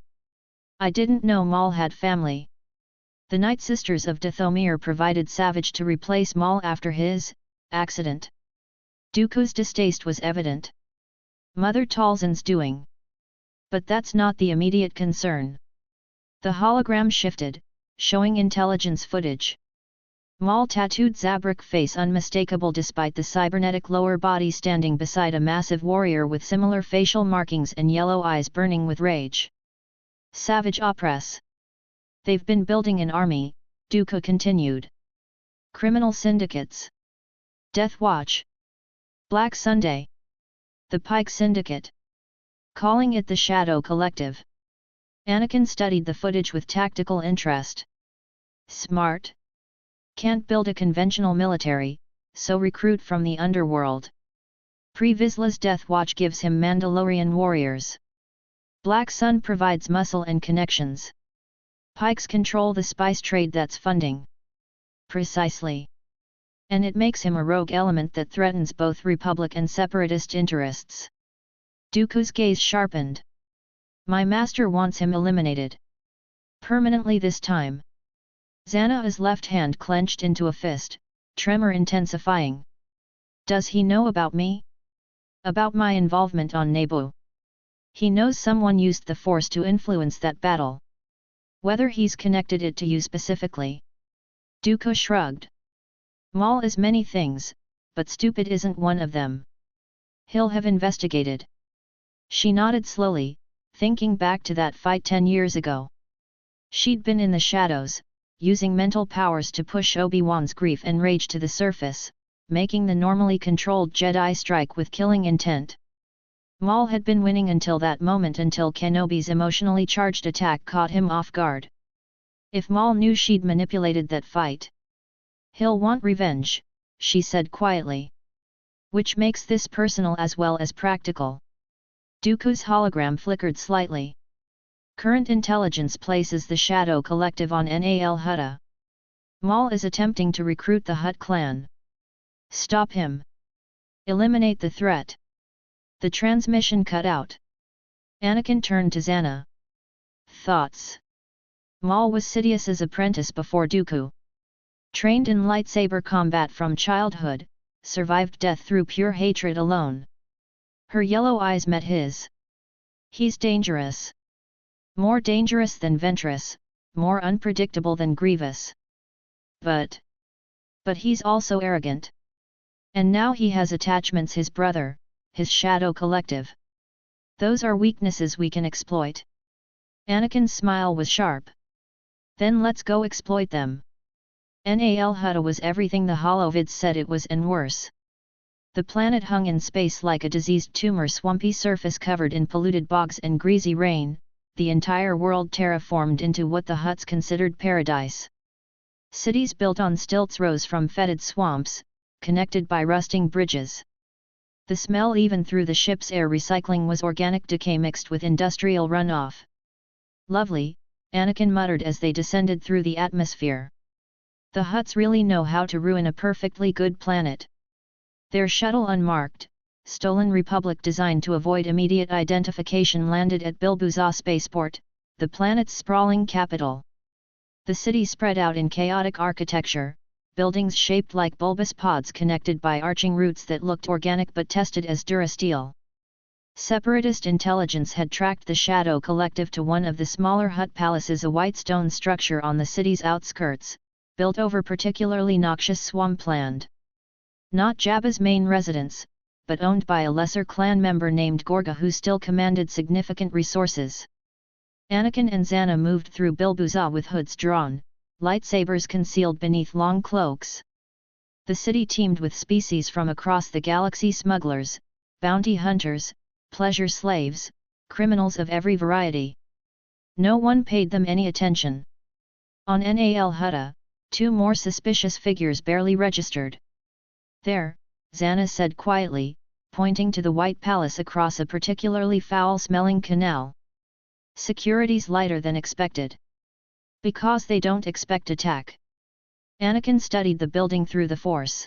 I didn't know Maul had family. The Night Sisters of Dathomir provided Savage to replace Maul after his accident. Dooku's distaste was evident. Mother Talzin's doing. But that's not the immediate concern. The hologram shifted, showing intelligence footage. Maul tattooed Zabrak face unmistakable despite the cybernetic lower body standing beside a massive warrior with similar facial markings and yellow eyes burning with rage. Savage Opress. They've been building an army, Dooku continued. Criminal syndicates. Death Watch. Black Sunday. The Pike Syndicate. Calling it the Shadow Collective. Anakin studied the footage with tactical interest. Smart. Can't build a conventional military, so recruit from the underworld. Pre Vizsla's Death Watch gives him Mandalorian warriors. Black Sun provides muscle and connections. Pikes control the spice trade that's funding. Precisely. And it makes him a rogue element that threatens both Republic and Separatist interests. Dooku's gaze sharpened. My master wants him eliminated. Permanently this time. Zannah's left hand clenched into a fist, tremor intensifying. Does he know about me? About my involvement on Naboo? He knows someone used the Force to influence that battle. Whether he's connected it to you specifically? Dooku shrugged. Maul is many things, but stupid isn't one of them. He'll have investigated. She nodded slowly, thinking back to that fight 10 years ago. She'd been in the shadows, using mental powers to push Obi-Wan's grief and rage to the surface, making the normally controlled Jedi strike with killing intent. Maul had been winning until that moment, until Kenobi's emotionally charged attack caught him off guard. If Maul knew she'd manipulated that fight, he'll want revenge, she said quietly. Which makes this personal as well as practical. Dooku's hologram flickered slightly. Current intelligence places the Shadow Collective on Nal Hutta. Maul is attempting to recruit the Hutt clan. Stop him. Eliminate the threat. The transmission cut out. Anakin turned to Zannah. Thoughts? Maul was Sidious's apprentice before Dooku. Trained in lightsaber combat from childhood, survived death through pure hatred alone. Her yellow eyes met his. He's dangerous. More dangerous than Ventress, more unpredictable than Grievous. But he's also arrogant. And now he has attachments, his brother, his Shadow Collective. Those are weaknesses we can exploit. Anakin's smile was sharp. Then let's go exploit them. Nal Hutta was everything the holovids said it was and worse. The planet hung in space like a diseased tumor, swampy surface covered in polluted bogs and greasy rain, the entire world terraformed into what the Hutts considered paradise. Cities built on stilts rose from fetid swamps, connected by rusting bridges. The smell even through the ship's air recycling was organic decay mixed with industrial runoff. Lovely, Anakin muttered as they descended through the atmosphere. The Hutts really know how to ruin a perfectly good planet. Their shuttle, unmarked, stolen Republic designed to avoid immediate identification, landed at Bilbuzah spaceport, the planet's sprawling capital. The city spread out in chaotic architecture, buildings shaped like bulbous pods connected by arching roots that looked organic but tested as durasteel. Separatist intelligence had tracked the Shadow Collective to one of the smaller Hutt palaces, a white stone structure on the city's outskirts, built over particularly noxious swampland. Not Jabba's main residence, but owned by a lesser clan member named Gorga, who still commanded significant resources. Anakin and Zannah moved through Bilbuzah with hoods drawn, lightsabers concealed beneath long cloaks. The city teemed with species from across the galaxy: smugglers, bounty hunters, pleasure slaves, criminals of every variety. No one paid them any attention. On Nal Hutta, two more suspicious figures barely registered. There, Zannah said quietly, pointing to the White Palace across a particularly foul-smelling canal. Security's lighter than expected. Because they don't expect attack. Anakin studied the building through the Force.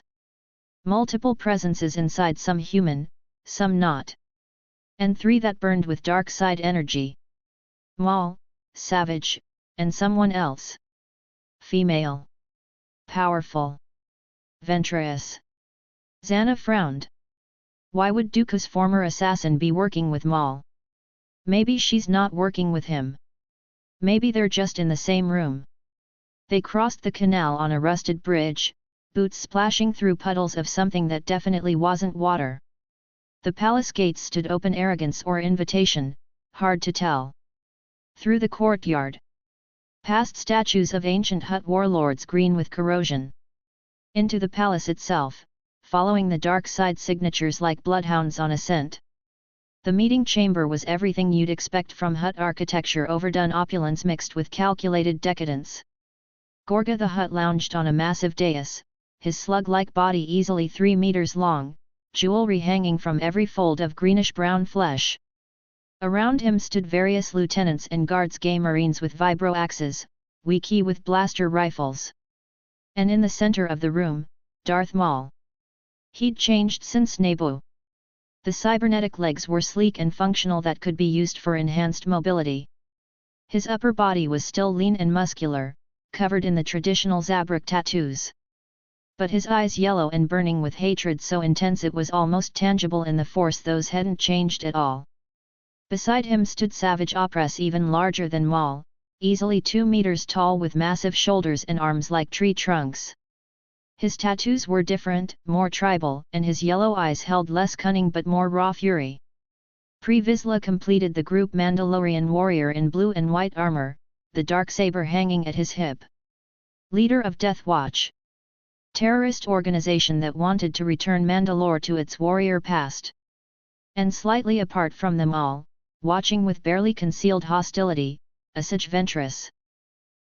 Multiple presences inside, some human, some not. And three that burned with dark side energy. Maul, savage, and someone else. Female. Powerful. Ventress. Zannah frowned. Why would Dooku's former assassin be working with Maul? Maybe she's not working with him. Maybe they're just in the same room. They crossed the canal on a rusted bridge, boots splashing through puddles of something that definitely wasn't water. The palace gates stood open, arrogance or invitation, hard to tell. Through the courtyard. Past statues of ancient Hutt warlords green with corrosion. Into the palace itself, following the dark side signatures like bloodhounds on a scent. The meeting chamber was everything you'd expect from Hutt architecture, overdone opulence mixed with calculated decadence. Gorga the Hutt lounged on a massive dais, his slug-like body easily 3 meters long, jewelry hanging from every fold of greenish-brown flesh. Around him stood various lieutenants and guards, gay marines with vibro-axes, Wiki with blaster rifles. And in the center of the room, Darth Maul. He'd changed since Naboo. The cybernetic legs were sleek and functional, that could be used for enhanced mobility. His upper body was still lean and muscular, covered in the traditional Zabrak tattoos. But his eyes yellow and burning with hatred so intense it was almost tangible in the Force, those hadn't changed at all. Beside him stood Savage Opress, even larger than Maul, easily 2 meters tall with massive shoulders and arms like tree trunks. His tattoos were different, more tribal, and his yellow eyes held less cunning but more raw fury. Pre Vizsla completed the group, Mandalorian warrior in blue and white armor, the darksaber hanging at his hip. Leader of Death Watch. Terrorist organization that wanted to return Mandalore to its warrior past. And slightly apart from them all, watching with barely concealed hostility, Asajj Ventress.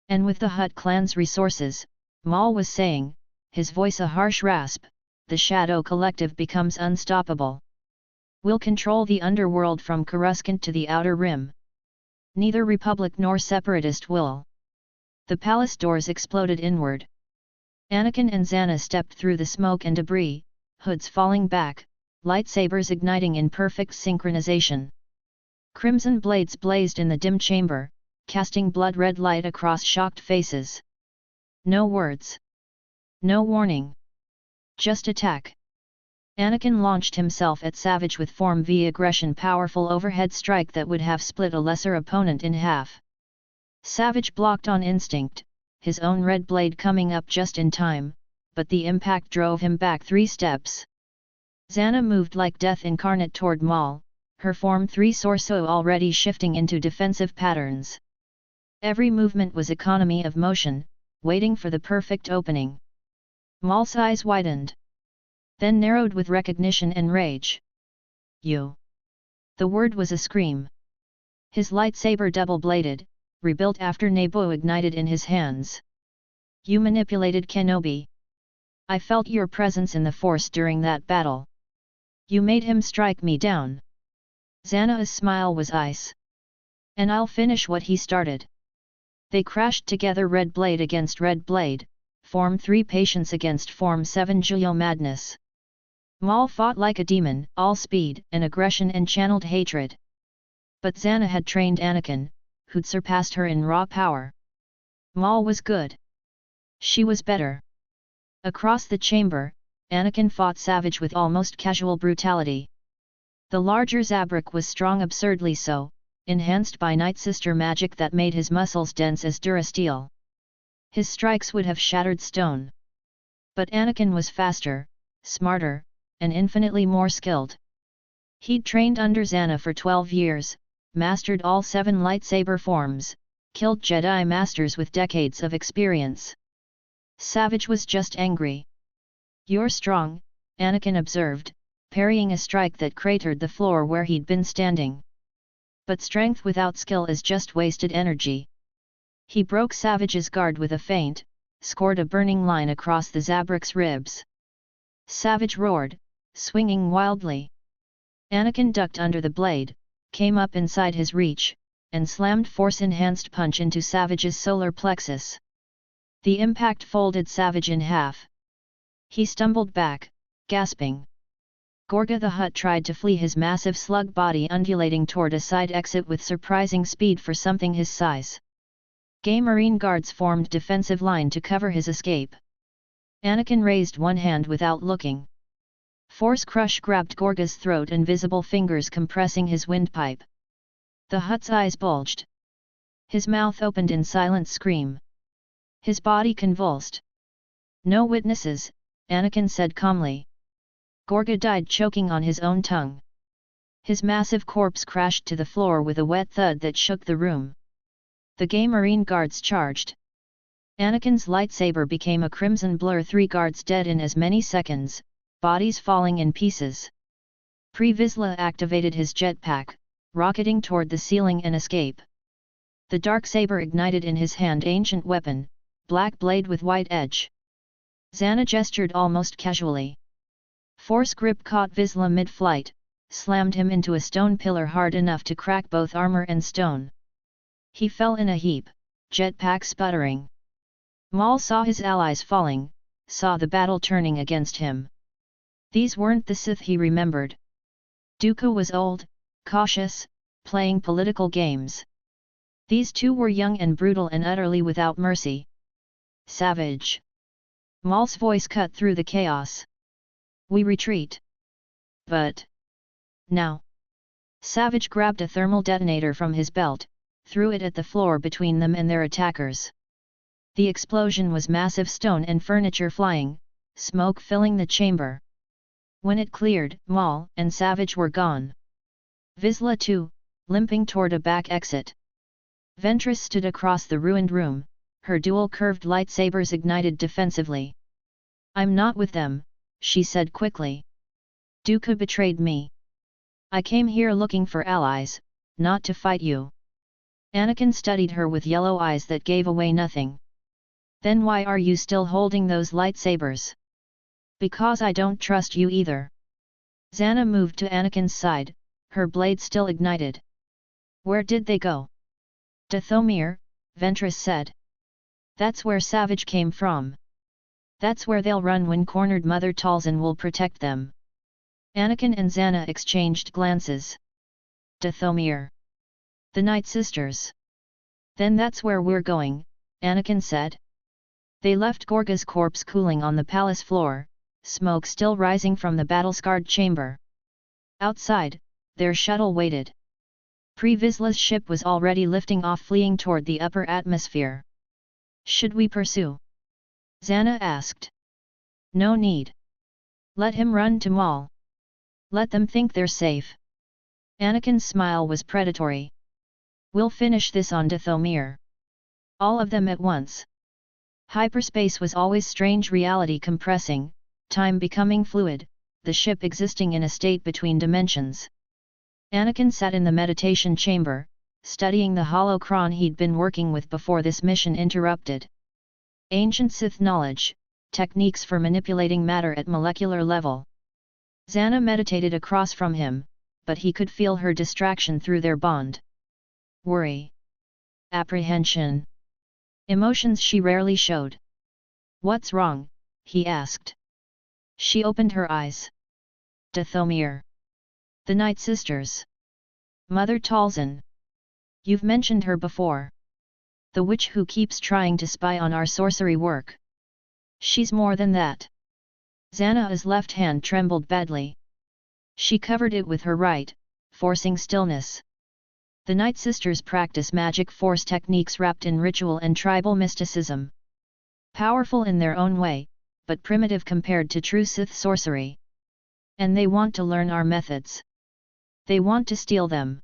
And with the Hutt clan's resources, Maul was saying, his voice a harsh rasp, the Shadow Collective becomes unstoppable. We'll control the underworld from Coruscant to the Outer Rim. Neither Republic nor Separatist will. The palace doors exploded inward. Anakin and Zannah stepped through the smoke and debris, hoods falling back, lightsabers igniting in perfect synchronization. Crimson blades blazed in the dim chamber, casting blood-red light across shocked faces. No words. No warning. Just attack. Anakin launched himself at Savage with Form V aggression, powerful overhead strike that would have split a lesser opponent in half. Savage blocked on instinct, his own red blade coming up just in time, but the impact drove him back 3 steps. Zannah moved like death incarnate toward Maul, her Form 3 torso already shifting into defensive patterns. Every movement was economy of motion, waiting for the perfect opening. Maul's eyes widened. Then narrowed with recognition and rage. You! The word was a scream. His lightsaber double-bladed, rebuilt after Naboo, ignited in his hands. You manipulated Kenobi. I felt your presence in the Force during that battle. You made him strike me down. Zannah's smile was ice. And I'll finish what he started. They crashed together, red blade against red blade, Form 3 patience against Form 7 Julio madness. Maul fought like a demon, all speed and aggression and channeled hatred. But Zannah had trained Anakin, who'd surpassed her in raw power. Maul was good. She was better. Across the chamber, Anakin fought Savage with almost casual brutality. The larger Zabrak was strong, absurdly so, enhanced by Night Sister magic that made his muscles dense as durasteel. His strikes would have shattered stone. But Anakin was faster, smarter, and infinitely more skilled. He'd trained under Zannah for 12 years, mastered all 7 lightsaber forms, killed Jedi Masters with decades of experience. Savage was just angry. You're strong, Anakin observed, parrying a strike that cratered the floor where he'd been standing. But strength without skill is just wasted energy. He broke Savage's guard with a feint, scored a burning line across the Zabrak's ribs. Savage roared, swinging wildly. Anakin ducked under the blade, came up inside his reach, and slammed Force-enhanced punch into Savage's solar plexus. The impact folded Savage in half. He stumbled back, gasping. Gorga the Hutt tried to flee, his massive slug body undulating toward a side exit with surprising speed for something his size. Gay Marine guards formed defensive line to cover his escape. Anakin raised one hand without looking. Force Crush grabbed Gorga's throat, invisible fingers compressing his windpipe. The Hutt's eyes bulged. His mouth opened in silent scream. His body convulsed. No witnesses, Anakin said calmly. Gorga died choking on his own tongue. His massive corpse crashed to the floor with a wet thud that shook the room. The gay Marine guards charged. Anakin's lightsaber became a crimson blur, 3 guards dead in as many seconds, bodies falling in pieces. Pre Vizsla activated his jetpack, rocketing toward the ceiling and escape. The dark saber ignited in his hand, ancient weapon, black blade with white edge. Zannah gestured almost casually. Force grip caught Vizsla mid-flight, slammed him into a stone pillar hard enough to crack both armor and stone. He fell in a heap, jetpack sputtering. Maul saw his allies falling, saw the battle turning against him. These weren't the Sith he remembered. Dooku was old, cautious, playing political games. These two were young and brutal and utterly without mercy. Savage. Maul's voice cut through the chaos. We retreat. But... now. Savage grabbed a thermal detonator from his belt, threw it at the floor between them and their attackers. The explosion was massive, stone and furniture flying, smoke filling the chamber. When it cleared, Maul and Savage were gone. Vizsla too, limping toward a back exit. Ventress stood across the ruined room, her dual curved lightsabers ignited defensively. I'm not with them, she said quickly. Dooku betrayed me. I came here looking for allies, not to fight you. Anakin studied her with yellow eyes that gave away nothing. Then why are you still holding those lightsabers? Because I don't trust you either. Zannah moved to Anakin's side, her blade still ignited. Where did they go? Dathomir, Ventress said. That's where Savage came from. That's where they'll run when cornered. Mother Talzin will protect them. Anakin and Zannah exchanged glances. Dathomir. The Night Sisters. Then that's where we're going, Anakin said. They left Gorga's corpse cooling on the palace floor, smoke still rising from the battle-scarred chamber. Outside, their shuttle waited. Pre Vizsla's ship was already lifting off, fleeing toward the upper atmosphere. Should we pursue? Zannah asked. No need. Let him run to Maul. Let them think they're safe. Anakin's smile was predatory. We'll finish this on Dathomir. All of them at once. Hyperspace was always strange, reality compressing, time becoming fluid, the ship existing in a state between dimensions. Anakin sat in the meditation chamber, studying the holocron he'd been working with before this mission interrupted. Ancient Sith knowledge, techniques for manipulating matter at molecular level. Zannah meditated across from him, but he could feel her distraction through their bond. Worry. Apprehension. Emotions she rarely showed. What's wrong? He asked. She opened her eyes. Dathomir. The Night Sisters. Mother Talzin. You've mentioned her before. The witch who keeps trying to spy on our sorcery work. She's more than that. Zannah's left hand trembled badly. She covered it with her right, forcing stillness. The Night Sisters practice magic force techniques wrapped in ritual and tribal mysticism. Powerful in their own way, but primitive compared to true Sith sorcery. And they want to learn our methods. They want to steal them.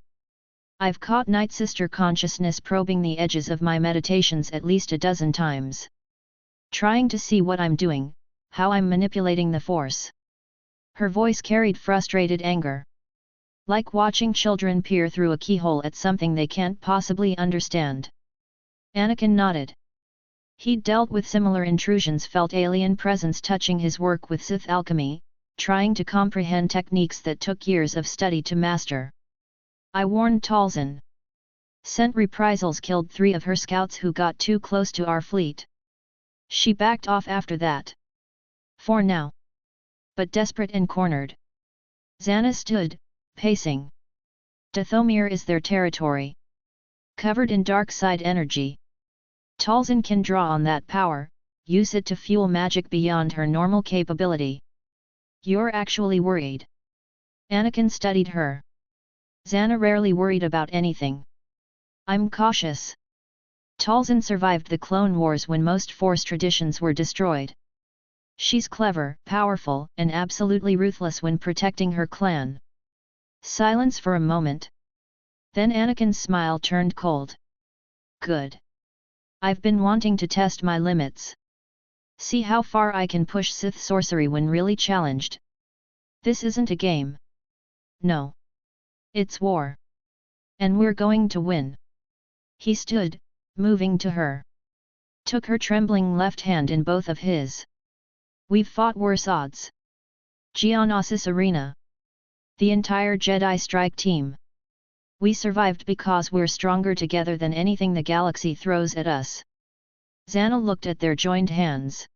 I've caught Night Sister consciousness probing the edges of my meditations at least a dozen times. Trying to see what I'm doing, how I'm manipulating the Force. Her voice carried frustrated anger. Like watching children peer through a keyhole at something they can't possibly understand. Anakin nodded. He'd dealt with similar intrusions, felt alien presence touching his work with Sith alchemy, trying to comprehend techniques that took years of study to master. I warned Talzin. Sent reprisals, killed 3 of her scouts who got too close to our fleet. She backed off after that. For now. But desperate and cornered. Zannah stood, pacing. Dathomir is their territory. Covered in dark side energy. Talzin can draw on that power, use it to fuel magic beyond her normal capability. You're actually worried. Anakin studied her. Zannah rarely worried about anything. I'm cautious. Talzin survived the Clone Wars when most Force traditions were destroyed. She's clever, powerful, and absolutely ruthless when protecting her clan. Silence for a moment. Then Anakin's smile turned cold. Good. I've been wanting to test my limits. See how far I can push Sith sorcery when really challenged. This isn't a game. No. It's war. And we're going to win. He stood, moving to her. Took her trembling left hand in both of his. We've fought worse odds. Geonosis Arena. The entire Jedi strike team. We survived because we're stronger together than anything the galaxy throws at us. Zannah looked at their joined hands.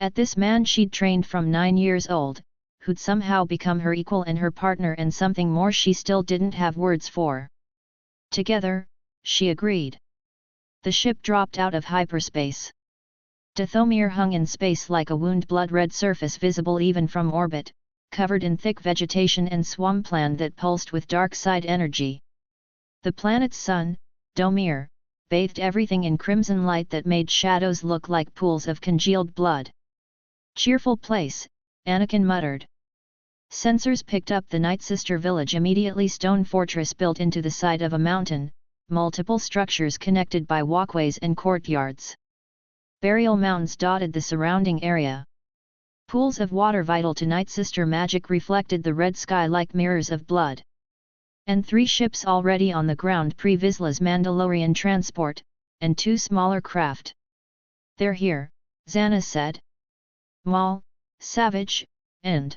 At this man she'd trained from 9 years old, who'd somehow become her equal and her partner, and something more she still didn't have words for. Together, she agreed. The ship dropped out of hyperspace. Dathomir hung in space like a wound blood-red surface visible even from orbit, covered in thick vegetation and swampland that pulsed with dark side energy. The planet's sun, Domir, bathed everything in crimson light that made shadows look like pools of congealed blood. Cheerful place, Anakin muttered. Sensors picked up the Night Sister village, immediately stone fortress built into the side of a mountain, multiple structures connected by walkways and courtyards. Burial mounds dotted the surrounding area. Pools of water vital to Night Sister magic reflected the red sky like mirrors of blood. And 3 ships already on the ground pre-Vizsla's Mandalorian transport, and 2 smaller craft. They're here, Zannah said. Maul, Savage, and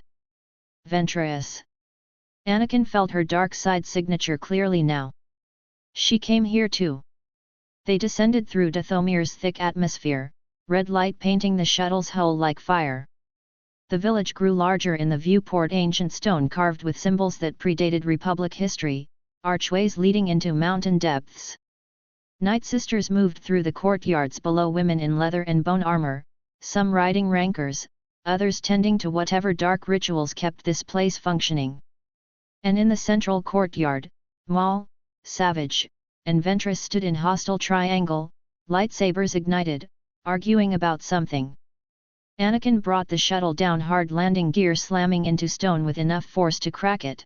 Ventress. Anakin felt her dark side signature clearly now. She came here too. They descended through Dathomir's thick atmosphere, red light painting the shuttle's hull like fire. The village grew larger in the viewport, ancient stone carved with symbols that predated Republic history, archways leading into mountain depths. Night Sisters moved through the courtyards below, women in leather and bone armor, some riding rankers, others tending to whatever dark rituals kept this place functioning. And in the central courtyard, Maul, Savage, and Ventress stood in hostile triangle, lightsabers ignited, arguing about something. Anakin brought the shuttle down hard, landing gear slamming into stone with enough force to crack it.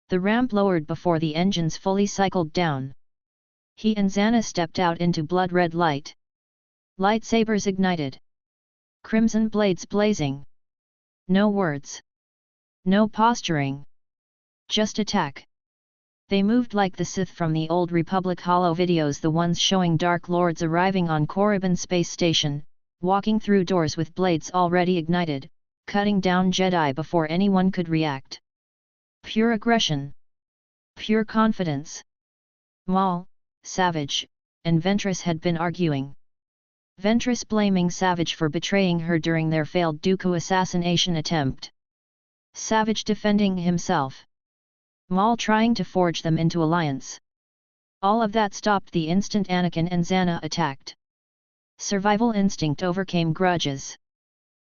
The ramp lowered before the engines fully cycled down. He and Zannah stepped out into blood-red light. Lightsabers ignited. Crimson blades blazing. No words. No posturing. Just attack. They moved like the Sith from the old Republic holo videos, the ones showing Dark Lords arriving on Korriban Space Station, walking through doors with blades already ignited, cutting down Jedi before anyone could react. Pure aggression. Pure confidence. Maul, Savage, and Ventress had been arguing. Ventress blaming Savage for betraying her during their failed Dooku assassination attempt. Savage defending himself. Maul trying to forge them into alliance. All of that stopped the instant Anakin and Zannah attacked. Survival instinct overcame grudges.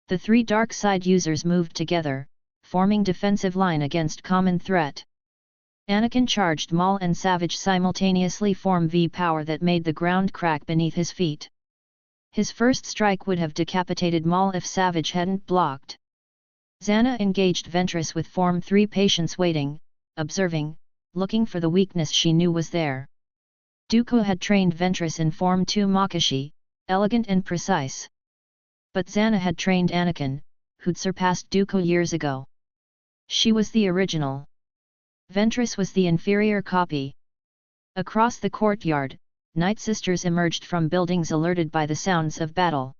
The 3 dark side users moved together, forming defensive line against common threat. Anakin charged. Maul and Savage simultaneously form V-power that made the ground crack beneath his feet. His first strike would have decapitated Maul if Savage hadn't blocked. Zannah engaged Ventress with Form 3, patience waiting, observing, looking for the weakness she knew was there. Dooku had trained Ventress in Form 2 Makashi, elegant and precise. But Zannah had trained Anakin, who'd surpassed Dooku years ago. She was the original. Ventress was the inferior copy. Across the courtyard, Night Sisters emerged from buildings alerted by the sounds of battle.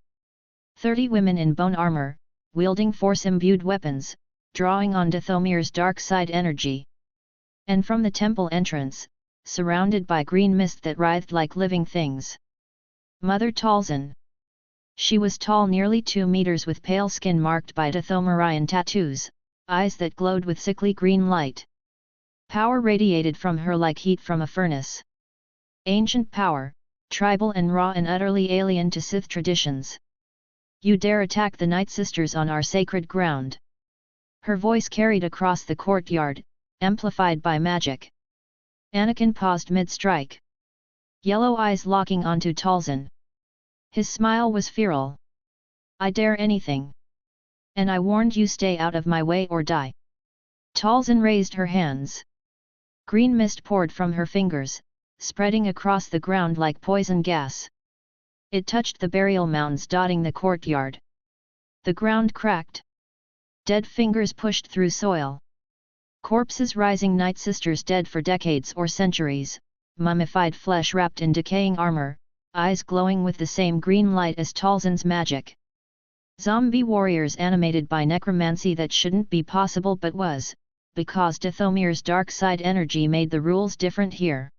30 women in bone armor, wielding force-imbued weapons, drawing on Dathomir's dark side energy. And from the temple entrance, surrounded by green mist that writhed like living things. Mother Talzin. She was tall, nearly 2 meters, with pale skin marked by Dathomirian tattoos, eyes that glowed with sickly green light. Power radiated from her like heat from a furnace. Ancient power, tribal and raw and utterly alien to Sith traditions. You dare attack the Night Sisters on our sacred ground? Her voice carried across the courtyard, amplified by magic. Anakin paused mid-strike. Yellow eyes locking onto Talzin. His smile was feral. I dare anything. And I warned you, stay out of my way or die. Talzin raised her hands. Green mist poured from her fingers, spreading across the ground like poison gas. It touched the burial mounds dotting the courtyard. The ground cracked. Dead fingers pushed through soil. Corpses rising, Night Sisters dead for decades or centuries, mummified flesh wrapped in decaying armor, eyes glowing with the same green light as Talzin's magic. Zombie warriors animated by necromancy that shouldn't be possible but was, because Dathomir's dark side energy made the rules different here.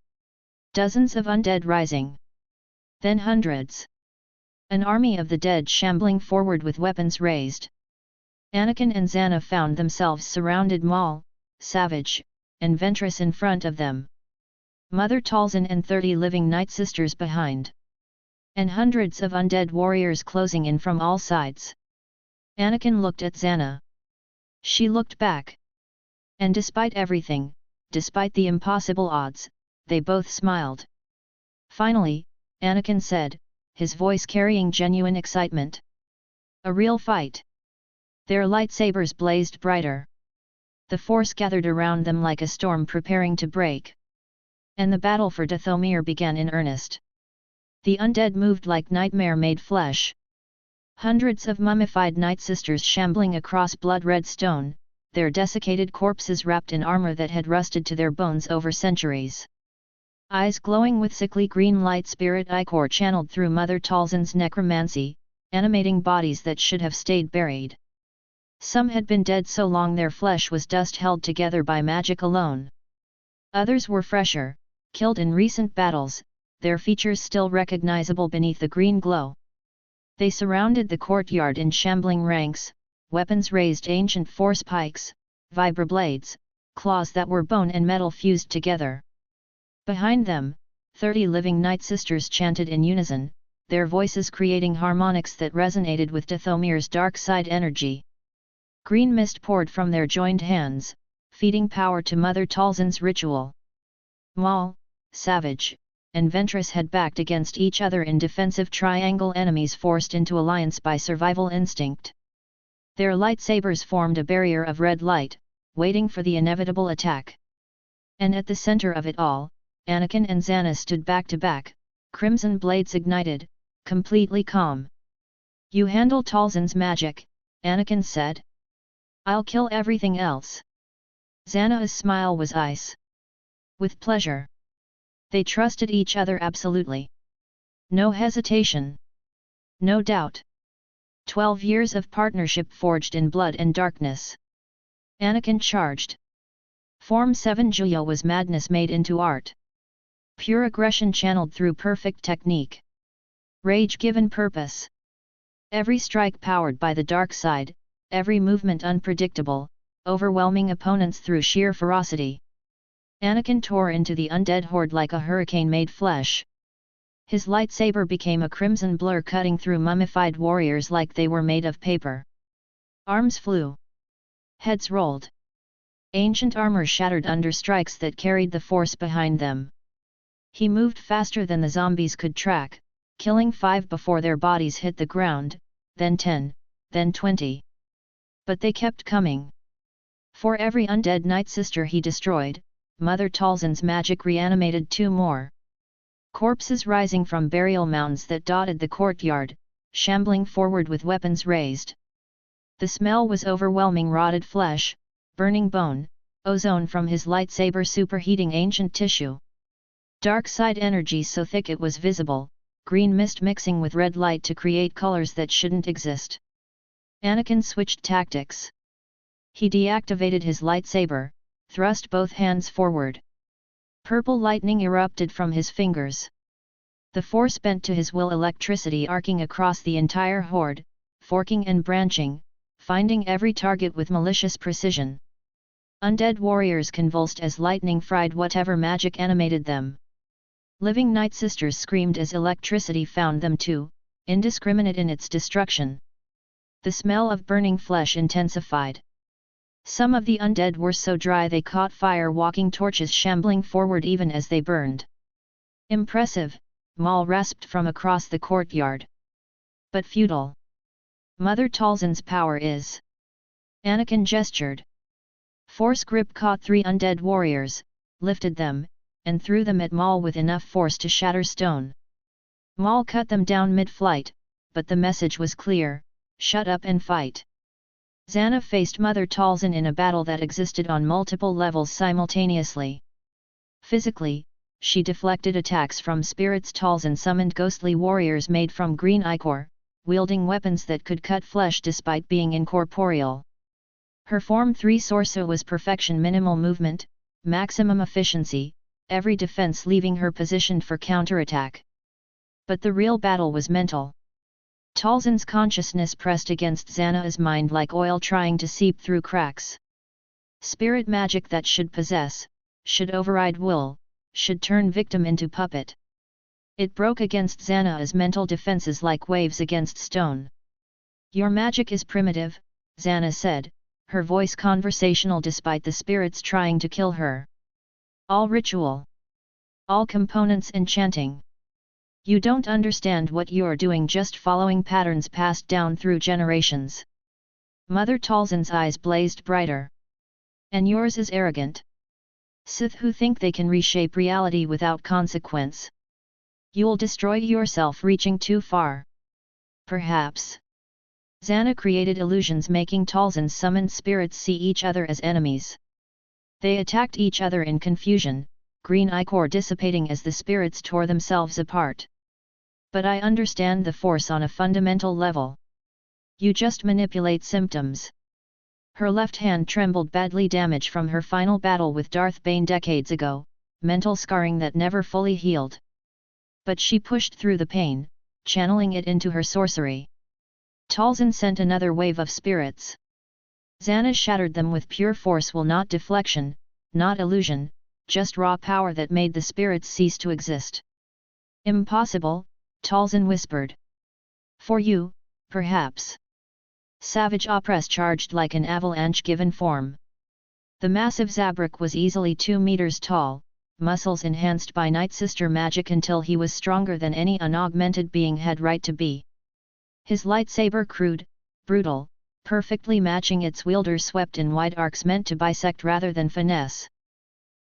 Dozens of undead rising. Then hundreds. An army of the dead shambling forward with weapons raised. Anakin and Zannah found themselves surrounded, Maul, Savage, and Ventress in front of them. Mother Talzin and 30 living Night Sisters behind. And hundreds of undead warriors closing in from all sides. Anakin looked at Zannah. She looked back. And despite everything, despite the impossible odds, they both smiled. Finally, Anakin said, his voice carrying genuine excitement. A real fight. Their lightsabers blazed brighter. The Force gathered around them like a storm preparing to break. And the battle for Dathomir began in earnest. The undead moved like nightmare-made flesh. Hundreds of mummified Night Sisters shambling across blood-red stone, their desiccated corpses wrapped in armor that had rusted to their bones over centuries. Eyes glowing with sickly green light, spirit ichor channeled through Mother Talzin's necromancy, animating bodies that should have stayed buried. Some had been dead so long their flesh was dust held together by magic alone. Others were fresher, killed in recent battles, their features still recognizable beneath the green glow. They surrounded the courtyard in shambling ranks, weapons raised, ancient force pikes, vibroblades, claws that were bone and metal fused together. Behind them, 30 living Night Sisters chanted in unison, their voices creating harmonics that resonated with Dathomir's dark side energy. Green mist poured from their joined hands, feeding power to Mother Talzin's ritual. Maul, Savage, and Ventress had backed against each other in defensive triangle, enemies forced into alliance by survival instinct. Their lightsabers formed a barrier of red light, waiting for the inevitable attack. And at the center of it all, Anakin and Zannah stood back to back, crimson blades ignited, completely calm. You handle Talzin's magic, Anakin said. I'll kill everything else. Zannah's smile was ice. With pleasure. They trusted each other absolutely. No hesitation. No doubt. 12 years of partnership forged in blood and darkness. Anakin charged. Form 7 Julia was madness made into art. Pure aggression channeled through perfect technique. Rage given purpose. Every strike powered by the dark side, every movement unpredictable, overwhelming opponents through sheer ferocity. Anakin tore into the undead horde like a hurricane made flesh. His lightsaber became a crimson blur cutting through mummified warriors like they were made of paper. Arms flew. Heads rolled. Ancient armor shattered under strikes that carried the Force behind them. He moved faster than the zombies could track, killing 5 before their bodies hit the ground, then 10, then 20. But they kept coming. For every undead Night Sister he destroyed, Mother Talzin's magic reanimated 2 more. Corpses rising from burial mounds that dotted the courtyard, shambling forward with weapons raised. The smell was overwhelming, rotted flesh, burning bone, ozone from his lightsaber superheating ancient tissue. Dark side energy so thick it was visible, green mist mixing with red light to create colors that shouldn't exist. Anakin switched tactics. He deactivated his lightsaber, thrust both hands forward. Purple lightning erupted from his fingers. The Force bent to his will, electricity arcing across the entire horde, forking and branching, finding every target with malicious precision. Undead warriors convulsed as lightning fried whatever magic animated them. Living Night Sisters screamed as electricity found them too, indiscriminate in its destruction. The smell of burning flesh intensified. Some of the undead were so dry they caught fire, walking torches shambling forward even as they burned. Impressive, Maul rasped from across the courtyard. But futile. Mother Talzin's power is. Anakin gestured. Force grip caught 3 undead warriors, lifted them, and threw them at Maul with enough force to shatter stone. Maul cut them down mid-flight, but the message was clear: shut up and fight. Zannah faced Mother Talzin in a battle that existed on multiple levels simultaneously. Physically, she deflected attacks from spirits. Talzin summoned ghostly warriors made from green ichor, wielding weapons that could cut flesh despite being incorporeal. Her Form 3 sorcerer was perfection: minimal movement, maximum efficiency, every defense leaving her positioned for counterattack. But the real battle was mental. Talzin's consciousness pressed against Zannah's mind like oil trying to seep through cracks. Spirit magic that should possess, should override will, should turn victim into puppet. It broke against Zannah's mental defenses like waves against stone. Your magic is primitive, Zannah said, her voice conversational despite the spirits trying to kill her. All ritual. All components enchanting. You don't understand what you're doing, just following patterns passed down through generations. Mother Talzin's eyes blazed brighter. And yours is arrogant. Sith who think they can reshape reality without consequence. You'll destroy yourself reaching too far. Perhaps. Zannah created illusions making Talzin's summoned spirits see each other as enemies. They attacked each other in confusion, green ichor dissipating as the spirits tore themselves apart. But I understand the Force on a fundamental level. You just manipulate symptoms. Her left hand trembled badly, damage from her final battle with Darth Bane decades ago, mental scarring that never fully healed. But she pushed through the pain, channeling it into her sorcery. Talzin sent another wave of spirits. Zannah shattered them with pure force, will not deflection, not illusion, just raw power that made the spirits cease to exist. Impossible, Talzin whispered. For you, perhaps. Savage Opress charged like an avalanche given form. The massive Zabrak was easily 2 meters tall, muscles enhanced by Night Sister magic until he was stronger than any unaugmented being had right to be. His lightsaber crude, brutal, perfectly matching its wielder, swept in wide arcs meant to bisect rather than finesse.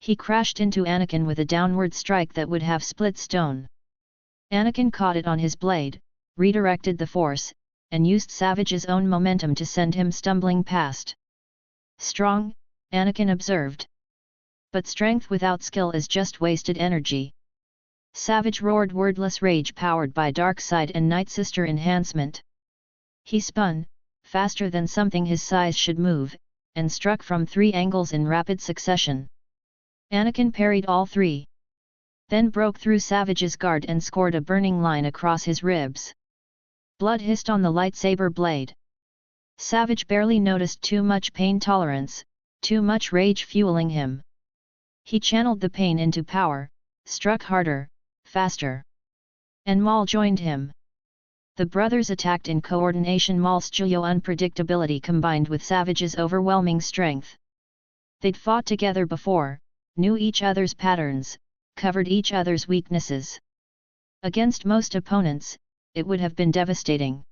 He crashed into Anakin with a downward strike that would have split stone. Anakin caught it on his blade, redirected the force, and used Savage's own momentum to send him stumbling past. Strong, Anakin observed. But strength without skill is just wasted energy. Savage roared wordless rage powered by dark side and Night Sister enhancement. He spun, faster than something his size should move, and struck from 3 angles in rapid succession. Anakin parried all 3. Then broke through Savage's guard and scored a burning line across his ribs. Blood hissed on the lightsaber blade. Savage barely noticed too much pain tolerance, too much rage fueling him. He channeled the pain into power, struck harder, faster. And Maul joined him. The brothers attacked in coordination. Maul's Julio unpredictability combined with Savage's overwhelming strength. They'd fought together before, knew each other's patterns, covered each other's weaknesses. Against most opponents, it would have been devastating.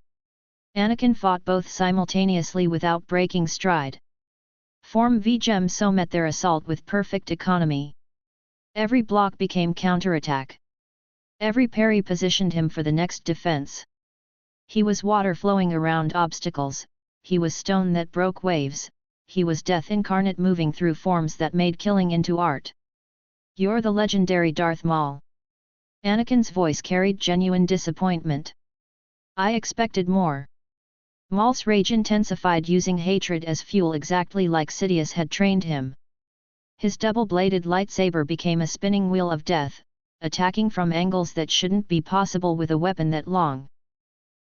Anakin fought both simultaneously without breaking stride. Form V Gem so met their assault with perfect economy. Every block became counterattack. Every parry positioned him for the next defense. He was water flowing around obstacles, he was stone that broke waves, he was death incarnate moving through forms that made killing into art. You're the legendary Darth Maul. Anakin's voice carried genuine disappointment. I expected more. Maul's rage intensified, using hatred as fuel exactly like Sidious had trained him. His double-bladed lightsaber became a spinning wheel of death, attacking from angles that shouldn't be possible with a weapon that long.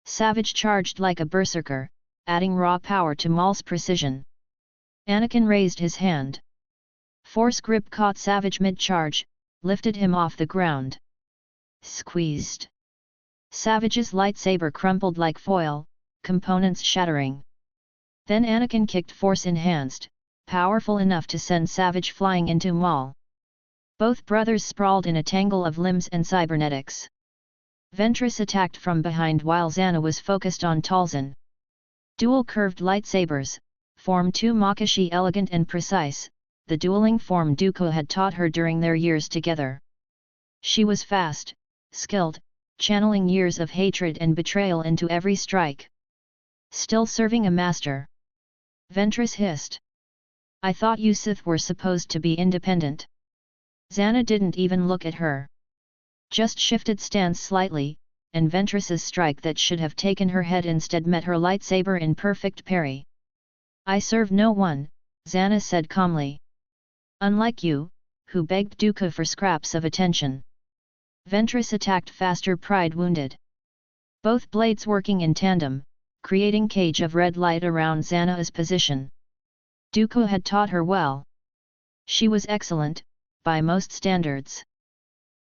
Savage charged like a berserker, adding raw power to Maul's precision. Anakin raised his hand. Force grip caught Savage mid-charge, lifted him off the ground. Squeezed. Savage's lightsaber crumpled like foil, components shattering. Then Anakin kicked force-enhanced, powerful enough to send Savage flying into Maul. Both brothers sprawled in a tangle of limbs and cybernetics. Ventress attacked from behind while Zannah was focused on Talzin. Dual curved lightsabers, Form 2 Makashi elegant and precise, the dueling form Dooku had taught her during their years together. She was fast, skilled, channeling years of hatred and betrayal into every strike. Still serving a master. Ventress hissed. I thought you Sith were supposed to be independent. Zannah didn't even look at her. Just shifted stance slightly, and Ventress's strike that should have taken her head instead met her lightsaber in perfect parry. I serve no one, Zannah said calmly. Unlike you, who begged Dooku for scraps of attention. Ventress attacked faster, pride wounded. Both blades working in tandem, creating cage of red light around Zannah's position. Dooku had taught her well. She was excellent, by most standards.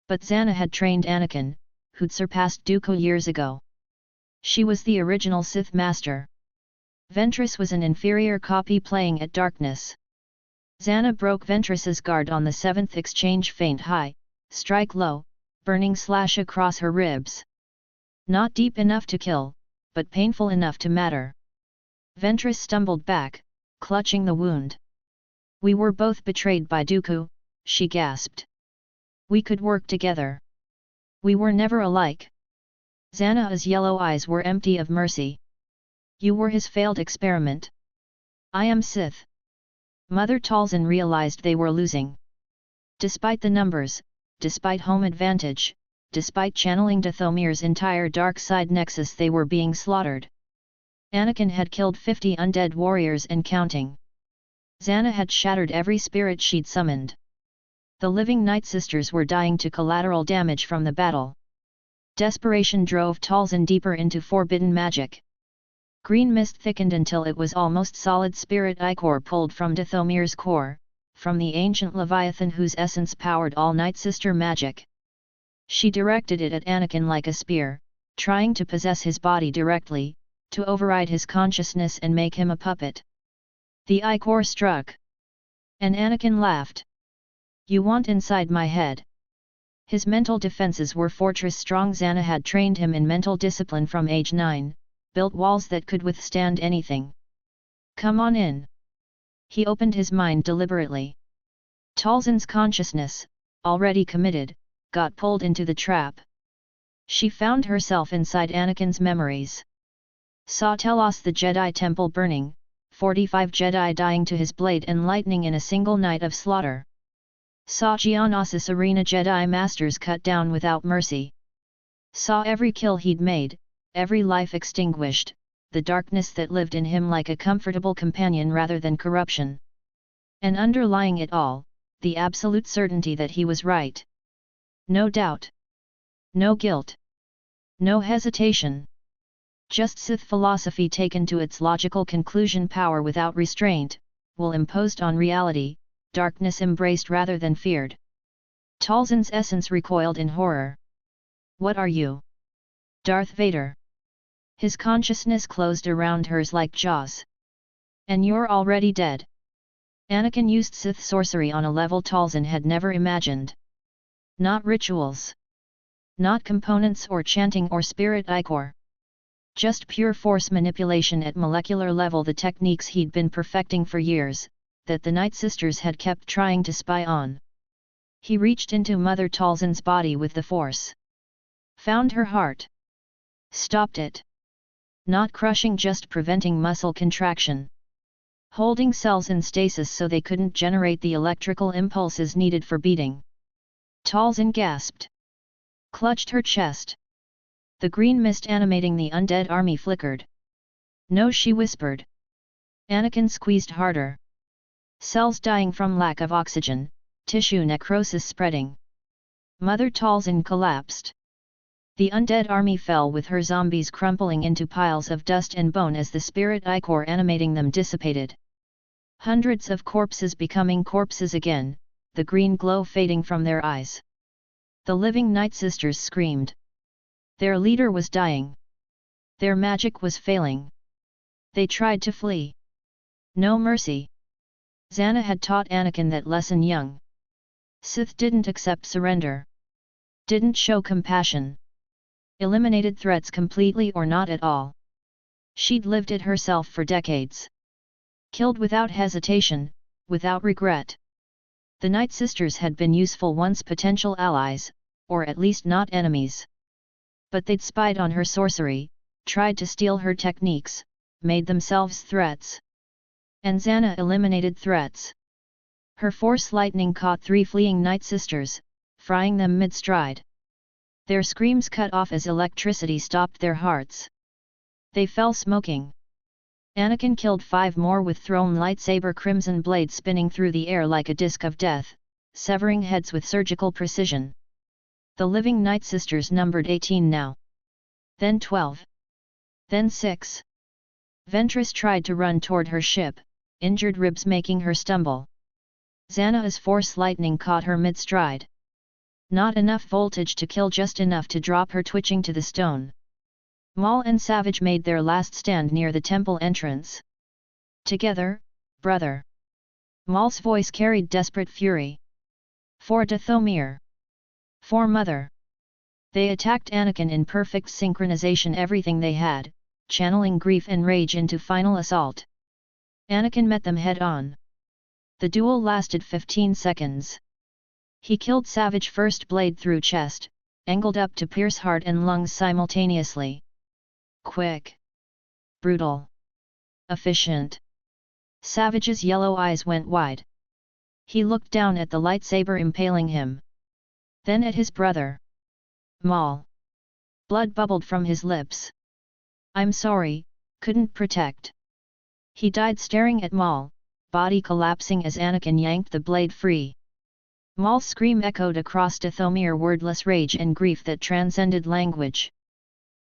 But Zannah had trained Anakin, who'd surpassed Dooku years ago. She was the original Sith master. Ventress was an inferior copy playing at darkness. Zannah broke Ventress's guard on the 7th exchange, feint high, strike low, burning slash across her ribs. Not deep enough to kill, but painful enough to matter. Ventress stumbled back, clutching the wound. We were both betrayed by Dooku, she gasped. We could work together. We were never alike. Zannah's yellow eyes were empty of mercy. You were his failed experiment. I am Sith. Mother Talzin realized they were losing. Despite the numbers, despite home advantage, despite channeling Dathomir's entire dark side nexus, they were being slaughtered. Anakin had killed 50 undead warriors and counting. Zannah had shattered every spirit she'd summoned. The living Night Sisters were dying to collateral damage from the battle. Desperation drove Talzin deeper into forbidden magic. Green mist thickened until it was almost solid spirit ichor pulled from Dathomir's core, from the ancient Leviathan whose essence powered all Night Sister magic. She directed it at Anakin like a spear, trying to possess his body directly, to override his consciousness and make him a puppet. The ichor struck. And Anakin laughed. You want inside my head? His mental defenses were fortress strong. Zannah had trained him in mental discipline from age 9, built walls that could withstand anything. Come on in. He opened his mind deliberately. Talzin's consciousness, already committed, got pulled into the trap. She found herself inside Anakin's memories. Saw Telos the Jedi Temple burning, 45 Jedi dying to his blade and lightning in a single night of slaughter. Saw Geonosis Arena Jedi Masters cut down without mercy. Saw every kill he'd made, every life extinguished, the darkness that lived in him like a comfortable companion rather than corruption. And underlying it all, the absolute certainty that he was right. No doubt. No guilt. No hesitation. Just Sith philosophy taken to its logical conclusion, power without restraint, will imposed on reality, darkness embraced rather than feared. Talzin's essence recoiled in horror. What are you? Darth Vader. His consciousness closed around hers like jaws. And you're already dead. Anakin used Sith sorcery on a level Talzin had never imagined. Not rituals. Not components or chanting or spirit ichor. Just pure force manipulation at molecular level, the techniques he'd been perfecting for years, that the Night Sisters had kept trying to spy on. He reached into Mother Talzin's body with the force. Found her heart. Stopped it. Not crushing, just preventing muscle contraction. Holding cells in stasis so they couldn't generate the electrical impulses needed for beating. Talzin gasped. Clutched her chest. The green mist animating the undead army flickered. No, she whispered. Anakin squeezed harder. Cells dying from lack of oxygen, tissue necrosis spreading. Mother Talzin collapsed. The undead army fell with her zombies crumpling into piles of dust and bone as the spirit ichor animating them dissipated. Hundreds of corpses becoming corpses again, the green glow fading from their eyes. The living Night Sisters screamed. Their leader was dying. Their magic was failing. They tried to flee. No mercy. Zannah had taught Anakin that lesson young. Sith didn't accept surrender. Didn't show compassion. Eliminated threats completely or not at all. She'd lived it herself for decades. Killed without hesitation, without regret. The Night Sisters had been useful once, potential allies, or at least not enemies. But they'd spied on her sorcery, tried to steal her techniques, made themselves threats. And Zannah eliminated threats. Her Force lightning caught 3 fleeing Night Sisters, frying them mid-stride. Their screams cut off as electricity stopped their hearts. They fell smoking. Anakin killed 5 more with thrown lightsaber crimson blade spinning through the air like a disc of death, severing heads with surgical precision. The living Night Sisters numbered 18 now. Then 12. Then 6. Ventress tried to run toward her ship, injured ribs making her stumble. Zannah's Force lightning caught her mid-stride. Not enough voltage to kill, just enough to drop her twitching to the stone. Maul and Savage made their last stand near the temple entrance. Together, brother. Maul's voice carried desperate fury. For Dathomir. For Mother. They attacked Anakin in perfect synchronization, everything they had, channeling grief and rage into final assault. Anakin met them head-on. The duel lasted 15 seconds. He killed Savage first, blade through chest, angled up to pierce heart and lungs simultaneously. Quick. Brutal. Efficient. Savage's yellow eyes went wide. He looked down at the lightsaber impaling him. Then at his brother. Maul. Blood bubbled from his lips. I'm sorry, couldn't protect. He died staring at Maul, body collapsing as Anakin yanked the blade free. Maul's scream echoed across Dathomir, wordless rage and grief that transcended language.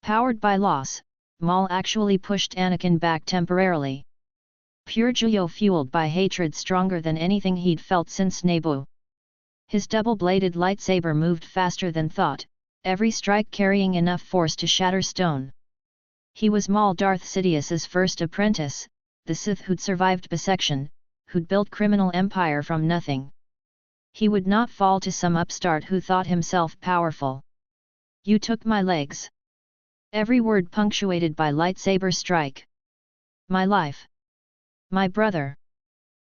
Powered by loss, Maul actually pushed Anakin back temporarily. Pure Juyo fueled by hatred stronger than anything he'd felt since Naboo. His double-bladed lightsaber moved faster than thought, every strike carrying enough force to shatter stone. He was Maul, Darth Sidious's first apprentice, the Sith who'd survived bisection, who'd built criminal empire from nothing. He would not fall to some upstart who thought himself powerful. You took my legs. Every word punctuated by lightsaber strike. My life. My brother.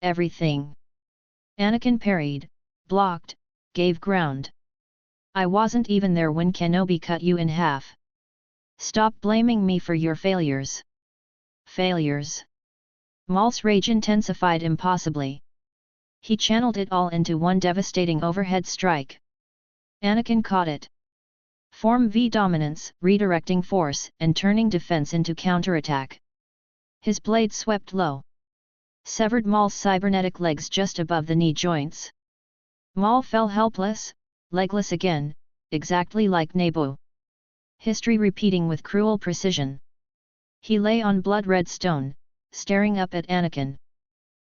Everything. Anakin parried, blocked, gave ground. I wasn't even there when Kenobi cut you in half. Stop blaming me for your failures. Failures. Maul's rage intensified impossibly. He channeled it all into one devastating overhead strike. Anakin caught it. Form V dominance, redirecting force and turning defense into counterattack. His blade swept low. Severed Maul's cybernetic legs just above the knee joints. Maul fell helpless, legless again, exactly like Naboo. History repeating with cruel precision. He lay on blood-red stone, staring up at Anakin.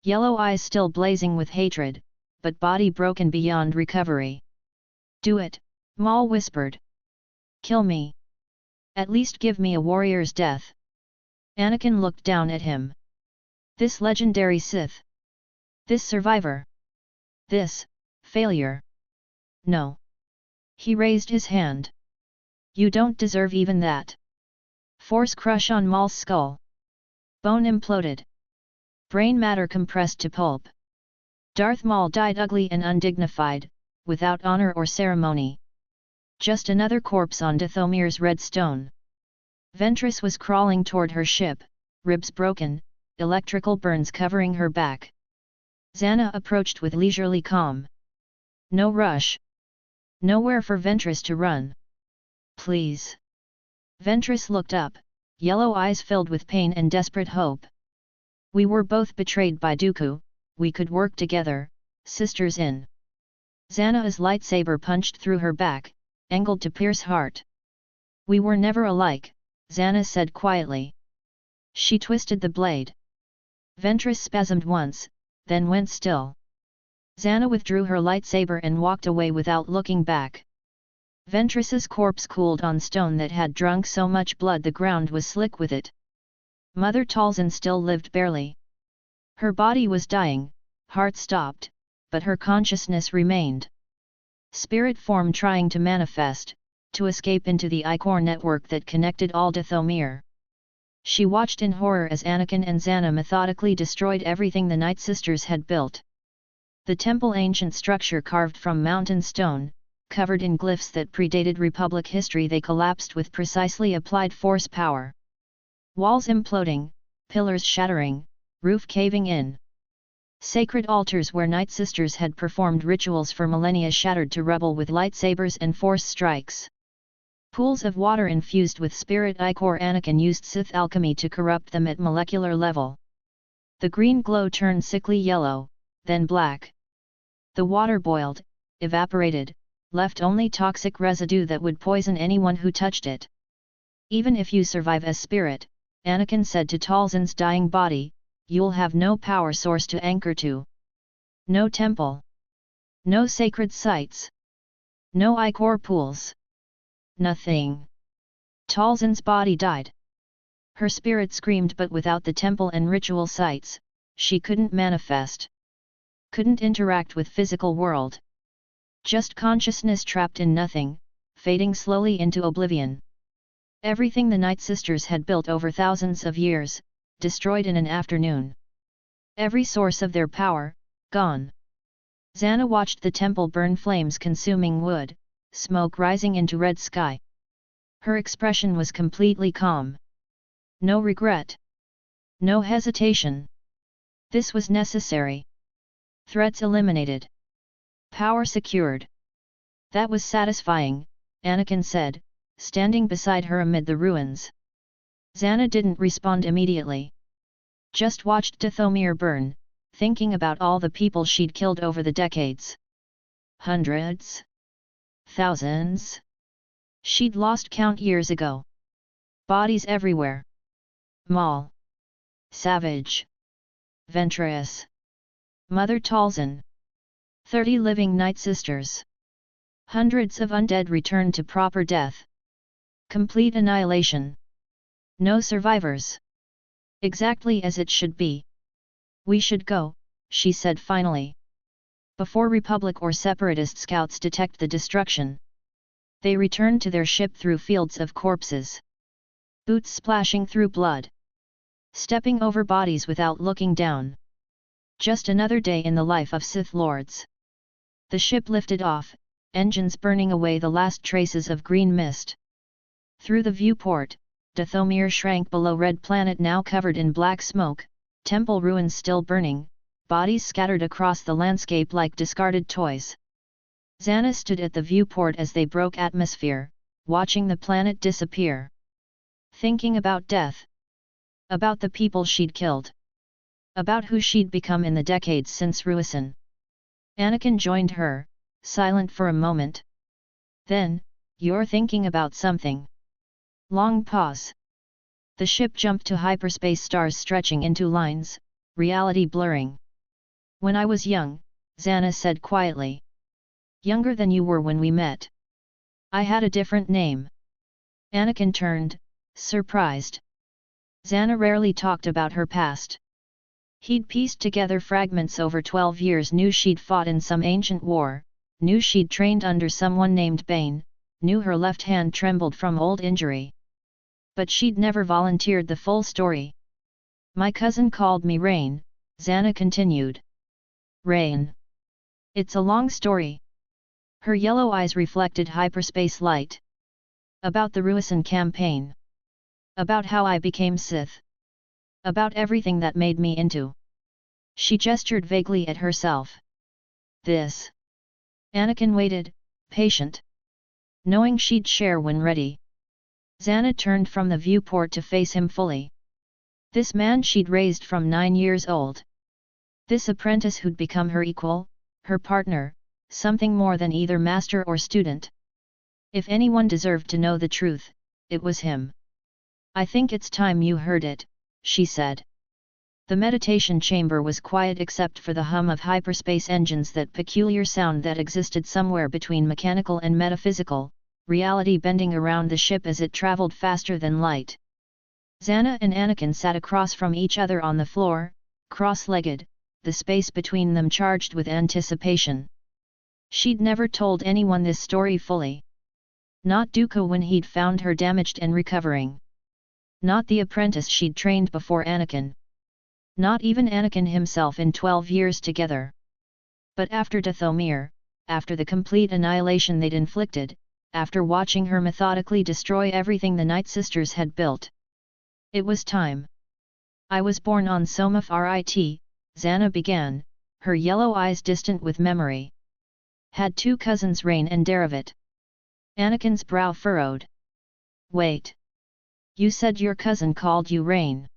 Yellow eyes still blazing with hatred, but body broken beyond recovery. Do it, Maul whispered. Kill me. At least give me a warrior's death. Anakin looked down at him. This legendary Sith. This survivor. This failure. No. He raised his hand. You don't deserve even that. Force crush on Maul's skull. Bone imploded. Brain matter compressed to pulp. Darth Maul died ugly and undignified, without honor or ceremony. Just another corpse on Dathomir's red stone. Ventress was crawling toward her ship, ribs broken, electrical burns covering her back. Zannah approached with leisurely calm. No rush. Nowhere for Ventress to run. Please. Ventress looked up, yellow eyes filled with pain and desperate hope. We were both betrayed by Dooku, we could work together, sisters in. Zannah's lightsaber punched through her back, angled to pierce heart. We were never alike, Zannah said quietly. She twisted the blade. Ventress spasmed once, then went still. Zannah withdrew her lightsaber and walked away without looking back. Ventress's corpse cooled on stone that had drunk so much blood the ground was slick with it. Mother Talzin still lived barely. Her body was dying, Heart stopped, but her consciousness remained. Spirit form trying to manifest, to escape into the ichor network that connected all Dathomir. She watched in horror as Anakin and Zannah methodically destroyed everything the Night Sisters had built. The temple, ancient structure carved from mountain stone, covered in glyphs that predated Republic history, they collapsed with precisely applied force power. Walls imploding, pillars shattering, roof caving in. Sacred altars where Night Sisters had performed rituals for millennia shattered to rubble with lightsabers and force strikes. Pools of water infused with spirit ichor. Anakin used Sith alchemy to corrupt them at molecular level. The green glow turned sickly yellow, then black. The water boiled, evaporated, left only toxic residue that would poison anyone who touched it. Even if you survive as spirit, Anakin said to Talzin's dying body, you'll have no power source to anchor to. No temple. No sacred sites. No ichor pools. Nothing. Talzin's body died. Her spirit screamed, but without the temple and ritual sites, she couldn't manifest. Couldn't interact with physical world. Just consciousness trapped in nothing, fading slowly into oblivion. Everything the Night Sisters had built over thousands of years, destroyed in an afternoon. Every source of their power, gone. Zannah watched the temple burn, flames consuming wood, smoke rising into red sky. Her expression was completely calm. No regret. No hesitation. This was necessary. Threats eliminated. Power secured. That was satisfying, Anakin said, standing beside her amid the ruins. Zannah didn't respond immediately. Just watched Dathomir burn, thinking about all the people she'd killed over the decades. Hundreds? Thousands? She'd lost count years ago. Bodies everywhere. Maul. Savage. Ventress. Mother Talzin. 30 living Night Sisters. Hundreds of undead returned to proper death. Complete annihilation. No survivors. Exactly as it should be. We should go, she said finally. Before Republic or Separatist scouts detect the destruction. They returned to their ship through fields of corpses. Boots splashing through blood. Stepping over bodies without looking down. Just another day in the life of Sith Lords. The ship lifted off, engines burning away the last traces of green mist. Through the viewport, Dathomir shrank below Red Planet, now covered in black smoke, temple ruins still burning, bodies scattered across the landscape like discarded toys. Zannah stood at the viewport as they broke atmosphere, watching the planet disappear. Thinking about death. About the people she'd killed. About who she'd become in the decades since Ruisan. Anakin joined her, silent for a moment. Then, you're thinking about something. Long pause. The ship jumped to hyperspace, stars stretching into lines, reality blurring. When I was young, Zannah said quietly. Younger than you were when we met. I had a different name. Anakin turned, surprised. Zannah rarely talked about her past. He'd pieced together fragments over 12 years, knew she'd fought in some ancient war, knew she'd trained under someone named Bane, knew her left hand trembled from old injury. But she'd never volunteered the full story. My cousin called me Rain, Zannah continued. Rain. It's a long story. Her yellow eyes reflected hyperspace light. About the Ruisan campaign. About how I became Sith. About everything that made me into. She gestured vaguely at herself. This. Anakin waited, patient. Knowing she'd share when ready. Zannah turned from the viewport to face him fully. This man she'd raised from 9 years old. This apprentice who'd become her equal, her partner, something more than either master or student. If anyone deserved to know the truth, it was him. I think it's time you heard it, she said. The meditation chamber was quiet except for the hum of hyperspace engines, that peculiar sound that existed somewhere between mechanical and metaphysical, reality bending around the ship as it traveled faster than light. Zannah and Anakin sat across from each other on the floor, cross-legged, the space between them charged with anticipation. She'd never told anyone this story fully. Not Dooku when he'd found her damaged and recovering. Not the apprentice she'd trained before Anakin. Not even Anakin himself in 12 years together. But after Dathomir, after the complete annihilation they'd inflicted, after watching her methodically destroy everything the Night Sisters had built. It was time. I was born on Somaf Rit, Zannah began, her yellow eyes distant with memory. Had two cousins Rain and Daravit. Anakin's brow furrowed. Wait. You said your cousin called you Rain.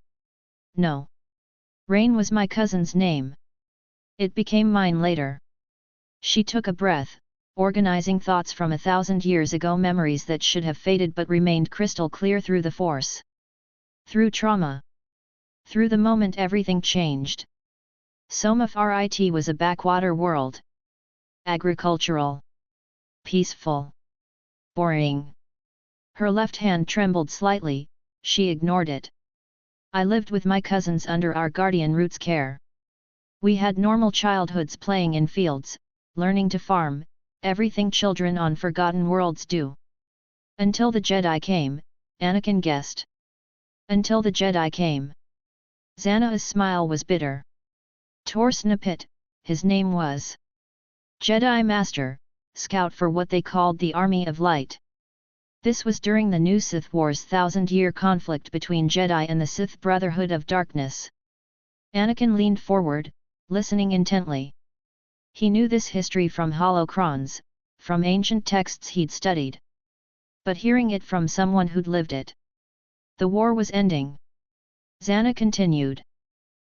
No. Rain was my cousin's name. It became mine later. She took a breath, organizing thoughts from 1,000 years ago, memories that should have faded but remained crystal clear through the Force. Through trauma. Through the moment everything changed. Somaf Rit was a backwater world. Agricultural. Peaceful. Boring. Her left hand trembled slightly, she ignored it. I lived with my cousins under our guardian Root's care. We had normal childhoods, playing in fields, learning to farm, everything children on forgotten worlds do. Until the Jedi came, Anakin guessed. Until the Jedi came. Zannah's smile was bitter. Torsnapit, his name was. Jedi Master, scout for what they called the Army of Light. This was during the New Sith Wars' 1,000-year conflict between Jedi and the Sith Brotherhood of Darkness. Anakin leaned forward, listening intently. He knew this history from holocrons, from ancient texts he'd studied. But hearing it from someone who'd lived it. The war was ending. Zannah continued.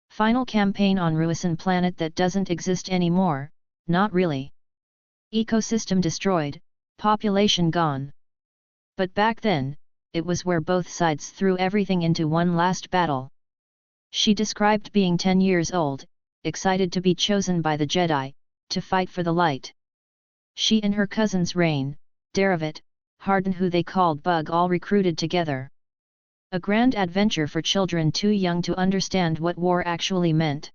Final campaign on Ruisan planet that doesn't exist anymore, not really. Ecosystem destroyed, population gone. But back then, it was where both sides threw everything into one last battle. She described being 10 years old, excited to be chosen by the Jedi, to fight for the light. She and her cousins Rain, Daravit, Hardin, who they called Bug, all recruited together. A grand adventure for children too young to understand what war actually meant.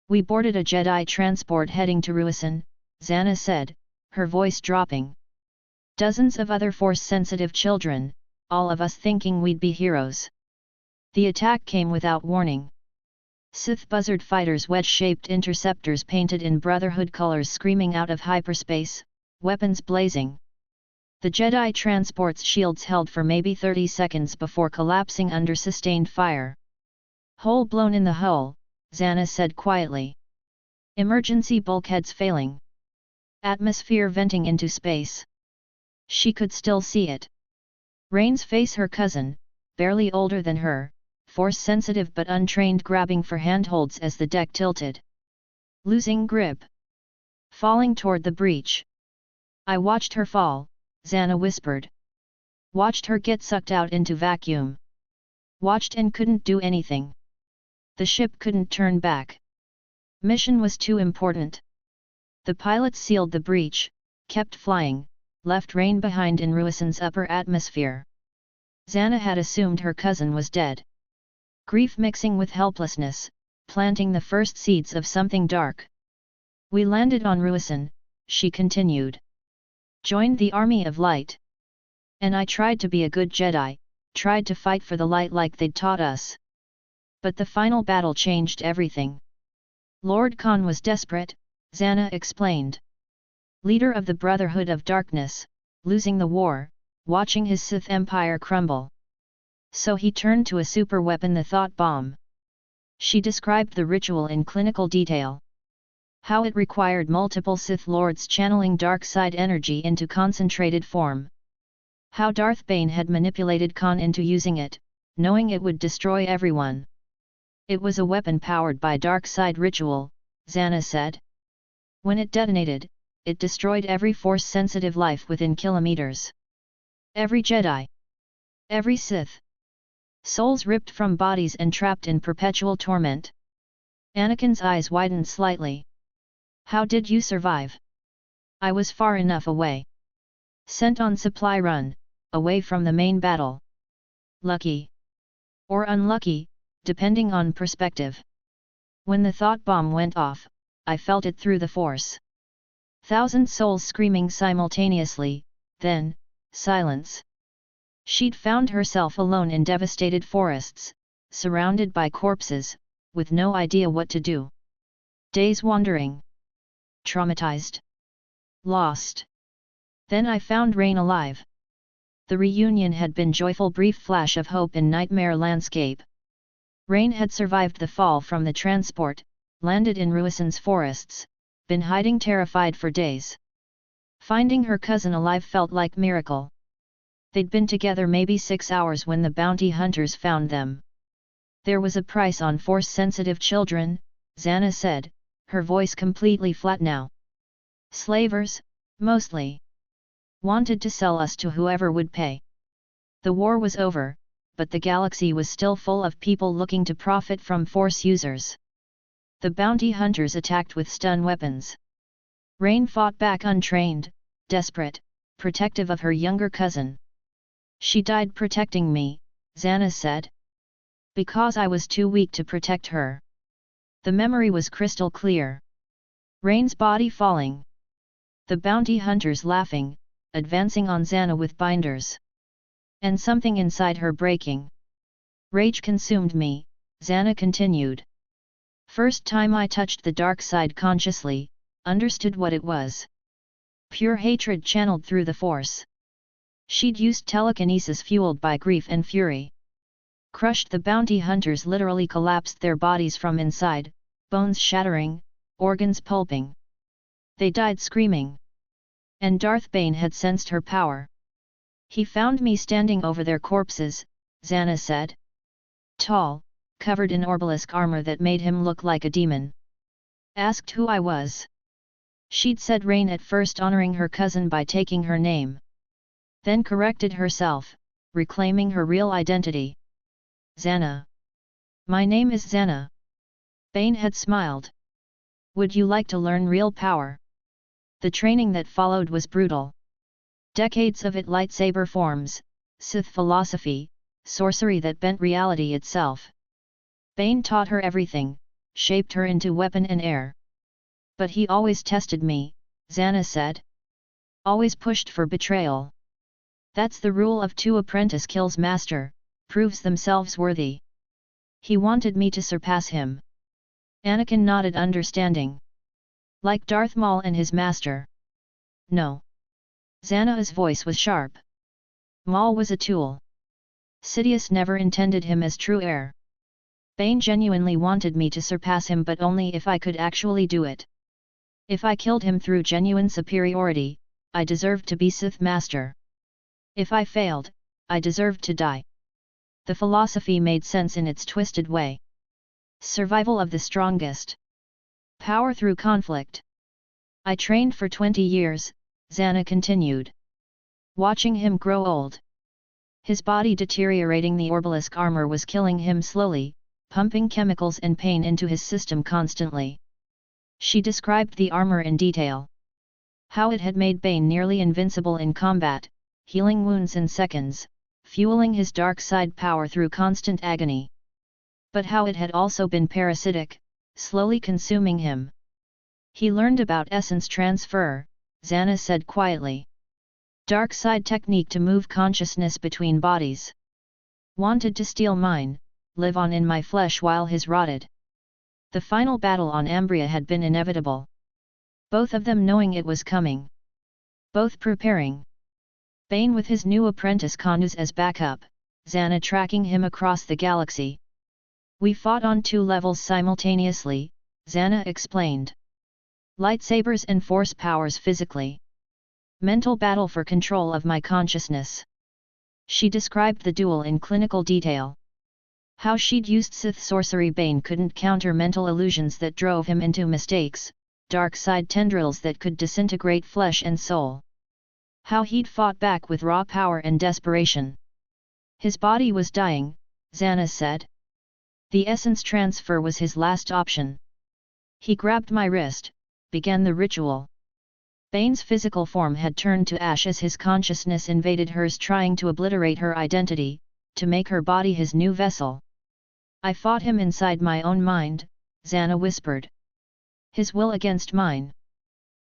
We boarded a Jedi transport heading to Ruisan, Zannah said, her voice dropping. Dozens of other Force-sensitive children, all of us thinking we'd be heroes. The attack came without warning. Sith buzzard fighters, wedge-shaped interceptors painted in Brotherhood colors screaming out of hyperspace, weapons blazing. The Jedi transport's shields held for maybe 30 seconds before collapsing under sustained fire. Hole blown in the hull, Zannah said quietly. Emergency bulkheads failing. Atmosphere venting into space. She could still see it. Rain's face, her cousin, barely older than her, Force-sensitive but untrained, grabbing for handholds as the deck tilted. Losing grip. Falling toward the breach. I watched her fall, Zannah whispered. Watched her get sucked out into vacuum. Watched and couldn't do anything. The ship couldn't turn back. Mission was too important. The pilots sealed the breach, kept flying, left Rain behind in Ruisan's upper atmosphere. Zannah had assumed her cousin was dead. Grief mixing with helplessness, planting the first seeds of something dark. We landed on Ruisan, she continued. Joined the Army of Light. And I tried to be a good Jedi, tried to fight for the light like they'd taught us. But the final battle changed everything. Lord Khan was desperate, Zannah explained. Leader of the Brotherhood of Darkness, losing the war, watching his Sith Empire crumble. So he turned to a super weapon, the thought bomb. She described the ritual in clinical detail. How it required multiple Sith Lords channeling dark side energy into concentrated form. How Darth Bane had manipulated Khan into using it, knowing it would destroy everyone. It was a weapon powered by dark side ritual, Zannah said. When it detonated, it destroyed every Force-sensitive life within kilometers. Every Jedi. Every Sith. Souls ripped from bodies and trapped in perpetual torment. Anakin's eyes widened slightly. How did you survive? I was far enough away. Sent on supply run, away from the main battle. Lucky. Or unlucky, depending on perspective. When the thought bomb went off, I felt it through the force. Thousand souls screaming simultaneously, then, silence. She'd found herself alone in devastated forests, surrounded by corpses, with no idea what to do. Days wandering. Traumatized. Lost. Then I found Rain alive. The reunion had been joyful brief flash of hope in nightmare landscape. Rain had survived the fall from the transport, landed in Ruisan's forests, been hiding terrified for days. Finding her cousin alive felt like miracle. They'd been together maybe 6 hours when the bounty hunters found them. There was a price on force-sensitive children, Zannah said, her voice completely flat now. Slavers, mostly. Wanted to sell us to whoever would pay. The war was over, but the galaxy was still full of people looking to profit from force users. The bounty hunters attacked with stun weapons. Rain fought back untrained, desperate, protective of her younger cousin. She died protecting me, Zannah said. Because I was too weak to protect her. The memory was crystal clear. Rain's body falling. The bounty hunters laughing, advancing on Zannah with binders. And something inside her breaking. Rage consumed me, Zannah continued. First time I touched the dark side consciously, understood what it was. Pure hatred channeled through the force. She'd used telekinesis fueled by grief and fury. Crushed the bounty hunters literally collapsed their bodies from inside, bones shattering, organs pulping. They died screaming. And Darth Bane had sensed her power. He found me standing over their corpses, Zannah said. Tall, covered in orbalisk armor that made him look like a demon. Asked who I was. She'd said Rain at first, honoring her cousin by taking her name. Then corrected herself, reclaiming her real identity. Zannah. My name is Zannah. Bane had smiled. Would you like to learn real power? The training that followed was brutal. Decades of it, lightsaber forms, Sith philosophy, sorcery that bent reality itself. Bane taught her everything, shaped her into weapon and heir. But he always tested me, Zannah said. Always pushed for betrayal. That's the rule of two apprentice kills master, proves themselves worthy. He wanted me to surpass him. Anakin nodded understanding. Like Darth Maul and his master. No. Zannah's voice was sharp. Maul was a tool. Sidious never intended him as true heir. Bane genuinely wanted me to surpass him, but only if I could actually do it. If I killed him through genuine superiority, I deserved to be Sith Master. If I failed, I deserved to die. The philosophy made sense in its twisted way. Survival of the strongest. Power through conflict. I trained for 20 years, Zannah continued. Watching him grow old. His body deteriorating, the orbalisk armor was killing him slowly, pumping chemicals and pain into his system constantly. She described the armor in detail. How it had made Bane nearly invincible in combat, healing wounds in seconds, fueling his dark side power through constant agony. But how it had also been parasitic, slowly consuming him. He learned about essence transfer, Zannah said quietly. Dark side technique to move consciousness between bodies. Wanted to steal mine, live on in my flesh while his rotted. The final battle on Ambria had been inevitable. Both of them knowing it was coming. Both preparing. Bane with his new apprentice Kanuz as backup, Zannah tracking him across the galaxy. We fought on 2 levels simultaneously, Zannah explained. Lightsabers and force powers physically. Mental battle for control of my consciousness. She described the duel in clinical detail. How she'd used Sith sorcery. Bane couldn't counter mental illusions that drove him into mistakes, dark side tendrils that could disintegrate flesh and soul. How he'd fought back with raw power and desperation. His body was dying, Zannah said. The essence transfer was his last option. He grabbed my wrist, began the ritual. Bane's physical form had turned to ash as his consciousness invaded hers, trying to obliterate her identity, to make her body his new vessel. I fought him inside my own mind, Zannah whispered. His will against mine.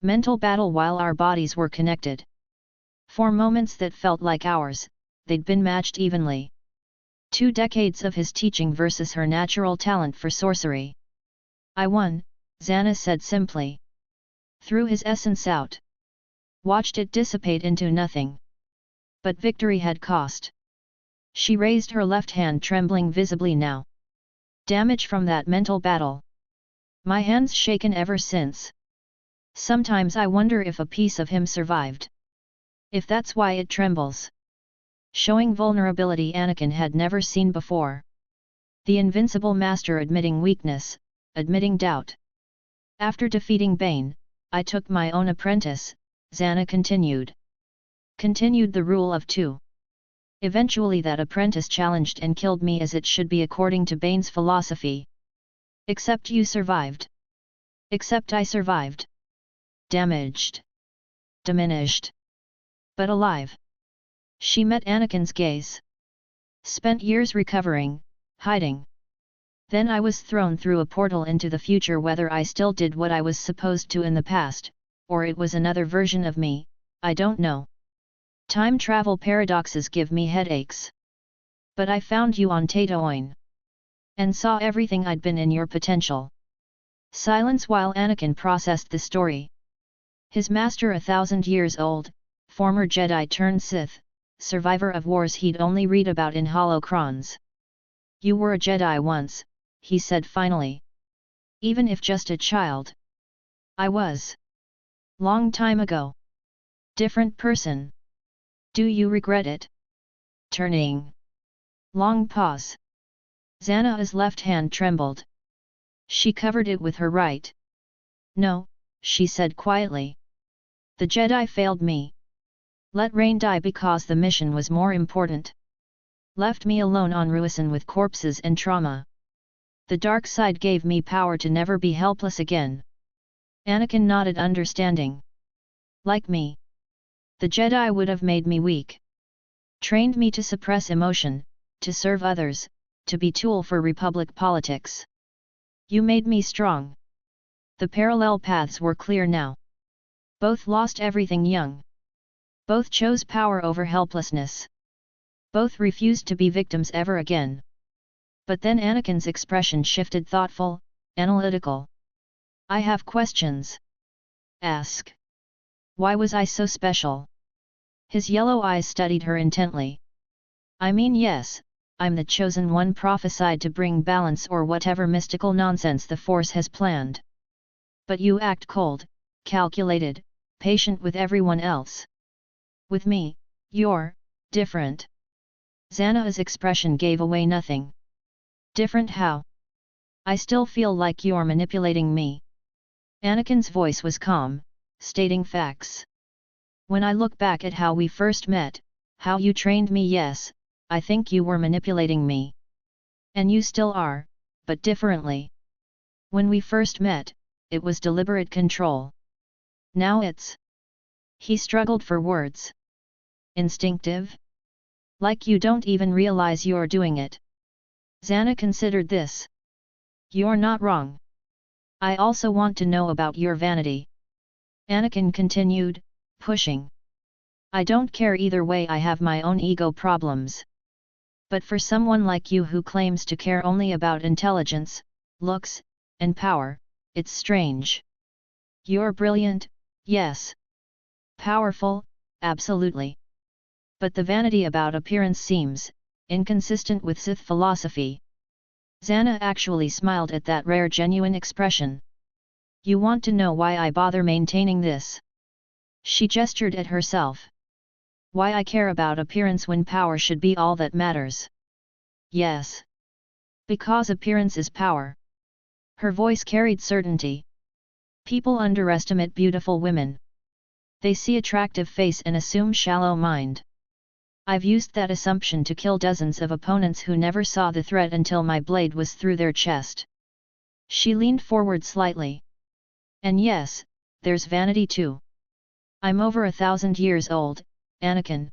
Mental battle while our bodies were connected. For moments that felt like hours, they'd been matched evenly. 2 decades of his teaching versus her natural talent for sorcery. I won, Zannah said simply. Threw his essence out. Watched it dissipate into nothing. But victory had cost. She raised her left hand, trembling visibly now. Damage from that mental battle. My hand's shaken ever since. Sometimes I wonder if a piece of him survived. If that's why it trembles. Showing vulnerability Anakin had never seen before. The invincible master admitting weakness, admitting doubt. After defeating Bane, I took my own apprentice, Zannah continued. Continued the rule of 2. Eventually that apprentice challenged and killed me as it should be according to Bane's philosophy. Except you survived. Except I survived. Damaged. Diminished. But alive. She met Anakin's gaze. Spent years recovering, hiding. Then I was thrown through a portal into the future. Whether I still did what I was supposed to in the past, or it was another version of me, I don't know. Time travel paradoxes give me headaches. But I found you on Tatooine. And saw everything I'd been in your potential. Silence while Anakin processed the story. His master 1,000 years old, former Jedi turned Sith, survivor of wars he'd only read about in holocrons. You were a Jedi once, he said finally. Even if just a child. I was. Long time ago. Different person. Do you regret it? Turning. Long pause. Zannah's left hand trembled. She covered it with her right. No, she said quietly. The Jedi failed me. Let Rain die because the mission was more important. Left me alone on Ruisan with corpses and trauma. The dark side gave me power to never be helpless again. Anakin nodded, understanding. Like me. The Jedi would have made me weak. Trained me to suppress emotion, to serve others, to be tool for Republic politics. You made me strong. The parallel paths were clear now. Both lost everything young. Both chose power over helplessness. Both refused to be victims ever again. But then Anakin's expression shifted, thoughtful, analytical. I have questions. Ask. Why was I so special? His yellow eyes studied her intently. I mean, yes, I'm the chosen one prophesied to bring balance or whatever mystical nonsense the Force has planned. But you act cold, calculated, patient with everyone else. With me, you're different. Zannah's expression gave away nothing. Different how? I still feel like you're manipulating me. Anakin's voice was calm, stating facts. When I look back at how we first met, how you trained me, yes, I think you were manipulating me. And you still are, but differently. When we first met, it was deliberate control. Now it's... He struggled for words. Instinctive? Like you don't even realize you're doing it. Zannah considered this. You're not wrong. I also want to know about your vanity. Anakin continued, pushing. I don't care either way, I have my own ego problems. But for someone like you who claims to care only about intelligence, looks, and power, it's strange. You're brilliant, yes. Powerful, absolutely. But the vanity about appearance seems inconsistent with Sith philosophy. Zannah actually smiled at that rare genuine expression. You want to know why I bother maintaining this? She gestured at herself. Why I care about appearance when power should be all that matters? Yes. Because appearance is power. Her voice carried certainty. People underestimate beautiful women. They see attractive face and assume shallow mind. I've used that assumption to kill dozens of opponents who never saw the threat until my blade was through their chest. She leaned forward slightly. And yes, there's vanity too. I'm over 1,000 years old, Anakin.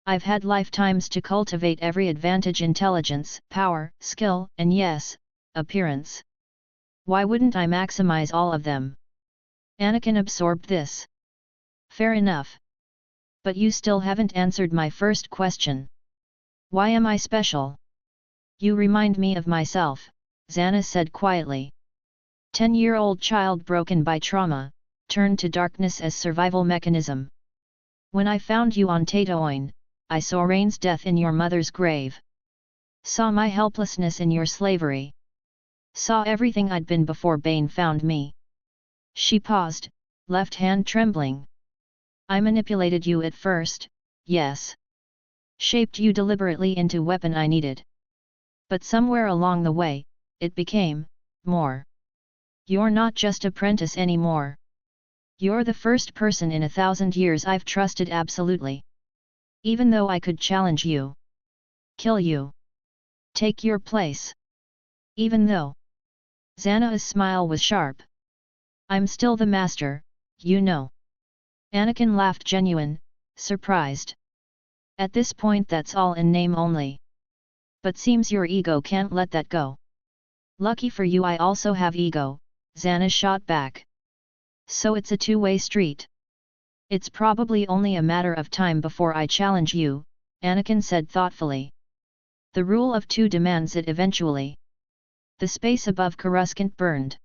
I've had lifetimes to cultivate every advantage: intelligence, power, skill, and yes, appearance. Why wouldn't I maximize all of them? Anakin absorbed this. Fair enough. But you still haven't answered my first question. Why am I special? You remind me of myself, Zannah said quietly. 10-year-old child broken by trauma, turned to darkness as survival mechanism. When I found you on Tatooine, I saw Rain's death in your mother's grave. Saw my helplessness in your slavery. Saw everything I'd been before Bane found me. She paused, left hand trembling. I manipulated you at first, yes. Shaped you deliberately into weapon I needed. But somewhere along the way, it became more. You're not just apprentice anymore. You're the first person in 1,000 years I've trusted absolutely. Even though I could challenge you. Kill you. Take your place. Even though. Zannah's smile was sharp. I'm still the master, you know. Anakin laughed genuine, surprised. At this point that's all in name only. But seems your ego can't let that go. Lucky for you I also have ego, Zannah shot back. So it's a two-way street. It's probably only a matter of time before I challenge you, Anakin said thoughtfully. The rule of two demands it eventually. The space above Coruscant burned.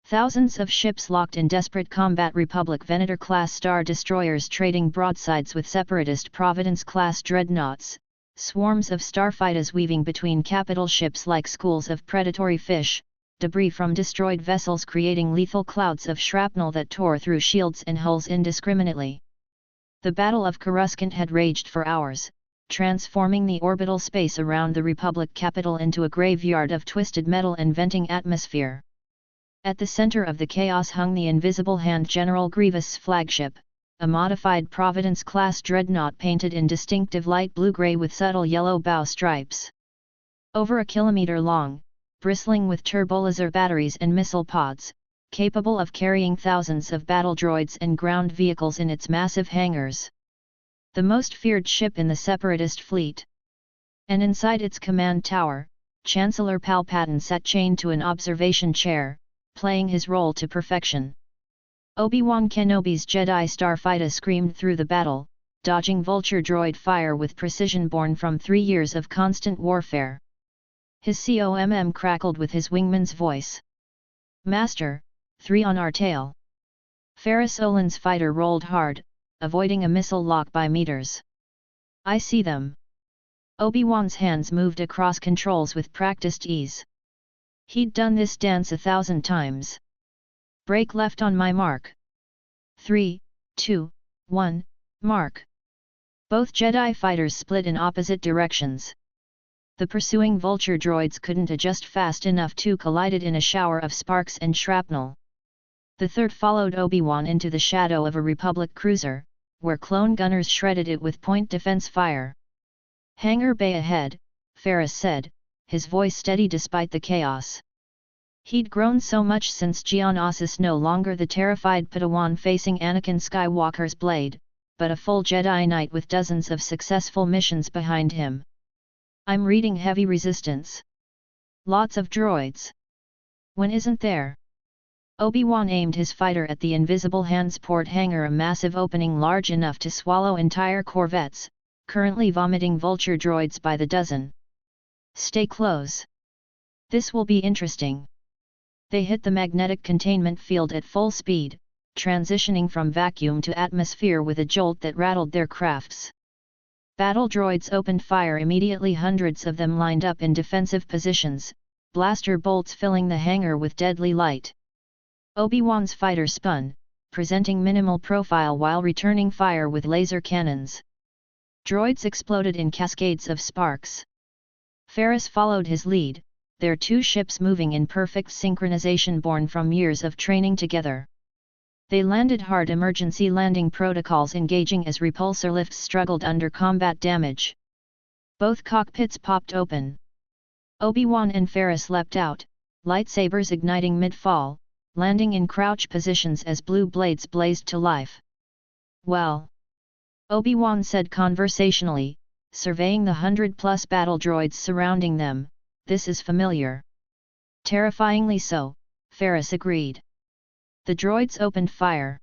Thousands of ships locked in desperate combat Republic Venator-class star destroyers trading broadsides with Separatist Providence-class dreadnoughts, swarms of starfighters weaving between capital ships like schools of predatory fish, debris from destroyed vessels creating lethal clouds of shrapnel that tore through shields and hulls indiscriminately. The Battle of Coruscant had raged for hours, transforming the orbital space around the Republic capital into a graveyard of twisted metal and venting atmosphere. At the center of the chaos hung the Invisible Hand General Grievous' flagship, a modified Providence-class dreadnought painted in distinctive light blue-gray with subtle yellow bow stripes. Over a kilometer long, bristling with turbolaser batteries and missile pods, capable of carrying thousands of battle droids and ground vehicles in its massive hangars. The most feared ship in the Separatist fleet. And inside its command tower, Chancellor Palpatine sat chained to an observation chair, playing his role to perfection. Obi-Wan Kenobi's Jedi starfighter screamed through the battle, dodging vulture droid fire with precision born from 3 years of constant warfare. His COMM crackled with his wingman's voice. Master, 3 on our tail. Ferris Olin's fighter rolled hard, avoiding a missile lock by meters. I see them. Obi-Wan's hands moved across controls with practiced ease. He'd done this dance 1,000 times. Break left on my mark. 3, 2, 1, mark. Both Jedi fighters split in opposite directions. The pursuing vulture droids couldn't adjust fast enough to collided in a shower of sparks and shrapnel. The third followed Obi-Wan into the shadow of a Republic cruiser, where clone gunners shredded it with point defense fire. Hangar bay ahead, Ferris said, his voice steady despite the chaos. He'd grown so much since Geonosis, no longer the terrified Padawan facing Anakin Skywalker's blade, but a full Jedi Knight with dozens of successful missions behind him. I'm reading heavy resistance. Lots of droids. When isn't there? Obi-Wan aimed his fighter at the Invisible Hand's port hangar, a massive opening large enough to swallow entire corvettes, currently vomiting vulture droids by the dozen. Stay close. This will be interesting. They hit the magnetic containment field at full speed, transitioning from vacuum to atmosphere with a jolt that rattled their crafts. Battle droids opened fire immediately, hundreds of them lined up in defensive positions, blaster bolts filling the hangar with deadly light. Obi-Wan's fighter spun, presenting minimal profile while returning fire with laser cannons. Droids exploded in cascades of sparks. Ferris followed his lead, their 2 ships moving in perfect synchronization born from years of training together. They landed hard, emergency landing protocols engaging as repulsor lifts struggled under combat damage. Both cockpits popped open. Obi-Wan and Ferris leapt out, lightsabers igniting mid-fall, landing in crouch positions as blue blades blazed to life. Well, Obi-Wan said conversationally, surveying the 100+ battle droids surrounding them, this is familiar. Terrifyingly so, Ferris agreed. The droids opened fire.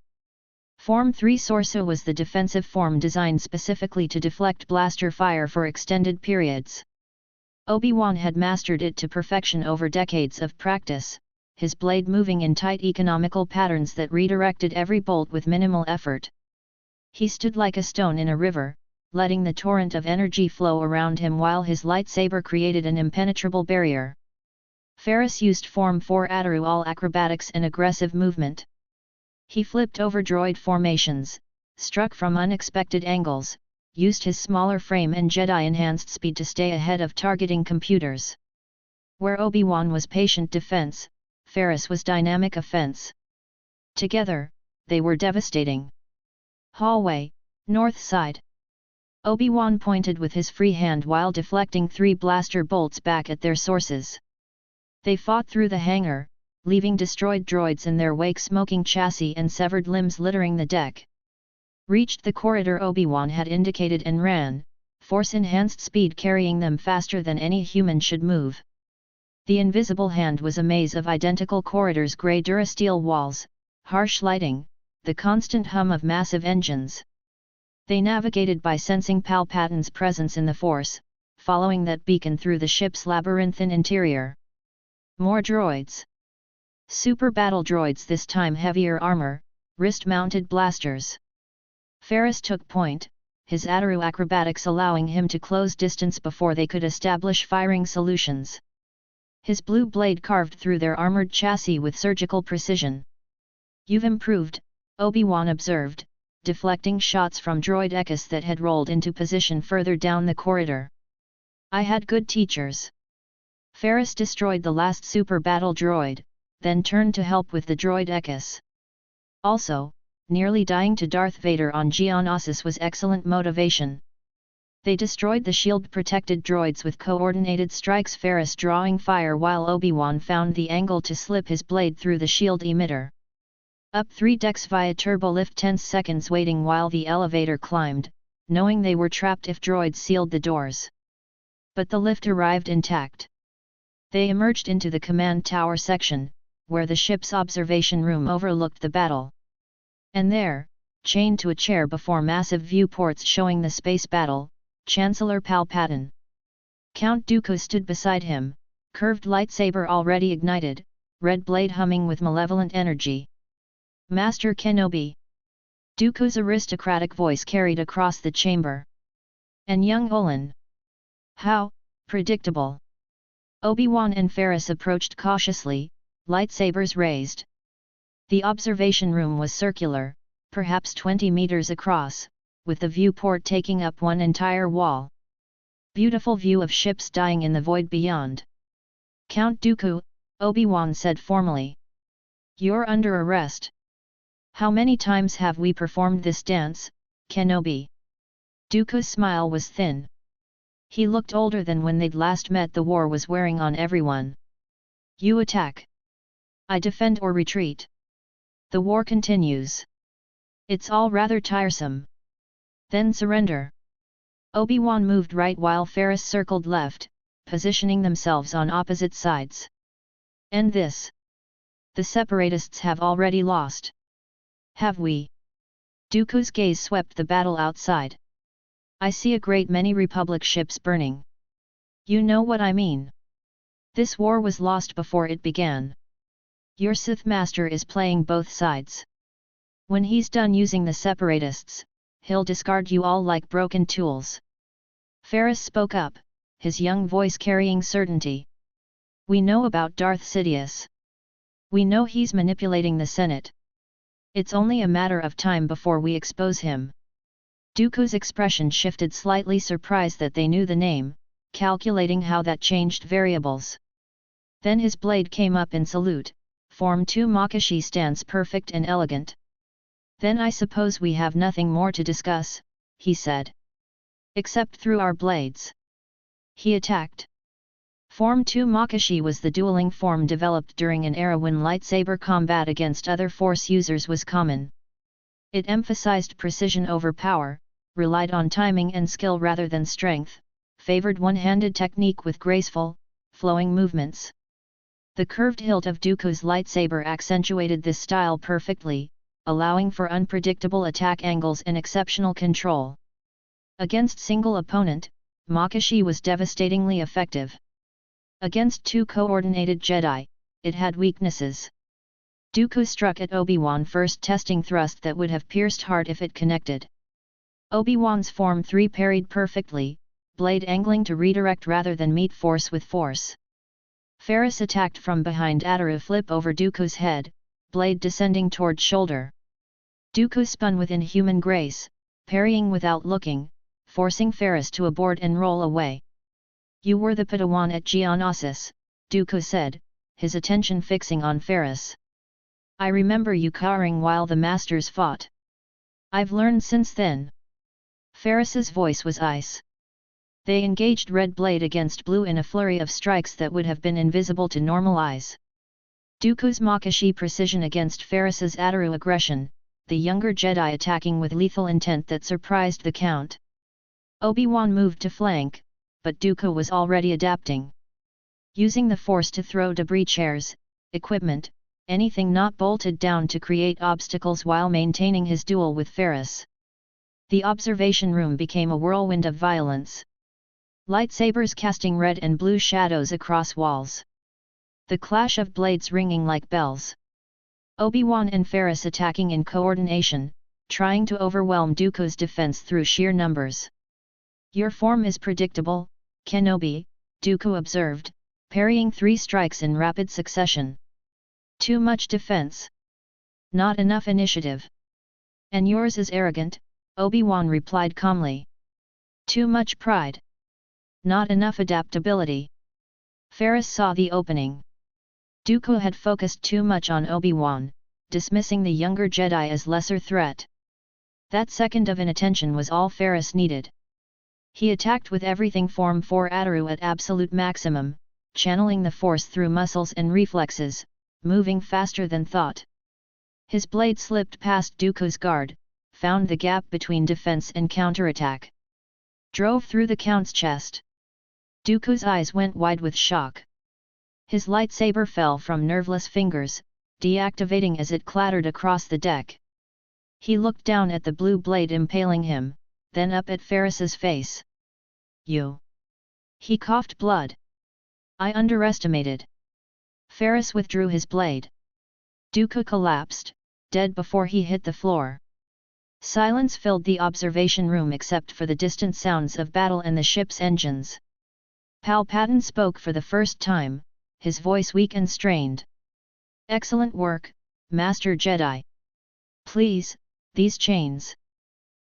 Form 3 Sorcerer was the defensive form designed specifically to deflect blaster fire for extended periods. Obi-Wan had mastered it to perfection over decades of practice, his blade moving in tight economical patterns that redirected every bolt with minimal effort. He stood like a stone in a river, letting the torrent of energy flow around him while his lightsaber created an impenetrable barrier. Ferris used Form 4 Ataru all acrobatics and aggressive movement. He flipped over droid formations, struck from unexpected angles, used his smaller frame and Jedi-enhanced speed to stay ahead of targeting computers. Where Obi-Wan was patient defense, Ferris was dynamic offense. Together, they were devastating. Hallway, north side. Obi-Wan pointed with his free hand while deflecting 3 blaster bolts back at their sources. They fought through the hangar, leaving destroyed droids in their wake, smoking chassis and severed limbs littering the deck. Reached the corridor Obi-Wan had indicated and ran, force-enhanced speed carrying them faster than any human should move. The invisible hand was a maze of identical corridors, grey durasteel walls, harsh lighting, the constant hum of massive engines. They navigated by sensing Palpatine's presence in the Force, following that beacon through the ship's labyrinthine interior. More droids. Super battle droids, this time heavier armor, wrist-mounted blasters. Ferris took point, his Ataru acrobatics allowing him to close distance before they could establish firing solutions. His blue blade carved through their armored chassis with surgical precision. "You've improved," Obi-Wan observed, deflecting shots from droid Ekis that had rolled into position further down the corridor. "I had good teachers." Ferris destroyed the last super battle droid, then turned to help with the droid Ekis. Also, nearly dying to Darth Vader on Geonosis was excellent motivation. They destroyed the shield-protected droids with coordinated strikes, Ferris drawing fire while Obi-Wan found the angle to slip his blade through the shield emitter. Up 3 decks via turbolift, 10 seconds waiting while the elevator climbed, knowing they were trapped if droids sealed the doors. But the lift arrived intact. They emerged into the command tower section, where the ship's observation room overlooked the battle. And there, chained to a chair before massive viewports showing the space battle, Chancellor Palpatine. Count Dooku stood beside him, curved lightsaber already ignited, red blade humming with malevolent energy. "Master Kenobi." Dooku's aristocratic voice carried across the chamber. "And young Olin." "How predictable." Obi-Wan and Ferris approached cautiously, lightsabers raised. The observation room was circular, perhaps 20 meters across, with the viewport taking up one entire wall. Beautiful view of ships dying in the void beyond. "Count Dooku," Obi-Wan said formally. "You're under arrest." "How many times have we performed this dance, Kenobi?" Dooku's smile was thin. He looked older than when they'd last met. The war was wearing on everyone. "You attack. I defend or retreat. The war continues. It's all rather tiresome. Then surrender." Obi-Wan moved right while Ferris circled left, positioning themselves on opposite sides. "End this. The Separatists have already lost." "Have we?" Dooku's gaze swept the battle outside. "I see a great many Republic ships burning. You know what I mean. This war was lost before it began. Your Sith Master is playing both sides. When he's done using the Separatists, he'll discard you all like broken tools." Ferris spoke up, his young voice carrying certainty. "We know about Darth Sidious. We know he's manipulating the Senate. It's only a matter of time before we expose him." Dooku's expression shifted, slightly surprised that they knew the name, calculating how that changed variables. Then his blade came up in salute, Form 2 Makashi stance perfect and elegant. "Then I suppose we have nothing more to discuss," he said. "Except through our blades." He attacked. Form 2 Makashi was the dueling form developed during an era when lightsaber combat against other Force users was common. It emphasized precision over power, relied on timing and skill rather than strength, favored one-handed technique with graceful, flowing movements. The curved hilt of Dooku's lightsaber accentuated this style perfectly, allowing for unpredictable attack angles and exceptional control. Against single opponent, Makashi was devastatingly effective. Against two coordinated Jedi, it had weaknesses. Dooku struck at Obi-Wan first, testing thrust that would have pierced heart if it connected. Obi-Wan's Form 3 parried perfectly, blade angling to redirect rather than meet force with force. Ferris attacked from behind, Ataru flip over Dooku's head, blade descending toward shoulder. Dooku spun with inhuman grace, parrying without looking, forcing Ferris to abort and roll away. "You were the Padawan at Geonosis," Dooku said, his attention fixing on Ferris. "I remember you cowering while the masters fought. I've learned since then." Ferris's voice was ice. They engaged red blade against blue in a flurry of strikes that would have been invisible to normal eyes. Dooku's Makashi precision against Ferris's Ataru aggression, the younger Jedi attacking with lethal intent that surprised the Count. Obi-Wan moved to flank, but Dooku was already adapting. Using the Force to throw debris, chairs, equipment, anything not bolted down to create obstacles while maintaining his duel with Ferris. The observation room became a whirlwind of violence. Lightsabers casting red and blue shadows across walls. The clash of blades ringing like bells. Obi-Wan and Ferris attacking in coordination, trying to overwhelm Dooku's defense through sheer numbers. "Your form is predictable, Kenobi," Dooku observed, parrying 3 strikes in rapid succession. "Too much defense. Not enough initiative." "And yours is arrogant," Obi-Wan replied calmly. "Too much pride. Not enough adaptability." Ferris saw the opening. Dooku had focused too much on Obi-Wan, dismissing the younger Jedi as lesser threat. That second of inattention was all Ferris needed. He attacked with everything Form 4 Ataru at absolute maximum, channeling the Force through muscles and reflexes, moving faster than thought. His blade slipped past Dooku's guard, found the gap between defense and counterattack. Drove through the Count's chest. Dooku's eyes went wide with shock. His lightsaber fell from nerveless fingers, deactivating as it clattered across the deck. He looked down at the blue blade impaling him, then up at Ferris's face. "You." He coughed blood. "I underestimated." Ferris withdrew his blade. Dooku collapsed, dead before he hit the floor. Silence filled the observation room except for the distant sounds of battle and the ship's engines. Palpatine spoke for the first time, his voice weak and strained. "Excellent work, Master Jedi. Please, these chains."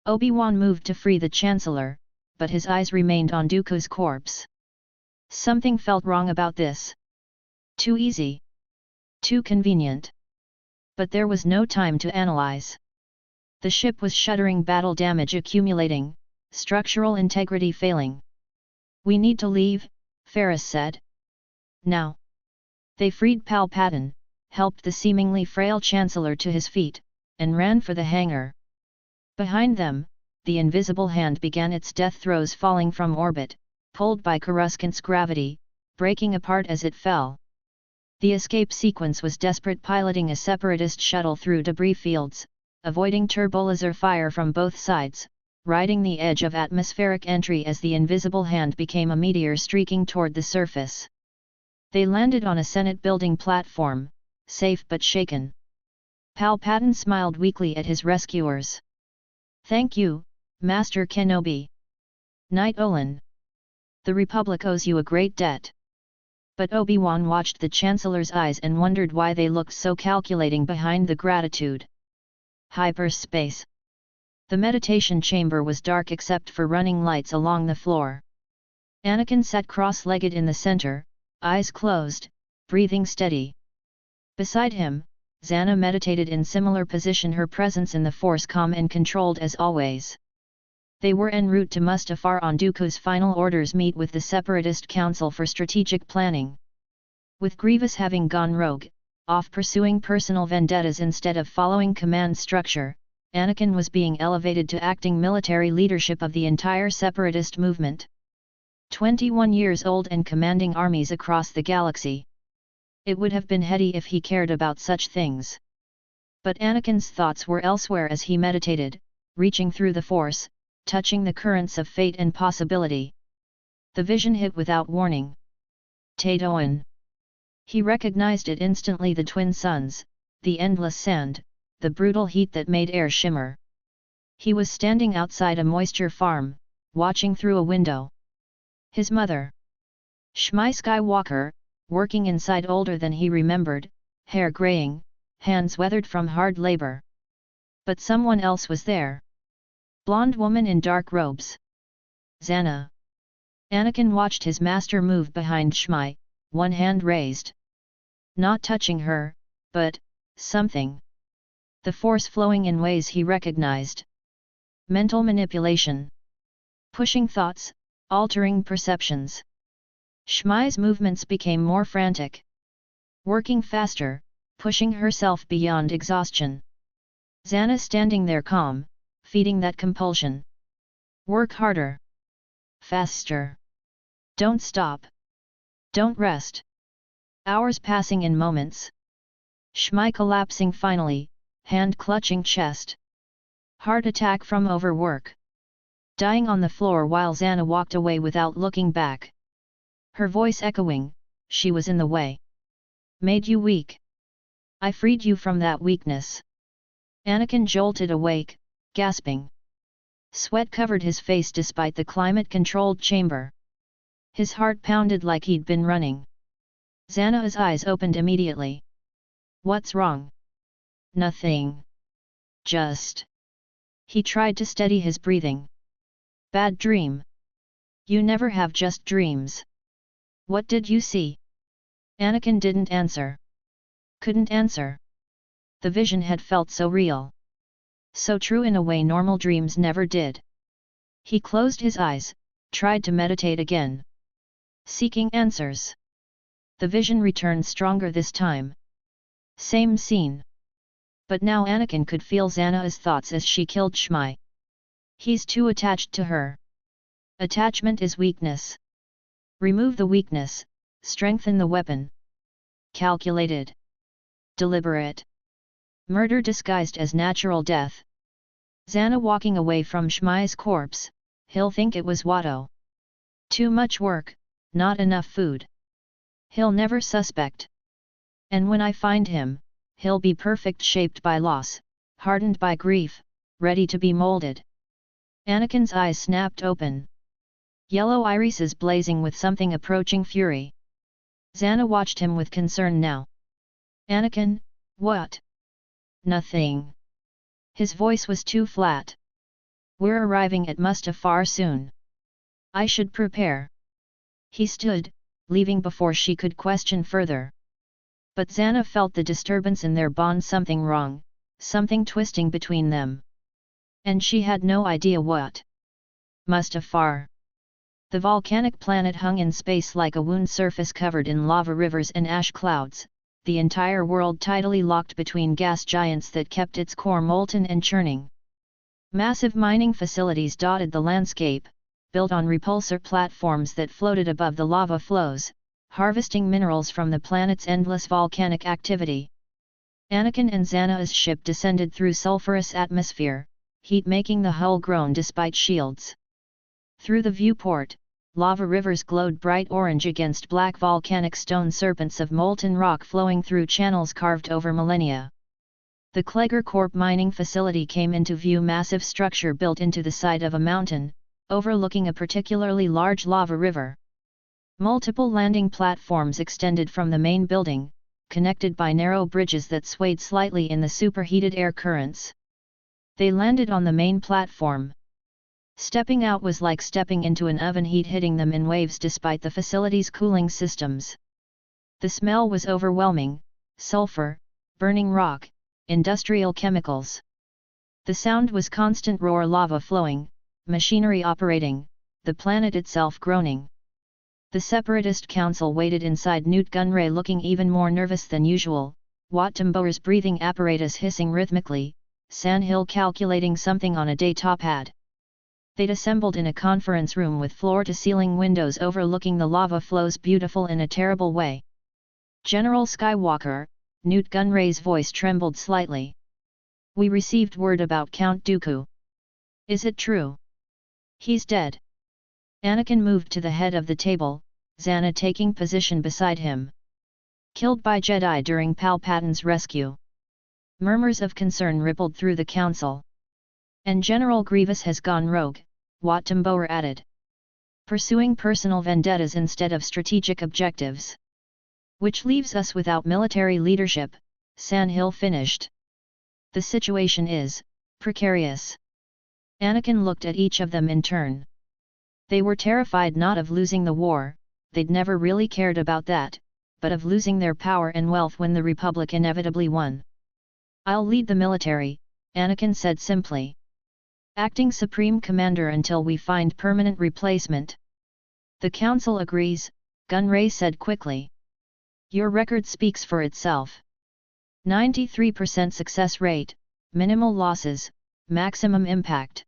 Obi-Wan moved to free the Chancellor, but his eyes remained on Dooku's corpse. Something felt wrong about this. Too easy. Too convenient. But there was no time to analyze. The ship was shuddering, battle damage accumulating, structural integrity failing. "We need to leave," Ferris said. "Now." They freed Palpatine, helped the seemingly frail Chancellor to his feet, and ran for the hangar. Behind them, the invisible hand began its death throes, falling from orbit, pulled by Coruscant's gravity, breaking apart as it fell. The escape sequence was desperate, piloting a separatist shuttle through debris fields, avoiding turbolaser fire from both sides, riding the edge of atmospheric entry as the invisible hand became a meteor streaking toward the surface. They landed on a Senate building platform, safe but shaken. Palpatine smiled weakly at his rescuers. "Thank you, Master Kenobi. Knight Olin. The Republic owes you a great debt." But Obi-Wan watched the Chancellor's eyes and wondered why they looked so calculating behind the gratitude. Hyperspace. The meditation chamber was dark except for running lights along the floor. Anakin sat cross-legged in the center, eyes closed, breathing steady. Beside him, Zannah meditated in similar position, her presence in the Force calm and controlled as always. They were en route to Mustafar on Dooku's final orders, meet with the Separatist Council for strategic planning. With Grievous having gone rogue, off pursuing personal vendettas instead of following command structure, Anakin was being elevated to acting military leadership of the entire Separatist movement. 21 years old and commanding armies across the galaxy. It would have been heady if he cared about such things. But Anakin's thoughts were elsewhere as he meditated, reaching through the Force, touching the currents of fate and possibility. The vision hit without warning. Tatooine. He recognized it instantly, the twin suns, the endless sand, the brutal heat that made air shimmer. He was standing outside a moisture farm, watching through a window. His mother, Shmi Skywalker, working inside, older than he remembered, hair graying, hands weathered from hard labor. But someone else was there. Blonde woman in dark robes. Zannah. Anakin watched his master move behind Shmi, one hand raised. Not touching her, but something. The Force flowing in ways he recognized. Mental manipulation. Pushing thoughts, altering perceptions. Shmi's movements became more frantic. Working faster, pushing herself beyond exhaustion. Zannah standing there calm, feeding that compulsion. Work harder. Faster. Don't stop. Don't rest. Hours passing in moments. Shmi collapsing finally, hand clutching chest. Heart attack from overwork. Dying on the floor while Zannah walked away without looking back. Her voice echoing, she was in the way. Made you weak. I freed you from that weakness. Anakin jolted awake, gasping. Sweat covered his face despite the climate-controlled chamber. His heart pounded like he'd been running. Zannah's eyes opened immediately. What's wrong? Nothing. Just. He tried to steady his breathing. Bad dream. You never have just dreams. What did you see? Anakin didn't answer. Couldn't answer. The vision had felt so real. So true in a way normal dreams never did. He closed his eyes, tried to meditate again. Seeking answers. The vision returned stronger this time. Same scene. But now Anakin could feel Zannah's thoughts as she killed Shmi. He's too attached to her. Attachment is weakness. Remove the weakness, strengthen the weapon. Calculated. Deliberate. Murder disguised as natural death. Zannah walking away from Shmi's corpse, he'll think it was Watto. Too much work, not enough food. He'll never suspect. And when I find him, he'll be perfect, shaped by loss, hardened by grief, ready to be molded. Anakin's eyes snapped open. Yellow irises blazing with something approaching fury. Zannah watched him with concern now. Anakin, what? Nothing. His voice was too flat. We're arriving at Mustafar soon. I should prepare. He stood, leaving before she could question further. But Zannah felt the disturbance in their bond, something wrong, something twisting between them. And she had no idea what. Mustafar. The volcanic planet hung in space like a wound, surface covered in lava rivers and ash clouds, the entire world tidally locked between gas giants that kept its core molten and churning. Massive mining facilities dotted the landscape, built on repulsor platforms that floated above the lava flows, harvesting minerals from the planet's endless volcanic activity. Anakin and Zannah's ship descended through sulfurous atmosphere, heat making the hull groan despite shields. Through the viewport, lava rivers glowed bright orange against black volcanic stone serpents of molten rock flowing through channels carved over millennia. The Kleger Corp mining facility came into view, massive structure built into the side of a mountain, overlooking a particularly large lava river. Multiple landing platforms extended from the main building, connected by narrow bridges that swayed slightly in the superheated air currents. They landed on the main platform. Stepping out was like stepping into an oven, heat hitting them in waves despite the facility's cooling systems. The smell was overwhelming: sulfur, burning rock, industrial chemicals. The sound was constant roar, lava flowing, machinery operating, the planet itself groaning. The Separatist Council waited inside Nute Gunray, looking even more nervous than usual, Wat Tambour's breathing apparatus hissing rhythmically, Sandhill calculating something on a data pad. They'd assembled in a conference room with floor-to-ceiling windows overlooking the lava flows, beautiful in a terrible way. General Skywalker, Newt Gunray's voice trembled slightly. We received word about Count Dooku. Is it true? He's dead. Anakin moved to the head of the table, Zannah taking position beside him. Killed by Jedi during Palpatine's rescue. Murmurs of concern rippled through the council. And General Grievous has gone rogue, Wat Tambor added. Pursuing personal vendettas instead of strategic objectives. Which leaves us without military leadership, Sandhill finished. The situation is precarious. Anakin looked at each of them in turn. They were terrified not of losing the war, they'd never really cared about that, but of losing their power and wealth when the Republic inevitably won. I'll lead the military, Anakin said simply. Acting Supreme Commander until we find permanent replacement. The Council agrees, Gunray said quickly. Your record speaks for itself. 93% success rate, minimal losses, maximum impact.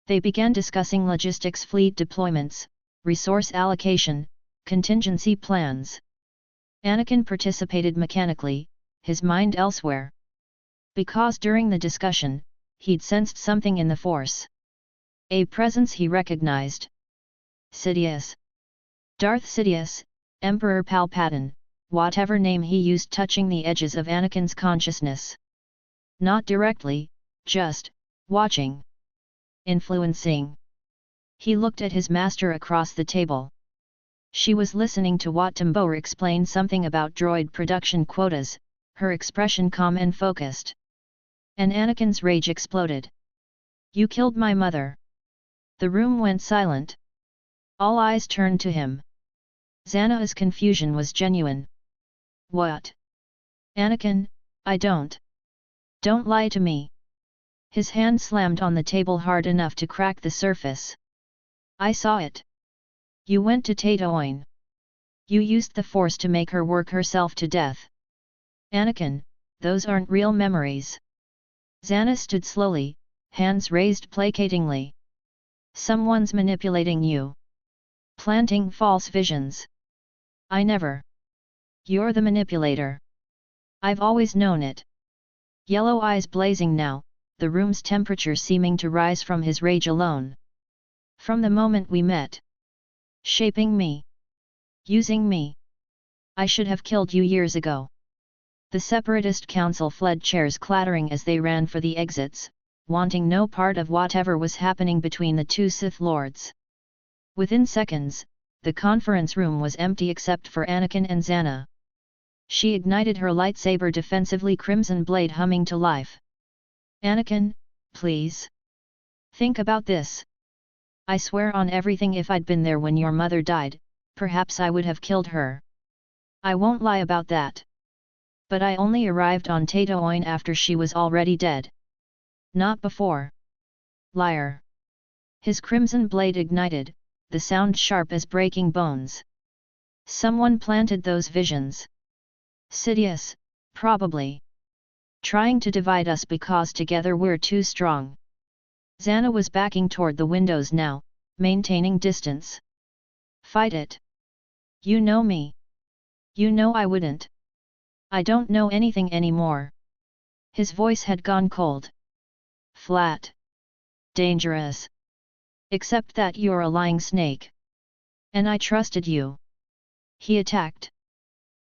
They began discussing logistics, fleet deployments, resource allocation, contingency plans. Anakin participated mechanically, his mind elsewhere. Because during the discussion, he'd sensed something in the Force. A presence he recognized. Sidious. Darth Sidious, Emperor Palpatine, whatever name he used, touching the edges of Anakin's consciousness. Not directly, just watching. Influencing. He looked at his master across the table. She was listening to Wat Tambor explain something about droid production quotas, her expression calm and focused. And Anakin's rage exploded. You killed my mother. The room went silent. All eyes turned to him. Zannah's confusion was genuine. What? Anakin, I don't. Don't lie to me. His hand slammed on the table hard enough to crack the surface. I saw it. You went to Tatooine. You used the Force to make her work herself to death. Anakin, those aren't real memories. Zannah stood slowly, hands raised placatingly. Someone's manipulating you. Planting false visions. I never. You're the manipulator. I've always known it. Yellow eyes blazing now, the room's temperature seeming to rise from his rage alone. From the moment we met. Shaping me. Using me. I should have killed you years ago. The Separatist Council fled, chairs clattering as they ran for the exits, wanting no part of whatever was happening between the two Sith Lords. Within seconds, the conference room was empty except for Anakin and Zannah. She ignited her lightsaber defensively, crimson blade humming to life. Anakin, please. Think about this. I swear on everything, if I'd been there when your mother died, perhaps I would have killed her. I won't lie about that. But I only arrived on Tatooine after she was already dead. Not before. Liar. His crimson blade ignited, the sound sharp as breaking bones. Someone planted those visions. Sidious, probably. Trying to divide us because together we're too strong. Zannah was backing toward the windows now, maintaining distance. Fight it. You know me. You know I wouldn't. I don't know anything anymore. His voice had gone cold. Flat. Dangerous. Except that you're a lying snake. And I trusted you. He attacked.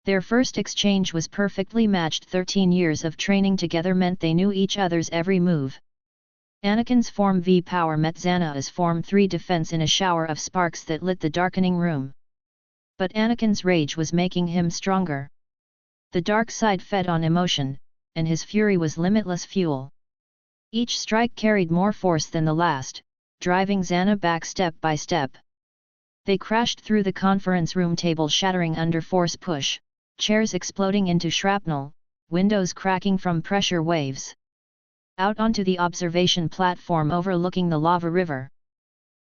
Their first exchange was perfectly matched. 13 years of training together meant they knew each other's every move. Anakin's Form V power met Zannah's Form 3 defense in a shower of sparks that lit the darkening room. But Anakin's rage was making him stronger. The dark side fed on emotion, and his fury was limitless fuel. Each strike carried more force than the last, driving Zannah back step by step. They crashed through the conference room, table shattering under force push, chairs exploding into shrapnel, windows cracking from pressure waves. Out onto the observation platform overlooking the lava river.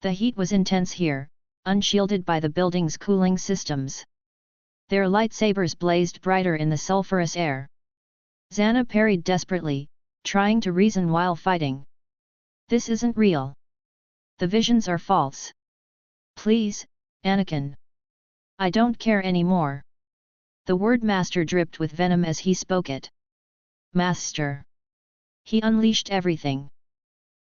The heat was intense here, unshielded by the building's cooling systems. Their lightsabers blazed brighter in the sulphurous air. Zannah parried desperately, trying to reason while fighting. This isn't real. The visions are false. Please, Anakin. I don't care anymore. The word master dripped with venom as he spoke it. Master! He unleashed everything.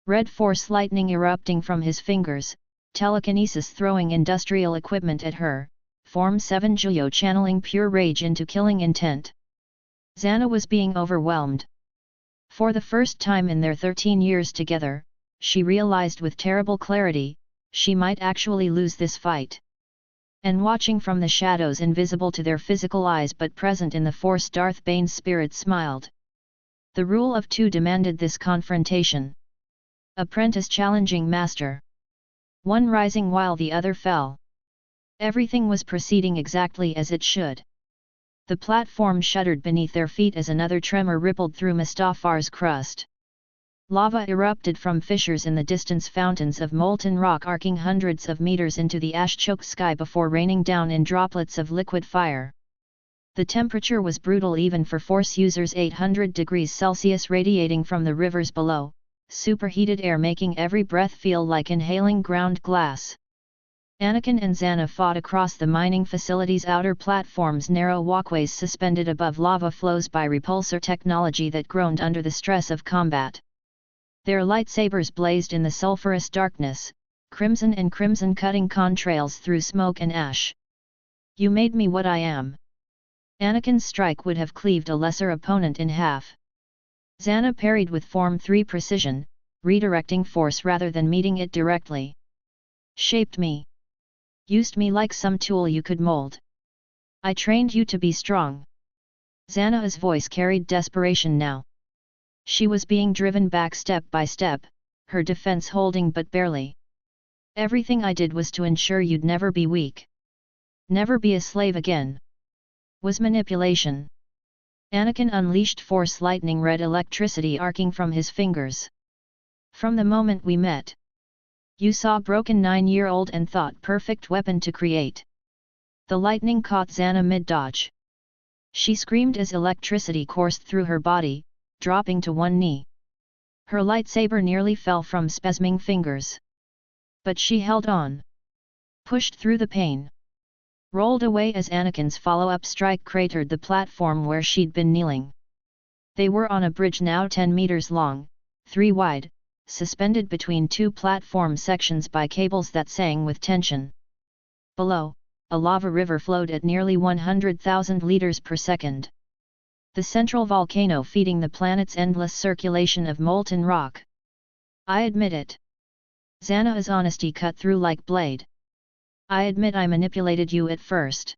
Red force lightning erupting from his fingers, telekinesis throwing industrial equipment at her, Form 7 Juyo channeling pure rage into killing intent. Zannah was being overwhelmed. For the first time in their 13 years together, she realized with terrible clarity, she might actually lose this fight. And watching from the shadows invisible to their physical eyes but present in the Force, Darth Bane's spirit smiled. The rule of two demanded this confrontation. Apprentice challenging master. One rising while the other fell. Everything was proceeding exactly as it should. The platform shuddered beneath their feet as another tremor rippled through Mustafar's crust. Lava erupted from fissures in the distance, fountains of molten rock arcing hundreds of meters into the ash-choked sky before raining down in droplets of liquid fire. The temperature was brutal even for Force users, 800 degrees Celsius radiating from the rivers below, superheated air making every breath feel like inhaling ground glass. Anakin and Zannah fought across the mining facility's outer platforms, narrow walkways suspended above lava flows by repulsor technology that groaned under the stress of combat. Their lightsabers blazed in the sulphurous darkness, crimson and crimson cutting contrails through smoke and ash. You made me what I am. Anakin's strike would have cleaved a lesser opponent in half. Zannah parried with Form 3 precision, redirecting force rather than meeting it directly. Shaped me. Used me like some tool you could mold. I trained you to be strong. Zannah's voice carried desperation now. She was being driven back step by step, her defense holding but barely. Everything I did was to ensure you'd never be weak. Never be a slave again. Was manipulation. Anakin unleashed force, lightning red electricity arcing from his fingers. From the moment we met, you saw a broken 9-year-old and thought perfect weapon to create. The lightning caught Zannah mid-dodge. She screamed as electricity coursed through her body, dropping to one knee. Her lightsaber nearly fell from spasming fingers. But she held on. Pushed through the pain. Rolled away as Anakin's follow-up strike cratered the platform where she'd been kneeling. They were on a bridge now 10 meters long, 3 wide, suspended between two platform sections by cables that sang with tension. Below, a lava river flowed at nearly 100,000 liters per second. The central volcano feeding the planet's endless circulation of molten rock. I admit it. Zannah's honesty cut through like blade. I admit I manipulated you at first.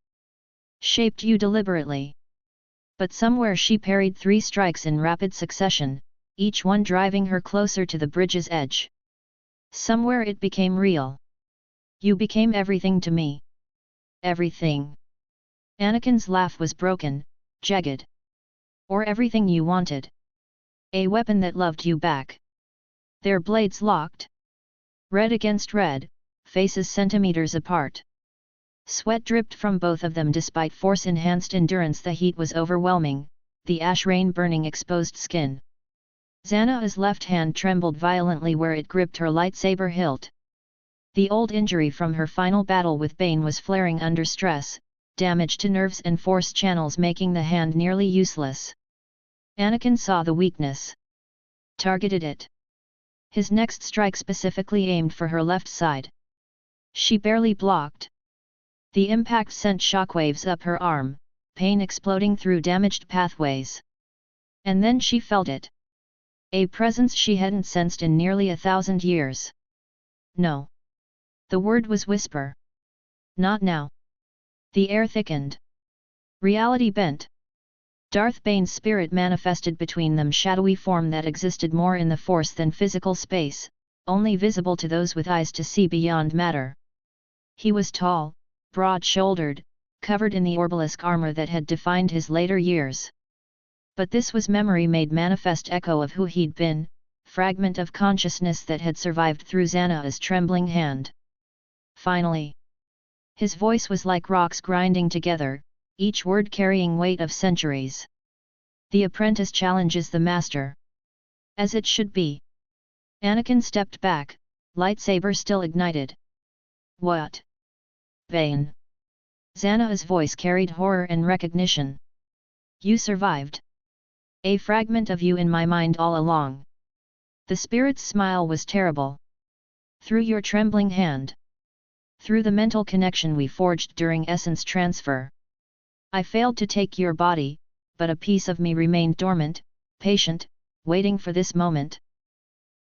Shaped you deliberately. But somewhere she parried 3 strikes in rapid succession, each one driving her closer to the bridge's edge. Somewhere it became real. You became everything to me. Everything. Anakin's laugh was broken, jagged. Or everything you wanted. A weapon that loved you back. Their blades locked. Red against red, faces centimeters apart. Sweat dripped from both of them despite force-enhanced endurance. The heat was overwhelming, the ash rain burning exposed skin. Zannah's left hand trembled violently where it gripped her lightsaber hilt. The old injury from her final battle with Bane was flaring under stress, damage to nerves and force channels making the hand nearly useless. Anakin saw the weakness. Targeted it. His next strike specifically aimed for her left side. She barely blocked. The impact sent shockwaves up her arm, pain exploding through damaged pathways. And then she felt it. A presence she hadn't sensed in nearly 1,000 years. No. The word was whisper. Not now. The air thickened. Reality bent. Darth Bane's spirit manifested between them, shadowy form that existed more in the Force than physical space, only visible to those with eyes to see beyond matter. He was tall, broad-shouldered, covered in the orbalisk armor that had defined his later years. But this was memory made manifest, echo of who he'd been, fragment of consciousness that had survived through Zannah's trembling hand. Finally. His voice was like rocks grinding together, each word carrying weight of centuries. The apprentice challenges the master. As it should be. Anakin stepped back, lightsaber still ignited. What? Bane. Zannah's voice carried horror and recognition. You survived. A fragment of you in my mind all along. The spirit's smile was terrible. Through your trembling hand. Through the mental connection we forged during essence transfer. I failed to take your body, but a piece of me remained dormant, patient, waiting for this moment.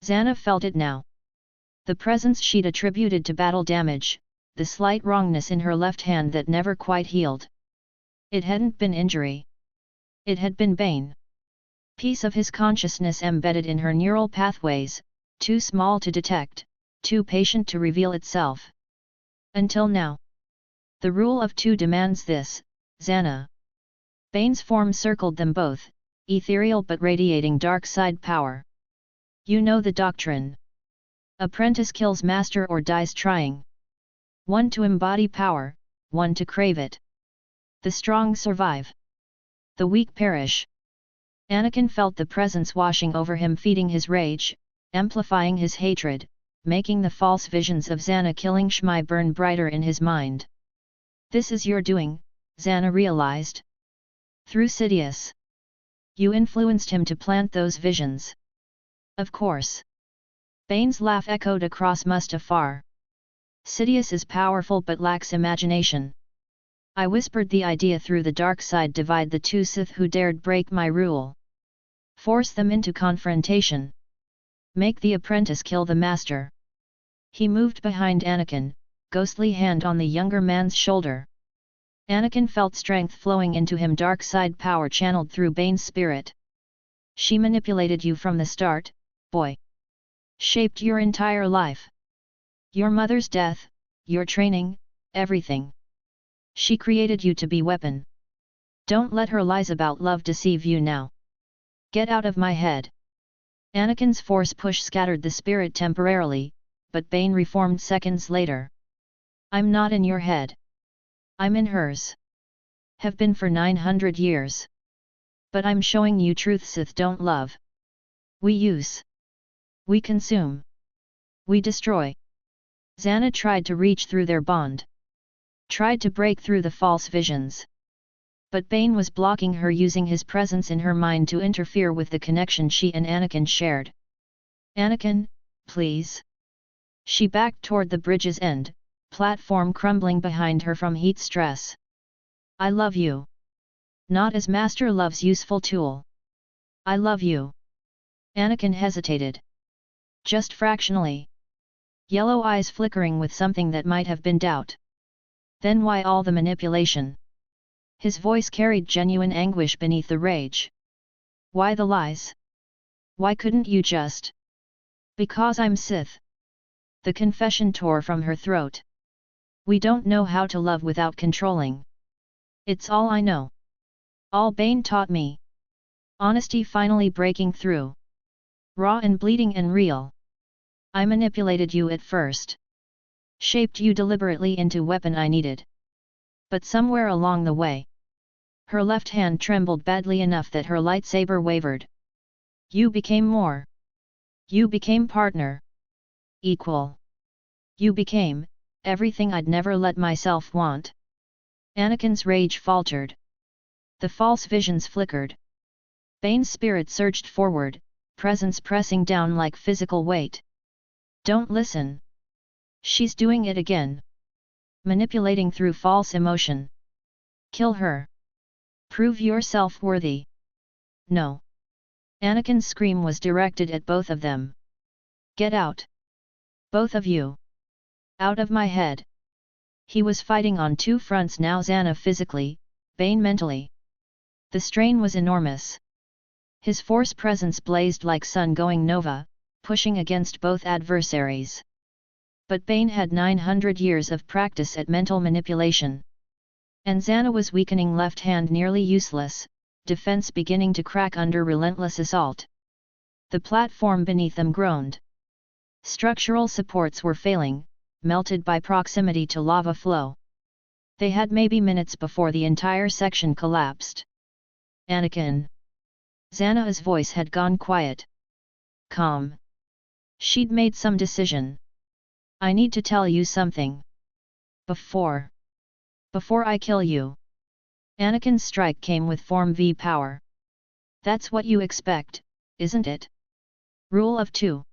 Zannah felt it now. The presence she'd attributed to battle damage, the slight wrongness in her left hand that never quite healed. It hadn't been injury. It had been Bane. Piece of his consciousness embedded in her neural pathways, too small to detect, too patient to reveal itself. Until now. The rule of two demands this, Zannah. Bane's form circled them both, ethereal but radiating dark side power. You know the doctrine. Apprentice kills master or dies trying. One to embody power, one to crave it. The strong survive. The weak perish. Anakin felt the presence washing over him, feeding his rage, amplifying his hatred, making the false visions of Zannah killing Shmi burn brighter in his mind. This is your doing, Zannah realized. Through Sidious. You influenced him to plant those visions. Of course. Bane's laugh echoed across Mustafar. Sidious is powerful but lacks imagination. I whispered the idea through the dark side: divide the two Sith who dared break my rule. Force them into confrontation. Make the apprentice kill the master. He moved behind Anakin, ghostly hand on the younger man's shoulder. Anakin felt strength flowing into him, dark side power channeled through Bane's spirit. She manipulated you from the start, boy. Shaped your entire life. Your mother's death, your training, everything. She created you to be weapon. Don't let her lies about love deceive you now. Get out of my head. Anakin's force push scattered the spirit temporarily, but Bane reformed seconds later. I'm not in your head. I'm in hers. Have been for 900 years. But I'm showing you truth Sith don't love. We use. We consume. We destroy. Zannah tried to reach through their bond. Tried to break through the false visions. But Bane was blocking her, using his presence in her mind to interfere with the connection she and Anakin shared. Anakin, please. She backed toward the bridge's end, platform crumbling behind her from heat stress. I love you. Not as Master loves useful tool. I love you. Anakin hesitated. Just fractionally. Yellow eyes flickering with something that might have been doubt. Then why all the manipulation? His voice carried genuine anguish beneath the rage. Why the lies? Why couldn't you just? Because I'm Sith. The confession tore from her throat. We don't know how to love without controlling. It's all I know. All Bane taught me. Honesty finally breaking through. Raw and bleeding and real. I manipulated you at first. Shaped you deliberately into weapon I needed. But somewhere along the way. Her left hand trembled badly enough that her lightsaber wavered. You became more. You became partner. Equal. You became everything I'd never let myself want. Anakin's rage faltered. The false visions flickered. Bane's spirit surged forward, presence pressing down like physical weight. Don't listen. She's doing it again. Manipulating through false emotion. Kill her. Prove yourself worthy. No. Anakin's scream was directed at both of them. Get out. Both of you. Out of my head. He was fighting on two fronts now, Zannah physically, Bane mentally. The strain was enormous. His force presence blazed like sun going nova, pushing against both adversaries. But Bane had 900 years of practice at mental manipulation. And Zannah was weakening, left hand nearly useless, defense beginning to crack under relentless assault. The platform beneath them groaned. Structural supports were failing, melted by proximity to lava flow. They had maybe minutes before the entire section collapsed. Anakin. Zannah's voice had gone quiet. Calm. She'd made some decision. I need to tell you something. Before. Before I kill you. Anakin's strike came with Form V power. That's what you expect, isn't it? Rule of 2.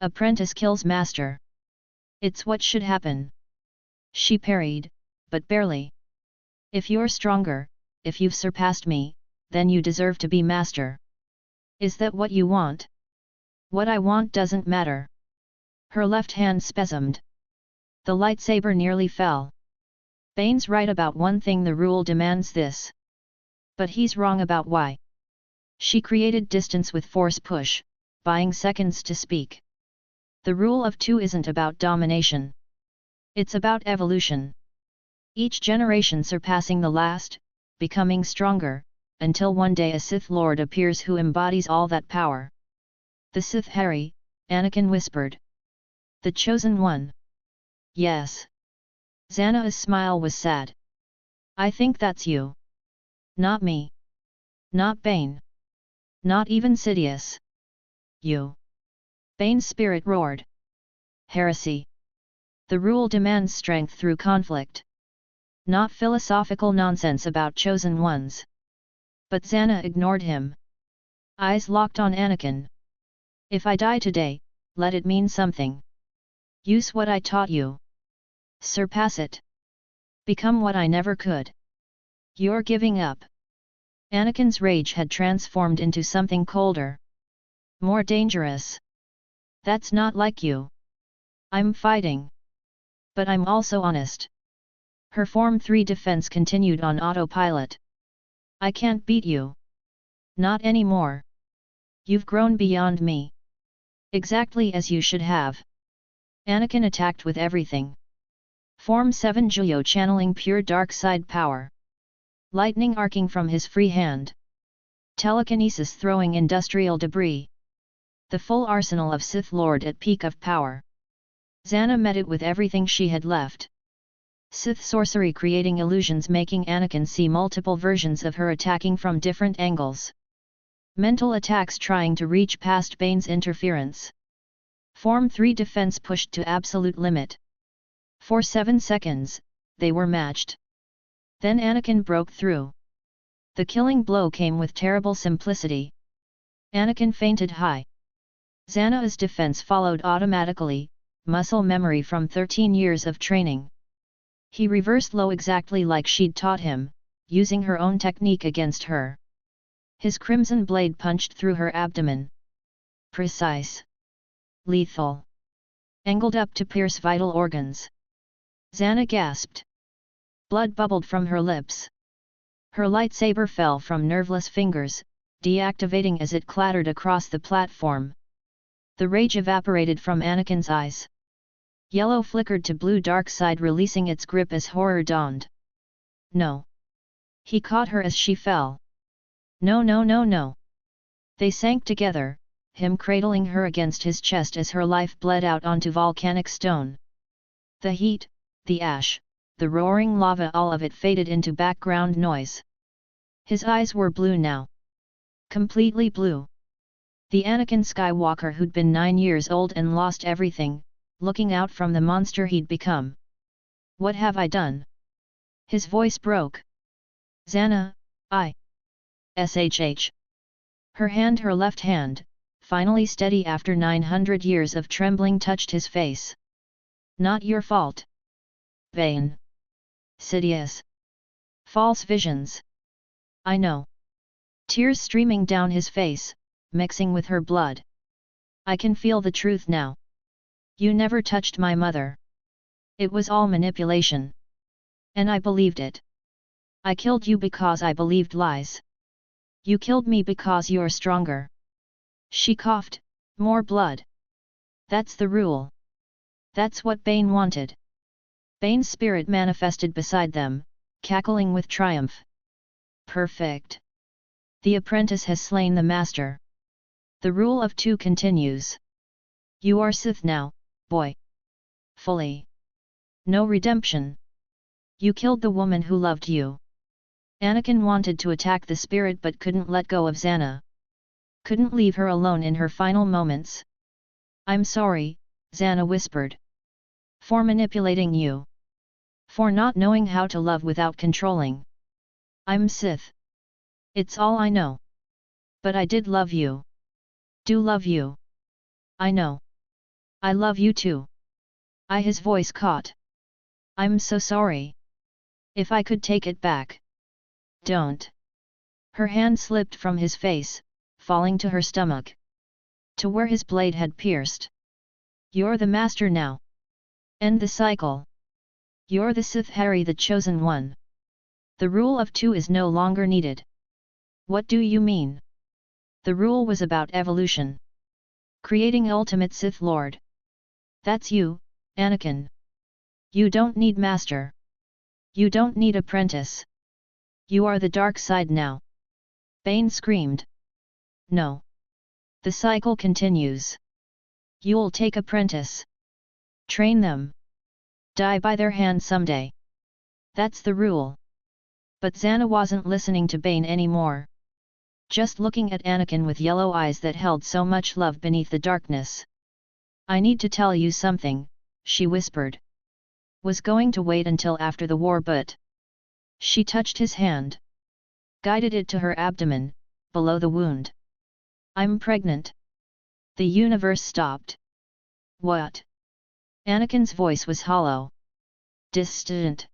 Apprentice kills master. It's what should happen. She parried, but barely. If you're stronger, if you've surpassed me, then you deserve to be master. Is that what you want? What I want doesn't matter. Her left hand spasmed. The lightsaber nearly fell. Bane's right about one thing, the rule demands this. But he's wrong about why. She created distance with force push, buying seconds to speak. The rule of 2 isn't about domination. It's about evolution. Each generation surpassing the last, becoming stronger, until one day a Sith Lord appears who embodies all that power. The Sith Harry, Anakin whispered. The Chosen One. Yes. Zannah's smile was sad. I think that's you. Not me. Not Bane. Not even Sidious. You. Bane's spirit roared. Heresy. The rule demands strength through conflict. Not philosophical nonsense about chosen ones. But Zannah ignored him. Eyes locked on Anakin. If I die today, let it mean something. Use what I taught you. Surpass it. Become what I never could. You're giving up. Anakin's rage had transformed into something colder. More dangerous. That's not like you. I'm fighting. But I'm also honest. Her Form 3 defense continued on autopilot. I can't beat you. Not anymore. You've grown beyond me. Exactly as you should have. Anakin attacked with everything. Form 7 Juyo channeling pure dark side power. Lightning arcing from his free hand. Telekinesis throwing industrial debris. The full arsenal of Sith Lord at peak of power. Zannah met it with everything she had left. Sith sorcery creating illusions, making Anakin see multiple versions of her attacking from different angles. Mental attacks trying to reach past Bane's interference. Form 3 defense pushed to absolute limit. For 7 seconds, they were matched. Then Anakin broke through. The killing blow came with terrible simplicity. Anakin fainted high. Zannah's defense followed automatically, muscle memory from 13 years of training. He reversed low exactly like she'd taught him, using her own technique against her. His crimson blade punched through her abdomen. Precise. Lethal. Angled up to pierce vital organs. Zannah gasped. Blood bubbled from her lips. Her lightsaber fell from nerveless fingers, deactivating as it clattered across the platform. The rage evaporated from Anakin's eyes. Yellow flickered to blue dark side, releasing its grip as horror dawned. No. He caught her as she fell. No, no, no, no. They sank together, him cradling her against his chest as her life bled out onto volcanic stone. The heat, the ash, the roaring lava, all of it faded into background noise. His eyes were blue now. Completely blue. The Anakin Skywalker who'd been 9 years old and lost everything, looking out from the monster he'd become. What have I done? His voice broke. Zannah, SHH. Her left hand, finally steady after 900 years of trembling, touched his face. Not your fault. Bane. Sidious. False visions. I know. Tears streaming down his face, mixing with her blood. I can feel the truth now. You never touched my mother. It was all manipulation. And I believed it. I killed you because I believed lies. You killed me because you're stronger. She coughed, more blood. That's the rule. That's what Bane wanted. Bane's spirit manifested beside them, cackling with triumph. Perfect. The apprentice has slain the master. The rule of 2 continues. You are Sith now, boy. Fully. No redemption. You killed the woman who loved you. Anakin wanted to attack the spirit but couldn't let go of Zannah. Couldn't leave her alone in her final moments. I'm sorry, Zannah whispered. For manipulating you. For not knowing how to love without controlling. I'm Sith. It's all I know. But I did love you. Do love you. I know. I love you too. His voice caught. I'm so sorry. If I could take it back. Don't. Her hand slipped from his face, falling to her stomach. To where his blade had pierced. You're the master now. End the cycle. You're the Sith Harry, the chosen one. The rule of two is no longer needed. What do you mean? The rule was about evolution. Creating ultimate Sith Lord. That's you, Anakin. You don't need master. You don't need apprentice. You are the dark side now. Bane screamed. No. The cycle continues. You'll take apprentice. Train them. Die by their hand someday. That's the rule. But Zannah wasn't listening to Bane anymore. Just looking at Anakin with yellow eyes that held so much love beneath the darkness. I need to tell you something, she whispered. Was going to wait until after the war, but... She touched his hand. Guided it to her abdomen, below the wound. I'm pregnant. The universe stopped. What? Anakin's voice was hollow. Distant.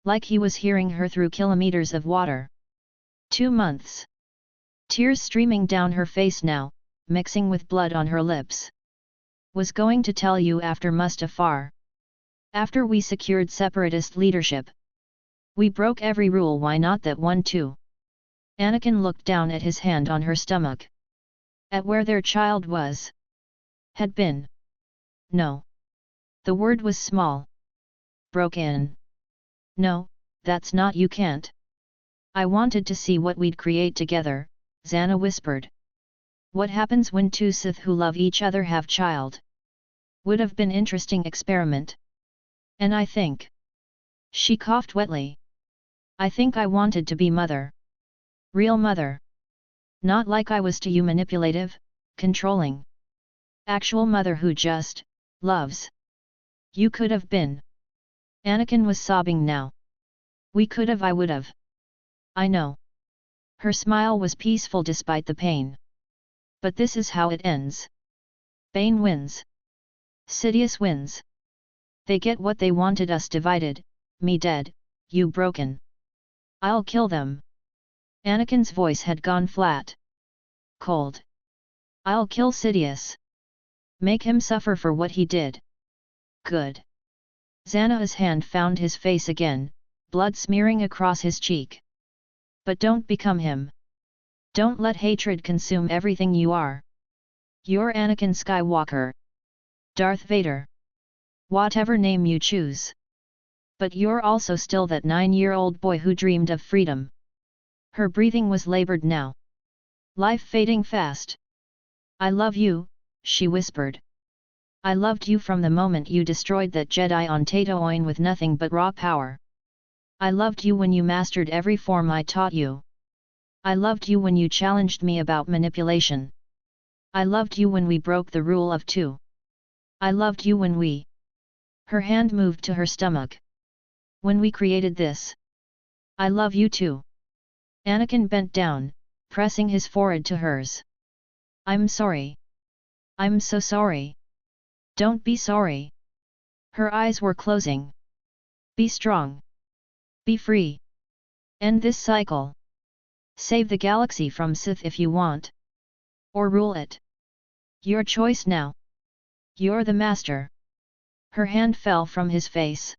Like he was hearing her through kilometers of water. 2 months. Tears streaming down her face now, mixing with blood on her lips. Was going to tell you after Mustafar. After we secured separatist leadership. We broke every rule, why not that one too? Anakin looked down at his hand on her stomach. At where their child was. Had been. No. The word was small. Broken. No, that's not, you can't. I wanted to see what we'd create together, Zannah whispered. What happens when two Sith who love each other have child? Would have been interesting experiment. And I think. She coughed wetly. I think I wanted to be mother. Real mother. Not like I was to you, manipulative, controlling. Actual mother who just loves. You could have been. Anakin was sobbing now. We could have, I would have. I know. Her smile was peaceful despite the pain. But this is how it ends. Bane wins. Sidious wins. They get what they wanted, us divided, me dead, you broken. I'll kill them. Anakin's voice had gone flat. Cold. I'll kill Sidious. Make him suffer for what he did. Good. Zannah's hand found his face again, blood smearing across his cheek. But don't become him. Don't let hatred consume everything you are. You're Anakin Skywalker. Darth Vader. Whatever name you choose. But you're also still that 9-year-old boy who dreamed of freedom. Her breathing was labored now. Life fading fast. I love you, she whispered. I loved you from the moment you destroyed that Jedi on Tatooine with nothing but raw power. I loved you when you mastered every form I taught you. I loved you when you challenged me about manipulation. I loved you when we broke the rule of two. I loved you when we... Her hand moved to her stomach. When we created this. I love you too. Anakin bent down, pressing his forehead to hers. I'm sorry. I'm so sorry. Don't be sorry. Her eyes were closing. Be strong. Be free. End this cycle. Save the galaxy from Sith if you want. Or rule it. Your choice now. You're the master. Her hand fell from his face.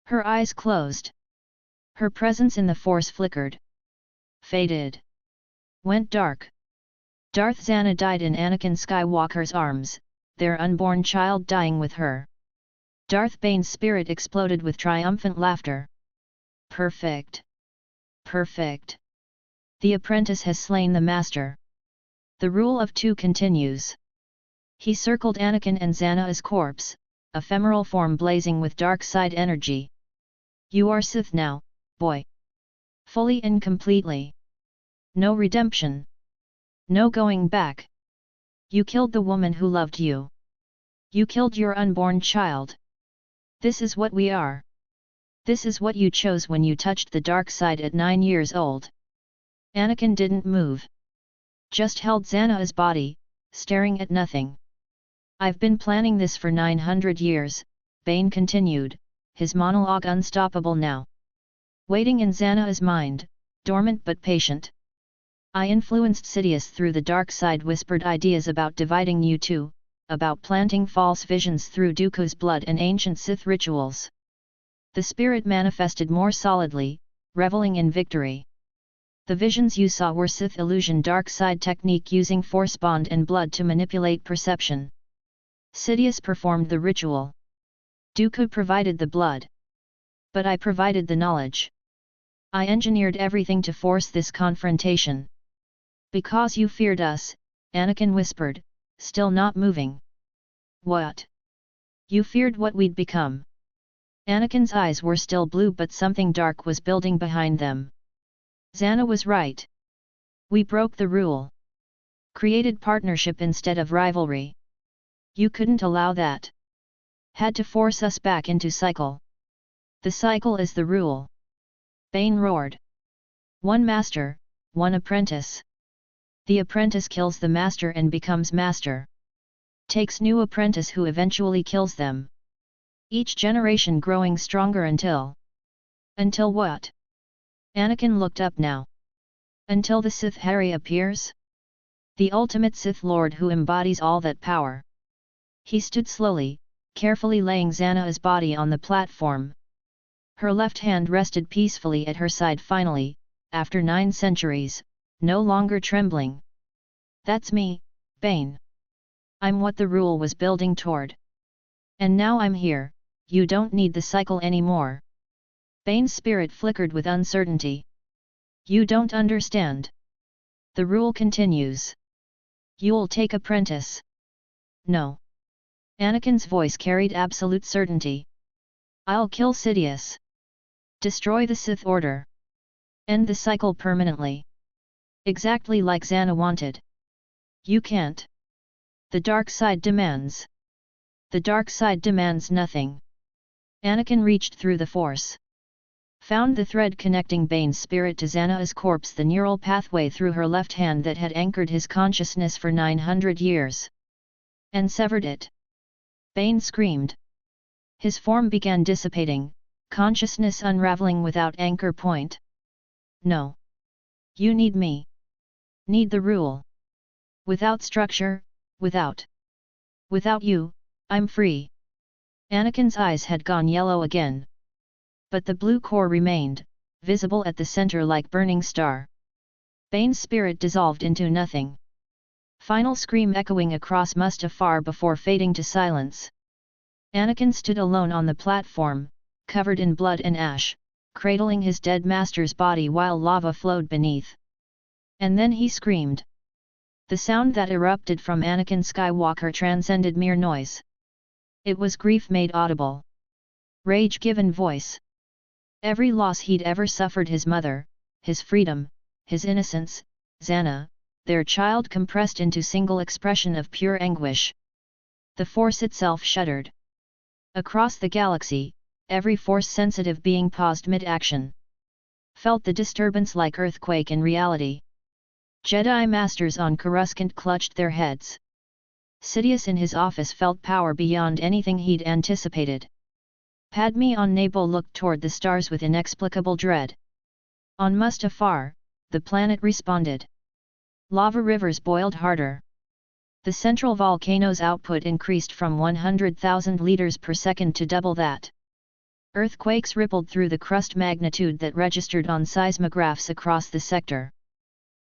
Her eyes closed. Her presence in the Force flickered. Faded. Went dark. Darth Zannah died in Anakin Skywalker's arms, their unborn child dying with her. Darth Bane's spirit exploded with triumphant laughter. Perfect. Perfect. The apprentice has slain the master. The rule of two continues. He circled Anakin and Zannah's corpse, ephemeral form blazing with dark side energy. You are Sith now, boy. Fully and completely. No redemption. No going back. You killed the woman who loved you. You killed your unborn child. This is what we are. This is what you chose when you touched the dark side at 9 years old. Anakin didn't move. Just held Zannah's body, staring at nothing. I've been planning this for 900 years, Bane continued, his monologue unstoppable now. Waiting in Zannah's mind, dormant but patient. I influenced Sidious through the dark side, whispered ideas about dividing you two, about planting false visions through Dooku's blood and ancient Sith rituals. The spirit manifested more solidly, reveling in victory. The visions you saw were Sith illusion, dark side technique using force bond and blood to manipulate perception. Sidious performed the ritual. Dooku provided the blood. But I provided the knowledge. I engineered everything to force this confrontation. Because you feared us, Anakin whispered, still not moving. What? You feared what we'd become. Anakin's eyes were still blue, but something dark was building behind them. Zannah was right. We broke the rule. Created partnership instead of rivalry. You couldn't allow that. Had to force us back into cycle. The cycle is the rule. Bane roared. One master, one apprentice. The apprentice kills the master and becomes master. Takes new apprentice who eventually kills them. Each generation growing stronger until... Until what? Anakin looked up now. Until the Sith Harry appears? The ultimate Sith Lord who embodies all that power. He stood slowly, carefully laying Zannah's body on the platform. Her left hand rested peacefully at her side finally, after 9 centuries, no longer trembling. That's me, Bane. I'm what the rule was building toward. And now I'm here, you don't need the cycle anymore. Bane's spirit flickered with uncertainty. You don't understand. The rule continues. You'll take apprentice. No. Anakin's voice carried absolute certainty. I'll kill Sidious. Destroy the Sith Order. End the cycle permanently. Exactly like Zannah wanted. You can't. The dark side demands. The dark side demands nothing. Anakin reached through the Force. Found the thread connecting Bane's spirit to Zannah's corpse, the neural pathway through her left hand that had anchored his consciousness for 900 years. And severed it. Bane screamed. His form began dissipating, consciousness unraveling without anchor point. No. You need me. Need the rule. Without structure, without you, I'm free. Anakin's eyes had gone yellow again. But the blue core remained, visible at the center like burning star. Bane's spirit dissolved into nothing. Final scream echoing across Mustafar before fading to silence. Anakin stood alone on the platform, covered in blood and ash, cradling his dead master's body while lava flowed beneath. And then he screamed. The sound that erupted from Anakin Skywalker transcended mere noise. It was grief made audible. Rage given voice. Every loss he'd ever suffered, his mother, his freedom, his innocence, Zannah, their child, compressed into single expression of pure anguish. The Force itself shuddered. Across the galaxy, every Force-sensitive being paused mid-action. Felt the disturbance like earthquake in reality. Jedi Masters on Coruscant clutched their heads. Sidious in his office felt power beyond anything he'd anticipated. Padme on Naboo looked toward the stars with inexplicable dread. On Mustafar, the planet responded. Lava rivers boiled harder. The central volcano's output increased from 100,000 liters per second to double that. Earthquakes rippled through the crust magnitude that registered on seismographs across the sector.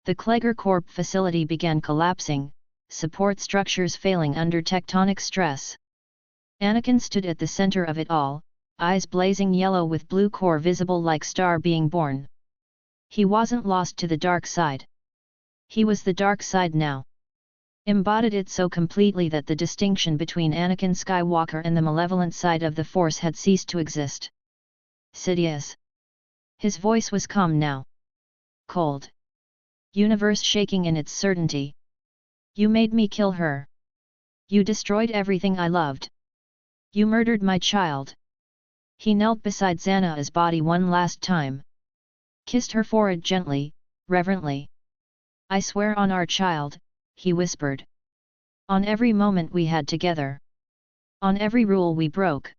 The Kleger Corp facility began collapsing, support structures failing under tectonic stress. Anakin stood at the center of it all, eyes blazing yellow with blue core visible like star being born. He wasn't lost to the dark side. He was the dark side now. Embodied it so completely that the distinction between Anakin Skywalker and the malevolent side of the Force had ceased to exist. Sidious. His voice was calm now. Cold. Universe shaking in its certainty. You made me kill her. You destroyed everything I loved. You murdered my child. He knelt beside Zannah's body one last time. Kissed her forehead gently, reverently. "I swear on our child," he whispered. "On every moment we had together. On every rule we broke.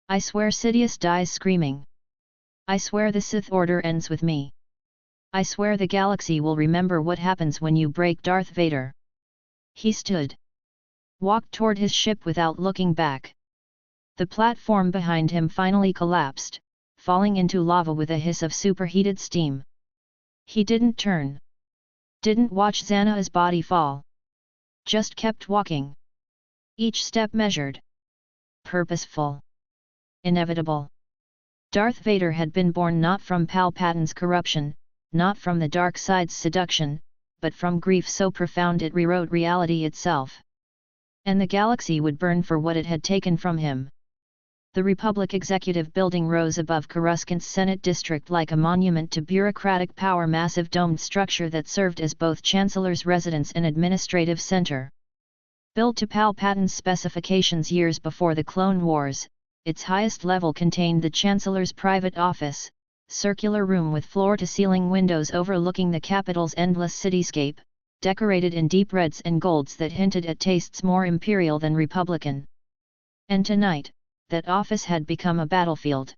I swear Sidious dies screaming. I swear the Sith Order ends with me. I swear the galaxy will remember what happens when you break Darth Vader." He stood. Walked toward his ship without looking back. The platform behind him finally collapsed, falling into lava with a hiss of superheated steam. He didn't turn. Didn't watch Zannah's body fall. Just kept walking. Each step measured. Purposeful. Inevitable. Darth Vader had been born not from Palpatine's corruption, not from the dark side's seduction, but from grief so profound it rewrote reality itself. And the galaxy would burn for what it had taken from him. The Republic Executive Building rose above Coruscant's Senate District like a monument to bureaucratic power, massive domed structure that served as both Chancellor's residence and administrative center. Built to Palpatine's specifications years before the Clone Wars, its highest level contained the Chancellor's private office, circular room with floor-to-ceiling windows overlooking the capital's endless cityscape, decorated in deep reds and golds that hinted at tastes more imperial than republican. And tonight, that office had become a battlefield.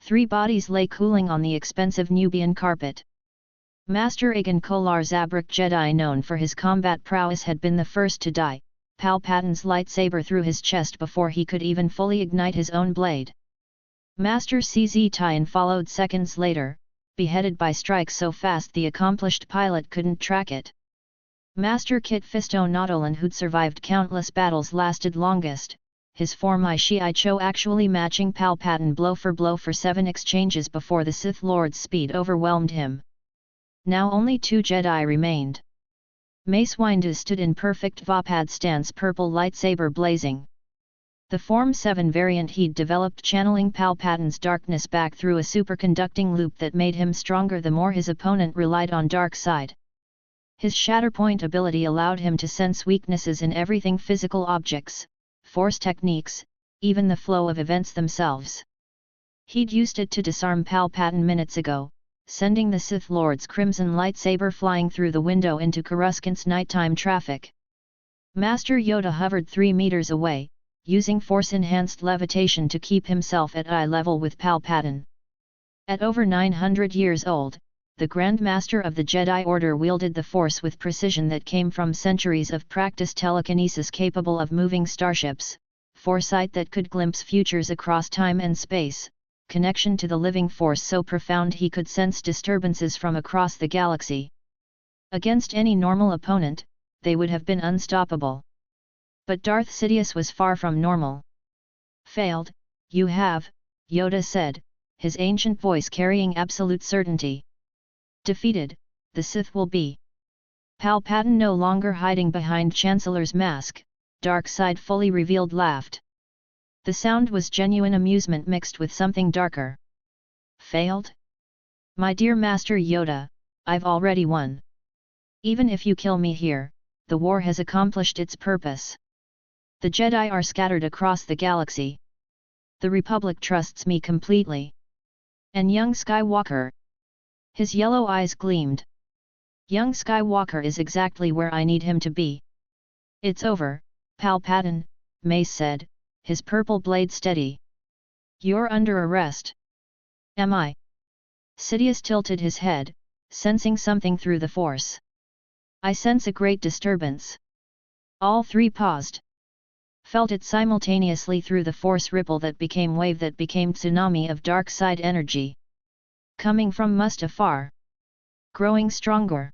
3 bodies lay cooling on the expensive Nubian carpet. Master Agan Kolar Zabrak, Jedi known for his combat prowess, had been the first to die, Palpatine's lightsaber through his chest before he could even fully ignite his own blade. Master CZ Tyan followed seconds later, beheaded by strikes so fast the accomplished pilot couldn't track it. Master Kit Fisto Nautolan, who'd survived countless battles, lasted longest, his form Ishii Cho actually matching Palpatine blow for 7 exchanges before the Sith Lord's speed overwhelmed him. Now only 2 Jedi remained. Mace Windu stood in perfect Vapad stance, purple lightsaber blazing. The Form 7 variant he'd developed channeling Palpatine's darkness back through a superconducting loop that made him stronger the more his opponent relied on dark side. His Shatterpoint ability allowed him to sense weaknesses in everything: physical objects, force techniques, even the flow of events themselves. He'd used it to disarm Palpatine minutes ago, sending the Sith Lord's crimson lightsaber flying through the window into Coruscant's nighttime traffic. Master Yoda hovered 3 meters away, using force-enhanced levitation to keep himself at eye level with Palpatine. At over 900 years old, the Grand Master of the Jedi Order wielded the Force with precision that came from centuries of practiced telekinesis capable of moving starships, foresight that could glimpse futures across time and space, connection to the living Force so profound he could sense disturbances from across the galaxy. Against any normal opponent, they would have been unstoppable. But Darth Sidious was far from normal. "Failed, you have," Yoda said, his ancient voice carrying absolute certainty. "Defeated, the Sith will be." Palpatine, no longer hiding behind Chancellor's mask, dark side fully revealed, laughed. The sound was genuine amusement mixed with something darker. "Failed? My dear Master Yoda, I've already won. Even if you kill me here, the war has accomplished its purpose. The Jedi are scattered across the galaxy. The Republic trusts me completely. And young Skywalker..." His yellow eyes gleamed. "Young Skywalker is exactly where I need him to be." "It's over, Palpatine," Mace said, his purple blade steady. "You're under arrest." "Am I?" Sidious tilted his head, sensing something through the Force. "I sense a great disturbance." All 3 paused. Felt it simultaneously through the Force ripple that became wave that became tsunami of dark side energy. Coming from Mustafar. Growing stronger.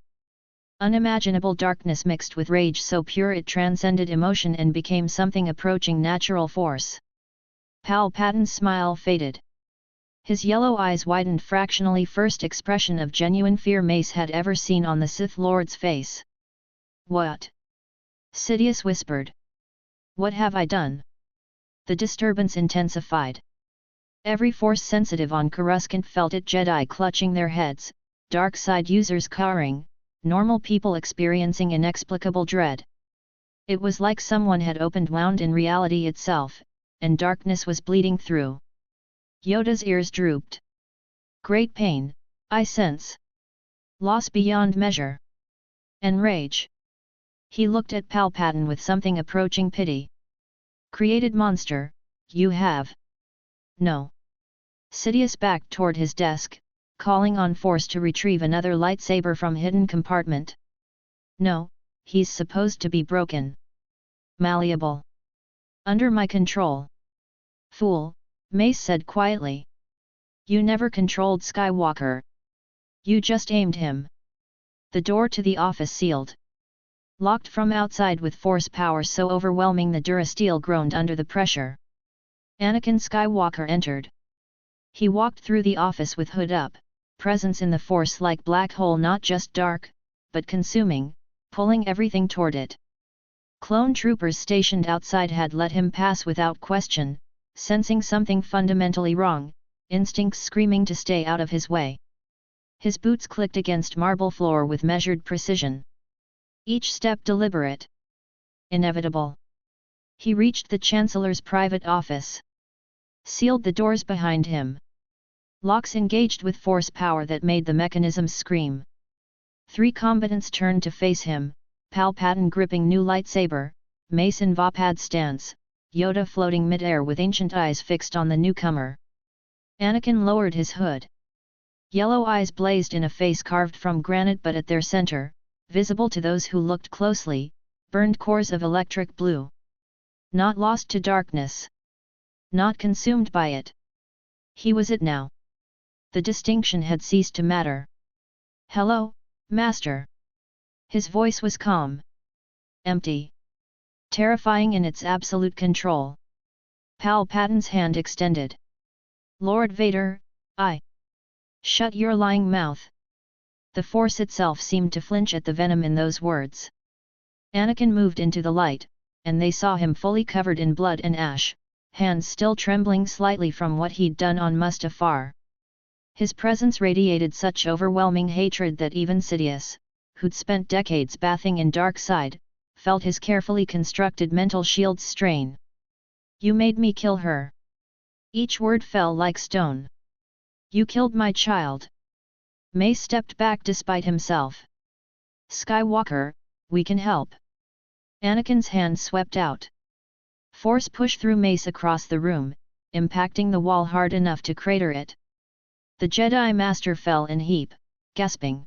Unimaginable darkness mixed with rage so pure it transcended emotion and became something approaching natural force. Palpatine's smile faded. His yellow eyes widened fractionally, first expression of genuine fear Mace had ever seen on the Sith Lord's face. "What?" Sidious whispered. "What have I done?" The disturbance intensified. Every Force sensitive on Coruscant felt it, Jedi clutching their heads, dark side users cowering, normal people experiencing inexplicable dread. It was like someone had opened wound in reality itself, and darkness was bleeding through. Yoda's ears drooped. Great pain, I sense. Loss beyond measure. And rage. He looked at Palpatine with something approaching pity. Created monster, you have. No. Sidious backed toward his desk, calling on Force to retrieve another lightsaber from hidden compartment. No, he's supposed to be broken. Malleable. Under my control. Fool, Mace said quietly. You never controlled Skywalker. You just aimed him. The door to the office sealed. Locked from outside with force power so overwhelming the durasteel groaned under the pressure. Anakin Skywalker entered. He walked through the office with hood up, presence in the force like black hole not just dark, but consuming, pulling everything toward it. Clone troopers stationed outside had let him pass without question, sensing something fundamentally wrong, instincts screaming to stay out of his way. His boots clicked against marble floor with measured precision. Each step deliberate. Inevitable. He reached the Chancellor's private office. Sealed the doors behind him. Locks engaged with force power that made the mechanisms scream. 3 combatants turned to face him, Palpatine gripping new lightsaber, Mace in Vapad stance, Yoda floating mid-air with ancient eyes fixed on the newcomer. Anakin lowered his hood. Yellow eyes blazed in a face carved from granite, but at their center, visible to those who looked closely, burned cores of electric blue. Not lost to darkness. Not consumed by it. He was it now. The distinction had ceased to matter. Hello, Master. His voice was calm. Empty. Terrifying in its absolute control. Palpatine's hand extended. Lord Vader, I. Shut your lying mouth. The Force itself seemed to flinch at the venom in those words. Anakin moved into the light, and they saw him fully covered in blood and ash, hands still trembling slightly from what he'd done on Mustafar. His presence radiated such overwhelming hatred that even Sidious, who'd spent decades bathing in dark side, felt his carefully constructed mental shields strain. You made me kill her. Each word fell like stone. You killed my child. Mace stepped back despite himself. Skywalker, we can help. Anakin's hand swept out. Force pushed through Mace across the room, impacting the wall hard enough to crater it. The Jedi Master fell in a heap, gasping.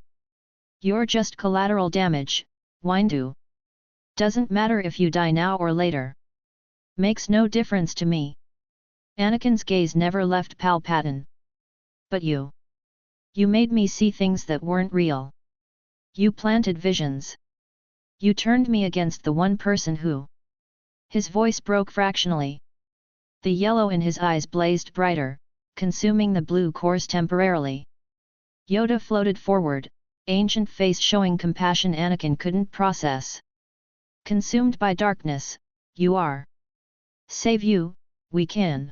You're just collateral damage, Windu. Doesn't matter if you die now or later. Makes no difference to me. Anakin's gaze never left Palpatine. But you. You made me see things that weren't real. You planted visions. You turned me against the one person who... His voice broke fractionally. The yellow in his eyes blazed brighter, consuming the blue cores temporarily. Yoda floated forward, ancient face showing compassion Anakin couldn't process. Consumed by darkness, you are. Save you, we can.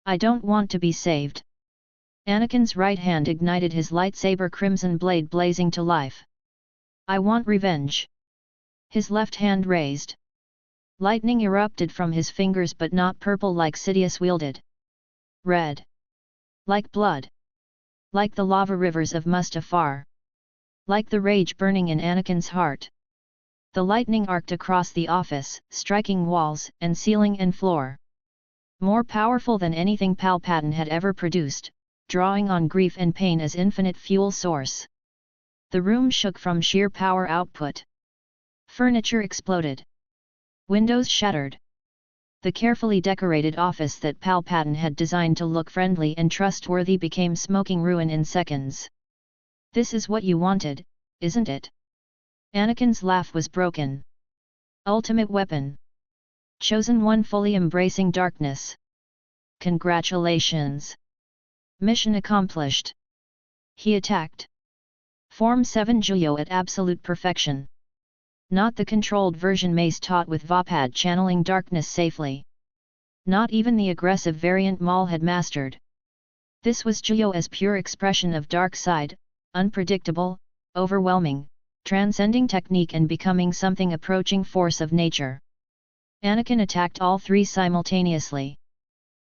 I don't want to be saved. Anakin's right hand ignited his lightsaber crimson blade blazing to life. I want revenge. His left hand raised. Lightning erupted from his fingers but not purple like Sidious wielded. Red. Like blood. Like the lava rivers of Mustafar. Like the rage burning in Anakin's heart. The lightning arced across the office, striking walls and ceiling and floor. More powerful than anything Palpatine had ever produced, drawing on grief and pain as infinite fuel source. The room shook from sheer power output. Furniture exploded. Windows shattered. The carefully decorated office that Palpatine had designed to look friendly and trustworthy became smoking ruin in seconds. This is what you wanted, isn't it? Anakin's laugh was broken. Ultimate weapon. Chosen one fully embracing darkness. Congratulations. Mission accomplished. He attacked. Form 7 Juyo at absolute perfection. Not the controlled version Mace taught with Vapad channeling darkness safely. Not even the aggressive variant Maul had mastered. This was Juyo as pure expression of dark side, unpredictable, overwhelming, transcending technique and becoming something approaching force of nature. Anakin attacked all 3 simultaneously.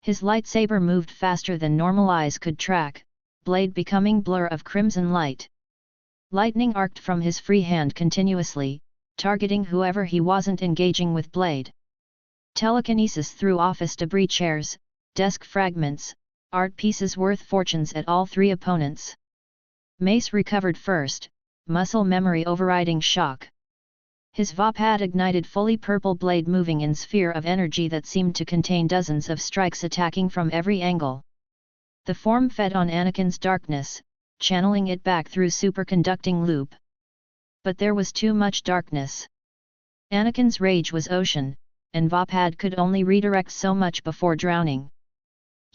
His lightsaber moved faster than normal eyes could track, blade becoming blur of crimson light. Lightning arced from his free hand continuously, targeting whoever he wasn't engaging with blade. Telekinesis threw office debris, chairs, desk fragments, art pieces worth fortunes at all three opponents. Mace recovered first, muscle memory overriding shock. His Vapad ignited fully purple blade moving in sphere of energy that seemed to contain dozens of strikes attacking from every angle. The form fed on Anakin's darkness, channeling it back through superconducting loop. But there was too much darkness. Anakin's rage was ocean, and Vapad could only redirect so much before drowning.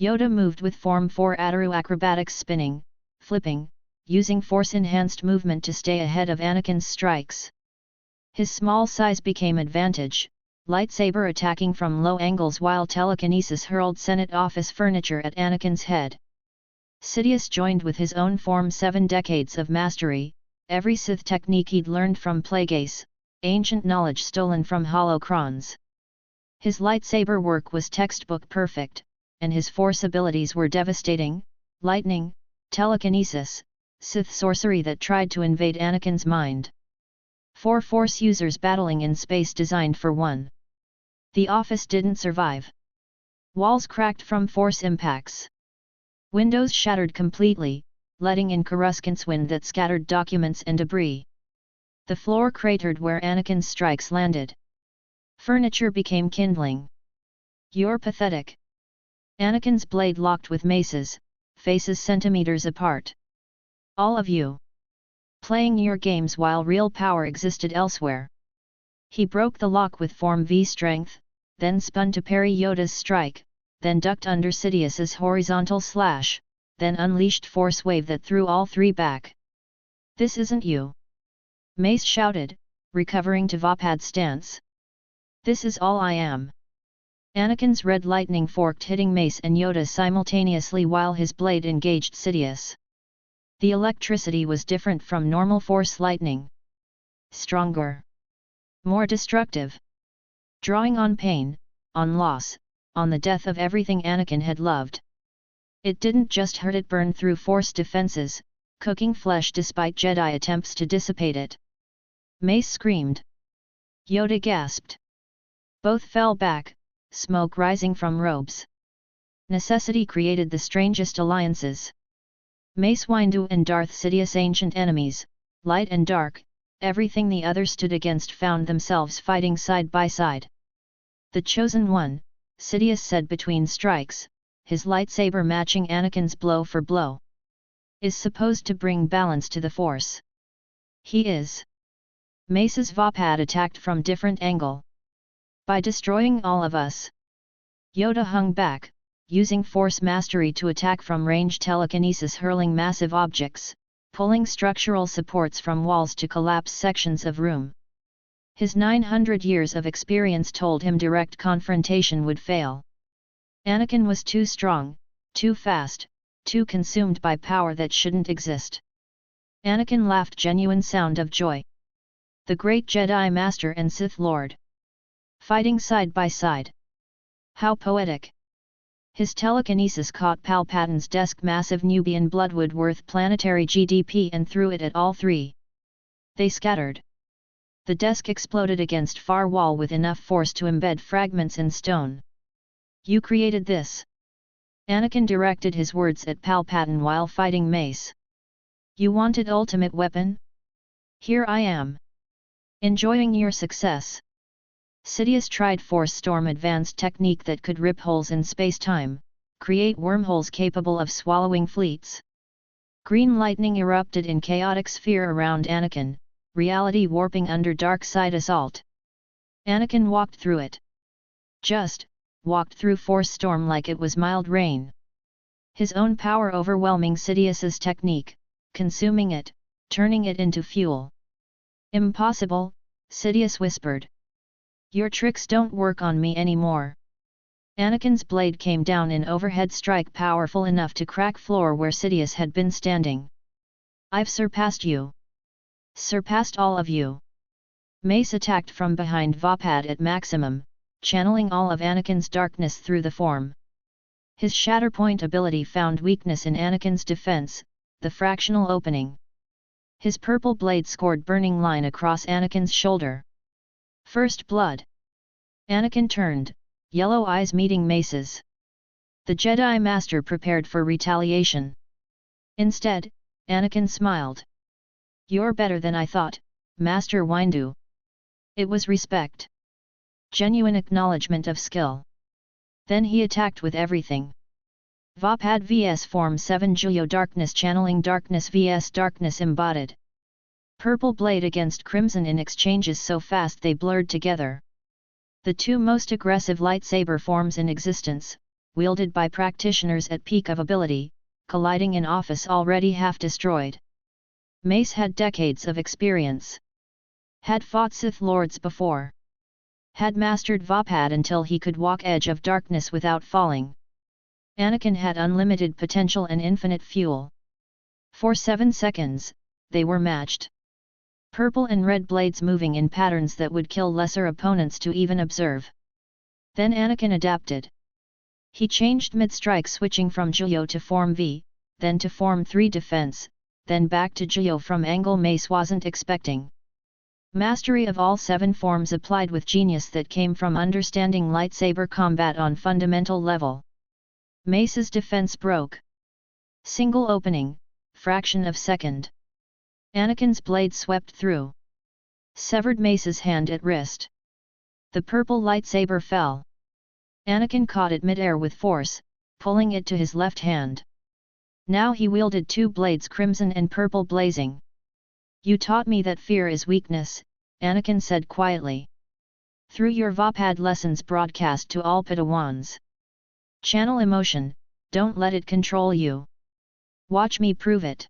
Yoda moved with Form 4 Ataru acrobatics, spinning, flipping, using force-enhanced movement to stay ahead of Anakin's strikes. His small size became advantage, lightsaber attacking from low angles while telekinesis hurled Senate office furniture at Anakin's head. Sidious joined with his own Form 7 decades of mastery, every Sith technique he'd learned from Plagueis, ancient knowledge stolen from holocrons. His lightsaber work was textbook perfect, and his force abilities were devastating: lightning, telekinesis, Sith sorcery that tried to invade Anakin's mind. 4 force users battling in space designed for one. The office didn't survive. Walls cracked from force impacts. Windows shattered completely, letting in Coruscant's wind that scattered documents and debris. The floor cratered where Anakin's strikes landed. Furniture became kindling. "You're pathetic." Anakin's blade locked with Mace's, faces centimeters apart. "All of you. Playing your games while real power existed elsewhere." He broke the lock with Form V strength, then spun to parry Yoda's strike, then ducked under Sidious's horizontal slash, then unleashed force wave that threw all three back. "This isn't you!" Mace shouted, recovering to Vapad's stance. "This is all I am." Anakin's red lightning forked, hitting Mace and Yoda simultaneously while his blade engaged Sidious. The electricity was different from normal force lightning. Stronger. More destructive. Drawing on pain, on loss, on the death of everything Anakin had loved. It didn't just hurt, it burned through force defenses, cooking flesh despite Jedi attempts to dissipate it. Mace screamed. Yoda gasped. Both fell back, smoke rising from robes. Necessity created the strangest alliances. Mace Windu and Darth Sidious, ancient enemies, light and dark, everything the other stood against, found themselves fighting side by side. "The Chosen One," Sidious said between strikes, his lightsaber matching Anakin's blow for blow, "is supposed to bring balance to the Force. He is." Mace's Vapad attacked from different angle. "By destroying all of us." Yoda hung back, using force mastery to attack from range, telekinesis hurling massive objects, pulling structural supports from walls to collapse sections of room. His 900 years of experience told him direct confrontation would fail. Anakin was too strong, too fast, too consumed by power that shouldn't exist. Anakin laughed, genuine sound of joy. The great Jedi Master and Sith Lord. Fighting side by side. How poetic. His telekinesis caught Palpatine's desk, massive Nubian bloodwood worth planetary GDP, and threw it at all three. They scattered. The desk exploded against far wall with enough force to embed fragments in stone. "You created this." Anakin directed his words at Palpatine while fighting Mace. "You wanted ultimate weapon? Here I am. Enjoying your success." Sidious tried Force Storm, advanced technique that could rip holes in space-time, create wormholes capable of swallowing fleets. Green lightning erupted in chaotic sphere around Anakin, reality warping under dark side assault. Anakin walked through it. Just walked through Force Storm like it was mild rain. His own power overwhelming Sidious's technique, consuming it, turning it into fuel. "Impossible," Sidious whispered. "Your tricks don't work on me anymore." Anakin's blade came down in overhead strike powerful enough to crack floor where Sidious had been standing. "I've surpassed you. Surpassed all of you." Mace attacked from behind, Vapad at maximum, channeling all of Anakin's darkness through the form. His Shatterpoint ability found weakness in Anakin's defense, the fractional opening. His purple blade scored burning line across Anakin's shoulder. First blood. Anakin turned, yellow eyes meeting Mace's. The Jedi Master prepared for retaliation. Instead, Anakin smiled. "You're better than I thought, Master Windu." It was respect. Genuine acknowledgement of skill. Then he attacked with everything. Vapad vs Form 7 Julio Darkness channeling Darkness vs Darkness embodied. Purple blade against crimson in exchanges so fast they blurred together. The two most aggressive lightsaber forms in existence, wielded by practitioners at peak of ability, colliding in office already half destroyed. Mace had decades of experience. Had fought Sith Lords before. Had mastered Vapad until he could walk edge of darkness without falling. Anakin had unlimited potential and infinite fuel. For 7 seconds, they were matched. Purple and red blades moving in patterns that would kill lesser opponents to even observe. Then Anakin adapted. He changed mid-strike, switching from Julio to Form V, then to Form 3 defense, then back to Julio from angle Mace wasn't expecting. Mastery of all 7 forms applied with genius that came from understanding lightsaber combat on fundamental level. Mace's defense broke. Single opening, fraction of second. Anakin's blade swept through. Severed Mace's hand at wrist. The purple lightsaber fell. Anakin caught it mid-air with force, pulling it to his left hand. Now he wielded 2 blades, crimson and purple blazing. "You taught me that fear is weakness," Anakin said quietly. "Through your Vapad lessons broadcast to all Padawans. Channel emotion, don't let it control you. Watch me prove it."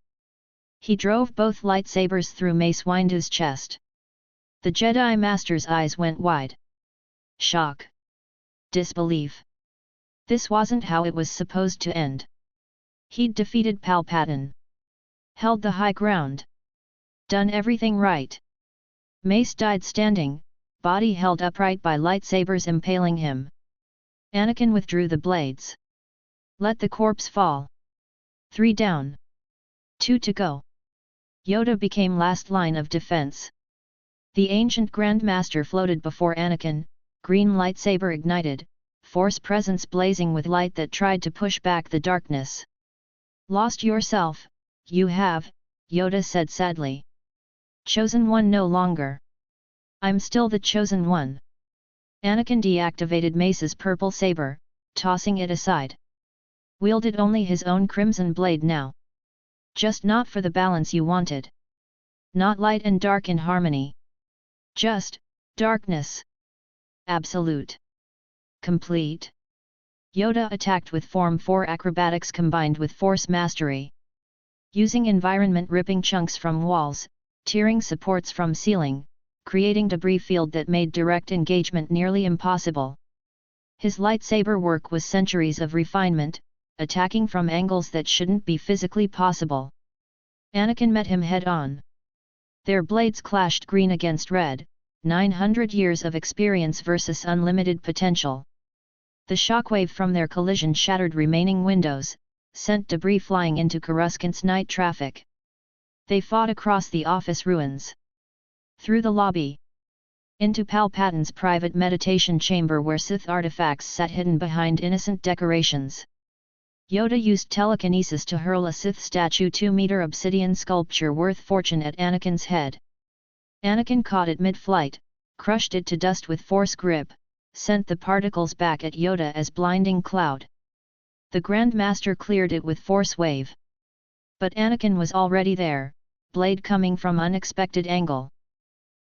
He drove both lightsabers through Mace Windu's chest. The Jedi Master's eyes went wide. Shock. Disbelief. This wasn't how it was supposed to end. He'd defeated Palpatine. Held the high ground. Done everything right. Mace died standing, body held upright by lightsabers impaling him. Anakin withdrew the blades. Let the corpse fall. 3 down. 2 to go. Yoda became last line of defense. The ancient Grand Master floated before Anakin, green lightsaber ignited, Force presence blazing with light that tried to push back the darkness. "Lost yourself, you have," Yoda said sadly. "Chosen one no longer." "I'm still the chosen one." Anakin deactivated Mace's purple saber, tossing it aside. Wielded only his own crimson blade now. Just not for the balance you wanted. Not light and dark in harmony. Just darkness. Absolute. Complete. Yoda attacked with Form 4 acrobatics combined with Force mastery. Using environment, ripping chunks from walls, tearing supports from ceiling, creating debris field that made direct engagement nearly impossible. His lightsaber work was centuries of refinement, attacking from angles that shouldn't be physically possible. Anakin met him head-on. Their blades clashed, green against red, 900 years of experience versus unlimited potential. The shockwave from their collision shattered remaining windows, sent debris flying into Coruscant's night traffic. They fought across the office ruins. Through the lobby. Into Palpatine's private meditation chamber where Sith artifacts sat hidden behind innocent decorations. Yoda used telekinesis to hurl a Sith statue 2-meter obsidian sculpture worth fortune at Anakin's head. Anakin caught it mid-flight, crushed it to dust with Force grip, sent the particles back at Yoda as blinding cloud. The Grand Master cleared it with Force wave. But Anakin was already there, blade coming from unexpected angle.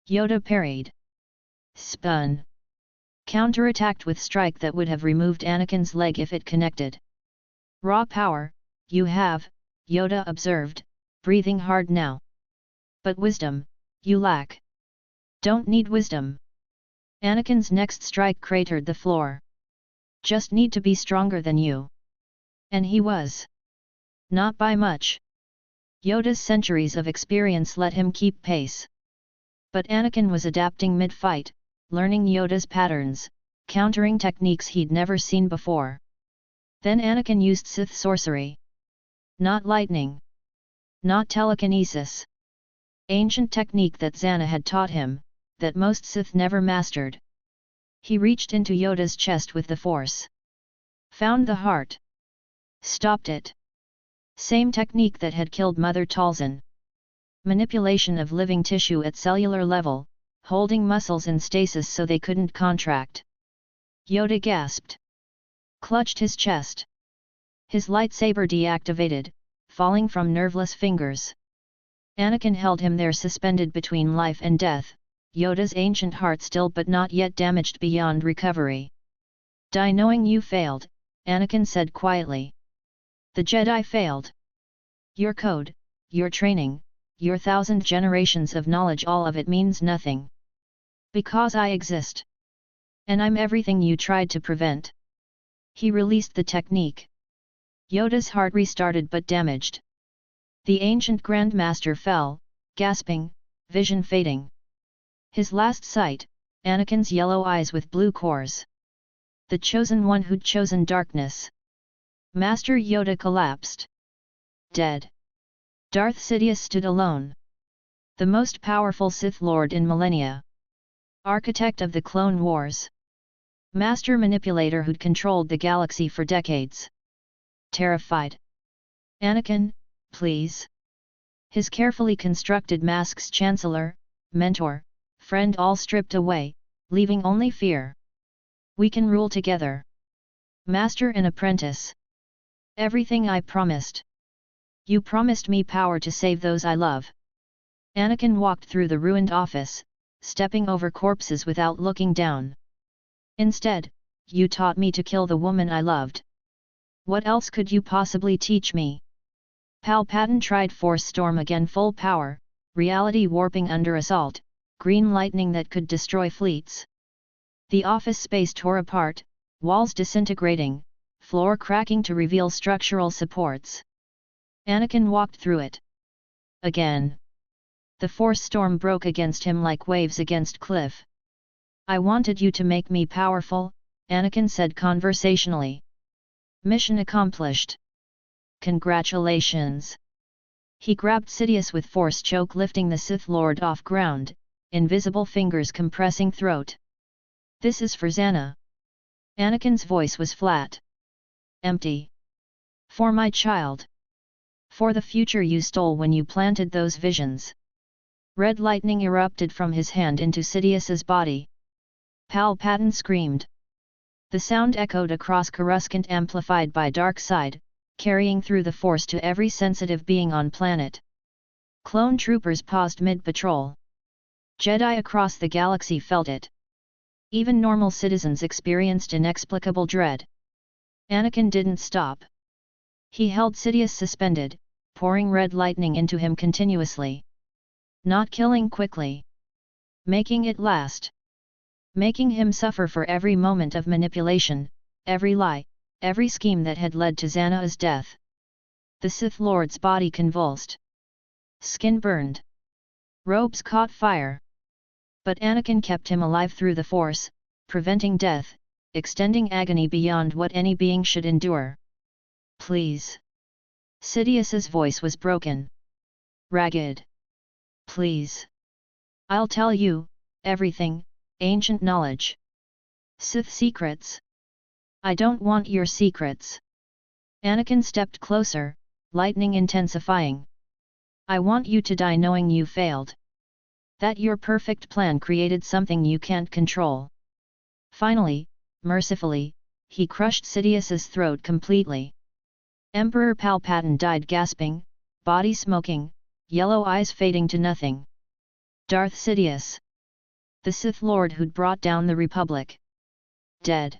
Yoda parried. Spun. Counterattacked with strike that would have removed Anakin's leg if it connected. Raw power, you have, Yoda observed, breathing hard now. But wisdom, you lack. Don't need wisdom. Anakin's next strike cratered the floor. Just need to be stronger than you. And he was. Not by much. Yoda's centuries of experience let him keep pace. But Anakin was adapting mid-fight, learning Yoda's patterns, countering techniques he'd never seen before. Then Anakin used Sith sorcery. Not lightning. Not telekinesis. Ancient technique that Zannah had taught him, that most Sith never mastered. He reached into Yoda's chest with the Force. Found the heart. Stopped it. Same technique that had killed Mother Talzin. Manipulation of living tissue at cellular level, holding muscles in stasis so they couldn't contract. Yoda gasped. Clutched his chest. His lightsaber deactivated, falling from nerveless fingers. Anakin held him there suspended between life and death, Yoda's ancient heart still but not yet damaged beyond recovery. Die knowing you failed, Anakin said quietly. The Jedi failed. Your code, your training, your 1,000 generations of knowledge, all of it means nothing. Because I exist. And I'm everything you tried to prevent. He released the technique. Yoda's heart restarted but damaged. The ancient Grand Master fell, gasping, vision fading. His last sight, Anakin's yellow eyes with blue cores. The chosen one who'd chosen darkness. Master Yoda collapsed. Dead. Darth Sidious stood alone. The most powerful Sith Lord in millennia. Architect of the Clone Wars. Master manipulator who'd controlled the galaxy for decades. Terrified. Anakin, please. His carefully constructed mask's chancellor, mentor, friend all stripped away, leaving only fear. We can rule together. Master and apprentice. Everything I promised. You promised me power to save those I love. Anakin walked through the ruined office, stepping over corpses without looking down. Instead, you taught me to kill the woman I loved. What else could you possibly teach me? Palpatine tried Force Storm again, full power, reality warping under assault, green lightning that could destroy fleets. The office space tore apart, walls disintegrating, floor cracking to reveal structural supports. Anakin walked through it. Again. The Force Storm broke against him like waves against cliff. I wanted you to make me powerful, Anakin said conversationally. Mission accomplished. Congratulations. He grabbed Sidious with Force choke, lifting the Sith Lord off ground, invisible fingers compressing throat. This is for Zannah. Anakin's voice was flat. Empty. For my child. For the future you stole when you planted those visions. Red lightning erupted from his hand into Sidious's body. Palpatine screamed. The sound echoed across Coruscant, amplified by dark side, carrying through the Force to every sensitive being on planet. Clone troopers paused mid-patrol. Jedi across the galaxy felt it. Even normal citizens experienced inexplicable dread. Anakin didn't stop. He held Sidious suspended, pouring red lightning into him continuously. Not killing quickly. Making it last. Making him suffer for every moment of manipulation, every lie, every scheme that had led to Zannah's death. The Sith Lord's body convulsed. Skin burned. Robes caught fire. But Anakin kept him alive through the Force, preventing death, extending agony beyond what any being should endure. Please. Sidious's voice was broken. Ragged. Please. I'll tell you, everything, ancient knowledge. Sith secrets. I don't want your secrets. Anakin stepped closer, lightning intensifying. I want you to die knowing you failed. That your perfect plan created something you can't control. Finally, mercifully, he crushed Sidious's throat completely. Emperor Palpatine died gasping, body smoking, yellow eyes fading to nothing. Darth Sidious. The Sith Lord who'd brought down the Republic. Dead.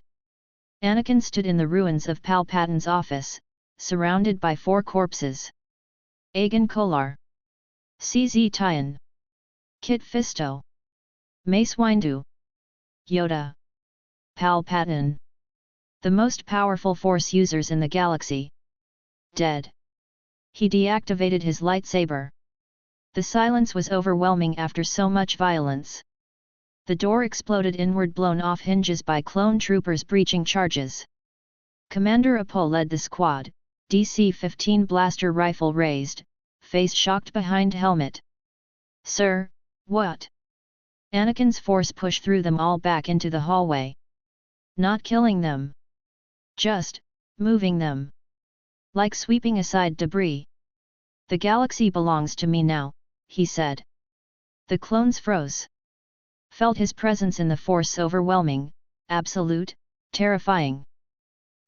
Anakin stood in the ruins of Palpatine's office, surrounded by 4 corpses. Agan Kolar. CZ Tyan. Kit Fisto. Mace Windu. Yoda. Palpatine. The most powerful Force users in the galaxy. Dead. He deactivated his lightsaber. The silence was overwhelming after so much violence. The door exploded inward, blown off hinges by clone troopers breaching charges. Commander Apo led the squad, DC-15 blaster rifle raised, face shocked behind helmet. "Sir, what?" Anakin's force pushed through them all back into the hallway. "Not killing them. Just moving them. Like sweeping aside debris." "The galaxy belongs to me now," he said. The clones froze. Felt his presence in the force overwhelming, absolute, terrifying.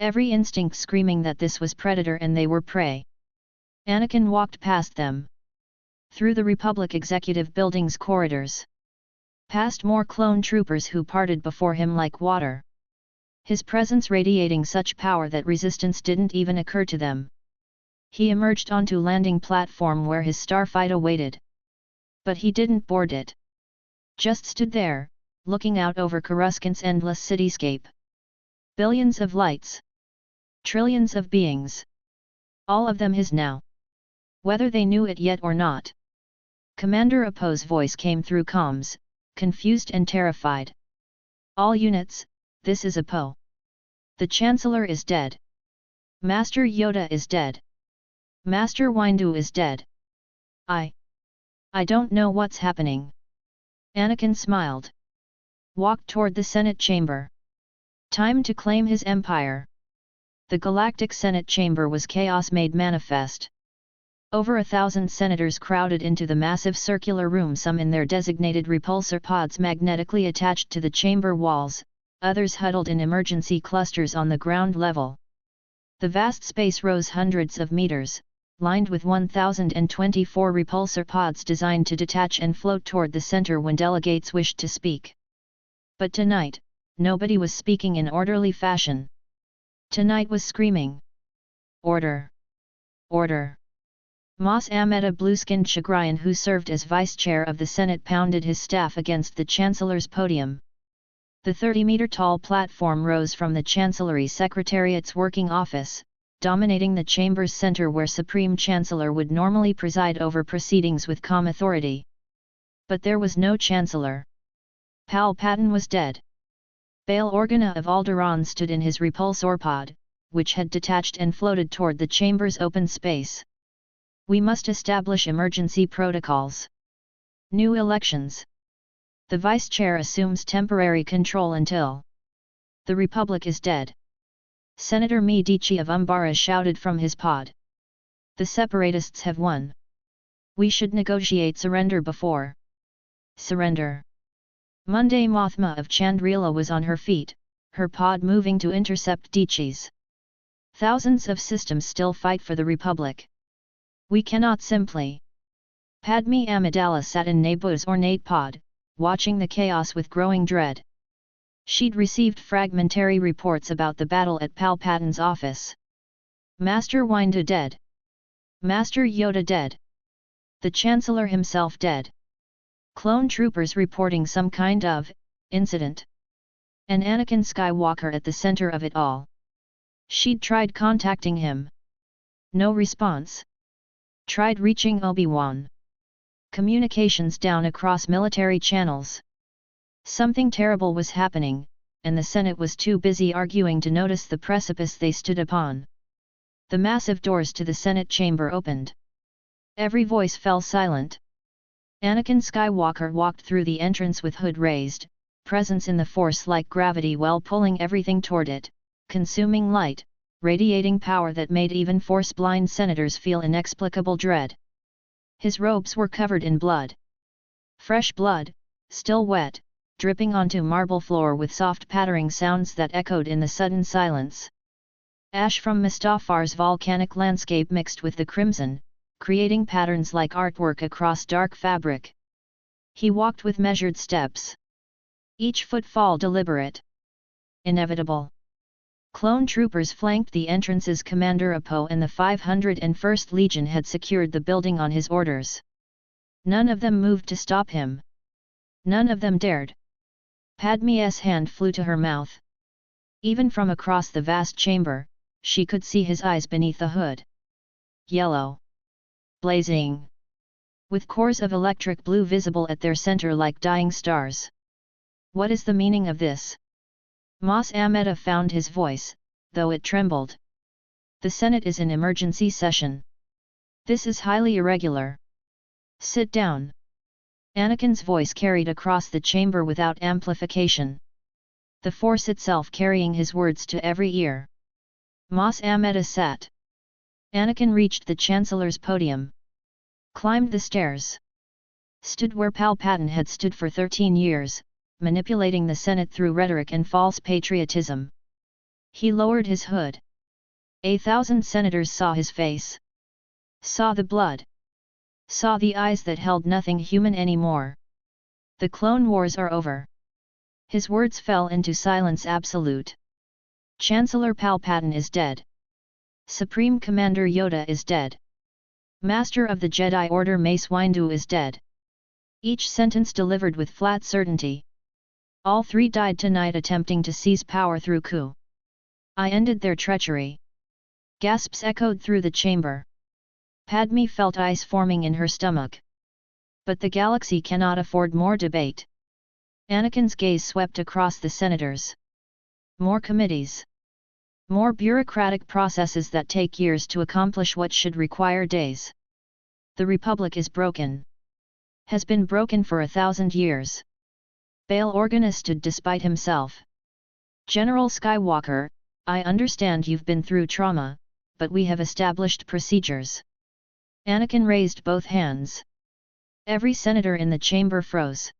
Every instinct screaming that this was predator and they were prey. Anakin walked past them. Through the Republic Executive Building's corridors. Past more clone troopers who parted before him like water. His presence radiating such power that resistance didn't even occur to them. He emerged onto landing platform where his starfighter waited. But he didn't board it. Just stood there, looking out over Coruscant's endless cityscape. Billions of lights. Trillions of beings. All of them his now. Whether they knew it yet or not. Commander Apo's voice came through comms, confused and terrified. "All units, this is Apo. The Chancellor is dead. Master Yoda is dead. Master Windu is dead. I don't know what's happening." Anakin smiled. Walked toward the Senate chamber. Time to claim his empire. The Galactic Senate chamber was chaos made manifest. Over 1,000 senators crowded into the massive circular room, some in their designated repulsor pods magnetically attached to the chamber walls, others huddled in emergency clusters on the ground level. The vast space rose hundreds of meters, lined with 1,024 repulsor pods designed to detach and float toward the center when delegates wished to speak. But tonight, nobody was speaking in orderly fashion. Tonight was screaming. "Order! Order!" Mas Amedda, blue-skinned Chagrian who served as vice-chair of the Senate, pounded his staff against the Chancellor's podium. The 30-meter-tall platform rose from the Chancellery Secretariat's working office, dominating the chamber's center where Supreme Chancellor would normally preside over proceedings with calm authority. But there was no Chancellor. Palpatine was dead. Bail Organa of Alderaan stood in his repulsor pod, which had detached and floated toward the chamber's open space. "We must establish emergency protocols. New elections. The vice-chair assumes temporary control until the Republic is dead." Senator Medici of Umbara shouted from his pod. "The separatists have won. We should negotiate surrender before surrender." Monday Mothma of Chandrila was on her feet, her pod moving to intercept Dici's. "Thousands of systems still fight for the Republic. We cannot simply." Padme Amidala sat in Naboo's ornate pod, watching the chaos with growing dread. She'd received fragmentary reports about the battle at Palpatine's office. Master Windu dead. Master Yoda dead. The Chancellor himself dead. Clone troopers reporting some kind of incident. And Anakin Skywalker at the center of it all. She'd tried contacting him. No response. Tried reaching Obi-Wan. Communications down across military channels. Something terrible was happening, and the Senate was too busy arguing to notice the precipice they stood upon. The massive doors to the Senate chamber opened. Every voice fell silent. Anakin Skywalker walked through the entrance with hood raised, presence in the Force like gravity well pulling everything toward it, consuming light, radiating power that made even Force-blind senators feel inexplicable dread. His robes were covered in blood. Fresh blood, still wet, dripping onto marble floor with soft pattering sounds that echoed in the sudden silence. Ash from Mustafar's volcanic landscape mixed with the crimson, creating patterns like artwork across dark fabric. He walked with measured steps. Each footfall deliberate. Inevitable. Clone troopers flanked the entrances. Commander Apo and the 501st Legion had secured the building on his orders. None of them moved to stop him. None of them dared. Padme's hand flew to her mouth. Even from across the vast chamber, she could see his eyes beneath the hood. Yellow. Blazing. With cores of electric blue visible at their center like dying stars. What is the meaning of this? Mas Amedda found his voice, though it trembled. The Senate is in emergency session. This is highly irregular. Sit down. Anakin's voice carried across the chamber without amplification. The force itself carrying his words to every ear. Mas Amedda sat. Anakin reached the Chancellor's podium. Climbed the stairs. Stood where Palpatine had stood for 13 years, manipulating the Senate through rhetoric and false patriotism. He lowered his hood. 1,000 senators saw his face. Saw the blood. Saw the eyes that held nothing human anymore. The Clone Wars are over. His words fell into silence absolute. Chancellor Palpatine is dead. Supreme Commander Yoda is dead. Master of the Jedi Order Mace Windu is dead. Each sentence delivered with flat certainty. All three died tonight attempting to seize power through coup. I ended their treachery. Gasps echoed through the chamber. Padme felt ice forming in her stomach. But the galaxy cannot afford more debate. Anakin's gaze swept across the senators. More committees. More bureaucratic processes that take years to accomplish what should require days. The Republic is broken. Has been broken for 1,000 years. Bail Organa stood despite himself. General Skywalker, I understand you've been through trauma, but we have established procedures. Anakin raised both hands. Every senator in the chamber froze.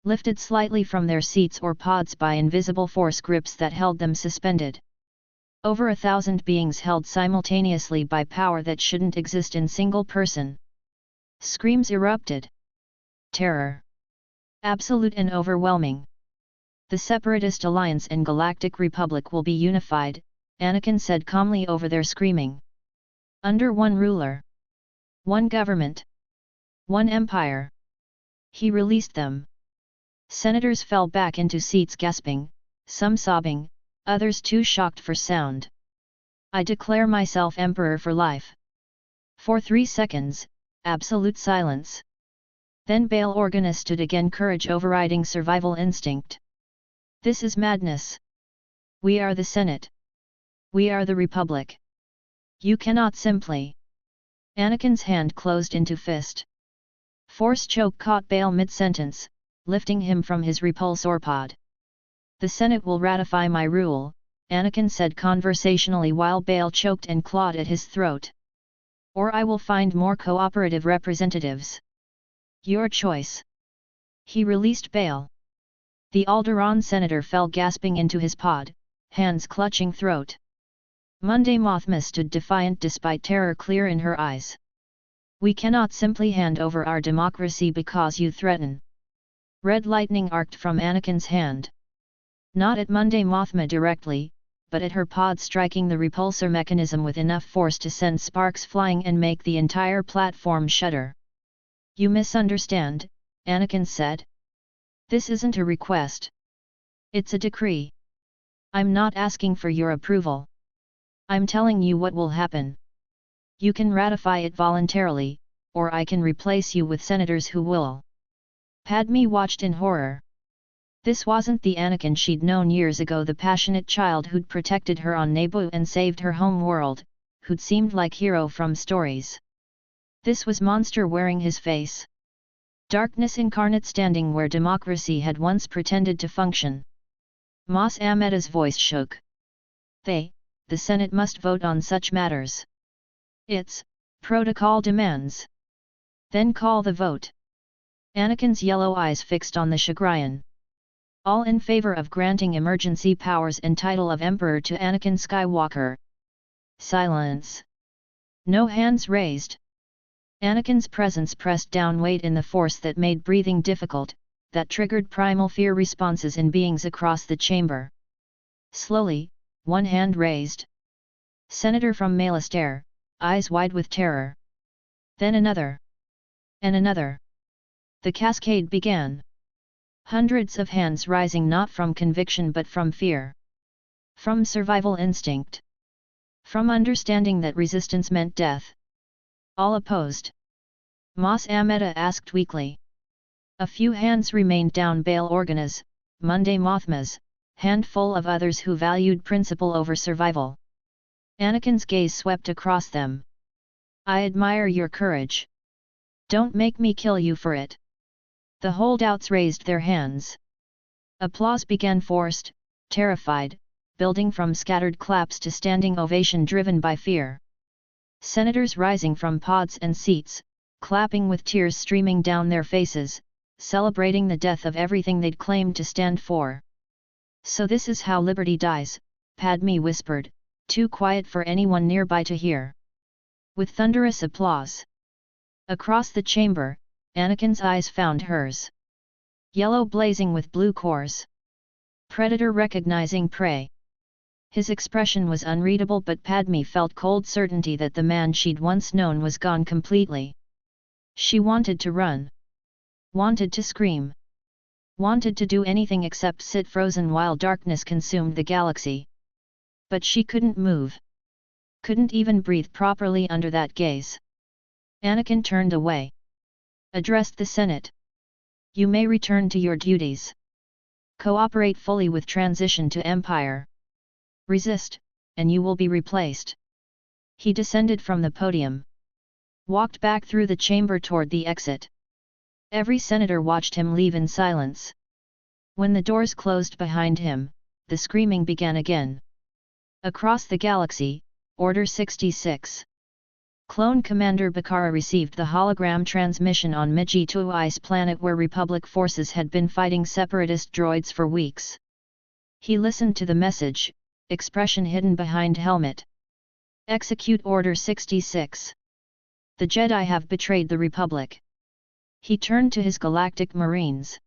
Lifted slightly from their seats or pods by invisible force grips that held them suspended. Over 1,000 beings held simultaneously by power that shouldn't exist in single person. Screams erupted. Terror. Absolute and overwhelming. The Separatist Alliance and Galactic Republic will be unified, Anakin said calmly over their screaming. Under one ruler. One government. One empire. He released them. Senators fell back into seats gasping, some sobbing, others too shocked for sound. I declare myself Emperor for life. For 3 seconds, absolute silence. Then Bail Organa stood again, courage overriding survival instinct. This is madness. We are the Senate. We are the Republic. You cannot simply. Anakin's hand closed into fist. Force choke caught Bail mid-sentence, lifting him from his repulsor pod. The Senate will ratify my rule, Anakin said conversationally while Bail choked and clawed at his throat. Or I will find more cooperative representatives. Your choice. He released Bail. The Alderaan senator fell gasping into his pod, hands clutching throat. Monday Mothma stood defiant despite terror clear in her eyes. We cannot simply hand over our democracy because you threaten. Red lightning arced from Anakin's hand. Not at Monday Mothma directly, but at her pod, striking the repulsor mechanism with enough force to send sparks flying and make the entire platform shudder. You misunderstand, Anakin said. This isn't a request. It's a decree. I'm not asking for your approval. I'm telling you what will happen. You can ratify it voluntarily, or I can replace you with senators who will. Padme watched in horror. This wasn't the Anakin she'd known years ago, the passionate child who'd protected her on Naboo and saved her home world, who'd seemed like hero from stories. This was monster wearing his face. Darkness incarnate, standing where democracy had once pretended to function. Mas Amedda's voice shook. The Senate must vote on such matters. It's, protocol demands. Then call the vote. Anakin's yellow eyes fixed on the Chagrian. All in favor of granting emergency powers and title of Emperor to Anakin Skywalker. Silence. No hands raised. Anakin's presence pressed down weight in the force that made breathing difficult, that triggered primal fear responses in beings across the chamber. Slowly, one hand raised. Senator from Malastare, eyes wide with terror. Then another. And another. The cascade began. Hundreds of hands rising not from conviction but from fear. From survival instinct. From understanding that resistance meant death. All opposed. Mas Amedda asked weakly. A few hands remained down, Bail Organa's, Monday Mothma's, handful of others who valued principle over survival. Anakin's gaze swept across them. I admire your courage. Don't make me kill you for it. The holdouts raised their hands. Applause began forced, terrified, building from scattered claps to standing ovation driven by fear. Senators rising from pods and seats, clapping with tears streaming down their faces, celebrating the death of everything they'd claimed to stand for. So this is how liberty dies, Padme whispered, too quiet for anyone nearby to hear. With thunderous applause. Across the chamber, Anakin's eyes found hers. Yellow blazing with blue cores. Predator recognizing prey. His expression was unreadable, but Padme felt cold certainty that the man she'd once known was gone completely. She wanted to run. Wanted to scream. Wanted to do anything except sit frozen while darkness consumed the galaxy. But she couldn't move. Couldn't even breathe properly under that gaze. Anakin turned away. Addressed the Senate. You may return to your duties. Cooperate fully with transition to Empire. Resist, and you will be replaced. He descended from the podium. Walked back through the chamber toward the exit. Every senator watched him leave in silence. When the doors closed behind him, the screaming began again. Across the galaxy, Order 66. Clone Commander Bakara received the hologram transmission on Miji-Tui's planet where Republic forces had been fighting separatist droids for weeks. He listened to the message, expression hidden behind helmet. Execute Order 66. The Jedi have betrayed the Republic. He turned to his galactic marines.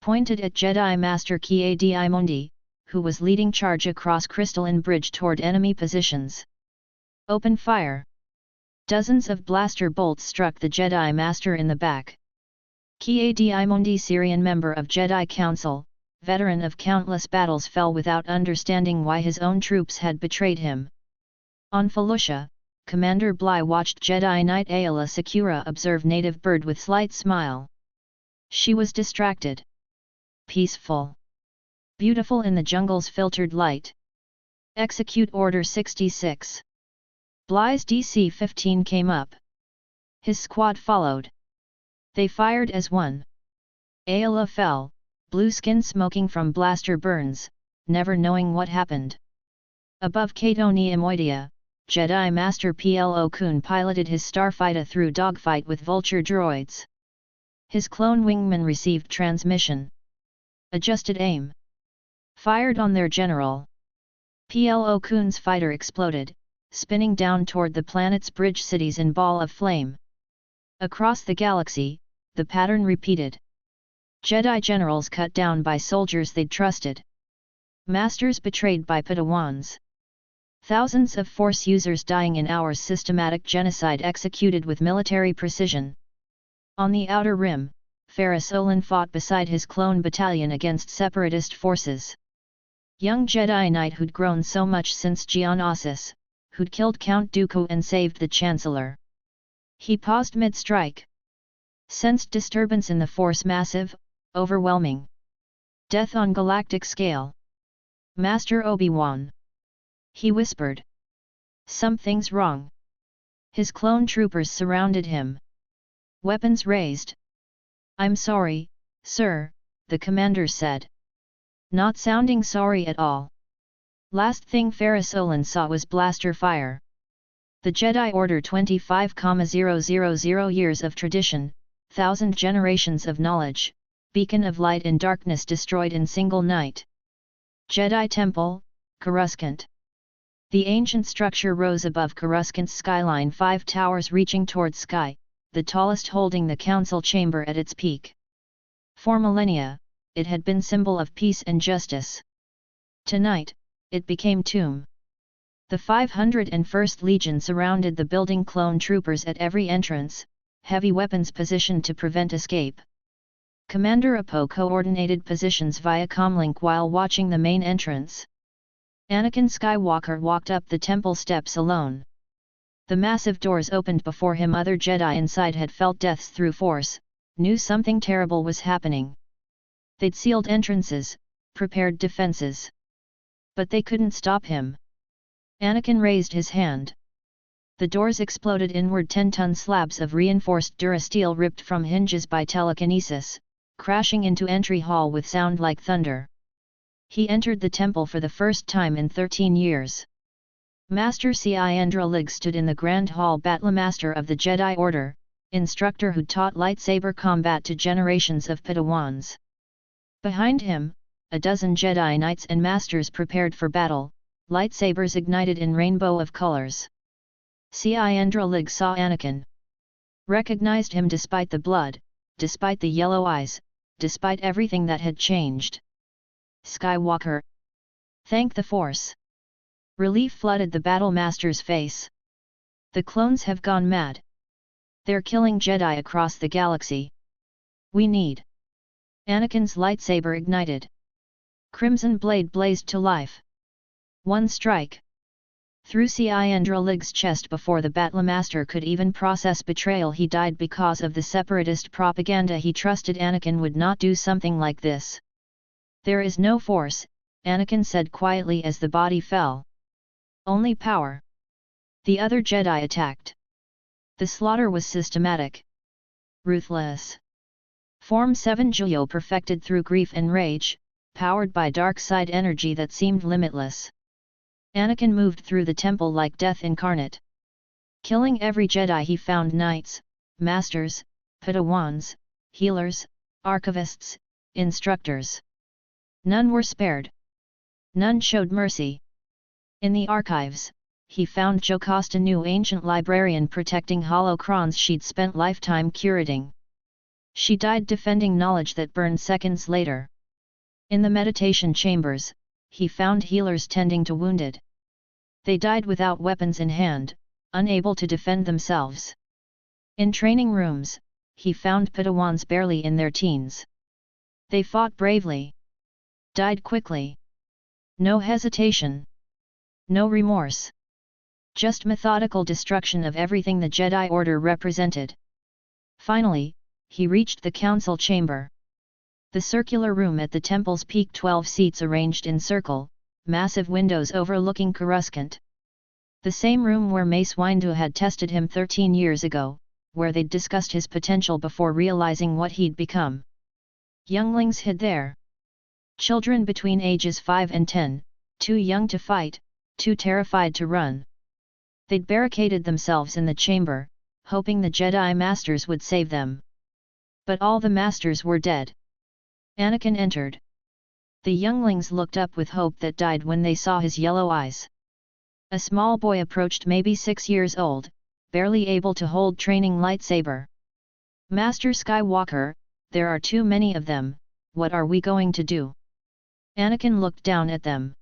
Pointed at Jedi Master Ki-Adi-Mundi, who was leading charge across Crystalline Bridge toward enemy positions. Open fire! Dozens of blaster bolts struck the Jedi Master in the back. Ki-Adi-Mundi, Syrian member of Jedi Council, veteran of countless battles, fell without understanding why his own troops had betrayed him. On Felucia, Commander Bly watched Jedi Knight Aayla Secura observe native bird with slight smile. She was distracted. Peaceful. Beautiful in the jungle's filtered light. Execute Order 66. Bly's DC-15 came up. His squad followed. They fired as one. Aayla fell, blue skin smoking from blaster burns, never knowing what happened. Above Cato Neimoidia, Jedi Master Plo Koon piloted his starfighter through dogfight with vulture droids. His clone wingman received transmission. Adjusted aim. Fired on their general. Plo Koon's fighter exploded, spinning down toward the planet's bridge cities in ball of flame. Across the galaxy, the pattern repeated. Jedi generals cut down by soldiers they'd trusted. Masters betrayed by Padawans. Thousands of Force users dying in hours, systematic genocide executed with military precision. On the Outer Rim, Ferrus Olin fought beside his clone battalion against separatist forces. Young Jedi Knight who'd grown so much since Geonosis, who'd killed Count Dooku and saved the Chancellor. He paused mid-strike. Sensed disturbance in the Force, massive, overwhelming. Death on galactic scale. Master Obi-Wan. He whispered. Something's wrong. His clone troopers surrounded him. Weapons raised. I'm sorry, sir, the commander said. Not sounding sorry at all. Last thing Ferrus Olin saw was blaster fire. The Jedi Order 25,000 years of tradition, 1,000 generations of knowledge, beacon of light in darkness destroyed in single night. Jedi Temple, Coruscant. The ancient structure rose above Coruscant's skyline, 5 towers reaching toward sky, the tallest holding the council chamber at its peak. For millennia, it had been symbol of peace and justice. Tonight, it became tomb. The 501st Legion surrounded the building, clone troopers at every entrance, heavy weapons positioned to prevent escape. Commander Apo coordinated positions via comlink while watching the main entrance. Anakin Skywalker walked up the temple steps alone. The massive doors opened before him. Other Jedi inside had felt deaths through Force, knew something terrible was happening. They'd sealed entrances, prepared defenses. But they couldn't stop him. Anakin raised his hand. The doors exploded inward. 10-ton slabs of reinforced durasteel ripped from hinges by telekinesis, crashing into entry hall with sound like thunder. He entered the temple for the first time in 13 years. Master Siandra Lig stood in the Grand Hall, Battlermaster of the Jedi Order, instructor who taught lightsaber combat to generations of Padawans. Behind him, a dozen Jedi Knights and Masters prepared for battle, lightsabers ignited in rainbow of colors. Siandra Lig saw Anakin. Recognized him despite the blood, despite the yellow eyes, despite everything that had changed. Skywalker. Thank the Force. Relief flooded the Battle Master's face. The clones have gone mad. They're killing Jedi across the galaxy. We need. Anakin's lightsaber ignited. Crimson blade blazed to life. One strike. Through Siandra Lig's chest before the Battlermaster could even process betrayal. He died because of the separatist propaganda. He trusted Anakin would not do something like this. There is no force, Anakin said quietly as the body fell. Only power. The other Jedi attacked. The slaughter was systematic. Ruthless. Form 7 Juyo perfected through grief and rage, powered by dark side energy that seemed limitless. Anakin moved through the temple like death incarnate. Killing every Jedi he found, knights, masters, Padawans, healers, archivists, instructors. None were spared. None showed mercy. In the archives, he found Jocasta Nu, ancient librarian protecting holocrons she'd spent lifetime curating. She died defending knowledge that burned seconds later. In the meditation chambers, he found healers tending to wounded. They died without weapons in hand, unable to defend themselves. In training rooms, he found Padawans barely in their teens. They fought bravely. Died quickly. No hesitation. No remorse. Just methodical destruction of everything the Jedi Order represented. Finally, he reached the council chamber. The circular room at the temple's peak, 12 seats arranged in circle, massive windows overlooking Coruscant. The same room where Mace Windu had tested him 13 years ago, where they'd discussed his potential before realizing what he'd become. Younglings hid there. Children between ages 5 and 10, too young to fight, too terrified to run. They'd barricaded themselves in the chamber, hoping the Jedi Masters would save them. But all the Masters were dead. Anakin entered. The younglings looked up with hope that died when they saw his yellow eyes. A small boy approached, maybe 6 years old, barely able to hold training lightsaber. Master Skywalker, there are too many of them, what are we going to do? Anakin looked down at them.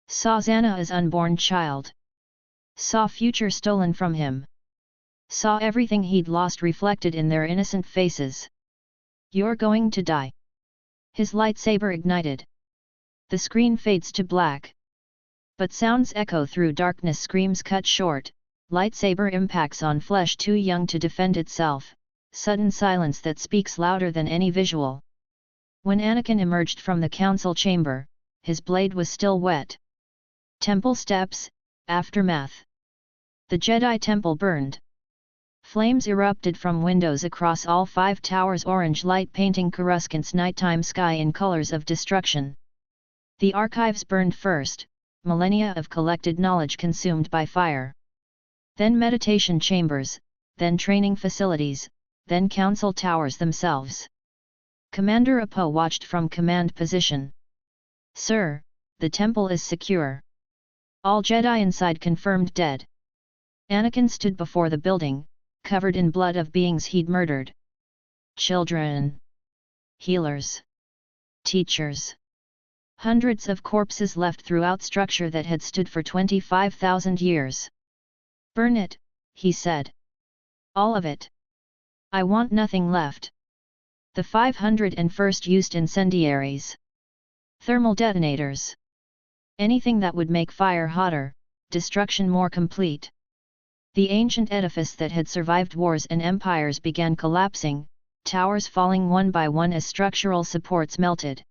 Saw Zannah as unborn child. Saw future stolen from him. Saw everything he'd lost reflected in their innocent faces. You're going to die. His lightsaber ignited. The screen fades to black. But sounds echo through darkness. Screams cut short, lightsaber impacts on flesh too young to defend itself, sudden silence that speaks louder than any visual. When Anakin emerged from the council chamber, his blade was still wet. Temple steps, aftermath. The Jedi Temple burned. Flames erupted from windows across all 5 towers, orange light painting Coruscant's nighttime sky in colors of destruction. The archives burned first, millennia of collected knowledge consumed by fire. Then meditation chambers, then training facilities, then council towers themselves. Commander Apo watched from command position. Sir, the temple is secure. All Jedi inside confirmed dead. Anakin stood before the building, covered in blood of beings he'd murdered. Children. Healers. Teachers. Hundreds of corpses left throughout structure that had stood for 25,000 years. Burn it, he said. All of it. I want nothing left. The 501st used incendiaries. Thermal detonators. Anything that would make fire hotter, destruction more complete. The ancient edifice that had survived wars and empires began collapsing, towers falling one by one as structural supports melted.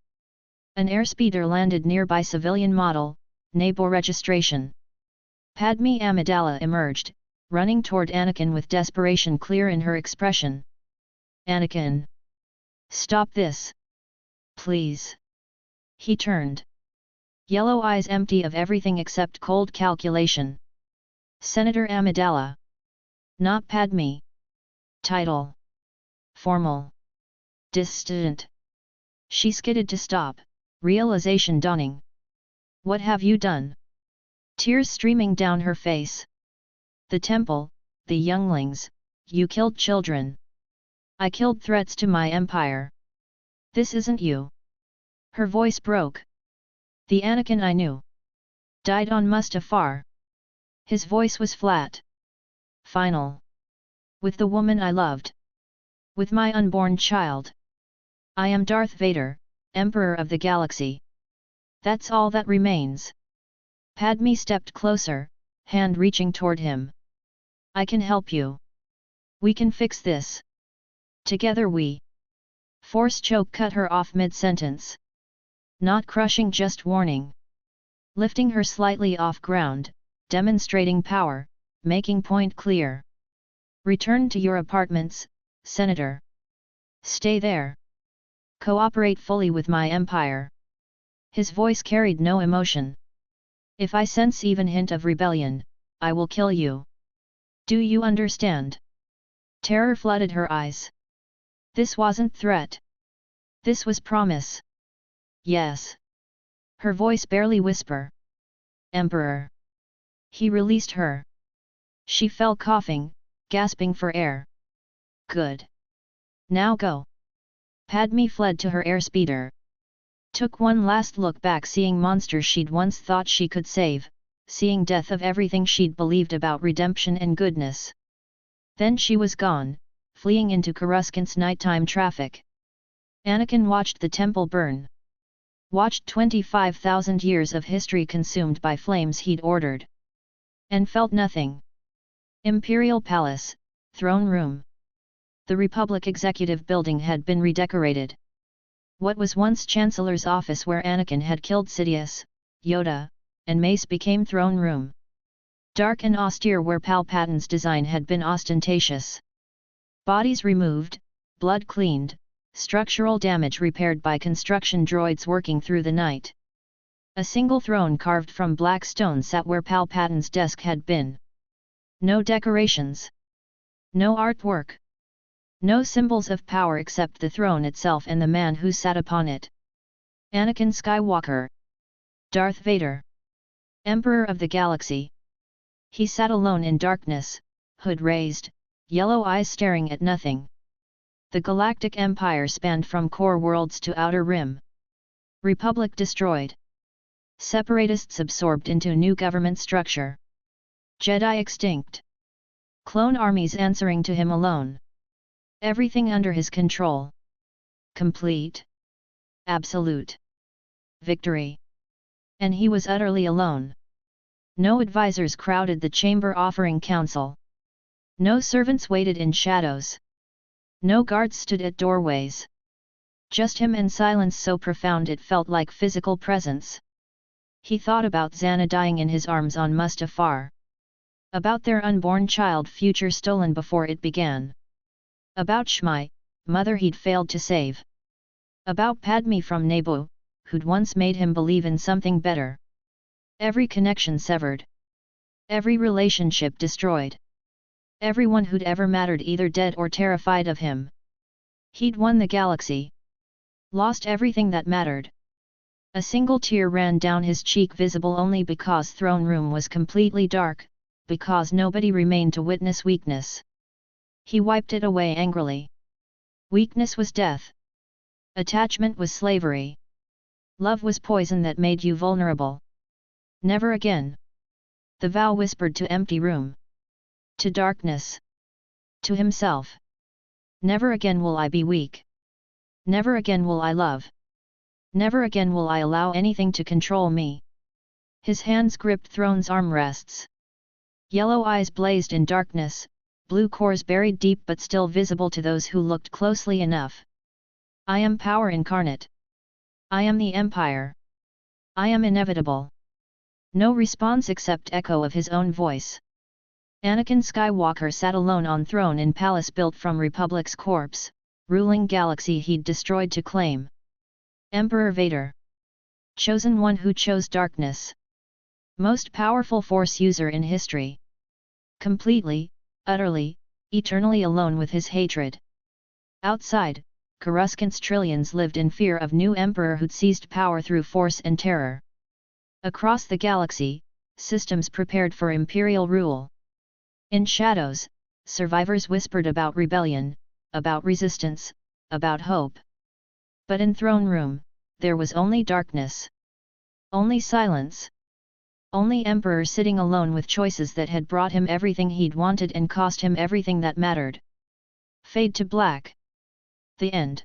An airspeeder landed nearby civilian model, Nabo registration. Padme Amidala emerged, running toward Anakin with desperation clear in her expression. Anakin! Stop this! Please! He turned. Yellow eyes empty of everything except cold calculation. Senator Amidala. Not Padme. Title. Formal. Distant. She skidded to stop, realization dawning. What have you done? Tears streaming down her face. The temple, the younglings, you killed children. I killed threats to my empire. This isn't you. Her voice broke. The Anakin I knew died on Mustafar. His voice was flat. Final. With the woman I loved. With my unborn child. I am Darth Vader, Emperor of the Galaxy. That's all that remains. Padme stepped closer, hand reaching toward him. I can help you. We can fix this. Together we. Force choke cut her off mid-sentence. Not crushing, just warning. Lifting her slightly off ground, demonstrating power, making point clear. Return to your apartments, Senator. Stay there. Cooperate fully with my empire. His voice carried no emotion. If I sense even hint of rebellion, I will kill you. Do you understand? Terror flooded her eyes. This wasn't threat. This was promise. Yes. Her voice barely whisper. Emperor. He released her. She fell coughing, gasping for air. Good. Now go. Padme fled to her airspeeder. Took one last look back, seeing monsters she'd once thought she could save, seeing death of everything she'd believed about redemption and goodness. Then she was gone, fleeing into Coruscant's nighttime traffic. Anakin watched the temple burn. Watched 25,000 years of history consumed by flames he'd ordered. And felt nothing. Imperial Palace, Throne Room. The Republic Executive Building had been redecorated. What was once Chancellor's office, where Anakin had killed Sidious, Yoda, and Mace, became Throne Room. Dark and austere where Palpatine's design had been ostentatious. Bodies removed, blood cleaned, structural damage repaired by construction droids working through the night. A single throne carved from black stone sat where Palpatine's desk had been. No decorations. No artwork. No symbols of power except the throne itself and the man who sat upon it. Anakin Skywalker. Darth Vader. Emperor of the Galaxy. He sat alone in darkness, hood raised, yellow eyes staring at nothing. The Galactic Empire spanned from core worlds to outer rim. Republic destroyed. Separatists absorbed into new government structure. Jedi extinct. Clone armies answering to him alone. Everything under his control. Complete. Absolute. Victory. And he was utterly alone. No advisors crowded the chamber offering counsel. No servants waited in shadows. No guards stood at doorways. Just him and silence so profound it felt like physical presence. He thought about Zannah dying in his arms on Mustafar. About their unborn child, future stolen before it began. About Shmi, mother he'd failed to save. About Padme from Naboo, who'd once made him believe in something better. Every connection severed. Every relationship destroyed. Everyone who'd ever mattered either dead or terrified of him. He'd won the galaxy. Lost everything that mattered. A single tear ran down his cheek, visible only because Throne Room was completely dark, because nobody remained to witness weakness. He wiped it away angrily. Weakness was death. Attachment was slavery. Love was poison that made you vulnerable. Never again. The vow whispered to empty room. To darkness. To himself. Never again will I be weak. Never again will I love. Never again will I allow anything to control me. His hands gripped Throne's armrests. Yellow eyes blazed in darkness, blue cores buried deep but still visible to those who looked closely enough. I am power incarnate. I am the Empire. I am inevitable. No response except echo of his own voice. Anakin Skywalker sat alone on throne in palace built from Republic's corpse, ruling galaxy he'd destroyed to claim. Emperor Vader. Chosen one who chose darkness. Most powerful Force user in history. Completely, utterly, eternally alone with his hatred. Outside, Coruscant's trillions lived in fear of new emperor who'd seized power through force and terror. Across the galaxy, systems prepared for imperial rule. In shadows, survivors whispered about rebellion, about resistance, about hope. But in throne room, there was only darkness. Only silence. Only Emperor sitting alone with choices that had brought him everything he'd wanted and cost him everything that mattered. Fade to black. The end.